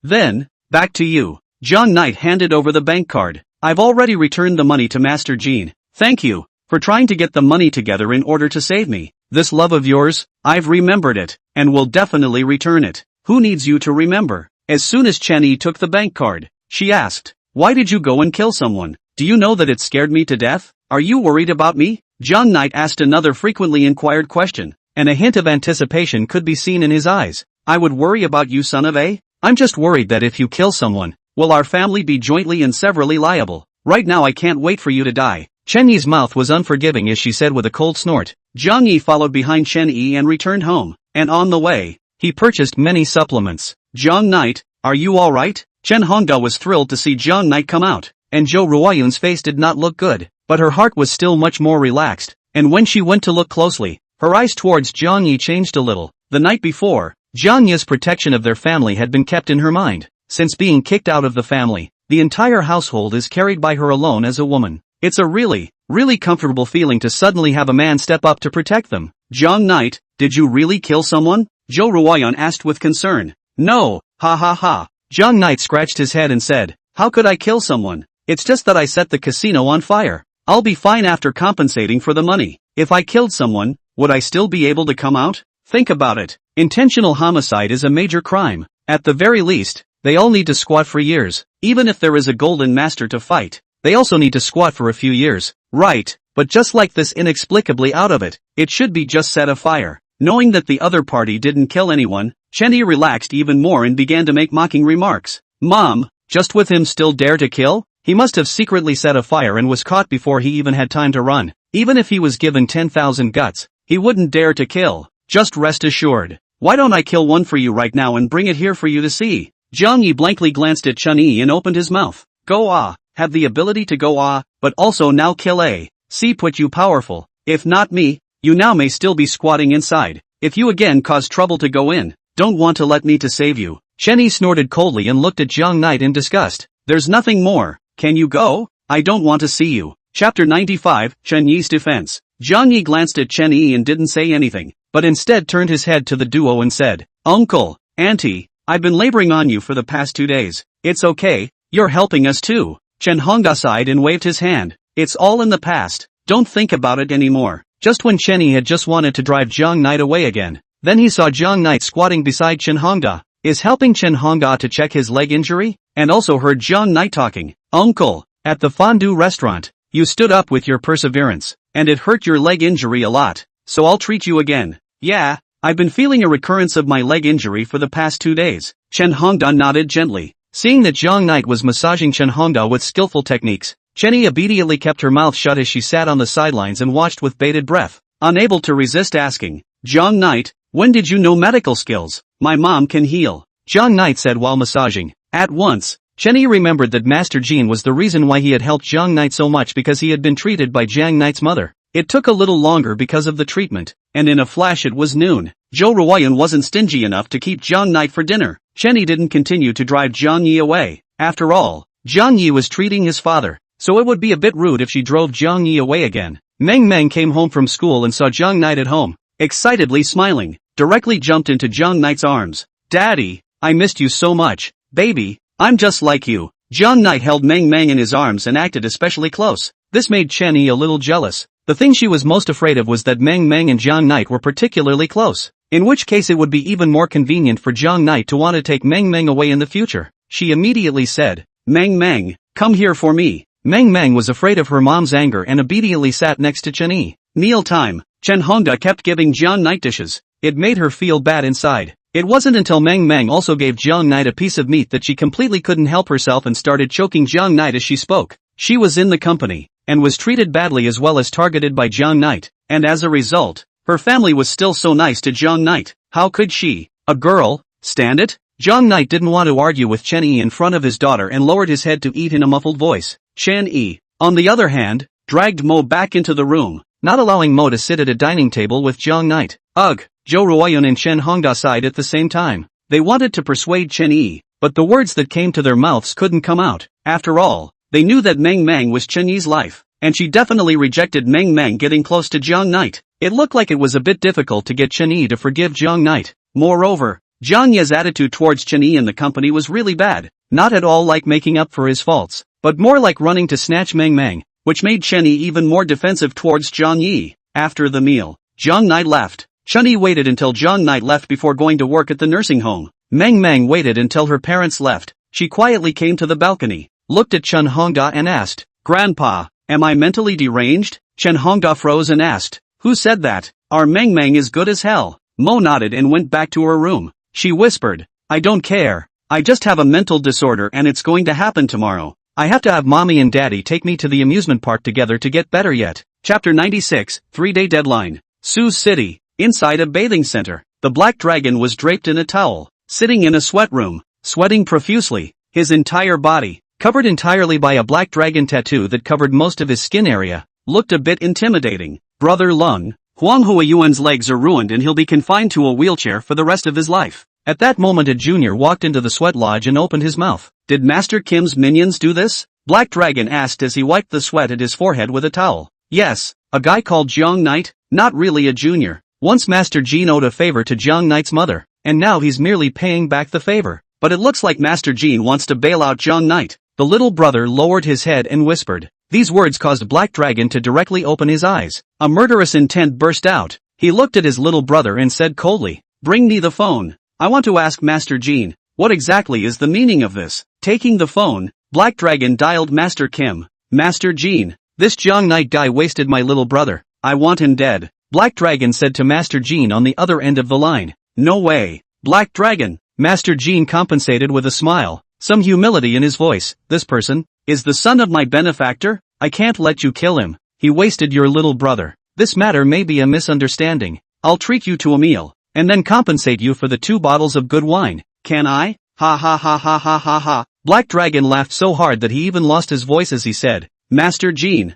then, back to you." Jiang Knight handed over the bank card. "I've already returned the money to Master Jean. Thank you, for trying to get the money together in order to save me. This love of yours, I've remembered it, and will definitely return it." "Who needs you to remember?" As soon as Chen Yi took the bank card, she asked, "Why did you go and kill someone? Do you know that it scared me to death? Are you worried about me?" Jiang Knight asked another frequently inquired question, and a hint of anticipation could be seen in his eyes. "I would worry about you, son of a? I'm just worried that if you kill someone, will our family be jointly and severally liable? Right now I can't wait for you to die." Chen Yi's mouth was unforgiving as she said with a cold snort. Jiang Yi followed behind Chen Yi and returned home, and on the way, he purchased many supplements. "Jiang Knight, are you alright?" Chen Hongda was thrilled to see Jiang Knight come out, and Zhou Ruoyun's face did not look good, but her heart was still much more relaxed, and when she went to look closely, her eyes towards Jiang Yi changed a little. The night before, Jiang Yi's protection of their family had been kept in her mind. since being kicked out of the family, the entire household is carried by her alone as a woman. It's a really comfortable feeling to suddenly have a man step up to protect them. Jong Knight, did you really kill someone? Jo Ruoyeon asked with concern. No, ha ha ha. Jong Knight scratched his head and said, how could I kill someone? It's just that I set the casino on fire. I'll be fine after compensating for the money. If I killed someone, would I still be able to come out? Think about it. Intentional homicide is a major crime. At the very least, they all need to squat for years. Even if there is a golden master to fight, they also need to squat for a few years. Right, but just like this inexplicably out of it, it should be just set afire. Knowing that the other party didn't kill anyone, Chenny relaxed even more and began to make mocking remarks. Mom, just with him still dare to kill? He must have secretly set a fire and was caught before he even had time to run. Even if he was given 10,000 guts, he wouldn't dare to kill. Just rest assured. Why don't I kill one for you right now and bring it here for you to see? Jiang Yi blankly glanced at Chun-Yi and opened his mouth. Go have the ability to go but also now kill see put you powerful. If not me, you now may still be squatting inside. If you again cause trouble to go in, don't want to let me to save you. Chenny snorted coldly and looked at Jiang Knight in disgust. There's nothing more. Can you go? I don't want to see you. Chapter 95, Chen Yi's defense. Jiang Yi glanced at Chen Yi and didn't say anything, but instead turned his head to the duo and said, Uncle, Auntie, I've been laboring on you for the past 2 days. It's okay, you're helping us too. Chen Hongda sighed and waved his hand. It's all in the past, don't think about it anymore. Just when Chen Yi had just wanted to drive Jiang Knight away again, then he saw Jiang Knight squatting beside Chen Hongda. Is helping Chen Hongda to check his leg injury? And also heard Jiang Knight talking. Uncle, at the fondue restaurant, you stood up with your perseverance, and it hurt your leg injury a lot, so I'll treat you again. Yeah, I've been feeling a recurrence of my leg injury for the past 2 days. Chen Hongda nodded gently. Seeing that Jiang Knight was massaging Chen Hongda with skillful techniques, Chenny immediately kept her mouth shut as she sat on the sidelines and watched with bated breath, unable to resist asking, Jiang Knight, when did you know medical skills? My mom can heal, Jiang Knight said while massaging. At once, Chenny remembered that Master Jean was the reason why he had helped Jiang Knight so much because he had been treated by Jiang Knight's mother. It took a little longer because of the treatment, and in a flash it was noon. Jo Ruoyeon wasn't stingy enough to keep Jiang Knight for dinner. Chenny didn't continue to drive Jiang Yi away. After all, Jiang Yi was treating his father, so it would be a bit rude if she drove Jiang Yi away again. Meng Meng came home from school and saw Jiang Knight at home, excitedly smiling, directly jumped into Jiang Knight's arms. Daddy, I missed you so much. Baby, I'm just like you. Jiang Knight held Meng Meng in his arms and acted especially close. This made Chenny a little jealous. The thing she was most afraid of was that Meng Meng and Jiang Knight were particularly close, in which case it would be even more convenient for Jiang Knight to want to take Meng Meng away in the future. She immediately said, Meng Meng, come here for me. Meng Meng was afraid of her mom's anger and obediently sat next to Chenny. Meal time. Chen Hongda kept giving Jiang Knight dishes. It made her feel bad inside. It wasn't until Meng Meng also gave Jiang Knight a piece of meat that she completely couldn't help herself and started choking Jiang Knight as she spoke. She was in the company, and was treated badly as well as targeted by Jiang Knight, and as a result, her family was still so nice to Jiang Knight. How could she, a girl, stand it? Jiang Knight didn't want to argue with Chen Yi in front of his daughter and lowered his head to eat in a muffled voice. Chen Yi, on the other hand, dragged Mo back into the room, not allowing Mo to sit at a dining table with Jiang Knight. Ugh, Jo Ruoyeon and Chen Hongda sighed at the same time. They wanted to persuade Chen Yi, but the words that came to their mouths couldn't come out. After all, they knew that Meng Meng was Chen Yi's life, and she definitely rejected Meng Meng getting close to Jiang Knight. It looked like it was a bit difficult to get Chen Yi to forgive Jiang Knight. Moreover, Jiang Ye's attitude towards Chen Yi and the company was really bad, not at all like making up for his faults, but more like running to snatch Meng Meng, which made Chen Yi even more defensive towards Jiang Yi. After the meal, Jiang Knight left. Chen Yi waited until Jiang Knight left before going to work at the nursing home. Meng Meng waited until her parents left. She quietly came to the balcony, looked at Chen Hongda and asked, Grandpa, am I mentally deranged? Chen Hongda froze and asked, who said that? Our Meng Meng is good as hell. Mo nodded and went back to her room. She whispered, I don't care. I just have a mental disorder and it's going to happen tomorrow. I have to have mommy and daddy take me to the amusement park together to get better yet. Chapter 96, 3-day deadline. Sioux City. Inside a bathing center, the black dragon was draped in a towel, sitting in a sweat room, sweating profusely, his entire body, covered entirely by a black dragon tattoo that covered most of his skin area, looked a bit intimidating. Brother Lung, Huang Huayuan's legs are ruined and he'll be confined to a wheelchair for the rest of his life. At that moment a junior walked into the sweat lodge and opened his mouth. Did Master Kim's minions do this? Black Dragon asked as he wiped the sweat at his forehead with a towel. Yes, a guy called Jiang Knight, not really a junior. Once Master Jean owed a favor to Jiang Knight's mother, and now he's merely paying back the favor. But it looks like Master Jean wants to bail out Jiang Knight. The little brother lowered his head and whispered. These words caused Black Dragon to directly open his eyes. A murderous intent burst out. He looked at his little brother and said coldly, "Bring me the phone. I want to ask Master Jean, what exactly is the meaning of this?" Taking the phone, Black Dragon dialed Master Kim. "Master Jean, this Jiang Knight guy wasted my little brother. I want him dead," Black Dragon said to Master Jean on the other end of the line. "No way, Black Dragon," Master Jean compensated with a smile, some humility in his voice. "This person is the son of my benefactor. I can't let you kill him. He wasted your little brother. This matter may be a misunderstanding. I'll treat you to a meal, and then compensate you for the 2 bottles of good wine. Can I?" Ha ha ha ha ha ha ha. Black Dragon laughed so hard that he even lost his voice as he said, Master Jean,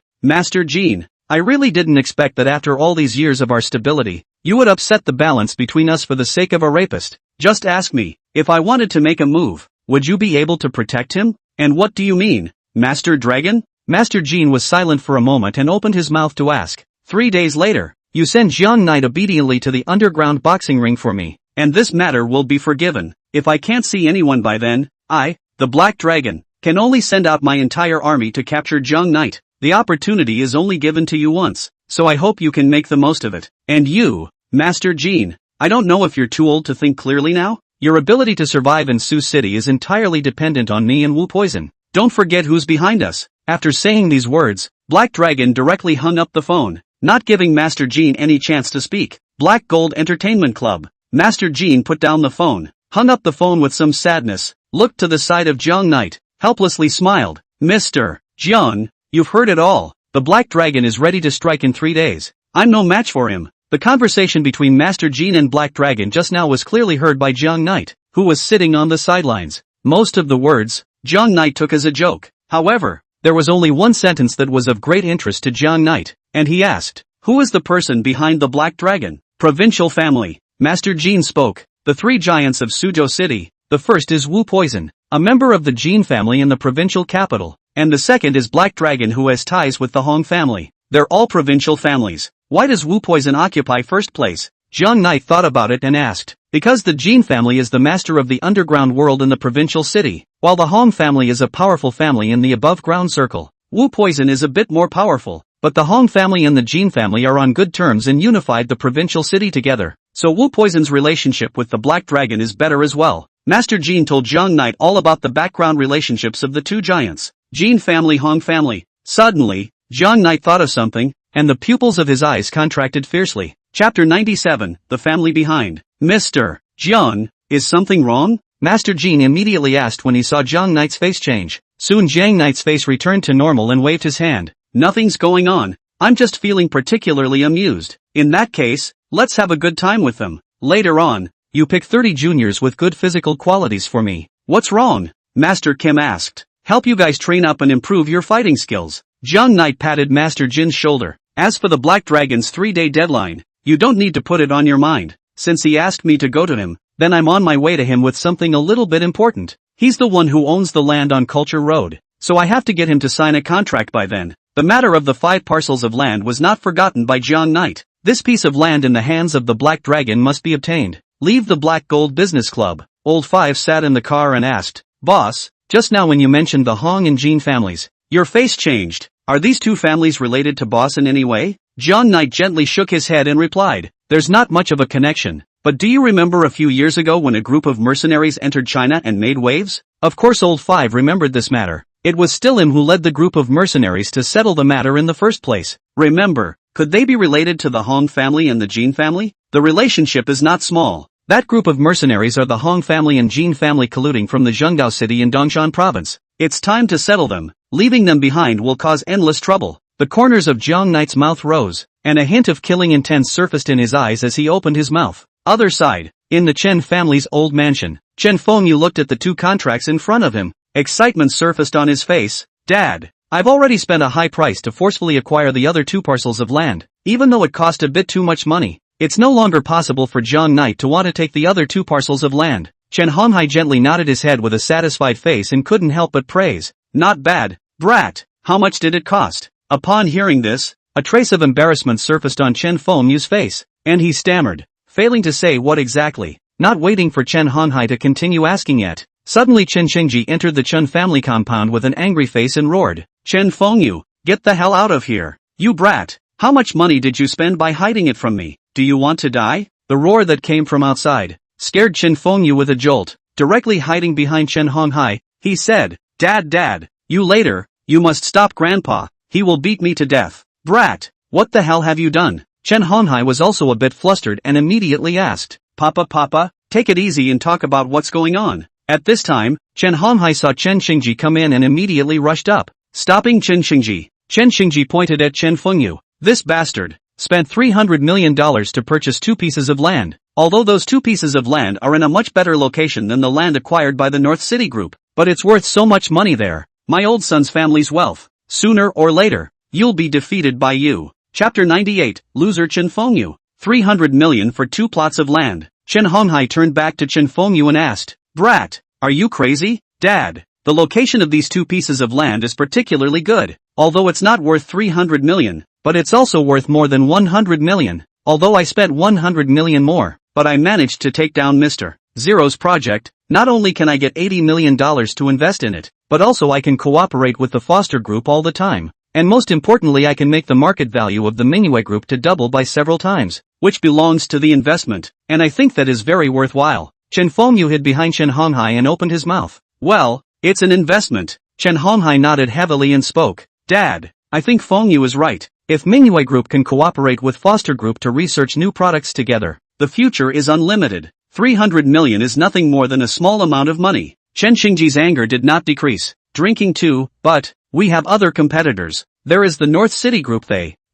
I really didn't expect that after all these years of our stability, you would upset the balance between us for the sake of a rapist. Just ask me, if I wanted to make a move, would you be able to protect him? And what do you mean, Master Dragon? Master Jean was silent for a moment and opened his mouth to ask. 3 days later, you send Jiang Knight obediently to the underground boxing ring for me, and this matter will be forgiven. If I can't see anyone by then, I, the Black Dragon, can only send out my entire army to capture Jiang Knight. The opportunity is only given to you once, so I hope you can make the most of it. And you, Master Jean, I don't know if you're too old to think clearly now? Your ability to survive in Sioux City is entirely dependent on me and Wu Poison. Don't forget who's behind us. After saying these words, Black Dragon directly hung up the phone, not giving Master Jean any chance to speak. Black Gold Entertainment Club. Master Jean put down the phone, hung up the phone with some sadness, looked to the side of Jiang Knight, helplessly smiled. Mr. Jiang, you've heard it all. The Black Dragon is ready to strike in 3 days. I'm no match for him. The conversation between Master Jean and Black Dragon just now was clearly heard by Jiang Knight, who was sitting on the sidelines. Most of the words, Jiang Knight took as a joke. However, there was only one sentence that was of great interest to Jiang Knight, and he asked, who is the person behind the Black Dragon? Provincial family. Master Jean spoke. The 3 giants of Suzhou City. The first is Wu Poison, a member of the Jean family in the provincial capital, and the second is Black Dragon, who has ties with the Hong family. They're all provincial families. Why does Wu Poison occupy first place? Jiang Knight thought about it and asked. Because the Jean family is the master of the underground world in the provincial city, while the Hong family is a powerful family in the above-ground circle. Wu Poison is a bit more powerful, but the Hong family and the Jean family are on good terms and unified the provincial city together. So Wu Poison's relationship with the Black Dragon is better as well. Master Jean told Jiang Knight all about the background relationships of the 2 giants. Jean family, Hong family. Suddenly, Jiang Knight thought of something, and the pupils of his eyes contracted fiercely. Chapter 97, The Family Behind. Mr. Jiang, is something wrong? Master Jean immediately asked when he saw Jiang Knight's face change. Soon Jiang Knight's face returned to normal and waved his hand. Nothing's going on. I'm just feeling particularly amused. In that case, let's have a good time with them. Later on, you pick 30 juniors with good physical qualities for me. What's wrong? Master Kim asked. Help you guys train up and improve your fighting skills. Jiang Knight patted Master Jin's shoulder. As for the Black Dragon's 3-day deadline, you don't need to put it on your mind. Since he asked me to go to him, then I'm on my way to him with something a little bit important. He's the one who owns the land on Culture Road, so I have to get him to sign a contract by then. The matter of the 5 parcels of land was not forgotten by Jiang Knight. This piece of land in the hands of the Black Dragon must be obtained. Leave the Black Gold Business Club. Old Five sat in the car and asked, Boss, just now when you mentioned the Hong and Jean families, your face changed. Are these 2 families related to Boss in any way? Jiang Knight gently shook his head and replied, there's not much of a connection. But do you remember a few years ago when a group of mercenaries entered China and made waves? Of course Old Five remembered this matter. It was still him who led the group of mercenaries to settle the matter in the first place. Remember, could they be related to the Hong family and the Jean family? The relationship is not small. That group of mercenaries are the Hong family and Jean family colluding from the Zhengao city in Dongshan province. It's time to settle them. Leaving them behind will cause endless trouble. The corners of Jiang Knight's mouth rose, and a hint of killing intent surfaced in his eyes as he opened his mouth. Other side, in the Chen family's old mansion, Chen Fengyu looked at the 2 contracts in front of him. Excitement surfaced on his face. Dad, I've already spent a high price to forcefully acquire the other 2 parcels of land, even though it cost a bit too much money. it's no longer possible for Jiang Knight to want to take the other 2 parcels of land. Chen Honghai gently nodded his head with a satisfied face and couldn't help but praise. Not bad, brat. How much did it cost? Upon hearing this, a trace of embarrassment surfaced on Chen Fengyu's face, and he stammered, failing to say what exactly. Not waiting for Chen Honghai to continue asking yet, suddenly Chen Xingji entered the Chen family compound with an angry face and roared, Chen Fengyu, get the hell out of here, you brat! How much money did you spend by hiding it from me? Do you want to die? The roar that came from outside scared Chen Fengyu with a jolt. Directly hiding behind Chen Honghai, he said, Dad, you must stop Grandpa, he will beat me to death. Brat, what the hell have you done? Chen Honghai was also a bit flustered and immediately asked, Papa, take it easy and talk about what's going on. At this time, Chen Honghai saw Chen Xingji come in and immediately rushed up, stopping Chen Xingji. Chen Xingji pointed at Chen Fengyu. This bastard spent $300 million to purchase 2 pieces of land. Although those 2 pieces of land are in a much better location than the land acquired by the North City Group, but it's worth so much money there. My old son's family's wealth. Sooner or later, you'll be defeated by you. Chapter 98, Loser Chen Fengyu. 300 million for 2 plots of land. Chen Honghai turned back to Chen Fengyu and asked, Brat, are you crazy? Dad, the location of these 2 pieces of land is particularly good. Although it's not worth 300 million, but it's also worth more than 100 million. Although I spent 100 million more, but I managed to take down Mr. Zero's project. Not only can I get $80 million to invest in it, but also I can cooperate with the Foster Group all the time. And most importantly, I can make the market value of the Manhwa Group to double by several times, which belongs to the investment, and I think that is very worthwhile. Chen Fengyu hid behind Chen Honghai and opened his mouth. Well, it's an investment. Chen Honghai nodded heavily and spoke. Dad, I think Fengyu is right. If Manhwa Group can cooperate with Foster Group to research new products together, the future is unlimited. 300 million is nothing more than a small amount of money. Chen Xingji's anger did not decrease. Drinking too, but we have other competitors. There is the North City Group.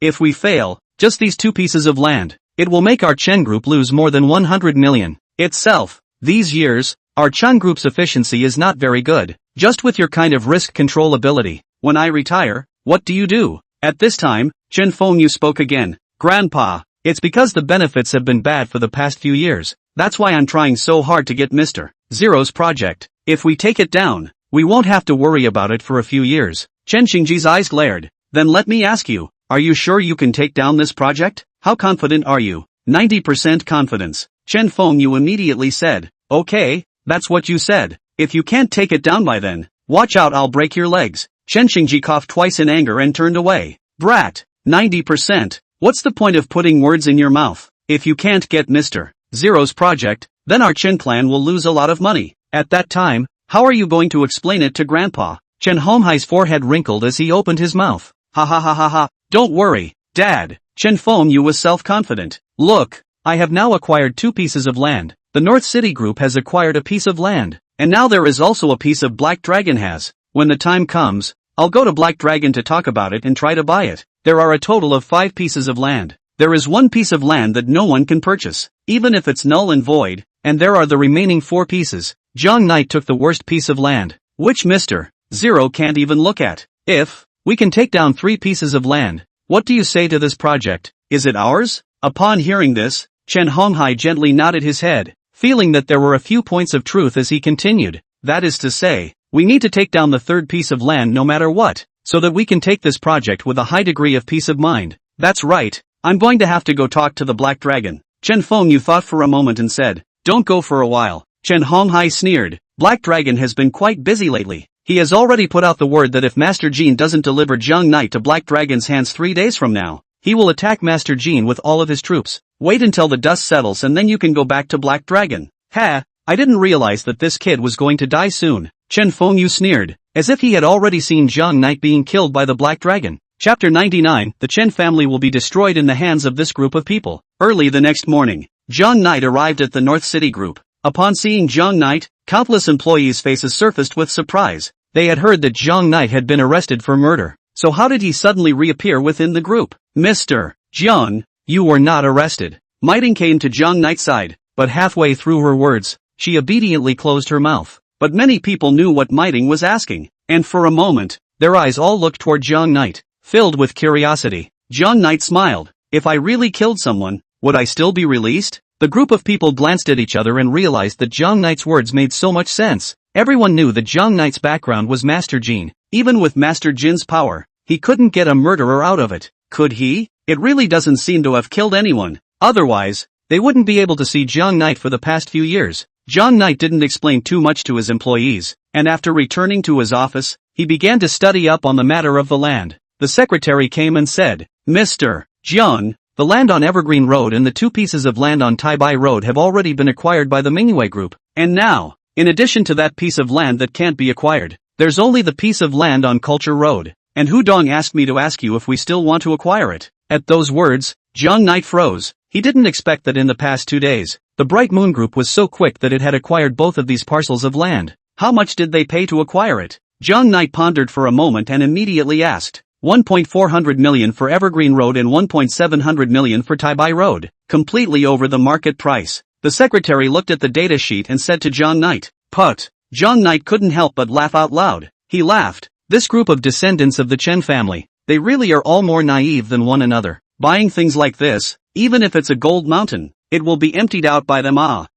If we fail, just these 2 pieces of land, it will make our Chen Group lose more than 100 million. Itself, these years, our Chen Group's efficiency is not very good. Just with your kind of risk control ability, when I retire, what do you do? At this time, Chen Fengyu spoke again. Grandpa, it's because the benefits have been bad for the past few years. That's why I'm trying so hard to get Mr. Zero's project. If we take it down, we won't have to worry about it for a few years. Chen Xingji's eyes glared. Then let me ask you, are you sure you can take down this project? How confident are you? 90% confidence. Chen Fengyu immediately said, okay, that's what you said. If you can't take it down by then, watch out, I'll break your legs. Chen Xingji coughed twice in anger and turned away. Brat, 90%. What's the point of putting words in your mouth? If you can't get Mr. Zero's project, then our Chen clan will lose a lot of money. At that time, how are you going to explain it to Grandpa? Chen Honghai's forehead wrinkled as he opened his mouth. Ha. Don't worry, Dad. Chen Fengyu was self-confident. Look, I have now acquired 2 pieces of land. The North City Group has acquired a piece of land. And now there is also a piece of Black Dragon has. When the time comes, I'll go to Black Dragon to talk about it and try to buy it. There are a total of 5 pieces of land. There is 1 piece of land that no one can purchase, even if it's null and void, and there are the remaining 4 pieces. Jiang Knight took the worst piece of land, which Mr. Zero can't even look at. If we can take down 3 pieces of land, what do you say to this project? Is it ours? Upon hearing this, Chen Honghai gently nodded his head, feeling that there were a few points of truth as he continued. That is to say, we need to take down the 3rd piece of land no matter what, so that we can take this project with a high degree of peace of mind. That's right, I'm going to have to go talk to the Black Dragon. Chen Fengyu thought for a moment and said, don't go for a while. Chen Honghai sneered. Black Dragon has been quite busy lately. He has already put out the word that if Master Jean doesn't deliver Jiang Knight to Black Dragon's hands 3 days from now, he will attack Master Jean with all of his troops. Wait until the dust settles and then you can go back to Black Dragon. Ha, I didn't realize that this kid was going to die soon. Chen Fengyu sneered, as if he had already seen Jiang Knight being killed by the Black Dragon. Chapter 99, the Chen family will be destroyed in the hands of this group of people. Early the next morning, Jiang Knight arrived at the North City Group. Upon seeing Jiang Knight, countless employees' faces surfaced with surprise. They had heard that Jiang Knight had been arrested for murder. So how did he suddenly reappear within the group? Mr. Jiang, you were not arrested. Miting came to Jiang Knight's side, but halfway through her words, she obediently closed her mouth. But many people knew what Miting was asking, and for a moment, their eyes all looked toward Jiang Knight, filled with curiosity. Jiang Knight smiled. If I really killed someone, would I still be released? The group of people glanced at each other and realized that Zhang Knight's words made so much sense. Everyone knew that Zhang Knight's background was Master Jin. Even with Master Jin's power, he couldn't get a murderer out of it. Could he? It really doesn't seem to have killed anyone. Otherwise, they wouldn't be able to see Zhang Knight for the past few years. Zhang Knight didn't explain too much to his employees, and after returning to his office, he began to study up on the matter of the land. The secretary came and said, Mr. Jiang, the land on Evergreen Road and the 2 pieces of land on Taibai Road have already been acquired by the Manhwa Group. And now, in addition to that piece of land that can't be acquired, there's only the piece of land on Culture Road. And Hudong asked me to ask you if we still want to acquire it. At those words, Zhang Knight froze. He didn't expect that in the past 2 days, the Bright Moon Group was so quick that it had acquired both of these parcels of land. How much did they pay to acquire it? Zhang Knight pondered for a moment and immediately asked, 1.400 million for Evergreen Road and 1.700 million for Taibai Road, completely over the market price. The secretary looked at the data sheet and said to Zhang Knight, Put. Zhang Knight couldn't help but laugh out loud. He laughed. This group of descendants of the Chen family, they really are all more naive than one another. Buying things like this, even if it's a gold mountain, it will be emptied out by them.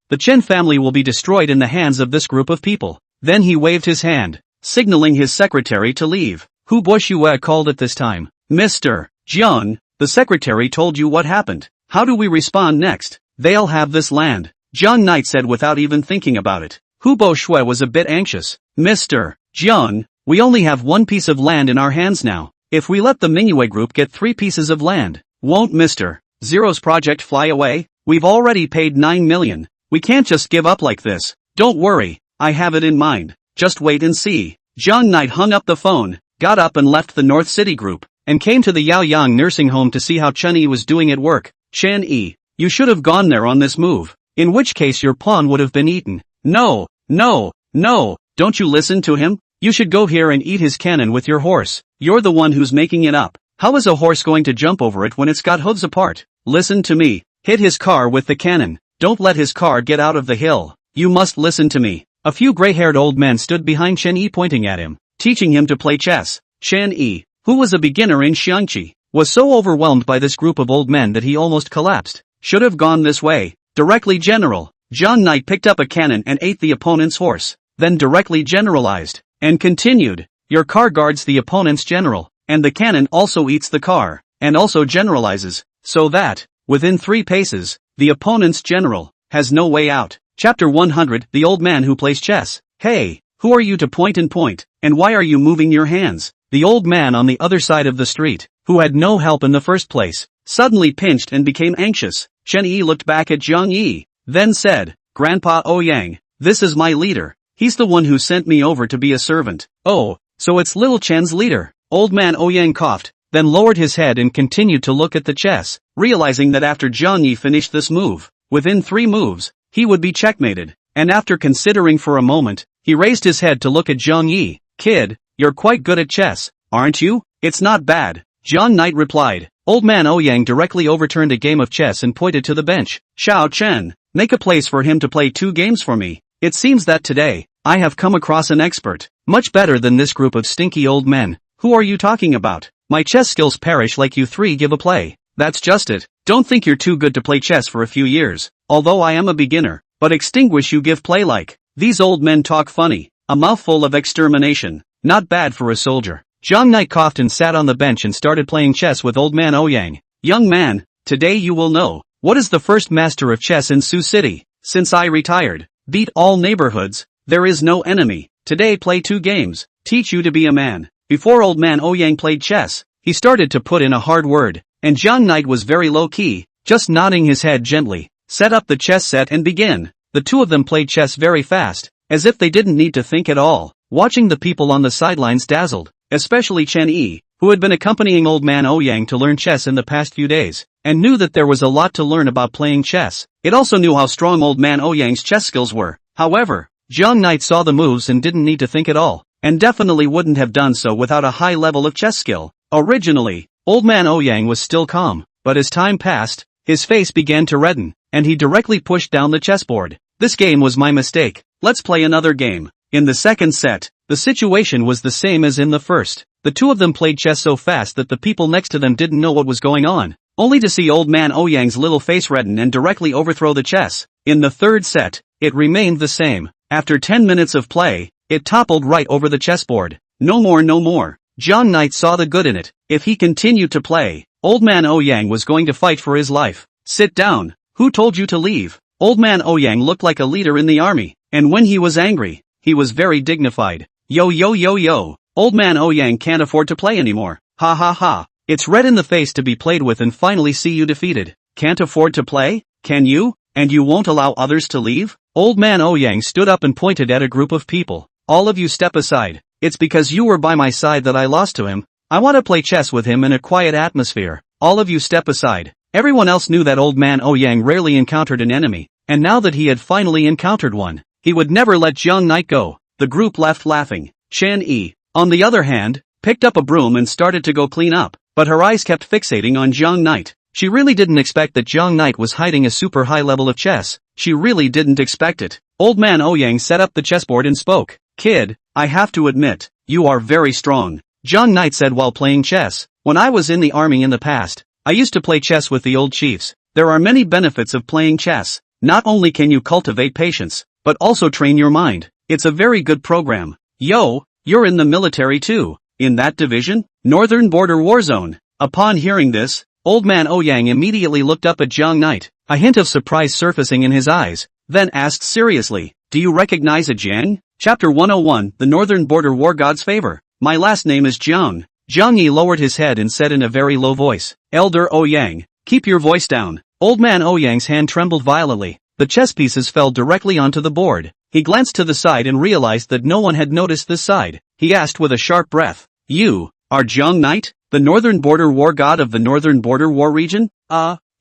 The Chen family will be destroyed in the hands of this group of people. Then he waved his hand, signaling his secretary to leave. Hu Boshue called at this time. Mr. Jiang, the secretary told you what happened. How do we respond next? They'll have this land, Zhang Knight said without even thinking about it. Hu Boshue was a bit anxious. Mr. Jiang, we only have 1 piece of land in our hands now. If we let the Manhwa Group get 3 pieces of land, won't Mr. Zero's project fly away? We've already paid 9 million. We can't just give up like this. Don't worry, I have it in mind. Just wait and see. Zhang Knight hung up the phone, got up and left the North City Group, and came to the Yaoyang nursing home to see how Chen Yi was doing at work. Chen Yi, you should have gone there on this move, in which case your pawn would have been eaten. No, don't you listen to him? You should go here and eat his cannon with your horse. You're the one who's making it up. How is a horse going to jump over it when it's got hooves apart? Listen to me. Hit his car with the cannon. Don't let his car get out of the hill. You must listen to me. A few gray-haired old men stood behind Chen Yi pointing at him, teaching him to play chess. Chen Yi, who was a beginner in Xiangqi, was so overwhelmed by this group of old men that he almost collapsed. Should have gone this way. Directly general. Zhang Knight picked up a cannon and ate the opponent's horse, then directly generalized, and continued. Your car guards the opponent's general, and the cannon also eats the car, and also generalizes, so that, within 3 paces, the opponent's general has no way out. Chapter 100, The Old Man Who Plays Chess. Hey, who are you to point, and why are you moving your hands? The old man on the other side of the street, who had no help in the first place, suddenly pinched and became anxious. Chen Yi looked back at Zhang Yi, then said, Grandpa Ouyang, this is my leader. He's the one who sent me over to be a servant. Oh, so it's little Chen's leader. Old man Ouyang coughed, then lowered his head and continued to look at the chess, realizing that after Zhang Yi finished this move, within 3 moves, he would be checkmated. And after considering for a moment, he raised his head to look at Zhang Yi. Kid, you're quite good at chess, aren't you? It's not bad, Zhang Knight replied. Old man Ouyang directly overturned a game of chess and pointed to the bench. Xiao Chen, make a place for him to play 2 games for me. It seems that today, I have come across an expert, much better than this group of stinky old men. Who are you talking about? My chess skills perish like you 3 give a play. That's just it. Don't think you're too good to play chess for a few years, although I am a beginner, but extinguish you give play like. These old men talk funny, a mouthful of extermination, not bad for a soldier. Zhang Knight coughed and sat on the bench and started playing chess with old man Ouyang. Young man, today you will know, what is the first master of chess in Sioux City, since I retired. Beat all neighborhoods, there is no enemy. Today play 2 games, teach you to be a man. Before old man Ouyang played chess, he started to put in a hard word, and Zhang Knight was very low-key, just nodding his head gently. Set up the chess set and begin. The 2 of them played chess very fast, as if they didn't need to think at all, watching the people on the sidelines dazzled, especially Chen Yi, who had been accompanying old man Ouyang to learn chess in the past few days, and knew that there was a lot to learn about playing chess. It also knew how strong old man Ouyang's chess skills were. However, Zhang Knight saw the moves and didn't need to think at all, and definitely wouldn't have done so without a high level of chess skill. Originally, old man Ouyang was still calm, but as time passed, his face began to redden, and he directly pushed down the chessboard. This game was my mistake. Let's play another game. In the second set, the situation was the same as in the first. The 2 of them played chess so fast that the people next to them didn't know what was going on. only to see old man Ouyang's little face redden and directly overthrow the chess. In the third set, it remained the same. After 10 minutes of play, it toppled right over the chessboard. No more, no more. Jiang Knight saw the good in it. If he continued to play, old man Ouyang was going to fight for his life. Sit down. Who told you to leave? Old man Ouyang looked like a leader in the army, and when he was angry, he was very dignified. Yo yo yo yo. Old man Ouyang can't afford to play anymore. Ha ha ha. It's red in the face to be played with and finally see you defeated. Can't afford to play? Can you? And you won't allow others to leave? Old man Ouyang stood up and pointed at a group of people. All of you step aside. It's because you were by my side that I lost to him. I want to play chess with him in a quiet atmosphere. All of you step aside. Everyone else knew that old man Ouyang rarely encountered an enemy, and now that he had finally encountered one, he would never let Jiang Knight go. The group left laughing. Chen Yi, on the other hand, picked up a broom and started to go clean up, but her eyes kept fixating on Jiang Knight. She really didn't expect that Jiang Knight was hiding a super high level of chess. She really didn't expect it. Old man Ouyang set up the chessboard and spoke. Kid, I have to admit, you are very strong. Jiang Knight said while playing chess. When I was in the army in the past, I used to play chess with the old chiefs. There are many benefits of playing chess. Not only can you cultivate patience, but also train your mind. It's a very good program. Yo, you're in the military too. In that division? Northern Border War Zone. Upon hearing this, old man Ouyang immediately looked up at Jiang Knight, a hint of surprise surfacing in his eyes, then asked seriously, do you recognize a Jiang? Chapter 101, The Northern Border War God's Favor. My last name is Jiang. Jiang Yi lowered his head and said in a very low voice, Elder Ouyang, keep your voice down. Old man Ouyang's hand trembled violently. The chess pieces fell directly onto the board. He glanced to the side and realized that no one had noticed this side. He asked with a sharp breath, you are Jiang Knight, the Northern Border War God of the Northern Border War region?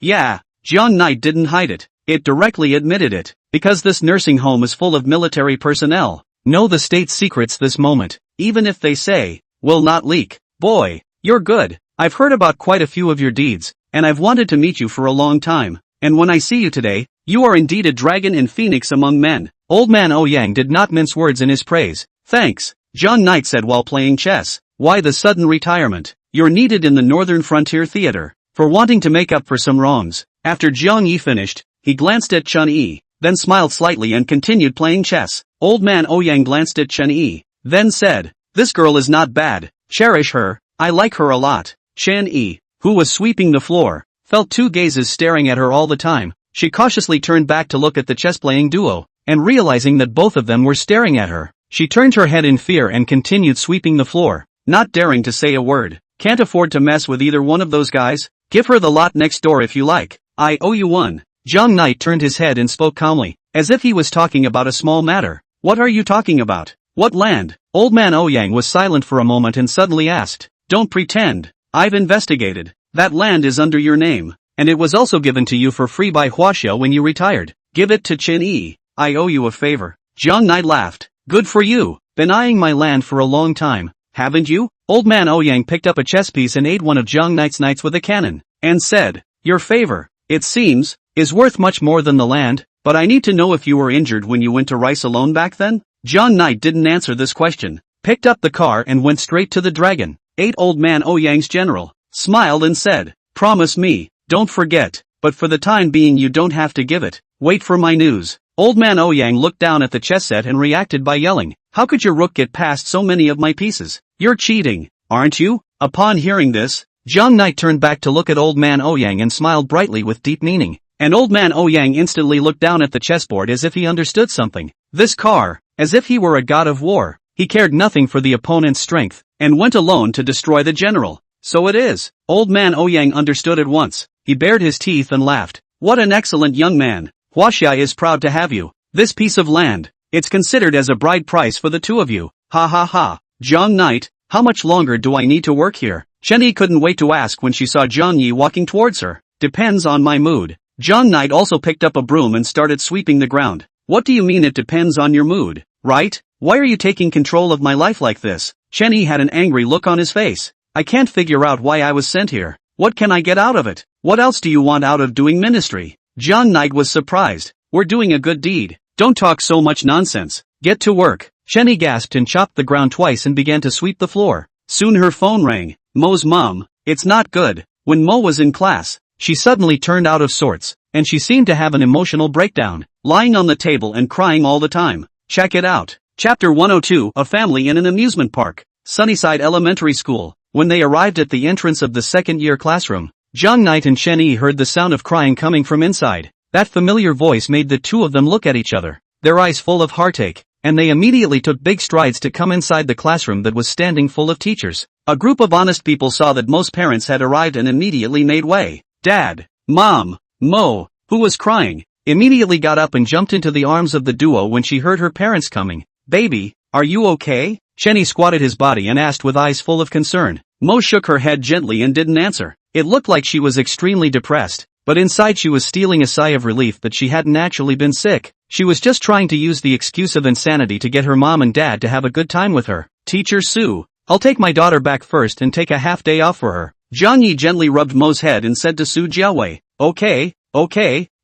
Yeah. Jiang Knight didn't hide it. It directly admitted it. Because this nursing home is full of military personnel. Know the state secrets this moment, even if they say, will not leak. Boy, you're good. I've heard about quite a few of your deeds, and I've wanted to meet you for a long time. And when I see you today, you are indeed a dragon and phoenix among men. Old man Ouyang did not mince words in his praise. Thanks, Jiang Knight said while playing chess. Why the sudden retirement? You're needed in the Northern Frontier Theater, for wanting to make up for some wrongs. After Jiang Yi finished, he glanced at Chen Yi, then smiled slightly and continued playing chess. Old man Ouyang glanced at Chen Yi, then said, this girl is not bad. Cherish her, I like her a lot. Chen Yi, who was sweeping the floor, felt two gazes staring at her all the time. She cautiously turned back to look at the chess-playing duo, and realizing that both of them were staring at her, she turned her head in fear and continued sweeping the floor, not daring to say a word. Can't afford to mess with either one of those guys? Give her the lot next door if you like. I owe you one. Jiang Knight turned his head and spoke calmly, as if he was talking about a small matter. What are you talking about? What land? Old man Ouyang was silent for a moment and suddenly asked. Don't pretend. I've investigated. That land is under your name, and it was also given to you for free by Huaxia when you retired. Give it to Chen Yi. I owe you a favor. Jiang Knight laughed. Good for you. Been eyeing my land for a long time, haven't you? Old man Ouyang picked up a chess piece and ate one of Jiang Knight's knights with a cannon, and said, your favor, it seems, is worth much more than the land, but I need to know if you were injured when you went to Rice alone back then? Jiang Knight didn't answer this question, picked up the car and went straight to the dragon. Old man Ouyang's general smiled and said, promise me, don't forget, but for the time being you don't have to give it. Wait for my news. Old man Ouyang looked down at the chess set and reacted by yelling, how could your rook get past so many of my pieces? You're cheating, aren't you? Upon hearing this, Jiang Knight turned back to look at old man Ouyang and smiled brightly with deep meaning, and old man Ouyang instantly looked down at the chessboard as if he understood something. This car, as if he were a god of war, he cared nothing for the opponent's strength, and went alone to destroy the general. So it is. Old man Ouyang understood at once. He bared his teeth and laughed. What an excellent young man. Huaxia is proud to have you. This piece of land, it's considered as a bride price for the two of you. Ha ha ha. Jiang Knight, how much longer do I need to work here? Chen Yi couldn't wait to ask when she saw Jiang Yi walking towards her. Depends on my mood. Jiang Knight also picked up a broom and started sweeping the ground. What do you mean it depends on your mood, right? Why are you taking control of my life like this? Chen Yi had an angry look on his face. I can't figure out why I was sent here. What can I get out of it? What else do you want out of doing ministry? Jiang Knight was surprised. We're doing a good deed. Don't talk so much nonsense. Get to work. Chen Yi gasped and chopped the ground twice and began to sweep the floor. Soon her phone rang. Mo's mom. It's not good. When Mo was in class, she suddenly turned out of sorts, and she seemed to have an emotional breakdown, lying on the table and crying all the time. Check it out. Chapter 102, A Family in an Amusement Park. Sunnyside Elementary School. When they arrived at the entrance of the second-year classroom, Jung Knight and Chen Yi heard the sound of crying coming from inside. That familiar voice made the two of them look at each other, their eyes full of heartache, and they immediately took big strides to come inside the classroom that was standing full of teachers. A group of honest people saw that most parents had arrived and immediately made way. Dad, Mom, Mo, who was crying, immediately got up and jumped into the arms of the duo when she heard her parents coming. Baby, are you okay? Chenny squatted his body and asked with eyes full of concern. Mo shook her head gently and didn't answer. It looked like she was extremely depressed, but inside she was stealing a sigh of relief that she hadn't actually been sick. She was just trying to use the excuse of insanity to get her mom and dad to have a good time with her. Teacher Sue, I'll take my daughter back first and take a half day off for her. Zhang Yi gently rubbed Mo's head and said to Su Jiawei, okay,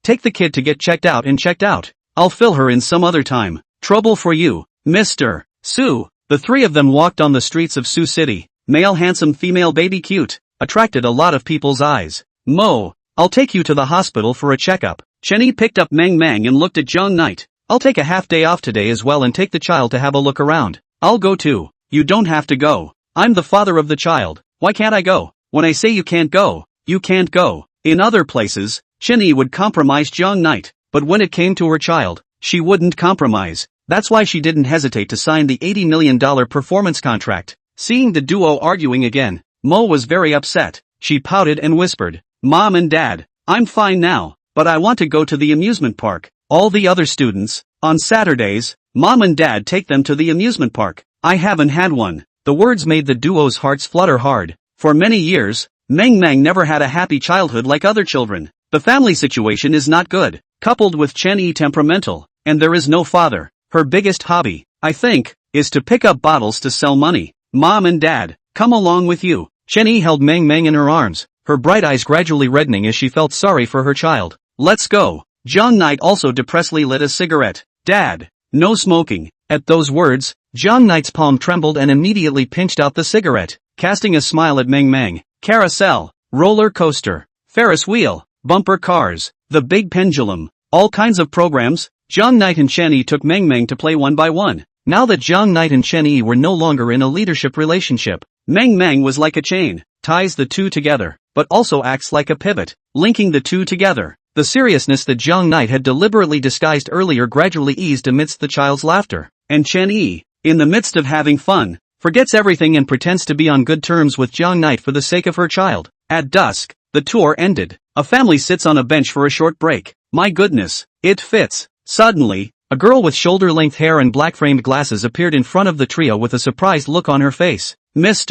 take the kid to get checked out and checked out. I'll fill her in some other time. Trouble for you, Mr. Su. The three of them walked on the streets of Sioux City. Male handsome, female baby cute, attracted a lot of people's eyes. Mo, I'll take you to the hospital for a checkup. Chenny picked up Meng Meng and looked at Zhang Knight. I'll take a half day off today as well and take the child to have a look around. I'll go too. You don't have to go. I'm the father of the child. Why can't I go? When I say you can't go, you can't go. In other places, Chenny would compromise Zhang Knight, but when it came to her child, she wouldn't compromise. That's why she didn't hesitate to sign the $80 million performance contract. Seeing the duo arguing again, Mo was very upset. She pouted and whispered, Mom and Dad, I'm fine now, but I want to go to the amusement park. All the other students, on Saturdays, Mom and Dad take them to the amusement park. I haven't had one. The words made the duo's hearts flutter hard. For many years, Meng Meng never had a happy childhood like other children. The family situation is not good, coupled with Chen Yi temperamental, and there is no father. Her biggest hobby, I think, is to pick up bottles to sell money. Mom and Dad, come along with you. Chen Yi held Meng Meng in her arms, her bright eyes gradually reddening as she felt sorry for her child. Let's go. Zhang Knight also depressedly lit a cigarette. Dad, no smoking. At those words, Zhang Knight's palm trembled and immediately pinched out the cigarette, casting a smile at Meng Meng. Carousel, roller coaster, Ferris wheel, bumper cars, the big pendulum, all kinds of programs. Zhang Knight and Chen Yi took Meng Meng to play one by one. Now that Zhang Knight and Chen Yi were no longer in a leadership relationship, Meng Meng was like a chain, ties the two together, but also acts like a pivot, linking the two together. The seriousness that Zhang Knight had deliberately disguised earlier gradually eased amidst the child's laughter, and Chen Yi, in the midst of having fun, forgets everything and pretends to be on good terms with Zhang Knight for the sake of her child. At dusk, the tour ended. A family sits on a bench for a short break. My goodness, it fits. Suddenly, a girl with shoulder-length hair and black-framed glasses appeared in front of the trio with a surprised look on her face. Miss,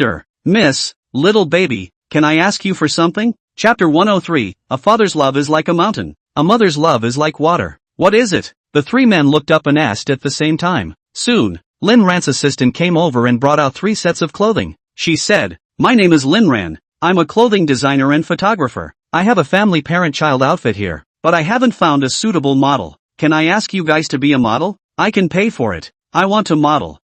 little baby, can I ask you for something? Chapter 103, A Father's Love is Like a Mountain. A Mother's Love is Like Water. What is it? The three men looked up and asked at the same time. Soon, Lin Ran's assistant came over and brought out 3 sets of clothing. She said, My name is Lin Ran. I'm a clothing designer and photographer. I have a family parent-child outfit here, but I haven't found a suitable model. Can I ask you guys to be a model? I can pay for it. I want to model.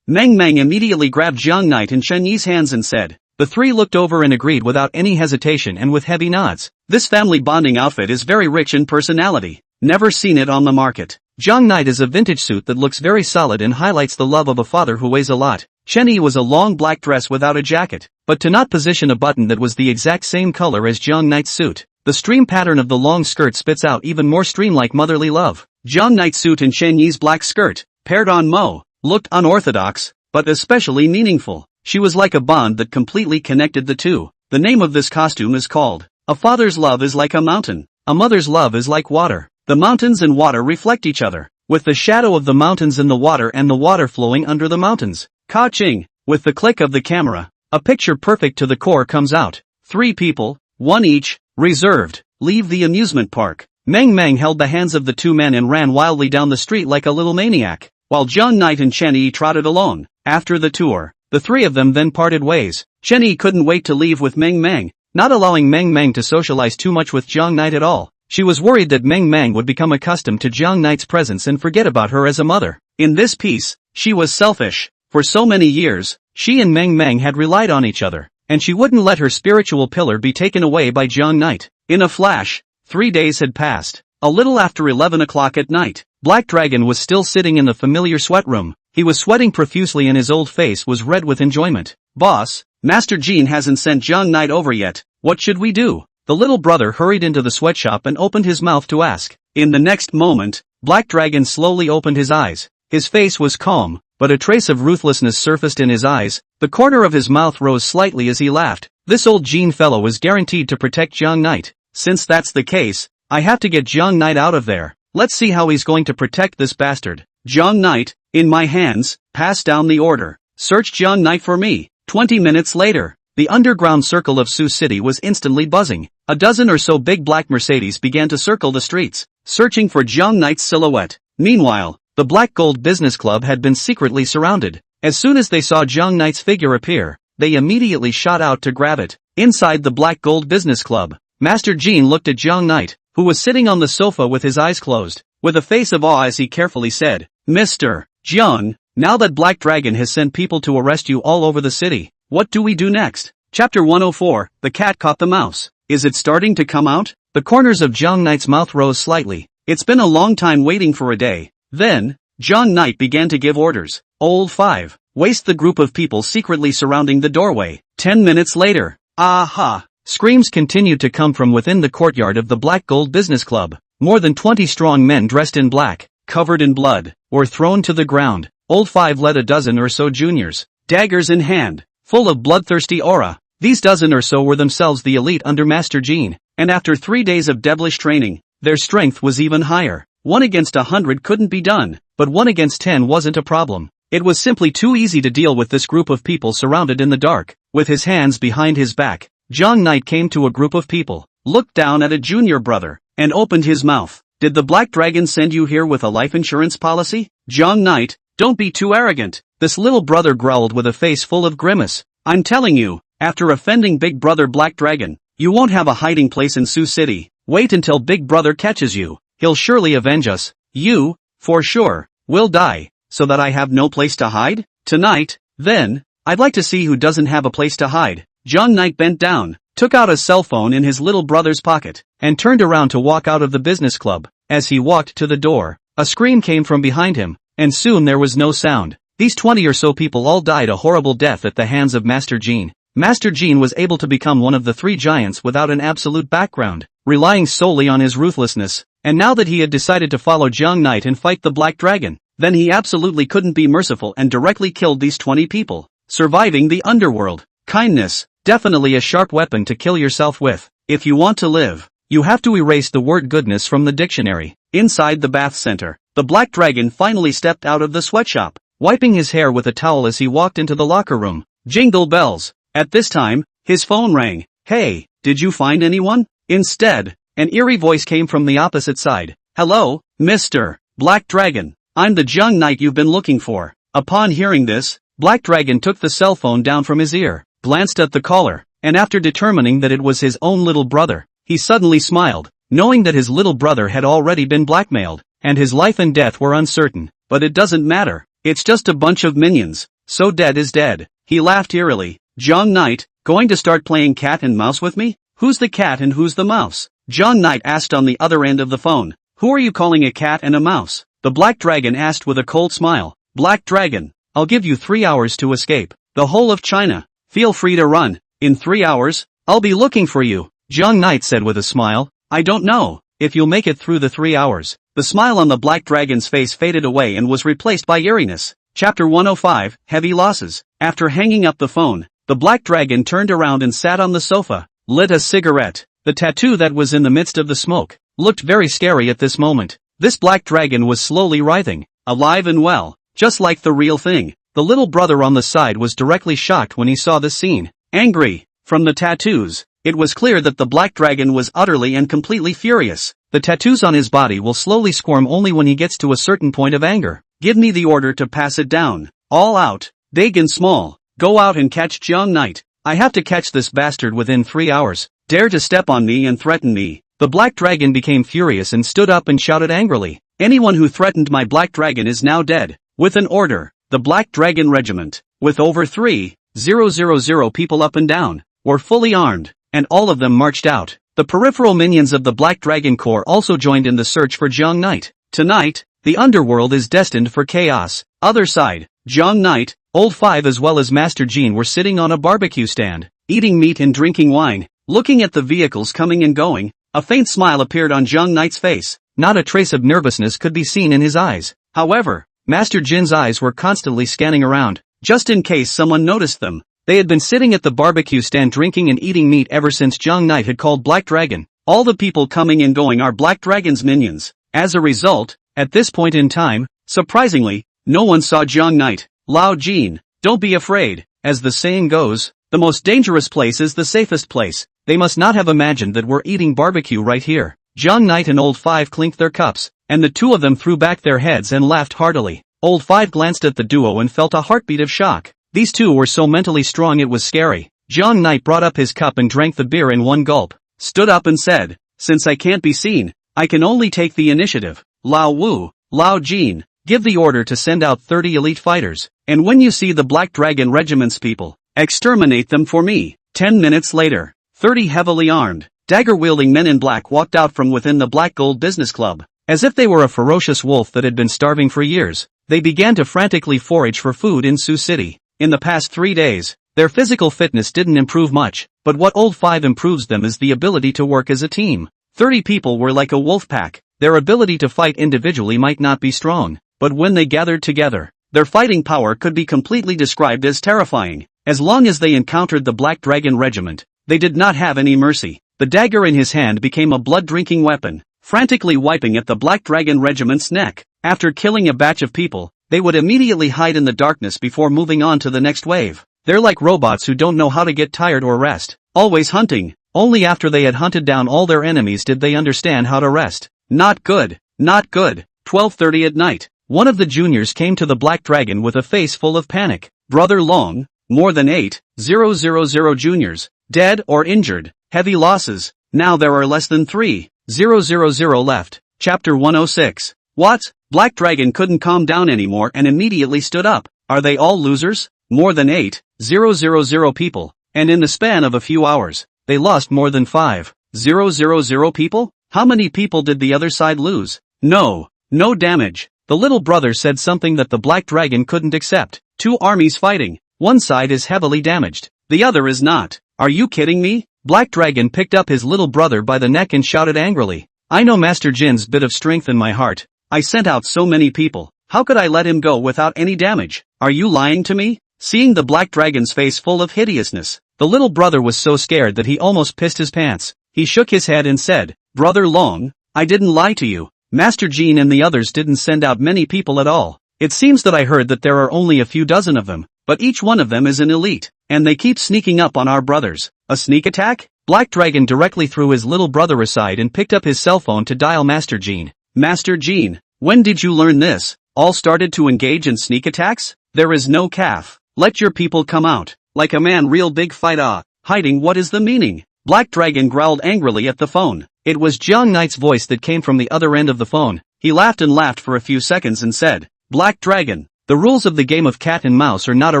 Meng Meng immediately grabbed Zhang Knight and Chen Yi's hands and said. The three looked over and agreed without any hesitation and with heavy nods. This family bonding outfit is very rich in personality. Never seen it on the market. Zhang Knight is a vintage suit that looks very solid and highlights the love of a father who weighs a lot. Chen Yi was a long black dress without a jacket, but to not position a button that was the exact same color as Zhang Knight's suit. The stream pattern of the long skirt spits out even more stream-like motherly love. Zhang Knight's suit and Chen Yi's black skirt, paired on Mo, looked unorthodox, but especially meaningful. She was like a bond that completely connected the two. The name of this costume is called, A Father's Love is Like a Mountain. A Mother's Love is Like Water. The mountains and water reflect each other, with the shadow of the mountains in the water and the water flowing under the mountains. Ka-ching! With the click of the camera, a picture perfect to the core comes out. 3 people, 1 each, reserved, leave the amusement park. Meng Meng held the hands of the 2 men and ran wildly down the street like a little maniac, while Zhang Knight and Chen Yi trotted alone. After the tour, the 3 of them then parted ways. Chen Yi couldn't wait to leave with Meng Meng, not allowing Meng Meng to socialize too much with Zhang Knight at all. She was worried that Meng Meng would become accustomed to Zhang Knight's presence and forget about her as a mother. In this piece, she was selfish. For so many years, she and Meng Meng had relied on each other, and she wouldn't let her spiritual pillar be taken away by Jiang Knight. In a flash, 3 days had passed. A little after 11 o'clock at night, Black Dragon was still sitting in the familiar sweat room. He was sweating profusely and his old face was red with enjoyment. "Boss, Master Jean hasn't sent Jiang Knight over yet. What should we do?" The little brother hurried into the sweatshop and opened his mouth to ask. In the next moment, Black Dragon slowly opened his eyes. His face was calm, but a trace of ruthlessness surfaced in his eyes. The corner of his mouth rose slightly as he laughed. "This old Jean fellow is guaranteed to protect Jiang Knight. Since that's the case, I have to get Jiang Knight out of there. Let's see how he's going to protect this bastard." "Jiang Knight, in my hands, pass down the order. Search Jiang Knight for me." 20 minutes later, the underground circle of Sioux City was instantly buzzing. A dozen or so big black Mercedes began to circle the streets, searching for Jiang Knight's silhouette. Meanwhile, the Black Gold Business Club had been secretly surrounded. As soon as they saw Jiang Knight's figure appear, they immediately shot out to grab it. Inside the Black Gold Business Club, Master Jean looked at Jiang Knight, who was sitting on the sofa with his eyes closed, with a face of awe as he carefully said, "Mr. Jiang, now that Black Dragon has sent people to arrest you all over the city, what do we do next?" Chapter 104, The Cat Caught the Mouse. Is it starting to come out? The corners of Jiang Knight's mouth rose slightly. It's been a long time waiting for a day. Then, Jiang Knight began to give orders. "Old 5, waste the group of people secretly surrounding the doorway." 10 minutes later, aha! Screams continued to come from within the courtyard of the Black Gold Business Club. More than 20 strong men dressed in black, covered in blood, were thrown to the ground. Old 5 led a dozen or so juniors, daggers in hand, full of bloodthirsty aura. These dozen or so were themselves the elite under Master Jean, and after 3 days of devilish training, their strength was even higher. 1 against 100 couldn't be done, but 1 against 10 wasn't a problem. It was simply too easy to deal with this group of people surrounded in the dark. With his hands behind his back, Jiang Knight came to a group of people, looked down at a junior brother, and opened his mouth. "Did the Black Dragon send you here with a life insurance policy?" "Jiang Knight, don't be too arrogant," this little brother growled with a face full of grimace. "I'm telling you, after offending Big Brother Black Dragon, you won't have a hiding place in Sioux City. Wait until Big Brother catches you. He'll surely avenge us. You, for sure, will die, so that I have no place to hide? Tonight, then, I'd like to see who doesn't have a place to hide." Jiang Knight bent down, took out a cell phone in his little brother's pocket, and turned around to walk out of the business club. As he walked to the door, a scream came from behind him, and soon there was no sound. These 20 or so people all died a horrible death at the hands of Master Jean. Master Jean was able to become one of the 3 giants without an absolute background, relying solely on his ruthlessness, and now that he had decided to follow Jiang Knight and fight the Black Dragon, then he absolutely couldn't be merciful and directly killed these 20 people. Surviving the underworld. Kindness, definitely a sharp weapon to kill yourself with. If you want to live, you have to erase the word goodness from the dictionary. Inside the bath center, the Black Dragon finally stepped out of the sweatshop, wiping his hair with a towel as he walked into the locker room. Jingle bells. At this time, his phone rang. "Hey, did you find anyone?" Instead, an eerie voice came from the opposite side. "Hello, Mr. Black Dragon. I'm the Jiang Knight you've been looking for." Upon hearing this, Black Dragon took the cell phone down from his ear, glanced at the caller, and after determining that it was his own little brother, he suddenly smiled, knowing that his little brother had already been blackmailed, and his life and death were uncertain. But it doesn't matter. It's just a bunch of minions. So dead is dead. He laughed eerily. "Jiang Knight, going to start playing cat and mouse with me?" "Who's the cat and who's the mouse?" Jiang Knight asked on the other end of the phone. "Who are you calling a cat and a mouse?" The Black Dragon asked with a cold smile. "Black Dragon, I'll give you 3 hours to escape. The whole of China. Feel free to run. In 3 hours, I'll be looking for you." Jiang Knight said with a smile. "I don't know if you'll make it through the 3 hours. The smile on the Black Dragon's face faded away and was replaced by eeriness. Chapter 105, Heavy Losses. After hanging up the phone, the Black Dragon turned around and sat on the sofa, lit a cigarette. The tattoo that was in the midst of the smoke looked very scary at this moment. This Black Dragon was slowly writhing, alive and well, just like the real thing. The little brother on the side was directly shocked when he saw this scene. Angry. From the tattoos, it was clear that the Black Dragon was utterly and completely furious. The tattoos on his body will slowly squirm only when he gets to a certain point of anger. "Give me the order to pass it down. All out, big and small. Go out and catch Jiang Knight. I have to catch this bastard within 3 hours. Dare to step on me and threaten me." The Black Dragon became furious and stood up and shouted angrily. "Anyone who threatened my Black Dragon is now dead." With an order, the Black Dragon Regiment, with over 3 000 people up and down, were fully armed, and all of them marched out. The peripheral minions of the Black Dragon Corps also joined in the search for Jiang Knight. Tonight, the underworld is destined for chaos. Other side, Jiang Knight, Old Five as well as Master Jean were sitting on a barbecue stand, eating meat and drinking wine. Looking at the vehicles coming and going, a faint smile appeared on Jiang Knight's face. Not a trace of nervousness could be seen in his eyes. However, Master Jin's eyes were constantly scanning around, just in case someone noticed them. They had been sitting at the barbecue stand drinking and eating meat ever since Jiang Knight had called Black Dragon. All the people coming and going are Black Dragon's minions. As a result, at this point in time, surprisingly, no one saw Jiang Knight. Lao Jin, don't be afraid. As the saying goes, the most dangerous place is the safest place. They must not have imagined that we're eating barbecue right here. Jiang Knight and Old Five clinked their cups, and the two of them threw back their heads and laughed heartily. Old Five glanced at the duo and felt a heartbeat of shock. These two were so mentally strong it was scary. Jiang Knight brought up his cup and drank the beer in one gulp, stood up and said, "Since I can't be seen, I can only take the initiative. Lao Wu, Lao Jin, give the order to send out 30 elite fighters, and when you see the Black Dragon Regiment's people, exterminate them for me." 10 minutes later, 30 heavily armed, dagger-wielding men in black walked out from within the Black Gold Business Club. As if they were a ferocious wolf that had been starving for years, they began to frantically forage for food in Sioux City. In the past 3 days, their physical fitness didn't improve much, but what Old Five improves them is the ability to work as a team. 30 people were like a wolf pack. Their ability to fight individually might not be strong, but when they gathered together, their fighting power could be completely described as terrifying. As long as they encountered the Black Dragon Regiment, they did not have any mercy. The dagger in his hand became a blood-drinking weapon, frantically wiping at the Black Dragon Regiment's neck. After killing a batch of people, they would immediately hide in the darkness before moving on to the next wave. They're like robots who don't know how to get tired or rest, always hunting. Only after they had hunted down all their enemies did they understand how to rest. Not good, not good. 12:30 at night, one of the juniors came to the Black Dragon with a face full of panic. Brother Long, more than 8,000 juniors, dead or injured, heavy losses. Now there are less than 3,000 left. Chapter 106. What? Black Dragon couldn't calm down anymore and immediately stood up. Are they all losers? More than 8,000 people, and in the span of a few hours, they lost more than 5,000 people? How many people did the other side lose? No damage. The little brother said something that the Black Dragon couldn't accept. Two armies fighting. One side is heavily damaged. The other is not. Are you kidding me? Black Dragon picked up his little brother by the neck and shouted angrily. I know Master Jin's bit of strength in my heart. I sent out so many people. How could I let him go without any damage? Are you lying to me? Seeing the Black Dragon's face full of hideousness, the little brother was so scared that he almost pissed his pants. He shook his head and said, Brother Long, I didn't lie to you. Master Jean and the others didn't send out many people at all. It seems that I heard that there are only a few dozen of them, but each one of them is an elite, and they keep sneaking up on our brothers. A sneak attack? Black Dragon directly threw his little brother aside and picked up his cell phone to dial Master Jean. Master Jean, when did you learn this? All started to engage in sneak attacks? There is no calf. Let your people come out. Like a man real big fight hiding what is the meaning? Black Dragon growled angrily at the phone. It was Jiang Knight's voice that came from the other end of the phone. He laughed and laughed for a few seconds and said, Black Dragon, the rules of the game of cat and mouse are not a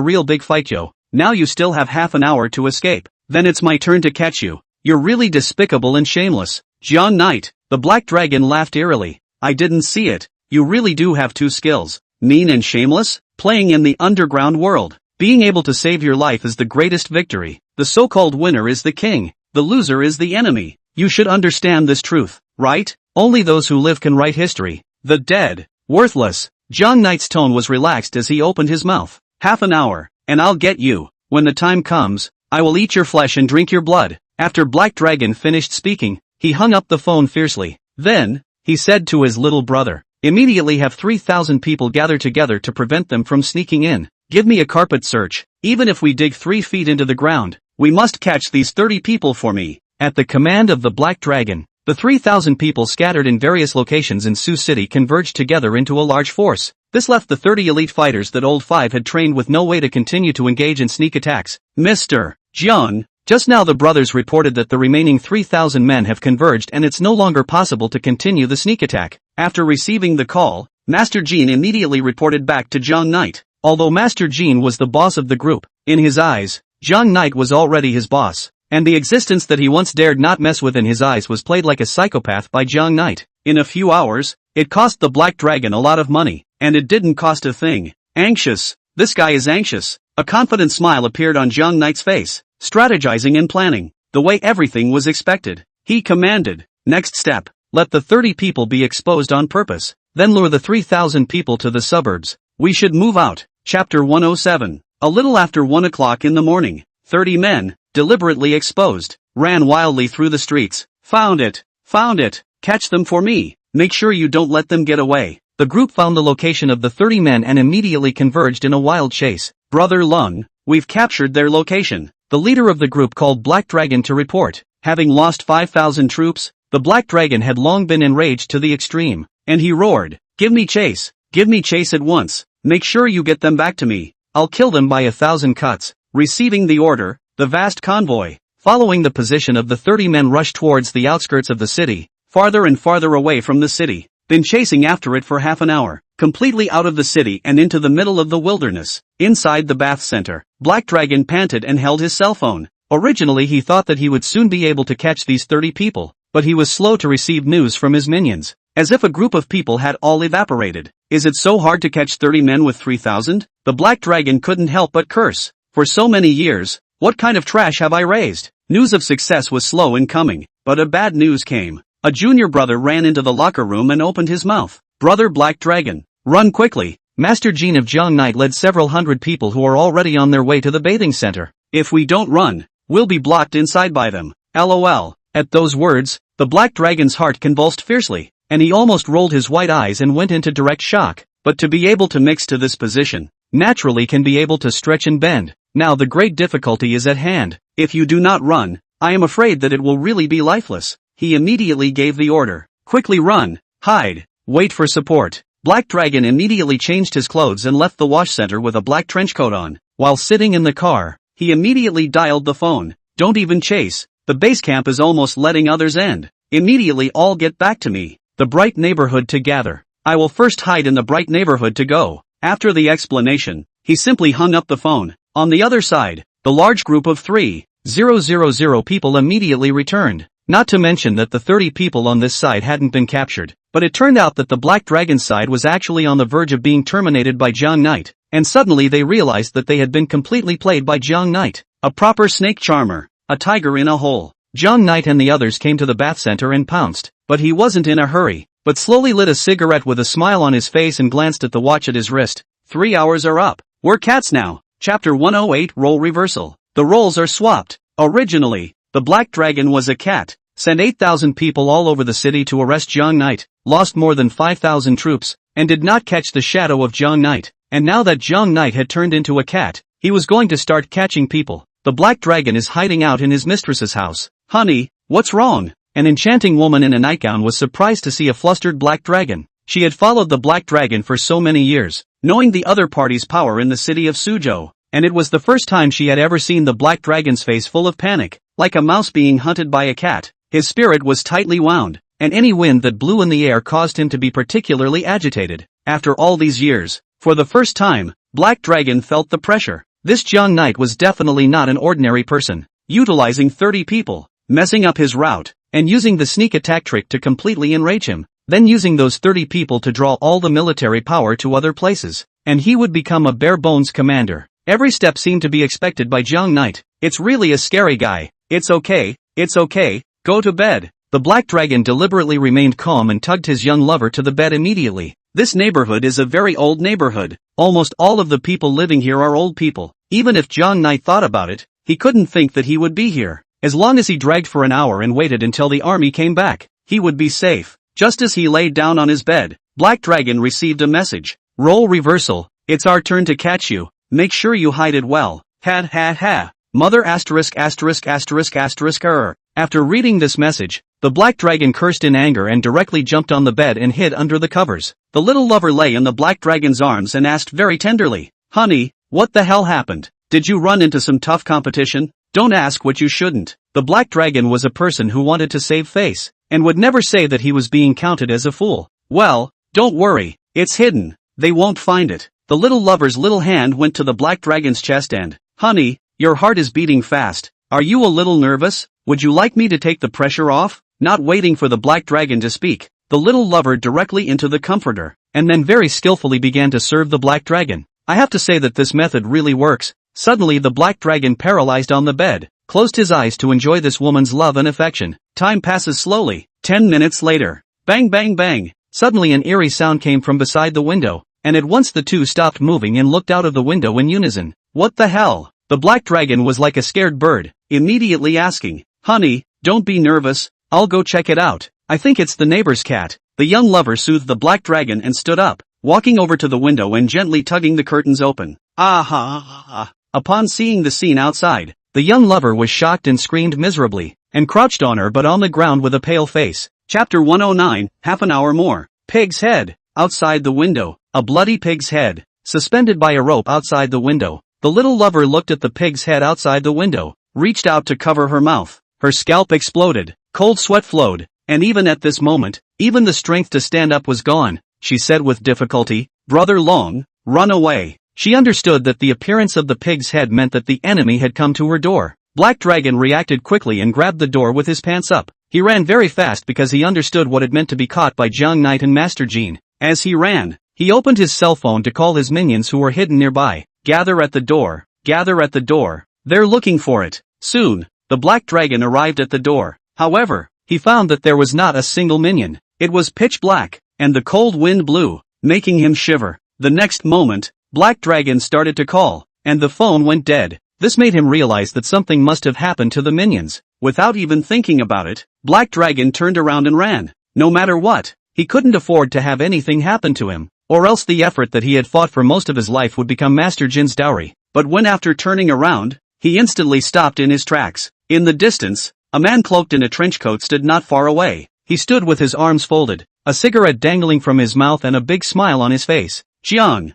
real big fight yo. Now you still have half an hour to escape. Then it's my turn to catch you. You're really despicable and shameless. Jiang Knight, the Black Dragon laughed eerily. I didn't see it. You really do have two skills. Mean and shameless? Playing in the underground world. Being able to save your life is the greatest victory. The so-called winner is the king. The loser is the enemy. You should understand this truth, right? Only those who live can write history. The dead. Worthless. Jiang Knight's tone was relaxed as he opened his mouth. Half an hour, and I'll get you. When the time comes, I will eat your flesh and drink your blood. After Black Dragon finished speaking, he hung up the phone fiercely. Then, he said to his little brother, immediately have 3,000 people gather together to prevent them from sneaking in. Give me a carpet search. Even if we dig 3 feet into the ground, we must catch these 30 people for me. At the command of the Black Dragon, the 3,000 people scattered in various locations in Sioux City converged together into a large force. This left the 30 elite fighters that Old Five had trained with no way to continue to engage in sneak attacks. Mr. Jiang, just now the brothers reported that the remaining 3,000 men have converged and it's no longer possible to continue the sneak attack. After receiving the call, Master Jean immediately reported back to Jiang Knight. Although Master Jean was the boss of the group, in his eyes, Zhang Knight was already his boss, and the existence that he once dared not mess with in his eyes was played like a psychopath by Zhang Knight. In a few hours, it cost the Black Dragon a lot of money, and it didn't cost a thing. Anxious. This guy is anxious. A confident smile appeared on Zhang Knight's face, strategizing and planning, the way everything was expected. He commanded, next step, let the 30 people be exposed on purpose, then lure the 3,000 people to the suburbs. We should move out. Chapter 107. A little after 1 o'clock in the morning, 30 men, deliberately exposed, ran wildly through the streets. Found it! Found it! Catch them for me! Make sure you don't let them get away. The group found the location of the 30 men and immediately converged in a wild chase. Brother Lung, we've captured their location. The leader of the group called Black Dragon to report. Having lost 5,000 troops, the Black Dragon had long been enraged to the extreme, and he roared, "Give me chase! Give me chase at once! Make sure you get them back to me! I'll kill them by 1,000 cuts." Receiving the order, the vast convoy, following the position of the 30 men, rushed towards the outskirts of the city, farther and farther away from the city, then chasing after it for half an hour, completely out of the city and into the middle of the wilderness. Inside the bath center, Black Dragon panted and held his cell phone. Originally he thought that he would soon be able to catch these 30 people, but he was slow to receive news from his minions, as if a group of people had all evaporated. Is it so hard to catch 30 men with 3,000? The Black Dragon couldn't help but curse. For so many years, what kind of trash have I raised? News of success was slow in coming, but a bad news came. A junior brother ran into the locker room and opened his mouth. Brother Black Dragon, run quickly. Master Jean of Zhang Knight led several hundred people who are already on their way to the bathing center. If we don't run, we'll be blocked inside by them. LOL. At those words, the Black Dragon's heart convulsed fiercely, and he almost rolled his white eyes and went into direct shock. But to be able to mix to this position, naturally can be able to stretch and bend. Now the great difficulty is at hand. If you do not run, I am afraid that it will really be lifeless. He immediately gave the order. Quickly run, hide, wait for support. Black Dragon immediately changed his clothes and left the wash center with a black trench coat on. While sitting in the car, he immediately dialed the phone. Don't even chase. The base camp is almost letting others end. Immediately all get back to me. The bright neighborhood to gather. I will first hide in the bright neighborhood to go. After the explanation, he simply hung up the phone. On the other side, the large group of 3,000 people immediately returned. Not to mention that the 30 people on this side hadn't been captured, but it turned out that the Black Dragon side was actually on the verge of being terminated by Zhang Knight, and suddenly they realized that they had been completely played by Zhang Knight. A proper snake charmer, a tiger in a hole. Zhang Knight and the others came to the bath center and pounced, but he wasn't in a hurry, but slowly lit a cigarette with a smile on his face and glanced at the watch at his wrist. 3 hours are up. We're cats now. Chapter 108. Role reversal. The roles are swapped. Originally, the Black Dragon was a cat, sent 8,000 people all over the city to arrest Zhang Knight, lost more than 5,000 troops, and did not catch the shadow of Zhang Knight. And now that Zhang Knight had turned into a cat, he was going to start catching people. The Black Dragon is hiding out in his mistress's house. Honey, what's wrong? An enchanting woman in a nightgown was surprised to see a flustered Black Dragon. She had followed the Black Dragon for so many years, knowing the other party's power in the city of Suzhou, and it was the first time she had ever seen the Black Dragon's face full of panic, like a mouse being hunted by a cat. His spirit was tightly wound, and any wind that blew in the air caused him to be particularly agitated. After all these years, for the first time, Black Dragon felt the pressure. This Zhang Knight was definitely not an ordinary person. Utilizing 30 people, messing up his route, and using the sneak attack trick to completely enrage him, then using those 30 people to draw all the military power to other places, and he would become a bare-bones commander. Every step seemed to be expected by Zhang Knight. It's really a scary guy. It's okay, go to bed. The Black Dragon deliberately remained calm and tugged his young lover to the bed immediately. This neighborhood is a very old neighborhood. Almost all of the people living here are old people. Even if Zhang Knight thought about it, he couldn't think that he would be here. As long as he dragged for an hour and waited until the army came back, he would be safe. Just as he laid down on his bed, Black Dragon received a message. Role reversal. It's our turn to catch you. Make sure you hide it well. Ha ha ha. Mother asterisk. After reading this message, the Black Dragon cursed in anger and directly jumped on the bed and hid under the covers. The little lover lay in the Black Dragon's arms and asked very tenderly, "Honey, what the hell happened? Did you run into some tough competition? Don't ask what you shouldn't." The Black Dragon was a person who wanted to save face, and would never say that he was being counted as a fool. "Well, don't worry, it's hidden. They won't find it. The little lover's little hand went to the black dragon's chest and, "Honey, your heart is beating fast. Are you a little nervous? Would you like me to take the pressure off?" Not waiting for the black dragon to speak, the little lover directly into the comforter, and then very skillfully began to serve the black dragon. I have to say that this method really works. Suddenly the black dragon, paralyzed on the bed, closed his eyes to enjoy this woman's love and affection. Time passes slowly. 10 minutes later. Bang bang bang. Suddenly an eerie sound came from beside the window, and at once the two stopped moving and looked out of the window in unison. What the hell? The black dragon was like a scared bird, immediately asking, "Honey, don't be nervous, I'll go check it out. I think it's the neighbor's cat." The young lover soothed the black dragon and stood up, walking over to the window and gently tugging the curtains open. Ah. Upon seeing the scene outside, the young lover was shocked and screamed miserably, and crouched on her but on the ground with a pale face. Chapter 109, half an hour more. Pig's head. Outside the window, a bloody pig's head, suspended by a rope outside the window. The little lover looked at the pig's head outside the window, reached out to cover her mouth. Her scalp exploded, cold sweat flowed, and even at this moment, even the strength to stand up was gone. She said with difficulty, "Brother Long, run away." She understood that the appearance of the pig's head meant that the enemy had come to her door. Black Dragon reacted quickly and grabbed the door with his pants up. He ran very fast because he understood what it meant to be caught by Jiang Knight and Master Jean. As he ran, he opened his cell phone to call his minions who were hidden nearby. "Gather at the door, gather at the door. They're looking for it." Soon, the Black Dragon arrived at the door. However, he found that there was not a single minion. It was pitch black, and the cold wind blew, making him shiver. The next moment, Black Dragon started to call, and the phone went dead. This made him realize that something must have happened to the minions. Without even thinking about it, Black Dragon turned around and ran. No matter what, he couldn't afford to have anything happen to him, or else the effort that he had fought for most of his life would become Master Jin's dowry. But when after turning around, he instantly stopped in his tracks. In the distance, a man cloaked in a trench coat stood not far away. He stood with his arms folded, a cigarette dangling from his mouth and a big smile on his face. Jiang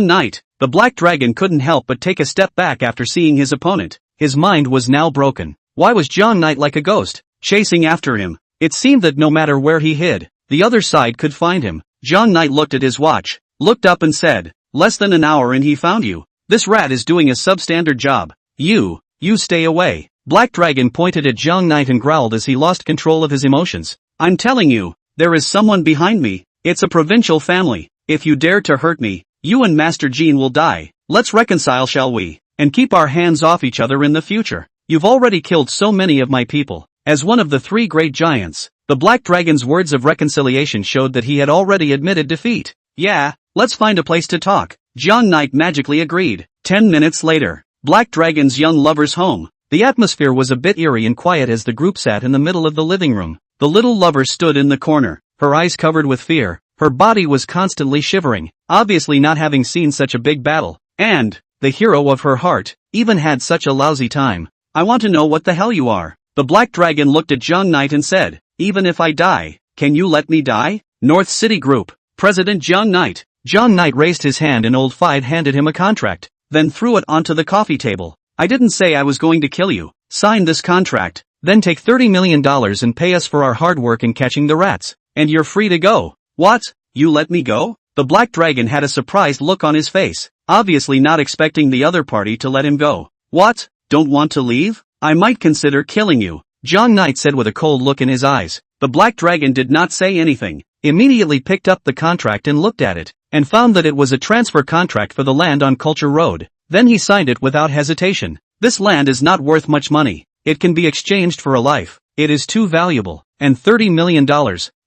Knight. The Black Dragon couldn't help but take a step back after seeing his opponent. His mind was now broken. Why was Jiang Knight like a ghost, chasing after him? It seemed that no matter where he hid, the other side could find him. Jiang Knight looked at his watch, looked up and said, "Less than an hour and he found you. This rat is doing a substandard job. You stay away." Black Dragon pointed at Jiang Knight and growled as he lost control of his emotions. "I'm telling you, there is someone behind me. It's a provincial family. If you dare to hurt me, you and Master Jean will die. Let's reconcile, shall we? And keep our hands off each other in the future. You've already killed so many of my people." As one of the three great giants, the Black Dragon's words of reconciliation showed that he had already admitted defeat. "Yeah, let's find a place to talk." Jiang Knight magically agreed. 10 minutes later, Black Dragon's young lover's home. The atmosphere was a bit eerie and quiet as the group sat in the middle of the living room. The little lover stood in the corner, her eyes covered with fear. Her body was constantly shivering, obviously not having seen such a big battle. And, the hero of her heart, even had such a lousy time. "I want to know what the hell you are." The Black Dragon looked at Jiang Knight and said, "Even if I die, can you let me die?" North City Group, President Jiang Knight. Jiang Knight raised his hand and Old Fide handed him a contract, then threw it onto the coffee table. "I didn't say I was going to kill you. Sign this contract, then take $30 million and pay us for our hard work in catching the rats, and you're free to go." "What? You let me go?" The Black Dragon had a surprised look on his face, obviously not expecting the other party to let him go. "What? Don't want to leave? I might consider killing you," Jiang Knight said with a cold look in his eyes. The Black Dragon did not say anything, immediately picked up the contract and looked at it, and found that it was a transfer contract for the land on Culture Road. Then he signed it without hesitation. "This land is not worth much money. It can be exchanged for a life. It is too valuable. And $30 million.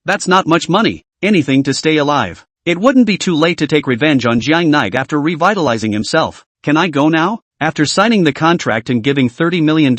That's not much money. Anything to stay alive. It wouldn't be too late to take revenge on Jiang Knight after revitalizing himself. Can I go now?" After signing the contract and giving $30 million,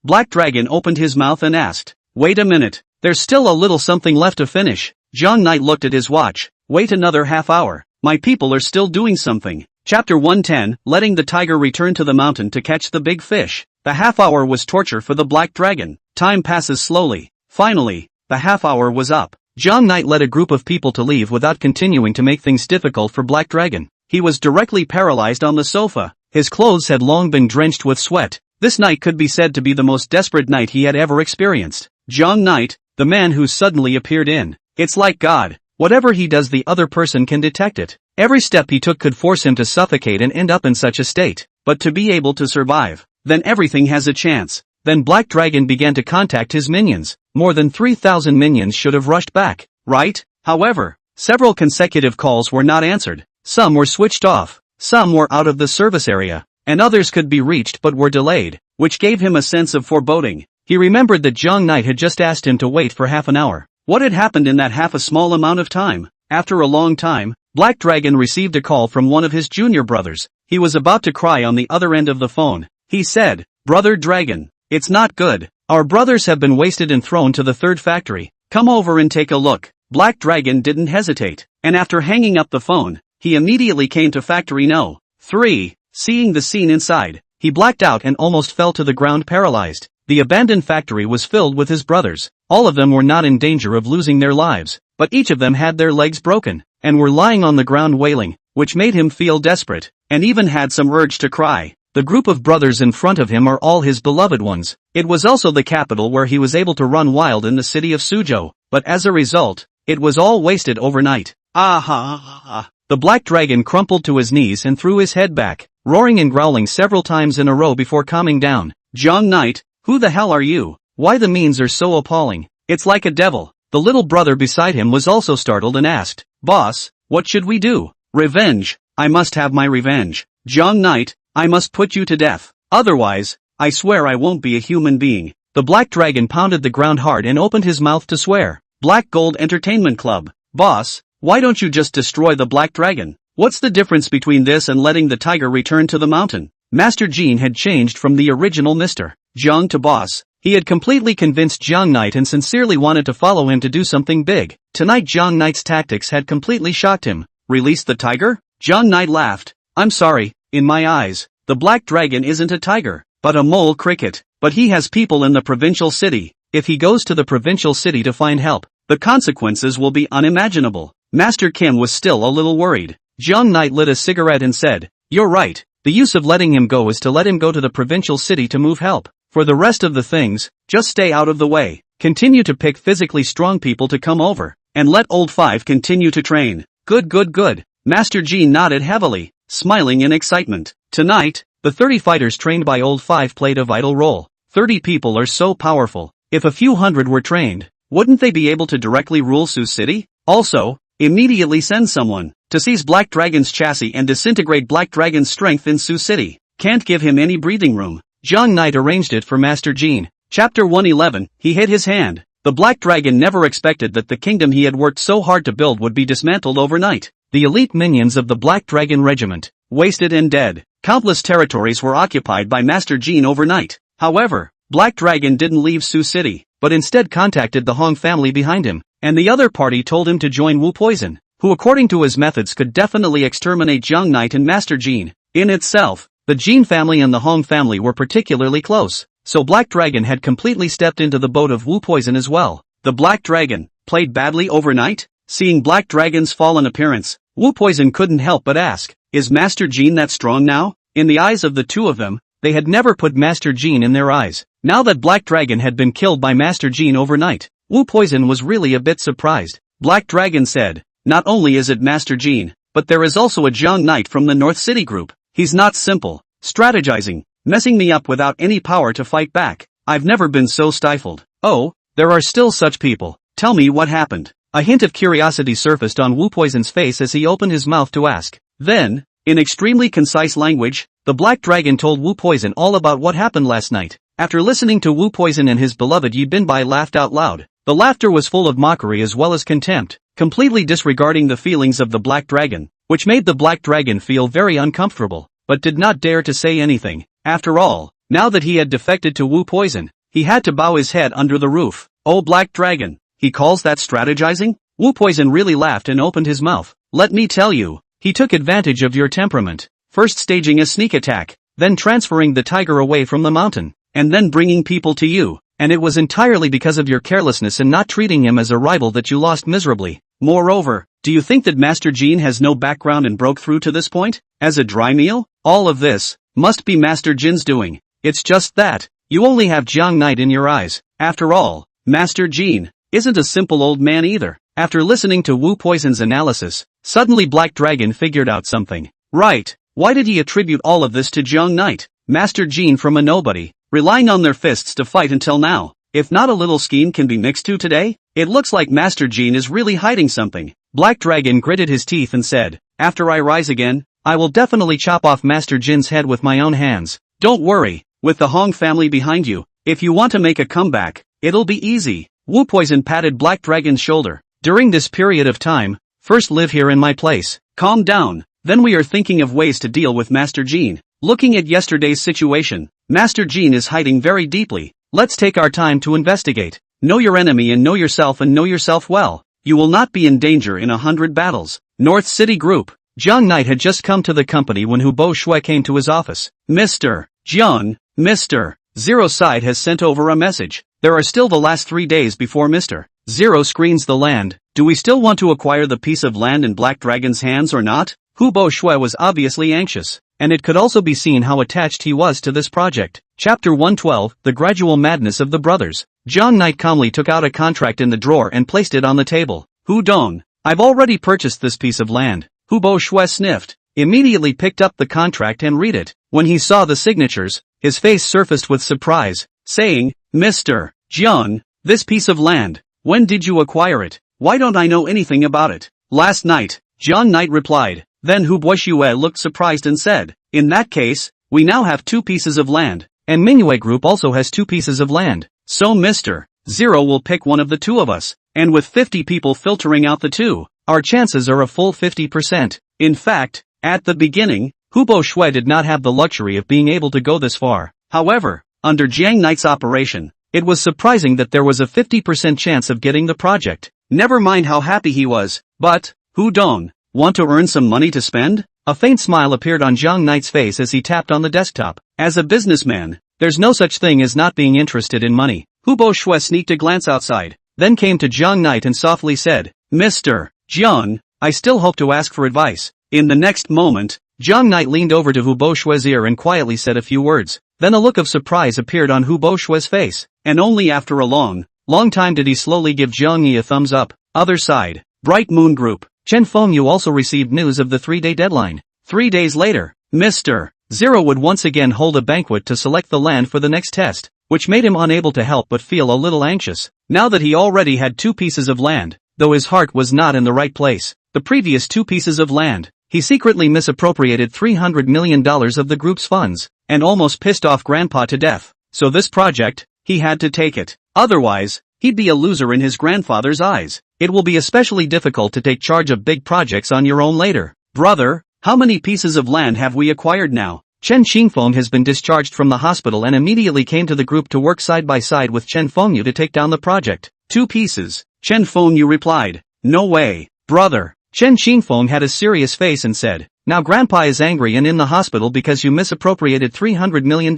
Black Dragon opened his mouth and asked, "Wait a minute. There's still a little something left to finish." Jiang Knight looked at his watch. "Wait another half hour. My people are still doing something." Chapter 110, Letting the Tiger Return to the Mountain to Catch the Big Fish. The half hour was torture for the Black Dragon. Time passes slowly. Finally, the half hour was up. Jiang Knight led a group of people to leave without continuing to make things difficult for Black Dragon. He was directly paralyzed on the sofa. His clothes had long been drenched with sweat. This night could be said to be the most desperate night he had ever experienced. Jiang Knight, the man who suddenly appeared in. It's like God. Whatever he does, the other person can detect it. Every step he took could force him to suffocate and end up in such a state. But to be able to survive, then everything has a chance. Then Black Dragon began to contact his minions. More than 3,000 minions should have rushed back, right? However, several consecutive calls were not answered. Some were switched off, some were out of the service area, and others could be reached but were delayed, which gave him a sense of foreboding. He remembered that Jong Knight had just asked him to wait for half an hour. What had happened in that half a small amount of time? After a long time, Black Dragon received a call from one of his junior brothers. He was about to cry on the other end of the phone. He said, "Brother Dragon, it's not good. Our brothers have been wasted and thrown to the third factory. Come over and take a look." Black Dragon didn't hesitate, and after hanging up the phone, he immediately came to Factory No. 3. Seeing the scene inside, he blacked out and almost fell to the ground paralyzed. The abandoned factory was filled with his brothers. All of them were not in danger of losing their lives, but each of them had their legs broken, and were lying on the ground wailing, which made him feel desperate, and even had some urge to cry. The group of brothers in front of him are all his beloved ones. It was also the capital where he was able to run wild in the city of Suzhou, but as a result, it was all wasted overnight. Ah! The Black Dragon crumpled to his knees and threw his head back, roaring and growling several times in a row before calming down. "Jong Knight, who the hell are you? Why the means are so appalling? It's like a devil." The little brother beside him was also startled and asked, "Boss, what should we do?" "Revenge. I must have my revenge. Jong Knight, I must put you to death. Otherwise, I swear I won't be a human being." The Black Dragon pounded the ground hard and opened his mouth to swear. Black Gold Entertainment Club. "Boss, why don't you just destroy the Black Dragon? What's the difference between this and letting the tiger return to the mountain?" Master Jean had changed from the original Mr. Jong to boss. He had completely convinced Jong Knight and sincerely wanted to follow him to do something big. Tonight Jong Knight's tactics had completely shocked him. "Release the tiger?" Jong Knight laughed. "I'm sorry, in my eyes, the Black Dragon isn't a tiger, but a mole cricket. But he has people in the provincial city. If he goes to the provincial city to find help, the consequences will be unimaginable." Master Kim was still a little worried. Jong Knight lit a cigarette and said, "You're right. The use of letting him go is to let him go to the provincial city to move help. For the rest of the things, just stay out of the way. Continue to pick physically strong people to come over, and let Old Five continue to train." Good. Master Jean nodded heavily, smiling in excitement. Tonight, the 30 fighters trained by Old Five played a vital role. 30 people are so powerful. If a few hundred were trained, wouldn't they be able to directly rule Sioux City? Also, immediately send someone to seize Black Dragon's chassis and disintegrate Black Dragon's strength in Sioux City. Can't give him any breathing room. Jong Knight arranged it for Master Jean. Chapter 111, he hid his hand. The Black Dragon never expected that the kingdom he had worked so hard to build would be dismantled overnight. The elite minions of the Black Dragon Regiment, wasted and dead. Countless territories were occupied by Master Jean overnight. However, Black Dragon didn't leave Sioux City, but instead contacted the Hong family behind him, and the other party told him to join Wu Poison, who according to his methods could definitely exterminate Jong Knight and Master Jean. In itself, the Jean family and the Hong family were particularly close, so Black Dragon had completely stepped into the boat of Wu Poison as well. The Black Dragon played badly overnight? Seeing Black Dragon's fallen appearance, Wu Poison couldn't help but ask, "Is Master Jean that strong now?" In the eyes of the two of them, they had never put Master Jean in their eyes. Now that Black Dragon had been killed by Master Jean overnight, Wu Poison was really a bit surprised. Black Dragon said, "Not only is it Master Jean, but there is also a Jong Knight from the North City group. He's not simple, strategizing, messing me up without any power to fight back. I've never been so stifled." "Oh, there are still such people. Tell me what happened." A hint of curiosity surfaced on Wu Poison's face as he opened his mouth to ask. Then, in extremely concise language, the Black Dragon told Wu Poison all about what happened last night. After listening to Wu Poison and his beloved Yi Binbai laughed out loud. The laughter was full of mockery as well as contempt, completely disregarding the feelings of the Black Dragon, which made the Black Dragon feel very uncomfortable, but did not dare to say anything. After all, now that he had defected to Wu Poison, he had to bow his head under the roof. "Oh, Black Dragon, he calls that strategizing?" Wu Poison really laughed and opened his mouth. "Let me tell you, he took advantage of your temperament, first staging a sneak attack, then transferring the tiger away from the mountain, and then bringing people to you. And it was entirely because of your carelessness and not treating him as a rival that you lost miserably. Moreover, do you think that Master Jean has no background and broke through to this point, as a dry meal? All of this must be Master Jin's doing. It's just that you only have Jong Knight in your eyes. After all, Master Jean isn't a simple old man either. After listening to Wu Poison's analysis, suddenly Black Dragon figured out something. Right. Why did he attribute all of this to Jiang Knight, Master Jean from a nobody, relying on their fists to fight until now? If not a little scheme can be mixed to today? It looks like Master Jean is really hiding something. Black Dragon gritted his teeth and said, after I rise again, I will definitely chop off Master Jin's head with my own hands. Don't worry, with the Hong family behind you, if you want to make a comeback, it'll be easy. Wu Poison patted Black Dragon's shoulder. During this period of time, first live here in my place. Calm down. Then we are thinking of ways to deal with Master Jean. Looking at yesterday's situation, Master Jean is hiding very deeply. Let's take our time to investigate. Know your enemy and know yourself well. You will not be in danger in 100 battles. North City Group. Jiang Knight had just come to the company when Hu Bo Shui came to his office. Mr. Jiang, Mr. Zero side has sent over a message. There are still the last 3 days before Mr. Zero screens the land. Do we still want to acquire the piece of land in Black Dragon's hands or not? Hu Bo Shui was obviously anxious, and it could also be seen how attached he was to this project. Chapter 112, The Gradual Madness of the Brothers. Jiang Knight calmly took out a contract in the drawer and placed it on the table. Hu Dong, I've already purchased this piece of land. Hu Bo Shui sniffed, immediately picked up the contract and read it. When he saw the signatures, his face surfaced with surprise, saying, Mr. Jiang, this piece of land, when did you acquire it? Why don't I know anything about it? Last night, Jiang Knight replied. Then Hu Boishui looked surprised and said, in that case, we now have 2 pieces of land, and Manhwa Group also has 2 pieces of land. So Mr. Zero will pick one of the 2 of us, and with 50 people filtering out the 2, our chances are a full 50%. In fact, at the beginning, Hu Bo Shui did not have the luxury of being able to go this far. However, under Jiang Knight's operation, it was surprising that there was a 50% chance of getting the project. Never mind how happy he was, but, Hu Dong, want to earn some money to spend? A faint smile appeared on Jiang Knight's face as he tapped on the desktop. As a businessman, there's no such thing as not being interested in money. Hu Bo Shui sneaked a glance outside, then came to Jiang Knight and softly said, Mr. Jiang, I still hope to ask for advice. In the next moment, Jiang Knight leaned over to Hu Bo Shui's ear and quietly said a few words. Then a look of surprise appeared on Hu Bo Shui's face, and only after a long time did he slowly give Jiang Yi a thumbs up. Other side, Bright Moon Group. Chen Fengyu also received news of the 3-day deadline. 3 days later, Mr. Zero would once again hold a banquet to select the land for the next test, which made him unable to help but feel a little anxious. Now that he already had 2 pieces of land, though his heart was not in the right place, the previous 2 pieces of land, he secretly misappropriated $300 million of the group's funds, and almost pissed off Grandpa to death. So this project, he had to take it. Otherwise, he'd be a loser in his grandfather's eyes. It will be especially difficult to take charge of big projects on your own later. Brother, how many pieces of land have we acquired now? Chen Xingfeng has been discharged from the hospital and immediately came to the group to work side by side with Chen Fengyu to take down the project. 2 pieces, Chen Fengyu replied. No way, brother. Chen Xingfeng had a serious face and said, now Grandpa is angry and in the hospital because you misappropriated $300 million.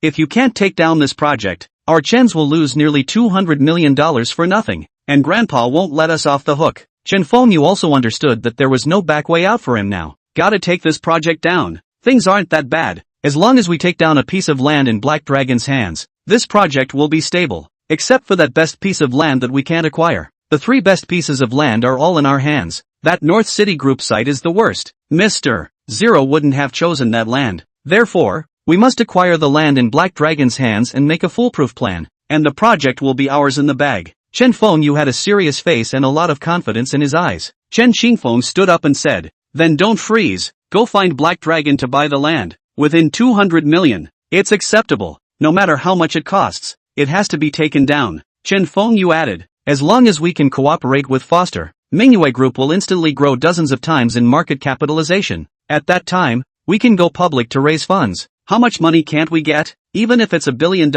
If you can't take down this project, our Chens will lose nearly $200 million for nothing, and Grandpa won't let us off the hook. Chen Fengyu also understood that there was no back way out for him now. Gotta take this project down. Things aren't that bad. As long as we take down a piece of land in Black Dragon's hands, this project will be stable, except for that best piece of land that we can't acquire. The 3 best pieces of land are all in our hands. That North City Group site is the worst. Mr. Zero wouldn't have chosen that land. Therefore, we must acquire the land in Black Dragon's hands and make a foolproof plan, and the project will be ours in the bag. Chen Fengyu had a serious face and a lot of confidence in his eyes. Chen Xingfeng stood up and said, then don't freeze, go find Black Dragon to buy the land, within 200 million. It's acceptable, no matter how much it costs, it has to be taken down. Chen Fengyu added, as long as we can cooperate with Foster, Manhwa Group will instantly grow dozens of times in market capitalization. At that time, we can go public to raise funds. How much money can't we get? Even if it's $1 billion,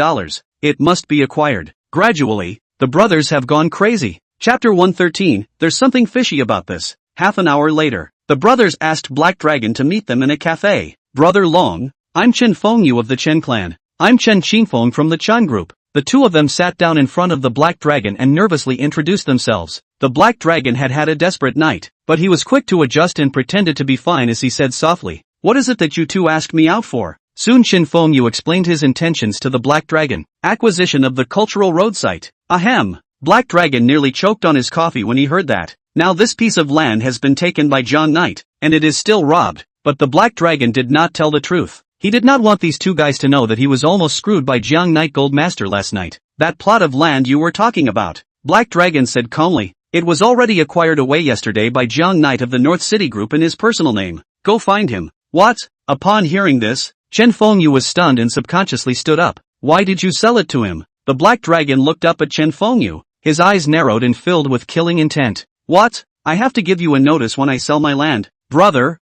it must be acquired. Gradually, the brothers have gone crazy. Chapter 113, there's something fishy about this. Half an hour later, the brothers asked Black Dragon to meet them in a cafe. Brother Long, I'm Chen Fengyu of the Chen clan. I'm Chen Xingfeng from the Chen group. The 2 of them sat down in front of the Black Dragon and nervously introduced themselves. The Black Dragon had had a desperate night, but he was quick to adjust and pretended to be fine as he said softly, what is it that you 2 asked me out for? Soon Chen Fengyu explained his intentions to the Black Dragon. Acquisition of the cultural road site. Ahem. Black Dragon nearly choked on his coffee when he heard that. Now this piece of land has been taken by John Knight, and it is still robbed, but the Black Dragon did not tell the truth. He did not want these two guys to know that he was almost screwed by Jiang Knight Goldmaster last night. That plot of land you were talking about, Black Dragon said calmly. It was already acquired away yesterday by Jiang Knight of the North City Group in his personal name. Go find him. What? Upon hearing this, Chen Fengyu was stunned and subconsciously stood up. Why did you sell it to him? The Black Dragon looked up at Chen Fengyu. His eyes narrowed and filled with killing intent. What? I have to give you a notice when I sell my land. Brother,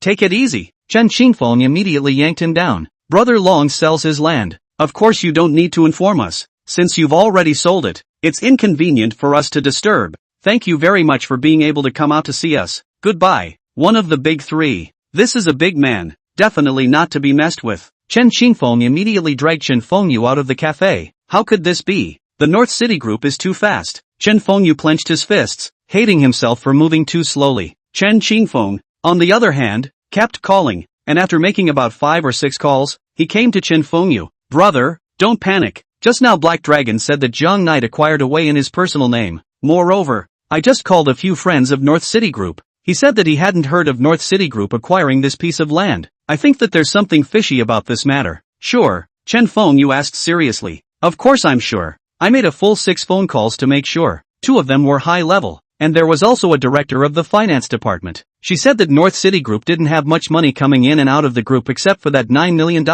take it easy. Chen Qingfeng immediately yanked him down. Brother Long sells his land. Of course you don't need to inform us, since you've already sold it. It's inconvenient for us to disturb. Thank you very much for being able to come out to see us. Goodbye. One of the big three. This is a big man, definitely not to be messed with. Chen Qingfeng immediately dragged Chen Fengyu out of the cafe. How could this be? The North City Group is too fast. Chen Fengyu clenched his fists, hating himself for moving too slowly. Chen Qingfeng, on the other hand, kept calling, and after making about 5 or 6 calls, he came to Chen Fengyu. Brother, don't panic. Just now Black Dragon said that Jiang Knight acquired away in his personal name. Moreover, I just called a few friends of North City Group. He said that he hadn't heard of North City Group acquiring this piece of land. I think that there's something fishy about this matter. Sure, Chen Fengyu asked seriously. Of course I'm sure. I made a full 6 phone calls to make sure. 2 of them were high level, and there was also a director of the finance department. She said that North City Group didn't have much money coming in and out of the group except for that $9 million,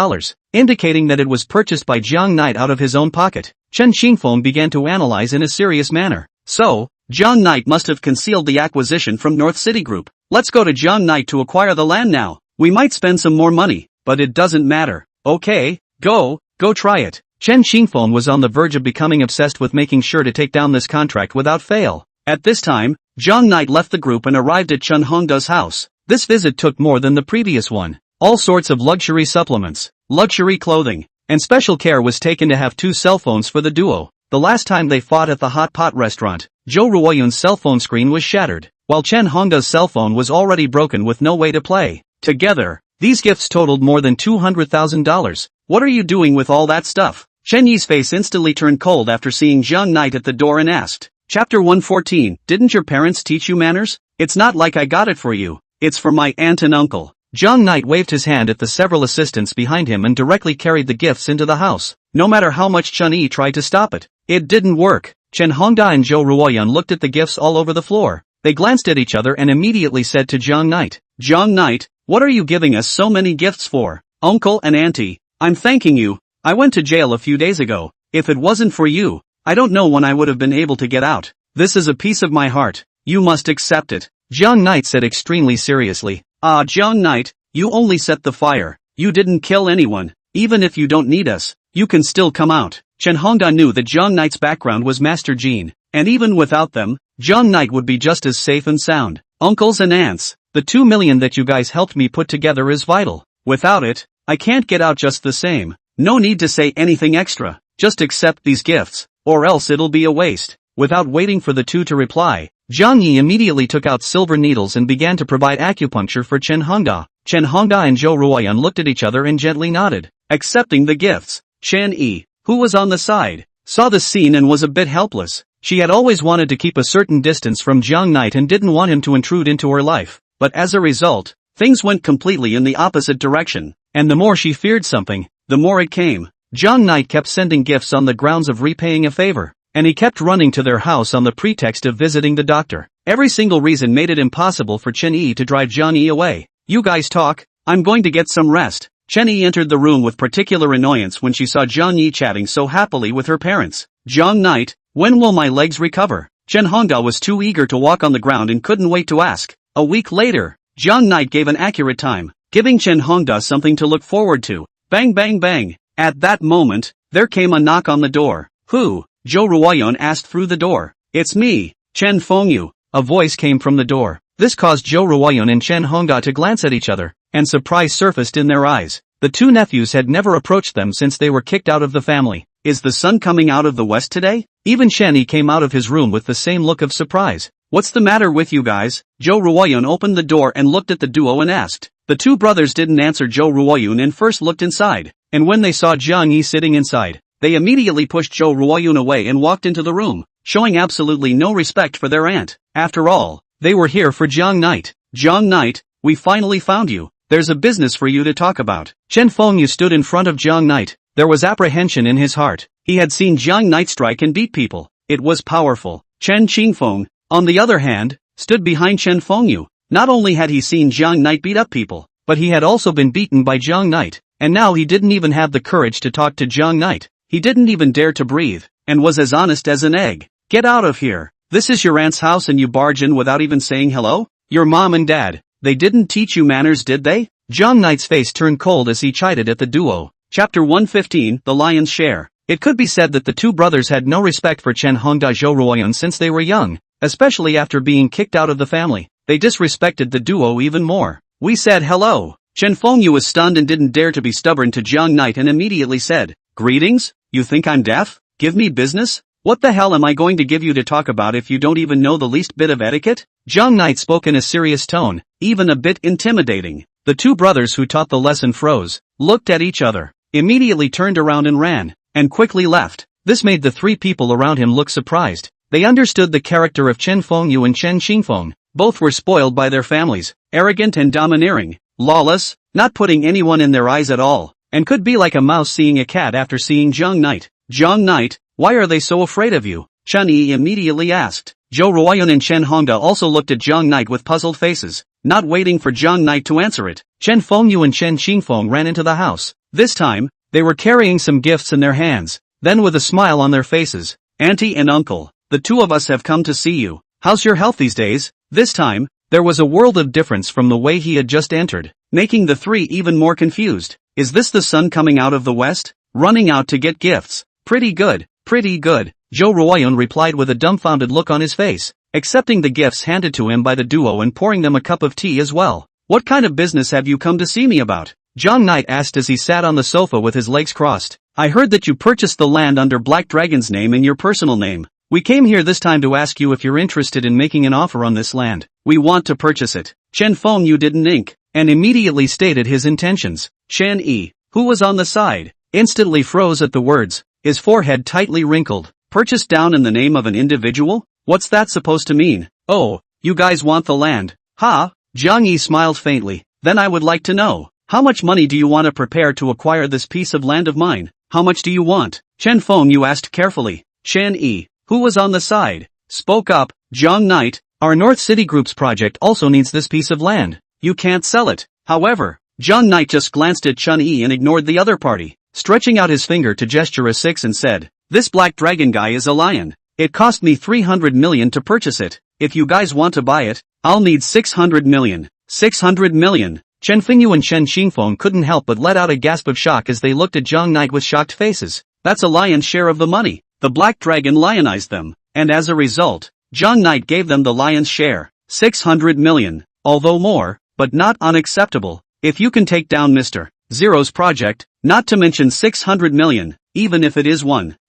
indicating that it was purchased by Jiang Knight out of his own pocket. Chen Qingfeng began to analyze in a serious manner. So, Jiang Knight must have concealed the acquisition from North City Group. Let's go to Jiang Knight to acquire the land now. We might spend some more money, but it doesn't matter. Okay, go try it. Chen Qingfeng was on the verge of becoming obsessed with making sure to take down this contract without fail. At this time, Jiang Knight left the group and arrived at Chen Hongda's house. This visit took more than the previous one. All sorts of luxury supplements, luxury clothing, and special care was taken to have 2 cell phones for the duo. The last time they fought at the hot pot restaurant, Zhou Ruoyun's cell phone screen was shattered, while Chen Hongda's cell phone was already broken with no way to play. Together, these gifts totaled more than $200,000. What are you doing with all that stuff? Chen Yi's face instantly turned cold after seeing Jiang Knight at the door and asked. Chapter 114, Didn't your parents teach you manners? It's not like I got it for you. It's for my aunt and uncle. Jiang Knight waved his hand at the several assistants behind him and directly carried the gifts into the house. No matter how much Chen Yi tried to stop it, it didn't work. Chen Hongda and Zhou Ruoyun looked at the gifts all over the floor. They glanced at each other and immediately said to Jiang Knight, Jiang Knight, what are you giving us so many gifts for? Uncle and auntie, I'm thanking you. I went to jail a few days ago. If it wasn't for you, I don't know when I would have been able to get out. This is a piece of my heart. You must accept it. Jiang Knight said extremely seriously. Jiang Knight, you only set the fire. You didn't kill anyone. Even if you don't need us, you can still come out. Chen Hongda knew that Jiang Knight's background was Master Gene, and even without them, Jiang Knight would be just as safe and sound. Uncles and aunts, the 2 million that you guys helped me put together is vital. Without it, I can't get out just the same. No need to say anything extra. Just accept these gifts, or else it'll be a waste. Without waiting for the 2 to reply, Jiang Yi immediately took out silver needles and began to provide acupuncture for Chen Hongda. Chen Hongda and Zhou Ruoyun looked at each other and gently nodded, accepting the gifts. Chen Yi, who was on the side, saw the scene and was a bit helpless. She had always wanted to keep a certain distance from Jiang Knight and didn't want him to intrude into her life, but as a result, things went completely in the opposite direction, and the more she feared something, the more it came. Jiang Knight kept sending gifts on the grounds of repaying a favor, and he kept running to their house on the pretext of visiting the doctor. Every single reason made it impossible for Chen Yi to drive Jiang Yi away. You guys talk, I'm going to get some rest. Chen Yi entered the room with particular annoyance when she saw Jiang Yi chatting so happily with her parents. Jiang Knight, when will my legs recover? Chen Hongda was too eager to walk on the ground and couldn't wait to ask. A week later, Jiang Knight gave an accurate time, giving Chen Hongda something to look forward to. Bang bang bang. At that moment, there came a knock on the door. Who? Zhou Ruoyun asked through the door. It's me, Chen Fengyu. A voice came from the door. This caused Zhou Ruoyun and Chen Hongda to glance at each other, and surprise surfaced in their eyes. The 2 nephews had never approached them since they were kicked out of the family. Is the sun coming out of the west today? Even Chen Yi came out of his room with the same look of surprise. What's the matter with you guys? Zhou Ruoyun opened the door and looked at the duo and asked. The 2 brothers didn't answer Zhou Ruoyun and first looked inside, and when they saw Jiang Yi sitting inside, they immediately pushed Zhou Ruoyun away and walked into the room. showing absolutely no respect for their aunt. After all, they were here for Jiang Knight. Jiang Knight, we finally found you. There's a business for you to talk about. Chen Fengyu stood in front of Jiang Knight. There was apprehension in his heart. He had seen Jiang Knight strike and beat people. It was powerful. Chen Qingfeng, on the other hand, stood behind Chen Fengyu. Not only had he seen Jiang Knight beat up people, but he had also been beaten by Jiang Knight. And now he didn't even have the courage to talk to Jiang Knight. He didn't even dare to breathe, and was as honest as an egg. Get out of here. This is your aunt's house and you barge in without even saying hello? Your mom and dad, they didn't teach you manners, did they? Jiang Knight's face turned cold as he chided at the duo. Chapter 115, The Lion's Share. It could be said that the two brothers had no respect for Chen Hongda Zhou Ruoyun since they were young, especially after being kicked out of the family. They disrespected the duo even more. We said hello. Chen Fengyu was stunned and didn't dare to be stubborn to Jiang Knight and immediately said, Greetings? You think I'm deaf? Give me business? What the hell am I going to give you to talk about if you don't even know the least bit of etiquette? Jiang Knight spoke in a serious tone, even a bit intimidating. The two brothers who taught the lesson froze, looked at each other, immediately turned around and ran, and quickly left. This made the three people around him look surprised. They understood the character of Chen Fengyu and Chen Qingfeng. Both were spoiled by their families, arrogant and domineering, lawless, not putting anyone in their eyes at all, and could be like a mouse seeing a cat after seeing Jiang Knight. Jiang Knight, why are they so afraid of you? Chen Yi immediately asked. Zhou Ruoyun and Chen Hongda also looked at Jiang Knight with puzzled faces, not waiting for Jiang Knight to answer it. Chen Fengyu and Chen Qingfeng ran into the house. This time, they were carrying some gifts in their hands. Then with a smile on their faces, Auntie and Uncle, the two of us have come to see you. How's your health these days? This time, there was a world of difference from the way he had just entered, making the three even more confused. Is this the sun coming out of the west? Running out to get gifts? Pretty good, pretty good. Zhou Ruoyun replied with a dumbfounded look on his face, accepting the gifts handed to him by the duo and pouring them a cup of tea as well. What kind of business have you come to see me about? Jiang Knight asked as he sat on the sofa with his legs crossed. I heard that you purchased the land under Black Dragon's name in your personal name. We came here this time to ask you if you're interested in making an offer on this land. We want to purchase it. Chen Fengyu didn't ink, and immediately stated his intentions. Chen Yi, who was on the side, instantly froze at the words, his forehead tightly wrinkled. Purchased down in the name of an individual? What's that supposed to mean? Oh, you guys want the land? Ha? Jiang Yi smiled faintly. Then I would like to know, how much money do you want to prepare to acquire this piece of land of mine? How much do you want? Chen Fengyu asked carefully. Chen Yi, who was on the side, spoke up. Jiang Knight, our North City Group's project also needs this piece of land. You can't sell it. However, Jiang Knight just glanced at Chen Yi and ignored the other party, stretching out his finger to gesture a 6 and said, this Black Dragon guy is a lion. It cost me 300 million to purchase it. If you guys want to buy it, I'll need 600 million. 600 million. Chen Fengyu and Chen Qingfeng couldn't help but let out a gasp of shock as they looked at Jiang Knight with shocked faces. That's a lion's share of the money. The Black Dragon lionized them, and as a result, Jiang Knight gave them the lion's share. 600 million. Although more, but not unacceptable. If you can take down Mr. Zero's project, not to mention 600 million, even if it is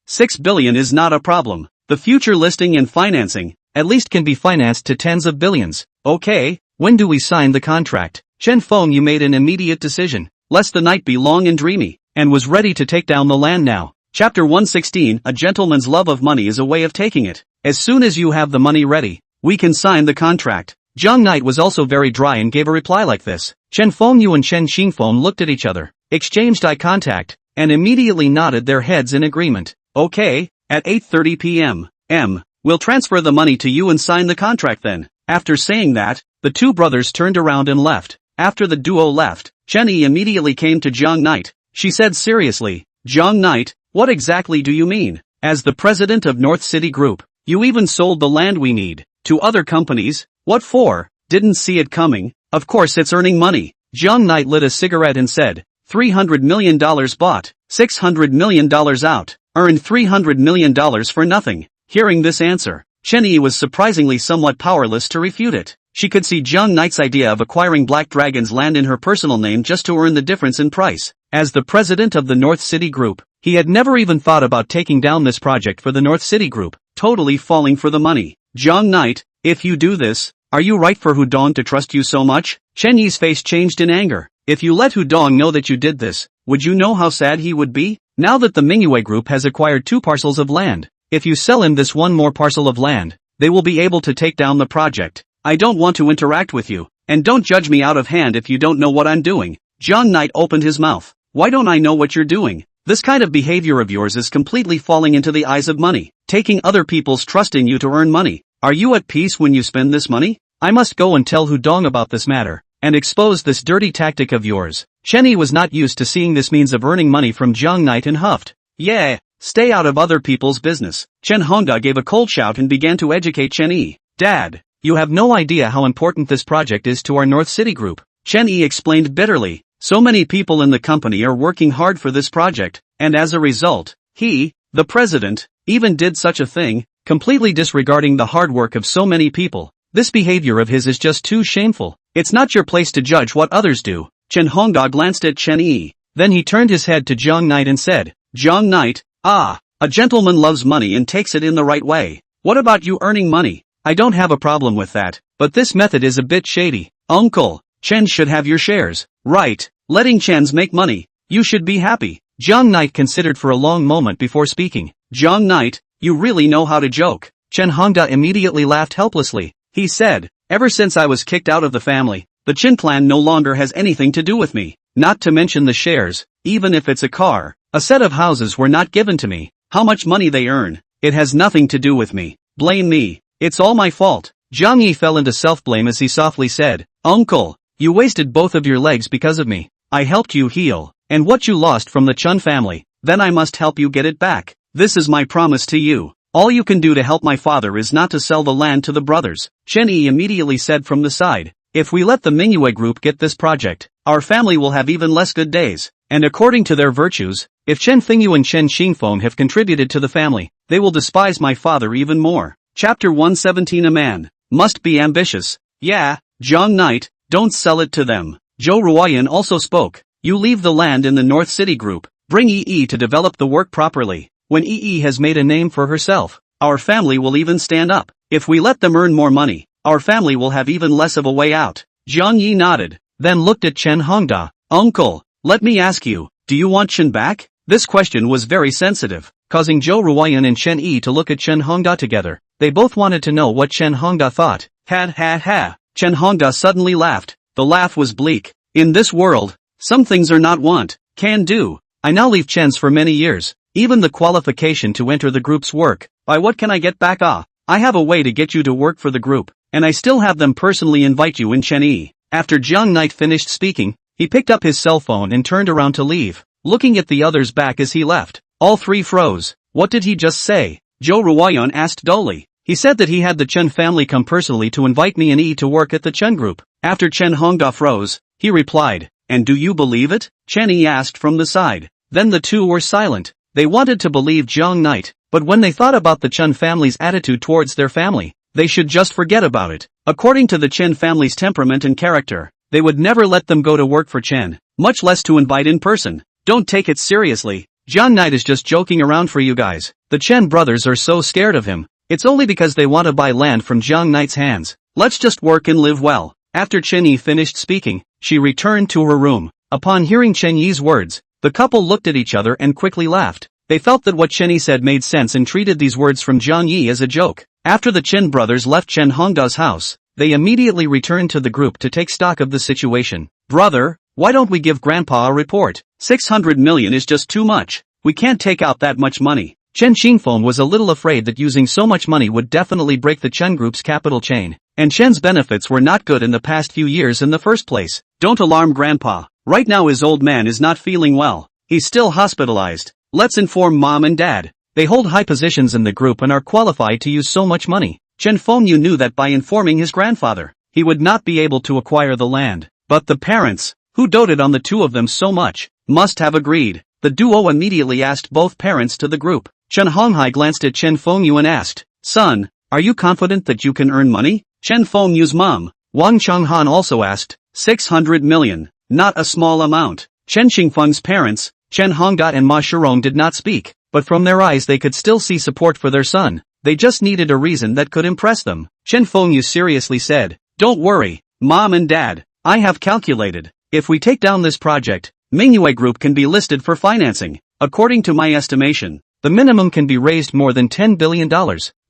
6 billion is not a problem. The future listing and financing, at least can be financed to tens of billions. Okay, when do we sign the contract? Chen Fengyu made an immediate decision, lest the night be long and dreamy, and was ready to take down the land now. Chapter 116, A gentleman's love of money is a way of taking it. As soon as you have the money ready, we can sign the contract. Jiang Knight was also very dry and gave a reply like this. Chen Fengyu and Chen Qingfeng looked at each other, exchanged eye contact, and immediately nodded their heads in agreement. Okay, at 8:30 p.m. We'll transfer the money to you and sign the contract then. After saying that, the two brothers turned around and left. After the duo left, Chen Yi immediately came to Jiang Knight. She said seriously, Jiang Knight, what exactly do you mean? As the president of North City Group, you even sold the land we need to other companies? What for? Didn't see it coming. Of course it's earning money. Jiang Knight lit a cigarette and said, $300 million bought, $600 million out, earned $300 million for nothing. Hearing this answer, Chen Yi was surprisingly somewhat powerless to refute it. She could see Jiang Knight's idea of acquiring Black Dragon's land in her personal name just to earn the difference in price. As the president of the North City Group, he had never even thought about taking down this project for the North City Group, totally falling for the money. Jiang Knight, if you do this, are you right for Hudong to trust you so much? Chen Yi's face changed in anger. If you let Hudong know that you did this, would you know how sad he would be? Now that the Mingyue Group has acquired 2 parcels of land, If you sell him this one more parcel of land, they will be able to take down the project. I don't want to interact with you, and don't judge me out of hand if you don't know what I'm doing. John Knight opened his mouth. Why don't I know what you're doing? This kind of behavior of yours is completely falling into the eyes of money, taking other people's trust in you to earn money. Are you at peace when you spend this money? I must go and tell Hudong about this matter, and expose this dirty tactic of yours. Chen Yi was not used to seeing this means of earning money from Jiang Knight and huffed. Yeah, stay out of other people's business. Chen Hongda gave a cold shout and began to educate Chen Yi. Dad, you have no idea how important this project is to our North City group. Chen Yi explained bitterly. So many people in the company are working hard for this project, and as a result, he, the president, even did such a thing, completely disregarding the hard work of so many people. This behavior of his is just too shameful. It's not your place to judge what others do. Chen Hongda glanced at Chen Yi. Then he turned his head to Jiang Knight and said, Jiang Knight, a gentleman loves money and takes it in the right way. What about you earning money? I don't have a problem with that, but this method is a bit shady. Uncle, Chen should have your shares. Right, letting Chens make money. You should be happy. Jiang Knight considered for a long moment before speaking. Jiang Knight, you really know how to joke. Chen Hongda immediately laughed helplessly. He said, ever since I was kicked out of the family, the Chen clan no longer has anything to do with me. Not to mention the shares, even if it's a car, a set of houses were not given to me. How much money they earn, it has nothing to do with me. Blame me. It's all my fault. Jiang Yi fell into self-blame as he softly said, Uncle, you wasted both of your legs because of me. I helped you heal, and what you lost from the Chun family, then I must help you get it back. This is my promise to you. All you can do to help my father is not to sell the land to the brothers. Chen Yi immediately said from the side, if we let the Manhwa group get this project, our family will have even less good days. And according to their virtues, if Chen Fengyu and Chen Xingfeng have contributed to the family, they will despise my father even more. Chapter 117. A man must be ambitious. Yeah, Jiang Knight, don't sell it to them. Zhou Ruoyan also spoke. You leave the land in the North City group. Bring Yi to develop the work properly. When Yi has made a name for herself, our family will even stand up. If we let them earn more money, our family will have even less of a way out. Jiang Yi nodded, then looked at Chen Hongda. Uncle, let me ask you, do you want Chen back? This question was very sensitive, causing Zhou Ruoyan and Chen Yi to look at Chen Hongda together. They both wanted to know what Chen Hongda thought. Ha ha ha. Chen Hongda suddenly laughed. The laugh was bleak. In this world, some things are not want, can do. I now leave Chen's for many years. Even the qualification to enter the group's work. By what can I get back? I have a way to get you to work for the group, and I still have them personally invite you in Chen Yi. After Jiang Knight finished speaking, he picked up his cell phone and turned around to leave, looking at the others back as he left. All three froze. What did he just say? Zhou Ruoyan asked dully. He said that he had the Chen family come personally to invite me and Yi to work at the Chen group. After Chen Hongda froze, he replied, and do you believe it? Chen Yi asked from the side. Then the two were silent. They wanted to believe Jiang Knight, but when they thought about the Chen family's attitude towards their family, they should just forget about it. According to the Chen family's temperament and character, they would never let them go to work for Chen, much less to invite in person. Don't take it seriously. Jiang Knight is just joking around for you guys. The Chen brothers are so scared of him. It's only because they want to buy land from Jiang Knight's hands. Let's just work and live well. After Chen Yi finished speaking, she returned to her room. Upon hearing Chen Yi's words, the couple looked at each other and quickly laughed. They felt that what Chen Yi said made sense and treated these words from Jiang Yi as a joke. After the Chen brothers left Chen Hongda's house, they immediately returned to the group to take stock of the situation. Brother, why don't we give Grandpa a report? 600 million is just too much. We can't take out that much money. Chen Xingfeng was a little afraid that using so much money would definitely break the Chen group's capital chain, and Chen's benefits were not good in the past few years in the first place. Don't alarm Grandpa. Right now his old man is not feeling well. He's still hospitalized. Let's inform Mom and Dad. They hold high positions in the group and are qualified to use so much money. Chen Fengyu knew that by informing his grandfather, he would not be able to acquire the land. But the parents, who doted on the two of them so much, must have agreed. The duo immediately asked both parents to the group. Chen Honghai glanced at Chen Fengyu and asked, Son, are you confident that you can earn money? Chen Fengyu's mom, Wang Changhan also asked, 600 million, not a small amount. Chen Xingfeng's parents, Chen Hongdat and Ma Shirong did not speak, but from their eyes they could still see support for their son. They just needed a reason that could impress them. Chen Fengyu seriously said, Don't worry, Mom and Dad, I have calculated. If we take down this project, Manhwa Group can be listed for financing. According to my estimation, The minimum can be raised more than $10 billion.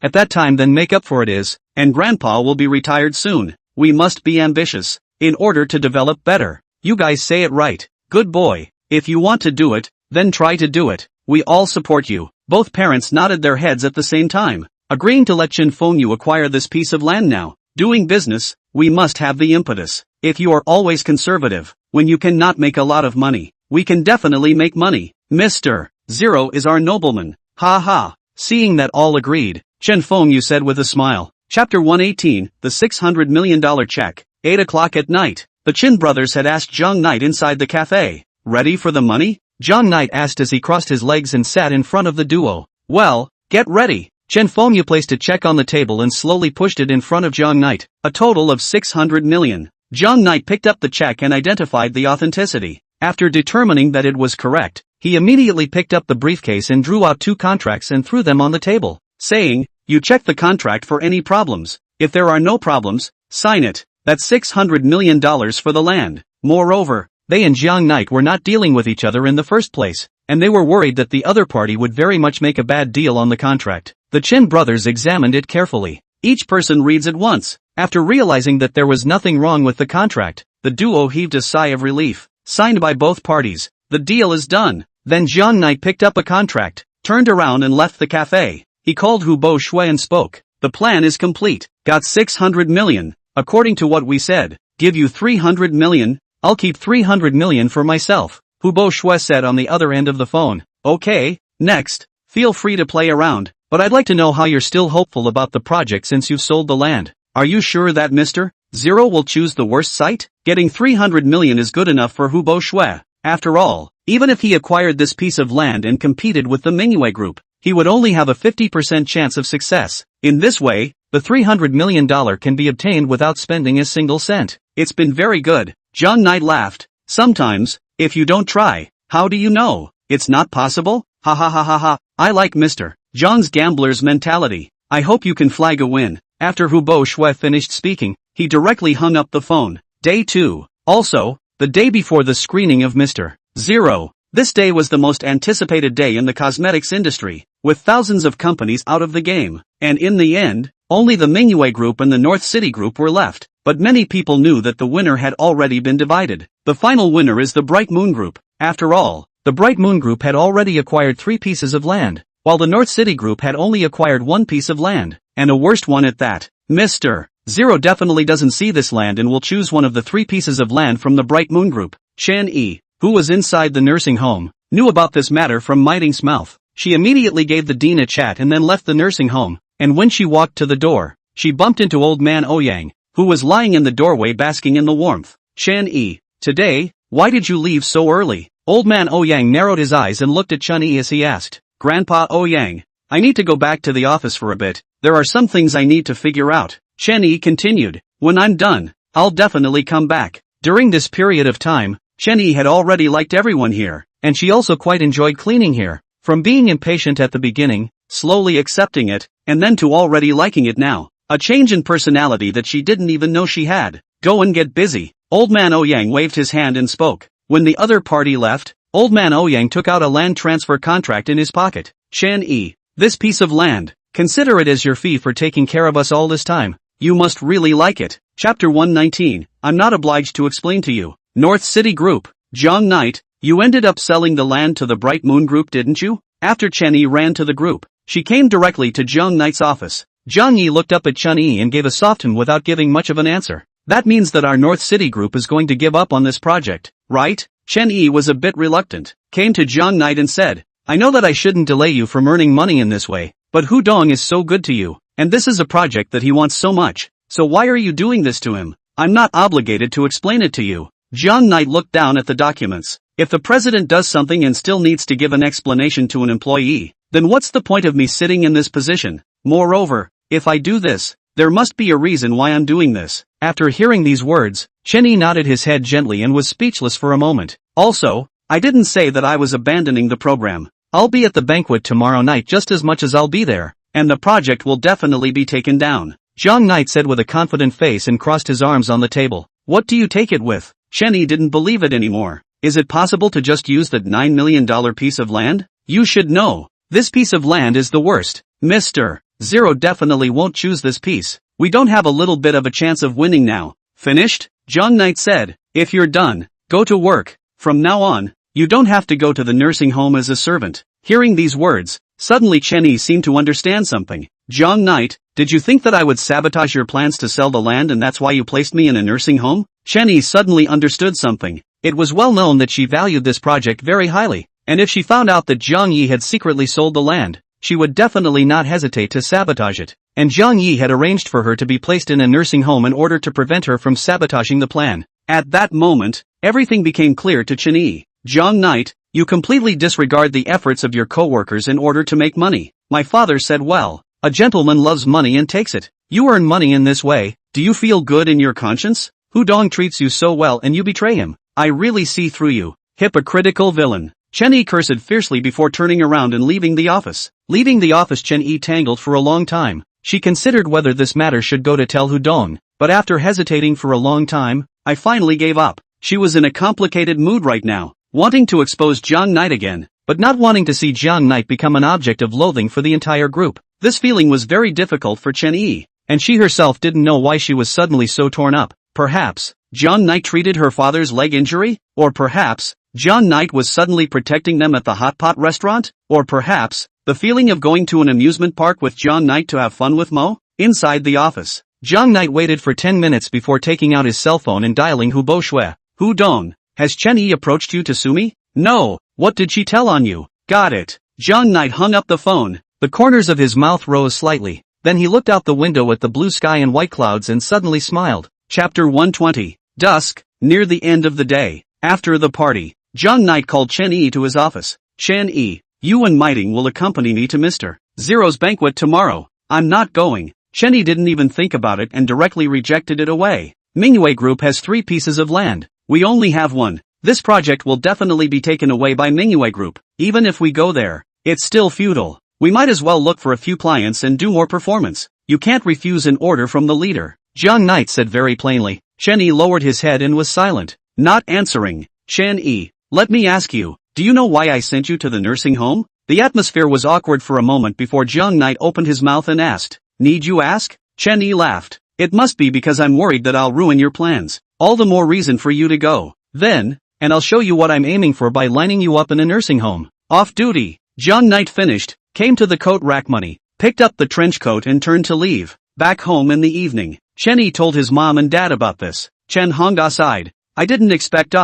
At that time then make up for it is, and grandpa will be retired soon. We must be ambitious, in order to develop better. You guys say it right. Good boy. If you want to do it, then try to do it. We all support you. Both parents nodded their heads at the same time, agreeing to let Chin Fengyu acquire this piece of land now. Doing business, we must have the impetus. If you are always conservative, when you cannot make a lot of money, we can definitely make money. Mr. Zero is our nobleman. Ha ha. Seeing that all agreed, Chen Fengyu said with a smile. Chapter 118, the $600 million check. 8 o'clock at night. The Chin brothers had asked Zhang Knight inside the cafe. Ready for the money? Zhang Knight asked as he crossed his legs and sat in front of the duo. Well, get ready. Chen Fengyu placed a check on the table and slowly pushed it in front of Zhang Knight. A total of 600 million. Zhang Knight picked up the check and identified the authenticity. After determining that it was correct, he immediately picked up the briefcase and drew out 2 contracts and threw them on the table, saying, "You check the contract for any problems. If there are no problems, sign it. That's $600 million for the land." Moreover, they and Zhang Knight were not dealing with each other in the first place, and they were worried that the other party would very much make a bad deal on the contract. The Chin brothers examined it carefully. Each person reads it once. After realizing that there was nothing wrong with the contract, the duo heaved a sigh of relief. Signed by both parties. The deal is done. Then Zhang Knight picked up a contract, turned around and left the cafe. He called Hu Bo Shui and spoke. The plan is complete. Got 600 million. According to what we said, give you 300 million. I'll keep 300 million for myself. Hu Bo Shui said on the other end of the phone. Okay, next. Feel free to play around, but I'd like to know how you're still hopeful about the project since you've sold the land. Are you sure that Mr. Zero will choose the worst site? Getting 300 million is good enough for Hu Bo Shui. After all, even if he acquired this piece of land and competed with the Manhwa group, he would only have a 50% chance of success. In this way, the $300 million can be obtained without spending a single cent. It's been very good. Zhang Knight laughed. Sometimes, if you don't try, how do you know? It's not possible? Ha ha ha ha ha. I like Mr. Zhang's gambler's mentality. I hope you can flag a win. After Hu Bo Shui finished speaking, he directly hung up the phone. Day 2. Also, the day before the screening of Mr. Zero. This day was the most anticipated day in the cosmetics industry, with thousands of companies out of the game. And in the end, only the Manhwa group and the North City group were left. But many people knew that the winner had already been divided. The final winner is the Bright Moon group. After all, the Bright Moon group had already acquired 3 pieces of land, while the North City group had only acquired 1 piece of land, and a worst one at that. Mr. Zero definitely doesn't see this land and will choose one of the 3 pieces of land from the Bright Moon group. Chen Yi, who was inside the nursing home, knew about this matter from Mighting's mouth. She immediately gave the dean a chat and then left the nursing home, and when she walked to the door, she bumped into old man Ouyang, who was lying in the doorway basking in the warmth. Chen Yi, today, why did you leave so early? Old man Ouyang narrowed his eyes and looked at Chen Yi as he asked. Grandpa Ouyang, I need to go back to the office for a bit. There are some things I need to figure out. Chen Yi continued. When I'm done, I'll definitely come back. During this period of time, Chen Yi had already liked everyone here, and she also quite enjoyed cleaning here. From being impatient at the beginning, slowly accepting it, and then to already liking it now. A change in personality that she didn't even know she had. Go and get busy. Old man Ouyang waved his hand and spoke. When the other party left, old man Ouyang took out a land transfer contract in his pocket. Chen Yi, this piece of land, consider it as your fee for taking care of us all this time. You must really like it. Chapter 119, I'm not obliged to explain to you. North City Group, Zhang Knight, you ended up selling the land to the Bright Moon Group, didn't you? After Chen Yi ran to the group, she came directly to Zhang Knight's office. Zhang Yi looked up at Chen Yi and gave a soft without giving much of an answer. That means that our North City Group is going to give up on this project, right? Chen Yi was a bit reluctant, came to Zhang Knight and said, I know that I shouldn't delay you from earning money in this way, but Hu Dong is so good to you, and this is a project that he wants so much, so why are you doing this to him? I'm not obligated to explain it to you. Zhang Knight looked down at the documents. If the president does something and still needs to give an explanation to an employee, then what's the point of me sitting in this position? Moreover, if I do this, there must be a reason why I'm doing this. After hearing these words, Chen Yi nodded his head gently and was speechless for a moment. Also, I didn't say that I was abandoning the program. I'll be at the banquet tomorrow night just as much as I'll be there, and the project will definitely be taken down. Zhang Knight said with a confident face and crossed his arms on the table. What do you take it with? Chen Yi didn't believe it anymore. Is it possible to just use that $9 million piece of land? You should know. This piece of land is the worst. Mr. Zero definitely won't choose this piece. We don't have a little bit of a chance of winning now. Finished? John Knight said. If you're done, go to work. From now on, you don't have to go to the nursing home as a servant. Hearing these words, suddenly Chen Yi seemed to understand something. John Knight, did you think that I would sabotage your plans to sell the land and that's why you placed me in a nursing home? Chen Yi suddenly understood something. It was well known that she valued this project very highly, and if she found out that Zhang Yi had secretly sold the land, she would definitely not hesitate to sabotage it. And Zhang Yi had arranged for her to be placed in a nursing home in order to prevent her from sabotaging the plan. At that moment, everything became clear to Chen Yi. Zhang Knight, you completely disregard the efforts of your co-workers in order to make money. My father said well, a gentleman loves money and takes it. You earn money in this way, do you feel good in your conscience? Hu Dong treats you so well and you betray him. I really see through you. Hypocritical villain. Chen Yi cursed fiercely before turning around and leaving the office. Leaving the office, Chen Yi tangled for a long time. She considered whether this matter should go to tell Hu Dong, but after hesitating for a long time, I finally gave up. She was in a complicated mood right now, wanting to expose Zhang Knight again, but not wanting to see Zhang Knight become an object of loathing for the entire group. This feeling was very difficult for Chen Yi, and she herself didn't know why she was suddenly so torn up. Perhaps Zhang Knight treated her father's leg injury? Or perhaps Zhang Knight was suddenly protecting them at the hot pot restaurant? Or perhaps the feeling of going to an amusement park with Zhang Knight to have fun with Mo? Inside the office, Zhang Knight waited for 10 minutes before taking out his cell phone and dialing Hu Boshue. Hu Dong, has Chen Yi approached you to sue me? No. What did she tell on you? Got it. Zhang Knight hung up the phone. The corners of his mouth rose slightly. Then he looked out the window at the blue sky and white clouds and suddenly smiled. Chapter 120. Dusk, near the end of the day. After the party, Zhang Knight called Chen Yi to his office. Chen Yi, you and Miting will accompany me to Mr. Zero's banquet tomorrow. I'm not going. Chen Yi didn't even think about it and directly rejected it away. Manhwa Group has 3 pieces of land. We only have 1. This project will definitely be taken away by Manhwa Group. Even if we go there, it's still futile. We might as well look for a few clients and do more performance. You can't refuse an order from the leader. Zhang Knight said very plainly. Chen Yi lowered his head and was silent, not answering. Chen Yi, let me ask you, do you know why I sent you to the nursing home? The atmosphere was awkward for a moment before Zhang Knight opened his mouth and asked, need you ask? Chen Yi laughed. It must be because I'm worried that I'll ruin your plans. All the more reason for you to go. Then, and I'll show you what I'm aiming for by lining you up in a nursing home. Off duty. Zhang Knight finished, came to the coat rack money, picked up the trench coat and turned to leave. Back home in the evening, Chen Yi told his mom and dad about this. Chen Hongda sighed. I didn't expect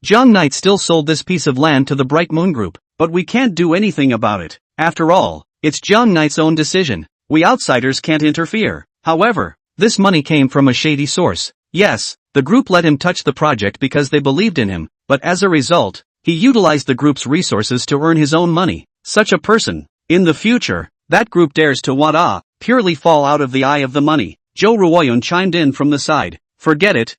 Zhang Knight still sold this piece of land to the Bright Moon Group, but we can't do anything about it. After all, it's Zhang Knight's own decision. We outsiders can't interfere. However, this money came from a shady source. Yes, the group let him touch the project because they believed in him, but as a result, he utilized the group's resources to earn his own money. Such a person, in the future, that group dares to purely fall out of the eye of the money. Zhou Ruoyun chimed in from the side. Forget it,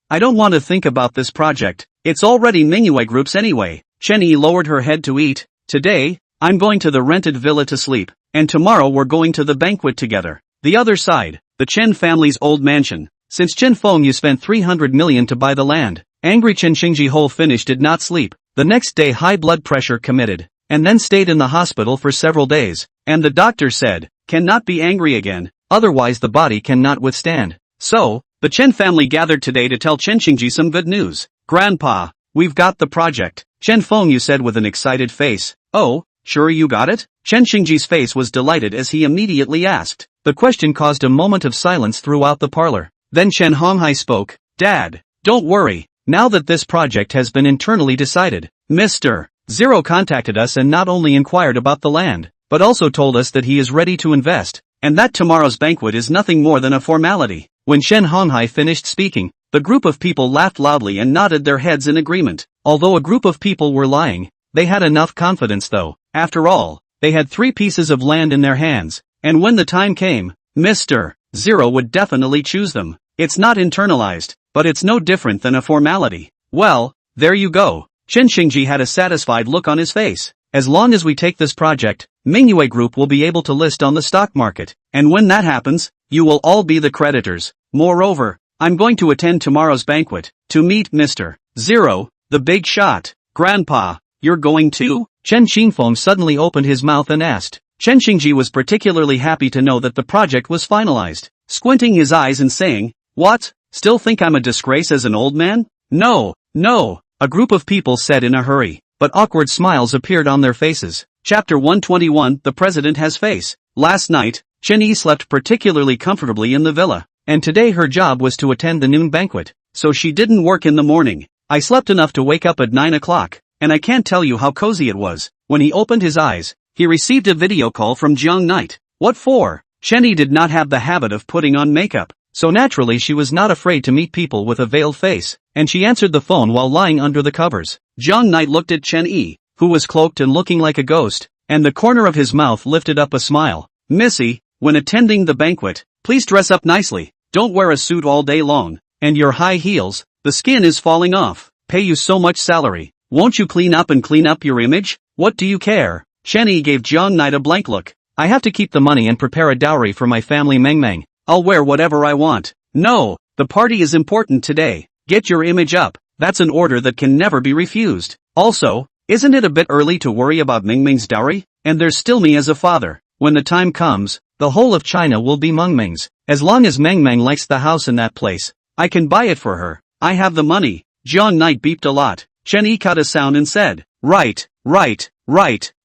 I don't want to think about this project. It's already Manhwa Group's anyway. Chen Yi lowered her head to eat. Today, I'm going to the rented villa to sleep, and tomorrow we're going to the banquet together. The other side, the Chen family's old mansion. Since Chen Fengyu spent 300 million to buy the land, angry Chen Xingji Hole finished did not sleep. The next day high blood pressure committed, and then stayed in the hospital for several days, and the doctor said, cannot be angry again, otherwise the body cannot withstand. So, the Chen family gathered today to tell Chen Xingji some good news. Grandpa, we've got the project, Chen Fengyu said with an excited face. Oh, sure you got it? Chen Xingji's face was delighted as he immediately asked. The question caused a moment of silence throughout the parlor. Then Chen Honghai spoke. Dad, don't worry, now that this project has been internally decided, Mr. Zero contacted us and not only inquired about the land, but also told us that he is ready to invest, and that tomorrow's banquet is nothing more than a formality. When Shen Honghai finished speaking, the group of people laughed loudly and nodded their heads in agreement. Although a group of people were lying, they had enough confidence though. After all, they had 3 pieces of land in their hands, and when the time came, Mr. Zero would definitely choose them. It's not internalized, but it's no different than a formality. Well, there you go. Chen Xingji had a satisfied look on his face. As long as we take this project, Manhwa Group will be able to list on the stock market, and when that happens, you will all be the creditors. Moreover, I'm going to attend tomorrow's banquet, to meet Mr. Zero, the big shot. Grandpa, you're going too? Chen Qingfeng suddenly opened his mouth and asked. Chen Qingji was particularly happy to know that the project was finalized, squinting his eyes and saying, "What? Still think I'm a disgrace as an old man?" "No, no," a group of people said in a hurry, but awkward smiles appeared on their faces. Chapter 121 The President Has Face. Last night, Chen Yi slept particularly comfortably in the villa, and today her job was to attend the noon banquet, so she didn't work in the morning. "I slept enough to wake up at 9 o'clock, and I can't tell you how cozy it was." When he opened his eyes, he received a video call from Jiang Knight. What for? Chen Yi did not have the habit of putting on makeup, so naturally she was not afraid to meet people with a veiled face, and she answered the phone while lying under the covers. Jiang Knight looked at Chen Yi, who was cloaked and looking like a ghost, and the corner of his mouth lifted up a smile. "Missy, when attending the banquet, please dress up nicely, don't wear a suit all day long, and your high heels, the skin is falling off, pay you so much salary, won't you clean up your image? What do you care?" Chen Yi gave Jiang Knight a blank look. "I have to keep the money and prepare a dowry for my family Meng. I'll wear whatever I want." "No, the party is important today, get your image up, that's an order that can never be refused. Also, isn't it a bit early to worry about Meng's dowry? And there's still me as a father. When the time comes, the whole of China will be Meng's. As long as Meng likes the house in that place, I can buy it for her. I have the money." Jiang Knight beeped a lot. Chen Yi cut a sound and said, Right.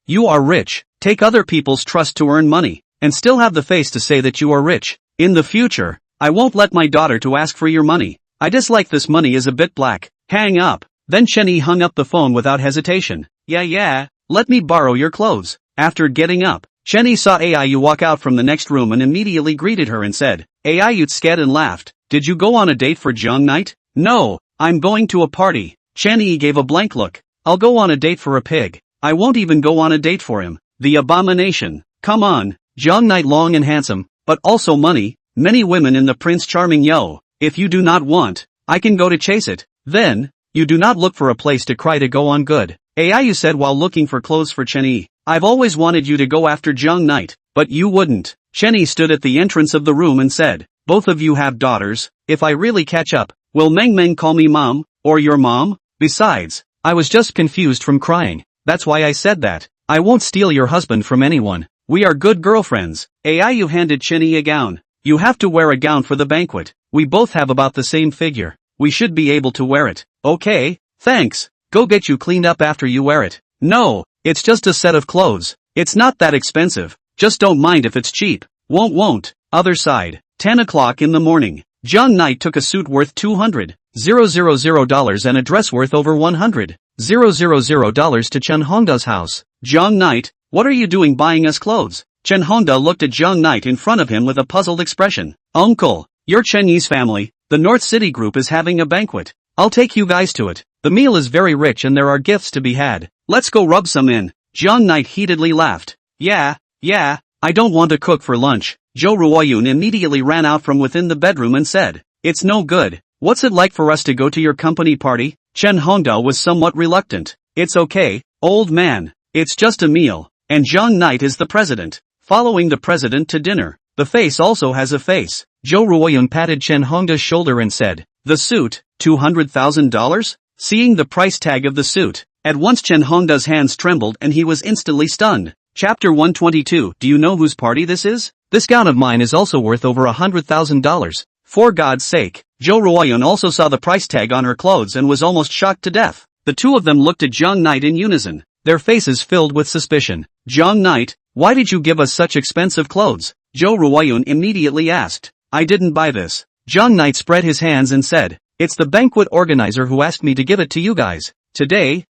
You are rich, take other people's trust to earn money, and still have the face to say that you are rich. In the future, I won't let my daughter to ask for your money. I dislike this money is a bit black. Hang up." Then Chen Yi hung up the phone without hesitation. Yeah, let me borrow your clothes." After getting up, Chen Yi saw Aiyu walk out from the next room and immediately greeted her and said, Aiyu scared and laughed. "Did you go on a date for Jiang Knight?" "No, I'm going to a party." Chen Yi gave a blank look. "I'll go on a date for a pig. I won't even go on a date for him. The abomination. Come on, Jiang Knight long and handsome, but also money, many women in the Prince Charming yo. If you do not want, I can go to chase it. Then, you do not look for a place to cry to go on good." Aiyu said while looking for clothes for Chen Yi. "I've always wanted you to go after Jiang Knight, but you wouldn't." Chen Yi stood at the entrance of the room and said, "Both of you have daughters, if I really catch up, will Meng call me mom, or your mom? Besides, I was just confused from crying, that's why I said that. I won't steal your husband from anyone. We are good girlfriends." Aiyu handed Chen Yi a gown. "You have to wear a gown for the banquet. We both have about the same figure. We should be able to wear it." "Okay, thanks. Go get you cleaned up after you wear it." "No, it's just a set of clothes. It's not that expensive. Just don't mind if it's cheap." Won't. Other side. 10 o'clock in the morning. Jiang Knight took a suit worth $200,000 and a dress worth over $100,000 to Chen Hongda's house. "Jiang Knight, what are you doing buying us clothes?" Chen Hongda looked at Jiang Knight in front of him with a puzzled expression. "Uncle, your Chen Yi's family, the North City group is having a banquet. I'll take you guys to it. The meal is very rich and there are gifts to be had. Let's go rub some in." Jiang Knight heatedly laughed. Yeah, I don't want to cook for lunch." Zhou Ruoyun immediately ran out from within the bedroom and said, "It's no good. What's it like for us to go to your company party?" Chen Hongda was somewhat reluctant. "It's okay, old man. It's just a meal, and Jiang Knight is the president. Following the president to dinner. The face also has a face." Zhou Ruoyun patted Chen Hongda's shoulder and said, "The suit, $200,000? Seeing the price tag of the suit, at once Chen Hongda's hands trembled and he was instantly stunned. Chapter 122 Do you know whose party this is? This gown of mine is also worth over $100,000. For God's sake." Zhou Ruoyun also saw the price tag on her clothes and was almost shocked to death. The two of them looked at Jiang Knight in unison, their faces filled with suspicion. "Jiang Knight, why did you give us such expensive clothes?" Zhou Ruoyun immediately asked. "I didn't buy this." Jiang Knight spread his hands and said, "It's the banquet organizer who asked me to give it to you guys. Today,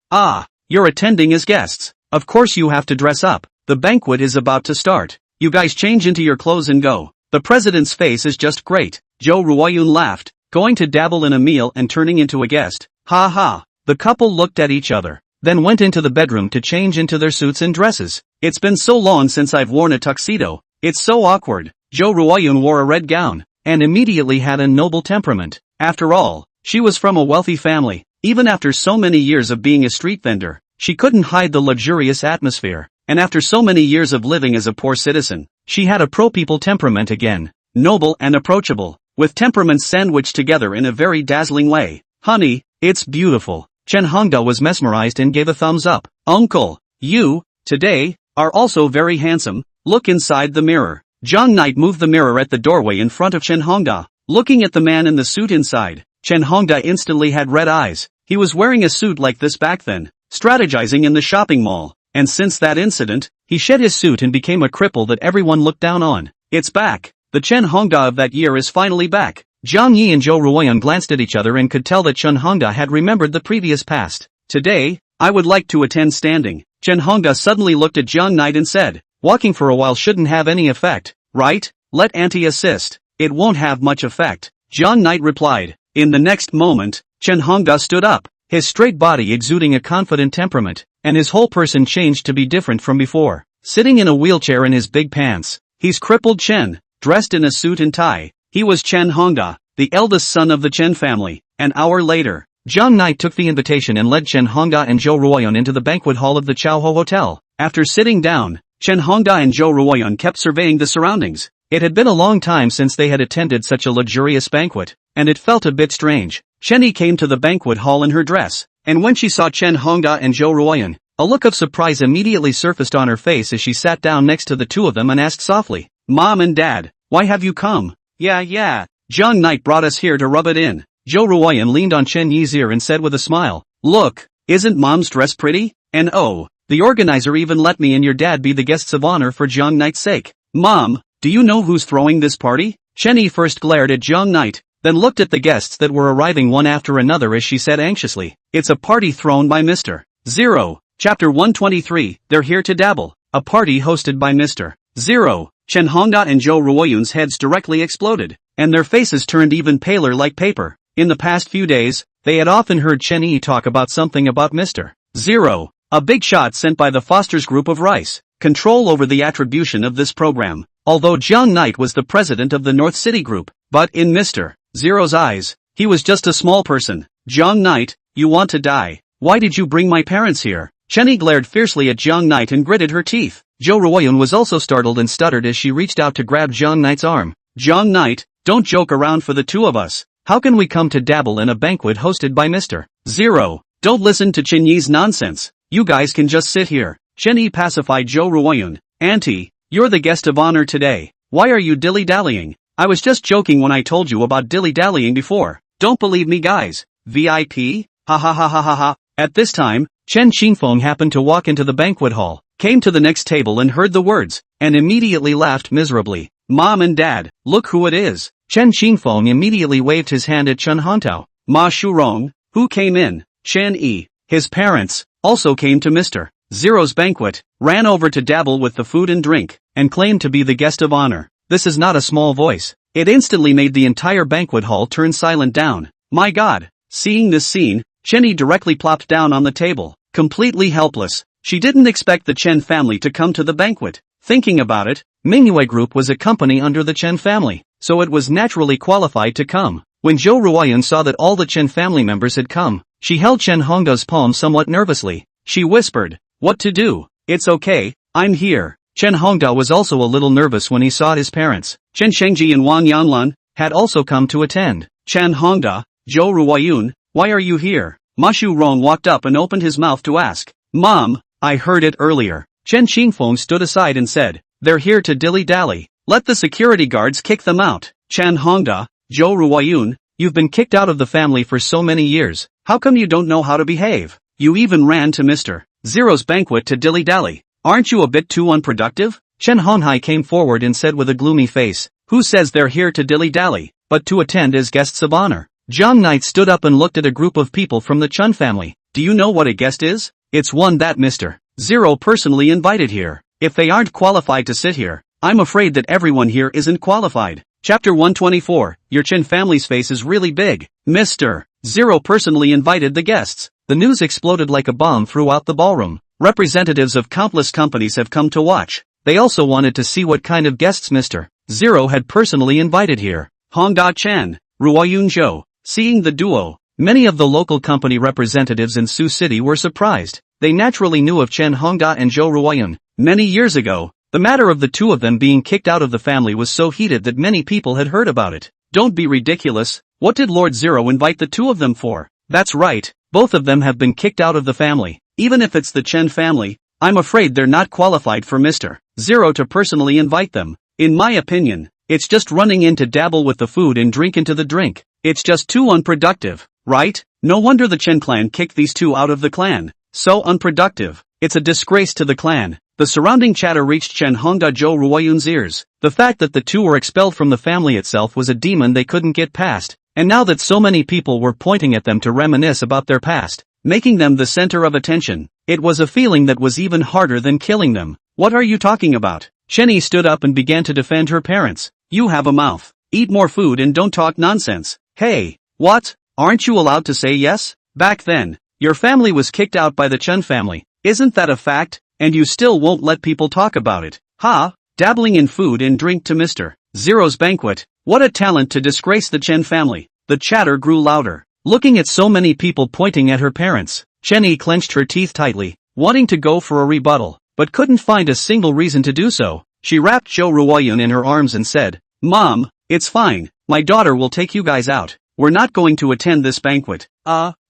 you're attending as guests. Of course you have to dress up. The banquet is about to start. You guys change into your clothes and go. The president's face is just great." Zhou Ruoyun laughed, going to dabble in a meal and turning into a guest. Ha ha. The couple looked at each other, then went into the bedroom to change into their suits and dresses. "It's been so long since I've worn a tuxedo. It's so awkward." Zhou Ruoyun wore a red gown, and immediately had a noble temperament. After all, she was from a wealthy family. Even after so many years of being a street vendor, she couldn't hide the luxurious atmosphere. And after so many years of living as a poor citizen, she had a pro-people temperament again. Noble and approachable, with temperaments sandwiched together in a very dazzling way. "Honey, it's beautiful." Chen Hongda was mesmerized and gave a thumbs up. "Uncle, You, today, are also very handsome. Look inside the mirror. Jong Knight moved the mirror at the doorway in front of Chen Hongda. Looking at the man in the suit inside, Chen Hongda instantly had red eyes. He was wearing a suit like this back then, strategizing in the shopping mall. And since that incident, he shed his suit and became a cripple that everyone looked down on. It's back. The Chen Hongda of that year is finally back. Jiang Yi and Zhou Ruoyan glanced at each other and could tell that Chen Hongda had remembered the previous past. Today, I would like to attend standing. Chen Hongda suddenly looked at Jiang Knight and said, walking for a while shouldn't have any effect, right? Let Auntie assist. It won't have much effect. Jiang Knight replied. In the next moment, Chen Hongda stood up, his straight body exuding a confident temperament, and his whole person changed to be different from before. Sitting in a wheelchair in his big pants, he's crippled Chen, dressed in a suit and tie. He was Chen Hongda, the eldest son of the Chen family. An hour later, Jiang Knight took the invitation and led Chen Hongda and Zhou Ruoyan into the banquet hall of the Chaoho Hotel. After sitting down, Chen Hongda and Zhou Ruoyan kept surveying the surroundings. It had been a long time since they had attended such a luxurious banquet, and it felt a bit strange. Chenny came to the banquet hall in her dress, and when she saw Chen Hongda and Zhou Ruoyan, a look of surprise immediately surfaced on her face as she sat down next to the two of them and asked softly, Mom and Dad, why have you come? Yeah. Jiang Knight brought us here to rub it in. Zhou Ruoyan leaned on Chen Yi's ear and said with a smile, look, isn't Mom's dress pretty? And oh, the organizer even let me and your dad be the guests of honor for Jiang Knight's sake. Mom, do you know who's throwing this party? Chen Yi first glared at Jiang Knight, then looked at the guests that were arriving one after another as she said anxiously, it's a party thrown by Mr. Zero. Chapter 123, they're here to dabble. A party hosted by Mr. Zero. Chen Hongda and Zhou Ruoyan's heads directly exploded, and their faces turned even paler like paper. In the past few days, they had often heard Chen Yi talk about something about Mr. Zero, a big shot sent by the Foster's group of Rice, control over the attribution of this program, although Jiang Knight was the president of the North City group, but in Mr. Zero's eyes, he was just a small person. Jiang Knight, you want to die? Why did you bring my parents here? Chen Yi glared fiercely at Jiang Knight and gritted her teeth. Zhou Ruoyan was also startled and stuttered as she reached out to grab Jiang Knight's arm. Jiang Knight, don't joke around for the two of us. How can we come to dabble in a banquet hosted by Mr. Zero? Don't listen to Chen Yi's nonsense. You guys can just sit here. Chen Yi pacified Zhou Ruoyan. Auntie, you're the guest of honor today. Why are you dilly-dallying? I was just joking when I told you about dilly-dallying before. Don't believe me guys. VIP? Ha ha ha ha ha ha. At this time, Chen Qingfeng happened to walk into the banquet hall, came to the next table and heard the words, and immediately laughed miserably. Mom and Dad, look who it is. Chen Qingfeng immediately waved his hand at Chen Hongtao. Ma Shurong, who came in? Chen Yi. His parents, also came to Mr. Zero's banquet, ran over to dabble with the food and drink, and claimed to be the guest of honor. This is not a small voice. It instantly made the entire banquet hall turn silent down. My God. Seeing this scene, Chen Yi directly plopped down on the table, completely helpless. She didn't expect the Chen family to come to the banquet. Thinking about it, Manhwa Group was a company under the Chen family, so it was naturally qualified to come. When Zhou Ruoyan saw that all the Chen family members had come, she held Chen Hongda's palm somewhat nervously. She whispered, what to do? It's okay, I'm here. Chen Hongda was also a little nervous when he saw his parents. Chen Shengji and Wang Yanlan had also come to attend. Chen Hongda, Zhou Ruoyan, why are you here? Ma Shurong walked up and opened his mouth to ask. Mom, I heard it earlier. Chen Qingfeng stood aside and said, they're here to dilly-dally. Let the security guards kick them out. Chen Hongda, Zhou Ruoyan, you've been kicked out of the family for so many years. How come you don't know how to behave? You even ran to Mr. Zero's banquet to dilly-dally. Aren't you a bit too unproductive? Chen Honghai came forward and said with a gloomy face, who says they're here to dilly-dally, but to attend as guests of honor? Jiang Knight stood up and looked at a group of people from the Chen family. Do you know what a guest is? It's one that Mr. Zero personally invited here. If they aren't qualified to sit here, I'm afraid that everyone here isn't qualified. Chapter 124, your Chen family's face is really big. Mr. Zero personally invited the guests. The news exploded like a bomb throughout the ballroom. Representatives of countless companies have come to watch. They also wanted to see what kind of guests Mr. Zero had personally invited here. Hongda Chen, Ruoyun Zhou. Seeing the duo, many of the local company representatives in Sioux City were surprised. They naturally knew of Chen Hongda and Zhou Ruoyan. Many years ago, the matter of the two of them being kicked out of the family was so heated that many people had heard about it. Don't be ridiculous. What did Lord Zero invite the two of them for? That's right, both of them have been kicked out of the family. Even if it's the Chen family, I'm afraid they're not qualified for Mr. Zero to personally invite them. In my opinion, it's just running in to dabble with the food and drink into the drink. It's just too unproductive, right? No wonder the Chen clan kicked these two out of the clan. So unproductive. It's a disgrace to the clan. The surrounding chatter reached Chen Hongda Zhou Ruoyun's ears. The fact that the two were expelled from the family itself was a demon they couldn't get past, and now that so many people were pointing at them to reminisce about their past, making them the center of attention, it was a feeling that was even harder than killing them. What are you talking about? Chen Yi stood up and began to defend her parents. You have a mouth. Eat more food and don't talk nonsense. Hey, what? Aren't you allowed to say yes? Back then, your family was kicked out by the Chen family. Isn't that a fact? And you still won't let people talk about it. Ha! Dabbling in food and drink to Mr. Zero's banquet. What a talent to disgrace the Chen family. The chatter grew louder. Looking at so many people pointing at her parents, Chen Yi clenched her teeth tightly, wanting to go for a rebuttal, but couldn't find a single reason to do so. She wrapped Zhou Ruoyun in her arms and said, Mom, it's fine. My daughter will take you guys out. We're not going to attend this banquet.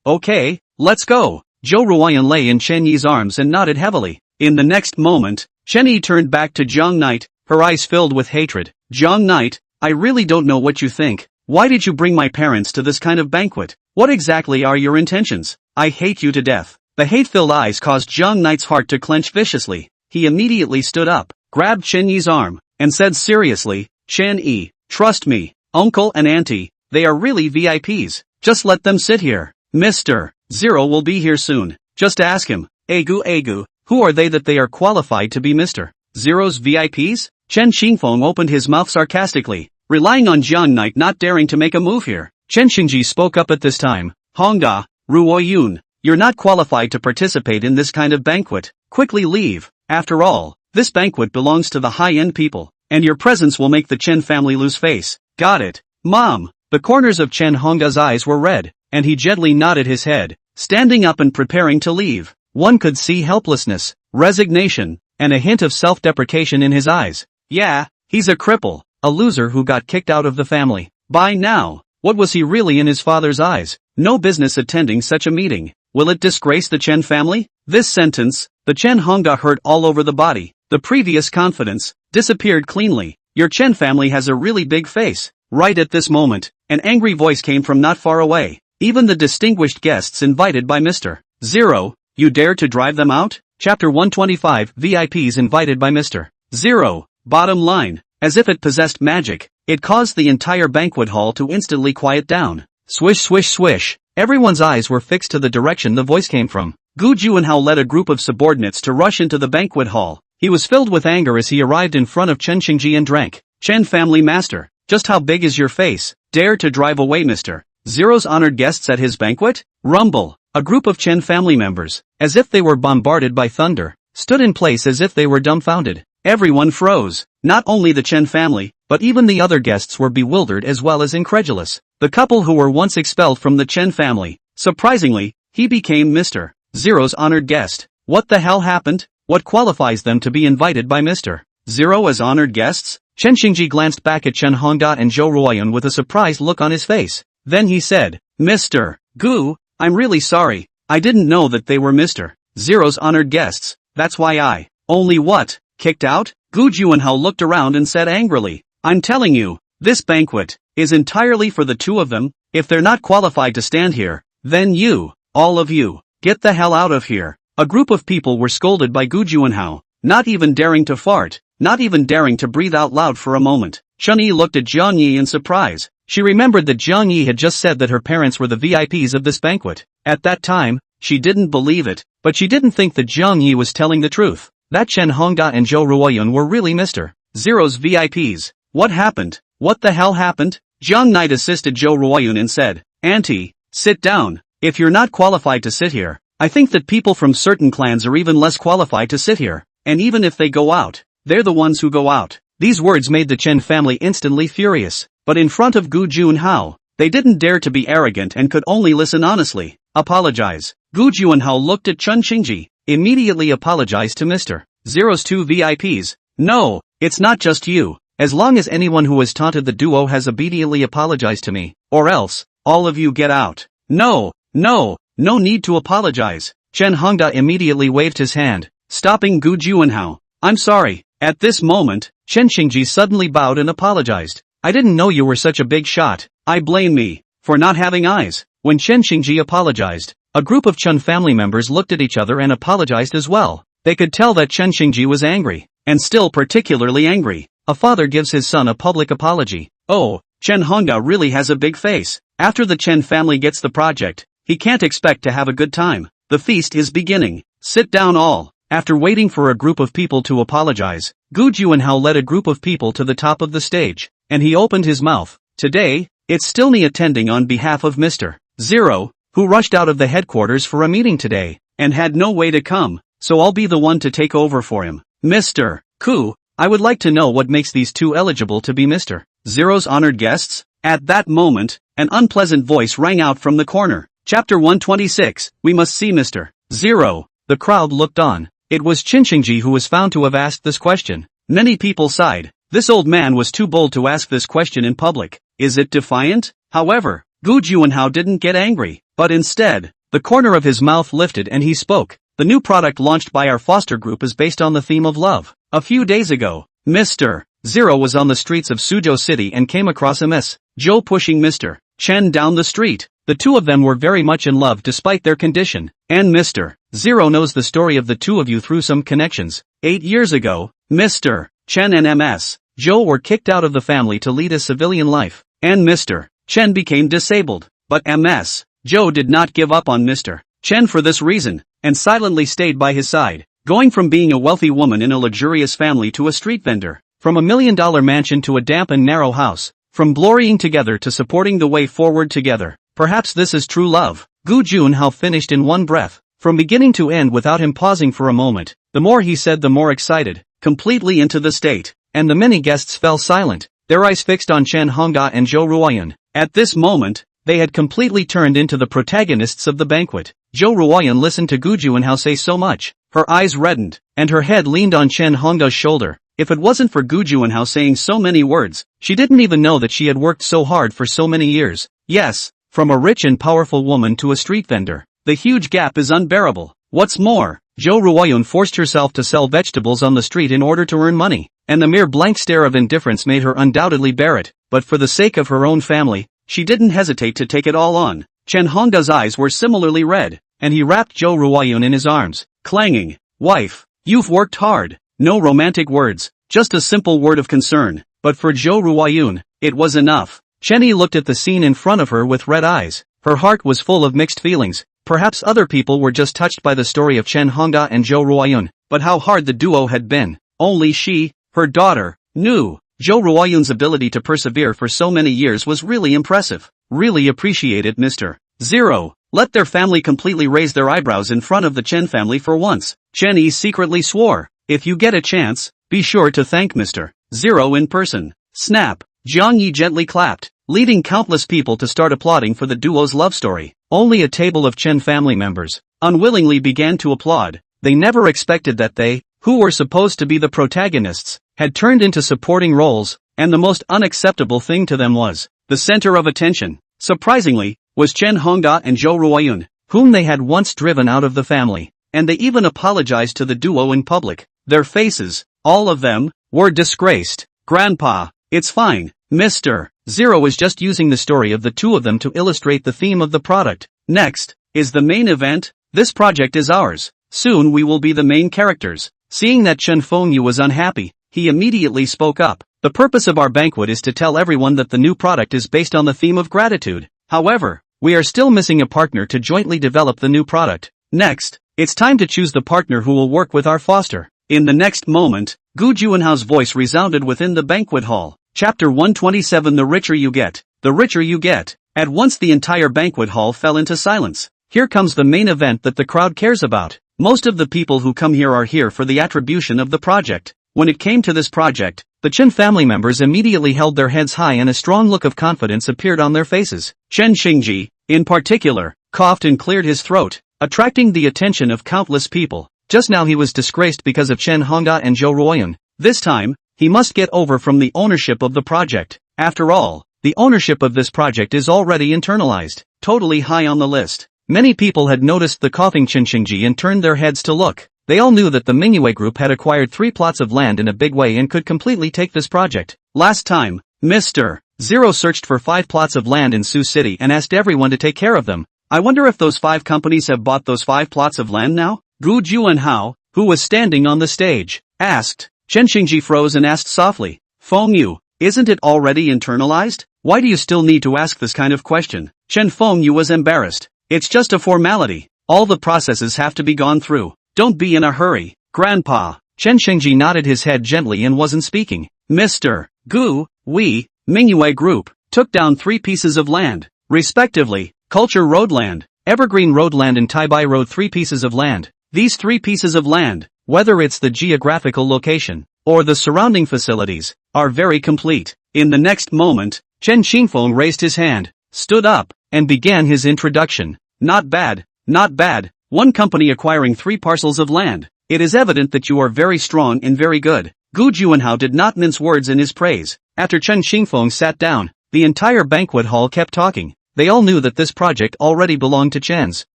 Okay, let's go. Zhou Ruoyun lay in Chen Yi's arms and nodded heavily. In the next moment, Chen Yi turned back to Zhang Knight, her eyes filled with hatred. Zhang Knight, I really don't know what you think. Why did you bring my parents to this kind of banquet? What exactly are your intentions? I hate you to death. The hate-filled eyes caused Zhang Knight's heart to clench viciously. He immediately stood up, grabbed Chen Yi's arm, and said seriously, Chen Yi, trust me, uncle and auntie, they are really VIPs. Just let them sit here. Mr. Zero will be here soon. Just ask him. Agu, who are they that they are qualified to be Mr. Zero's VIPs? Chen Xingfeng opened his mouth sarcastically, relying on Zhang Knight not daring to make a move here. Chen Xingji spoke up at this time. Hongda, Ruoyun, you're not qualified to participate in this kind of banquet. Quickly leave. After all, this banquet belongs to the high-end people, and your presence will make the Chen family lose face. Got it, Mom. The corners of Chen Hongda's eyes were red, and he gently nodded his head, standing up and preparing to leave. One could see helplessness, resignation, and a hint of self-deprecation in his eyes. Yeah, he's a cripple, a loser who got kicked out of the family. By now, what was he really in his father's eyes? No business attending such a meeting. Will it disgrace the Chen family? This sentence, the Chen Hongda heard all over the body. The previous confidence disappeared cleanly. Your Chen family has a really big face. Right at this moment, an angry voice came from not far away. Even the distinguished guests invited by Mr. Zero, you dare to drive them out? Chapter 125 VIPs invited by Mr. Zero. Bottom line, as if it possessed magic, it caused the entire banquet hall to instantly quiet down. Swish swish swish. Everyone's eyes were fixed to the direction the voice came from. Gu Juanhao led a group of subordinates to rush into the banquet hall. He was filled with anger as he arrived in front of Chen Xingji and drank. Chen family master, just how big is your face? Dare to drive away Mr. Zero's honored guests at his banquet? Rumble. A group of Chen family members, as if they were bombarded by thunder, stood in place as if they were dumbfounded. Everyone froze. Not only the Chen family, but even the other guests were bewildered as well as incredulous. The couple who were once expelled from the Chen family, surprisingly, he became Mr. Zero's honored guest. What the hell happened? What qualifies them to be invited by Mr. Zero as honored guests? Chen Xingji glanced back at Chen Hongda and Zhou Ruoyun with a surprised look on his face. Then he said, Mr. Gu, I'm really sorry. I didn't know that they were Mr. Zero's honored guests. That's why I only what? Kicked out? Gu Juanhao looked around and said angrily, I'm telling you, this banquet is entirely for the two of them. If they're not qualified to stand here, then you, all of you, get the hell out of here. A group of people were scolded by Gu Juanhao, not even daring to fart, not even daring to breathe out loud for a moment. Chen Yi looked at Zhang Yi in surprise. She remembered that Zhang Yi had just said that her parents were the VIPs of this banquet. At that time, she didn't believe it, but she didn't think that Zhang Yi was telling the truth. That Chen Hongda and Zhou Ruoyun were really Mr. Zero's VIPs. What happened? What the hell happened? Zhang Knight assisted Zhou Ruoyun and said, Auntie, sit down. If you're not qualified to sit here, I think that people from certain clans are even less qualified to sit here. And even if they go out, they're the ones who go out. These words made the Chen family instantly furious. But in front of Gu Juanhao, they didn't dare to be arrogant and could only listen honestly. Apologize. Gu Juanhao looked at Chen Xingji, immediately apologized to Mr. Zero's two VIPs. No, it's not just you. As long as anyone who has taunted the duo has obediently apologized to me, or else, all of you get out. No need to apologize. Chen Hongda immediately waved his hand, stopping Gu Juanhao. I'm sorry. At this moment, Chen Xingji suddenly bowed and apologized. I didn't know you were such a big shot. I blame me for not having eyes. When Chen Xingji apologized, a group of Chen family members looked at each other and apologized as well. They could tell that Chen Xingji was angry, and still particularly angry. A father gives his son a public apology. Oh, Chen Hongda really has a big face. After the Chen family gets the project, he can't expect to have a good time. The feast is beginning. Sit down all. After waiting for a group of people to apologize, Gu Juanhao led a group of people to the top of the stage, and he opened his mouth. Today, it's still me attending on behalf of Mr. Zero, who rushed out of the headquarters for a meeting today, and had no way to come, so I'll be the one to take over for him. Mr. Ku, I would like to know what makes these two eligible to be Mr. Zero's honored guests? At that moment, an unpleasant voice rang out from the corner. Chapter 126, we must see Mr. Zero. The crowd looked on. It was Chen Xingji who was found to have asked this question. Many people sighed. This old man was too bold to ask this question in public. Is it defiant? However, Gu Juanhao didn't get angry, but instead, the corner of his mouth lifted and he spoke. The new product launched by our foster group is based on the theme of love. A few days ago, Mr. Zero was on the streets of Suzhou City and came across Ms. Zhou pushing Mr. Chen down the street. The two of them were very much in love despite their condition, and Mr. Zero knows the story of the two of you through some connections. 8 years ago, Mr. Chen and Ms. Zhou were kicked out of the family to lead a civilian life, and Mr. Chen became disabled. But Ms. Zhou did not give up on Mr. Chen for this reason, and silently stayed by his side, going from being a wealthy woman in a luxurious family to a street vendor, from a $1 million mansion to a damp and narrow house, from glorying together to supporting the way forward together. Perhaps this is true love. Gu Junhao finished in one breath, from beginning to end without him pausing for a moment. The more he said the more excited, completely into the state, and the many guests fell silent, their eyes fixed on Chen Hongda and Zhou Ruoyan. At this moment, they had completely turned into the protagonists of the banquet. Zhou Ruoyan listened to Gu Junhao say so much, her eyes reddened, and her head leaned on Chen Hongda's shoulder. If it wasn't for Gu Junhao saying so many words, she didn't even know that she had worked so hard for so many years. Yes, from a rich and powerful woman to a street vendor, the huge gap is unbearable. What's more, Zhou Ruoyan forced herself to sell vegetables on the street in order to earn money, and the mere blank stare of indifference made her undoubtedly bear it, but for the sake of her own family, she didn't hesitate to take it all on. Chen Hongda's eyes were similarly red, and he wrapped Zhou Ruoyan in his arms, clanging, "Wife, you've worked hard." No romantic words, just a simple word of concern, but for Zhou Ruoyan, it was enough. Chenny looked at the scene in front of her with red eyes. Her heart was full of mixed feelings. Perhaps other people were just touched by the story of Chen Hongda and Zhou Ruoyan, but how hard the duo had been. Only she, her daughter, knew. Zhou Ruoyan's ability to persevere for so many years was really impressive. Really appreciated Mr. Zero. Let their family completely raise their eyebrows in front of the Chen family for once. Chenny secretly swore, if you get a chance, be sure to thank Mr. Zero in person. Snap. Jiang Yi gently clapped, leading countless people to start applauding for the duo's love story. Only a table of Chen family members unwillingly began to applaud. They never expected that they, who were supposed to be the protagonists, had turned into supporting roles, and the most unacceptable thing to them was, the center of attention, surprisingly, was Chen Hongda and Zhou Ruoyan, whom they had once driven out of the family, and they even apologized to the duo in public. Their faces, all of them, were disgraced. Grandpa, it's fine. Mr. Zero is just using the story of the two of them to illustrate the theme of the product. Next, is the main event. This project is ours. Soon we will be the main characters. Seeing that Chen Fengyu was unhappy, he immediately spoke up. The purpose of our banquet is to tell everyone that the new product is based on the theme of gratitude. However, we are still missing a partner to jointly develop the new product. Next, it's time to choose the partner who will work with our foster. In the next moment, Gu Junhao's voice resounded within the banquet hall. Chapter 127. The richer you get, the richer you get. At once the entire banquet hall fell into silence. Here comes the main event that the crowd cares about. Most of the people who come here are here for the attribution of the project. When it came to this project, the Chen family members immediately held their heads high and a strong look of confidence appeared on their faces. Chen Xingji, in particular, coughed and cleared his throat, attracting the attention of countless people. Just now he was disgraced because of Chen Hongda and Zhou Ruoyan. This time, he must get over from the ownership of the project. After all, the ownership of this project is already internalized, totally high on the list. Many people had noticed the coughing Chen Xingji and turned their heads to look. They all knew that the Manhwa group had acquired 3 plots of land in a big way and could completely take this project. Last time, Mr. Zero searched for 5 plots of land in Sioux City and asked everyone to take care of them. I wonder if those 5 companies have bought those 5 plots of land now? Gu Juanhao, who was standing on the stage, asked. Chen Xingji froze and asked softly, Feng Yu, isn't it already internalized? Why do you still need to ask this kind of question? Chen Feng Yu was embarrassed. It's just a formality. All the processes have to be gone through. Don't be in a hurry, Grandpa. Chen Xingji nodded his head gently and wasn't speaking. Mr. Gu, we, Manhwa Group, took down 3 pieces of land, respectively, Culture Roadland, Evergreen Roadland and Taibai Road. 3 pieces of land. These 3 pieces of land, whether it's the geographical location, or the surrounding facilities, are very complete. In the next moment, Chen Xingfeng raised his hand, stood up, and began his introduction. Not bad, not bad. 1 company acquiring 3 parcels of land. It is evident that you are very strong and very good. Gu Juanhao did not mince words in his praise. After Chen Xingfeng sat down, the entire banquet hall kept talking. They all knew that this project already belonged to Chen's.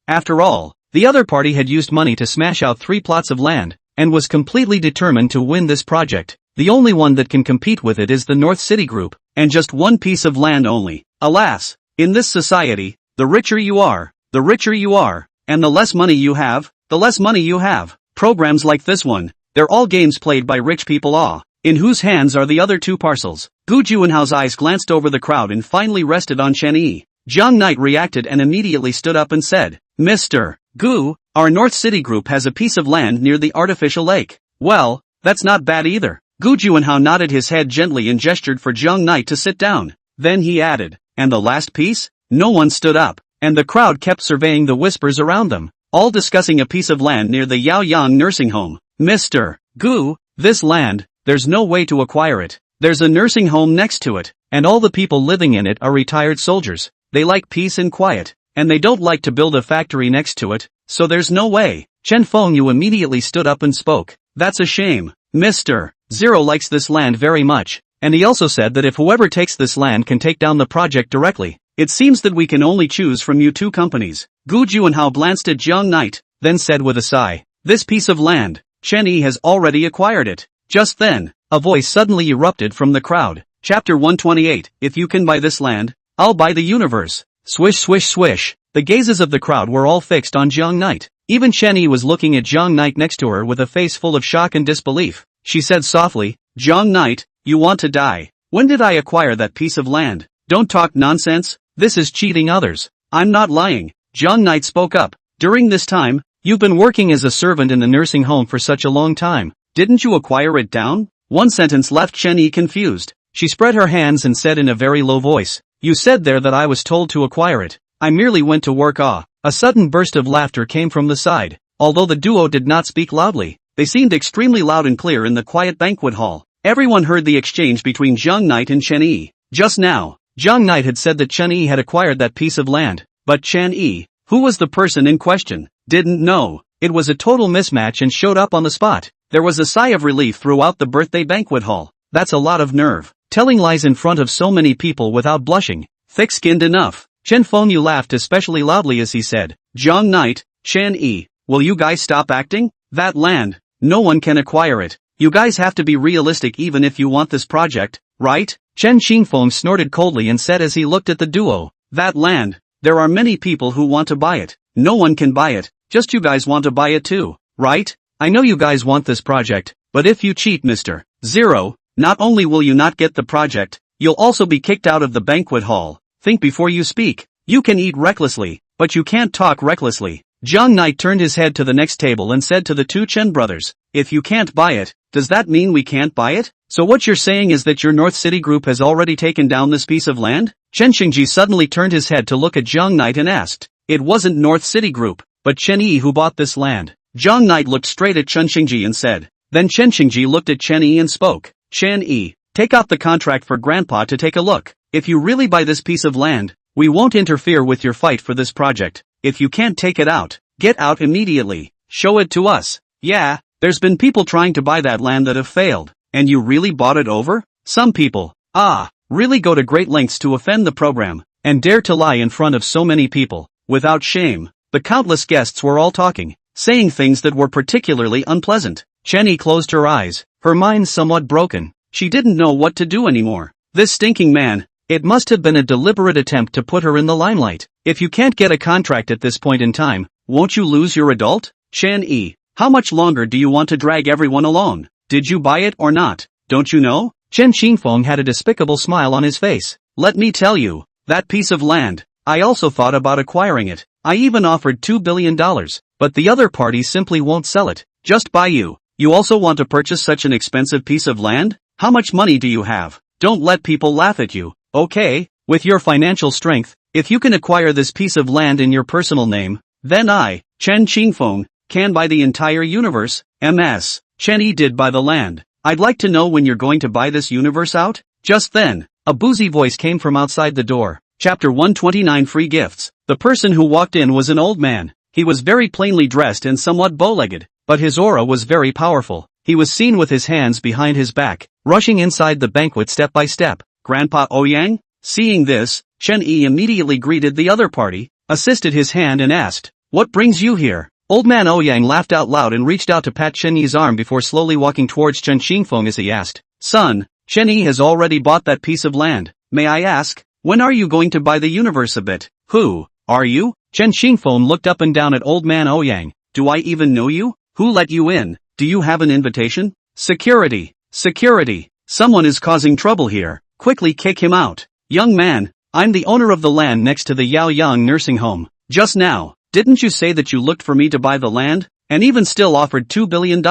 After all, the other party had used money to smash out 3 plots of land, and was completely determined to win this project. The only one that can compete with it is the North City Group, and just 1 piece of land only. Alas, in this society, the richer you are, and the less money you have, the less money you have. Programs like this one, they're all games played by rich people. In whose hands are the other 2 parcels? Gu Juanhao's eyes glanced over the crowd and finally rested on Chen Yi. Jiang Knight reacted and immediately stood up and said, Mr. Gu, our North City Group has a piece of land near the artificial lake. Well, that's not bad either. Gu Juanhao nodded his head gently and gestured for Jiang Knight to sit down. Then he added, and the last piece? No one stood up, and the crowd kept surveying the whispers around them, all discussing a piece of land near the Yaoyang nursing home. Mr. Gu, this land, there's no way to acquire it. There's a nursing home next to it, and all the people living in it are retired soldiers. They like peace and quiet, and they don't like to build a factory next to it, so there's no way. Chen Fengyu immediately stood up and spoke. That's a shame. Mr. Zero likes this land very much, and he also said that if whoever takes this land can take down the project directly. It seems that we can only choose from you 2 companies. Gu Juanhao glanced at Jiang Knight, then said with a sigh, this piece of land, Chen Yi has already acquired it. Just then, a voice suddenly erupted from the crowd. Chapter 128, if you can buy this land, I'll buy the universe. Swish swish swish. The gazes of the crowd were all fixed on Jiang Knight. Even Chen Yi was looking at Jiang Knight next to her with a face full of shock and disbelief. She said softly, Jiang Knight, you want to die. When did I acquire that piece of land? Don't talk nonsense. This is cheating others. I'm not lying. Jiang Knight spoke up. During this time, you've been working as a servant in the nursing home for such a long time. Didn't you acquire it down? One sentence left Chen Yi confused. She spread her hands and said in a very low voice, you said there that I was told to acquire it. I merely went to work. A sudden burst of laughter came from the side. Although the duo did not speak loudly, they seemed extremely loud and clear in the quiet banquet hall. Everyone heard the exchange between Jiang Knight and Chen Yi. Just now, Jiang Knight had said that Chen Yi had acquired that piece of land, but Chen Yi, who was the person in question, didn't know. It was a total mismatch and showed up on the spot. There was a sigh of relief throughout the birthday banquet hall. That's a lot of nerve. Telling lies in front of so many people without blushing. Thick-skinned enough. Chen Fengyu laughed especially loudly as he said, Jiang Knight, Chen Yi, will you guys stop acting? That land, no one can acquire it. You guys have to be realistic even if you want this project, right? Chen Xingfeng snorted coldly and said as he looked at the duo, that land, there are many people who want to buy it. No one can buy it, just you guys want to buy it too, right? I know you guys want this project, but if you cheat Mr. Zero, not only will you not get the project, you'll also be kicked out of the banquet hall. Think before you speak. You can eat recklessly, but you can't talk recklessly. Jiang Knight turned his head to the next table and said to the 2 Chen brothers, if you can't buy it, does that mean we can't buy it? So what you're saying is that your North City Group has already taken down this piece of land? Chen Xingji suddenly turned his head to look at Jiang Knight and asked, it wasn't North City Group, but Chen Yi who bought this land. Jiang Knight looked straight at Chen Xingji and said. Then Chen Xingji looked at Chen Yi and spoke. Chen Yi, take out the contract for Grandpa to take a look. If you really buy this piece of land, we won't interfere with your fight for this project. If you can't take it out, get out immediately. Show it to us. Yeah, there's been people trying to buy that land that have failed, and you really bought it over? Some people, really go to great lengths to offend the program, and dare to lie in front of so many people, without shame. The countless guests were all talking. saying things that were particularly unpleasant. Chen Yi closed her eyes, her mind somewhat broken. She didn't know what to do anymore. This stinking man, it must have been a deliberate attempt to put her in the limelight. If you can't get a contract at this point in time, won't you lose your adult? Chen Yi, how much longer do you want to drag everyone along? Did you buy it or not? Don't you know? Chen Qingfeng had a despicable smile on his face. Let me tell you, that piece of land, I also thought about acquiring it. I even offered $2 billion, but the other party simply won't sell it. Just by you. You also want to purchase such an expensive piece of land? How much money do you have? Don't let people laugh at you. Okay, with your financial strength, if you can acquire this piece of land in your personal name, then I, Chen Qingfeng, can buy the entire universe. Ms. Chen Yi did buy the land. I'd like to know when you're going to buy this universe out? Just then, a boozy voice came from outside the door. Chapter 129 Free Gifts. The person who walked in was an old man. He was very plainly dressed and somewhat bow-legged, but his aura was very powerful. He was seen with his hands behind his back, rushing inside the banquet step by step. Grandpa Ouyang? Seeing this, Chen Yi immediately greeted the other party, assisted his hand and asked, "What brings you here?" Old man Ouyang laughed out loud and reached out to pat Chen Yi's arm before slowly walking towards Chen Qingfeng as he asked, "Son, Chen Yi has already bought that piece of land. May I ask, when are you going to buy the universe a bit?" "Who are you?" Chen Qingfeng looked up and down at old man Ouyang. "Do I even know you? Who let you in? Do you have an invitation?" "Security! Security! Someone is causing trouble here. Quickly kick him out." "Young man, I'm the owner of the land next to the Yaoyang nursing home. Just now, didn't you say that you looked for me to buy the land, and even still offered $2 billion?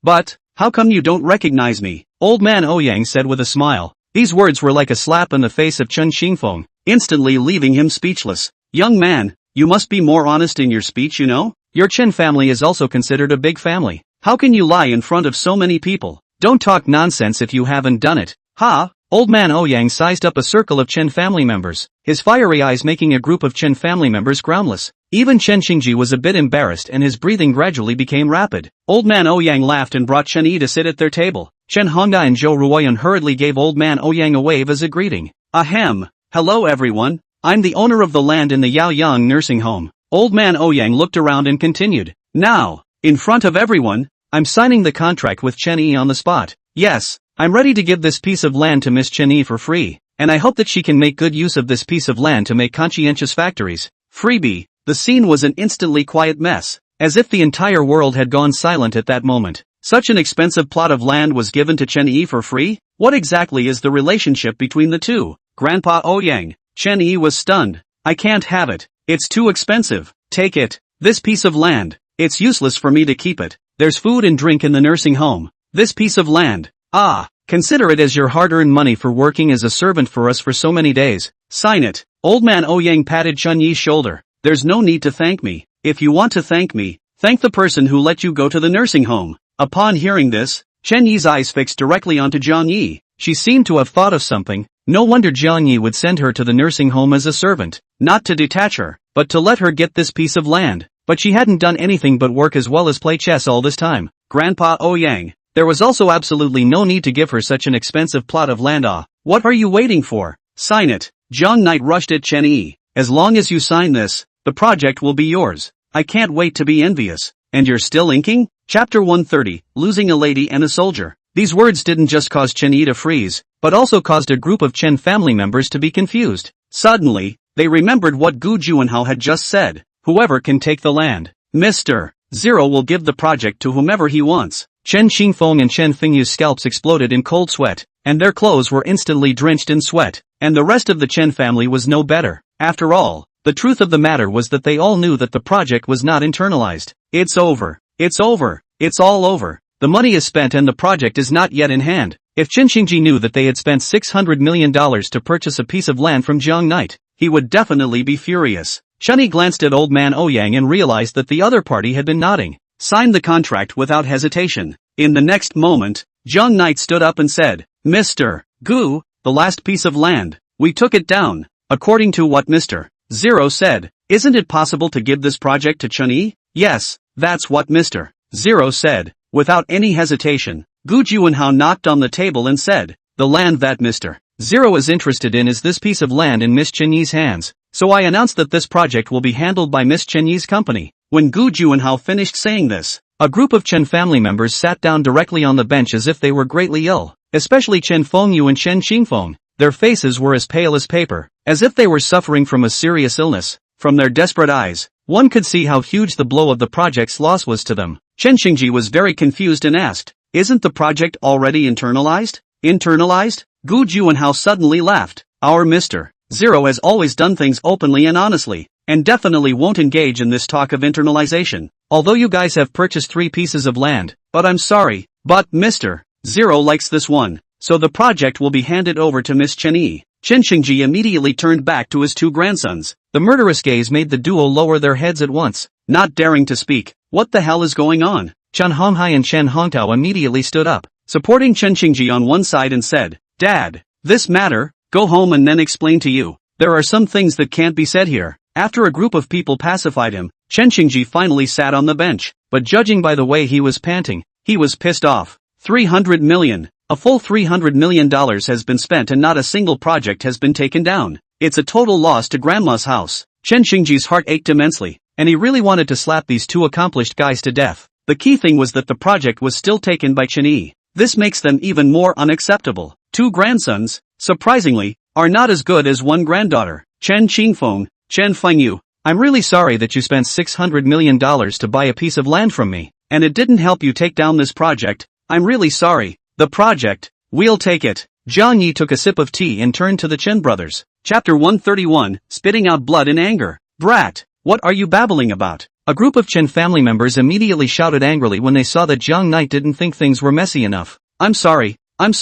But, how come you don't recognize me?" Old man Ouyang said with a smile. These words were like a slap in the face of Chen Qingfeng, instantly leaving him speechless. "Young man, you must be more honest in your speech, you know? Your Chen family is also considered a big family. How can you lie in front of so many people? Don't talk nonsense if you haven't done it." "Ha!" Old man Ouyang sized up a circle of Chen family members, his fiery eyes making a group of Chen family members groundless. Even Chen Xingji was a bit embarrassed and his breathing gradually became rapid. Old man Ouyang laughed and brought Chen Yi to sit at their table. Chen Hongda and Zhou Ruoyan hurriedly gave old man Ouyang a wave as a greeting. "Ahem. Hello everyone. I'm the owner of the land in the Yaoyang nursing home." Old man Ouyang looked around and continued. "Now, in front of everyone, I'm signing the contract with Chen Yi on the spot. Yes, I'm ready to give this piece of land to Miss Chen Yi for free, and I hope that she can make good use of this piece of land to make conscientious factories." Freebie. The scene was an instantly quiet mess, as if the entire world had gone silent at that moment. Such an expensive plot of land was given to Chen Yi for free? What exactly is the relationship between the two? Grandpa Ouyang. Chen Yi was stunned. "I can't have it. It's too expensive. Take it. This piece of land. It's useless for me to keep it. There's food and drink in the nursing home. This piece of land. Ah, consider it as your hard-earned money for working as a servant for us for so many days. Sign it." Old man Ouyang patted Chen Yi's shoulder. "There's no need to thank me. If you want to thank me, thank the person who let you go to the nursing home." Upon hearing this, Chen Yi's eyes fixed directly onto Jiang Yi. She seemed to have thought of something. No wonder Jiang Yi would send her to the nursing home as a servant, not to detach her, but to let her get this piece of land. But she hadn't done anything but work as well as play chess all this time. Grandpa Ouyang. There was also absolutely no need to give her such an expensive plot of land. What are you waiting for? Sign it. Jiang Knight rushed at Chen Yi. "As long as you sign this, the project will be yours. I can't wait to be envious." "And you're still inking?" Chapter 130, Losing a Lady and a Soldier. These words didn't just cause Chen Yi to freeze, but also caused a group of Chen family members to be confused. Suddenly, they remembered what Gu Juanhao had just said. Whoever can take the land, Mr. Zero will give the project to whomever he wants. Chen Qingfeng and Chen Fingyu's scalps exploded in cold sweat, and their clothes were instantly drenched in sweat, and the rest of the Chen family was no better. After all, the truth of the matter was that they all knew that the project was not internalized. It's over. It's over. It's all over. The money is spent and the project is not yet in hand. If Chen Xingji knew that they had spent $600 million to purchase a piece of land from Jiang Knight, he would definitely be furious. Chen Yi glanced at old man Ouyang and realized that the other party had been nodding. Signed the contract without hesitation. In the next moment, Jiang Knight stood up and said, "Mr. Gu, the last piece of land, we took it down. According to what Mr. Zero said, isn't it possible to give this project to Chen Yi?" "Yes, that's what Mr. Zero said." Without any hesitation, Gu Juanhao knocked on the table and said, "The land that Mr. Zero is interested in is this piece of land in Miss Chen Yi's hands, so I announce that this project will be handled by Miss Chen Yi's company." When Gu Juanhao finished saying this, a group of Chen family members sat down directly on the bench as if they were greatly ill, especially Chen Fengyu and Chen Qingfeng. Their faces were as pale as paper, as if they were suffering from a serious illness. From their desperate eyes, one could see how huge the blow of the project's loss was to them. Chen Xingji was very confused and asked, "Isn't the project already internalized?" "Internalized?" Gu Juanhao suddenly laughed. "Our Mr. Zero has always done things openly and honestly, and definitely won't engage in this talk of internalization. Although you guys have purchased 3 pieces of land, but I'm sorry, but Mr. Zero likes this one, so the project will be handed over to Miss Chen Yi." Chen Xingji immediately turned back to his 2 grandsons. The murderous gaze made the duo lower their heads at once, not daring to speak. What the hell is going on? Chen Honghai and Chen Hongtao immediately stood up, supporting Chen Xingji on one side and said, "Dad, this matter, go home and then explain to you. There are some things that can't be said here." After a group of people pacified him, Chen Xingji finally sat on the bench, but judging by the way he was panting, he was pissed off. 300 million. A full $300 million has been spent and not a single project has been taken down. It's a total loss to Grandma's house. Chen Xingji's heart ached immensely, and he really wanted to slap these 2 accomplished guys to death. The key thing was that the project was still taken by Chen Yi. This makes them even more unacceptable. 2 grandsons, surprisingly, are not as good as 1 granddaughter. Chen Qingfeng, Chen Fengyu, I'm really sorry that you spent $600 million to buy a piece of land from me, and it didn't help you take down this project. I'm really sorry. The project, we'll take it. Jiang Yi took a sip of tea and turned to the Chen brothers. Chapter 131, Spitting Out Blood in Anger. Brat, what are you babbling about? A group of Chen family members immediately shouted angrily when they saw that Jiang Knight didn't think things were messy enough. I'm sorry, I'm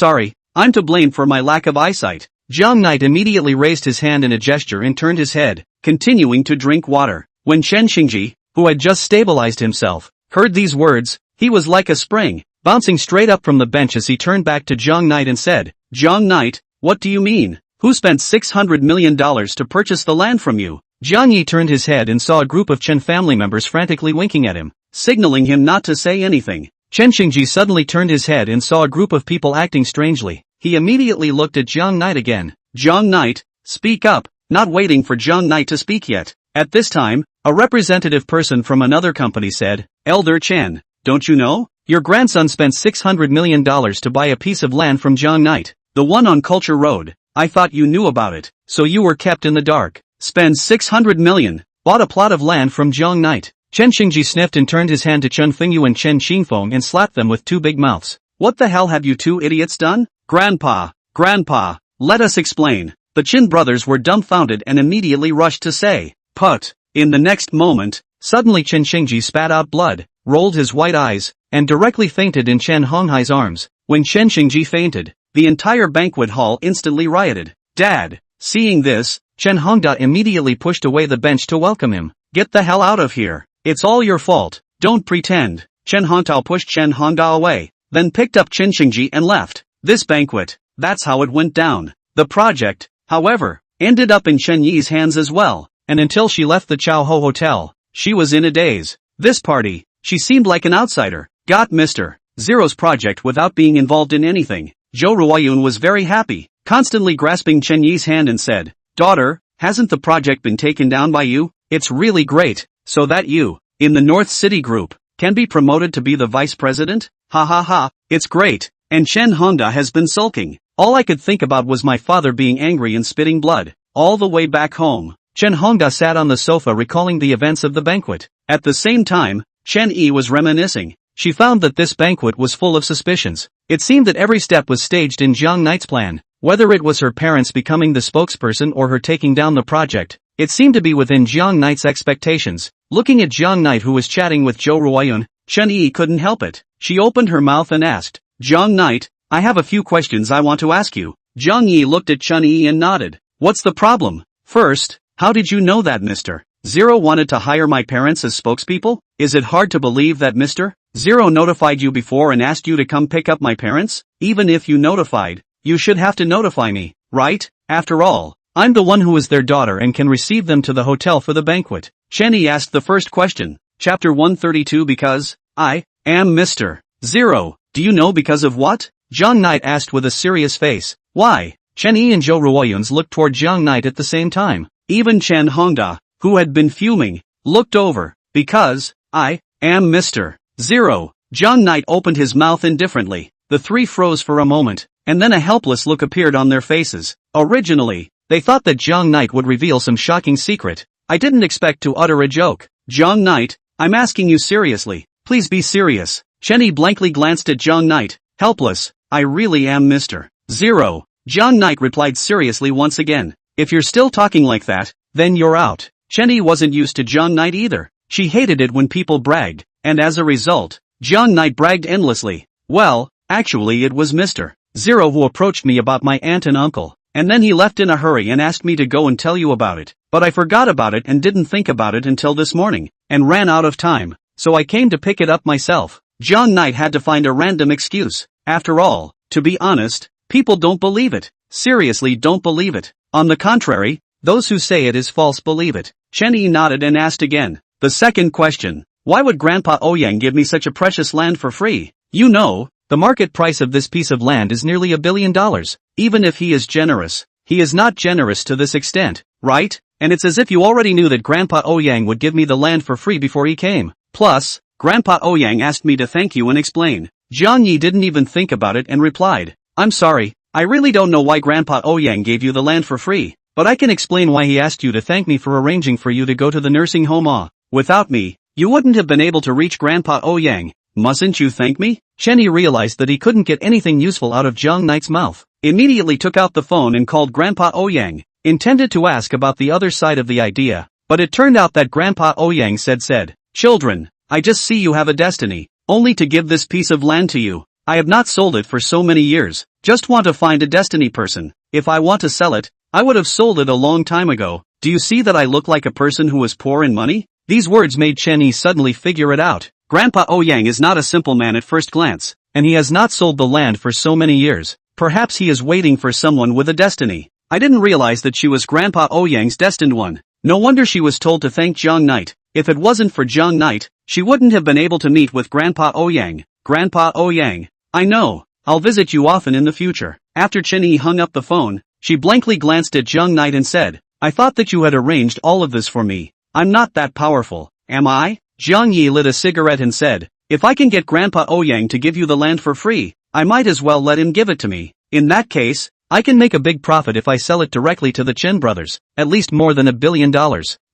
to blame for my lack of eyesight. Jiang Knight immediately raised his hand in a gesture and turned his head, continuing to drink water. When Chen Xingji, who had just stabilized himself, heard these words, he was like a spring, bouncing straight up from the bench as he turned back to Jiang Knight and said, "Jiang Knight, what do you mean? Who spent $600 million to purchase the land from you?" Jiang Yi turned his head and saw a group of Chen family members frantically winking at him, signaling him not to say anything. Chen Xingji suddenly turned his head and saw a group of people acting strangely. He immediately looked at Jiang Knight again. "Jiang Knight, speak up." Not waiting for Jiang Knight to speak yet. At this time, a representative person from another company said, "Elder Chen, don't you know? Your grandson spent $600 million to buy a piece of land from Jiang Knight, the one on Culture Road. I thought you knew about it, so you were kept in the dark." "Spend $600 million, bought a plot of land from Jiang Knight." Chen Xingji sniffed and turned his hand to Chen Fengyu and Chen Qingfeng and slapped them with 2 big mouths. "What the hell have you 2 idiots done? Grandpa, let us explain." The Chin brothers were dumbfounded and immediately rushed to say, "Put." In the next moment, suddenly Chen Xingji spat out blood, rolled his white eyes, and directly fainted in Chen Honghai's arms. When Chen Xingji fainted, the entire banquet hall instantly rioted. "Dad." Seeing this, Chen Hongda immediately pushed away the bench to welcome him. "Get the hell out of here. It's all your fault. Don't pretend." Chen Hongtao pushed Chen Hongda away, then picked up Chen Xingji and left. This banquet, that's how it went down. The project, however, ended up in Chen Yi's hands as well, and until she left the Chao Ho Hotel, she was in a daze. This party, she seemed like an outsider. Got Mr. Zero's project without being involved in anything. Zhou Ruoyun was very happy, constantly grasping Chen Yi's hand and said, "Daughter, hasn't the project been taken down by you? It's really great, so that you, in the North City Group, can be promoted to be the vice president? Ha ha ha, it's great." And Chen Hongda has been sulking. "All I could think about was my father being angry and spitting blood, all the way back home." Chen Hongda sat on the sofa recalling the events of the banquet. At the same time, Chen Yi was reminiscing. She found that this banquet was full of suspicions. It seemed that every step was staged in Jiang Knight's plan. Whether it was her parents becoming the spokesperson or her taking down the project, it seemed to be within Jiang Knight's expectations. Looking at Jiang Knight who was chatting with Zhou Ruoyun, Chen Yi couldn't help it. She opened her mouth and asked, "Jiang Knight, I have a few questions I want to ask you." Jiang Yi looked at Chen Yi and nodded. "What's the problem?" "First, how did you know that Mr. Zero wanted to hire my parents as spokespeople? Is it hard to believe that Mr. Zero notified you before and asked you to come pick up my parents? Even if you notified, you should have to notify me, right? After all, I'm the one who is their daughter and can receive them to the hotel for the banquet." Chen Yi asked the first question. Chapter 132 Because I am Mr. Zero. Do you know because of what? Jiang Knight asked with a serious face. "Why?" Chen Yi and Zhou Ruoyun looked toward Jiang Knight at the same time. Even Chen Hongda, who had been fuming, looked over. Because, I am Mr. Zero. John Knight opened his mouth indifferently. The three froze for a moment, and then a helpless look appeared on their faces. Originally, they thought that John Knight would reveal some shocking secret. I didn't expect to utter a joke. John Knight, I'm asking you seriously. Please be serious. Chenny blankly glanced at John Knight, helpless. I really am Mr. Zero. John Knight replied seriously once again. If you're still talking like that, then you're out. Chenny wasn't used to John Knight either. She hated it when people bragged, and as a result, John Knight bragged endlessly. Well, actually it was Mr. Zero who approached me about my aunt and uncle, and then he left in a hurry and asked me to go and tell you about it. But I forgot about it and didn't think about it until this morning, and ran out of time, so I came to pick it up myself. John Knight had to find a random excuse. After all, to be honest, people don't believe it. Seriously don't believe it. On the contrary, those who say it is false believe it. Chenny nodded and asked again. The second question. Why would Grandpa Ouyang give me such a precious land for free? You know, the market price of this piece of land is nearly $1 billion. Even if he is generous, he is not generous to this extent, right? And it's as if you already knew that Grandpa Ouyang would give me the land for free before he came. Plus, Grandpa Ouyang asked me to thank you and explain. Zhang Yi didn't even think about it and replied, I'm sorry, I really don't know why Grandpa Ouyang gave you the land for free, but I can explain why he asked you to thank me for arranging for you to go to the nursing home. Without me, you wouldn't have been able to reach Grandpa Ouyang. Mustn't you thank me? Chenny realized that he couldn't get anything useful out of Zhang Knight's mouth. Immediately took out the phone and called Grandpa Ouyang, intended to ask about the other side of the idea, but it turned out that Grandpa Ouyang said, Children, I just see you have a destiny, only to give this piece of land to you. I have not sold it for so many years, just want to find a destiny person. If I want to sell it, I would have sold it a long time ago. Do you see that I look like a person who is poor in money? These words made Chenny suddenly figure it out. Grandpa Ouyang is not a simple man at first glance, and he has not sold the land for so many years. Perhaps he is waiting for someone with a destiny. I didn't realize that she was Grandpa Ouyang's destined one. No wonder she was told to thank Zhang Knight. If it wasn't for Zhang Knight, she wouldn't have been able to meet with Grandpa Ouyang. Grandpa Ouyang, I know, I'll visit you often in the future. After Chenny hung up the phone, she blankly glanced at Zhang Knight and said, I thought that you had arranged all of this for me. I'm not that powerful, am I? Zhang Yi lit a cigarette and said, if I can get Grandpa Ouyang to give you the land for free, I might as well let him give it to me. In that case, I can make a big profit if I sell it directly to the Chen brothers, at least more than $1 billion.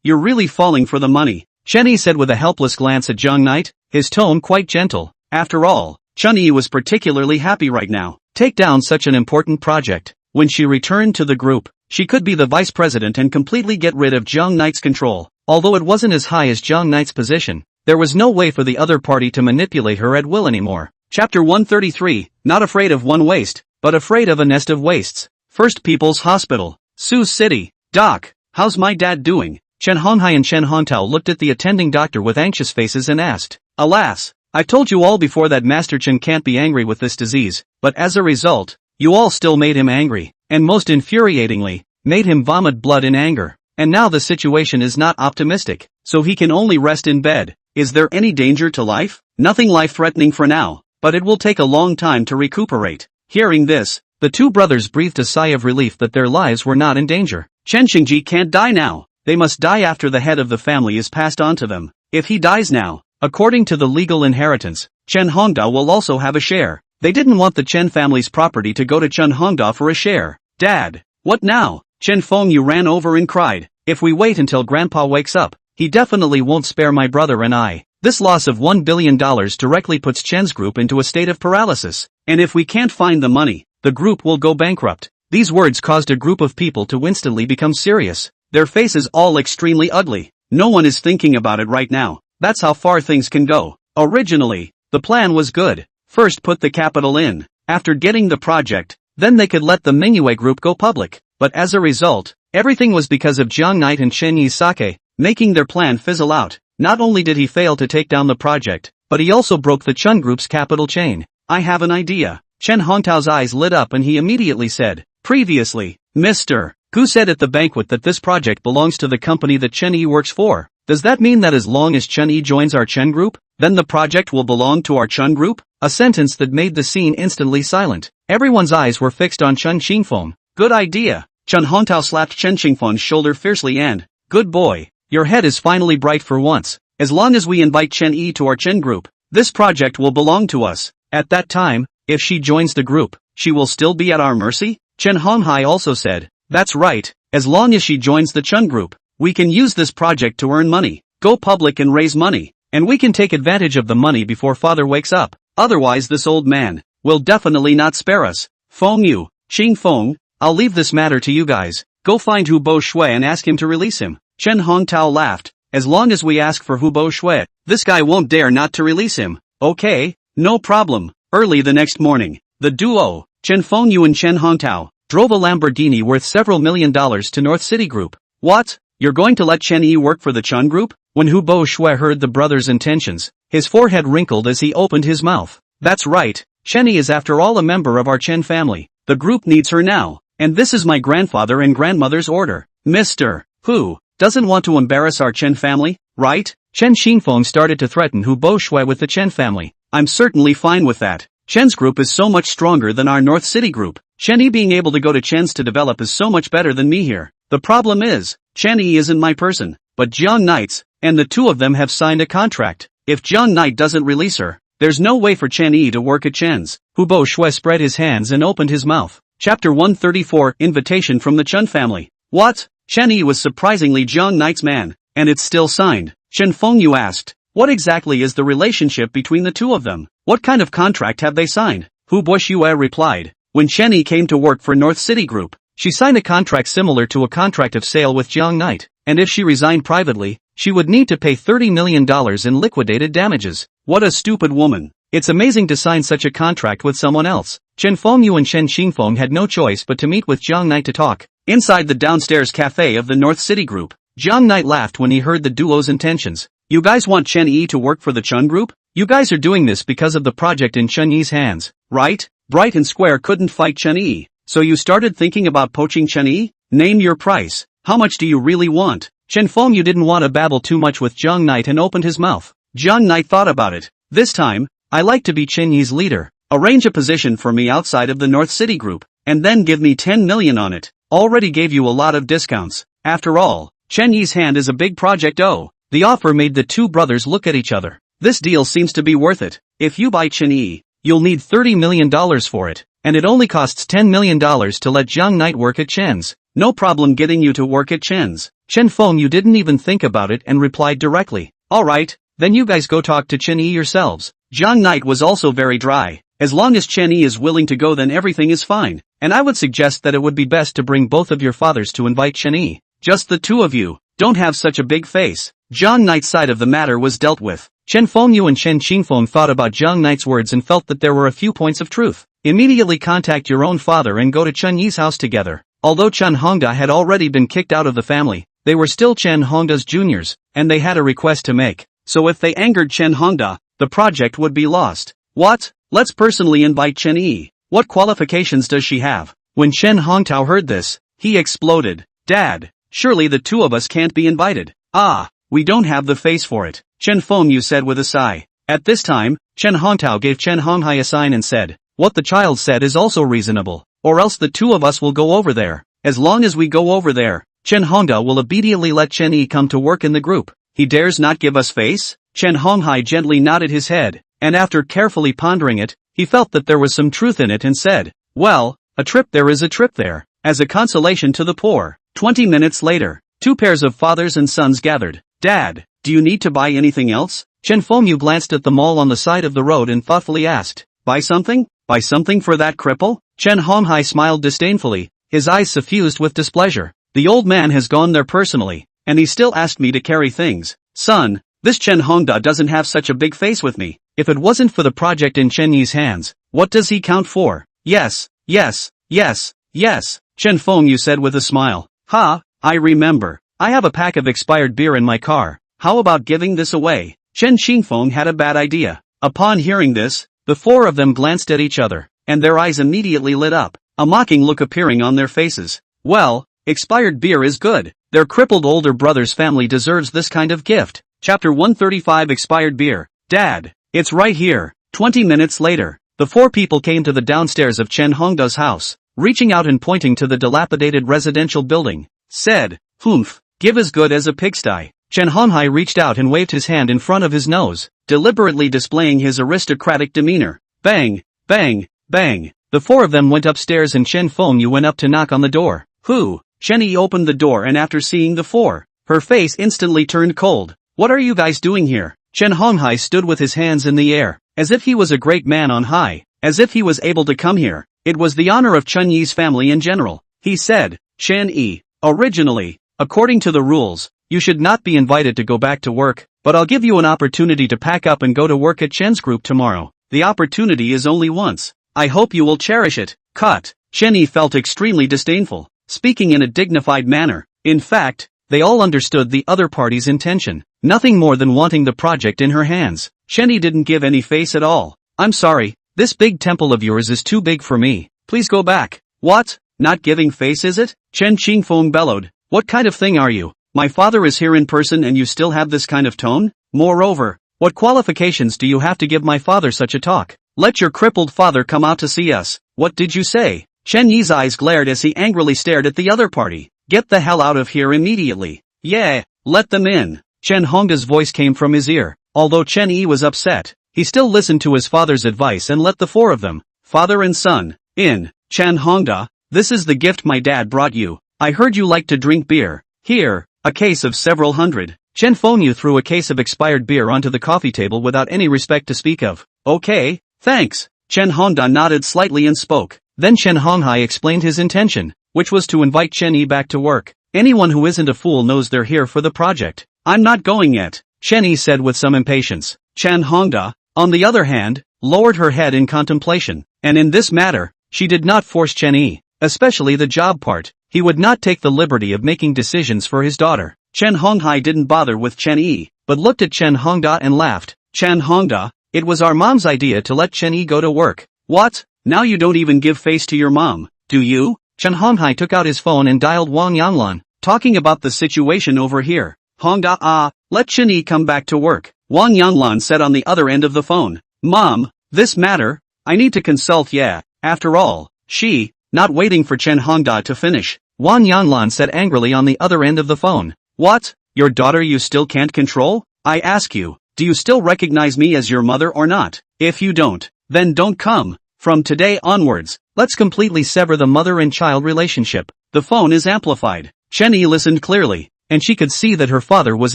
You're really falling for the money, Chenny said with a helpless glance at Zhang Knight, his tone quite gentle. After all, Chun-Yi was particularly happy right now. Take down such an important project. When she returned to the group, she could be the vice president and completely get rid of Zhang Knight's control. Although it wasn't as high as Zhang Knight's position, there was no way for the other party to manipulate her at will anymore. Chapter 133, not afraid of one waste, but afraid of a nest of wastes. First People's Hospital, Sioux City. Doc, how's my dad doing? Chen Honghai and Chen Hongtao looked at the attending doctor with anxious faces and asked, Alas, I've told you all before that Master Chen can't be angry with this disease, but as a result, you all still made him angry, and most infuriatingly, made him vomit blood in anger. And now the situation is not optimistic, so he can only rest in bed. Is there any danger to life? Nothing life-threatening for now, but it will take a long time to recuperate. Hearing this, the two brothers breathed a sigh of relief that their lives were not in danger. Chen Xingji can't die now. They must die after the head of the family is passed on to them. If he dies now, according to the legal inheritance, Chen Hongda will also have a share. They didn't want the Chen family's property to go to Chen Hongda for a share. Dad, what now? Chen Fengyu ran over and cried, if we wait until Grandpa wakes up, he definitely won't spare my brother and I. This loss of $1 billion directly puts Chen's group into a state of paralysis. And if we can't find the money, the group will go bankrupt. These words caused a group of people to instantly become serious. Their faces all extremely ugly. No one is thinking about it right now. That's how far things can go. Originally, the plan was good. First put the capital in. After getting the project, then they could let the Mingyue group go public. But as a result, everything was because of Zhang Knight and Chen Yisake, making their plan fizzle out. Not only did he fail to take down the project, but he also broke the Chun Group's capital chain. I have an idea. Chen Hongtao's eyes lit up and he immediately said, previously, Mr. Gu said at the banquet that this project belongs to the company that Chen Yi works for. Does that mean that as long as Chen Yi joins our Chen Group, then the project will belong to our Chun Group? A sentence that made the scene instantly silent. Everyone's eyes were fixed on Chen Xingfeng. Good idea. Chen Hongtao slapped Chen Xingfeng's shoulder fiercely and, good boy, your head is finally bright for once. as long as we invite Chen Yi to our Chen group, this project will belong to us. At that time, if she joins the group, she will still be at our mercy? Chen Honghai also said, that's right, as long as she joins the Chen group, we can use this project to earn money, go public and raise money, and we can take advantage of the money before father wakes up. Otherwise this old man will definitely not spare us. Feng Yu, Qing Feng, I'll leave this matter to you guys. Go find Hu Bo Shui and ask him to release him. Chen Hongtao laughed. As long as we ask for Hu Bo Shui, this guy won't dare not to release him. Okay, no problem. Early the next morning, the duo, Chen Fengyu and Chen Hongtao, drove a Lamborghini worth several $1 million to North City Group. What? You're going to let Chen Yi work for the Chen Group? When Hu Bo Shui heard the brothers' intentions, his forehead wrinkled as he opened his mouth. That's right, Chen Yi is after all a member of our Chen family. The group needs her now, and this is my grandfather and grandmother's order. Mr. Hu doesn't want to embarrass our Chen family, right? Chen Xingfeng started to threaten Hu Bo Shui with the Chen family. I'm certainly fine with that. Chen's group is so much stronger than our North City group. Chen Yi being able to go to Chen's to develop is so much better than me here. The problem is, Chen Yi isn't my person, but Jiang Knight's, and the two of them have signed a contract. If Jiang Knight doesn't release her, there's no way for Chen Yi to work at Chen's. Hu Bo Shui spread his hands and opened his mouth. Chapter 134, Invitation from the Chen family. What? Chen Yi was surprisingly Jiang Knight's man, and it's still signed. Chen Fengyu asked, what exactly is the relationship between the two of them? What kind of contract have they signed? Hu Bo Shui replied, when Chen Yi came to work for North City Group, she signed a contract similar to a contract of sale with Jiang Knight, and if she resigned privately, she would need to pay $30 million in liquidated damages. What a stupid woman. It's amazing to sign such a contract with someone else. Chen Fengyu and Chen Xingfeng had no choice but to meet with Jiang Knight to talk. Inside the downstairs cafe of the North City Group, Jiang Knight laughed when he heard the duo's intentions. You guys want Chen Yi to work for the Chen Group? You guys are doing this because of the project in Chen Yi's hands, right? Bright and Square couldn't fight Chen Yi, so you started thinking about poaching Chen Yi? Name your price. How much do you really want? Chen Fengyu didn't want to babble too much with Jiang Knight and opened his mouth. Jiang Knight thought about it. This time, I like to be Chen Yi's leader. Arrange a position for me outside of the North City Group, and then give me 10 million on it. Already gave you a lot of discounts. After all, Chen Yi's hand is a big project. Oh, the offer made the two brothers look at each other. This deal seems to be worth it. If you buy Chen Yi, you'll need $30 million for it, and it only costs $10 million to let Jiang Knight work at Chen's. No problem getting you to work at Chen's. Chen Fengyu didn't even think about it and replied directly. Alright, then you guys go talk to Chen Yi yourselves. Jiang Knight was also very dry. As long as Chen Yi is willing to go, then everything is fine, and I would suggest that it would be best to bring both of your fathers to invite Chen Yi. Just the two of you. Don't have such a big face. Jiang Knight's side of the matter was dealt with. Chen Fengyu and Chen Xingfeng thought about Jiang Knight's words and felt that there were a few points of truth. Immediately contact your own father and go to Chen Yi's house together. Although Chen Hongda had already been kicked out of the family, they were still Chen Hongda's juniors, and they had a request to make. So if they angered Chen Hongda, the project would be lost. What? Let's personally invite Chen Yi. What qualifications does she have? When Chen Hongtao heard this, he exploded. Dad, surely the two of us can't be invited. Ah, we don't have the face for it, Chen Fengyu said with a sigh. At this time, Chen Hongtao gave Chen Honghai a sign and said, what the child said is also reasonable, or else the two of us will go over there. As long as we go over there, Chen Hongda will immediately let Chen Yi come to work in the group. He dares not give us face? Chen Honghai gently nodded his head, and after carefully pondering it, he felt that there was some truth in it and said, well, a trip there is a trip there, as a consolation to the poor. 20 minutes later, two pairs of fathers and sons gathered. Dad, do you need to buy anything else? Chen Fengyu glanced at the mall on the side of the road and thoughtfully asked, buy something? Buy something for that cripple? Chen Honghai smiled disdainfully, his eyes suffused with displeasure. The old man has gone there personally, and he still asked me to carry things. Son, this Chen Hongda doesn't have such a big face with me. If it wasn't for the project in Chen Yi's hands, what does he count for? Yes, yes, yes, yes, Chen Fengyu said with a smile. Ha, I remember. I have a pack of expired beer in my car. How about giving this away? Chen Xingfeng had a bad idea. Upon hearing this, the four of them glanced at each other, and their eyes immediately lit up, a mocking look appearing on their faces. Well, expired beer is good. Their crippled older brother's family deserves this kind of gift. Chapter 135 Expired Beer. Dad, it's right here. 20 minutes later, the four people came to the downstairs of Chen Hongda's house, reaching out and pointing to the dilapidated residential building, said, humph, give as good as a pigsty. Chen Honghai reached out and waved his hand in front of his nose, deliberately displaying his aristocratic demeanor. Bang, bang, bang. The four of them went upstairs and Chen Fengyu went up to knock on the door. Who? Chen Yi opened the door and after seeing the four, her face instantly turned cold. What are you guys doing here? Chen Honghai stood with his hands in the air, as if he was a great man on high, as if he was able to come here. It was the honor of Chen Yi's family in general. He said, Chen Yi, originally, according to the rules, you should not be invited to go back to work, but I'll give you an opportunity to pack up and go to work at Chen's group tomorrow. The opportunity is only once. I hope you will cherish it. Cut. Chen Yi felt extremely disdainful, speaking in a dignified manner. In fact, they all understood the other party's intention, nothing more than wanting the project in her hands. Chen Yi didn't give any face at all. I'm sorry, this big temple of yours is too big for me. Please go back. What? Not giving face is it? Chen Qingfeng bellowed. What kind of thing are you? My father is here in person and you still have this kind of tone? Moreover, what qualifications do you have to give my father such a talk? Let your crippled father come out to see us. What did you say? Chen Yi's eyes glared as he angrily stared at the other party. Get the hell out of here immediately. Yeah, let them in. Chen Hongda's voice came from his ear. Although Chen Yi was upset, he still listened to his father's advice and let the four of them, father and son, in. Chen Hongda, this is the gift my dad brought you. I heard you like to drink beer. Here, a case of several hundred. Chen Fengyu threw a case of expired beer onto the coffee table without any respect to speak of. Okay, thanks. Chen Hongda nodded slightly and spoke. Then Chen Honghai explained his intention, which was to invite Chen Yi back to work. Anyone who isn't a fool knows they're here for the project. I'm not going yet, Chen Yi said with some impatience. Chen Hongda, on the other hand, lowered her head in contemplation, and in this matter, she did not force Chen Yi, especially the job part. He would not take the liberty of making decisions for his daughter. Chen Honghai didn't bother with Chen Yi, but looked at Chen Hongda and laughed. Chen Hongda, it was our mom's idea to let Chen Yi go to work. What? Now you don't even give face to your mom, do you? Chen Honghai took out his phone and dialed Wang Yanlan, talking about the situation over here. Hongda, let Chen Yi come back to work. Wang Yanlan said on the other end of the phone. Mom, this matter? I need to consult. Yeah, after all, she, not waiting for Chen Hongda to finish. Wang Yanlan said angrily on the other end of the phone. What? Your daughter you still can't control? I ask you, do you still recognize me as your mother or not? If you don't, then don't come. From today onwards, let's completely sever the mother and child relationship. The phone is amplified. Chen Yi listened clearly, and she could see that her father was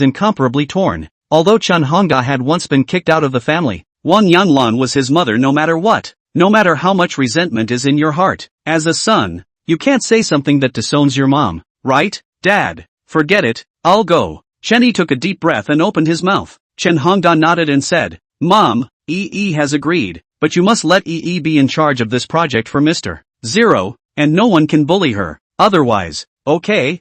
incomparably torn. Although Chen Hongda had once been kicked out of the family, Wang Yanlan was his mother no matter what. No matter how much resentment is in your heart, as a son, you can't say something that disowns your mom, right, Dad? Forget it, I'll go. Chen Yi took a deep breath and opened his mouth. Chen Hongda nodded and said, Mom, Yi has agreed, but you must let Yi be in charge of this project for Mr. Zero, and no one can bully her, otherwise. Okay,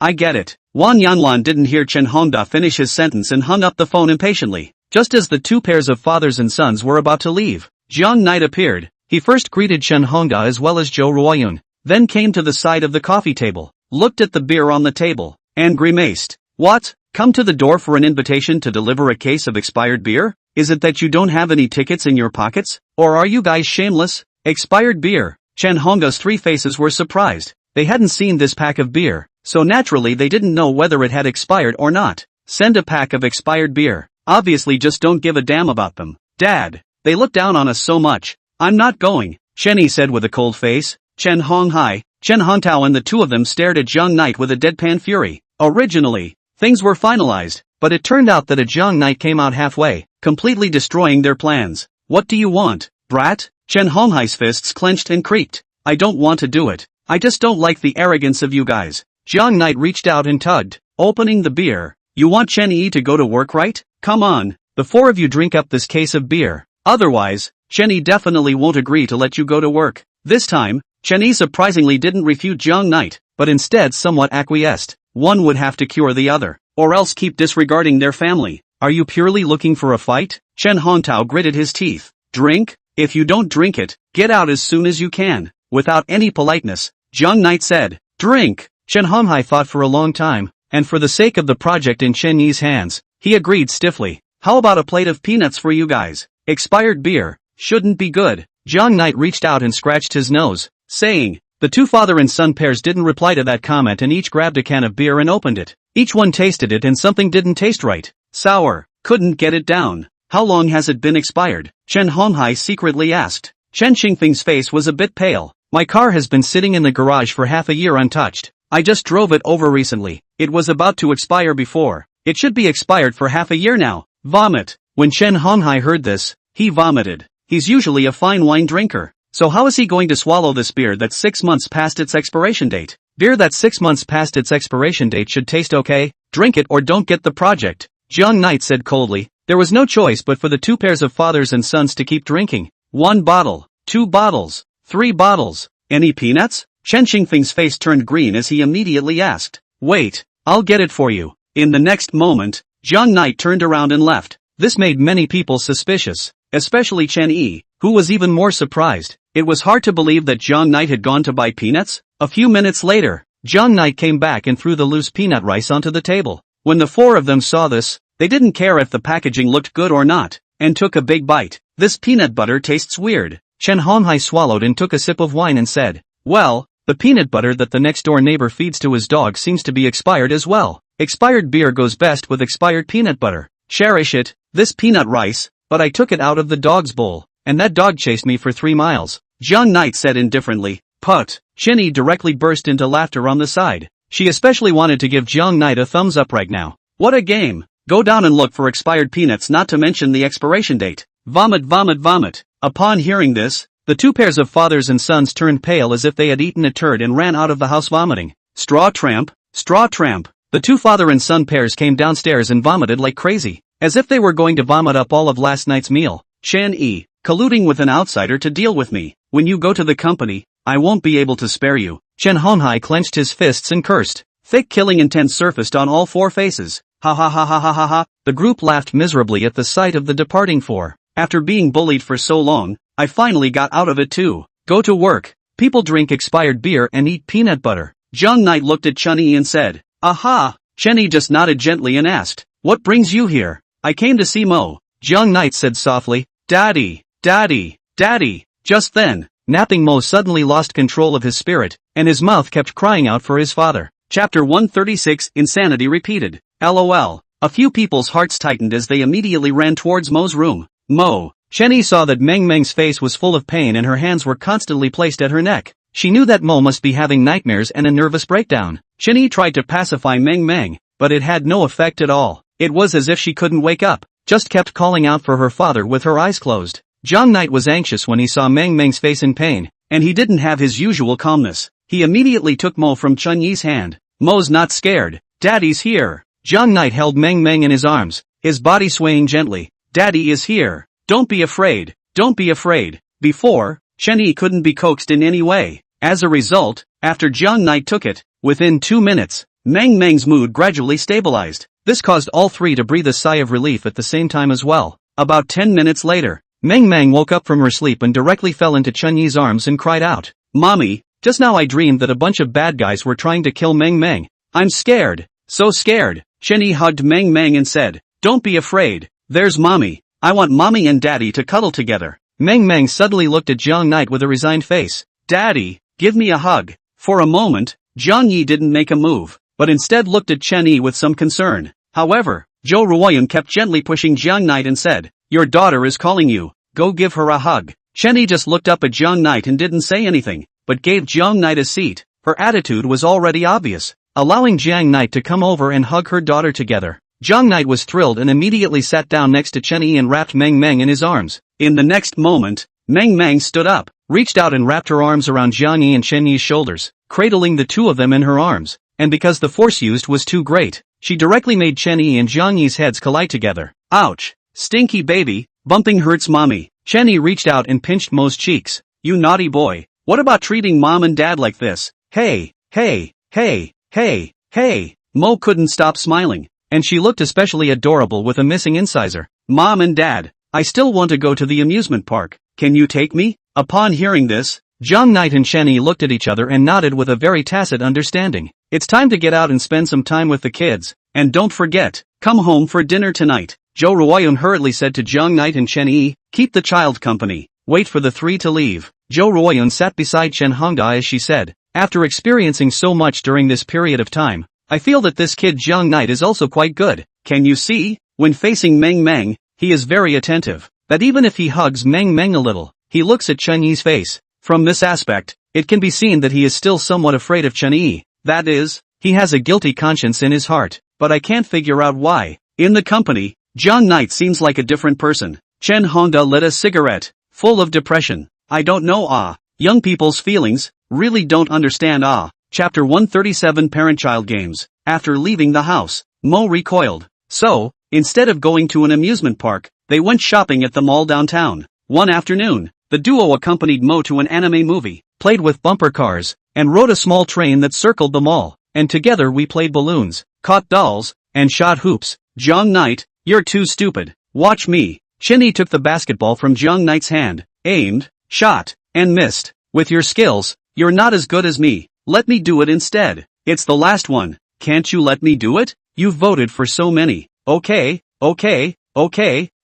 I get it. Wang Yanlan didn't hear Chen Hongda finish his sentence and hung up the phone impatiently. Just as the two pairs of fathers and sons were about to leave, Jiang Knight appeared. He first greeted Chen Hongda as well as Zhou Ruoyun, then came to the side of the coffee table, looked at the beer on the table, and grimaced. What? Come to the door for an invitation to deliver a case of expired beer? Is it that you don't have any tickets in your pockets? Or are you guys shameless? Expired beer. Chen Hongda's three faces were surprised. They hadn't seen this pack of beer, so naturally they didn't know whether it had expired or not. Send a pack of expired beer. Obviously just don't give a damn about them. Dad, they look down on us so much. I'm not going, Chen Yi said with a cold face. Chen Honghai, Chen Hongtao and the two of them stared at Jiang Knight with a deadpan fury. Originally, things were finalized, but it turned out that a Jiang Knight came out halfway, completely destroying their plans. What do you want, brat? Chen Honghai's fists clenched and creaked. I don't want to do it. I just don't like the arrogance of you guys. Jiang Knight reached out and tugged, opening the beer. You want Chen Yi to go to work, right? Come on, the four of you drink up this case of beer. Otherwise, Chen Yi definitely won't agree to let you go to work. This time, Chen Yi surprisingly didn't refute Jiang Knight, but instead somewhat acquiesced. One would have to cure the other, or else keep disregarding their family. Are you purely looking for a fight? Chen Hongtao gritted his teeth. Drink? If you don't drink it, get out as soon as you can. Without any politeness, Jiang Knight said, drink. Chen Honghai thought for a long time, and for the sake of the project in Chen Yi's hands, he agreed stiffly. How about a plate of peanuts for you guys? Expired beer, shouldn't be good. Jiang Knight reached out and scratched his nose, saying, The two father and son pairs didn't reply to that comment and each grabbed a can of beer and opened it. Each one tasted it and something didn't taste right. Sour. Couldn't get it down. How long has it been expired? Chen Honghai secretly asked. Chen Qingfeng's face was a bit pale. My car has been sitting in the garage for half a year untouched. I just drove it over recently. It was about to expire before. It should be expired for half a year now. Vomit. When Chen Honghai heard this, he vomited. He's usually a fine wine drinker. So how is he going to swallow this beer that's 6 months past its expiration date? Beer that's 6 months past its expiration date should taste okay. Drink it or don't get the project. Jiang Knight said coldly. There was no choice but for the two pairs of fathers and sons to keep drinking. 1 bottle, 2 bottles, 3 bottles. Any peanuts? Chen Qingfeng's face turned green as he immediately asked. Wait, I'll get it for you. In the next moment, Jiang Knight turned around and left. This made many people suspicious, especially Chen Yi, who was even more surprised. It was hard to believe that Jiang Knight had gone to buy peanuts. A few minutes later, Jiang Knight came back and threw the loose peanut rice onto the table. When the four of them saw this, they didn't care if the packaging looked good or not, and took a big bite. This peanut butter tastes weird. Chen Honghai swallowed and took a sip of wine and said, well, the peanut butter that the next door neighbor feeds to his dog seems to be expired as well. Expired beer goes best with expired peanut butter. Cherish it, this peanut rice, but I took it out of the dog's bowl, and that dog chased me for 3 miles. Jiang Knight said indifferently. Put. Chen Yi directly burst into laughter on the side. She especially wanted to give Jiang Knight a thumbs up right now. What a game. Go down and look for expired peanuts, not to mention the expiration date. Vomit, vomit, vomit. Upon hearing this, the two pairs of fathers and sons turned pale as if they had eaten a turd and ran out of the house vomiting. Straw tramp, straw tramp. The two father and son pairs came downstairs and vomited like crazy, as if they were going to vomit up all of last night's meal. Chen Yi, colluding with an outsider to deal with me. When you go to the company, I won't be able to spare you. Chen Honghai clenched his fists and cursed. Thick killing intent surfaced on all four faces. Ha ha ha ha ha ha ha. The group laughed miserably at the sight of the departing four. After being bullied for so long, I finally got out of it too. Go to work. People drink expired beer and eat peanut butter. Jiang Knight looked at Chen Yi and said, aha. Chen Yi just nodded gently and asked, what brings you here? I came to see Mo. Jiang Knight said softly, Daddy, Daddy, Daddy. Just then, napping Mo suddenly lost control of his spirit, and his mouth kept crying out for his father. Chapter 136 Insanity Repeated. LOL. A few people's hearts tightened as they immediately ran towards Mo's room. Mo. Chen Yi saw that Meng Meng's face was full of pain and her hands were constantly placed at her neck. She knew that Mo must be having nightmares and a nervous breakdown. Chen Yi tried to pacify Meng Meng, but it had no effect at all. It was as if she couldn't wake up, just kept calling out for her father with her eyes closed. Jiang Knight was anxious when he saw Meng Meng's face in pain, and he didn't have his usual calmness. He immediately took Mo from Chen Yi's hand. Mo's not scared. Daddy's here. Jiang Knight held Meng Meng in his arms, his body swaying gently. Daddy is here. Don't be afraid. Don't be afraid. Before, Chen Yi couldn't be coaxed in any way. As a result, after Jiang Knight took it, within 2 minutes, Meng Meng's mood gradually stabilized. This caused all three to breathe a sigh of relief at the same time as well. About 10 minutes later, Meng Meng woke up from her sleep and directly fell into Chen Yi's arms and cried out, Mommy, just now I dreamed that a bunch of bad guys were trying to kill Meng Meng. I'm scared. So scared. Chen Yi hugged Meng Meng and said, don't be afraid. There's Mommy. I want Mommy and Daddy to cuddle together. Meng Meng suddenly looked at Jiang Knight with a resigned face. Daddy, give me a hug. For a moment, Jiang Yi didn't make a move, but instead looked at Chen Yi with some concern. However, Zhou Ruoyun kept gently pushing Jiang Knight and said, your daughter is calling you. Go give her a hug. Chen Yi just looked up at Jiang Knight and didn't say anything, but gave Jiang Knight a seat. Her attitude was already obvious, allowing Jiang Knight to come over and hug her daughter together. Jiang Knight was thrilled and immediately sat down next to Chen Yi and wrapped Meng Meng in his arms. In the next moment, Meng Meng stood up, reached out and wrapped her arms around Jiang Yi and Chen Yi's shoulders, cradling the two of them in her arms, and because the force used was too great, she directly made Chen Yi and Jiang Yi's heads collide together. Ouch! Stinky baby, bumping hurts Mommy. Chen Yi reached out and pinched Mo's cheeks. You naughty boy, what about treating Mom and Dad like this? Hey, hey, hey, hey, hey. Mo couldn't stop smiling, and she looked especially adorable with a missing incisor. Mom and Dad, I still want to go to the amusement park. Can you take me? Upon hearing this, Jiang Knight and Chen Yi looked at each other and nodded with a very tacit understanding. It's time to get out and spend some time with the kids. And don't forget, come home for dinner tonight. Zhou Ruoyun hurriedly said to Jiang Knight and Chen Yi, keep the child company. Wait for the three to leave. Jo Royun sat beside Chen Hongda as she said, after experiencing so much during this period of time, I feel that this kid Jiang Knight is also quite good. Can you see? When facing Meng Meng, he is very attentive. That even if he hugs Meng Meng a little, he looks at Chen Yi's face. From this aspect, it can be seen that he is still somewhat afraid of Chen Yi. That is, he has a guilty conscience in his heart, but I can't figure out why. In the company, Jiang Knight seems like a different person. Chen Hongda lit a cigarette, full of depression. I don't know young people's feelings, really don't understand Chapter 137 Parent-Child Games. After leaving the house, Mo recoiled. So, instead of going to an amusement park, they went shopping at the mall downtown. One afternoon, the duo accompanied Mo to an anime movie, played with bumper cars, and rode a small train that circled the mall, and together we played balloons, caught dolls, and shot hoops. Jiang Knight, you're too stupid. Watch me. Chen Yi took the basketball from Jiang Knight's hand, aimed, shot, and missed. With your skills, you're not as good as me. Let me do it instead. It's the last one. Can't you let me do it? You've voted for so many. Okay,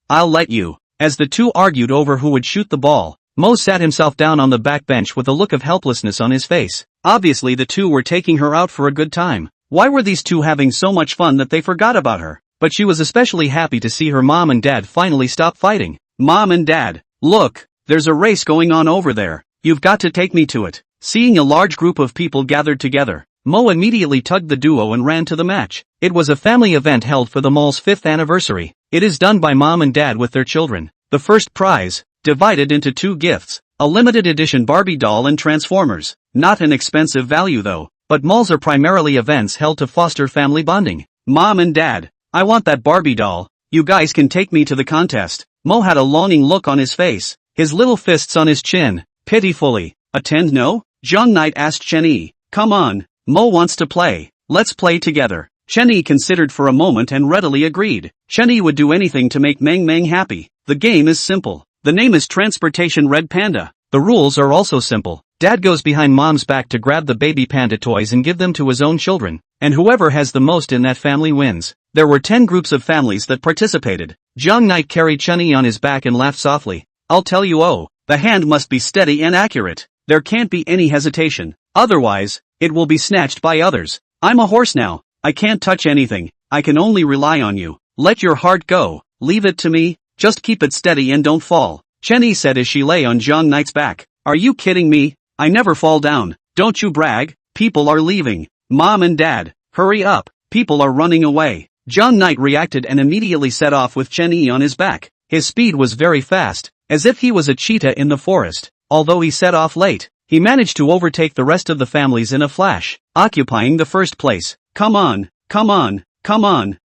I'll let you. As the two argued over who would shoot the ball, Mo sat himself down on the back bench with a look of helplessness on his face. Obviously the two were taking her out for a good time. Why were these two having so much fun that they forgot about her? But she was especially happy to see her mom and dad finally stop fighting. Mom and Dad, look, there's a race going on over there. You've got to take me to it. Seeing a large group of people gathered together, Mo immediately tugged the duo and ran to the match. It was a family event held for the mall's 5th anniversary. It is done by mom and dad with their children. The first prize, divided into 2 gifts, a limited edition Barbie doll and Transformers. Not an expensive value though, but malls are primarily events held to foster family bonding. Mom and Dad, I want that Barbie doll. You guys can take me to the contest. Mo had a longing look on his face, his little fists on his chin, pitifully. Attend no? Jiang Knight asked Chen Yi. Come on, Mo wants to play. Let's play together. Chen Yi considered for a moment and readily agreed. Chen Yi would do anything to make Meng Meng happy. The game is simple. The name is Transportation Red Panda. The rules are also simple. Dad goes behind mom's back to grab the baby panda toys and give them to his own children, and whoever has the most in that family wins. There were 10 groups of families that participated. Jiang Knight carried Chen Yi on his back and laughed softly. I'll tell you the hand must be steady and accurate. There can't be any hesitation. Otherwise, it will be snatched by others. I'm a horse now. I can't touch anything. I can only rely on you. Let your heart go. Leave it to me. Just keep it steady and don't fall. Chen Yi said as she lay on Jiang Knight's back. Are you kidding me? I never fall down. Don't you brag. People are leaving. Mom and Dad, hurry up. People are running away. Jiang Knight reacted and immediately set off with Chen Yi on his back. His speed was very fast, as if he was a cheetah in the forest. Although he set off late, he managed to overtake the rest of the families in a flash, occupying the first place. Come on,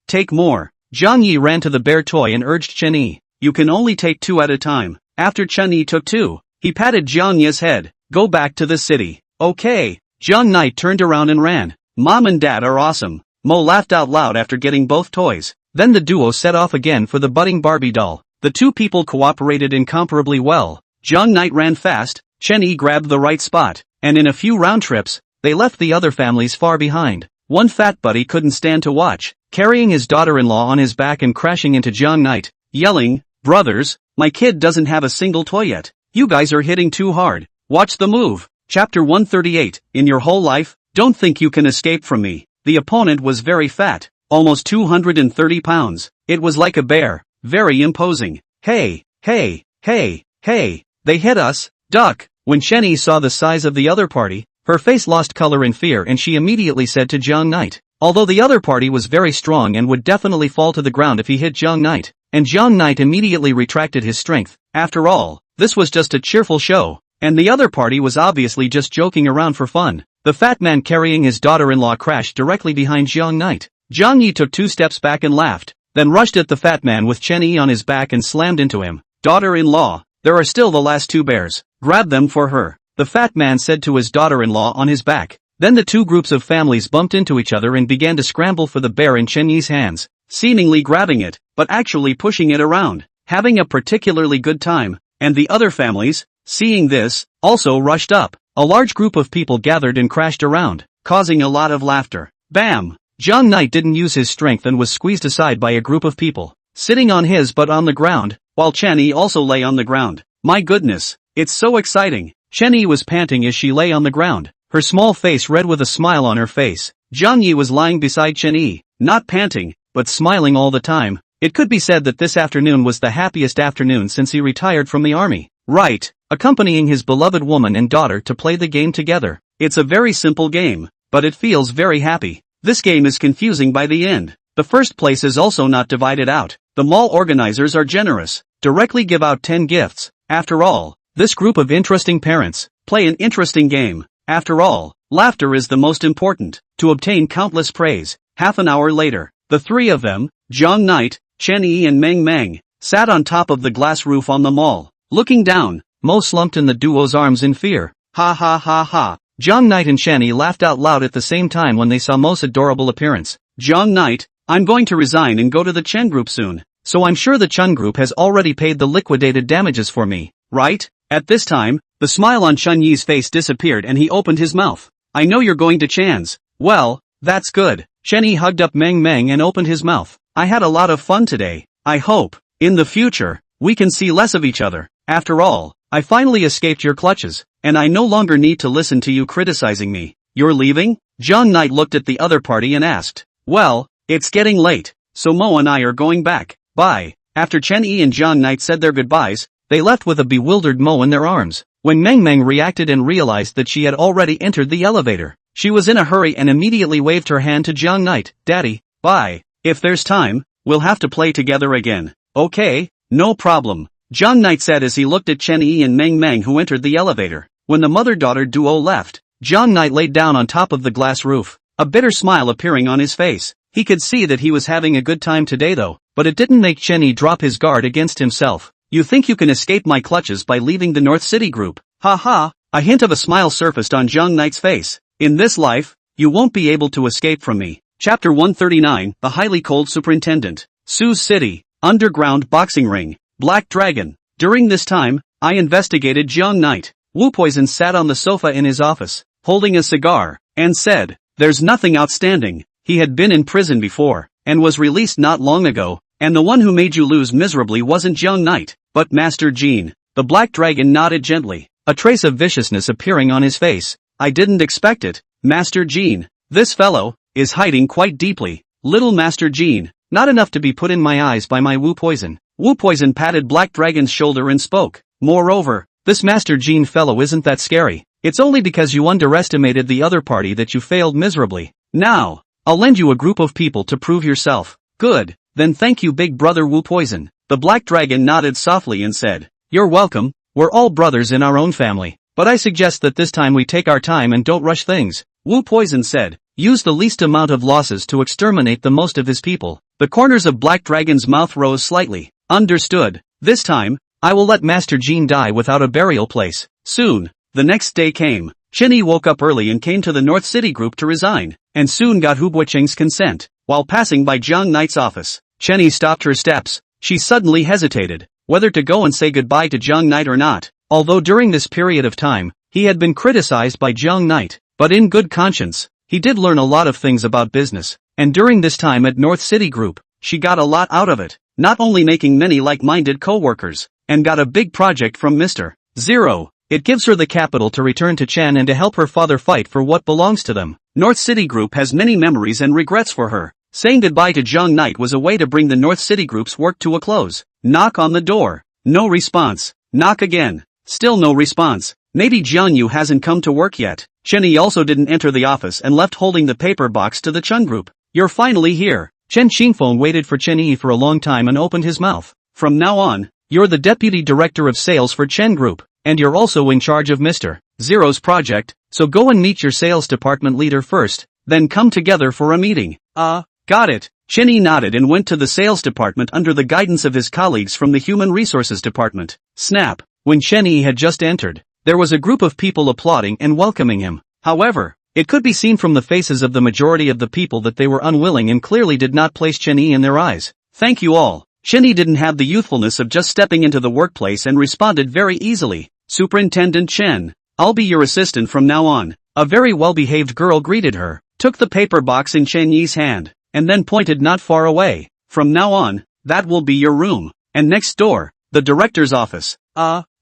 take more. Jiang Yi ran to the bear toy and urged Chen Yi. You can only take 2 at a time. After Chen Yi took 2, he patted Jiang Yi's head. Go back to the city. Okay. Jiang Knight turned around and ran. Mom and Dad are awesome. Mo laughed out loud after getting both toys. Then the duo set off again for the budding Barbie doll. The two people cooperated incomparably well. Jiang Knight ran fast, Chen Yi grabbed the right spot, and in a few round trips, they left the other families far behind. One fat buddy couldn't stand to watch, carrying his daughter-in-law on his back and crashing into Jiang Knight, yelling, Brothers, my kid doesn't have a single toy yet. You guys are hitting too hard. Watch the move. Chapter 138. In your whole life, don't think you can escape from me. The opponent was very fat, almost 230 pounds. It was like a bear, very imposing. Hey, they hit us, duck. When Chen Yi saw the size of the other party, her face lost color in fear and she immediately said to Jiang Knight, although the other party was very strong and would definitely fall to the ground if he hit Jiang Knight, and Jiang Knight immediately retracted his strength. After all, this was just a cheerful show. And the other party was obviously just joking around for fun. The fat man carrying his daughter-in-law crashed directly behind Jiang Knight. Jiang Yi took 2 steps back and laughed, then rushed at the fat man with Chen Yi on his back and slammed into him. Daughter-in-law, there are still the last 2 bears. Grab them for her, the fat man said to his daughter-in-law on his back. Then the 2 groups of families bumped into each other and began to scramble for the bear in Chen Yi's hands, seemingly grabbing it, but actually pushing it around, having a particularly good time. And the other families, seeing this, also rushed up. A large group of people gathered and crashed around, causing a lot of laughter. Bam! Jiang Knight didn't use his strength and was squeezed aside by a group of people, sitting on his butt on the ground, while Chen Yi also lay on the ground. My goodness, it's so exciting. Chen Yi was panting as she lay on the ground, her small face red with a smile on her face. Zhang Yi was lying beside Chen Yi, not panting, but smiling all the time. It could be said that this afternoon was the happiest afternoon since he retired from the army. Right, accompanying his beloved woman and daughter to play the game together. It's a very simple game, but it feels very happy. This game is confusing by the end. The first place is also not divided out. The mall organizers are generous, directly give out 10 gifts. After all, this group of interesting parents play an interesting game. After all, laughter is the most important. To obtain countless praise, half an hour later, the three of them, Zhang Knight, Chen Yi and Meng Meng, sat on top of the glass roof on the mall. Looking down, Mo slumped in the duo's arms in fear. Ha ha ha ha. Zhang Knight and Chen Yi laughed out loud at the same time when they saw Mo's adorable appearance. Zhang Knight, I'm going to resign and go to the Chen group soon, so I'm sure the Chen group has already paid the liquidated damages for me, right? At this time, the smile on Chen Yi's face disappeared and he opened his mouth. I know you're going to Chan's. Well, that's good. Chen Yi hugged up Meng Meng and opened his mouth. I had a lot of fun today. I hope, in the future, we can see less of each other. After all, I finally escaped your clutches, and I no longer need to listen to you criticizing me. You're leaving? Zhang Knight looked at the other party and asked. Well, it's getting late, so Mo and I are going back. Bye. After Chen Yi and Zhang Knight said their goodbyes, they left with a bewildered Mo in their arms. When Meng Meng reacted and realized that she had already entered the elevator, she was in a hurry and immediately waved her hand to Zhang Knight. Daddy, bye. If there's time, we'll have to play together again. Okay, no problem. Zhang Knight said as he looked at Chen Yi and Meng Meng who entered the elevator. When the mother-daughter duo left, Zhang Knight laid down on top of the glass roof, a bitter smile appearing on his face. He could see that he was having a good time today though, but it didn't make Chen Yi drop his guard against himself. You think you can escape my clutches by leaving the North City group? Ha ha, a hint of a smile surfaced on Zhang Knight's face. In this life, you won't be able to escape from me. Chapter 139, The Highly Cold Superintendent. Sioux City, Underground Boxing Ring, Black Dragon. During this time, I investigated Zhang Knight. Wu Poison sat on the sofa in his office, holding a cigar, and said, there's nothing outstanding. He had been in prison before, and was released not long ago, and the one who made you lose miserably wasn't Zhang Knight, but Master Jean. The Black Dragon nodded gently, a trace of viciousness appearing on his face. I didn't expect it, Master Jean. This fellow is hiding quite deeply. Little Master Jean, not enough to be put in my eyes by my Wu Poison. Wu Poison patted Black Dragon's shoulder and spoke. Moreover, this Master Jean fellow isn't that scary. It's only because you underestimated the other party that you failed miserably. Now, I'll lend you a group of people to prove yourself. Good, then thank you Big Brother Wu Poison. The Black Dragon nodded softly and said, you're welcome, we're all brothers in our own family, but I suggest that this time we take our time and don't rush things. Wu Poison said, use the least amount of losses to exterminate the most of his people. The corners of Black Dragon's mouth rose slightly. Understood. This time, I will let Master Jean die without a burial place. Soon, the next day came. Chen Yi woke up early and came to the North City group to resign, and soon got Hu Buiqing's consent. While passing by Zhang Knight's office, Chen Yi stopped her steps. She suddenly hesitated, whether to go and say goodbye to Zhang Knight or not. Although during this period of time, he had been criticized by Zhang Knight, but in good conscience, he did learn a lot of things about business, and during this time at North City Group, she got a lot out of it, not only making many like-minded co-workers, and got a big project from Mr. Zero. It gives her the capital to return to Chen and to help her father fight for what belongs to them. North City Group has many memories and regrets for her. Saying goodbye to Zhang Knight was a way to bring the North City Group's work to a close. Knock on the door. No response. Knock again. Still no response. Maybe Jiang Yu hasn't come to work yet. Chen Yi also didn't enter the office and left holding the paper box to the Chen Group. You're finally here. Chen Qingfeng waited for Chen Yi for a long time and opened his mouth. From now on, you're the Deputy Director of Sales for Chen Group, and you're also in charge of Mr. Zero's project, so go and meet your sales department leader first, then come together for a meeting. Got it. Chen Yi nodded and went to the sales department under the guidance of his colleagues from the Human Resources Department. Snap. When Chen Yi had just entered, there was a group of people applauding and welcoming him. However, it could be seen from the faces of the majority of the people that they were unwilling and clearly did not place Chen Yi in their eyes. Thank you all. Chen Yi didn't have the youthfulness of just stepping into the workplace and responded very easily. Superintendent Chen, I'll be your assistant from now on. A very well-behaved girl greeted her, took the paper box in Chen Yi's hand, and then pointed not far away. From now on, that will be your room. And next door, the director's office.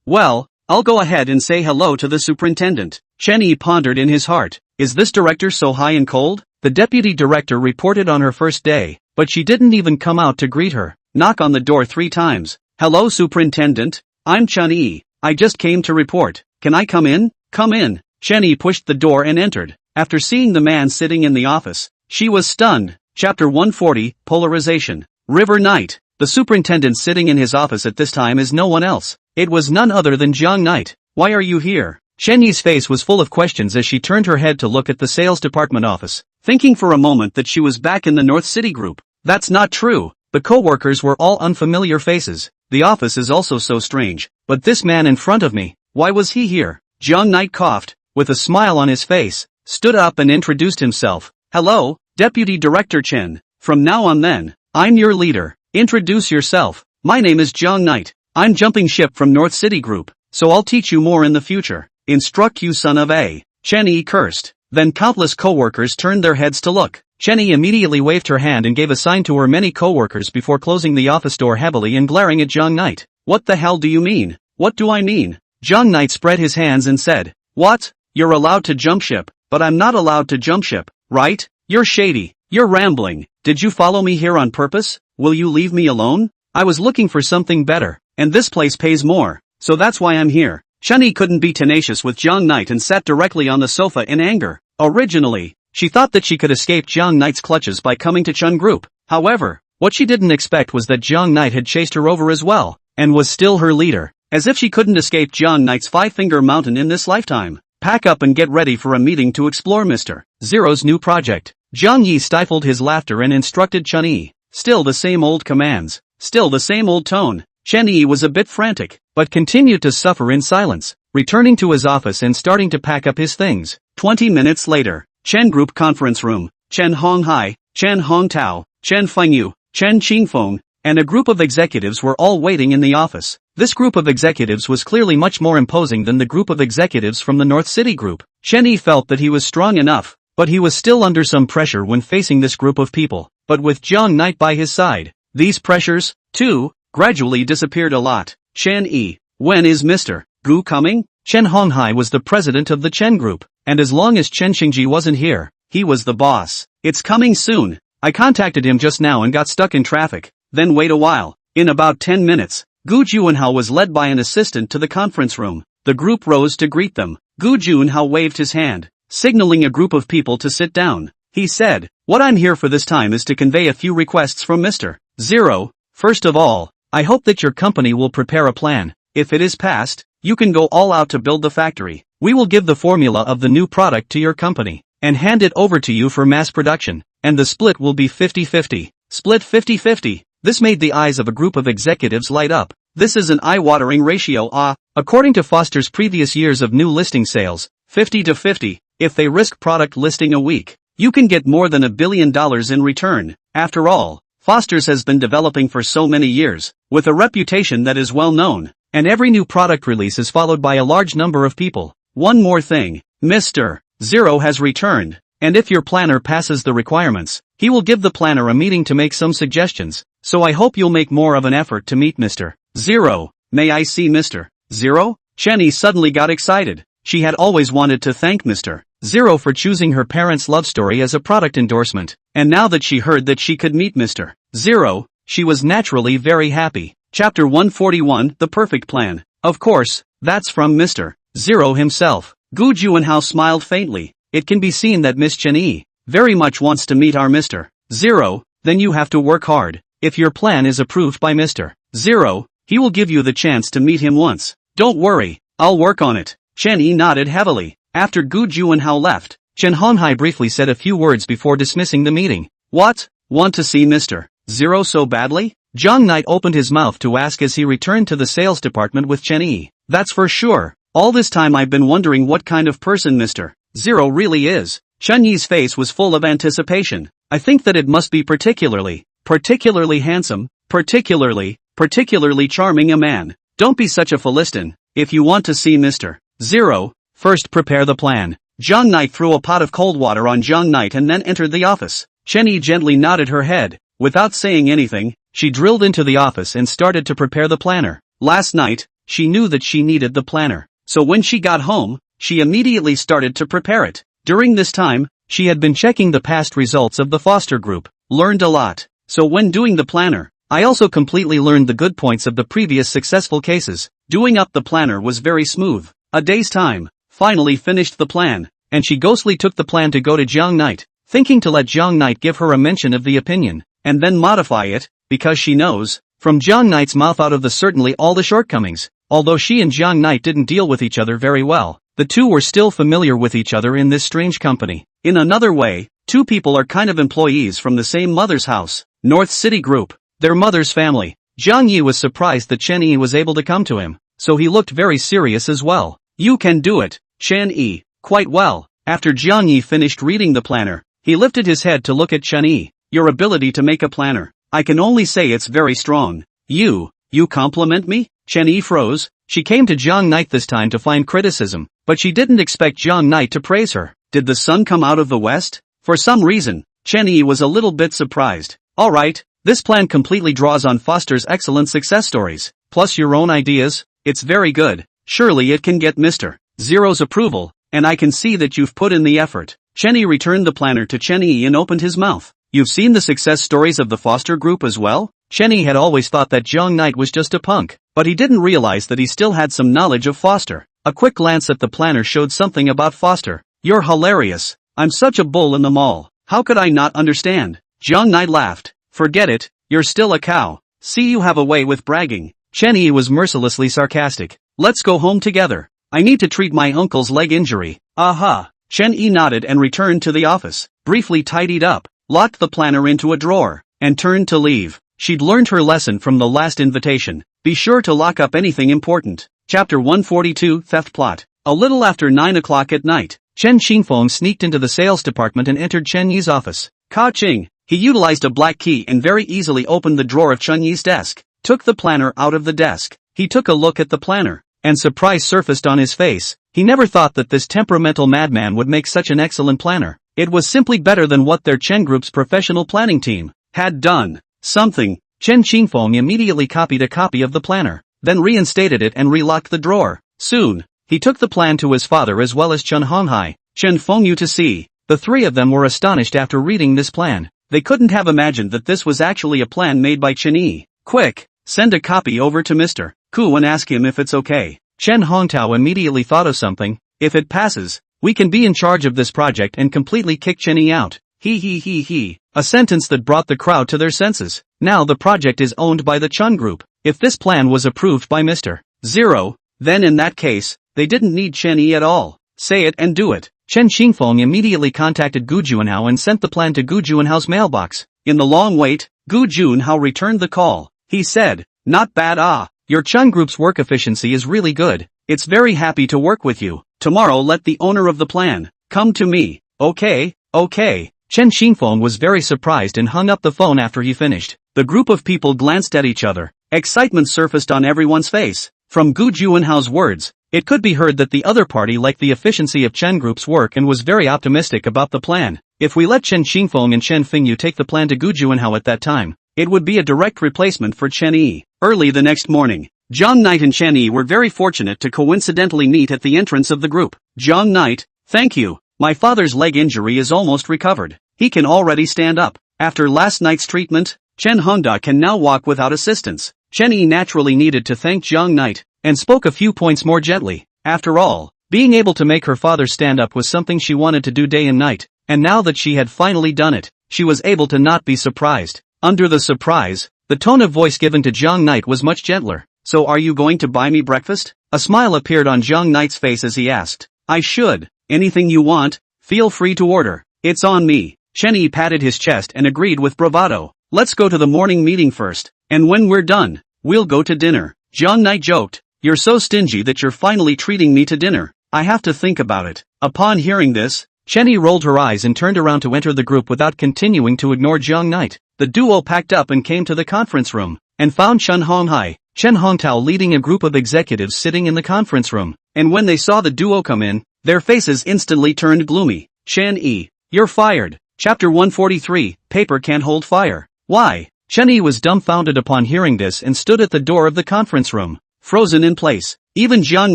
Well, I'll go ahead and say hello to the superintendent. Chen Yi pondered in his heart. Is this director so high and cold? The deputy director reported on her first day, but she didn't even come out to greet her. Knock on the door 3 times. Hello superintendent, I'm Chen Yi. I just came to report. Can I come in? Come in. Chen Yi pushed the door and entered. After seeing the man sitting in the office, she was stunned. Chapter 140, Polarization. River Knight. The superintendent sitting in his office at this time is no one else. It was none other than Jiang Knight. Why are you here? Chen Yi's face was full of questions as she turned her head to look at the sales department office, thinking for a moment that she was back in the North City group. That's not true. The co-workers were all unfamiliar faces. The office is also so strange. But this man in front of me, why was he here? Jiang Knight coughed, with a smile on his face, stood up and introduced himself. Hello, Deputy Director Chen. From now on then, I'm your leader. Introduce yourself. My name is Jiang Knight. I'm jumping ship from North City Group, so I'll teach you more in the future. Instruct you son of a. Chen Yi cursed. Then countless co-workers turned their heads to look. Chen Yi immediately waved her hand and gave a sign to her many co-workers before closing the office door heavily and glaring at Jiang Knight. What the hell do you mean? What do I mean? Jiang Knight spread his hands and said, What? You're allowed to jump ship, but I'm not allowed to jump ship, right? You're shady. You're rambling. Did you follow me here on purpose? Will you leave me alone? I was looking for something better, and this place pays more, so that's why I'm here. Chen Yi couldn't be tenacious with Jiang Knight and sat directly on the sofa in anger. Originally, she thought that she could escape Jiang Knight's clutches by coming to Chen Group. However, what she didn't expect was that Jiang Knight had chased her over as well, and was still her leader. As if she couldn't escape Jiang Knight's 5-finger mountain in this lifetime. Pack up and get ready for a meeting to explore Mr. Zero's new project. Jiang Yi stifled his laughter and instructed Chen Yi. Still the same old commands. Still the same old tone. Chen Yi was a bit frantic, but continued to suffer in silence, returning to his office and starting to pack up his things. 20 minutes later, Chen Group conference room. Chen Honghai, Chen Hongtao, Chen Fengyu, Chen Qingfeng, and a group of executives were all waiting in the office. This group of executives was clearly much more imposing than the group of executives from the North City Group. Chen Yi felt that he was strong enough, but he was still under some pressure when facing this group of people. But with Jiang Knight by his side, these pressures, too, gradually disappeared a lot. Chen Yi, when is Mr. Gu coming? Chen Honghai was the president of the Chen Group, and as long as Chen Xingji wasn't here, he was the boss. It's coming soon. I contacted him just now and got stuck in traffic. Then wait a while. In about 10 minutes, Gu Junhao was led by an assistant to the conference room. The group rose to greet them. Gu Junhao waved his hand, signaling a group of people to sit down. He said, What I'm here for this time is to convey a few requests from Mr. Zero. First of all, I hope that your company will prepare a plan. If it is passed, you can go all out to build the factory. We will give the formula of the new product to your company, and hand it over to you for mass production, and the split will be 50-50. Split 50-50. This made the eyes of a group of executives light up. This is an eye-watering ratio. According to Foster's previous years of new listing sales, 50-50, if they risk product listing a week, you can get more than $1 billion in return. After all, Foster's has been developing for so many years, with a reputation that is well known, and every new product release is followed by a large number of people. One more thing, Mr. Zero has returned, and if your planner passes the requirements, he will give the planner a meeting to make some suggestions, so I hope you'll make more of an effort to meet Mr. Zero. May I see Mr. Zero? Chen Yi suddenly got excited. She had always wanted to thank Mr. Zero for choosing her parents' love story as a product endorsement, and now that she heard that she could meet Mr. Zero, she was naturally very happy. Chapter 141, The Perfect Plan. Of course, that's from Mr. Zero himself. Gu Junhao smiled faintly. It can be seen that Miss Chen Yi very much wants to meet our Mr. Zero, then you have to work hard. If your plan is approved by Mr. Zero, he will give you the chance to meet him once. Don't worry, I'll work on it. Chen Yi nodded heavily. After Gu Junhao left, Chen Honghai briefly said a few words before dismissing the meeting. What? Want to see Mr. Zero so badly? Jiang Knight opened his mouth to ask as he returned to the sales department with Chen Yi. That's for sure. All this time I've been wondering what kind of person Mr. Zero really is. Chen Yi's face was full of anticipation. I think that it must be particularly handsome, particularly charming a man. Don't be such a Philistine. If you want to see Mr. Zero, first prepare the plan. Jiang Knight threw a pot of cold water on Jiang Knight and then entered the office. Chen Yi gently nodded her head. Without saying anything, she drilled into the office and started to prepare the planner. Last night, she knew that she needed the planner. So when she got home, she immediately started to prepare it. During this time, she had been checking the past results of the foster group, learned a lot. So when doing the planner, I also completely learned the good points of the previous successful cases. Doing up the planner was very smooth. A day's time, finally finished the plan, and she ghostly took the plan to go to Jiang Knight, thinking to let Jiang Knight give her a mention of the opinion, and then modify it, because she knows, from Jiang Knight's mouth out of the certainly all the shortcomings. Although she and Jiang Knight didn't deal with each other very well, the two were still familiar with each other in this strange company. In another way, two people are kind of employees from the same mother's house, North City Group, their mother's family. Jiang Yi was surprised that Chen Yi was able to come to him, so he looked very serious as well. You can do it, Chen Yi. Quite well. After Jiang Yi finished reading the planner, he lifted his head to look at Chen Yi. Your ability to make a planner, I can only say it's very strong. You compliment me? Chen Yi froze. She came to Jiang Knight this time to find criticism, but she didn't expect Jiang Knight to praise her. Did the sun come out of the west? For some reason, Chen Yi was a little bit surprised. Alright, this plan completely draws on Foster's excellent success stories, plus your own ideas. It's very good. Surely it can get Mr. Zero's approval, and I can see that you've put in the effort. Chen Yi returned the planner to Chen Yi and opened his mouth. You've seen the success stories of the Foster group as well? Chen Yi had always thought that Jiang Knight was just a punk, but he didn't realize that he still had some knowledge of Foster. A quick glance at the planner showed something about Foster. You're hilarious. I'm such a bull in the mall. How could I not understand? Jiang Knight laughed. Forget it, you're still a cow. See, you have a way with bragging. Chen Yi was mercilessly sarcastic. Let's go home together. I need to treat my uncle's leg injury. Aha. Chen Yi nodded and returned to the office, briefly tidied up, locked the planner into a drawer, and turned to leave. She'd learned her lesson from the last invitation. Be sure to lock up anything important. Chapter 142, Theft Plot. A little after 9 o'clock at night, Chen Xingfeng sneaked into the sales department and entered Chen Yi's office. Ka-ching. He utilized a black key and very easily opened the drawer of Chen Yi's desk, took the planner out of the desk. He took a look at the planner, and surprise surfaced on his face. He never thought that this temperamental madman would make such an excellent planner. It was simply better than what their Chen Group's professional planning team had done. Something. Chen Xingfeng immediately copied a copy of the planner, then reinstated it and relocked the drawer. Soon, he took the plan to his father as well as Chen Honghai, Chen Fengyu to see. The three of them were astonished after reading this plan. They couldn't have imagined that this was actually a plan made by Chen Yi. Quick, send a copy over to Mr. Ku and ask him if it's okay. Chen Hongtao immediately thought of something. If it passes, we can be in charge of this project and completely kick Chen Yi out. He. A sentence that brought the crowd to their senses. Now the project is owned by the Chun Group. If this plan was approved by Mr. Zero, then in that case, they didn't need Chen Yi at all. Say it and do it. Chen Xingfeng immediately contacted Gu Junhao and sent the plan to Gu Junhao's mailbox. In the long wait, Gu Junhao returned the call. He said, not bad. Your Chun Group's work efficiency is really good. It's very happy to work with you. Tomorrow let the owner of the plan come to me. Okay. Chen Xingfeng was very surprised and hung up the phone after he finished. The group of people glanced at each other. Excitement surfaced on everyone's face. From Gu Junhao's words, it could be heard that the other party liked the efficiency of Chen Group's work and was very optimistic about the plan. If we let Chen Xingfeng and Chen Fengyu take the plan to Gu Junhao at that time, it would be a direct replacement for Chen Yi. Early the next morning, Jiang Knight and Chen Yi were very fortunate to coincidentally meet at the entrance of the group. Jiang Knight, thank you. My father's leg injury is almost recovered. He can already stand up. After last night's treatment, Chen Hongda can now walk without assistance. Chen Yi naturally needed to thank Jiang Knight, and spoke a few points more gently. After all, being able to make her father stand up was something she wanted to do day and night, and now that she had finally done it, she was able to not be surprised. Under the surprise, the tone of voice given to Jiang Knight was much gentler. So are you going to buy me breakfast? A smile appeared on Jiang Knight's face as he asked. I should. Anything you want, feel free to order. It's on me. Chen Yi patted his chest and agreed with bravado. Let's go to the morning meeting first, and when we're done, we'll go to dinner. Jiang Knight joked. You're so stingy that you're finally treating me to dinner. I have to think about it. Upon hearing this, Chen Yi rolled her eyes and turned around to enter the group without continuing to ignore Jiang Knight. The duo packed up and came to the conference room, and found Chen Honghai, Chen Hongtao leading a group of executives sitting in the conference room. And when they saw the duo come in, their faces instantly turned gloomy. Chen Yi, you're fired. Chapter 143, Paper Can't Hold Fire. Why? Chen Yi was dumbfounded upon hearing this and stood at the door of the conference room. frozen in place. Even Jiang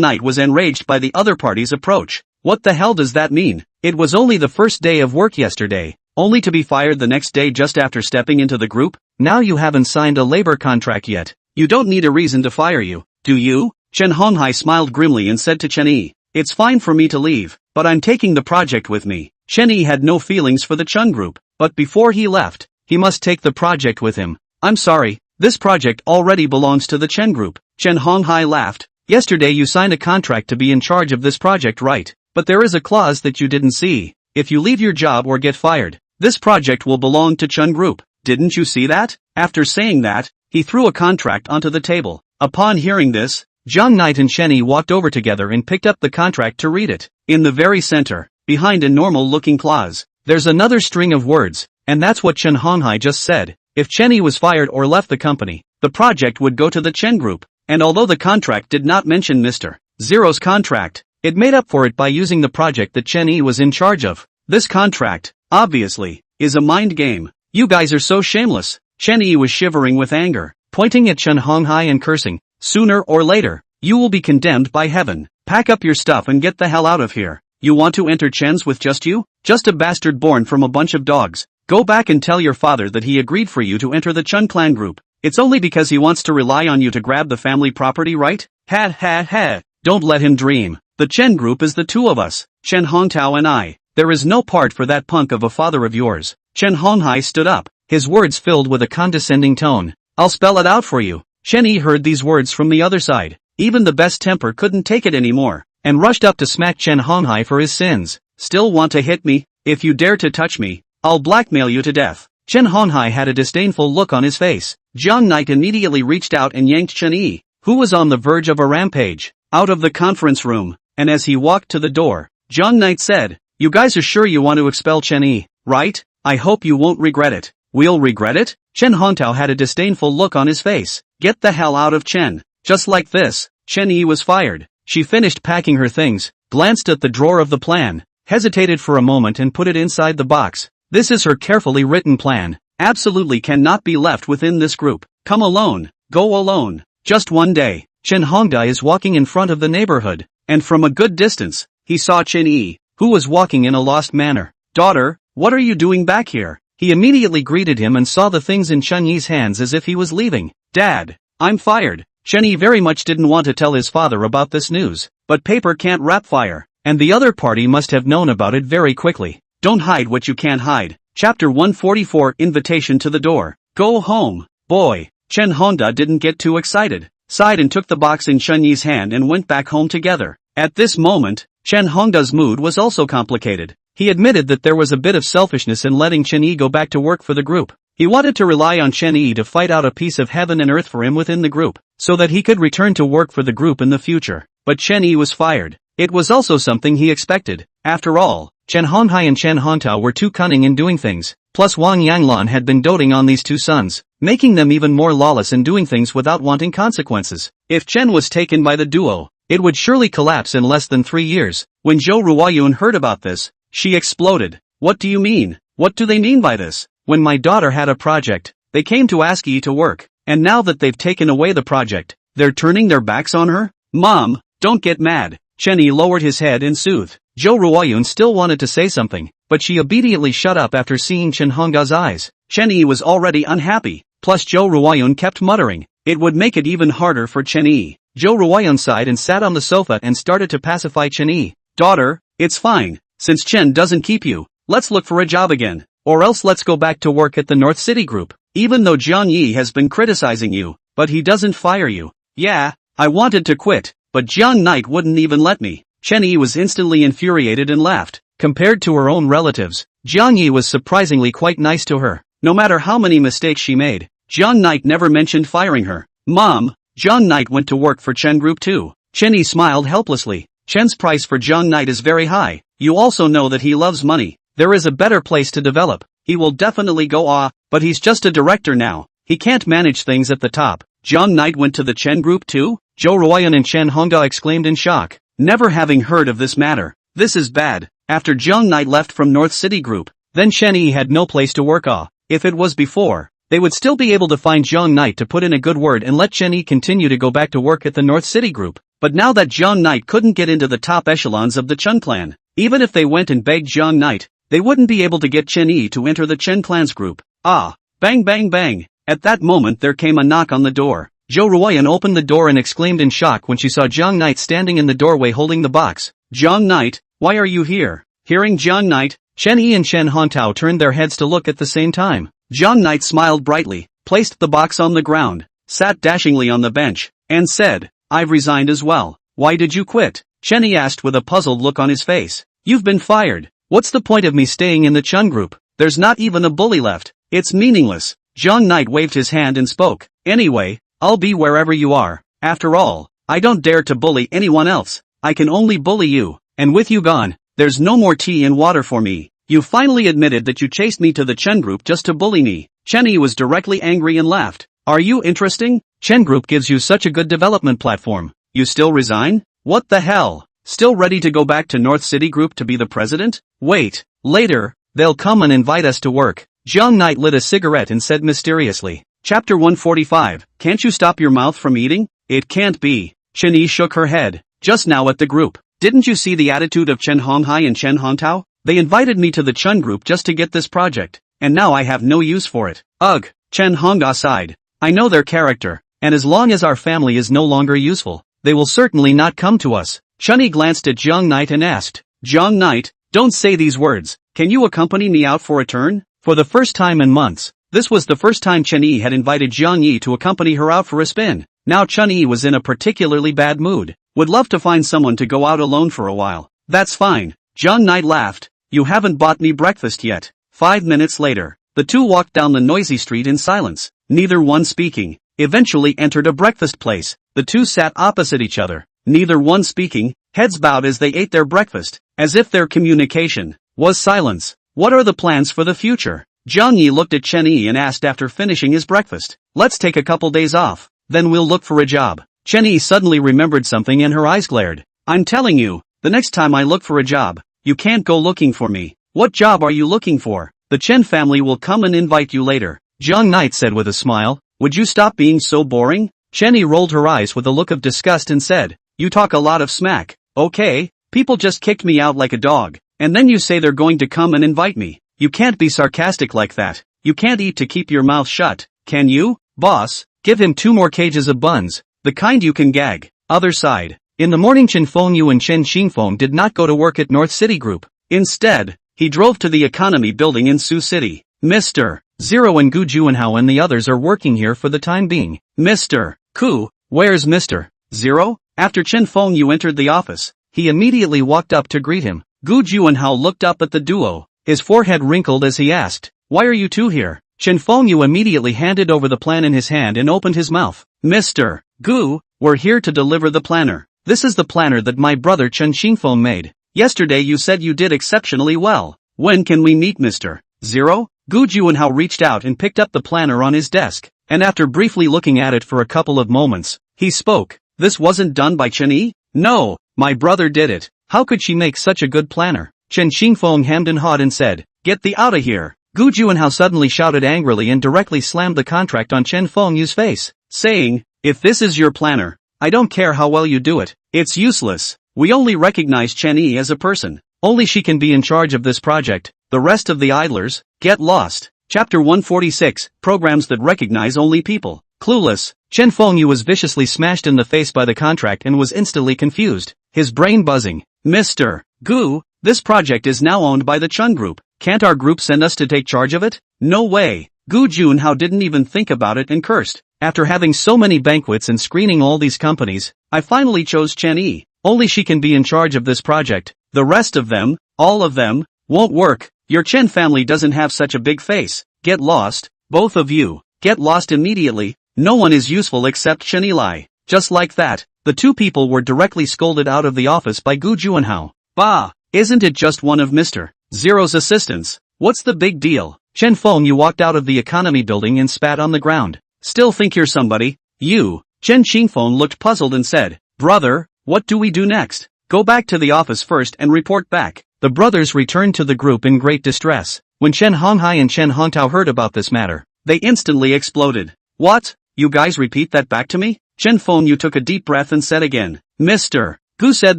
Knight was enraged by the other party's approach. What the hell does that mean? It was only the first day of work yesterday, only to be fired the next day just after stepping into the group? Now you haven't signed a labor contract yet. You don't need a reason to fire you, do you? Chen Honghai smiled grimly and said to Chen Yi, "It's fine for me to leave, but I'm taking the project with me." Chen Yi had no feelings for the Chun group, but before he left, he must take the project with him. "I'm sorry, this project already belongs to the Chen group." Chen Honghai laughed. "Yesterday you signed a contract to be in charge of this project, right? But there is a clause that you didn't see. If you leave your job or get fired, this project will belong to Chun group. Didn't you see that?" After saying that, he threw a contract onto the table. Upon hearing this, Jiang Knight and Chen Yi walked over together and picked up the contract to read it. In the very center, behind a normal-looking clause, there's another string of words, and that's what Chen Honghai just said. If Chen Yi was fired or left the company, the project would go to the Chen group. And although the contract did not mention Mr. Zero's contract, it made up for it by using the project that Chen Yi was in charge of. This contract, obviously, is a mind game. You guys are so shameless. Chen Yi was shivering with anger, pointing at Chen Honghai and cursing. Sooner or later, you will be condemned by heaven. Pack up your stuff and get the hell out of here. You want to enter Chen's with just you? Just a bastard born from a bunch of dogs. Go back and tell your father that he agreed for you to enter the Chun clan group. It's only because he wants to rely on you to grab the family property, right? Ha ha ha. Don't let him dream. The Chen group is the two of us, Chen Hongtao and I. There is no part for that punk of a father of yours. Chen Honghai stood up, his words filled with a condescending tone. I'll spell it out for you. Chen Yi heard these words from the other side. Even the best temper couldn't take it anymore, and rushed up to smack Chen Honghai for his sins. Still want to hit me? If you dare to touch me, I'll blackmail you to death. Chen Honghai had a disdainful look on his face. Jiang Knight immediately reached out and yanked Chen Yi, who was on the verge of a rampage, out of the conference room, and as he walked to the door, Jiang Knight said, "You guys are sure you want to expel Chen Yi, right? I hope you won't regret it." "We'll regret it?" Chen Hongtao had a disdainful look on his face. "Get the hell out of Chen." Just like this, Chen Yi was fired. She finished packing her things, glanced at the drawer of the plan, hesitated for a moment and put it inside the box. This is her carefully written plan. Absolutely cannot be left within this group. Come alone, go alone. Just one day, Chen Hongdai is walking in front of the neighborhood, and from a good distance, he saw Chen Yi, who was walking in a lost manner. "Daughter, what are you doing back here?" He immediately greeted him and saw the things in Chen Yi's hands as if he was leaving. "Dad, I'm fired." Chen Yi very much didn't want to tell his father about this news, but paper can't wrap fire, and the other party must have known about it very quickly. Don't hide what you can't hide. Chapter 144 Invitation to the Door. Go home, boy. Chen Hongda didn't get too excited, sighed and took the box in Chen Yi's hand and went back home together. At this moment, Chen Hongda's mood was also complicated. He admitted that there was a bit of selfishness in letting Chen Yi go back to work for the group. He wanted to rely on Chen Yi to fight out a piece of heaven and earth for him within the group, so that he could return to work for the group in the future. But Chen Yi was fired. It was also something he expected. After all, Chen Honghai and Chen Hongtao were too cunning in doing things, plus Wang Yanglan had been doting on these two sons, making them even more lawless in doing things without wanting consequences. If Chen was taken by the duo, it would surely collapse in less than 3 years. When Zhou Ruoyun heard about this, she exploded. "What do you mean? What do they mean by this? When my daughter had a project, they came to ask you to work, and now that they've taken away the project, they're turning their backs on her? Mom, don't get mad." Chen Yi lowered his head and soothed. Zhou Ruoyun still wanted to say something, but she obediently shut up after seeing Chen Hongda's eyes. Chen Yi was already unhappy, plus Zhou Ruoyun kept muttering. It would make it even harder for Chen Yi. Zhou Ruoyun sighed and sat on the sofa and started to pacify Chen Yi. "Daughter, it's fine. Since Chen doesn't keep you, let's look for a job again. Or else let's go back to work at the North City Group. Even though Jiang Yi has been criticizing you, but he doesn't fire you." "Yeah, I wanted to quit, but Jiang Knight wouldn't even let me." Chen Yi was instantly infuriated and laughed. Compared to her own relatives, Jiang Yi was surprisingly quite nice to her. No matter how many mistakes she made, Jiang Knight never mentioned firing her. "Mom, Jiang Knight went to work for Chen Group too." Chen Yi smiled helplessly. "Chen's price for Jiang Knight is very high. You also know that he loves money. There is a better place to develop. He will definitely go but he's just a director now. He can't manage things at the top." "Jiang Knight went to the Chen Group too?" Zhou Ruoyun and Chen Hongda exclaimed in shock, never having heard of this matter. This is bad. After Jiang Knight left from North City Group, then Chen Yi had no place to work. If it was before, they would still be able to find Jiang Knight to put in a good word and let Chen Yi continue to go back to work at the North City Group. But now that Jiang Knight couldn't get into the top echelons of the Chen clan, even if they went and begged Jiang Knight, they wouldn't be able to get Chen Yi to enter the Chen clan's group. Ah! Bang bang bang! At that moment there came a knock on the door. Zhou Ruoyan opened the door and exclaimed in shock when she saw Jiang Knight standing in the doorway holding the box. Jiang Knight, why are you here? Hearing Jiang Knight, Chen Yi and Chen Hongtao turned their heads to look at the same time. Jiang Knight smiled brightly, placed the box on the ground, sat dashingly on the bench, and said, I've resigned as well. Why did you quit? Chen Yi asked with a puzzled look on his face. You've been fired. What's the point of me staying in the Chen group? There's not even a bully left. It's meaningless. Jiang Knight waved his hand and spoke. Anyway, I'll be wherever you are. After all, I don't dare to bully anyone else. I can only bully you. And with you gone, there's no more tea and water for me. You finally admitted that you chased me to the Chen group just to bully me. Chen Yi was directly angry and laughed. Are you interesting? Chen group gives you such a good development platform. You still resign? What the hell? Still ready to go back to North City Group to be the president? Wait, later, they'll come and invite us to work. Jiang Knight lit a cigarette and said mysteriously. Chapter 145, Can't you stop your mouth from eating? It can't be. Chen Yi shook her head. Just now at the group. Didn't you see the attitude of Chen Honghai and Chen Hongtao? They invited me to the Chen group just to get this project, and now I have no use for it. Ugh, Chen Hongga sighed. I know their character, and as long as our family is no longer useful, they will certainly not come to us. Chen Yi glanced at Jiang Knight and asked, Jiang Knight, don't say these words. Can you accompany me out for a turn? For the first time in months, this was the first time Chen Yi had invited Jiang Yi to accompany her out for a spin. Now Chen Yi was in a particularly bad mood. Would love to find someone to go out alone for a while. That's fine. Jiang Knight laughed. You haven't bought me breakfast yet. 5 minutes later, the two walked down the noisy street in silence, neither one speaking. Eventually entered a breakfast place. The two sat opposite each other, neither one speaking, heads bowed as they ate their breakfast, as if their communication was silence. What are the plans for the future? Jiang Yi looked at Chen Yi and asked after finishing his breakfast. Let's take a couple days off, then we'll look for a job. Chen Yi suddenly remembered something and her eyes glared. I'm telling you, the next time I look for a job, you can't go looking for me. What job are you looking for? The Chen family will come and invite you later. Jiang Knight said with a smile. Would you stop being so boring? Chen Yi rolled her eyes with a look of disgust and said, You talk a lot of smack. Okay, people just kicked me out like a dog, and then you say they're going to come and invite me. You can't be sarcastic like that. You can't eat to keep your mouth shut, can you? Boss, give him 2 more cages of buns, the kind you can gag. Other side. In the morning Chen Fengyu and Chen Xingfeng did not go to work at North City Group. Instead, he drove to the Economy Building in Sioux City. Mr. Zero and Gu Juanhao and the others are working here for the time being. Mr. Ku, where's Mr. Zero? After Chen Fengyu entered the office, he immediately walked up to greet him. Gu Juanhao looked up at the duo, his forehead wrinkled as he asked, Why are you two here? Chen Fengyu immediately handed over the plan in his hand and opened his mouth. Mr. Gu, we're here to deliver the planner. This is the planner that my brother Chen Xingfeng made. Yesterday you said you did exceptionally well. When can we meet Mr. Zero? Gu Juanhao reached out and picked up the planner on his desk, and after briefly looking at it for a couple of moments, he spoke. This wasn't done by Chen Yi? No, my brother did it. How could she make such a good planner? Chen Xingfeng hemmed and hawed and said, Get thee out of here. Gu Juanhao suddenly shouted angrily and directly slammed the contract on Chen Fengyu's face, saying, If this is your planner, I don't care how well you do it. It's useless. We only recognize Chen Yi as a person. Only she can be in charge of this project. The rest of the idlers, get lost. Chapter 146, Programs that recognize only people. Clueless, Chen Fengyu was viciously smashed in the face by the contract and was instantly confused, his brain buzzing. Mr. Gu, this project is now owned by the Chun Group. Can't our group send us to take charge of it? No way. Gu Junhao didn't even think about it and cursed. After having so many banquets and screening all these companies, I finally chose Chen Yi. Only she can be in charge of this project. The rest of them, all of them, won't work. Your Chen family doesn't have such a big face. Get lost, both of you. Get lost immediately. No one is useful except Chen Eli. Just like that, the two people were directly scolded out of the office by Gu Juanhao. Bah, isn't it just one of Mr. Zero's assistants? What's the big deal? Chen Fengyu walked out of the Economy Building and spat on the ground. Still think you're somebody? You? Chen Xingfeng looked puzzled and said, Brother, what do we do next? Go back to the office first and report back. The brothers returned to the group in great distress. When Chen Honghai and Chen Hongtao heard about this matter, They instantly exploded. What? You guys repeat that back to me? Chen Fengyu took a deep breath and said again. Mr. Gu said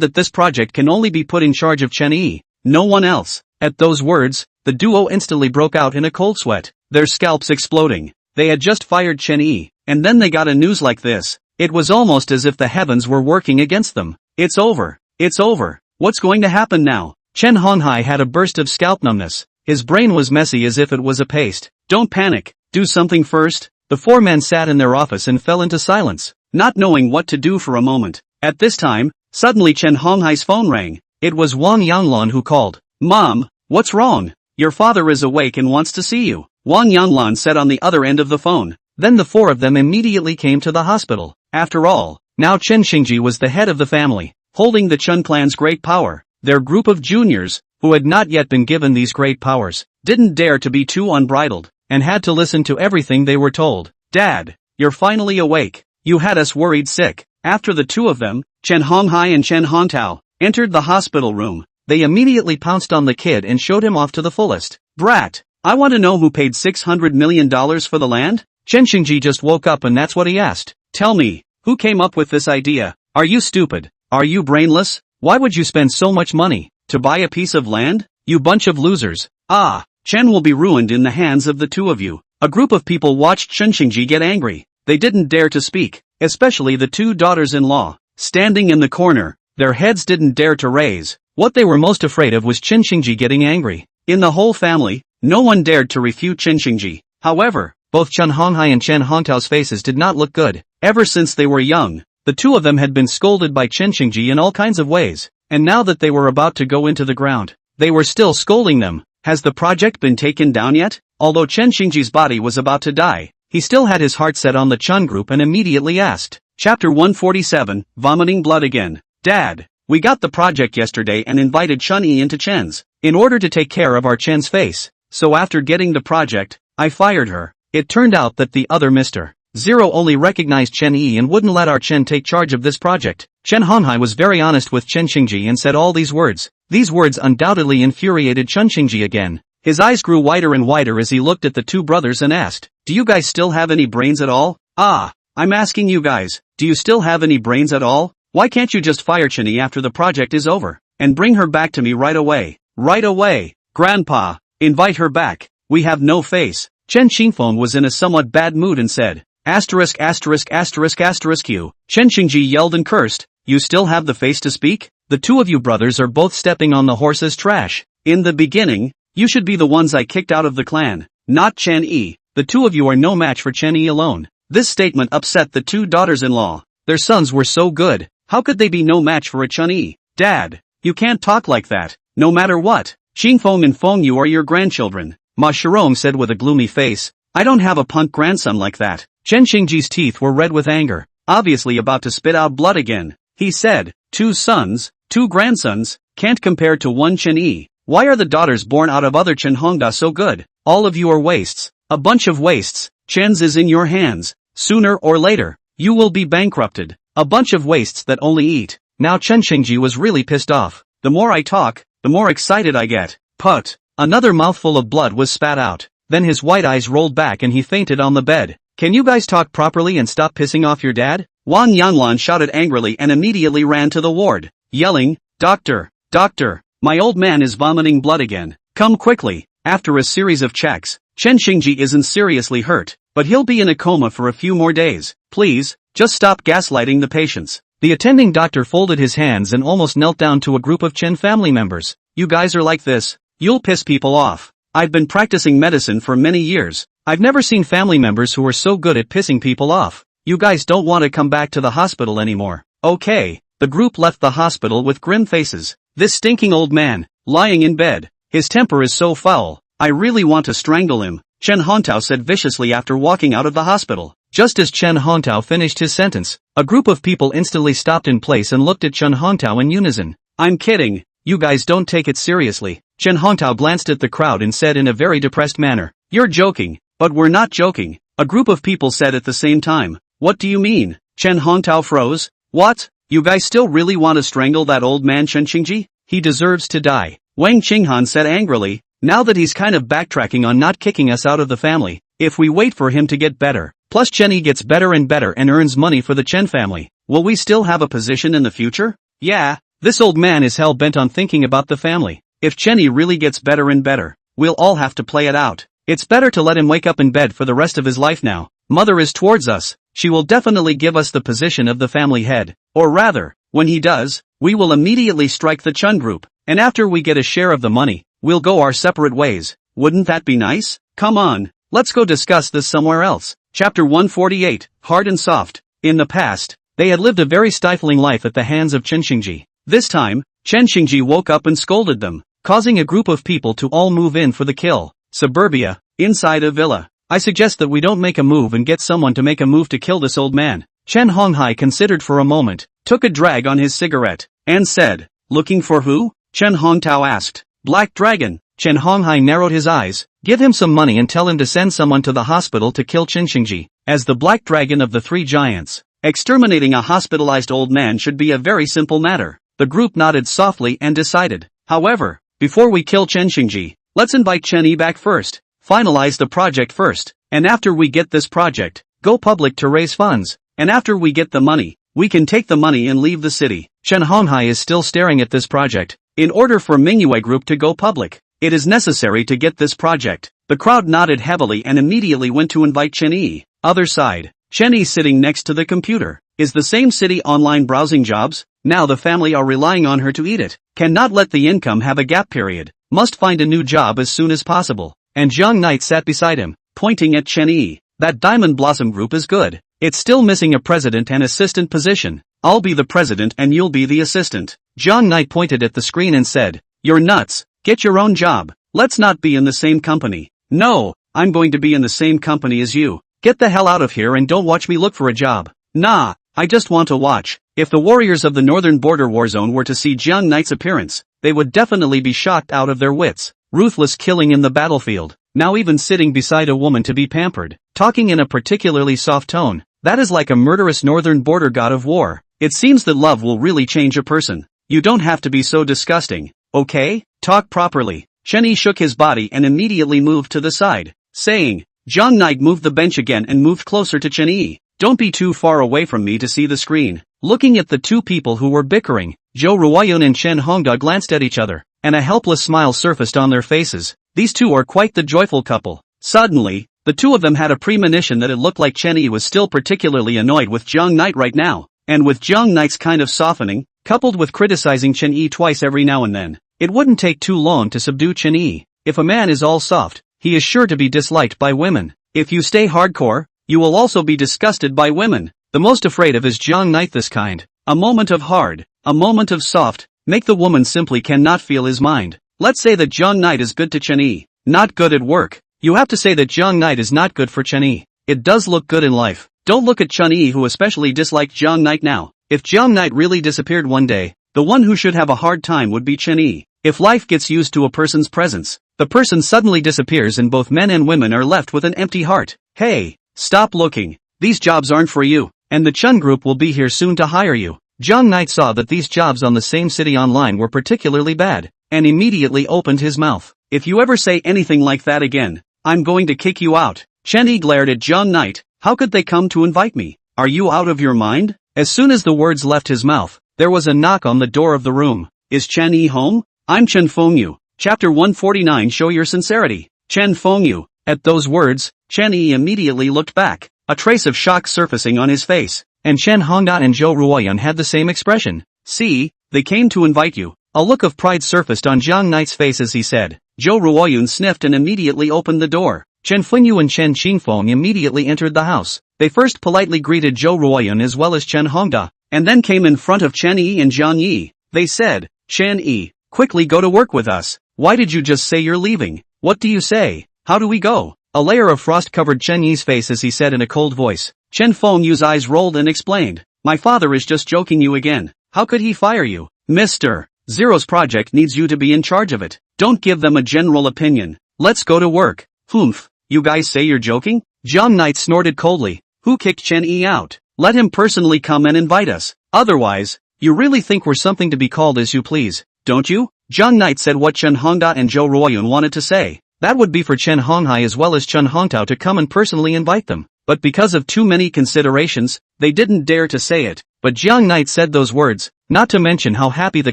that this project can only be put in charge of Chen Yi. No one else. At those words, the duo instantly broke out in a cold sweat, their scalps exploding. They had just fired Chen Yi, and then they got a news like this. It was almost as if the heavens were working against them. It's over. It's over. What's going to happen now? Chen Honghai had a burst of scalp numbness. His brain was messy as if it was a paste. Don't panic. Do something first. The four men sat in their office and fell into silence, not knowing what to do for a moment. At this time, suddenly Chen Honghai's phone rang. It was Wang Yanglan who called. Mom, what's wrong? Your father is awake and wants to see you, Wang Yanglan said on the other end of the phone. Then the four of them immediately came to the hospital. After all, now Chen Xingji was the head of the family, holding the Chen clan's great power. Their group of juniors, who had not yet been given these great powers, didn't dare to be too unbridled, and had to listen to everything they were told. Dad, you're finally awake. You had us worried sick. After the two of them, Chen Honghai and Chen Hongtao, entered the hospital room, they immediately pounced on the kid and showed him off to the fullest. Brat, I want to know who paid $600 million for the land? Chen Xingji just woke up and that's what he asked. Tell me, who came up with this idea? Are you stupid? Are you brainless? Why would you spend so much money to buy a piece of land? You bunch of losers. Ah, Chen will be ruined in the hands of the two of you. A group of people watched Chen Xingji get angry. They didn't dare to speak, especially the two daughters-in-law, standing in the corner. Their heads didn't dare to raise. What they were most afraid of was Chen Xingji getting angry. In the whole family, no one dared to refute Chen Xingji. However, both Chen Honghai and Chen Hongtao's faces did not look good. Ever since they were young, the two of them had been scolded by Chen Xingji in all kinds of ways, and now that they were about to go into the ground, they were still scolding them. Has the project been taken down yet? Although Chen Xingji's body was about to die, he still had his heart set on the Chen group and immediately asked. Chapter 147, Vomiting Blood Again. Dad, we got the project yesterday and invited Chen Yi into Chen's, in order to take care of our Chen's face. So after getting the project, I fired her. It turned out that the other Mr. Zero only recognized Chen Yi and wouldn't let our Chen take charge of this project. Chen Honghai was very honest with Chen Xingji and said all these words. These words undoubtedly infuriated Chen Xingji again. His eyes grew wider and wider as he looked at the two brothers and asked, do you guys still have any brains at all? Ah, I'm asking you guys, do you still have any brains at all? Why can't you just fire Chen Yi after the project is over, and bring her back to me right away? Right away. Grandpa, invite her back. We have no face. Chen Xingfeng was in a somewhat bad mood and said, asterisk asterisk asterisk asterisk you. Chen Xingji yelled and cursed, you still have the face to speak? The two of you brothers are both stepping on the horse's trash. In the beginning, you should be the ones I kicked out of the clan, not Chen Yi. The two of you are no match for Chen Yi alone. This statement upset the two daughters-in-law. Their sons were so good, how could they be no match for a Chen Yi? Dad, you can't talk like that, no matter what. Xingfeng and Fengyu are your grandchildren, Ma Shirong said with a gloomy face. I don't have a punk grandson like that. Chen Xingji's teeth were red with anger, obviously about to spit out blood again. He said, two sons, two grandsons, can't compare to one Chen Yi. Why are the daughters born out of other Chen Hongda so good? All of you are wastes. A bunch of wastes. Chen's is in your hands. Sooner or later, you will be bankrupted. A bunch of wastes that only eat. Now Chen Xingji was really pissed off. The more I talk, the more excited I get. Put. Another mouthful of blood was spat out. Then his white eyes rolled back and he fainted on the bed. Can you guys talk properly and stop pissing off your dad? Wang Yanglan shouted angrily and immediately ran to the ward, yelling, Doctor, doctor, my old man is vomiting blood again. Come quickly. After a series of checks, Chen Xingji isn't seriously hurt, but he'll be in a coma for a few more days. Please, just stop gaslighting the patients. The attending doctor folded his hands and almost knelt down to a group of Chen family members. You guys are like this. You'll piss people off. I've been practicing medicine for many years. I've never seen family members who are so good at pissing people off. You guys don't want to come back to the hospital anymore. Okay. The group left the hospital with grim faces. This stinking old man, lying in bed. His temper is so foul. I really want to strangle him, Chen Hongtao said viciously after walking out of the hospital. Just as Chen Hongtao finished his sentence, a group of people instantly stopped in place and looked at Chen Hongtao in unison. I'm kidding. You guys don't take it seriously. Chen Hongtao glanced at the crowd and said in a very depressed manner, You're joking. But we're not joking. A group of people said at the same time. What do you mean? Chen Hongtao froze. What? You guys still really want to strangle that old man Chen Xingji? He deserves to die. Wang Qinghan said angrily. Now that he's kind of backtracking on not kicking us out of the family, If we wait for him to get better, plus Chenny gets better and better and earns money for the Chen family, will we still have a position in the future? Yeah, this old man is hell-bent on thinking about the family. If Chenny really gets better and better, we'll all have to play it out. It's better to let him wake up in bed for the rest of his life now. Mother is towards us. She will definitely give us the position of the family head. Or rather, when he does, we will immediately strike the Chun group, and after we get a share of the money, we'll go our separate ways. Wouldn't that be nice? Come on, let's go discuss this somewhere else. Chapter 148, Hard and Soft. In the past, they had lived a very stifling life at the hands of Chen Xingji. This time, Chen Xingji woke up and scolded them, causing a group of people to all move in for the kill. Suburbia, inside a villa. I suggest that we don't make a move and get someone to make a move to kill this old man. Chen Honghai considered for a moment, took a drag on his cigarette, and said, looking for who? Chen Hongtao asked. Black Dragon. Chen Honghai narrowed his eyes. Give him some money and tell him to send someone to the hospital to kill Chen Xingji. As the Black Dragon of the three giants, exterminating a hospitalized old man should be a very simple matter. The group nodded softly and decided. However, before we kill Chen Xingji, let's invite Chen Yi back first. Finalize the project first, and after we get this project, go public to raise funds, and after we get the money, we can take the money and leave the city. Chen Honghai is still staring at this project. In order for Mingyue Group to go public, it is necessary to get this project. The crowd nodded heavily and immediately went to invite Chen Yi. Other side, Chen Yi sitting next to the computer. Is the same city online browsing jobs? Now the family are relying on her to eat it. Cannot let the income have a gap period. Must find a new job as soon as possible. And Jiang Knight sat beside him, pointing at Chen Yi. That Diamond Blossom Group is good. It's still missing a president and assistant position. I'll be the president and you'll be the assistant. Jiang Knight pointed at the screen and said, you're nuts. Get your own job. Let's not be in the same company. No, I'm going to be in the same company as you. Get the hell out of here and don't watch me look for a job. Nah, I just want to watch. If the warriors of the Northern Border War Zone were to see Jiang Knight's appearance, they would definitely be shocked out of their wits. Ruthless killing in the battlefield, now even sitting beside a woman to be pampered, talking in a particularly soft tone. That is like a murderous northern border god of war. It seems that love will really change a person. You don't have to be so disgusting, okay? Talk properly. Chen Yi shook his body and immediately moved to the side, saying, Jiang Knight moved the bench again and moved closer to Chen Yi. Don't be too far away from me to see the screen. Looking at the two people who were bickering, Zhou Ruoyun and Chen Hongda glanced at each other, and a helpless smile surfaced on their faces. These two are quite the joyful couple. Suddenly, the two of them had a premonition that it looked like Chen Yi was still particularly annoyed with Jiang Knight right now, and with Jiang Knight's kind of softening, coupled with criticizing Chen Yi twice every now and then, it wouldn't take too long to subdue Chen Yi. If a man is all soft, he is sure to be disliked by women. If you stay hardcore, you will also be disgusted by women. The most afraid of is Jiang Knight this kind. A moment of hard, a moment of soft, make the woman simply cannot feel his mind. Let's say that Jiang Knight is good to Chen Yi, not good at work. You have to say that Jiang Knight is not good for Chen Yi. It does look good in life. Don't look at Chen Yi who especially disliked Jiang Knight now. If Jiang Knight really disappeared one day, the one who should have a hard time would be Chen Yi. If life gets used to a person's presence, the person suddenly disappears and both men and women are left with an empty heart. Hey, stop looking. These jobs aren't for you, and the Chun group will be here soon to hire you. Jiang Knight saw that these jobs on the same city online were particularly bad, and immediately opened his mouth. If you ever say anything like that again, I'm going to kick you out. Chen Yi glared at Jiang Knight. How could they come to invite me? Are you out of your mind? As soon as the words left his mouth, there was a knock on the door of the room. Is Chen Yi home? I'm Chen Fengyu. Chapter 149. Show your sincerity. Chen Fengyu. At those words, Chen Yi immediately looked back, a trace of shock surfacing on his face, and Chen Hongda and Zhou Ruoyun had the same expression. See, they came to invite you. A look of pride surfaced on Jiang Knight's face as he said. Zhou Ruoyun sniffed and immediately opened the door. Chen Fengyu and Chen Qingfeng immediately entered the house. They first politely greeted Zhou Ruoyun as well as Chen Hongda, and then came in front of Chen Yi and Jiang Yi. They said, Chen Yi, quickly go to work with us. Why did you just say you're leaving? What do you say? How do we go? A layer of frost covered Chen Yi's face as he said in a cold voice. Chen Fengyu's eyes rolled and explained. My father is just joking you again. How could he fire you? Mr. Zero's project needs you to be in charge of it. Don't give them a general opinion. Let's go to work. Humph. You guys say you're joking? Jiang Knight snorted coldly. Who kicked Chen Yi out? Let him personally come and invite us. Otherwise, you really think we're something to be called as you please, don't you? Jiang Knight said what Chen Hongda and Zhou Ruoyun wanted to say. That would be for Chen Honghai as well as Chen Hongtao to come and personally invite them. But because of too many considerations, they didn't dare to say it. But Jiang Knight said those words, not to mention how happy the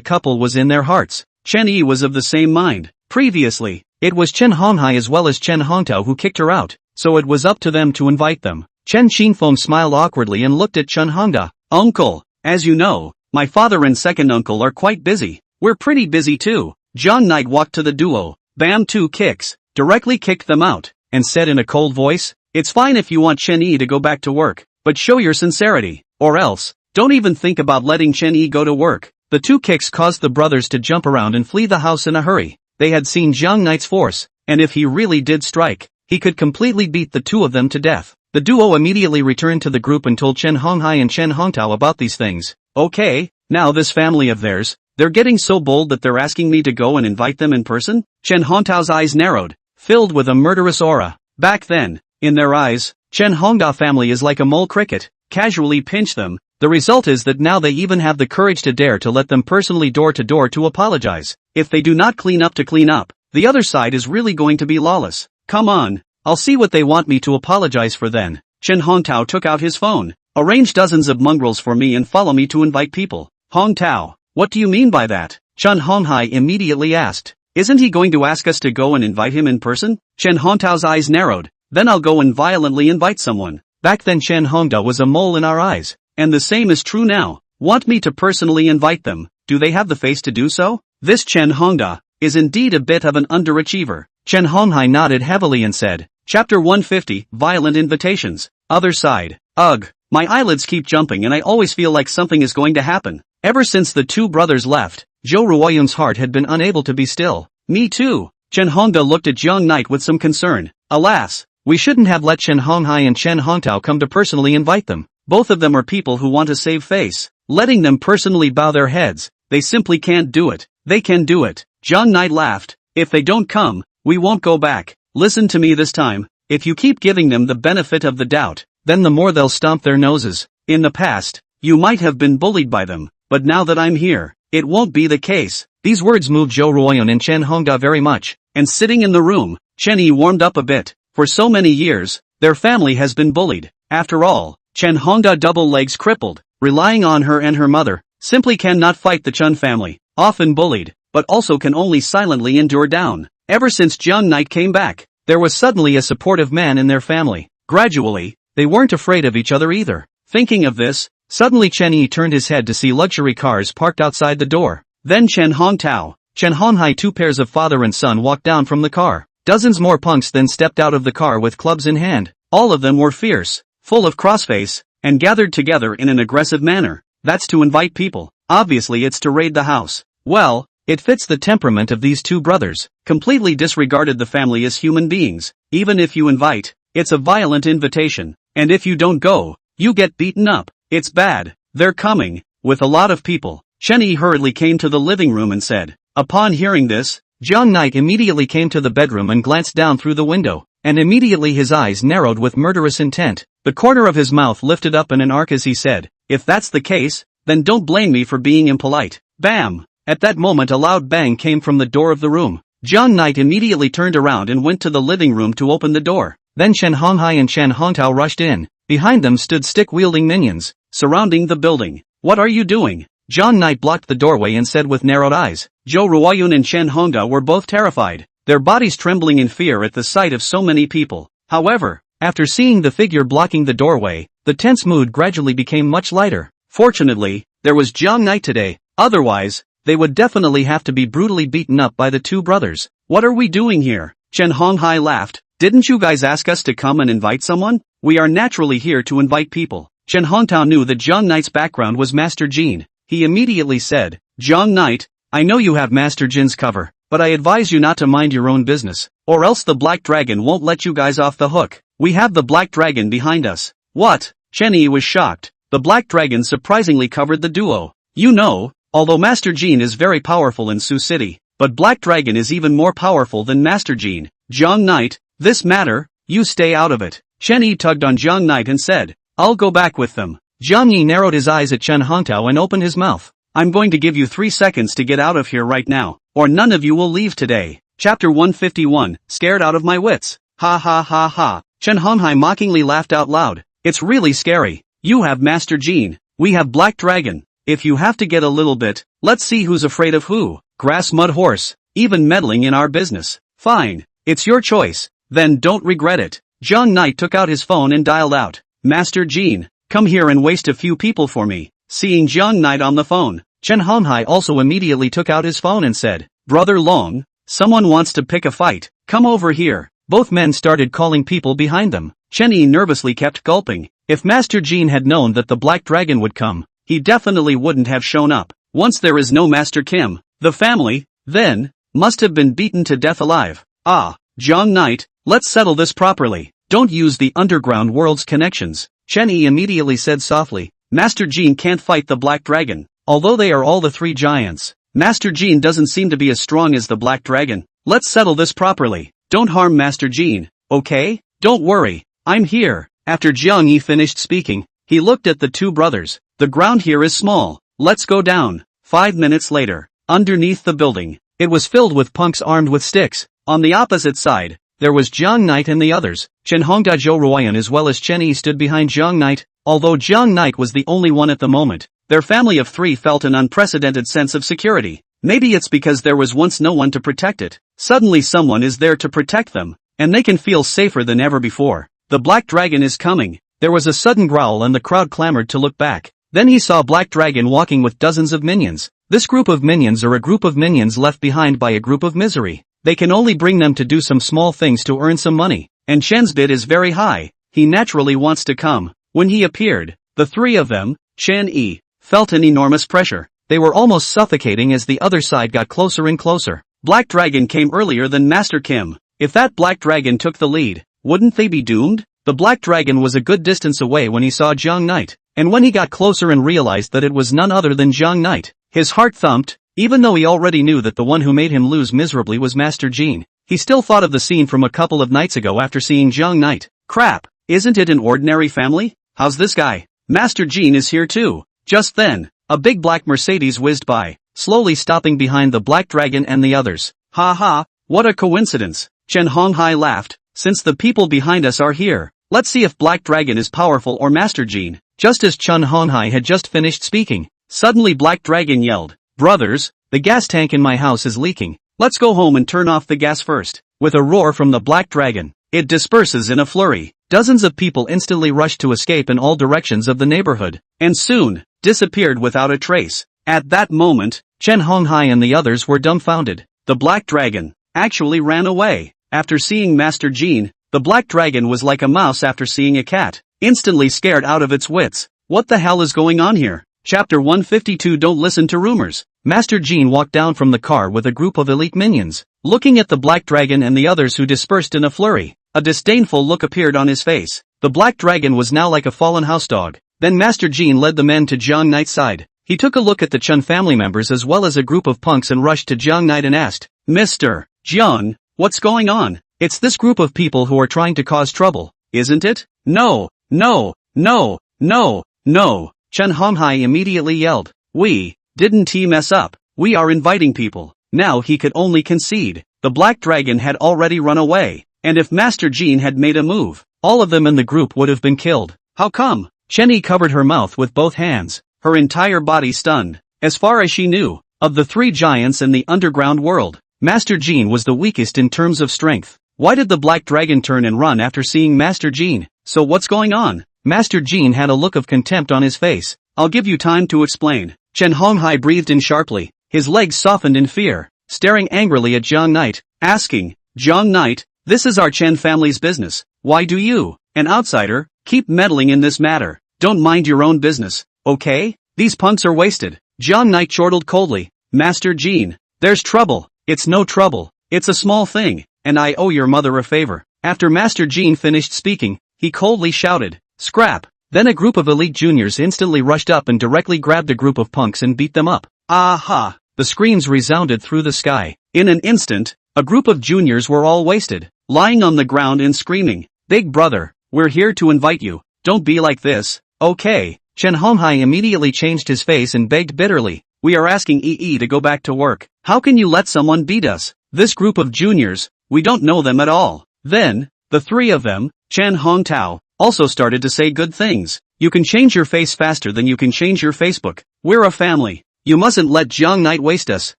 couple was in their hearts. Chen Yi was of the same mind. Previously, it was Chen Honghai as well as Chen Hongtao who kicked her out, so it was up to them to invite them. Chen Qingfeng smiled awkwardly and looked at Chen Hongda. Uncle, as you know, my father and second uncle are quite busy. We're pretty busy too. Jiang Knight walked to the duo, bam 2 kicks, directly kicked them out, and said in a cold voice, it's fine if you want Chen Yi to go back to work, but show your sincerity, or else, don't even think about letting Chen Yi go to work. The 2 kicks caused the brothers to jump around and flee the house in a hurry. They had seen Jiang Knight's force, and if he really did strike, he could completely beat the 2 of them to death. The duo immediately returned to the group and told Chen Honghai and Chen Hongtao about these things. Okay, now this family of theirs, they're getting so bold that they're asking me to go and invite them in person? Chen Hongtao's eyes narrowed, filled with a murderous aura. Back then, in their eyes, Chen Hongda family is like a mole cricket, casually pinch them. The result is that now they even have the courage to dare to let them personally door to door to apologize. If they do not clean up to clean up, the other side is really going to be lawless. Come on, I'll see what they want me to apologize for then. Chen Hongtao took out his phone. Arrange dozens of mongrels for me and follow me to invite people. Hongtao, what do you mean by that? Chen Honghai immediately asked. Isn't he going to ask us to go and invite him in person? Chen Hongtao's eyes narrowed. Then I'll go and violently invite someone. Back then Chen Hongda was a mole in our eyes. And the same is true now. Want me to personally invite them? Do they have the face to do so? This Chen Hongda is indeed a bit of an underachiever. Chen Honghai nodded heavily and said, Chapter 150, Violent Invitations. Other side. Ugh, my eyelids keep jumping and I always feel like something is going to happen. Ever since the 2 brothers left, Zhou Ruoyun's heart had been unable to be still. Me too. Chen Hongda looked at Jiang Knight with some concern. Alas, we shouldn't have let Chen Honghai and Chen Hongtao come to personally invite them. Both of them are people who want to save face. Letting them personally bow their heads, they simply can't do it. They can do it. Jiang Knight laughed. If they don't come, we won't go back. Listen to me this time. If you keep giving them the benefit of the doubt, then the more they'll stomp their noses. In the past, you might have been bullied by them, but now that I'm here, it won't be the case. These words moved Zhou Ruoyun and Chen Hongda very much, and sitting in the room, Chen Yi warmed up a bit. For so many years, their family has been bullied. After all, Chen Hongda double legs crippled, relying on her and her mother, simply cannot fight the Chen family, often bullied, but also can only silently endure down. Ever since Jiang Knight came back, there was suddenly a supportive man in their family. Gradually, they weren't afraid of each other either. Thinking of this, suddenly Chen Yi turned his head to see luxury cars parked outside the door. Then Chen Hongtao, Chen Honghai, 2 pairs of father and son walked down from the car. Dozens more punks then stepped out of the car with clubs in hand. All of them were fierce, full of crossface, and gathered together in an aggressive manner. That's to invite people. Obviously it's to raid the house. Well, it fits the temperament of these 2 brothers. Completely disregarded the family as human beings. Even if you invite, it's a violent invitation. And if you don't go, you get beaten up. It's bad. They're coming, with a lot of people. Chen Yi hurriedly came to the living room and said. Upon hearing this, Jiang Knight immediately came to the bedroom and glanced down through the window, and immediately his eyes narrowed with murderous intent. The corner of his mouth lifted up in an arc as he said, if that's the case, then don't blame me for being impolite. Bam! At that moment a loud bang came from the door of the room. Jiang Knight immediately turned around and went to the living room to open the door. Then Chen Honghai and Chen Hongtao rushed in. Behind them stood stick-wielding minions, surrounding the building. What are you doing? Jiang Knight blocked the doorway and said with narrowed eyes. Zhou Ruoyun and Chen Hongda were both terrified, their bodies trembling in fear at the sight of so many people. However, after seeing the figure blocking the doorway, the tense mood gradually became much lighter. Fortunately, there was Jiang Knight today, otherwise, they would definitely have to be brutally beaten up by the 2 brothers. What are we doing here? Chen Honghai laughed. Didn't you guys ask us to come and invite someone? We are naturally here to invite people. Chen Hongtao knew that Jiang Knight's background was Master Jin. He immediately said, Jiang Knight, I know you have Master Jin's cover, but I advise you not to mind your own business, or else the Black Dragon won't let you guys off the hook. We have the Black Dragon behind us. What? Chen Yi was shocked. The Black Dragon surprisingly covered the duo. You know, although Master Jin is very powerful in Sioux City, but Black Dragon is even more powerful than Master Jin. Jiang Knight, this matter, you stay out of it. Chen Yi tugged on Jiang Knight and said, I'll go back with them. Jiang Yi narrowed his eyes at Chen Hongtao and opened his mouth. I'm going to give you 3 seconds to get out of here right now, or none of you will leave today. Chapter 151, Scared Out of My Wits. Ha ha ha ha. Chen Honghai mockingly laughed out loud. It's really scary. You have Master Jean. We have Black Dragon. If you have to get a little bit, let's see who's afraid of who. Grass mud horse. Even meddling in our business. Fine. It's your choice. Then don't regret it. Jiang Knight took out his phone and dialed out. Master Jean, come here and waste a few people for me. Seeing Jiang Knight on the phone, Chen Honghai also immediately took out his phone and said, Brother Long, someone wants to pick a fight. Come over here. Both men started calling people behind them. Chen Yi nervously kept gulping. If Master Jean had known that the Black Dragon would come, he definitely wouldn't have shown up. Once there is no Master Kim, the family, then, must have been beaten to death alive. Ah, Jiang Knight, let's settle this properly. Don't use the underground world's connections. Chen Yi immediately said softly. Master Jean can't fight the Black Dragon. Although they are all the three giants, Master Jean doesn't seem to be as strong as the Black Dragon. Let's settle this properly. Don't harm Master Jean, okay? Don't worry, I'm here. After Jiang Yi finished speaking, he looked at the two brothers. The ground here is small. Let's go down. 5 minutes later, underneath the building, it was filled with punks armed with sticks. On the opposite side, there was Jiang Knight and the others. Chen Hongda Zhou Ruoyan as well as Chen Yi stood behind Jiang Knight. Although Jiang Knight was the only one at the moment, their family of three felt an unprecedented sense of security. Maybe it's because there was once no one to protect it. Suddenly someone is there to protect them, and they can feel safer than ever before. The Black Dragon is coming. There was a sudden growl and the crowd clamored to look back. Then he saw Black Dragon walking with dozens of minions. This group of minions are a group of minions left behind by a group of misery. They can only bring them to do some small things to earn some money. And Chen's bid is very high. He naturally wants to come. When he appeared, the three of them, Chen Yi, felt an enormous pressure. They were almost suffocating as the other side got closer and closer. Black Dragon came earlier than Master Kim. If that Black Dragon took the lead, wouldn't they be doomed? The Black Dragon was a good distance away when he saw Jiang Knight, and when he got closer and realized that it was none other than Jiang Knight, his heart thumped. Even though he already knew that the one who made him lose miserably was Master Jean, he still thought of the scene from a couple of nights ago after seeing Jiang Knight. Crap, isn't it an ordinary family? How's this guy? Master Jean is here too. Just then, a big black Mercedes whizzed by, slowly stopping behind the Black Dragon and the others. Ha ha, what a coincidence. Chen Honghai laughed. Since the people behind us are here, let's see if Black Dragon is powerful or Master Jean. Just as Chen Honghai had just finished speaking, suddenly Black Dragon yelled, Brothers, the gas tank in my house is leaking. Let's go home and turn off the gas first. With a roar from the Black Dragon, it disperses in a flurry. Dozens of people instantly rushed to escape in all directions of the neighborhood, and soon, disappeared without a trace. At that moment, Chen Honghai and the others were dumbfounded. The Black Dragon actually ran away. After seeing Master Jean, the Black Dragon was like a mouse after seeing a cat, instantly scared out of its wits. What the hell is going on here? Chapter 152 Don't listen to rumors. Master Jean walked down from the car with a group of elite minions. Looking at the Black Dragon and the others who dispersed in a flurry, a disdainful look appeared on his face. The Black Dragon was now like a fallen house dog. Then Master Jean led the men to Jiang Knight's side. He took a look at the Chun family members as well as a group of punks and rushed to Jiang Knight and asked, Mr. Jiang, what's going on? It's this group of people who are trying to cause trouble, isn't it? No, no, no, no, no. Chen Honghai immediately yelled. We didn't he mess up? We are inviting people. Now he could only concede. The Black Dragon had already run away, and if Master Jean had made a move, all of them in the group would have been killed. How come? Chen Yi covered her mouth with both hands, her entire body stunned. As far as she knew, of the three giants in the underground world, Master Jean was the weakest in terms of strength. Why did the Black Dragon turn and run after seeing Master Jean? So what's going on? Master Jean had a look of contempt on his face. I'll give you time to explain. Chen Honghai breathed in sharply, his legs softened in fear, staring angrily at Jiang Knight, asking, Jiang Knight, this is our Chen family's business. Why do you, an outsider, keep meddling in this matter? Don't mind your own business, okay? These punks are wasted. Jiang Knight chortled coldly. Master Jean, there's trouble. It's no trouble. It's a small thing, and I owe your mother a favor. After Master Jean finished speaking, he coldly shouted, Scrap! Then a group of elite juniors instantly rushed up and directly grabbed a group of punks and beat them up. Aha! The screams resounded through the sky. In an instant, a group of juniors were all wasted, lying on the ground and screaming, Big brother, we're here to invite you. Don't be like this, okay? Chen Honghai immediately changed his face and begged bitterly, We are asking EE to go back to work. How can you let someone beat us? This group of juniors, we don't know them at all. Then, the three of them, Chen Hongtao, also started to say good things. You can change your face faster than you can change your Facebook. We're a family. You mustn't let Jiang Knight waste us,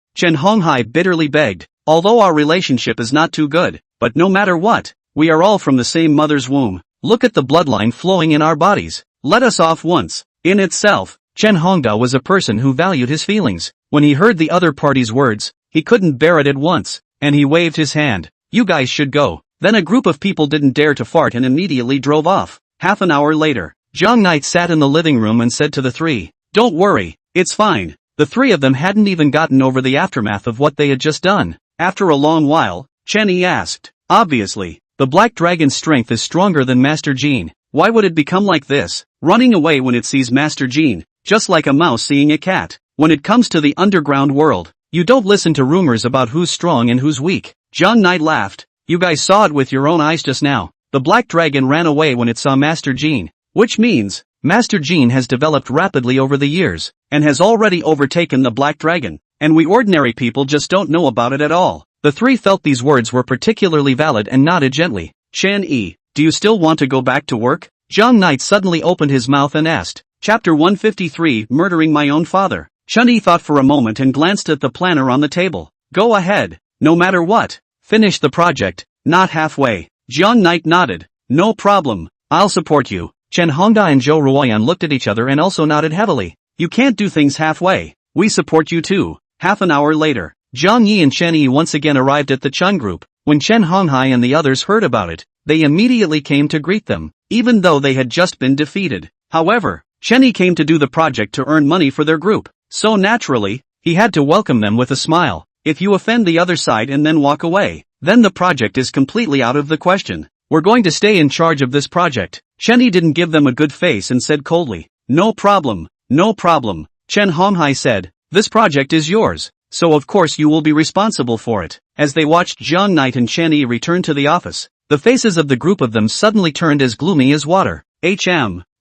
Chen Honghai bitterly begged. Although our relationship is not too good, but no matter what, we are all from the same mother's womb. Look at the bloodline flowing in our bodies. Let us off once. In itself, Chen Hongda was a person who valued his feelings. When he heard the other party's words, he couldn't bear it at once, and he waved his hand. You guys should go. Then a group of people didn't dare to fart and immediately drove off. Half an hour later, Jiang Knight sat in the living room and said to the three, "Don't worry, it's fine." The three of them hadn't even gotten over the aftermath of what they had just done. After a long while, Chen Yi asked, "Obviously, the Black Dragon's strength is stronger than Master Jean. Why would it become like this, running away when it sees Master Jean, just like a mouse seeing a cat? When it comes to the underground world, you don't listen to rumors about who's strong and who's weak." Jiang Knight laughed. "You guys saw it with your own eyes just now. The Black Dragon ran away when it saw Master Jean, which means Master Jean has developed rapidly over the years, and has already overtaken the Black Dragon, and we ordinary people just don't know about it at all." The three felt these words were particularly valid and nodded gently. "Chen Yi, do you still want to go back to work?" Jiang Knight suddenly opened his mouth and asked. Chapter 153, Murdering My Own Father. Chen Yi thought for a moment and glanced at the planner on the table. "Go ahead, no matter what. Finish the project, not halfway." Jiang Knight nodded. "No problem, I'll support you." Chen Hongda and Zhou Ruoyan looked at each other and also nodded heavily. "You can't do things halfway. We support you too." Half an hour later, Jiang Yi and Chen Yi once again arrived at the Chun group. When Chen Honghai and the others heard about it, they immediately came to greet them, even though they had just been defeated. However, Chen Yi came to do the project to earn money for their group, so naturally, he had to welcome them with a smile. If you offend the other side and then walk away, then the project is completely out of the question. We're going to stay in charge of this project. Chen Yi didn't give them a good face and said coldly, "No problem, no problem." Chen Honghai said, "This project is yours, so of course you will be responsible for it." As they watched Jiang Knight and Chen Yi return to the office, the faces of the group of them suddenly turned as gloomy as water.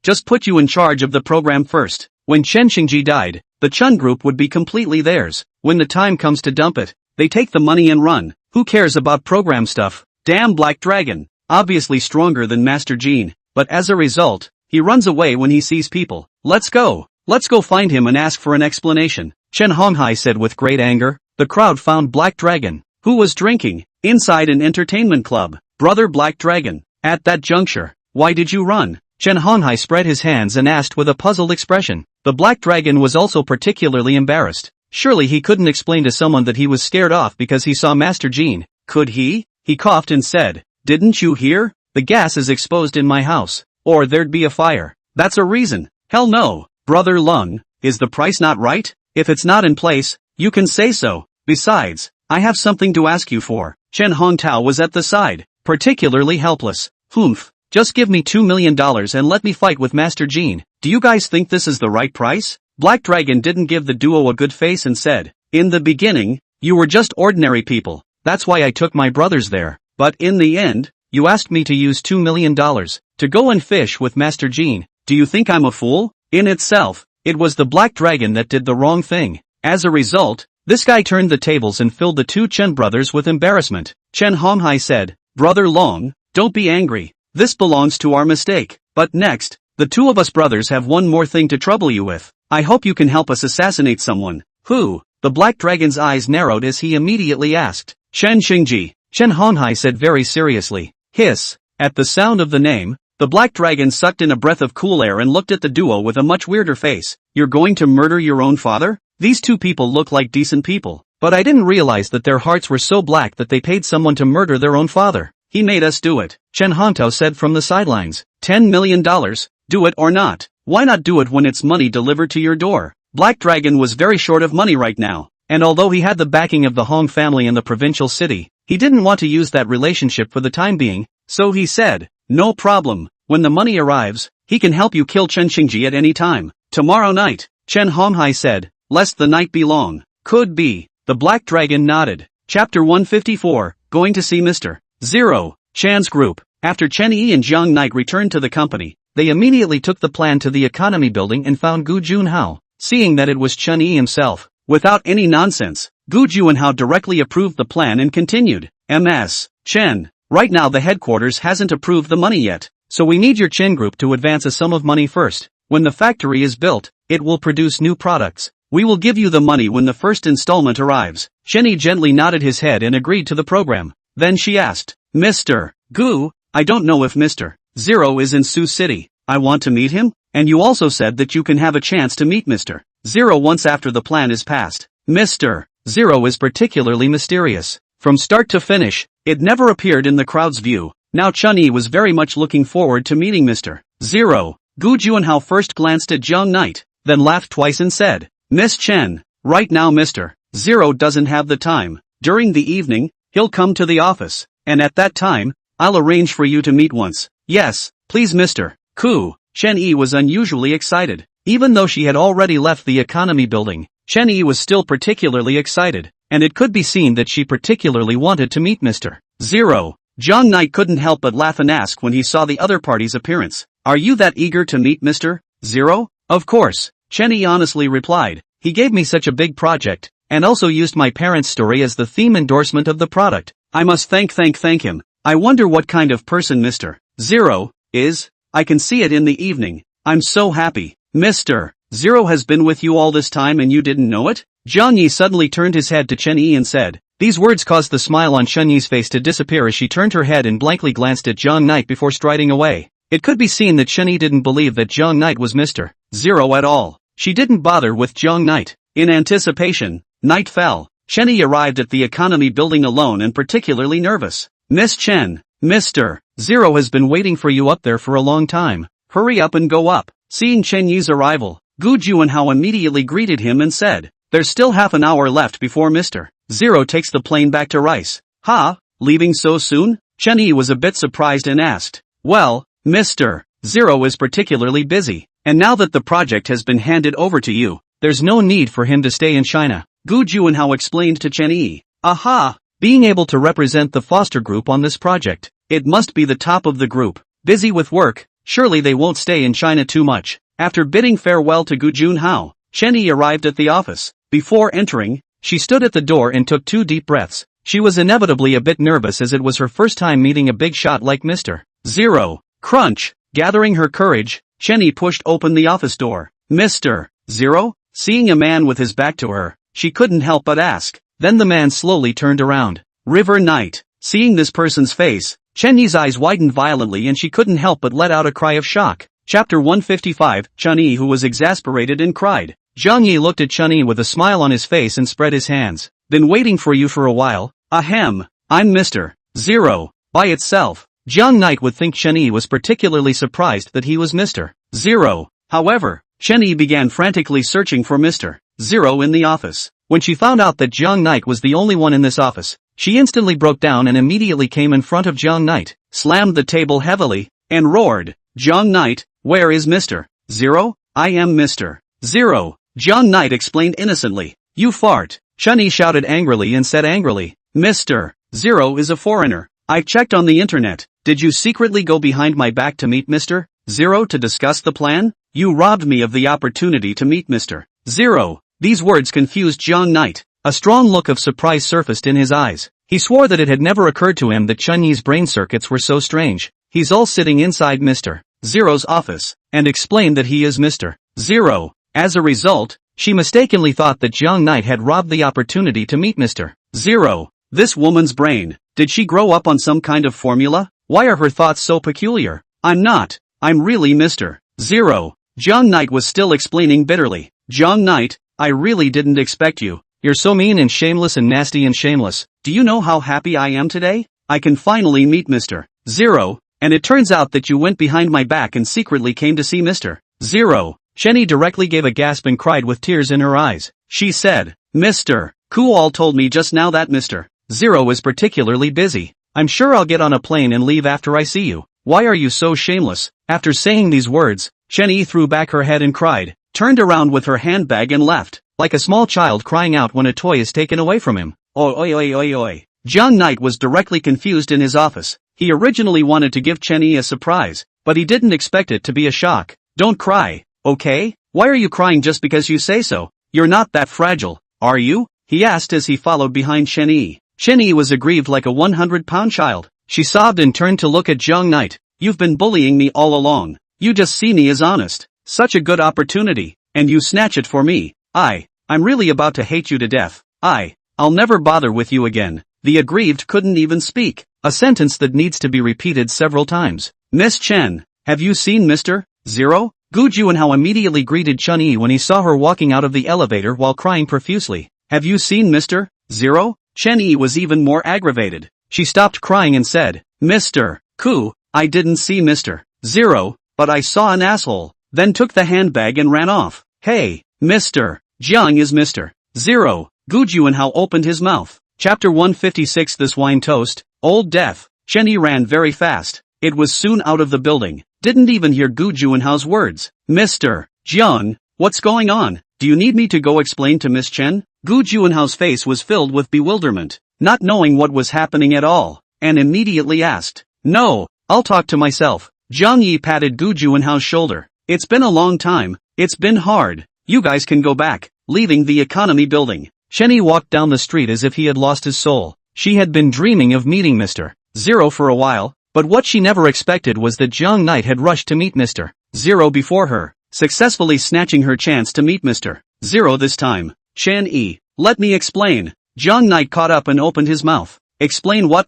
Just put you in charge of the program first. When Chen Xingji died, the Chun group would be completely theirs. When the time comes to dump it, they take the money and run. Who cares about program stuff? Damn Black Dragon. Obviously stronger than Master Jean, but as a result, he runs away when he sees people. Let's go find him and ask for an explanation," Chen Honghai said with great anger. The crowd found Black Dragon, who was drinking, inside an entertainment club. "Brother Black Dragon, at that juncture, why did you run?" Chen Honghai spread his hands and asked with a puzzled expression. The Black Dragon was also particularly embarrassed. Surely he couldn't explain to someone that he was scared off because he saw Master Jean, could he? He coughed and said, "Didn't you hear? The gas is exposed in my house, or there'd be a fire. That's a reason." "Hell no, Brother Lung, is the price not right? If it's not in place, you can say so. Besides, I have something to ask you for." Chen Hongtao was at the side, particularly helpless. "Humph, just give me $2 million and let me fight with Master Jean. Do you guys think this is the right price?" Black Dragon didn't give the duo a good face and said, "In the beginning, you were just ordinary people, that's why I took my brothers there. But in the end, you asked me to use $2 million to go and fish with Master Jean. Do you think I'm a fool?" In itself, it was the Black Dragon that did the wrong thing. As a result, this guy turned the tables and filled the two Chen brothers with embarrassment. Chen Honghai said, "Brother Long, don't be angry. This belongs to our mistake. But next, the two of us brothers have one more thing to trouble you with. I hope you can help us assassinate someone." "Who?" The Black Dragon's eyes narrowed as he immediately asked. "Chen Xingji," Chen Honghai said very seriously. Hiss. At the sound of the name, the Black Dragon sucked in a breath of cool air and looked at the duo with a much weirder face. "You're going to murder your own father? These two people look like decent people, but I didn't realize that their hearts were so black that they paid someone to murder their own father." "He made us do it," Chen Hongtao said from the sidelines. $10 million? Do it or not? Why not do it when it's money delivered to your door? Black Dragon was very short of money right now, and although he had the backing of the Hong family in the provincial city, he didn't want to use that relationship for the time being, so he said, "No problem, when the money arrives, he can help you kill Chen Xingji at any time." "Tomorrow night," Chen Honghai said, "lest the night be long." "Could be." The Black Dragon nodded. Chapter 154, Going to see Mr. Zero, Chan's group. After Chen Yi and Jiang Knight returned to the company, they immediately took the plan to the economy building and found Gu Junhao. Seeing that it was Chen Yi himself, without any nonsense, Gu Juanhao directly approved the plan and continued, Ms. Chen, right now the headquarters hasn't approved the money yet, so we need your Chen group to advance a sum of money first. When the factory is built, it will produce new products. We will give you the money when the first installment arrives. Chenny gently nodded his head and agreed to the program. Then she asked, Mr. Gu, I don't know if Mr. Zero is in Sioux City. I want to meet him, and you also said that you can have a chance to meet Mr. Zero once after the plan is passed. Mr. Zero is particularly mysterious. From start to finish, it never appeared in the crowd's view. Now Chun-Yi was very much looking forward to meeting Mr. Zero. Gu Juanhao first glanced at Jiang Knight, then laughed twice and said, Miss Chen, right now Mr. Zero doesn't have the time. During the evening, he'll come to the office, and at that time, I'll arrange for you to meet once. Yes, please Mr. Ku. Chen-Yi was unusually excited. Even though she had already left the economy building, Chen-Yi was still particularly excited, and it could be seen that she particularly wanted to meet Mr. Zero. Jiang Knight couldn't help but laugh and ask when he saw the other party's appearance, Are you that eager to meet Mr. Zero? Of course, Chen-Yi honestly replied. He gave me such a big project, and also used my parents' story as the theme endorsement of the product. I must thank him. I wonder what kind of person Mr. Zero is. I can see it in the evening. I'm so happy. Mr. Zero has been with you all this time and you didn't know it? Jiang Yi suddenly turned his head to Chen-Yi and said. These words caused the smile on Chen-Yi's face to disappear as she turned her head and blankly glanced at Jiang Knight before striding away. It could be seen that Chen-Yi didn't believe that Jiang Knight was Mr. Zero at all. She didn't bother with Jiang Knight. In anticipation, night fell. Chen-Yi arrived at the economy building alone and particularly nervous. Miss Chen, Mr. Zero has been waiting for you up there for a long time. Hurry up and go up. Seeing Chen-Yi's arrival, Gu Juanhao immediately greeted him and said, There's still half an hour left before Mr. Zero takes the plane back to Rice. Ha, leaving so soon? Chen-Yi was a bit surprised and asked, Well, Mr. Zero is particularly busy, and now that the project has been handed over to you, there's no need for him to stay in China. Gu Juanhao explained to Chen-Yi. Aha! Being able to represent the Foster Group on this project, it must be the top of the group. Busy with work, surely they won't stay in China too much. After bidding farewell to Gu Juanhao, Chen-Yi arrived at the office. Before entering, she stood at the door and took 2 deep breaths. She was inevitably a bit nervous as it was her first time meeting a big shot like Mr. Zero. Crunch! Gathering her courage, Chen-Yi pushed open the office door. Mr. Zero? Seeing a man with his back to her, she couldn't help but ask. Then the man slowly turned around. River Knight. Seeing this person's face, Chen-Yi's eyes widened violently and she couldn't help but let out a cry of shock. Chapter 155, Chen-Yi who was exasperated and cried. Jiang Yi looked at Chen-Yi with a smile on his face and spread his hands. Been waiting for you for a while. Ahem. I'm Mr. Zero. By itself, Jiang Knight would think Chen-Yi was particularly surprised that he was Mr. Zero. However, Chen-Yi began frantically searching for Mr. Zero in the office. When she found out that Jiang Knight was the only one in this office, she instantly broke down and immediately came in front of Jiang Knight, slammed the table heavily, and roared, Jiang Knight, where is Mr. Zero? I am Mr. Zero. Jiang Knight explained innocently. You fart. Chen-Yi shouted angrily and said angrily, Mr. Zero is a foreigner. I checked on the internet. Did you secretly go behind my back to meet Mr. Zero to discuss the plan? You robbed me of the opportunity to meet Mr. Zero. These words confused Jiang Knight. A strong look of surprise surfaced in his eyes. He swore that it had never occurred to him that Chen-Yi's brain circuits were so strange. He's all sitting inside Mr. Zero's office, and explained that he is Mr. Zero. As a result, she mistakenly thought that Jiang Knight had robbed the opportunity to meet Mr. Zero. This woman's brain, did she grow up on some kind of formula? Why are her thoughts so peculiar? I'm not. I'm really Mr. Zero. Jiang Knight was still explaining bitterly. Jiang Knight, I really didn't expect you. You're so mean and shameless and nasty and shameless. Do you know how happy I am today? I can finally meet Mr. Zero, and it turns out that you went behind my back and secretly came to see Mr. Zero. Chen-Yi directly gave a gasp and cried with tears in her eyes. She said, Mr. Kual told me just now that Mr. Zero is particularly busy. I'm sure I'll get on a plane and leave after I see you. Why are you so shameless? After saying these words, Chen-Yi threw back her head and cried, turned around with her handbag and left, like a small child crying out when a toy is taken away from him. Oi. Jiang Knight was directly confused in his office. He originally wanted to give Chen-Yi a surprise, but he didn't expect it to be a shock. Don't cry, okay? Why are you crying just because you say so? You're not that fragile, are you? he asked as he followed behind Chen-yi. Chen-yi was aggrieved like a 100-pound child. She sobbed and turned to look at Jiang Knight. You've been bullying me all along. You just see me as honest. Such a good opportunity, and you snatch it for me. I'm really about to hate you to death. I'll never bother with you again. The aggrieved couldn't even speak, a sentence that needs to be repeated several times. Miss Chen, have you seen Mr. Zero? Gu Juanhao immediately greeted Chen-yi when he saw her walking out of the elevator while crying profusely. Have you seen Mr. Zero? Chen-yi was even more aggravated. She stopped crying and said, Mr. Ku, I didn't see Mr. Zero, but I saw an asshole, then took the handbag and ran off. Hey, Mr. Jiang is Mr. Zero. Gu Juanhao opened his mouth. Chapter 156 This wine toast, Old Death. Chen-yi ran very fast. It was soon out of the building. Didn't even hear Gu Juanhao's words. Mr. Jiang, what's going on? Do you need me to go explain to Miss Chen? Gu Juanhao's face was filled with bewilderment, not knowing what was happening at all, and immediately asked, No, I'll talk to myself. Jiang Yi patted Gu Juanhao's shoulder. It's been a long time. It's been hard. You guys can go back. Leaving the economy building, Chen-yi walked down the street as if he had lost his soul. She had been dreaming of meeting Mr. Zero for a while, but what she never expected was that Jiang Knight had rushed to meet Mr. Zero before her, successfully snatching her chance to meet Mr. Zero this time. Chen-yi, let me explain. Jiang Knight caught up and opened his mouth. Explain what?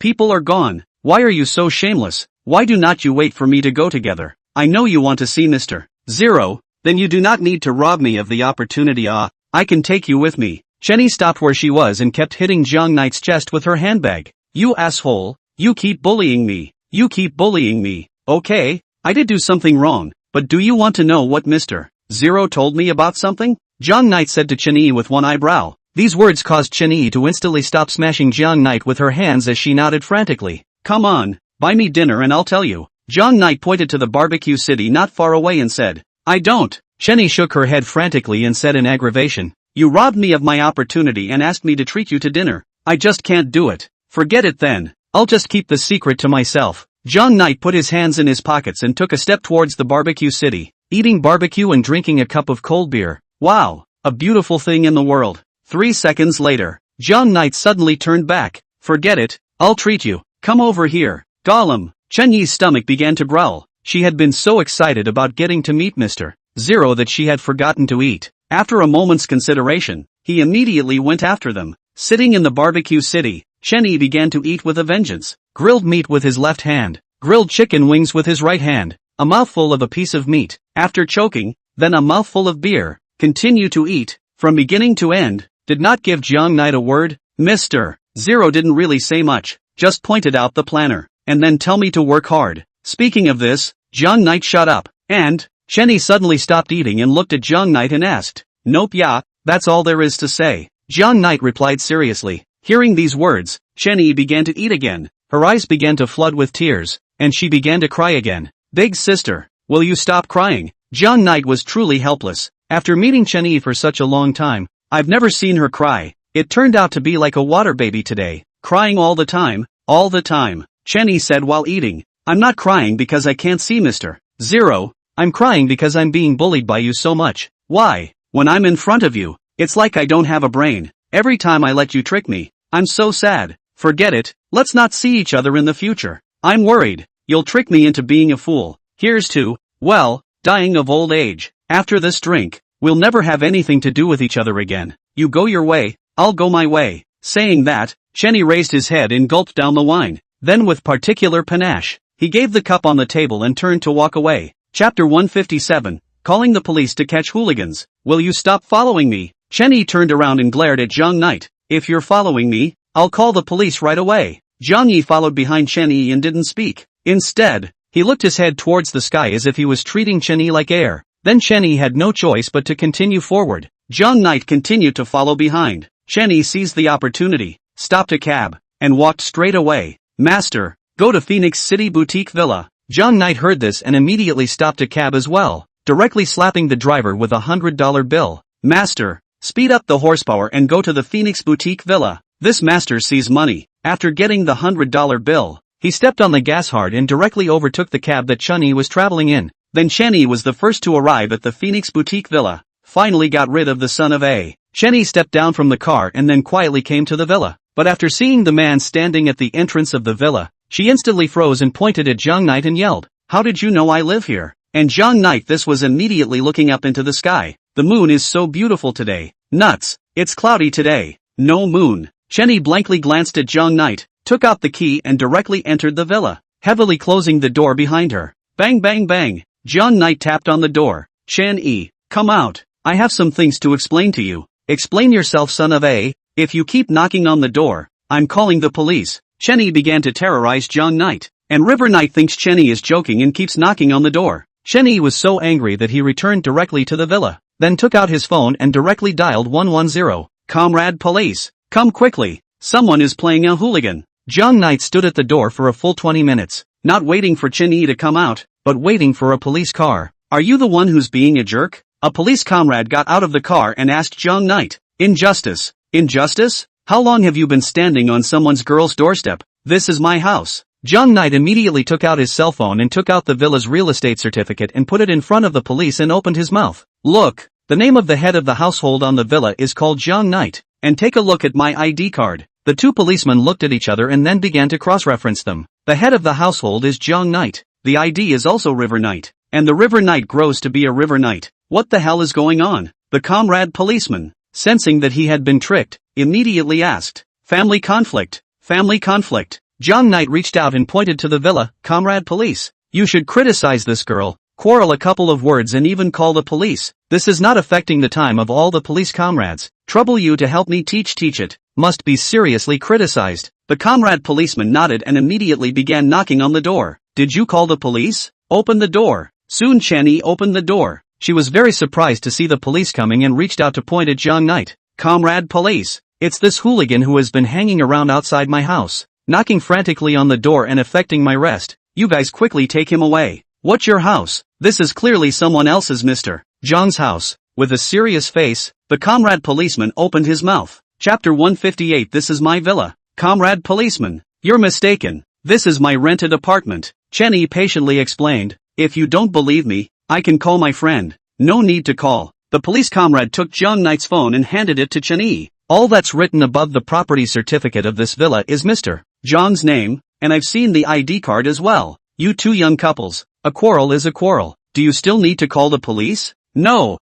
People are gone. Why are you so shameless? Why do not you wait for me to go together? I know you want to see Mr. Zero. Then you do not need to rob me of the opportunity. I can take you with me. Chen-yi stopped where she was and kept hitting Jiang Knight's chest with her handbag. You asshole, you keep bullying me. You keep bullying me. Okay, I did do something wrong, but do you want to know what Mr. Zero told me about something? Jiang Knight said to Chen-yi with one eyebrow. These words caused Chen-yi to instantly stop smashing Jiang Knight with her hands as she nodded frantically. Come on, buy me dinner and I'll tell you. Jiang Knight pointed to the barbecue city not far away and said, I don't. Chen-yi shook her head frantically and said in aggravation, You robbed me of my opportunity and asked me to treat you to dinner. I just can't do it. Forget it then. I'll just keep the secret to myself. Jiang Knight put his hands in his pockets and took a step towards the barbecue city, eating barbecue and drinking a cup of cold beer. Wow, a beautiful thing in the world. 3 seconds later, Jiang Knight suddenly turned back. Forget it, I'll treat you. Come over here. Gollum. Chen-yi's stomach began to growl. She had been so excited about getting to meet Mr. Zero that she had forgotten to eat. After a moment's consideration, he immediately went after them. Sitting in the barbecue city, Chen-yi began to eat with a vengeance. Grilled meat with his left hand, grilled chicken wings with his right hand, a mouthful of a piece of meat, after choking, then a mouthful of beer, continue to eat, from beginning to end, did not give Jiang Knight a word. Mr. Zero didn't really say much, just pointed out the planner, and then tell me to work hard. Speaking of this, Jiang Knight shut up, and, Chen-yi suddenly stopped eating and looked at Jiang Knight and asked, Nope, yeah, that's all there is to say. Jiang Knight replied seriously. Hearing these words, Chen-yi began to eat again. Her eyes began to flood with tears, and she began to cry again. Big sister, will you stop crying? Jiang Knight was truly helpless. After meeting Chen-yi for such a long time, I've never seen her cry. It turned out to be like a water baby today, crying all the time, all the time. Chen-yi said while eating, I'm not crying because I can't see Mr. Zero, I'm crying because I'm being bullied by you so much. Why? When I'm in front of you, it's like I don't have a brain. Every time I let you trick me, I'm so sad. Forget it, let's not see each other in the future. I'm worried, you'll trick me into being a fool. Here's to, well, dying of old age. After this drink, we'll never have anything to do with each other again. You go your way, I'll go my way. Saying that, Chen-yi raised his head and gulped down the wine. Then with particular panache, he gave the cup on the table and turned to walk away. Chapter 157, Calling the Police to Catch Hooligans. Will you stop following me? Chen-yi turned around and glared at Jiang Knight. If you're following me, I'll call the police right away. Jiang Yi followed behind Chen-yi and didn't speak. Instead, he looked his head towards the sky as if he was treating Chen-yi like air. Then Chen-yi had no choice but to continue forward. Jiang Knight continued to follow behind. Chen-yi seized the opportunity, stopped a cab, and walked straight away. Master, go to Phoenix City Boutique Villa. Jiang Knight heard this and immediately stopped a cab as well, directly slapping the driver with a $100 bill. Master, speed up the horsepower and go to the Phoenix Boutique Villa. This master sees money. After getting the $100 bill, he stepped on the gas hard and directly overtook the cab that Chen-yi was traveling in. Then Chen-yi was the first to arrive at the Phoenix Boutique Villa. finally got rid of the son of a. Chenny stepped down from the car and then quietly came to the villa. But after seeing the man standing at the entrance of the villa, she instantly froze and pointed at Jiang Knight and yelled, "How did you know I live here?" And Jiang Knight this was immediately looking up into the sky. "The moon is so beautiful today. Nuts. It's cloudy today. No moon." Chenny blankly glanced at Jiang Knight, took out the key and directly entered the villa, heavily closing the door behind her. Bang bang bang. Jiang Knight tapped on the door. "Chen-yi, come out. I have some things to explain to you." "Explain yourself, son of a. If you keep knocking on the door, I'm calling the police." Chenny began to terrorize Jiang Knight, and River Knight thinks Chenny is joking and keeps knocking on the door. Chenny was so angry that he returned directly to the villa, then took out his phone and directly dialed 110. "Comrade police, come quickly. Someone is playing a hooligan." Jiang Knight stood at the door for a full 20 minutes, not waiting for Chenny to come out, but waiting for a police car. "Are you the one who's being a jerk?" A police comrade got out of the car and asked Jiang Knight. "Injustice. Injustice? How long have you been standing on someone's girl's doorstep? This is my house." Jiang Knight immediately took out his cell phone and took out the villa's real estate certificate and put it in front of the police and opened his mouth. "Look, the name of the head of the household on the villa is called Jiang Knight, and take a look at my ID card." The two policemen looked at each other and then began to cross-reference them. The head of the household is Jiang Knight, the ID is also River Knight, and the River Knight grows to be a River Knight. What the hell is going on? The comrade policeman, sensing that he had been tricked, immediately asked, "Family conflict, family conflict." Jiang Knight reached out and pointed to the villa. "Comrade police, you should criticize this girl, quarrel a couple of words and even call the police. This is not affecting the time of all the police comrades. Trouble you to help me teach it. Must be seriously criticized." The comrade policeman nodded and immediately began knocking on the door. "Did you call the police? Open the door." Soon Chenny opened the door. She was very surprised to see the police coming and reached out to point at Jiang Knight. "Comrade police, it's this hooligan who has been hanging around outside my house, knocking frantically on the door and affecting my rest. You guys quickly take him away." "What's your house? This is clearly someone else's, Mr. Jiang's house." With a serious face, the comrade policeman opened his mouth. Chapter 158. "This is my villa." "Comrade policeman, you're mistaken. This is my rented apartment," Chenny patiently explained. "If you don't believe me, I can call my friend." "No need to call." The police comrade took Jiang Knight's phone and handed it to Chenny. "All that's written above the property certificate of this villa is Mr. Jiang's name, and I've seen the ID card as well. You two young couples, a quarrel is a quarrel. Do you still need to call the police?" "No,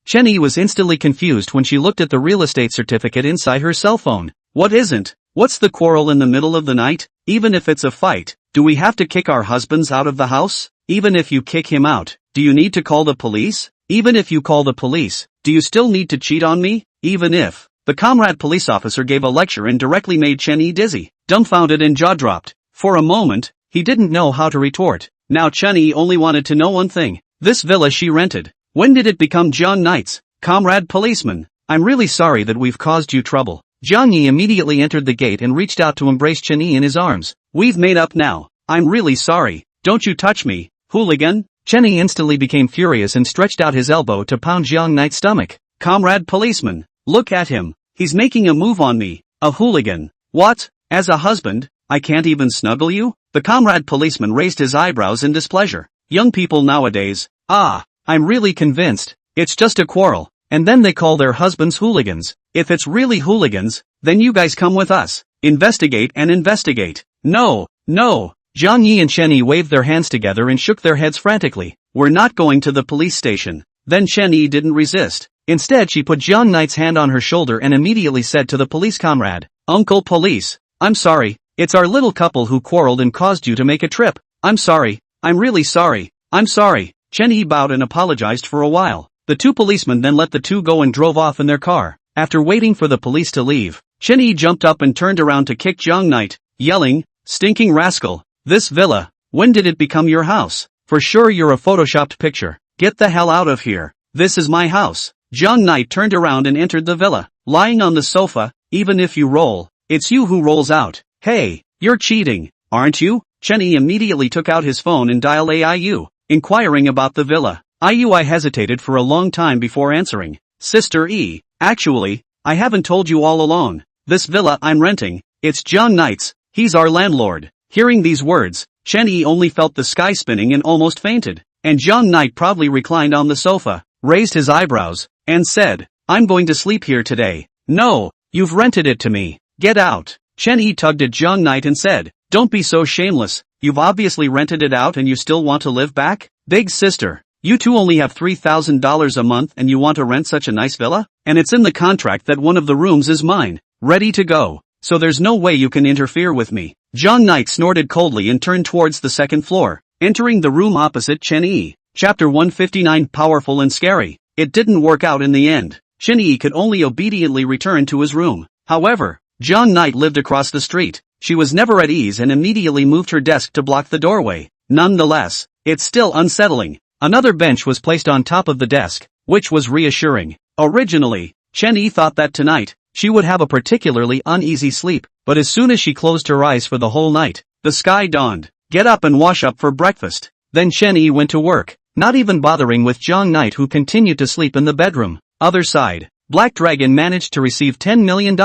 Chenny was instantly confused when she looked at the real estate certificate inside her cell phone. "What isn't? What's the quarrel in the middle of the night? Even if it's a fight, do we have to kick our husbands out of the house? Even if you kick him out, do you need to call the police? Even if you call the police, do you still need to cheat on me? Even if..." The comrade police officer gave a lecture and directly made Chenny dizzy, dumbfounded and jaw-dropped. For a moment, he didn't know how to retort. Now Chenny only wanted to know one thing. This villa she rented, when did it become Jiang Knight's? "Comrade policeman, I'm really sorry that we've caused you trouble." Jiang Yi immediately entered the gate and reached out to embrace Chenny in his arms. "We've made up now. I'm really sorry. Don't you touch me, hooligan." Chenny instantly became furious and stretched out his elbow to pound Jiang Knight's stomach. "Comrade policeman, look at him. He's making a move on me. A hooligan. What? As a husband, I can't even snuggle you?" The comrade policeman raised his eyebrows in displeasure. "Young people nowadays, I'm really convinced. It's just a quarrel, and then they call their husbands hooligans. If it's really hooligans, then you guys come with us. Investigate and investigate." "No. Jiang Yi and Chenny waved their hands together and shook their heads frantically. "We're not going to the police station." Then Chenny didn't resist. Instead she put Jiang Knight's hand on her shoulder and immediately said to the police comrade, "Uncle Police, I'm sorry, it's our little couple who quarreled and caused you to make a trip. I'm sorry, I'm really sorry, I'm sorry." Chenny bowed and apologized for a while. The two policemen then let the two go and drove off in their car. After waiting for the police to leave, Chenny jumped up and turned around to kick Jiang Knight, yelling, "Stinking rascal, this villa, when did it become your house? For sure you're a photoshopped picture. Get the hell out of here. This is my house." Jiang Knight turned around and entered the villa, lying on the sofa. "Even if you roll, it's you who rolls out. Hey, you're cheating, aren't you?" Chenny immediately took out his phone and dialed AIU, inquiring about the villa. I hesitated for a long time before answering. "Sister E, actually, I haven't told you all along. This villa I'm renting, it's Jiang Knight's, he's our landlord." Hearing these words, Chenny only felt the sky spinning and almost fainted, and Jiang Knight proudly reclined on the sofa, raised his eyebrows, and said, "I'm going to sleep here today." "No, you've rented it to me. Get out." Chen Yi tugged at Jiang Knight and said, "Don't be so shameless, you've obviously rented it out and you still want to live back? Big sister, you two only have $3,000 a month and you want to rent such a nice villa? And it's in the contract that one of the rooms is mine, ready to go, so there's no way you can interfere with me." Jiang Knight snorted coldly and turned towards the second floor, entering the room opposite Chen Yi. Chapter 159 Powerful and Scary. It didn't work out in the end. Chen Yi could only obediently return to his room. However, Jiang Knight lived across the street. She was never at ease and immediately moved her desk to block the doorway. Nonetheless, it's still unsettling. Another bench was placed on top of the desk, which was reassuring. Originally, Chen Yi thought that tonight, she would have a particularly uneasy sleep, but as soon as she closed her eyes for the whole night, the sky dawned. "Get up and wash up for breakfast." Then Chen Yi went to work, not even bothering with Jiang Knight, who continued to sleep in the bedroom. Other side, Black Dragon managed to receive $10 million.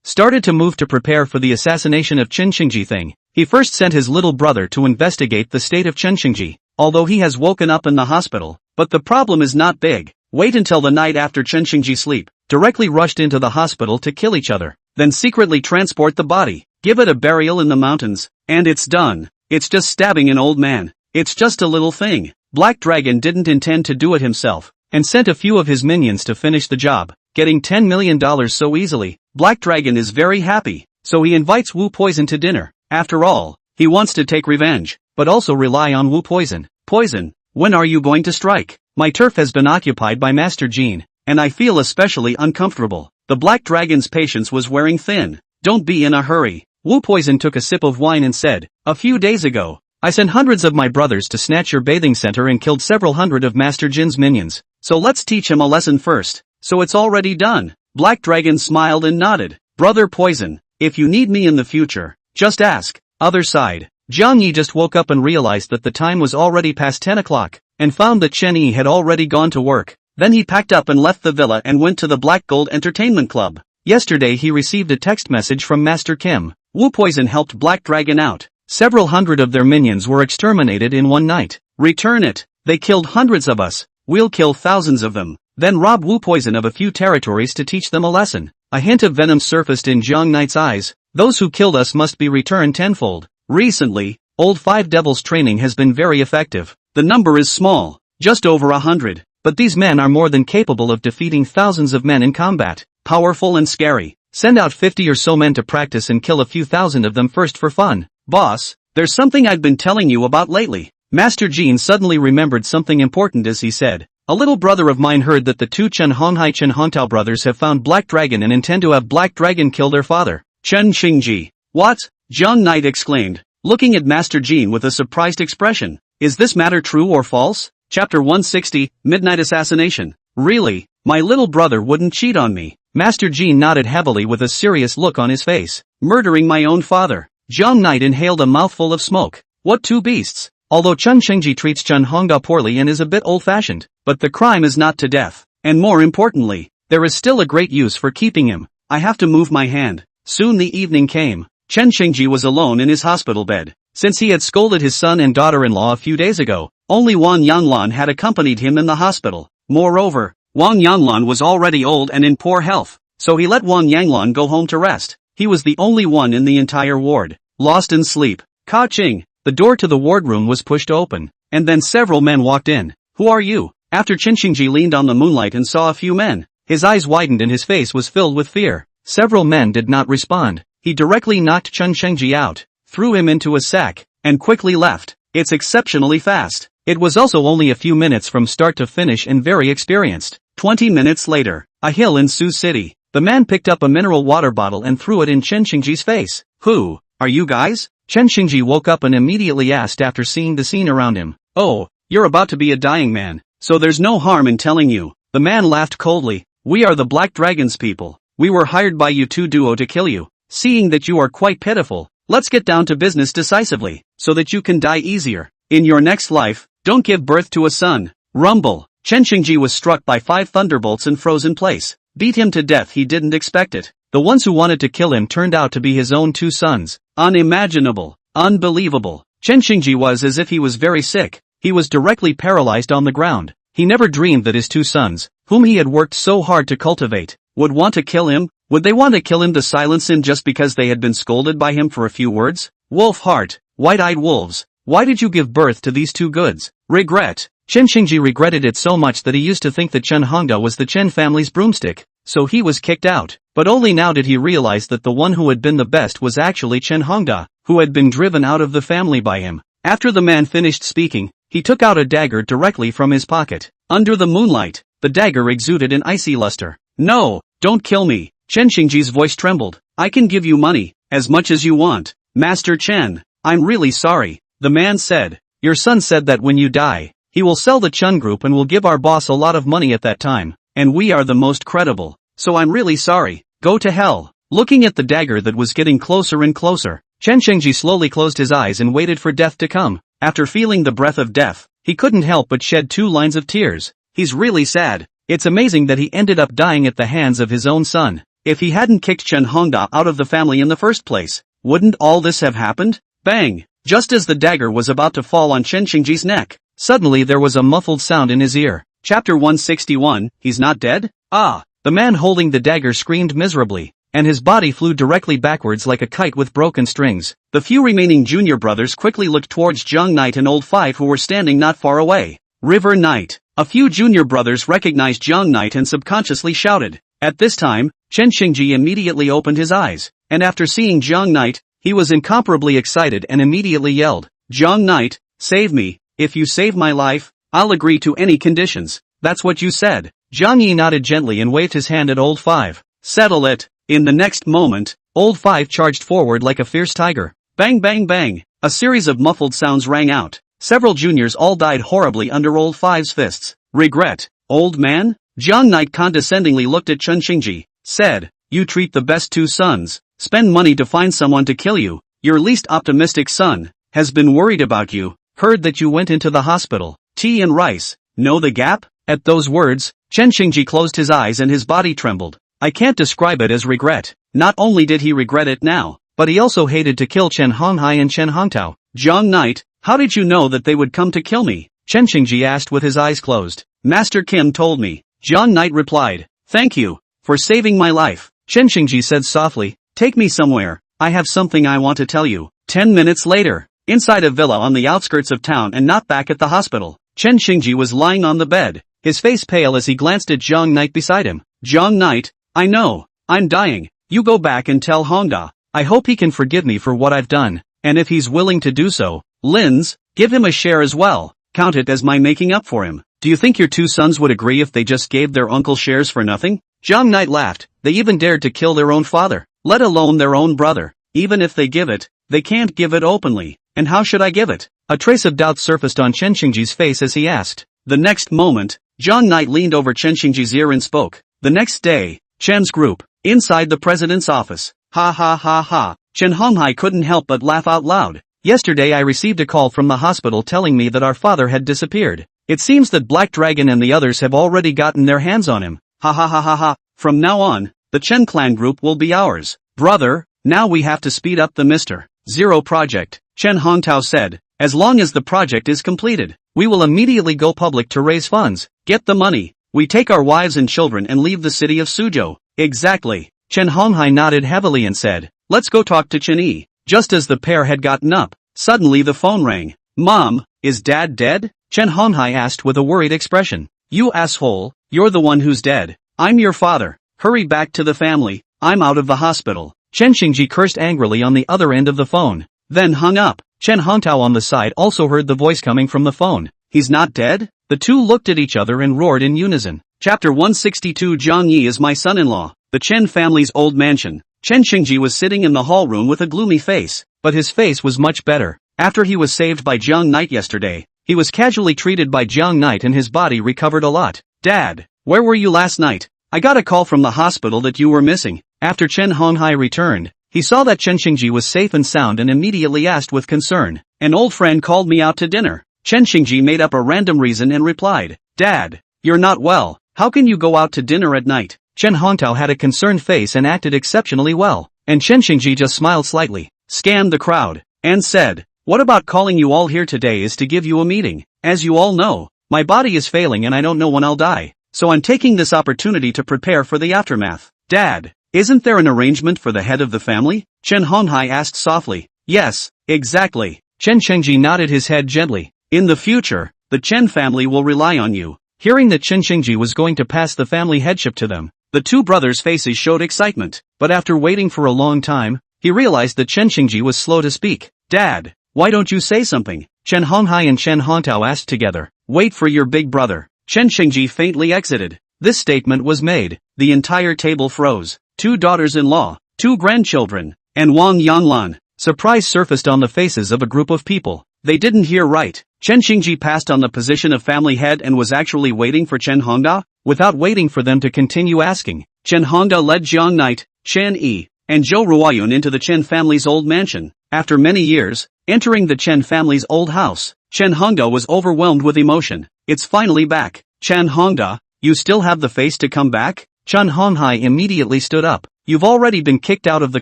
Started to move to prepare for the assassination of Chen Xingji thing. He first sent his little brother to investigate the state of Chen Xingji, although he has woken up in the hospital. But the problem is not big. Wait until the night after Chen Xingji sleep. Directly rushed into the hospital to kill each other. Then secretly transport the body. Give it a burial in the mountains. And it's done. It's just stabbing an old man. It's just a little thing. Black Dragon didn't intend to do it himself, and sent a few of his minions to finish the job, getting $10 million so easily. Black Dragon is very happy, so he invites Wu Poison to dinner. After all, he wants to take revenge, but also rely on Wu Poison. "Poison, when are you going to strike? My turf has been occupied by Master Jean, and I feel especially uncomfortable." The Black Dragon's patience was wearing thin. "Don't be in a hurry." Wu Poison took a sip of wine and said, "A few days ago, I sent hundreds of my brothers to snatch your bathing center and killed several hundred of Master Jin's minions. So let's teach him a lesson first. So it's already done." Black Dragon smiled and nodded. "Brother Poison, if you need me in the future, just ask." Other side, Jiang Yi just woke up and realized that the time was already past 10 o'clock, and found that Chen Yi had already gone to work. Then he packed up and left the villa and went to the Black Gold Entertainment Club. Yesterday he received a text message from Master Kim. Wu Poison helped Black Dragon out. Several hundred of their minions were exterminated in one night. "Return it. They killed hundreds of us. We'll kill thousands of them. Then rob Wu Poison of a few territories to teach them a lesson." A hint of venom surfaced in Jiang Knight's eyes. "Those who killed us must be returned tenfold." Recently, Old Five Devils training has been very effective. The number is small, just over 100, but these men are more than capable of defeating thousands of men in combat. Powerful and scary. Send out 50 or so men to practice and kill a few thousand of them first for fun. "Boss, there's something I've been telling you about lately." Master Jean suddenly remembered something important as he said, "A little brother of mine heard that the two Chen Hongtao brothers have found Black Dragon and intend to have Black Dragon kill their father, Chen Xingji." "What?" Jiang Knight exclaimed, looking at Master Jean with a surprised expression. "Is this matter true or false?" Chapter 160, Midnight Assassination. "Really, my little brother wouldn't cheat on me." Master Jean nodded heavily with a serious look on his face. "Murdering my own father." Jiang Knight inhaled a mouthful of smoke. "What two beasts?" Although Chen Xingji treats Chen Hongda poorly and is a bit old-fashioned, but the crime is not to death. And more importantly, there is still a great use for keeping him. I have to move my hand. Soon the evening came. Chen Xingji was alone in his hospital bed. Since he had scolded his son and daughter-in-law a few days ago, only Wang Yanlan had accompanied him in the hospital. Moreover, Wang Yanlan was already old and in poor health, so he let Wang Yanlan go home to rest. He was the only one in the entire ward, lost in sleep. Ka-ching! The door to the wardroom was pushed open, and then several men walked in. "Who are you?" After Chen Xingji leaned on the moonlight and saw a few men, his eyes widened and his face was filled with fear. Several men did not respond. He directly knocked Chen Xingji out, threw him into a sack, and quickly left. It's exceptionally fast. It was also only a few minutes from start to finish and very experienced. 20 minutes later, a hill in Sioux City. The man picked up a mineral water bottle and threw it in Chen Xingji's face. "Who are you guys?" Chen Xingji woke up and immediately asked after seeing the scene around him. "Oh, you're about to be a dying man, so there's no harm in telling you." The man laughed coldly. "We are the Black Dragon's people. We were hired by you two duo to kill you. Seeing that you are quite pitiful, let's get down to business decisively, so that you can die easier. In your next life, don't give birth to a son." Rumble. Chen Xingji was struck by 5 thunderbolts and froze in place. Beat him to death. He didn't expect it. The ones who wanted to kill him turned out to be his own 2 sons. Unimaginable. Unbelievable. Chen Xingji was as if he was very sick. He was directly paralyzed on the ground. He never dreamed that his 2 sons, whom he had worked so hard to cultivate, would want to kill him? Would they want to kill him to silence him just because they had been scolded by him for a few words? Wolf heart, white-eyed wolves, why did you give birth to these two goods? Regret. Chen Xingji regretted it so much that he used to think that Chen Hongda was the Chen family's broomstick, so he was kicked out. But only now did he realize that the one who had been the best was actually Chen Hongda, who had been driven out of the family by him. After the man finished speaking, he took out a dagger directly from his pocket. Under the moonlight, the dagger exuded an icy luster. No, don't kill me. Chen Xingji's voice trembled. I can give you money, as much as you want. Master Chen, I'm really sorry, the man said. Your son said that when you die, he will sell the Chen group and will give our boss a lot of money at that time, and we are the most credible. So I'm really sorry. Go to hell. Looking at the dagger that was getting closer and closer, Chen Xingji slowly closed his eyes and waited for death to come. After feeling the breath of death, he couldn't help but shed 2 lines of tears. He's really sad. It's amazing that he ended up dying at the hands of his own son. If he hadn't kicked Chen Hongda out of the family in the first place, wouldn't all this have happened? Bang! Just as the dagger was about to fall on Chen Xingji's neck, suddenly there was a muffled sound in his ear. Chapter 161, He's Not Dead? Ah! The man holding the dagger screamed miserably, and his body flew directly backwards like a kite with broken strings. The few remaining junior brothers quickly looked towards Jiang Knight and Old Five who were standing not far away. River Knight. A few junior brothers recognized Jiang Knight and subconsciously shouted. At this time, Chen Xingji immediately opened his eyes, and after seeing Jiang Knight, he was incomparably excited and immediately yelled, Jiang Knight, save me. If you save my life, I'll agree to any conditions. That's what you said. Jiang Yi nodded gently and waved his hand at Old Five. Settle it. In the next moment, Old Five charged forward like a fierce tiger. Bang bang bang. A series of muffled sounds rang out. Several juniors all died horribly under Old Five's fists. Regret. Old man? Jiang Knight condescendingly looked at Chen Xingji, said, you treat the best 2 sons, spend money to find someone to kill you. Your least optimistic son has been worried about you, heard that you went into the hospital. Tea and rice. Know the gap? At those words, Chen Xingji closed his eyes and his body trembled. I can't describe it as regret. Not only did he regret it now, but he also hated to kill Chen Honghai and Chen Hongtao. Jiang Knight, how did you know that they would come to kill me? Chen Xingji asked with his eyes closed. Master Kim told me. Jiang Knight replied. Thank you for saving my life. Chen Xingji said softly, take me somewhere. I have something I want to tell you. 10 minutes later, inside a villa on the outskirts of town and not back at the hospital, Chen Xingji was lying on the bed, his face pale as he glanced at Jiang Knight beside him. Jiang Knight, I know, I'm dying. You go back and tell Hongda. I hope he can forgive me for what I've done, and if he's willing to do so, Linz, give him a share as well. Count it as my making up for him. Do you think your 2 sons would agree if they just gave their uncle shares for nothing? Jiang Knight laughed. They even dared to kill their own father, let alone their own brother. Even if they give it, they can't give it openly. And how should I give it? A trace of doubt surfaced on Chen Xingji's face as he asked. The next moment, Jiang Knight leaned over Chen Xingji's ear and spoke. The next day, Chen's group, inside the president's office. Ha ha ha ha. Chen Honghai couldn't help but laugh out loud. Yesterday I received a call from the hospital telling me that our father had disappeared. It seems that Black Dragon and the others have already gotten their hands on him. Ha ha ha ha ha. From now on, the Chen clan group will be ours. Brother, now we have to speed up the Mr. Zero project, Chen Hongtao said. As long as the project is completed, we will immediately go public to raise funds. Get the money. We take our wives and children and leave the city of Suzhou. Exactly. Chen Honghai nodded heavily and said, let's go talk to Chen Yi. Just as the pair had gotten up, suddenly the phone rang. Mom, is Dad dead? Chen Honghai asked with a worried expression. You asshole, you're the one who's dead. I'm your father. Hurry back to the family. I'm out of the hospital. Chen Xingji cursed angrily on the other end of the phone, then hung up. Chen Hongtao on the side also heard the voice coming from the phone. He's not dead? The two looked at each other and roared in unison. Chapter 162 Jiang Yi is my son-in-law. The Chen family's old mansion. Chen Xingji was sitting in the hall room with a gloomy face, but his face was much better. After he was saved by Jiang Knight yesterday, he was casually treated by Jiang Knight and his body recovered a lot. Dad, where were you last night? I got a call from the hospital that you were missing. After Chen Honghai returned, he saw that Chen Xingji was safe and sound and immediately asked with concern. An old friend called me out to dinner. Chen Xingji made up a random reason and replied, Dad, you're not well. How can you go out to dinner at night? Chen Hongtao had a concerned face and acted exceptionally well, and Chen Xingji just smiled slightly, scanned the crowd, and said, what about calling you all here today is to give you a meeting. As you all know, my body is failing and I don't know when I'll die. so I'm taking this opportunity to prepare for the aftermath. Dad, isn't there an arrangement for the head of the family? Chen Honghai asked softly. Yes, exactly. Chen Shengji nodded his head gently. In the future, the Chen family will rely on you. Hearing that Chen Shengji was going to pass the family headship to them, the two brothers' faces showed excitement, but after waiting for a long time, he realized that Chen Shengji was slow to speak. Dad, why don't you say something? Chen Honghai and Chen Hongtao asked together. Wait for your big brother. Chen Shengji faintly exited. This statement was made. The entire table froze. 2 daughters-in-law, 2 grandchildren, and Wang Yanglan. Surprise surfaced on the faces of a group of people. They didn't hear right. Chen Shengji passed on the position of family head and was actually waiting for Chen Hongda? Without waiting for them to continue asking, Chen Hongda led Jiang Knight, Chen Yi, and Zhou Ruoyun into the Chen family's old mansion. After many years, entering the Chen family's old house, Chen Hongda was overwhelmed with emotion. It's finally back. Chen Hongda, you still have the face to come back? Chen Honghai immediately stood up. You've already been kicked out of the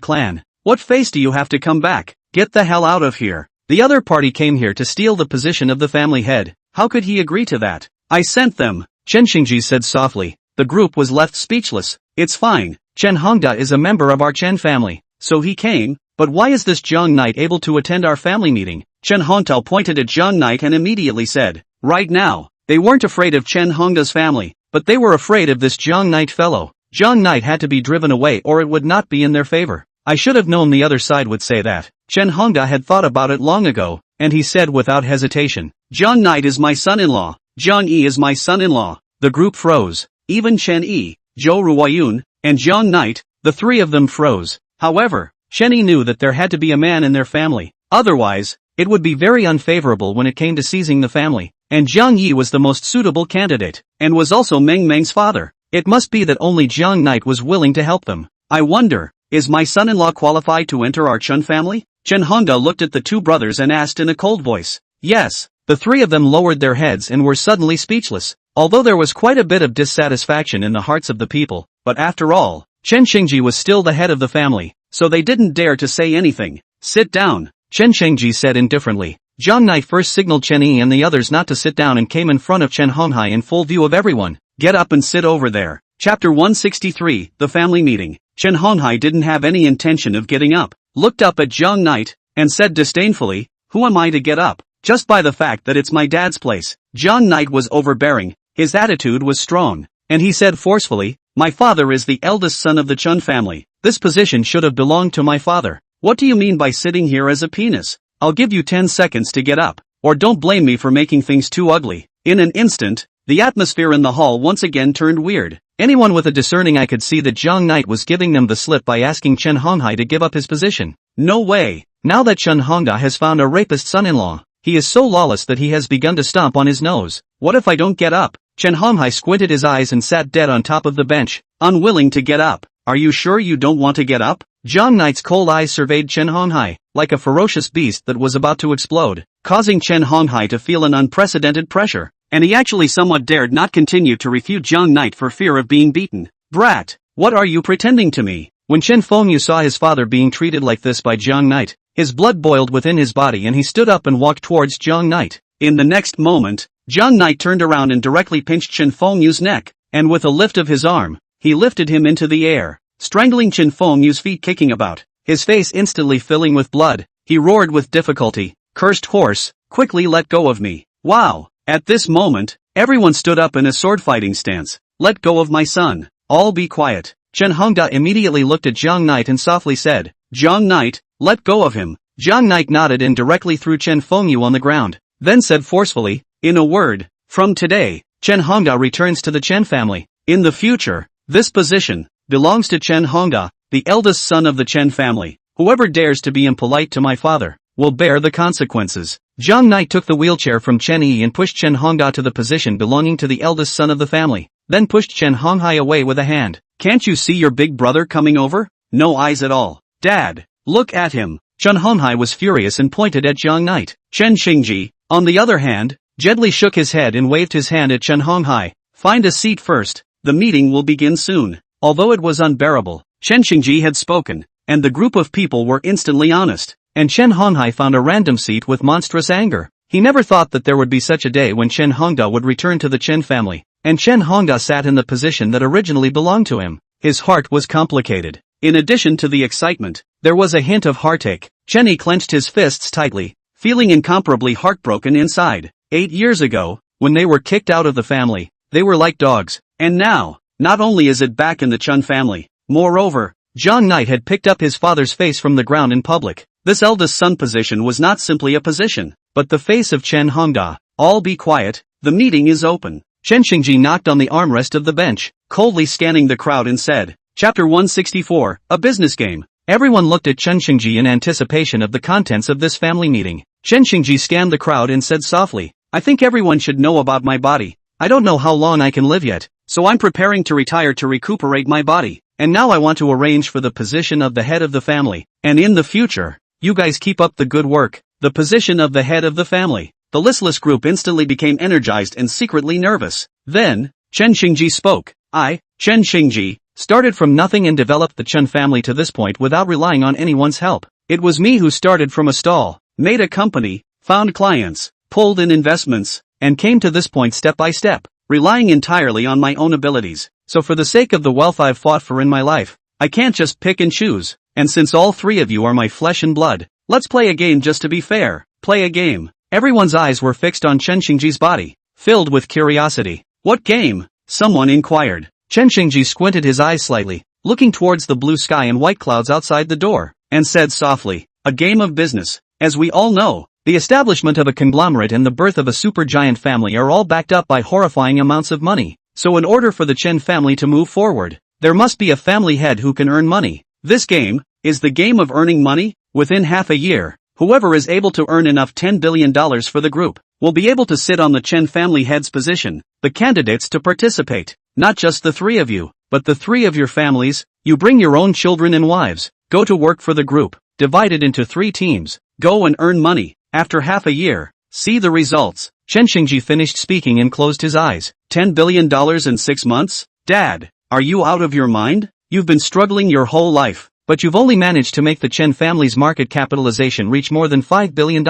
clan. What face do you have to come back? Get the hell out of here. The other party came here to steal the position of the family head. How could he agree to that? I sent them, Chen Xingji said softly. The group was left speechless. It's fine. Chen Hongda is a member of our Chen family, so he came. But why is this Jiang Knight able to attend our family meeting? Chen Hongtao pointed at Jiang Knight and immediately said, right now. They weren't afraid of Chen Hongda's family, but they were afraid of this Jiang Knight fellow. Jiang Knight had to be driven away or it would not be in their favor. I should have known the other side would say that. Chen Hongda had thought about it long ago, and he said without hesitation, Jiang Knight is my son-in-law. Jiang Yi is my son-in-law. The group froze. Even Chen Yi, Zhou Ruoyun, and Jiang Knight, the 3 of them froze. However, Chen Yi knew that there had to be a man in their family. Otherwise, it would be very unfavorable when it came to seizing the family. And Jiang Yi was the most suitable candidate, and was also Meng Meng's father. It must be that only Jiang Knight was willing to help them. I wonder, is my son-in-law qualified to enter our Chen family? Chen Hongda looked at the 2 brothers and asked in a cold voice. Yes. The 3 of them lowered their heads and were suddenly speechless. Although there was quite a bit of dissatisfaction in the hearts of the people, but after all, Chen Shengji was still the head of the family, so they didn't dare to say anything. Sit down, Chen Shengji said indifferently. Jiang Knight first signaled Chen Yi and the others not to sit down and came in front of Chen Honghai in full view of everyone. Get up and sit over there. Chapter 163, The Family Meeting. Chen Honghai didn't have any intention of getting up, looked up at Jiang Knight, and said disdainfully, who am I to get up? Just by the fact that it's my dad's place. Jiang Knight was overbearing, his attitude was strong, and he said forcefully, my father is the eldest son of the Chen family. This position should have belonged to my father. What do you mean by sitting here as a penis? I'll give you 10 seconds to get up, or don't blame me for making things too ugly. In an instant, the atmosphere in the hall once again turned weird. Anyone with a discerning eye could see that Jiang Knight was giving them the slip by asking Chen Honghai to give up his position. No way. Now that Chen Hongda has found a rapist son-in-law, he is so lawless that he has begun to stomp on his nose. What if I don't get up? Chen Honghai squinted his eyes and sat dead on top of the bench, unwilling to get up. Are you sure you don't want to get up? Jiang Knight's cold eyes surveyed Chen Honghai, like a ferocious beast that was about to explode, causing Chen Honghai to feel an unprecedented pressure, and he actually somewhat dared not continue to refute Jiang Knight for fear of being beaten. Brat, what are you pretending to me? When Chen Fengyu saw his father being treated like this by Jiang Knight, his blood boiled within his body and he stood up and walked towards Jiang Knight. In the next moment, Jiang Knight turned around and directly pinched Chen Fengyu's neck, and with a lift of his arm, he lifted him into the air, strangling Chen Fengyu's feet kicking about, his face instantly filling with blood. He roared with difficulty, cursed horse, quickly let go of me. Wow! At this moment, everyone stood up in a sword-fighting stance. Let go of my son. All be quiet. Chen Hongda immediately looked at Jiang Knight and softly said, Jiang Knight, let go of him. Jiang Knight nodded and directly threw Chen Fengyu on the ground, then said forcefully, in a word, from today, Chen Hongda returns to the Chen family. In the future, this position belongs to Chen Hongda, the eldest son of the Chen family. Whoever dares to be impolite to my father will bear the consequences. Jiang Knight took the wheelchair from Chen Yi and pushed Chen Hongda to the position belonging to the eldest son of the family, then pushed Chen Honghai away with a hand. Can't you see your big brother coming over? No eyes at all. Dad, look at him. Chen Honghai was furious and pointed at Jiang Knight. Chen Xingji, on the other hand, gently shook his head and waved his hand at Chen Honghai. Find a seat first. The meeting will begin soon. Although it was unbearable, Chen Xingji had spoken, and the group of people were instantly honest, and Chen Honghai found a random seat with monstrous anger. He never thought that there would be such a day when Chen Hongda would return to the Chen family. and Chen Hongda sat in the position that originally belonged to him. His heart was complicated. In addition to the excitement, there was a hint of heartache. Chenny clenched his fists tightly, feeling incomparably heartbroken inside. 8 years ago, when they were kicked out of the family, they were like dogs. And now, not only is it back in the Chun family, moreover, Zhang Knight had picked up his father's face from the ground in public. This eldest son position was not simply a position, but the face of Chen Hongda. All be quiet, the meeting is open. Chen Xingji knocked on the armrest of the bench, coldly scanning the crowd and said, Chapter 164, a business game. Everyone looked at Chen Xingji in anticipation of the contents of this family meeting. Chen Xingji scanned the crowd and said softly, I think everyone should know about my body. I don't know how long I can live yet, so I'm preparing to retire to recuperate my body. And now I want to arrange for the position of the head of the family. And in the future, you guys keep up the good work. The position of the head of the family. The listless group instantly became energized and secretly nervous. Then, Chen Xingji spoke. I, Chen Xingji, started from nothing and developed the Chun family to this point without relying on anyone's help. It was me who started from a stall, made a company, found clients, pulled in investments, and came to this point step by step, relying entirely on my own abilities. So for the sake of the wealth I've fought for in my life, I can't just pick and choose. And since all three of you are my flesh and blood, let's play a game just to be fair. Play a game. Everyone's eyes were fixed on Chen Xingji's body, filled with curiosity. What game? Someone inquired. Chen Xingji squinted his eyes slightly, looking towards the blue sky and white clouds outside the door, and said softly, a game of business. As we all know, the establishment of a conglomerate and the birth of a supergiant family are all backed up by horrifying amounts of money. So in order for the Chen family to move forward, there must be a family head who can earn money. This game is the game of earning money. Within half a year, whoever is able to earn enough $10 billion for the group will be able to sit on the Chen family head's position. The candidates to participate, not just the three of you, but the three of your families. You bring your own children and wives, go to work for the group, divided into 3 teams, go and earn money. After half a year, see the results. Chen Xingji finished speaking and closed his eyes. $10 billion in 6 months? Dad, are you out of your mind? You've been struggling your whole life, but you've only managed to make the Chen family's market capitalization reach more than $5 billion.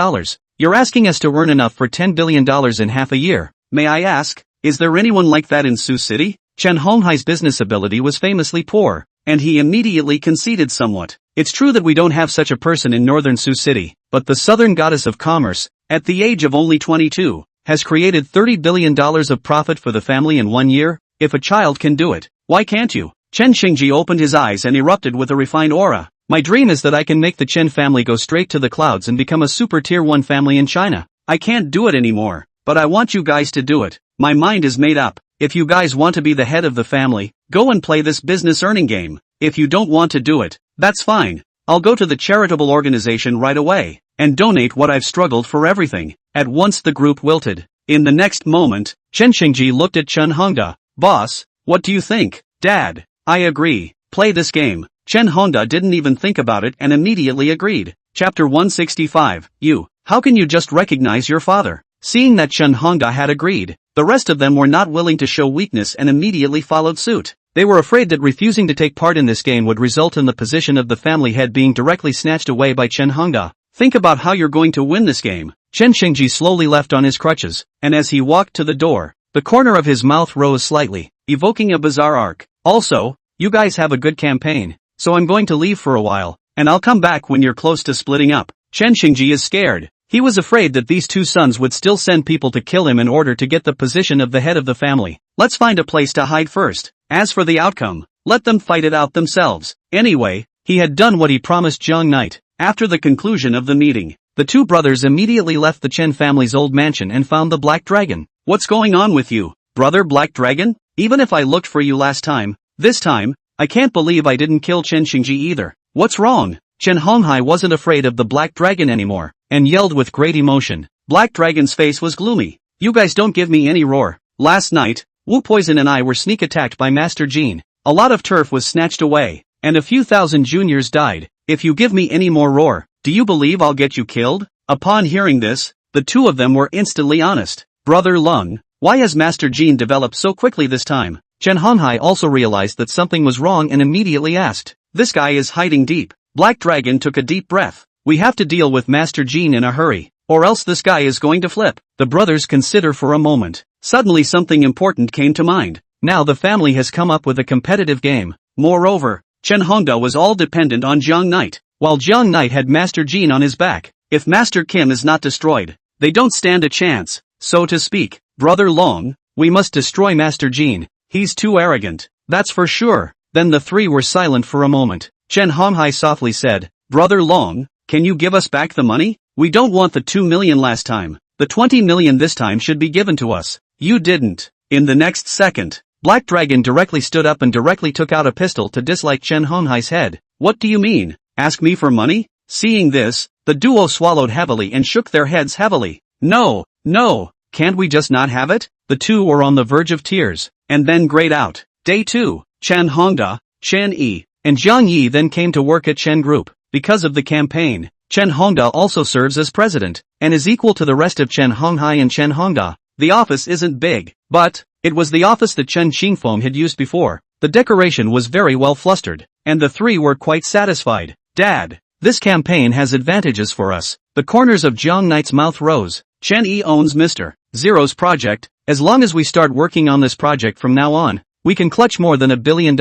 You're asking us to earn enough for $10 billion in half a year. May I ask, is there anyone like that in Sioux City? Chen Honghai's business ability was famously poor, and he immediately conceded somewhat. It's true that we don't have such a person in northern Sioux City, but the southern goddess of commerce, at the age of only 22, has created $30 billion of profit for the family in 1 year. If a child can do it, why can't you? Chen Xingji opened his eyes and erupted with a refined aura. My dream is that I can make the Chen family go straight to the clouds and become a super tier 1 family in China. I can't do it anymore, but I want you guys to do it. My mind is made up. If you guys want to be the head of the family, go and play this business earning game. If you don't want to do it, that's fine. I'll go to the charitable organization right away and donate what I've struggled for everything. At once the group wilted. In the next moment, Chen Xingji looked at Chen Hongda. Boss, what do you think? Dad, I agree. Play this game. Chen Hongda didn't even think about it and immediately agreed. Chapter 165. How can you just recognize your father? Seeing that Chen Hongda had agreed, the rest of them were not willing to show weakness and immediately followed suit. They were afraid that refusing to take part in this game would result in the position of the family head being directly snatched away by Chen Hongda. Think about how you're going to win this game. Chen Xingji slowly left on his crutches, and as he walked to the door, the corner of his mouth rose slightly, evoking a bizarre arc. Also, you guys have a good campaign, so I'm going to leave for a while, and I'll come back when you're close to splitting up. Chen Xingji is scared. He was afraid that these 2 sons would still send people to kill him in order to get the position of the head of the family. Let's find a place to hide first. As for the outcome, let them fight it out themselves. Anyway, he had done what he promised Zhang Knight. After the conclusion of the meeting, the 2 brothers immediately left the Chen family's old mansion and found the Black Dragon. What's going on with you, brother Black Dragon? Even if I looked for you last time, this time, I can't believe I didn't kill Chen Xingji either. What's wrong? Chen Honghai wasn't afraid of the Black Dragon anymore, and yelled with great emotion. Black Dragon's face was gloomy. You guys don't give me any roar. Last night, Wu Poison and I were sneak attacked by Master Jean. A lot of turf was snatched away, and a few thousand juniors died. If you give me any more roar, do you believe I'll get you killed? Upon hearing this, the 2 of them were instantly honest. Brother Lung, why has Master Jean developed so quickly this time? Chen Honghai also realized that something was wrong and immediately asked. This guy is hiding deep. Black Dragon took a deep breath. We have to deal with Master Jean in a hurry, or else this guy is going to flip. The brothers consider for a moment. Suddenly something important came to mind. Now the family has come up with a competitive game. Moreover, Chen Hongda was all dependent on Jiang Knight, while Jiang Knight had Master Jin on his back. If Master Kim is not destroyed, they don't stand a chance, so to speak. Brother Long, we must destroy Master Jin. He's too arrogant. That's for sure. Then the three were silent for a moment. Chen Honghai softly said, Brother Long, can you give us back the money? We don't want the 2 million last time. The 20 million this time should be given to us. You didn't. In the next second, Black Dragon directly stood up and directly took out a pistol to dislike Chen Honghai's head. What do you mean? Ask me for money? Seeing this, the duo swallowed heavily and shook their heads heavily. No, can't we just not have it? The two were on the verge of tears, and then grayed out. Day 2, Chen Hongda, Chen Yi, and Jiang Yi then came to work at Chen Group. Because of the campaign, Chen Hongda also serves as president, and is equal to the rest of Chen Honghai and Chen Hongda. The office isn't big, but it was the office that Chen Qingfeng had used before. The decoration was very well flustered, and the three were quite satisfied. Dad, this campaign has advantages for us. The corners of Jiang Knight's mouth rose. Chen Yi owns Mr. Zero's project. As long as we start working on this project from now on, we can clutch more than $1 billion,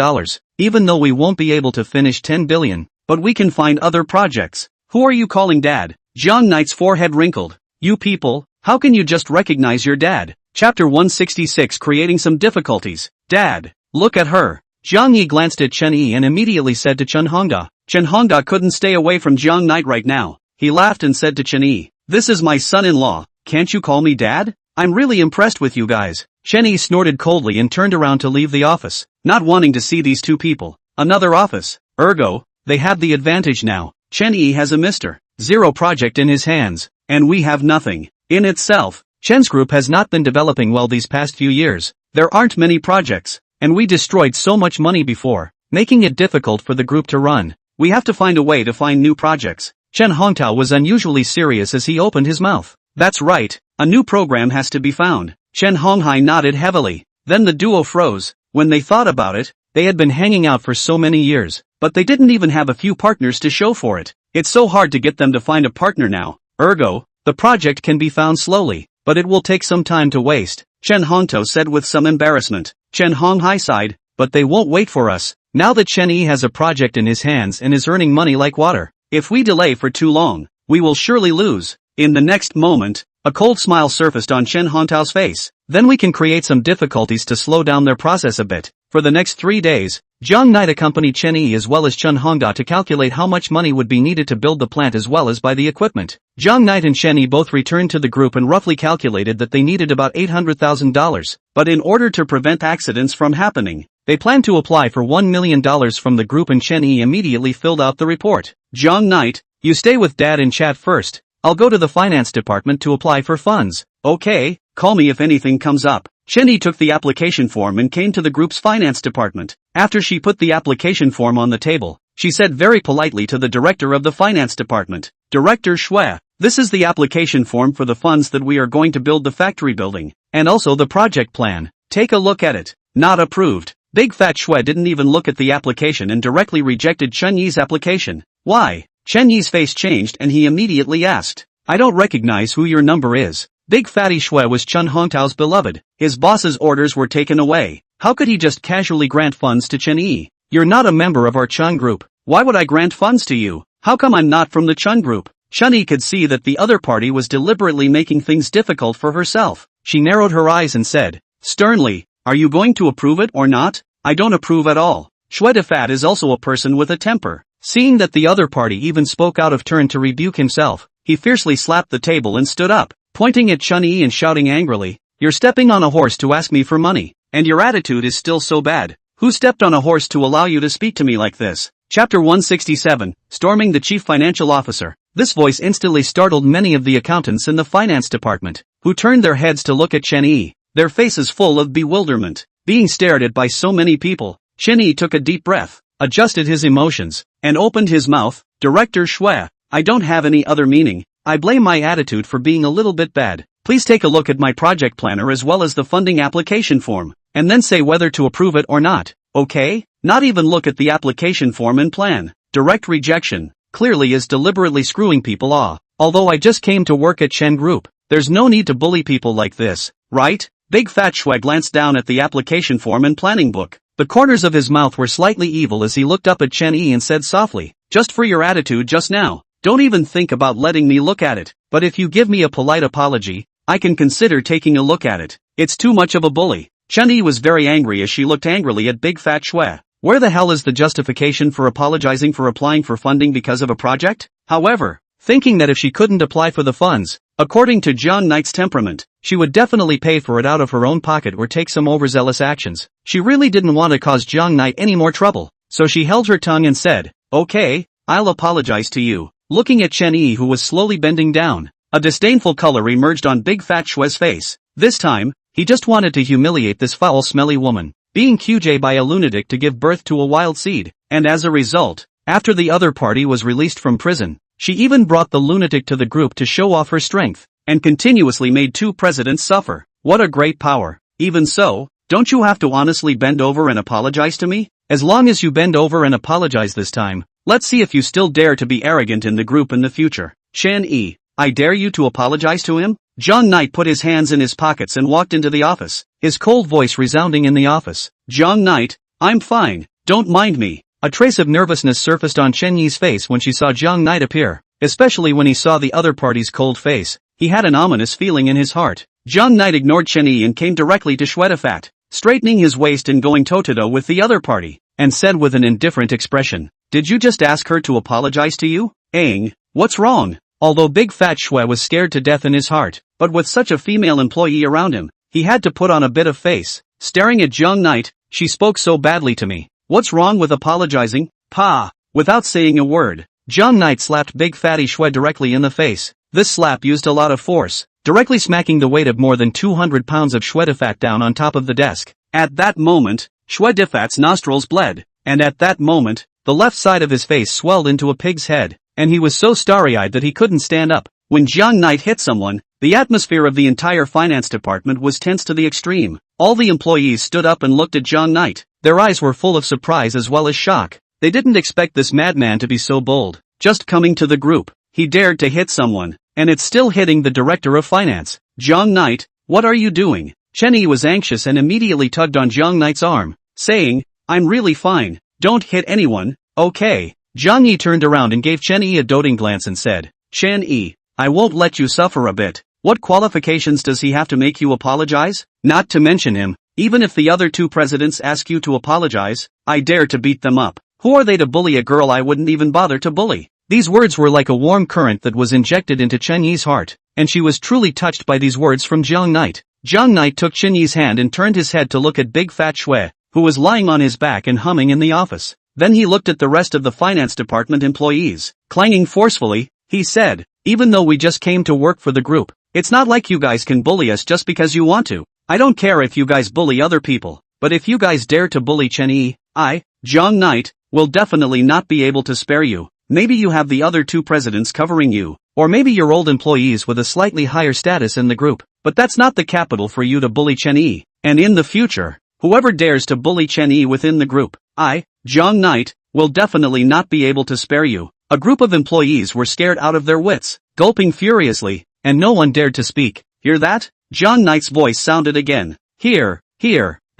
even though we won't be able to finish 10 billion, but we can find other projects. Who are you calling dad? Jiang Knight's forehead wrinkled. You people, how can you just recognize your dad? Chapter 166 Creating some difficulties. Dad, look at her. Jiang Yi glanced at Chen Yi and immediately said to Chen Hongda. Chen Hongda couldn't stay away from Jiang Knight right now. He laughed and said to Chen Yi, this is my son-in-law, can't you call me dad? I'm really impressed with you guys. Chen Yi snorted coldly and turned around to leave the office, not wanting to see these two people. Another office. Ergo, they have the advantage now. Chen Yi has a Mr. Zero project in his hands, and we have nothing. In itself, Chen's group has not been developing well these past few years. There aren't many projects, and we destroyed so much money before, making it difficult for the group to run. We have to find a way to find new projects. Chen Hongtao was unusually serious as he opened his mouth. That's right, a new program has to be found. Chen Honghai nodded heavily. Then the duo froze. When they thought about it, they had been hanging out for so many years, but they didn't even have a few partners to show for it. It's so hard to get them to find a partner now. Ergo, the project can be found slowly, but it will take some time to waste, Chen Hongtao said with some embarrassment. Chen Honghai sighed, but they won't wait for us. Now that Chen Yi has a project in his hands and is earning money like water, if we delay for too long, we will surely lose. In the next moment, a cold smile surfaced on Chen Hongtao's face. Then we can create some difficulties to slow down their process a bit. For the next 3 days, Jiang Knight accompanied Chen Yi as well as Chen Hongda to calculate how much money would be needed to build the plant as well as buy the equipment. Jiang Knight and Chen Yi both returned to the group and roughly calculated that they needed about $800,000, but in order to prevent accidents from happening, they planned to apply for $1 million from the group and Chen Yi immediately filled out the report. Jiang Knight, you stay with dad and chat first. I'll go to the finance department to apply for funds. Okay, call me if anything comes up. Chen Yi took the application form and came to the group's finance department. After she put the application form on the table, she said very politely to the director of the finance department, Director Xue, this is the application form for the funds that we are going to build the factory building, and also the project plan. Take a look at it. Not approved. Big Fat Xue didn't even look at the application and directly rejected Chen Yi's application. Why? Chen Yi's face changed and he immediately asked, I don't recognize who your number is. Big Fatty Xue was Chen Hongtao's beloved. His boss's orders were taken away. How could he just casually grant funds to Chen Yi? You're not a member of our Chen group. Why would I grant funds to you? How come I'm not from the Chen group? Chen Yi could see that the other party was deliberately making things difficult for herself. She narrowed her eyes and said, sternly, are you going to approve it or not? I don't approve at all. Xue de Fat is also a person with a temper. Seeing that the other party even spoke out of turn to rebuke himself, he fiercely slapped the table and stood up, pointing at Chen Yi and shouting angrily, you're stepping on a horse to ask me for money, and your attitude is still so bad. Who stepped on a horse to allow you to speak to me like this? Chapter 167, Storming the Chief Financial Officer. This voice instantly startled many of the accountants in the finance department, who turned their heads to look at Chen Yi, their faces full of bewilderment. Being stared at by so many people, Chen Yi took a deep breath, adjusted his emotions, and opened his mouth. Director Xue, I don't have any other meaning. I blame my attitude for being a little bit bad. Please take a look at my project planner as well as the funding application form, and then say whether to approve it or not, okay? Not even look at the application form and plan. Direct rejection, clearly is deliberately screwing people off. Although I just came to work at Chen Group, there's no need to bully people like this, right? Big Fat Shwe glanced down at the application form and planning book. The corners of his mouth were slightly evil as he looked up at Chen Yi and said softly, "Just for your attitude just now, don't even think about letting me look at it, but if you give me a polite apology, I can consider taking a look at it. It's too much of a bully." Chen Yi was very angry as she looked angrily at Big Fat Shwe. Where the hell is the justification for apologizing for applying for funding because of a project? However, thinking that if she couldn't apply for the funds, according to John Knight's temperament, she would definitely pay for it out of her own pocket or take some overzealous actions, she really didn't want to cause John Knight any more trouble, so she held her tongue and said, "Okay, I'll apologize to you." Looking at Chen Yi, who was slowly bending down, a disdainful color emerged on Big Fat Shwe's face. This time, he just wanted to humiliate this foul smelly woman, being QJ by a lunatic to give birth to a wild seed, and as a result, after the other party was released from prison, she even brought the lunatic to the group to show off her strength, and continuously made two presidents suffer. What a great power. Even so, don't you have to honestly bend over and apologize to me? As long as you bend over and apologize this time, let's see if you still dare to be arrogant in the group in the future. Chen Yi, I dare you to apologize to him? John Knight put his hands in his pockets and walked into the office, his cold voice resounding in the office. John Knight, I'm fine, don't mind me. A trace of nervousness surfaced on Chen Yi's face when she saw John Knight appear, especially when he saw the other party's cold face. He had an ominous feeling in his heart. John Knight ignored Chen Yi and came directly to Shwedafat, straightening his waist and going toe-to-toe with the other party, and said with an indifferent expression, "Did you just ask her to apologize to you? Aang, what's wrong?" Although Big Fat Shwe was scared to death in his heart, but with such a female employee around him, he had to put on a bit of face. Staring at John Knight, "She spoke so badly to me. What's wrong with apologizing, pa?" Without saying a word, John Knight slapped Big Fatty Shwe directly in the face. This slap used a lot of force, directly smacking the weight of more than 200 pounds of Shwedafat down on top of the desk. At that moment, Shwedifat's nostrils bled, and at that moment, the left side of his face swelled into a pig's head, and he was so starry-eyed that he couldn't stand up. When John Knight hit someone, the atmosphere of the entire finance department was tense to the extreme. All the employees stood up and looked at John Knight. Their eyes were full of surprise as well as shock. They didn't expect this madman to be so bold. Just coming to the group, he dared to hit someone, and it's still hitting the director of finance. John Knight, what are you doing? Chen Yi was anxious and immediately tugged on John Knight's arm, saying, I'm really fine, don't hit anyone, okay? Zhang Yi turned around and gave Chen Yi a doting glance and said, Chen Yi, I won't let you suffer a bit. What qualifications does he have to make you apologize? Not to mention him, even if the other two presidents ask you to apologize, I dare to beat them up. Who are they to bully a girl I wouldn't even bother to bully? These words were like a warm current that was injected into Chen Yi's heart, and she was truly touched by these words from Zhang Knight. Zhang Knight took Chen Yi's hand and turned his head to look at Big Fat Shwe, who was lying on his back and humming in the office. Then he looked at the rest of the finance department employees. Clanging forcefully, he said, even though we just came to work for the group, it's not like you guys can bully us just because you want to. I don't care if you guys bully other people, but if you guys dare to bully Chen Yi, Zhang Knight, will definitely not be able to spare you. Maybe you have the other two presidents covering you, or maybe your old employees with a slightly higher status in the group, but that's not the capital for you to bully Chen Yi. And in the future, whoever dares to bully Chen Yi within the group, Zhang Knight, will definitely not be able to spare you. A group of employees were scared out of their wits, gulping furiously, and no one dared to speak. Hear that? Zhang Knight's voice sounded again. Here.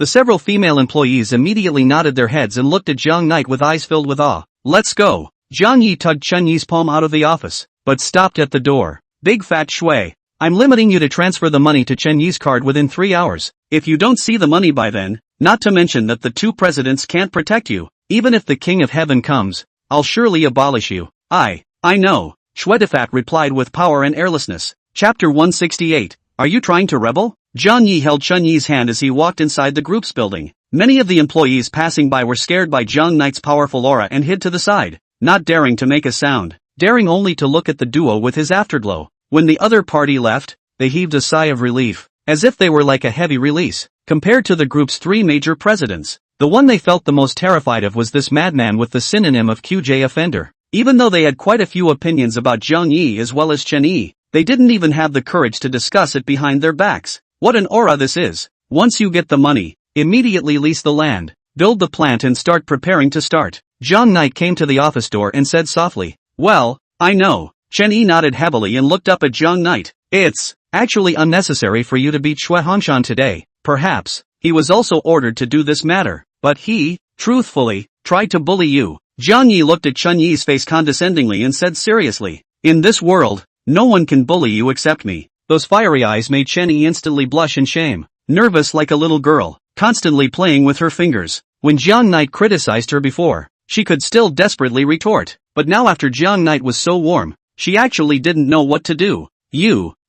The several female employees immediately nodded their heads and looked at Zhang Knight with eyes filled with awe. Let's go. Zhang Yi tugged Chen Yi's palm out of the office, but stopped at the door. Big Fat Shwe, I'm limiting you to transfer the money to Chen Yi's card within 3 hours. If you don't see the money by then, not to mention that the two presidents can't protect you, even if the King of Heaven comes, I'll surely abolish you. I know, Shwedafat replied with power and airlessness. Chapter 168, Are you trying to rebel? Zhang Yi held Chen Yi's hand as he walked inside the group's building. Many of the employees passing by were scared by Zhang Knight's powerful aura and hid to the side, not daring to make a sound, daring only to look at the duo with his afterglow. When the other party left, they heaved a sigh of relief, as if they were like a heavy release. Compared to the group's three major presidents, the one they felt the most terrified of was this madman with the synonym of QJ offender. Even though they had quite a few opinions about Zhang Yi as well as Chen Yi, they didn't even have the courage to discuss it behind their backs. What an aura this is. Once you get the money, immediately lease the land, build the plant and start preparing to start. Zhang Knight came to the office door and said softly, Well, I know. Chen Yi nodded heavily and looked up at Zhang Knight. It's Actually unnecessary for you to beat Shui Hongshan today, perhaps. He was also ordered to do this matter, but he, truthfully, tried to bully you. Jiang Yi looked at Chen Yi's face condescendingly and said seriously, in this world, no one can bully you except me. Those fiery eyes made Chen Yi instantly blush in shame, nervous like a little girl, constantly playing with her fingers. When Jiang Knight criticized her before, she could still desperately retort, but now after Jiang Knight was so warm, she actually didn't know what to do.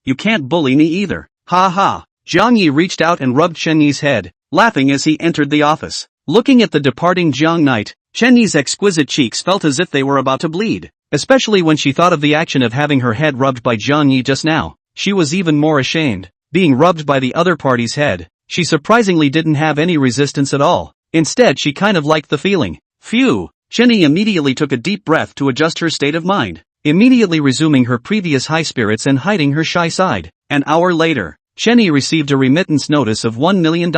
You can't bully me either. Ha ha. Jiang Yi reached out and rubbed Chen Yi's head, laughing as he entered the office. Looking at the departing Jiang Knight, Chen Yi's exquisite cheeks felt as if they were about to bleed, especially when she thought of the action of having her head rubbed by Jiang Yi just now. She was even more ashamed. Being rubbed by the other party's head, she surprisingly didn't have any resistance at all. Instead she kind of liked the feeling. Phew! Chen Yi immediately took a deep breath to adjust her state of mind, immediately resuming her previous high spirits and hiding her shy side. An hour later, Chen Yi received a remittance notice of $1 million,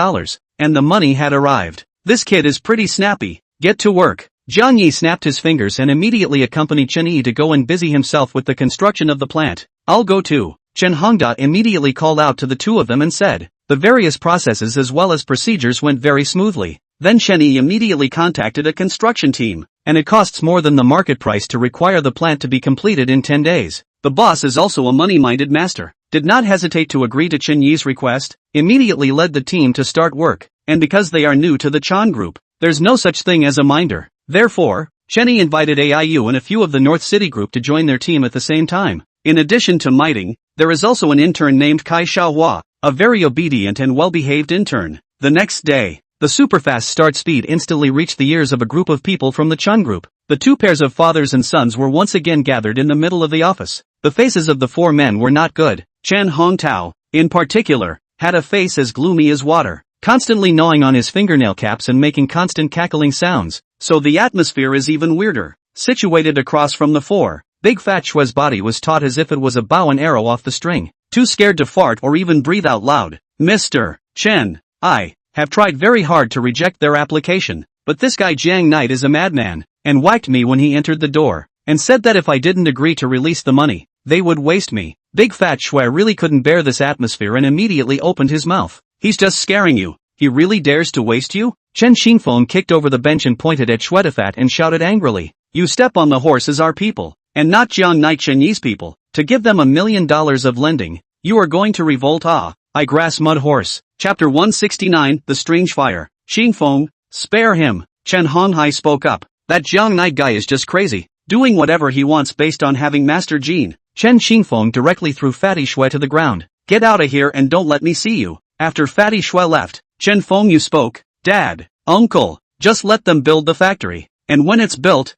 and the money had arrived. This kid is pretty snappy. Get to work. Jiang Yi snapped his fingers and immediately accompanied Chen Yi to go and busy himself with the construction of the plant. I'll go too. Chen Hongda immediately called out to the two of them and said. The various processes as well as procedures went very smoothly. Then Chen Yi immediately contacted a construction team, and it costs more than the market price to require the plant to be completed in 10 days. The boss is also a money-minded master. Did not hesitate to agree to Chen Yi's request, immediately led the team to start work, and because they are new to the Chan group, there's no such thing as a minder. Therefore, Chen Yi invited AIU and a few of the North City group to join their team at the same time. In addition to miting, there is also an intern named Kai Xiaohua, a very obedient and well-behaved intern. The next day, the superfast start speed instantly reached the ears of a group of people from the Chun group. The two pairs of fathers and sons were once again gathered in the middle of the office. The faces of the four men were not good. Chen Hongtao, in particular, had a face as gloomy as water, constantly gnawing on his fingernail caps and making constant cackling sounds. So the atmosphere is even weirder. Situated across from the four, Big Fat Shue's body was taut as if it was a bow and arrow off the string. Too scared to fart or even breathe out loud. Mr. Chen, I have tried very hard to reject their application, but this guy Jiang Knight is a madman, and whacked me when he entered the door, and said that if I didn't agree to release the money, they would waste me. Big Fat Shui really couldn't bear this atmosphere and immediately opened his mouth. He's just scaring you. He really dares to waste you? Chen Xingfeng kicked over the bench and pointed at Shuetafat and shouted angrily. You step on the horse as our people, and not Jiang Knight Chen Yi's people, to give them $1 million of lending. You are going to revolt. I grass mud horse. Chapter 169, The Strange Fire. Xingfeng, spare him. Chen Honghai spoke up. That Jiang Knight guy is just crazy, doing whatever he wants based on having Master Jin. Chen Xingfeng directly threw Fatty Shui to the ground. Get out of here and don't let me see you. After Fatty Shui left, Chen Feng you spoke. Dad, uncle, just let them build the factory. And when it's built,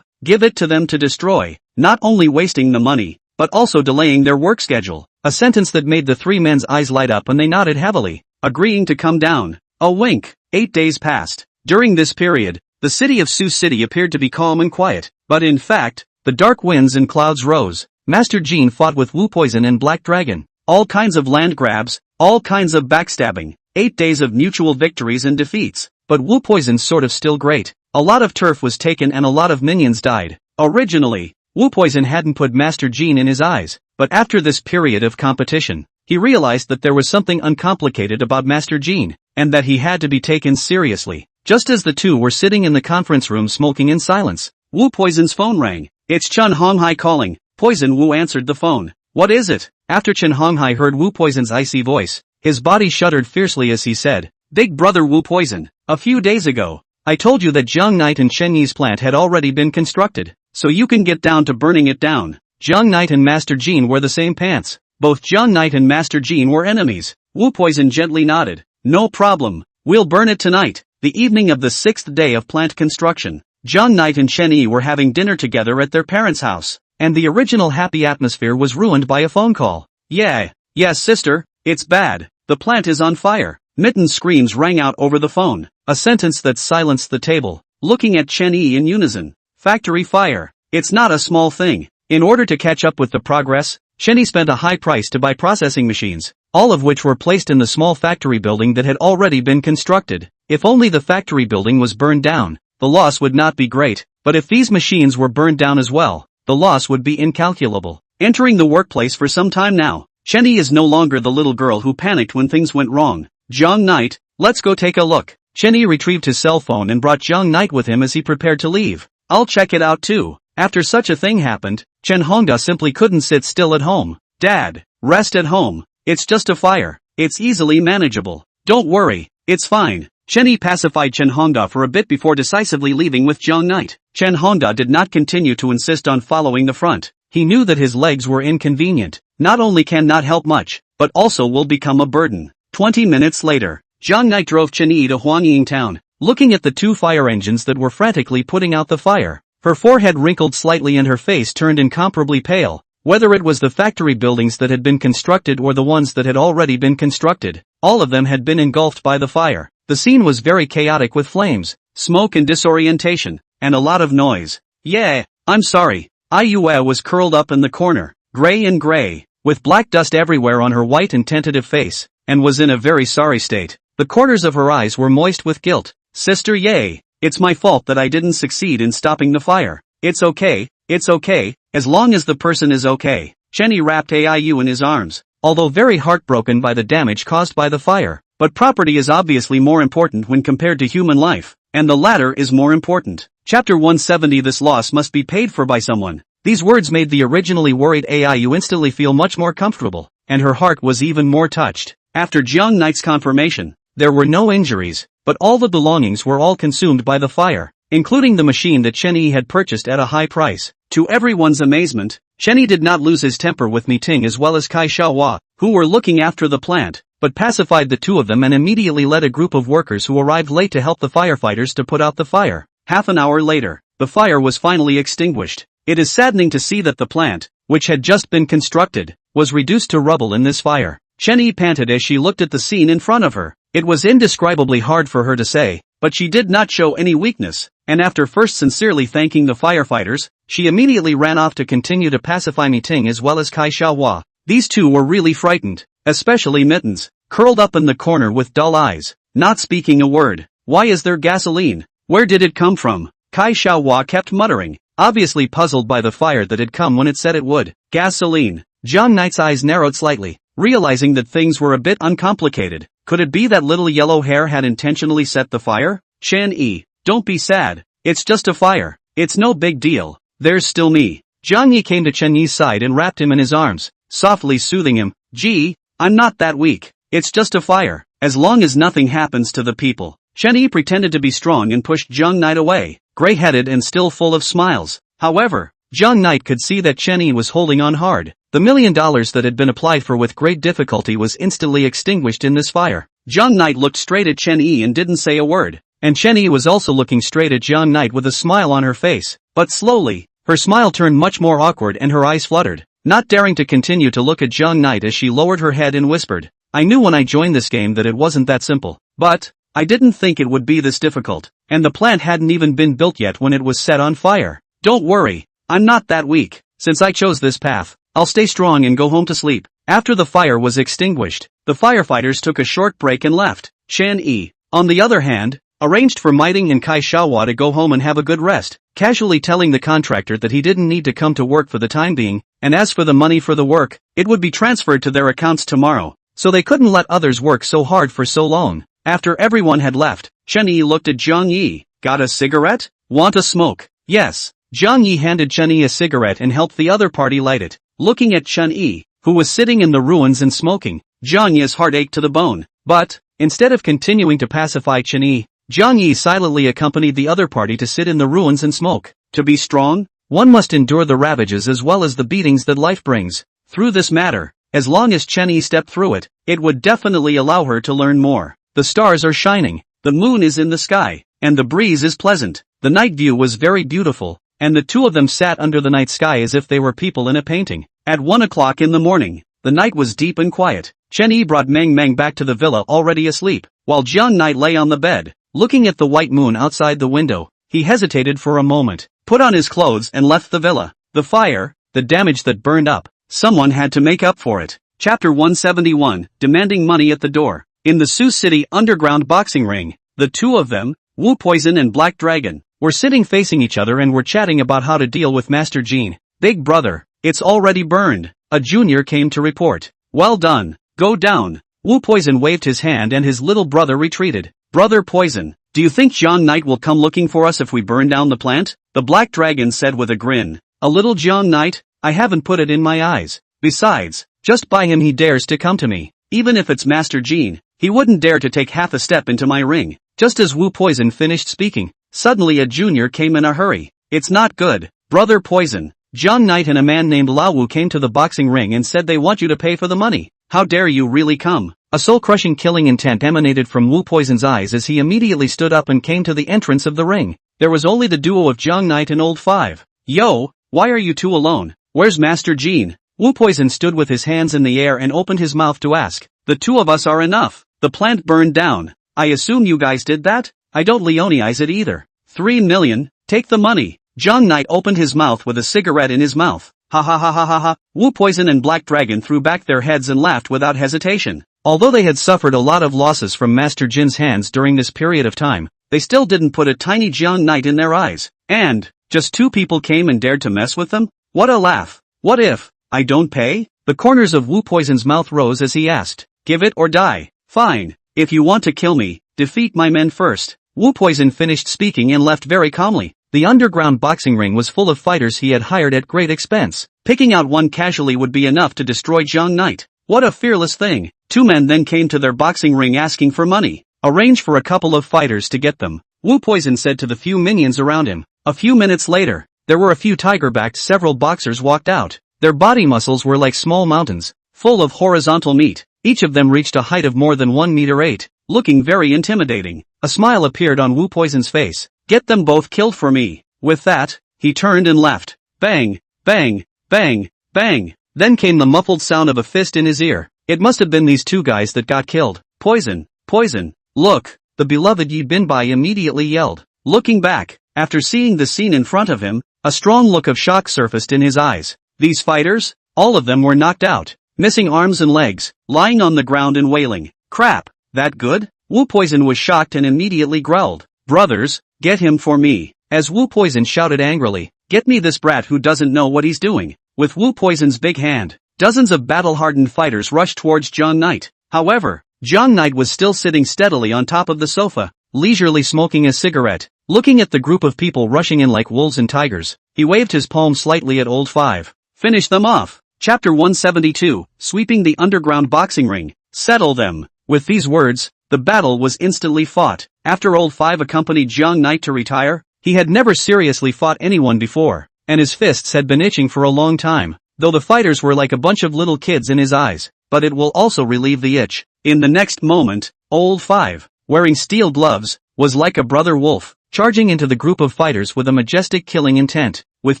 give it to them to destroy, not only wasting the money, but also delaying their work schedule. A sentence that made the three men's eyes light up and they nodded heavily, agreeing to come down. A wink. 8 days passed. During this period, the city of Sioux City appeared to be calm and quiet, but in fact, the dark winds and clouds rose. Master Jin fought with Wu Poison and Black Dragon. All kinds of land grabs, all kinds of backstabbing. 8 days of mutual victories and defeats, but Wu Poison's sort of still great. A lot of turf was taken and a lot of minions died. Originally, Wu Poison hadn't put Master Jin in his eyes, but after this period of competition, he realized that there was something uncomplicated about Master Jin, and that he had to be taken seriously. Just as the two were sitting in the conference room smoking in silence, Wu Poison's phone rang. It's Chen Honghai calling. Poison Wu answered the phone. What is it? After Chen Honghai heard Wu Poison's icy voice, his body shuddered fiercely as he said, Big brother Wu Poison, a few days ago, I told you that Jiang Knight and Chen Yi's plant had already been constructed, so you can get down to burning it down. Jiang Knight and Master Jin wear the same pants. Both Jiang Knight and Master Jin were enemies. Wu Poison gently nodded. No problem. We'll burn it tonight. The evening of the 6th day of plant construction, Jiang Knight and Chen Yi were having dinner together at their parents' house, and the original happy atmosphere was ruined by a phone call. Yes, sister, it's bad. The plant is on fire. Mitten's screams rang out over the phone, a sentence that silenced the table, looking at Chen Yi in unison. Factory fire. It's not a small thing. In order to catch up with the progress, Chen Yi spent a high price to buy processing machines, all of which were placed in the small factory building that had already been constructed. If only the factory building was burned down, the loss would not be great, but if these machines were burned down as well, the loss would be incalculable. Entering the workplace for some time now, Chenny is no longer the little girl who panicked when things went wrong. Jong Knight, let's go take a look. Chenny retrieved his cell phone and brought Jong Knight with him as he prepared to leave. I'll check it out too. After such a thing happened, Chen Hongda simply couldn't sit still at home. Dad, rest at home. It's just a fire. It's easily manageable. Don't worry, it's fine. Chenny pacified Chen Hongda for a bit before decisively leaving with Jong Knight. Chen Hongda did not continue to insist on following the front. He knew that his legs were inconvenient. Not only can not help much, but also will become a burden. 20 minutes later, Jong Knight drove Chenny to Huangying town, looking at the two fire engines that were frantically putting out the fire. Her forehead wrinkled slightly and her face turned incomparably pale. Whether it was the factory buildings that had been constructed or the ones that had already been constructed, all of them had been engulfed by the fire. The scene was very chaotic with flames, smoke and disorientation, and a lot of noise. Yeah, I'm sorry. Ayue was curled up in the corner, gray and gray, with black dust everywhere on her white and tentative face, and was in a very sorry state. The corners of her eyes were moist with guilt. Sister Ye, it's my fault that I didn't succeed in stopping the fire. It's okay, as long as the person is okay. Chenny wrapped Aiu in his arms, although very heartbroken by the damage caused by the fire. But property is obviously more important when compared to human life, and the latter is more important. Chapter 170. This loss must be paid for by someone. These words made the originally worried Aiu instantly feel much more comfortable, and her heart was even more touched. After Jong Knight's confirmation, there were no injuries, but all the belongings were all consumed by the fire, including the machine that Chenny had purchased at a high price. To everyone's amazement, Chenny did not lose his temper with Mi Ting as well as Kai Xiaohua, who were looking after the plant, but pacified the two of them and immediately led a group of workers who arrived late to help the firefighters to put out the fire. Half an hour later, the fire was finally extinguished. It is saddening to see that the plant, which had just been constructed, was reduced to rubble in this fire. Chenny panted as she looked at the scene in front of her. It was indescribably hard for her to say, but she did not show any weakness, and after first sincerely thanking the firefighters, she immediately ran off to continue to pacify Mi Ting as well as Kai Xiaohua. These two were really frightened, especially Mittens, curled up in the corner with dull eyes, not speaking a word. Why is there gasoline? Where did it come from? Kai Xiaohua kept muttering, obviously puzzled by the fire that had come when it said it would. Gasoline. Jong Knight's eyes narrowed slightly, realizing that things were a bit uncomplicated. Could it be that little yellow hair had intentionally set the fire? Chen Yi, don't be sad. It's just a fire. It's no big deal. There's still me. Zhang Yi came to Chen Yi's side and wrapped him in his arms, softly soothing him. Gee, I'm not that weak. It's just a fire. As long as nothing happens to the people. Chen Yi pretended to be strong and pushed Jong Knight away, gray-headed and still full of smiles. However, Jong Knight could see that Chen Yi was holding on hard. The $1 million that had been applied for with great difficulty was instantly extinguished in this fire. Jong Knight looked straight at Chen Yi and didn't say a word. And Chen Yi was also looking straight at Jong Knight with a smile on her face. But slowly, her smile turned much more awkward and her eyes fluttered, not daring to continue to look at Jong Knight as she lowered her head and whispered, I knew when I joined this game that it wasn't that simple. But I didn't think it would be this difficult. And the plant hadn't even been built yet when it was set on fire. Don't worry, I'm not that weak. Since I chose this path, I'll stay strong and go home to sleep. After the fire was extinguished, the firefighters took a short break and left. Chen Yi, on the other hand, arranged for Miting and Kai Xiaohua to go home and have a good rest, casually telling the contractor that he didn't need to come to work for the time being, and as for the money for the work, it would be transferred to their accounts tomorrow, so they couldn't let others work so hard for so long. After everyone had left, Chen Yi looked at Zhang Yi. Got a cigarette? Want a smoke? Yes. Zhang Yi handed Chen Yi a cigarette and helped the other party light it. Looking at Chen Yi, who was sitting in the ruins and smoking, Zhang Yi's heart ached to the bone. But, instead of continuing to pacify Chen Yi, Zhang Yi silently accompanied the other party to sit in the ruins and smoke. To be strong, one must endure the ravages as well as the beatings that life brings. Through this matter, as long as Chen Yi stepped through it, it would definitely allow her to learn more. The stars are shining, the moon is in the sky, and the breeze is pleasant. The night view was very beautiful, and the two of them sat under the night sky as if they were people in a painting. At 1 o'clock in the morning, the night was deep and quiet. Chen Yi brought Meng Meng back to the villa already asleep, while Jiang Knight lay on the bed, looking at the white moon outside the window. He hesitated for a moment, put on his clothes and left the villa. The fire, the damage that burned up, someone had to make up for it. Chapter 171, demanding money at the door. In the Sioux City underground boxing ring, the two of them, Wu Poison and Black Dragon, were sitting facing each other and were chatting about how to deal with Master Jean. Big brother, it's already burned, a junior came to report. Well done. Go down. Wu Poison waved his hand and his little brother retreated. Brother Poison, do you think Jiang Knight will come looking for us if we burn down the plant? The Black Dragon said with a grin. A little Jiang Knight? I haven't put it in my eyes. Besides, just by him he dares to come to me. Even if it's Master Jean, he wouldn't dare to take half a step into my ring. Just as Wu Poison finished speaking, suddenly a junior came in a hurry. It's not good. Brother Poison, Jiang Knight and a man named Lao Wu came to the boxing ring and said they want you to pay for the money. How dare you really come? A soul-crushing killing intent emanated from Wu Poison's eyes as he immediately stood up and came to the entrance of the ring. There was only the duo of Jiang Knight and Old Five. Yo, why are you two alone? Where's Master Jean? Wu Poison stood with his hands in the air and opened his mouth to ask. The two of us are enough. The plant burned down. I assume you guys did that? I don't Leoneize it either. 3 million, take the money. Jiang Knight opened his mouth with a cigarette in his mouth. Ha ha ha ha ha ha. Wu Poison and Black Dragon threw back their heads and laughed without hesitation. Although they had suffered a lot of losses from Master Jin's hands during this period of time, they still didn't put a tiny Jiang Knight in their eyes. And, just two people came and dared to mess with them? What a laugh. What if I don't pay? The corners of Wu Poison's mouth rose as he asked. Give it or die. Fine. If you want to kill me, defeat my men first. Wu Poison finished speaking and left very calmly. The underground boxing ring was full of fighters he had hired at great expense. Picking out one casually would be enough to destroy Jiang Knight. What a fearless thing. Two men then came to their boxing ring asking for money. Arrange for a couple of fighters to get them. Wu Poison said to the few minions around him. A few minutes later, there were a few tiger-backed several boxers walked out. Their body muscles were like small mountains, full of horizontal meat. Each of them reached a height of more than 1 meter 8, looking very intimidating. A smile appeared on Wu Poison's face. Get them both killed for me. With that, he turned and left. Bang, bang, bang, bang. Then came the muffled sound of a fist in his ear. It must have been these two guys that got killed. Poison, Poison, look, the beloved Yi Binbai immediately yelled. Looking back, after seeing the scene in front of him, a strong look of shock surfaced in his eyes. These fighters? All of them were knocked out, missing arms and legs, lying on the ground and wailing. Crap, that good? Wu Poison was shocked and immediately growled. Brothers, get him for me. As Wu Poison shouted angrily, get me this brat who doesn't know what he's doing. With Wu Poison's big hand, dozens of battle-hardened fighters rushed towards Jiang Knight. However, Jiang Knight was still sitting steadily on top of the sofa, leisurely smoking a cigarette. Looking at the group of people rushing in like wolves and tigers, he waved his palm slightly at Old Five. Finish them off. Chapter 172, Sweeping the Underground Boxing Ring. Settle them. With these words, the battle was instantly fought. After Old Five accompanied Jiang Knight to retire, he had never seriously fought anyone before, and his fists had been itching for a long time, though the fighters were like a bunch of little kids in his eyes, but it will also relieve the itch. In the next moment, Old Five, wearing steel gloves, was like a brother wolf, charging into the group of fighters with a majestic killing intent. With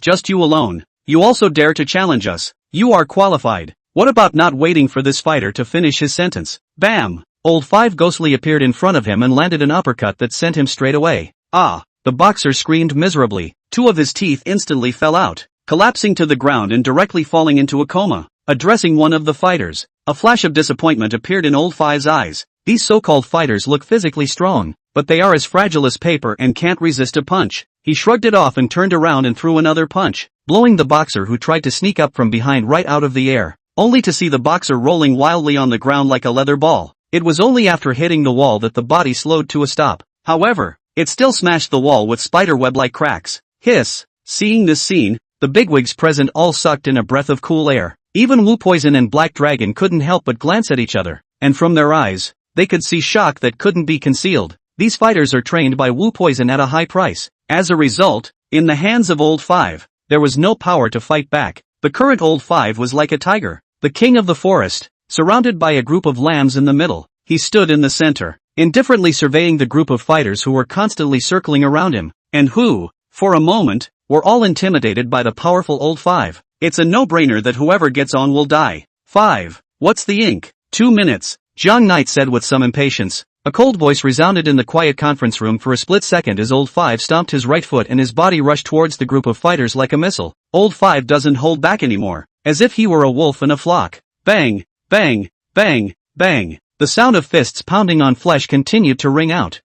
just you alone, you also dare to challenge us. You are qualified. What about not waiting for this fighter to finish his sentence? Bam! Old Five ghostly appeared in front of him and landed an uppercut that sent him straight away. Ah! The boxer screamed miserably. Two of his teeth instantly fell out, collapsing to the ground and directly falling into a coma. Addressing one of the fighters, a flash of disappointment appeared in Old Five's eyes. These so-called fighters look physically strong, but they are as fragile as paper and can't resist a punch. He shrugged it off and turned around and threw another punch, blowing the boxer who tried to sneak up from behind right out of the air, only to see the boxer rolling wildly on the ground like a leather ball. It was only after hitting the wall that the body slowed to a stop. However, it still smashed the wall with spiderweb-like cracks. Hiss! Seeing this scene, the bigwigs present all sucked in a breath of cool air. Even Wu Poison and Black Dragon couldn't help but glance at each other, and from their eyes, they could see shock that couldn't be concealed. These fighters are trained by Wu Poison at a high price. As a result, in the hands of Old Five, there was no power to fight back. The current Old Five was like a tiger, the king of the forest, surrounded by a group of lambs in the middle. He stood in the center, indifferently surveying the group of fighters who were constantly circling around him, and who, for a moment, were all intimidated by the powerful Old Five. It's a no-brainer that whoever gets on will die. 5. What's the ink? 2 minutes, Jiang Knight said with some impatience. A cold voice resounded in the quiet conference room for a split second as Old Five stomped his right foot and his body rushed towards the group of fighters like a missile. Old Five doesn't hold back anymore, as if he were a wolf in a flock. Bang, bang, bang, bang. The sound of fists pounding on flesh continued to ring out.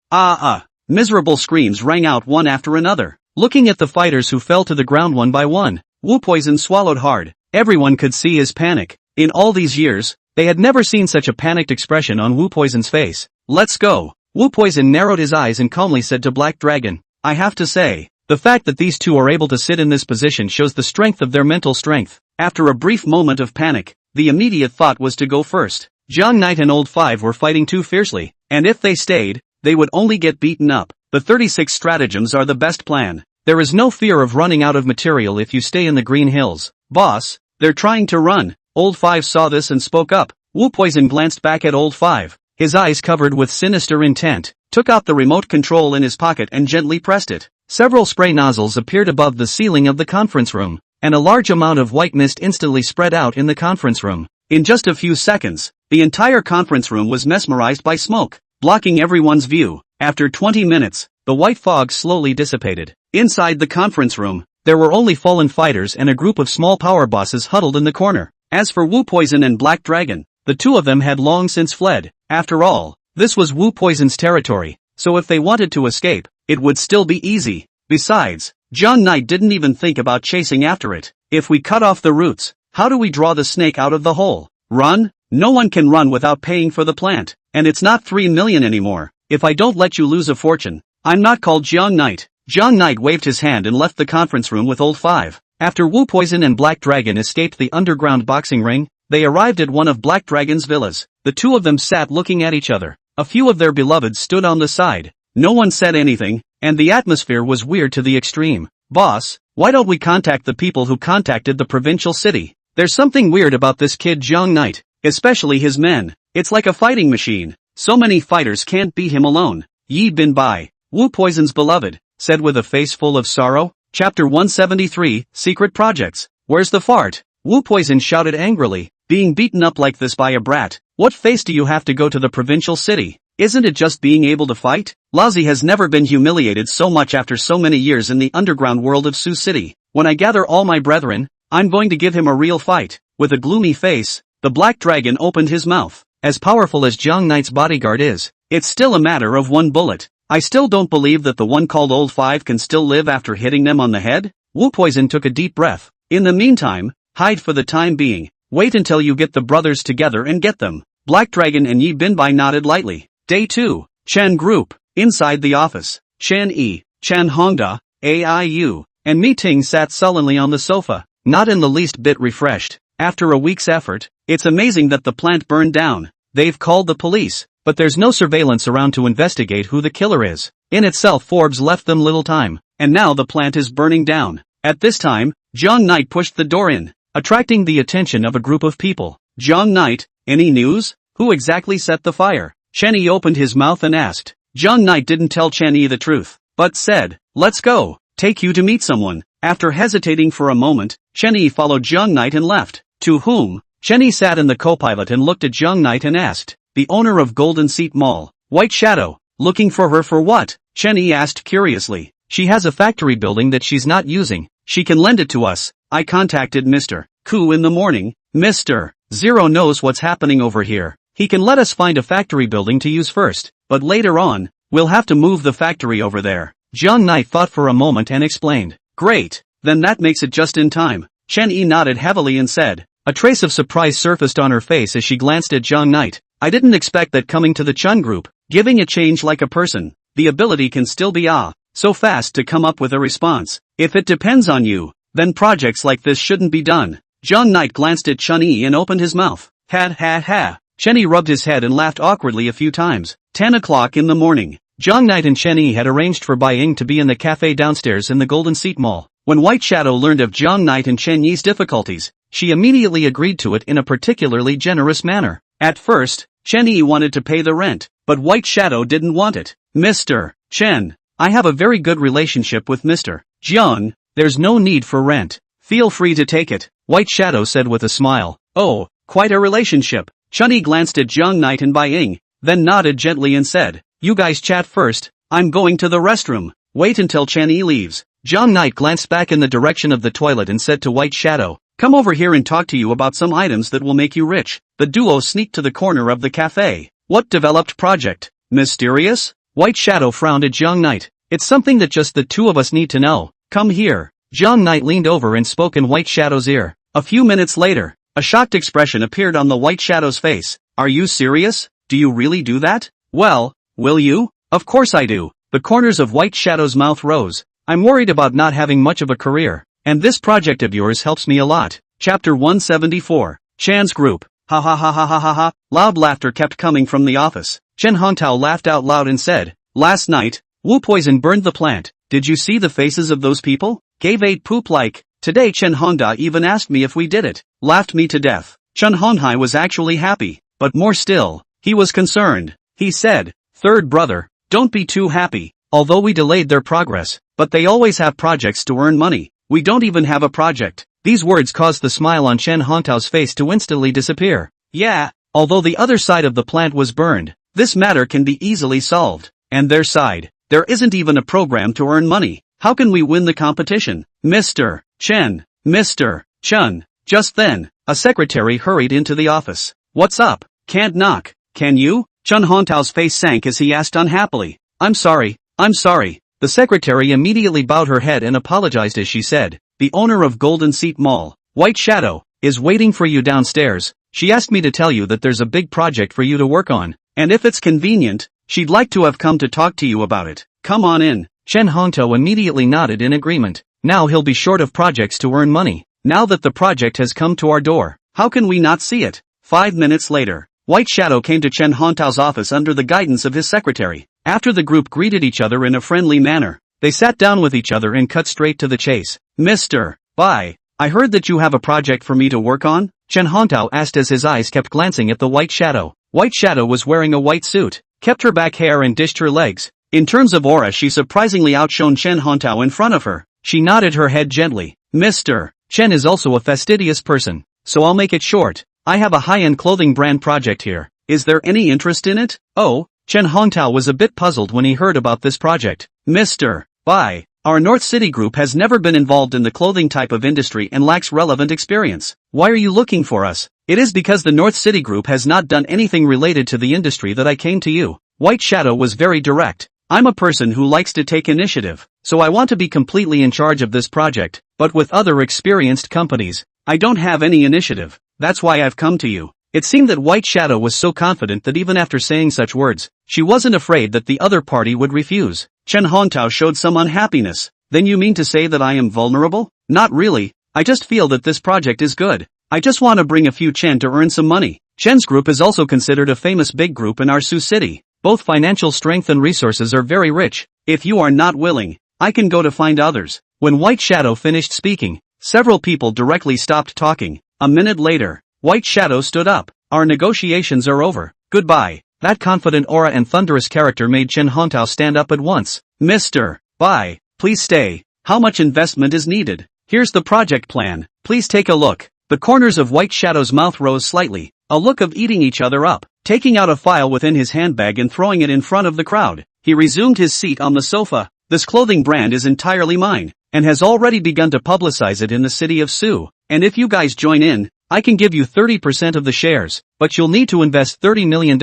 Miserable screams rang out one after another. Looking at the fighters who fell to the ground one by one, Wu Poison swallowed hard. Everyone could see his panic. In all these years, They had never seen such a panicked expression on Wu Poison's face. Let's go. Wu Poison narrowed his eyes and calmly said to Black Dragon, I have to say, the fact that these two are able to sit in this position shows the strength of their mental strength. After a brief moment of panic, the immediate thought was to go first. John Knight and Old Five were fighting too fiercely, and if they stayed, they would only get beaten up. The 36 stratagems are the best plan. There is no fear of running out of material if you stay in the Green Hills. Boss, they're trying to run. Old Five saw this and spoke up. Wu Poison glanced back at Old Five, his eyes covered with sinister intent, took out the remote control in his pocket and gently pressed it. Several spray nozzles appeared above the ceiling of the conference room, and a large amount of white mist instantly spread out in the conference room. In just a few seconds, the entire conference room was mesmerized by smoke, blocking everyone's view. After 20 minutes, the white fog slowly dissipated. Inside the conference room, there were only fallen fighters and a group of small power bosses huddled in the corner. As for Wu Poison and Black Dragon, the two of them had long since fled. After all, this was Wu Poison's territory, so if they wanted to escape, it would still be easy. Besides, John Knight didn't even think about chasing after it. If we cut off the roots, how do we draw the snake out of the hole? Run? No one can run without paying for the plant, and it's not 3 million anymore. If I don't let you lose a fortune, I'm not called John Knight. John Knight waved his hand and left the conference room with Old Five. After Wu Poison and Black Dragon escaped the underground boxing ring, they arrived at one of Black Dragon's villas. The two of them sat looking at each other. A few of their beloveds stood on the side. No one said anything, and the atmosphere was weird to the extreme. Boss, why don't we contact the people who contacted the provincial city? There's something weird about this kid John Knight, especially his men. It's like a fighting machine. So many fighters can't beat him alone. Yi Bin Bai, Wu Poison's beloved, said with a face full of sorrow. Chapter 173, Secret Projects. Where's the fart? Wu Poison shouted angrily, being beaten up like this by a brat. What face do you have to go to the provincial city? Isn't it just being able to fight? Lazi has never been humiliated so much after so many years in the underground world of Sioux City. When I gather all my brethren, I'm going to give him a real fight. With a gloomy face, the Black Dragon opened his mouth. As powerful as John Knight's bodyguard is, it's still a matter of one bullet. I still don't believe that the one called Old Five can still live after hitting them on the head. Wu Poison took a deep breath. In the meantime, hide for the time being. Wait until you get the brothers together and get them. Black Dragon and Yi Bin Bai nodded lightly. Day 2. Chan Group. Inside the office, Chan Yi, Chan Hongda, AIU, and Mi Ting sat sullenly on the sofa, not in the least bit refreshed. After a week's effort, it's amazing that the plant burned down. They've called the police, but there's no surveillance around to investigate who the killer is. In itself, Forbes left them little time, and now the plant is burning down. At this time, John Knight pushed the door in, attracting the attention of a group of people. John Knight, any news? Who exactly set the fire? Chen Yi opened his mouth and asked. John Knight didn't tell Chen Yi the truth, but said, let's go, take you to meet someone. After hesitating for a moment, Chen Yi followed John Knight and left. To whom? Chen Yi sat in the co-pilot and looked at John Knight and asked. The owner of Golden Seat Mall, White Shadow. Looking for her for what? Chen Yi asked curiously. She has a factory building that she's not using. She can lend it to us. I contacted Mr. Ku in the morning. Mr. Zero knows what's happening over here. He can let us find a factory building to use first, but later on, we'll have to move the factory over there. John Knight thought for a moment and explained. Great, then that makes it just in time. Chen Yi nodded heavily and said. A trace of surprise surfaced on her face as she glanced at John Knight. I didn't expect that coming to the Chun Group, giving a change like a person. The ability can still be so fast to come up with a response. If it depends on you, then projects like this shouldn't be done. John Knight glanced at Chen Yi and opened his mouth. Ha. Chen Yi rubbed his head and laughed awkwardly a few times. 10 o'clock in the morning. John Knight and Chen Yi had arranged for Bai Ying to be in the cafe downstairs in the Golden Seat Mall. When White Shadow learned of John Knight and Chen Yi's difficulties, she immediately agreed to it in a particularly generous manner. At first, Chen Yi wanted to pay the rent, but White Shadow didn't want it. Mr. Chen, I have a very good relationship with Mr. Jiang. There's no need for rent. Feel free to take it, White Shadow said with a smile. Oh, quite a relationship. Chen Yi glanced at John Knight and Bai Ying, then nodded gently and said, you guys chat first, I'm going to the restroom. Wait until Chen Yi leaves. John Knight glanced back in the direction of the toilet and said to White Shadow, come over here and talk to you about some items that will make you rich. The duo sneaked to the corner of the cafe. What developed project? Mysterious? White Shadow frowned at John Knight. It's something that just the two of us need to know. Come here. John Knight leaned over and spoke in White Shadow's ear. A few minutes later, A shocked expression appeared on the White Shadow's face. Are you serious? Do you really do that? Well, will you? Of course I do. The corners of White Shadow's mouth rose. I'm worried about not having much of a career, and this project of yours helps me a lot. Chapter 174. Chan's Group. Ha ha ha ha ha ha ha. Loud laughter kept coming from the office. Chen Hongtao laughed out loud and said, last night, Wu poison burned the plant. Did you see the faces of those people? Gave 8 poop like. Today Chen Hongda even asked me if we did it. Laughed me to death. Chen Honghai was actually happy, but more still, he was concerned. He said, third brother, don't be too happy. Although we delayed their progress, but they always have projects to earn money. We don't even have a project. These words caused the smile on Chen Hongtao's face to instantly disappear. Yeah, although the other side of the plant was burned, this matter can be easily solved. And their side, there isn't even a program to earn money. How can we win the competition? Mr. Chen, Mr. Chun. Just then, a secretary hurried into the office. What's up? Can't knock, can you? Chen Hongtao's face sank as he asked unhappily. I'm sorry. The secretary immediately bowed her head and apologized as she said, the owner of Golden Seat Mall, White Shadow, is waiting for you downstairs. She asked me to tell you that there's a big project for you to work on, and if it's convenient, she'd like to have come to talk to you about it. Come on in. Chen Hongtao immediately nodded in agreement. Now he'll be short of projects to earn money. Now that the project has come to our door, how can we not see it? 5 minutes later, White Shadow came to Chen Hongtao's office under the guidance of his secretary. After the group greeted each other in a friendly manner, they sat down with each other and cut straight to the chase. Mr. Bai, I heard that you have a project for me to work on? Chen Hongtao asked as his eyes kept glancing at the White Shadow. White Shadow was wearing a white suit, kept her back hair and dished her legs. In terms of aura she surprisingly outshone Chen Hongtao in front of her. She nodded her head gently. Mr. Chen is also a fastidious person, so I'll make it short. I have a high-end clothing brand project here. Is there any interest in it? Oh, Chen Hongtao was a bit puzzled when he heard about this project. Mr. Bai, our North City group has never been involved in the clothing type of industry and lacks relevant experience. Why are you looking for us? It is because the North City group has not done anything related to the industry that I came to you. White Shadow was very direct. I'm a person who likes to take initiative, so I want to be completely in charge of this project, but with other experienced companies, I don't have any initiative. That's why I've come to you. It seemed that White Shadow was so confident that even after saying such words, she wasn't afraid that the other party would refuse. Chen Hongtao showed some unhappiness. Then you mean to say that I am vulnerable? Not really. I just feel that this project is good. I just want to bring a few Chen to earn some money. Chen's group is also considered a famous big group in our Sioux City. Both financial strength and resources are very rich. If you are not willing, I can go to find others. When White Shadow finished speaking, several people directly stopped talking. A minute later, White Shadow stood up. Our negotiations are over. Goodbye. That confident aura and thunderous character made Chen Hongtao stand up at once. Mr. Bai, please stay. How much investment is needed? Here's the project plan. Please take a look. The corners of White Shadow's mouth rose slightly, a look of eating each other up. Taking out a file within his handbag and throwing it in front of the crowd, he resumed his seat on the sofa. This clothing brand is entirely mine, and has already begun to publicize it in the city of Sioux. And if you guys join in, I can give you 30% of the shares, but you'll need to invest $30 million.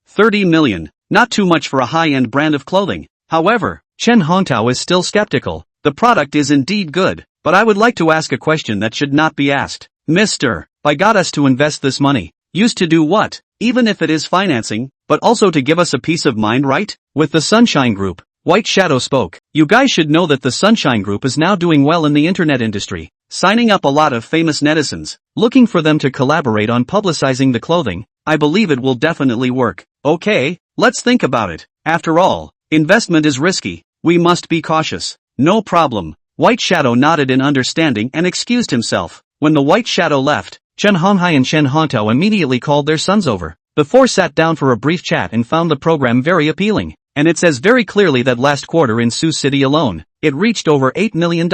30 million. Not too much for a high-end brand of clothing. However, Chen Hongtao is still skeptical. The product is indeed good, but I would like to ask a question that should not be asked. Mr. Bai got us to invest this money. Used to do what? Even if it is financing, but also to give us a peace of mind, right? With the Sunshine Group, White Shadow spoke. You guys should know that the Sunshine Group is now doing well in the internet industry, signing up a lot of famous netizens, looking for them to collaborate on publicizing the clothing. I believe it will definitely work. Okay, let's think about it. After all, investment is risky. We must be cautious. No problem. White Shadow nodded in understanding and excused himself. When the White Shadow left, Chen Honghai and Chen Hongtao immediately called their sons over. The four sat down for a brief chat and found the program very appealing. And it says very clearly that last quarter in Sioux City alone, it reached over $8 million.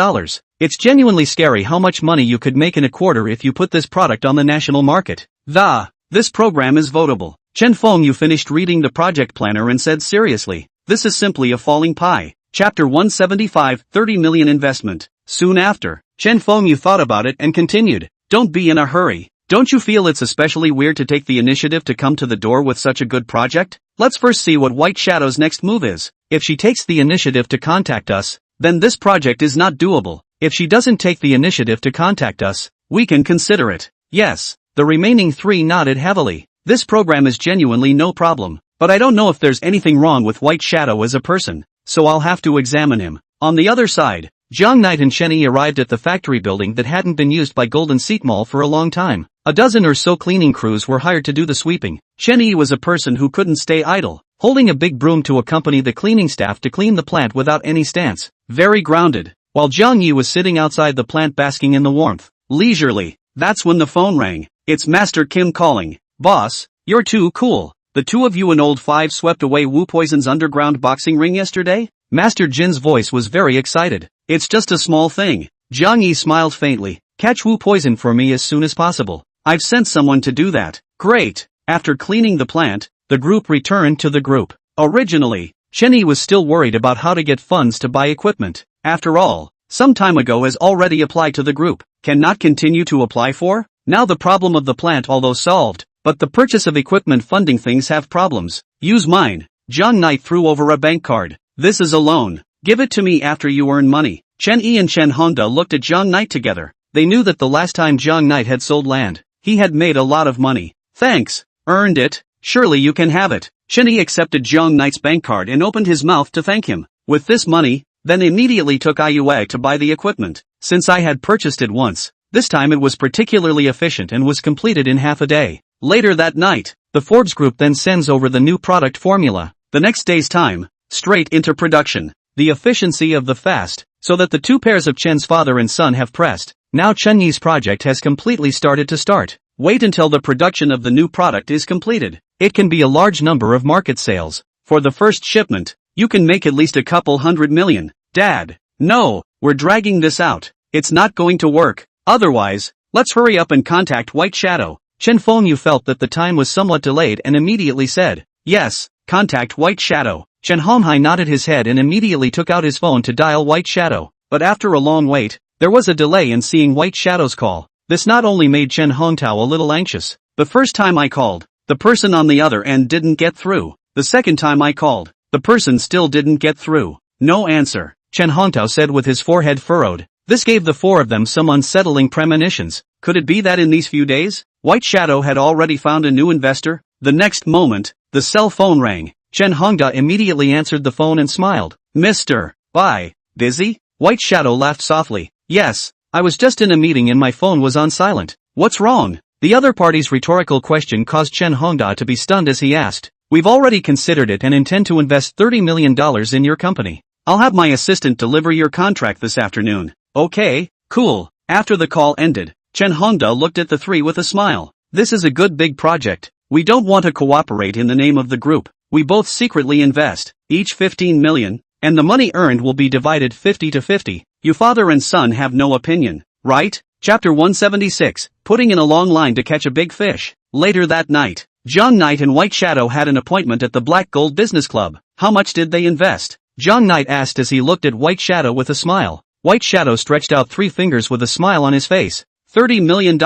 It's genuinely scary how much money you could make in a quarter if you put this product on the national market. This program is votable. Chen Fengyu finished reading the project planner and said seriously, this is simply a falling pie. Chapter 175, 30 million investment. Soon after, Chen Fengyu thought about it and continued, don't be in a hurry. Don't you feel it's especially weird to take the initiative to come to the door with such a good project? Let's first see what White Shadow's next move is. If she takes the initiative to contact us, then this project is not doable. If she doesn't take the initiative to contact us, we can consider it. Yes. The remaining 3 nodded heavily. This program is genuinely no problem, but I don't know if there's anything wrong with White Shadow as a person, so I'll have to examine him. On the other side, Jiang Knight and Chen Yi arrived at the factory building that hadn't been used by Golden Seat Mall for a long time. A dozen or so cleaning crews were hired to do the sweeping. Chen Yi was a person who couldn't stay idle, holding a big broom to accompany the cleaning staff to clean the plant without any stance. Very grounded. While Jiang Yi was sitting outside the plant basking in the warmth. Leisurely. That's when the phone rang. It's Master Kim calling. Boss, you're too cool. The two of you and Old Five swept away Wu Poison's underground boxing ring yesterday? Master Jin's voice was very excited. It's just a small thing. Jiang Yi smiled faintly. Catch Wu Poison for me as soon as possible. I've sent someone to do that. Great. After cleaning the plant, the group returned to the group. Originally, Chen Yi was still worried about how to get funds to buy equipment. After all, some time ago has already applied to the group. Cannot continue to apply for? Now the problem of the plant although solved, but the purchase of equipment funding things have problems. Use mine. Jiang Knight threw over a bank card. This is a loan. Give it to me after you earn money. Chen Yi and Chen Hongda looked at Jiang Knight together. They knew that the last time Jiang Knight had sold land, he had made a lot of money. Thanks. Earned it. Surely you can have it. Chen Yi accepted Jiang Knight's bank card and opened his mouth to thank him. With this money, then immediately took Iueg to buy the equipment. Since I had purchased it once, this time it was particularly efficient and was completed in half a day. Later that night, the Forbes group then sends over the new product formula. The next day's time, straight into production. The efficiency of the fast, so that the two pairs of Chen's father and son have pressed. Now Chen Yi's project has completely started to start. Wait until the production of the new product is completed. It can be a large number of market sales. For the first shipment, you can make at least a couple $100 million. Dad, no, we're dragging this out. It's not going to work. Otherwise, let's hurry up and contact White Shadow. Chen Fengyu felt that the time was somewhat delayed and immediately said, yes, contact White Shadow. Chen Honghai nodded his head and immediately took out his phone to dial White Shadow. But after a long wait, there was a delay in seeing White Shadow's call. This not only made Chen Hongtao a little anxious. The first time I called, the person on the other end didn't get through. The second time I called, the person still didn't get through. No answer, Chen Hongtao said with his forehead furrowed. This gave the four of them some unsettling premonitions. Could it be that in these few days, White Shadow had already found a new investor? The next moment, the cell phone rang. Chen Hongda immediately answered the phone and smiled. Mr. Bye. Busy? White Shadow laughed softly. Yes, I was just in a meeting and my phone was on silent. What's wrong? The other party's rhetorical question caused Chen Hongda to be stunned as he asked. We've already considered it and intend to invest $30 million in your company. I'll have my assistant deliver your contract this afternoon. Okay, cool. After the call ended, Chen Hongda looked at the three with a smile. This is a good big project. We don't want to cooperate in the name of the group. We both secretly invest, each 15 million, and the money earned will be divided 50-50. You father and son have no opinion, right? Chapter 176, putting in a long line to catch a big fish. Later that night, Jiang Knight and White Shadow had an appointment at the Black Gold Business Club. How much did they invest? Jiang Knight asked as he looked at White Shadow with a smile. White Shadow stretched out 3 fingers with a smile on his face. $30 million.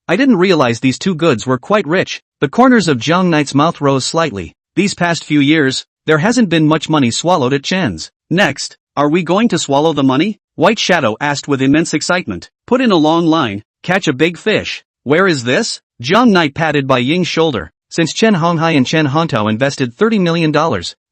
I didn't realize these two goods were quite rich. The corners of Jiang Knight's mouth rose slightly. These past few years, there hasn't been much money swallowed at Chen's. Next, are we going to swallow the money? White Shadow asked with immense excitement. Put in a long line, catch a big fish. Where is this? Jiang Knight patted by Ying's shoulder. Since Chen Honghai and Chen Hongtao invested $30 million,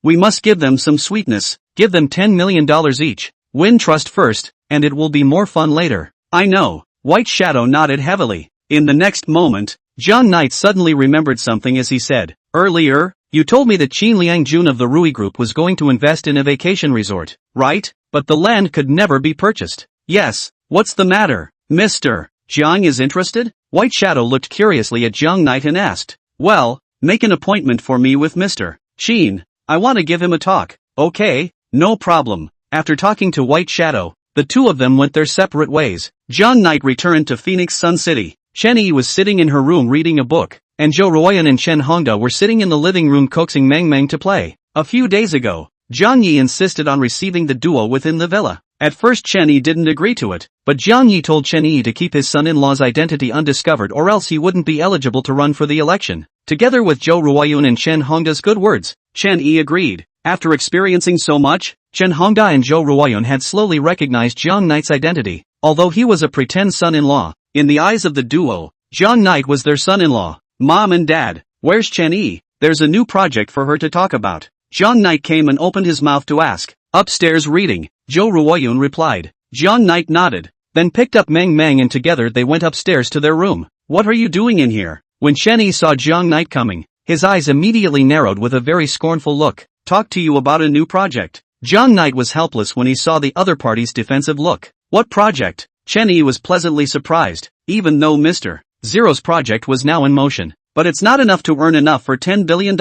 we must give them some sweetness. Give them $10 million each. Win trust first, and it will be more fun later. I know. White Shadow nodded heavily. In the next moment, Jiang Knight suddenly remembered something as he said, earlier, you told me that Qin Liangjun of the Rui Group was going to invest in a vacation resort, right? But the land could never be purchased. Yes, what's the matter? Mr. Jiang is interested? White Shadow looked curiously at Jiang Knight and asked, well, make an appointment for me with Mr. Qin. I want to give him a talk. Okay, no problem. After talking to White Shadow, the two of them went their separate ways. Jiang Knight returned to Phoenix Sun City. Chen Yi was sitting in her room reading a book, and Zhou Ruoyan and Chen Hongda were sitting in the living room coaxing Meng Meng to play. A few days ago, Jiang Yi insisted on receiving the duo within the villa. At first Chen Yi didn't agree to it, but Jiang Yi told Chen Yi to keep his son-in-law's identity undiscovered or else he wouldn't be eligible to run for the election. Together with Zhou Ruoyun and Chen Hongda's good words, Chen Yi agreed. After experiencing so much, Chen Hongda and Zhou Ruoyun had slowly recognized Jiang Knight's identity. Although he was a pretend son-in-law, in the eyes of the duo, John Knight was their son-in-law. Mom and Dad, where's Chen-yi? There's a new project for her to talk about. John Knight came and opened his mouth to ask. Upstairs reading, Jo Ruoyun replied. John Knight nodded, then picked up Meng Meng and together they went upstairs to their room. What are you doing in here? When Chen-yi saw John Knight coming, his eyes immediately narrowed with a very scornful look. Talk to you about a new project. John Knight was helpless when he saw the other party's defensive look. What project? Chen-yi was pleasantly surprised, even though Mr. Zero's project was now in motion. But it's not enough to earn enough for $10 billion.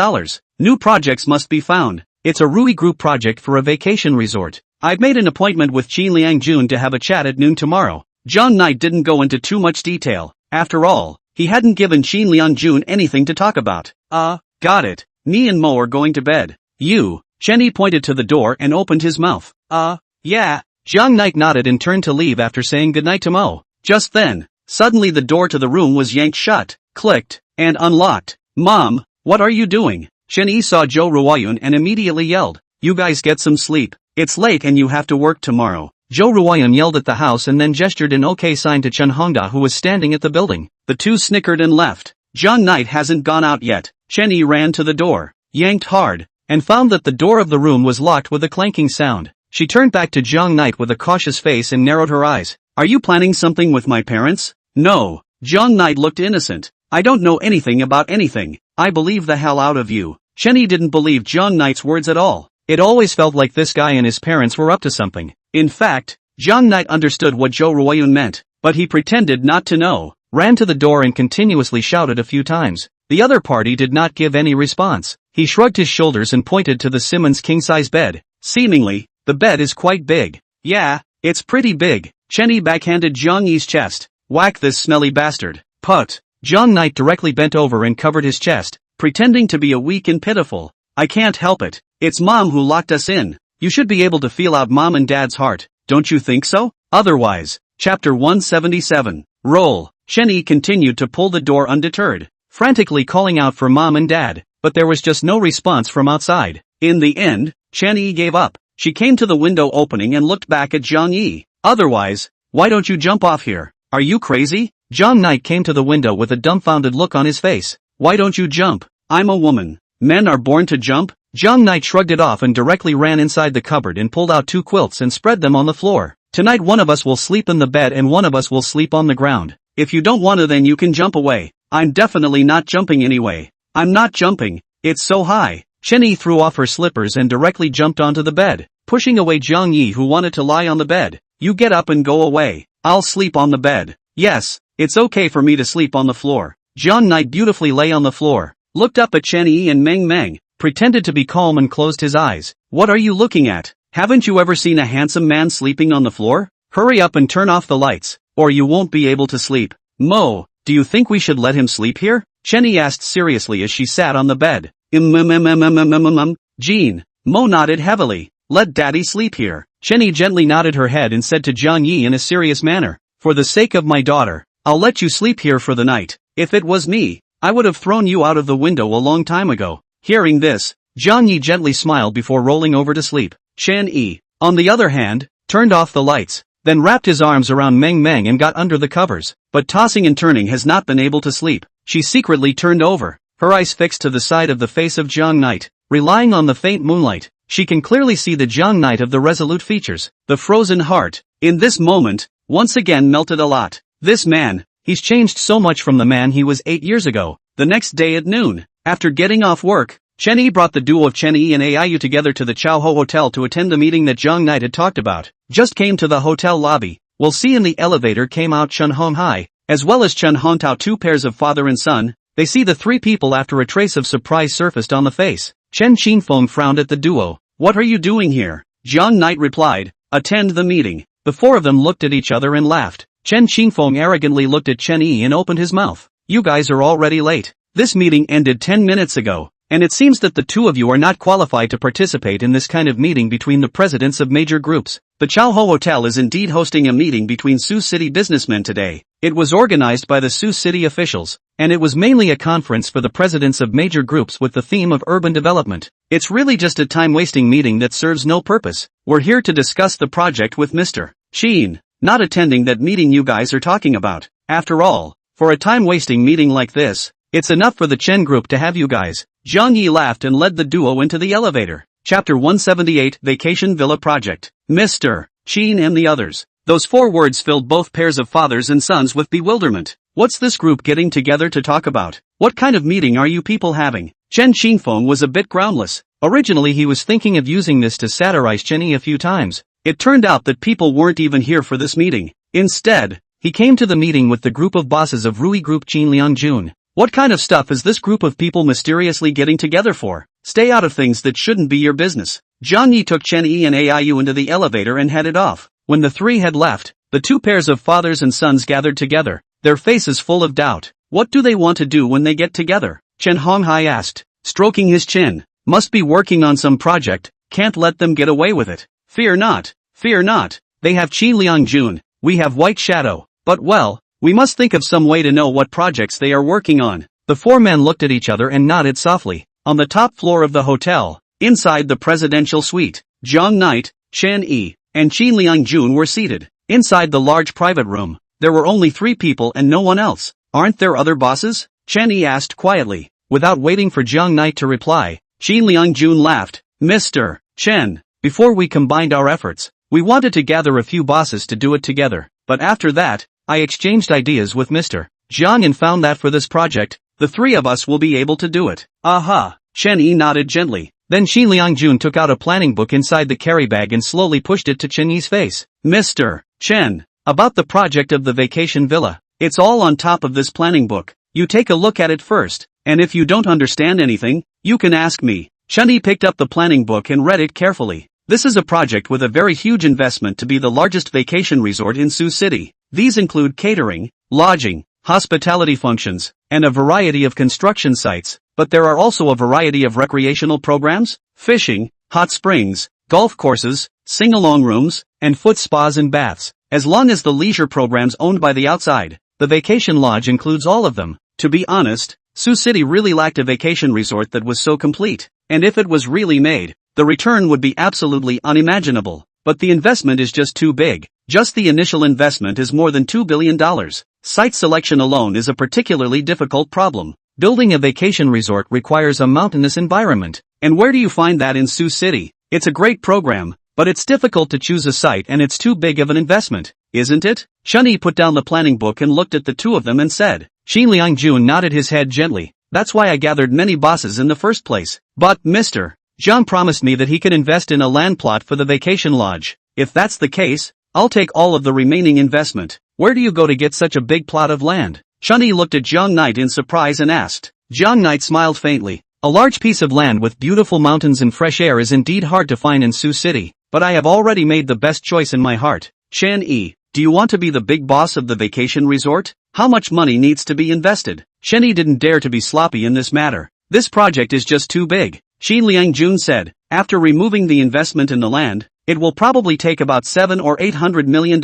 New projects must be found. It's a Rui Group project for a vacation resort. I've made an appointment with Qin Liang Jun to have a chat at noon tomorrow. John Knight didn't go into too much detail. After all, he hadn't given Qin Liang Jun anything to talk about. Got it. Me and Mo are going to bed. You. Chen-yi pointed to the door and opened his mouth. Yeah. John Knight nodded and turned to leave after saying goodnight to Mo. Just then, suddenly the door to the room was yanked shut, clicked, and unlocked. Mom, what are you doing? Chen-yi saw Jo Ruoyun and immediately yelled. You guys get some sleep. It's late and you have to work tomorrow. Jo Ruoyun yelled at the house and then gestured an OK sign to Chen Hongda who was standing at the building. The two snickered and left. John Knight hasn't gone out yet. Chen-yi ran to the door, yanked hard, and found that the door of the room was locked with a clanking sound. She turned back to John Knight with a cautious face and narrowed her eyes. Are you planning something with my parents? No. John Knight looked innocent. I don't know anything about anything. I believe the hell out of you. Chen-yi didn't believe John Knight's words at all. It always felt like this guy and his parents were up to something. In fact, John Knight understood what Jo Ruoyun meant, but he pretended not to know, ran to the door and continuously shouted a few times. The other party did not give any response. He shrugged his shoulders and pointed to the Simmons king-size bed. Seemingly, the bed is quite big. Yeah, it's pretty big. Chen-yi backhanded Zhang Yi's chest. Whack this smelly bastard. Put. John Knight directly bent over and covered his chest, pretending to be a weak and pitiful. I can't help it. It's Mom who locked us in. You should be able to feel out Mom and Dad's heart, don't you think so? Otherwise. Chapter 177. Roll. Chen-yi continued to pull the door undeterred, frantically calling out for Mom and Dad, but there was just no response from outside. In the end, Chen-yi gave up. She came to the window opening and looked back at Zhang Yi. Otherwise, why don't you jump off here? Are you crazy? John Knight came to the window with a dumbfounded look on his face. Why don't you jump? I'm a woman. Men are born to jump? John Knight shrugged it off and directly ran inside the cupboard and pulled out 2 quilts and spread them on the floor. Tonight one of us will sleep in the bed and one of us will sleep on the ground. If you don't want to then you can jump away. I'm definitely not jumping anyway. I'm not jumping. It's so high. Chen-yi threw off her slippers and directly jumped onto the bed, pushing away Zhang Yi who wanted to lie on the bed. You get up and go away. I'll sleep on the bed. Yes, it's okay for me to sleep on the floor. John Knight beautifully lay on the floor, looked up at Chen-yi and Meng Meng, pretended to be calm and closed his eyes. What are you looking at? Haven't you ever seen a handsome man sleeping on the floor? Hurry up and turn off the lights, or you won't be able to sleep. Mo, do you think we should let him sleep here? Chen-yi asked seriously as she sat on the bed. Jean. Mo nodded heavily. Let daddy sleep here. Chen-yi gently nodded her head and said to Zhang Yi in a serious manner. For the sake of my daughter, I'll let you sleep here for the night. If it was me, I would have thrown you out of the window a long time ago. Hearing this, Zhang Yi gently smiled before rolling over to sleep. Chen-yi, on the other hand, turned off the lights, then wrapped his arms around Meng Meng and got under the covers, but tossing and turning has not been able to sleep. She secretly turned over, her eyes fixed to the side of the face of Zhang Knight, relying on the faint moonlight. She can clearly see the Zhang Knight of the resolute features. The frozen heart, in this moment, once again melted a lot. This man, he's changed so much from the man he was 8 years ago. The next day at noon, after getting off work, Chen-yi brought the duo of Chen-yi and Aiyu together to the Chao Ho Hotel to attend the meeting that Zhang Knight had talked about. Just came to the hotel lobby. We'll see in the elevator came out Chen Honghai, as well as Chen Hongtao, 2 pairs of father and son. They see the 3 people after a trace of surprise surfaced on the face. Chen Qinfeng frowned at the duo. What are you doing here? Zhang Knight replied. Attend the meeting. The 4 of them looked at each other and laughed. Chen Qinfeng arrogantly looked at Chen-yi and opened his mouth. You guys are already late. This meeting ended 10 minutes ago. And it seems that the 2 of you are not qualified to participate in this kind of meeting between the presidents of major groups. The Chao Ho Hotel is indeed hosting a meeting between Sioux City businessmen today. It was organized by the Sioux City officials, and it was mainly a conference for the presidents of major groups with the theme of urban development. It's really just a time-wasting meeting that serves no purpose. We're here to discuss the project with Mr. Sheen. Not attending that meeting you guys are talking about. After all, For a time-wasting meeting like this, it's enough for the Chen group to have you guys. Zhang Yi laughed and led the duo into the elevator. Chapter 178 Vacation Villa Project. Mr. Chen and the others. Those 4 words filled both pairs of fathers and sons with bewilderment. What's this group getting together to talk about? What kind of meeting are you people having? Chen Qingfeng was a bit groundless. Originally he was thinking of using this to satirize Chen Yi a few times. It turned out that people weren't even here for this meeting. Instead, he came to the meeting with the group of bosses of Rui Group Qin Liangjun. What kind of stuff is this group of people mysteriously getting together for? Stay out of things that shouldn't be your business. Zhang Yi took Chen Yi and Aiyu into the elevator and headed off. When the 3 had left, the 2 pairs of fathers and sons gathered together, their faces full of doubt. What do they want to do when they get together? Chen Honghai asked, stroking his chin. Must be working on some project, can't let them get away with it. Fear not, fear not. They have Qi Liangjun, we have White Shadow. But well, we must think of some way to know what projects they are working on. The 4 men looked at each other and nodded softly. On the top floor of the hotel, inside the presidential suite, Zhang Knight, Chen Yi, and Qin Liangjun were seated. Inside the large private room, there were only 3 people and no one else. Aren't there other bosses? Chen Yi asked quietly. Without waiting for Zhang Knight to reply, Qin Liangjun laughed. Mr. Chen, before we combined our efforts, we wanted to gather a few bosses to do it together. But after that, I exchanged ideas with Mr. Zhang and found that for this project, the 3 of us will be able to do it. Aha! Chen Yi nodded gently. Then Qin Liangjun took out a planning book inside the carry bag and slowly pushed it to Chen Yi's face. Mr. Chen, about the project of the vacation villa. It's all on top of this planning book. You take a look at it first, and if you don't understand anything, you can ask me. Chen Yi picked up the planning book and read it carefully. This is a project with a very huge investment to be the largest vacation resort in Sioux City. These include catering, lodging, hospitality functions, and a variety of construction sites, but there are also a variety of recreational programs, fishing, hot springs, golf courses, sing-along rooms, and foot spas and baths. As long as the leisure programs owned by the outside, the vacation lodge includes all of them. To be honest, Sioux City really lacked a vacation resort that was so complete, and if it was really made, the return would be absolutely unimaginable. But the investment is just too big. Just the initial investment is more than $2 billion. Site selection alone is a particularly difficult problem. Building a vacation resort requires a mountainous environment. And where do you find that in Sioux City? It's a great program, but it's difficult to choose a site and it's too big of an investment, isn't it? Chen Yi put down the planning book and looked at the 2 of them and said. Qin Liangjun nodded his head gently. That's why I gathered many bosses in the first place. But, Mr. Zhang promised me that he could invest in a land plot for the vacation lodge. If that's the case, I'll take all of the remaining investment. Where do you go to get such a big plot of land? Chen Yi looked at Zhang Knight in surprise and asked. Zhang Knight smiled faintly. A large piece of land with beautiful mountains and fresh air is indeed hard to find in Sioux City, but I have already made the best choice in my heart. Chen Yi, do you want to be the big boss of the vacation resort? How much money needs to be invested? Chen Yi didn't dare to be sloppy in this matter. This project is just too big. Qin Liangjun said. After removing the investment in the land, it will probably take about $700 or $800 million.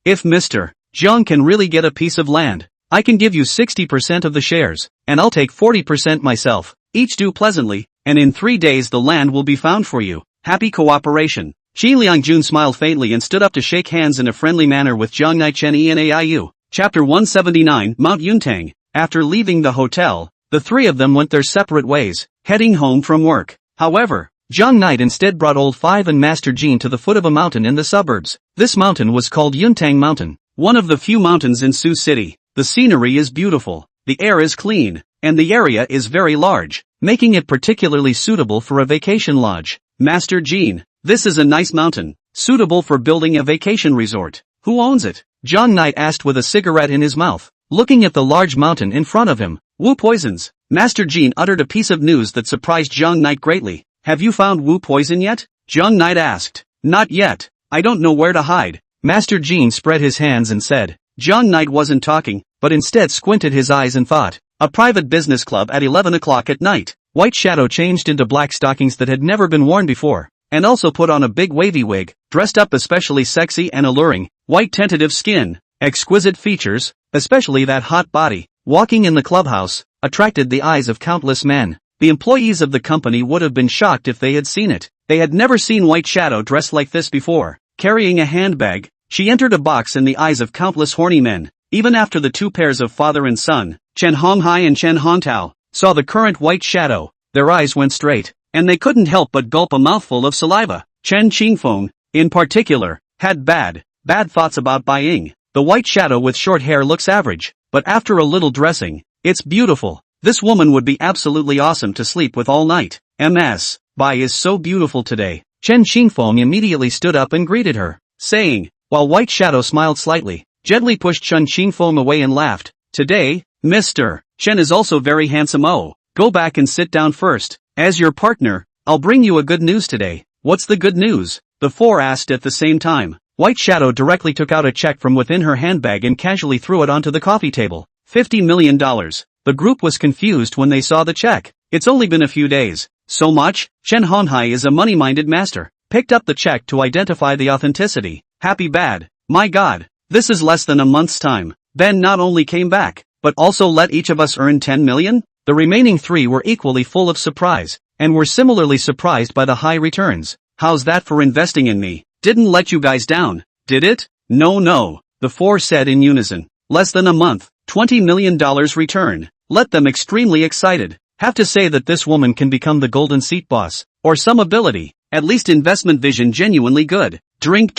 If Mr. Zhang can really get a piece of land, I can give you 60% of the shares, and I'll take 40% myself. Each do pleasantly, and in 3 days the land will be found for you. Happy cooperation. Qin Liangjun smiled faintly and stood up to shake hands in a friendly manner with Zhang Knight, Chen Yi and Aiyu. Chapter 179 Mount Yuntang. After leaving the hotel, the 3 of them went their separate ways, heading home from work. However, Zhang Knight instead brought Old Five and Master Jean to the foot of a mountain in the suburbs. This mountain was called Yuntang Mountain, one of the few mountains in Sioux City. The scenery is beautiful, the air is clean, and the area is very large, making it particularly suitable for a vacation lodge. Master Jean, this is a nice mountain, suitable for building a vacation resort. Who owns it? Zhang Knight asked with a cigarette in his mouth, looking at the large mountain in front of him. Wu Poisons. Master Jean uttered a piece of news that surprised Zhang Knight greatly. Have you found Wu Poison yet? Zhang Knight asked. Not yet. I don't know where to hide. Master Jean spread his hands and said. Zhang Knight wasn't talking, but instead squinted his eyes and thought. A private business club at 11 o'clock at night. White Shadow changed into black stockings that had never been worn before, and also put on a big wavy wig, dressed up especially sexy and alluring. White tentative skin, exquisite features, especially that hot body, walking in the clubhouse, attracted the eyes of countless men. The employees of the company would have been shocked if they had seen it. They had never seen White Shadow dressed like this before. Carrying a handbag, she entered a box in the eyes of countless horny men. Even after the two pairs of father and son, Chen Honghai and Chen Hongtao, saw the current white shadow, their eyes went straight, and they couldn't help but gulp a mouthful of saliva. Chen Qingfeng, in particular, had bad thoughts about Bai Ying. The white shadow with short hair looks average, but after a little dressing, it's beautiful. This woman would be absolutely awesome to sleep with all night. Ms. Bai is so beautiful today. Chen Qingfeng immediately stood up and greeted her, saying, while White Shadow smiled slightly, gently pushed Chen Qingfeng away and laughed. Today, Mr. Chen is also very handsome. Oh, go back and sit down first. As your partner, I'll bring you a good news today. What's the good news? The four asked at the same time. White Shadow directly took out a check from within her handbag and casually threw it onto the coffee table. $50 million. The group was confused when they saw the check. It's only been a few days. So much? Chen Honghai is a money-minded master. Picked up the check to identify the authenticity. Happy bad. My god. This is less than a month's time. Ben not only came back, but also let each of us earn 10 million? The remaining three were equally full of surprise, and were similarly surprised by the high returns. How's that for investing in me? Didn't let you guys down, did it? No, the four said in unison. Less than a month, $20 million return. Let them extremely excited. Have to say that this woman can become the golden seat boss, or some ability, at least investment vision genuinely good. Drink.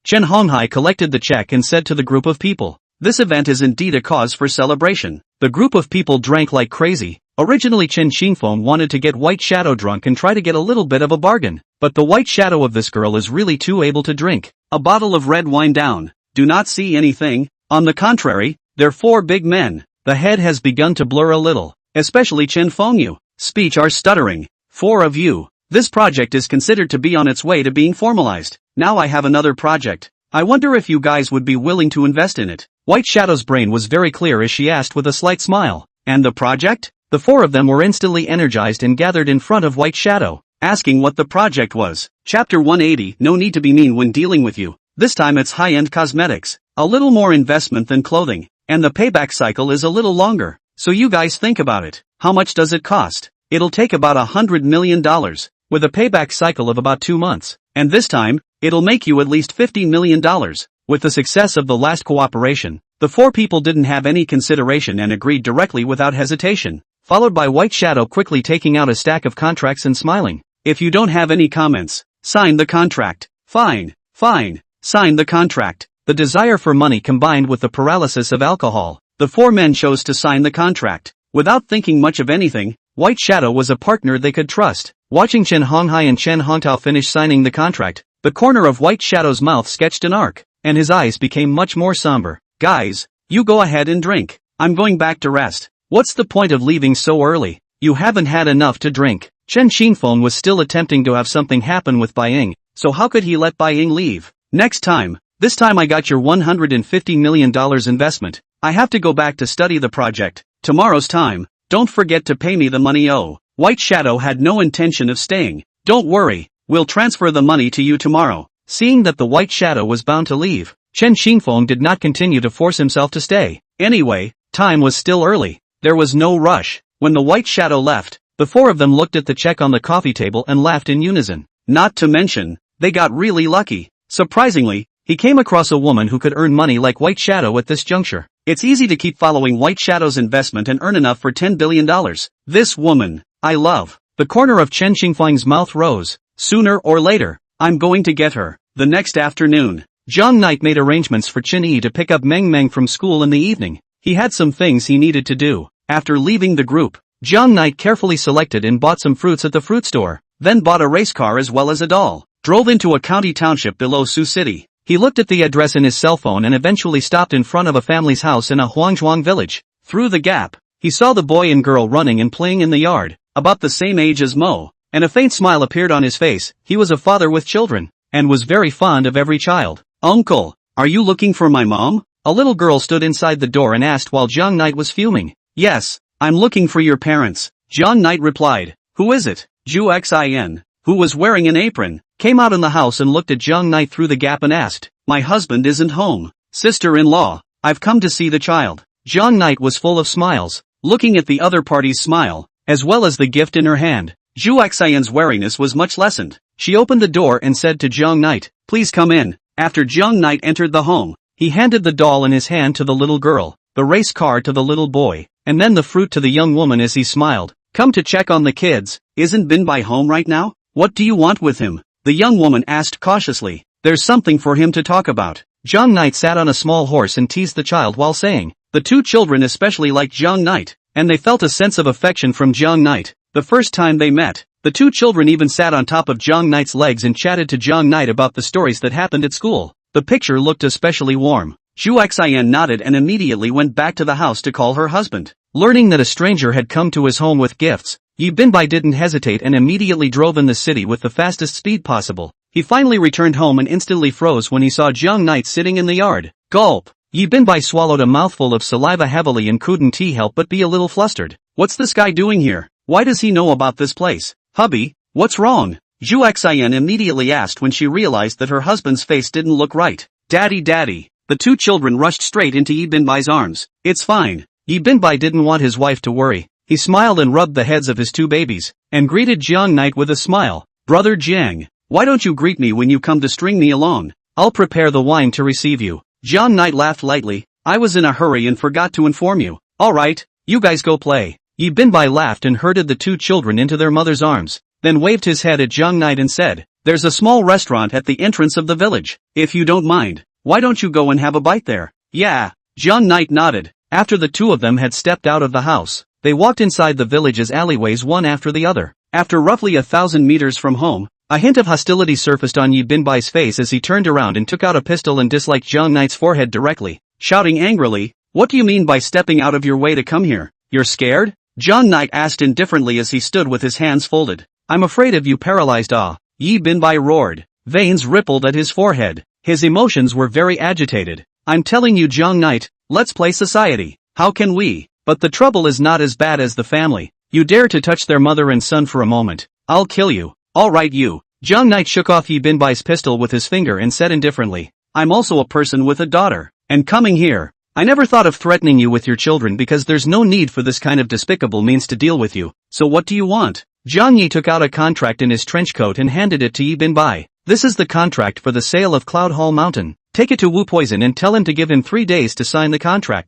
Chen Honghai collected the check and said to the group of people, this event is indeed a cause for celebration. The group of people drank like crazy. Originally Chen Qingfeng wanted to get White Shadow drunk and try to get a little bit of a bargain, but the white shadow of this girl is really too able to drink. A bottle of red wine down. Do not see anything. On the contrary, they're four big men. The head has begun to blur a little, especially Chen Fengyu. Speech are stuttering. Four of you. This project is considered to be on its way to being formalized. Now I have another project. I wonder if you guys would be willing to invest in it. White Shadow's brain was very clear as she asked with a slight smile. And the project? The four of them were instantly energized and gathered in front of White Shadow, asking what the project was. Chapter 180. No need to be mean when dealing with you. This time it's high-end cosmetics. A little more investment than clothing. And the payback cycle is a little longer. So you guys think about it. How much does it cost? It'll take about $100 million, with a payback cycle of about 2 months. And this time, it'll make you at least $50 million. With the success of the last cooperation, the four people didn't have any consideration and agreed directly without hesitation, followed by White Shadow quickly taking out a stack of contracts and smiling. If you don't have any comments, sign the contract. Fine. Sign the contract. The desire for money combined with the paralysis of alcohol, the four men chose to sign the contract. Without thinking much of anything, White Shadow was a partner they could trust. Watching Chen Honghai and Chen Hongtao finish signing the contract, the corner of White Shadow's mouth sketched an arc, and his eyes became much more somber. Guys, you go ahead and drink. I'm going back to rest. What's the point of leaving so early? You haven't had enough to drink. Chen Qingfeng was still attempting to have something happen with Bai Ying, so how could he let Bai Ying leave? Next time. This time I got your $150 million investment. I have to go back to study the project. Tomorrow's time. Don't forget to pay me the money. Oh. White Shadow had no intention of staying. Don't worry. We'll transfer the money to you tomorrow. Seeing that the White Shadow was bound to leave, Chen Qingfeng did not continue to force himself to stay. Anyway, time was still early. There was no rush. When the White Shadow left, the four of them looked at the check on the coffee table and laughed in unison. Not to mention, they got really lucky. Surprisingly, he came across a woman who could earn money like White Shadow at this juncture. It's easy to keep following White Shadow's investment and earn enough for $10 billion. This woman, I love. The corner of Chen Qingfeng's mouth rose. Sooner or later, I'm going to get her. The next afternoon, Zhang Knight made arrangements for Qin Yi to pick up Meng Meng from school in the evening. He had some things he needed to do. After leaving the group, Zhang Knight carefully selected and bought some fruits at the fruit store, then bought a race car as well as a doll, drove into a county township below Sioux City. He looked at the address in his cell phone and eventually stopped in front of a family's house in a Huangzhuang village. Through the gap, he saw the boy and girl running and playing in the yard, about the same age as Mo, and a faint smile appeared on his face. He was a father with children, and was very fond of every child. Uncle, are you looking for my mom? A little girl stood inside the door and asked while Zhang Knight was fuming. Yes, I'm looking for your parents. Zhang Knight replied. Who is it? Zhu Xin, who was wearing an apron, came out in the house and looked at Zhang Knight through the gap and asked, my husband isn't home. Sister-in-law, I've come to see the child. Zhang Knight was full of smiles, looking at the other party's smile, as well as the gift in her hand. Zhu Xian's wariness was much lessened. She opened the door and said to Zhang Knight, please come in. After Zhang Knight entered the home, He handed the doll in his hand to the little girl, the race car to the little boy, and then the fruit to the young woman as he smiled. Come to check on the kids. Isn't Binbai home right now? What do you want with him? The young woman asked cautiously. There's something for him to talk about. Jiang Knight sat on a small horse and teased the child while saying. The two children especially liked Jiang Knight, and they felt a sense of affection from Jiang Knight. The first time they met, the two children even sat on top of Jiang Knight's legs and chatted to Jiang Knight about the stories that happened at school. The picture looked especially warm. Zhu Xian nodded and immediately went back to the house to call her husband. Learning that a stranger had come to his home with gifts, Yi Binbai didn't hesitate and immediately drove in the city with the fastest speed possible. He finally returned home and instantly froze when he saw Jiang Knight sitting in the yard. Gulp! Yi Binbai swallowed a mouthful of saliva heavily and couldn't help but be a little flustered. What's this guy doing here? Why does he know about this place? Hubby, what's wrong? Zhu Xian immediately asked when she realized that her husband's face didn't look right. Daddy, daddy. The two children rushed straight into Yi Binbai's arms. It's fine. Yi Binbai didn't want his wife to worry. He smiled and rubbed the heads of his two babies, and greeted Jiang Knight with a smile. Brother Jiang, why don't you greet me when you come to string me along? I'll prepare the wine to receive you. Jiang Knight laughed lightly. I was in a hurry and forgot to inform you. Alright, you guys go play. Yi Binbai laughed and herded the two children into their mother's arms, then waved his head at Jiang Knight and said, There's a small restaurant at the entrance of the village. If you don't mind, why don't you go and have a bite there? Yeah. Jiang Knight nodded. After the two of them had stepped out of the house, they walked inside the village's alleyways one after the other. After roughly 1,000 meters from home, a hint of hostility surfaced on Yi Binbai's face as he turned around and took out a pistol and disliked Jiang Knight's forehead directly, shouting angrily, What do you mean by stepping out of your way to come here? You're scared? Jiang Knight asked indifferently as he stood with his hands folded. I'm afraid of you paralyzed. Yi Binbai roared. Veins rippled at his forehead. His emotions were very agitated. I'm telling you Jiang Knight, let's play society. How can we? But the trouble is not as bad as the family. You dare to touch their mother and son for a moment. I'll kill you. Alright you. Jiang Knight shook off Yi Binbai's pistol with his finger and said indifferently. I'm also a person with a daughter. And coming here. I never thought of threatening you with your children because there's no need for this kind of despicable means to deal with you. So what do you want? Jiang Yi took out a contract in his trench coat and handed it to Yi Binbai. This is the contract for the sale of Cloud Hall Mountain. Take it to Wu Poison and tell him to give him 3 days to sign the contract.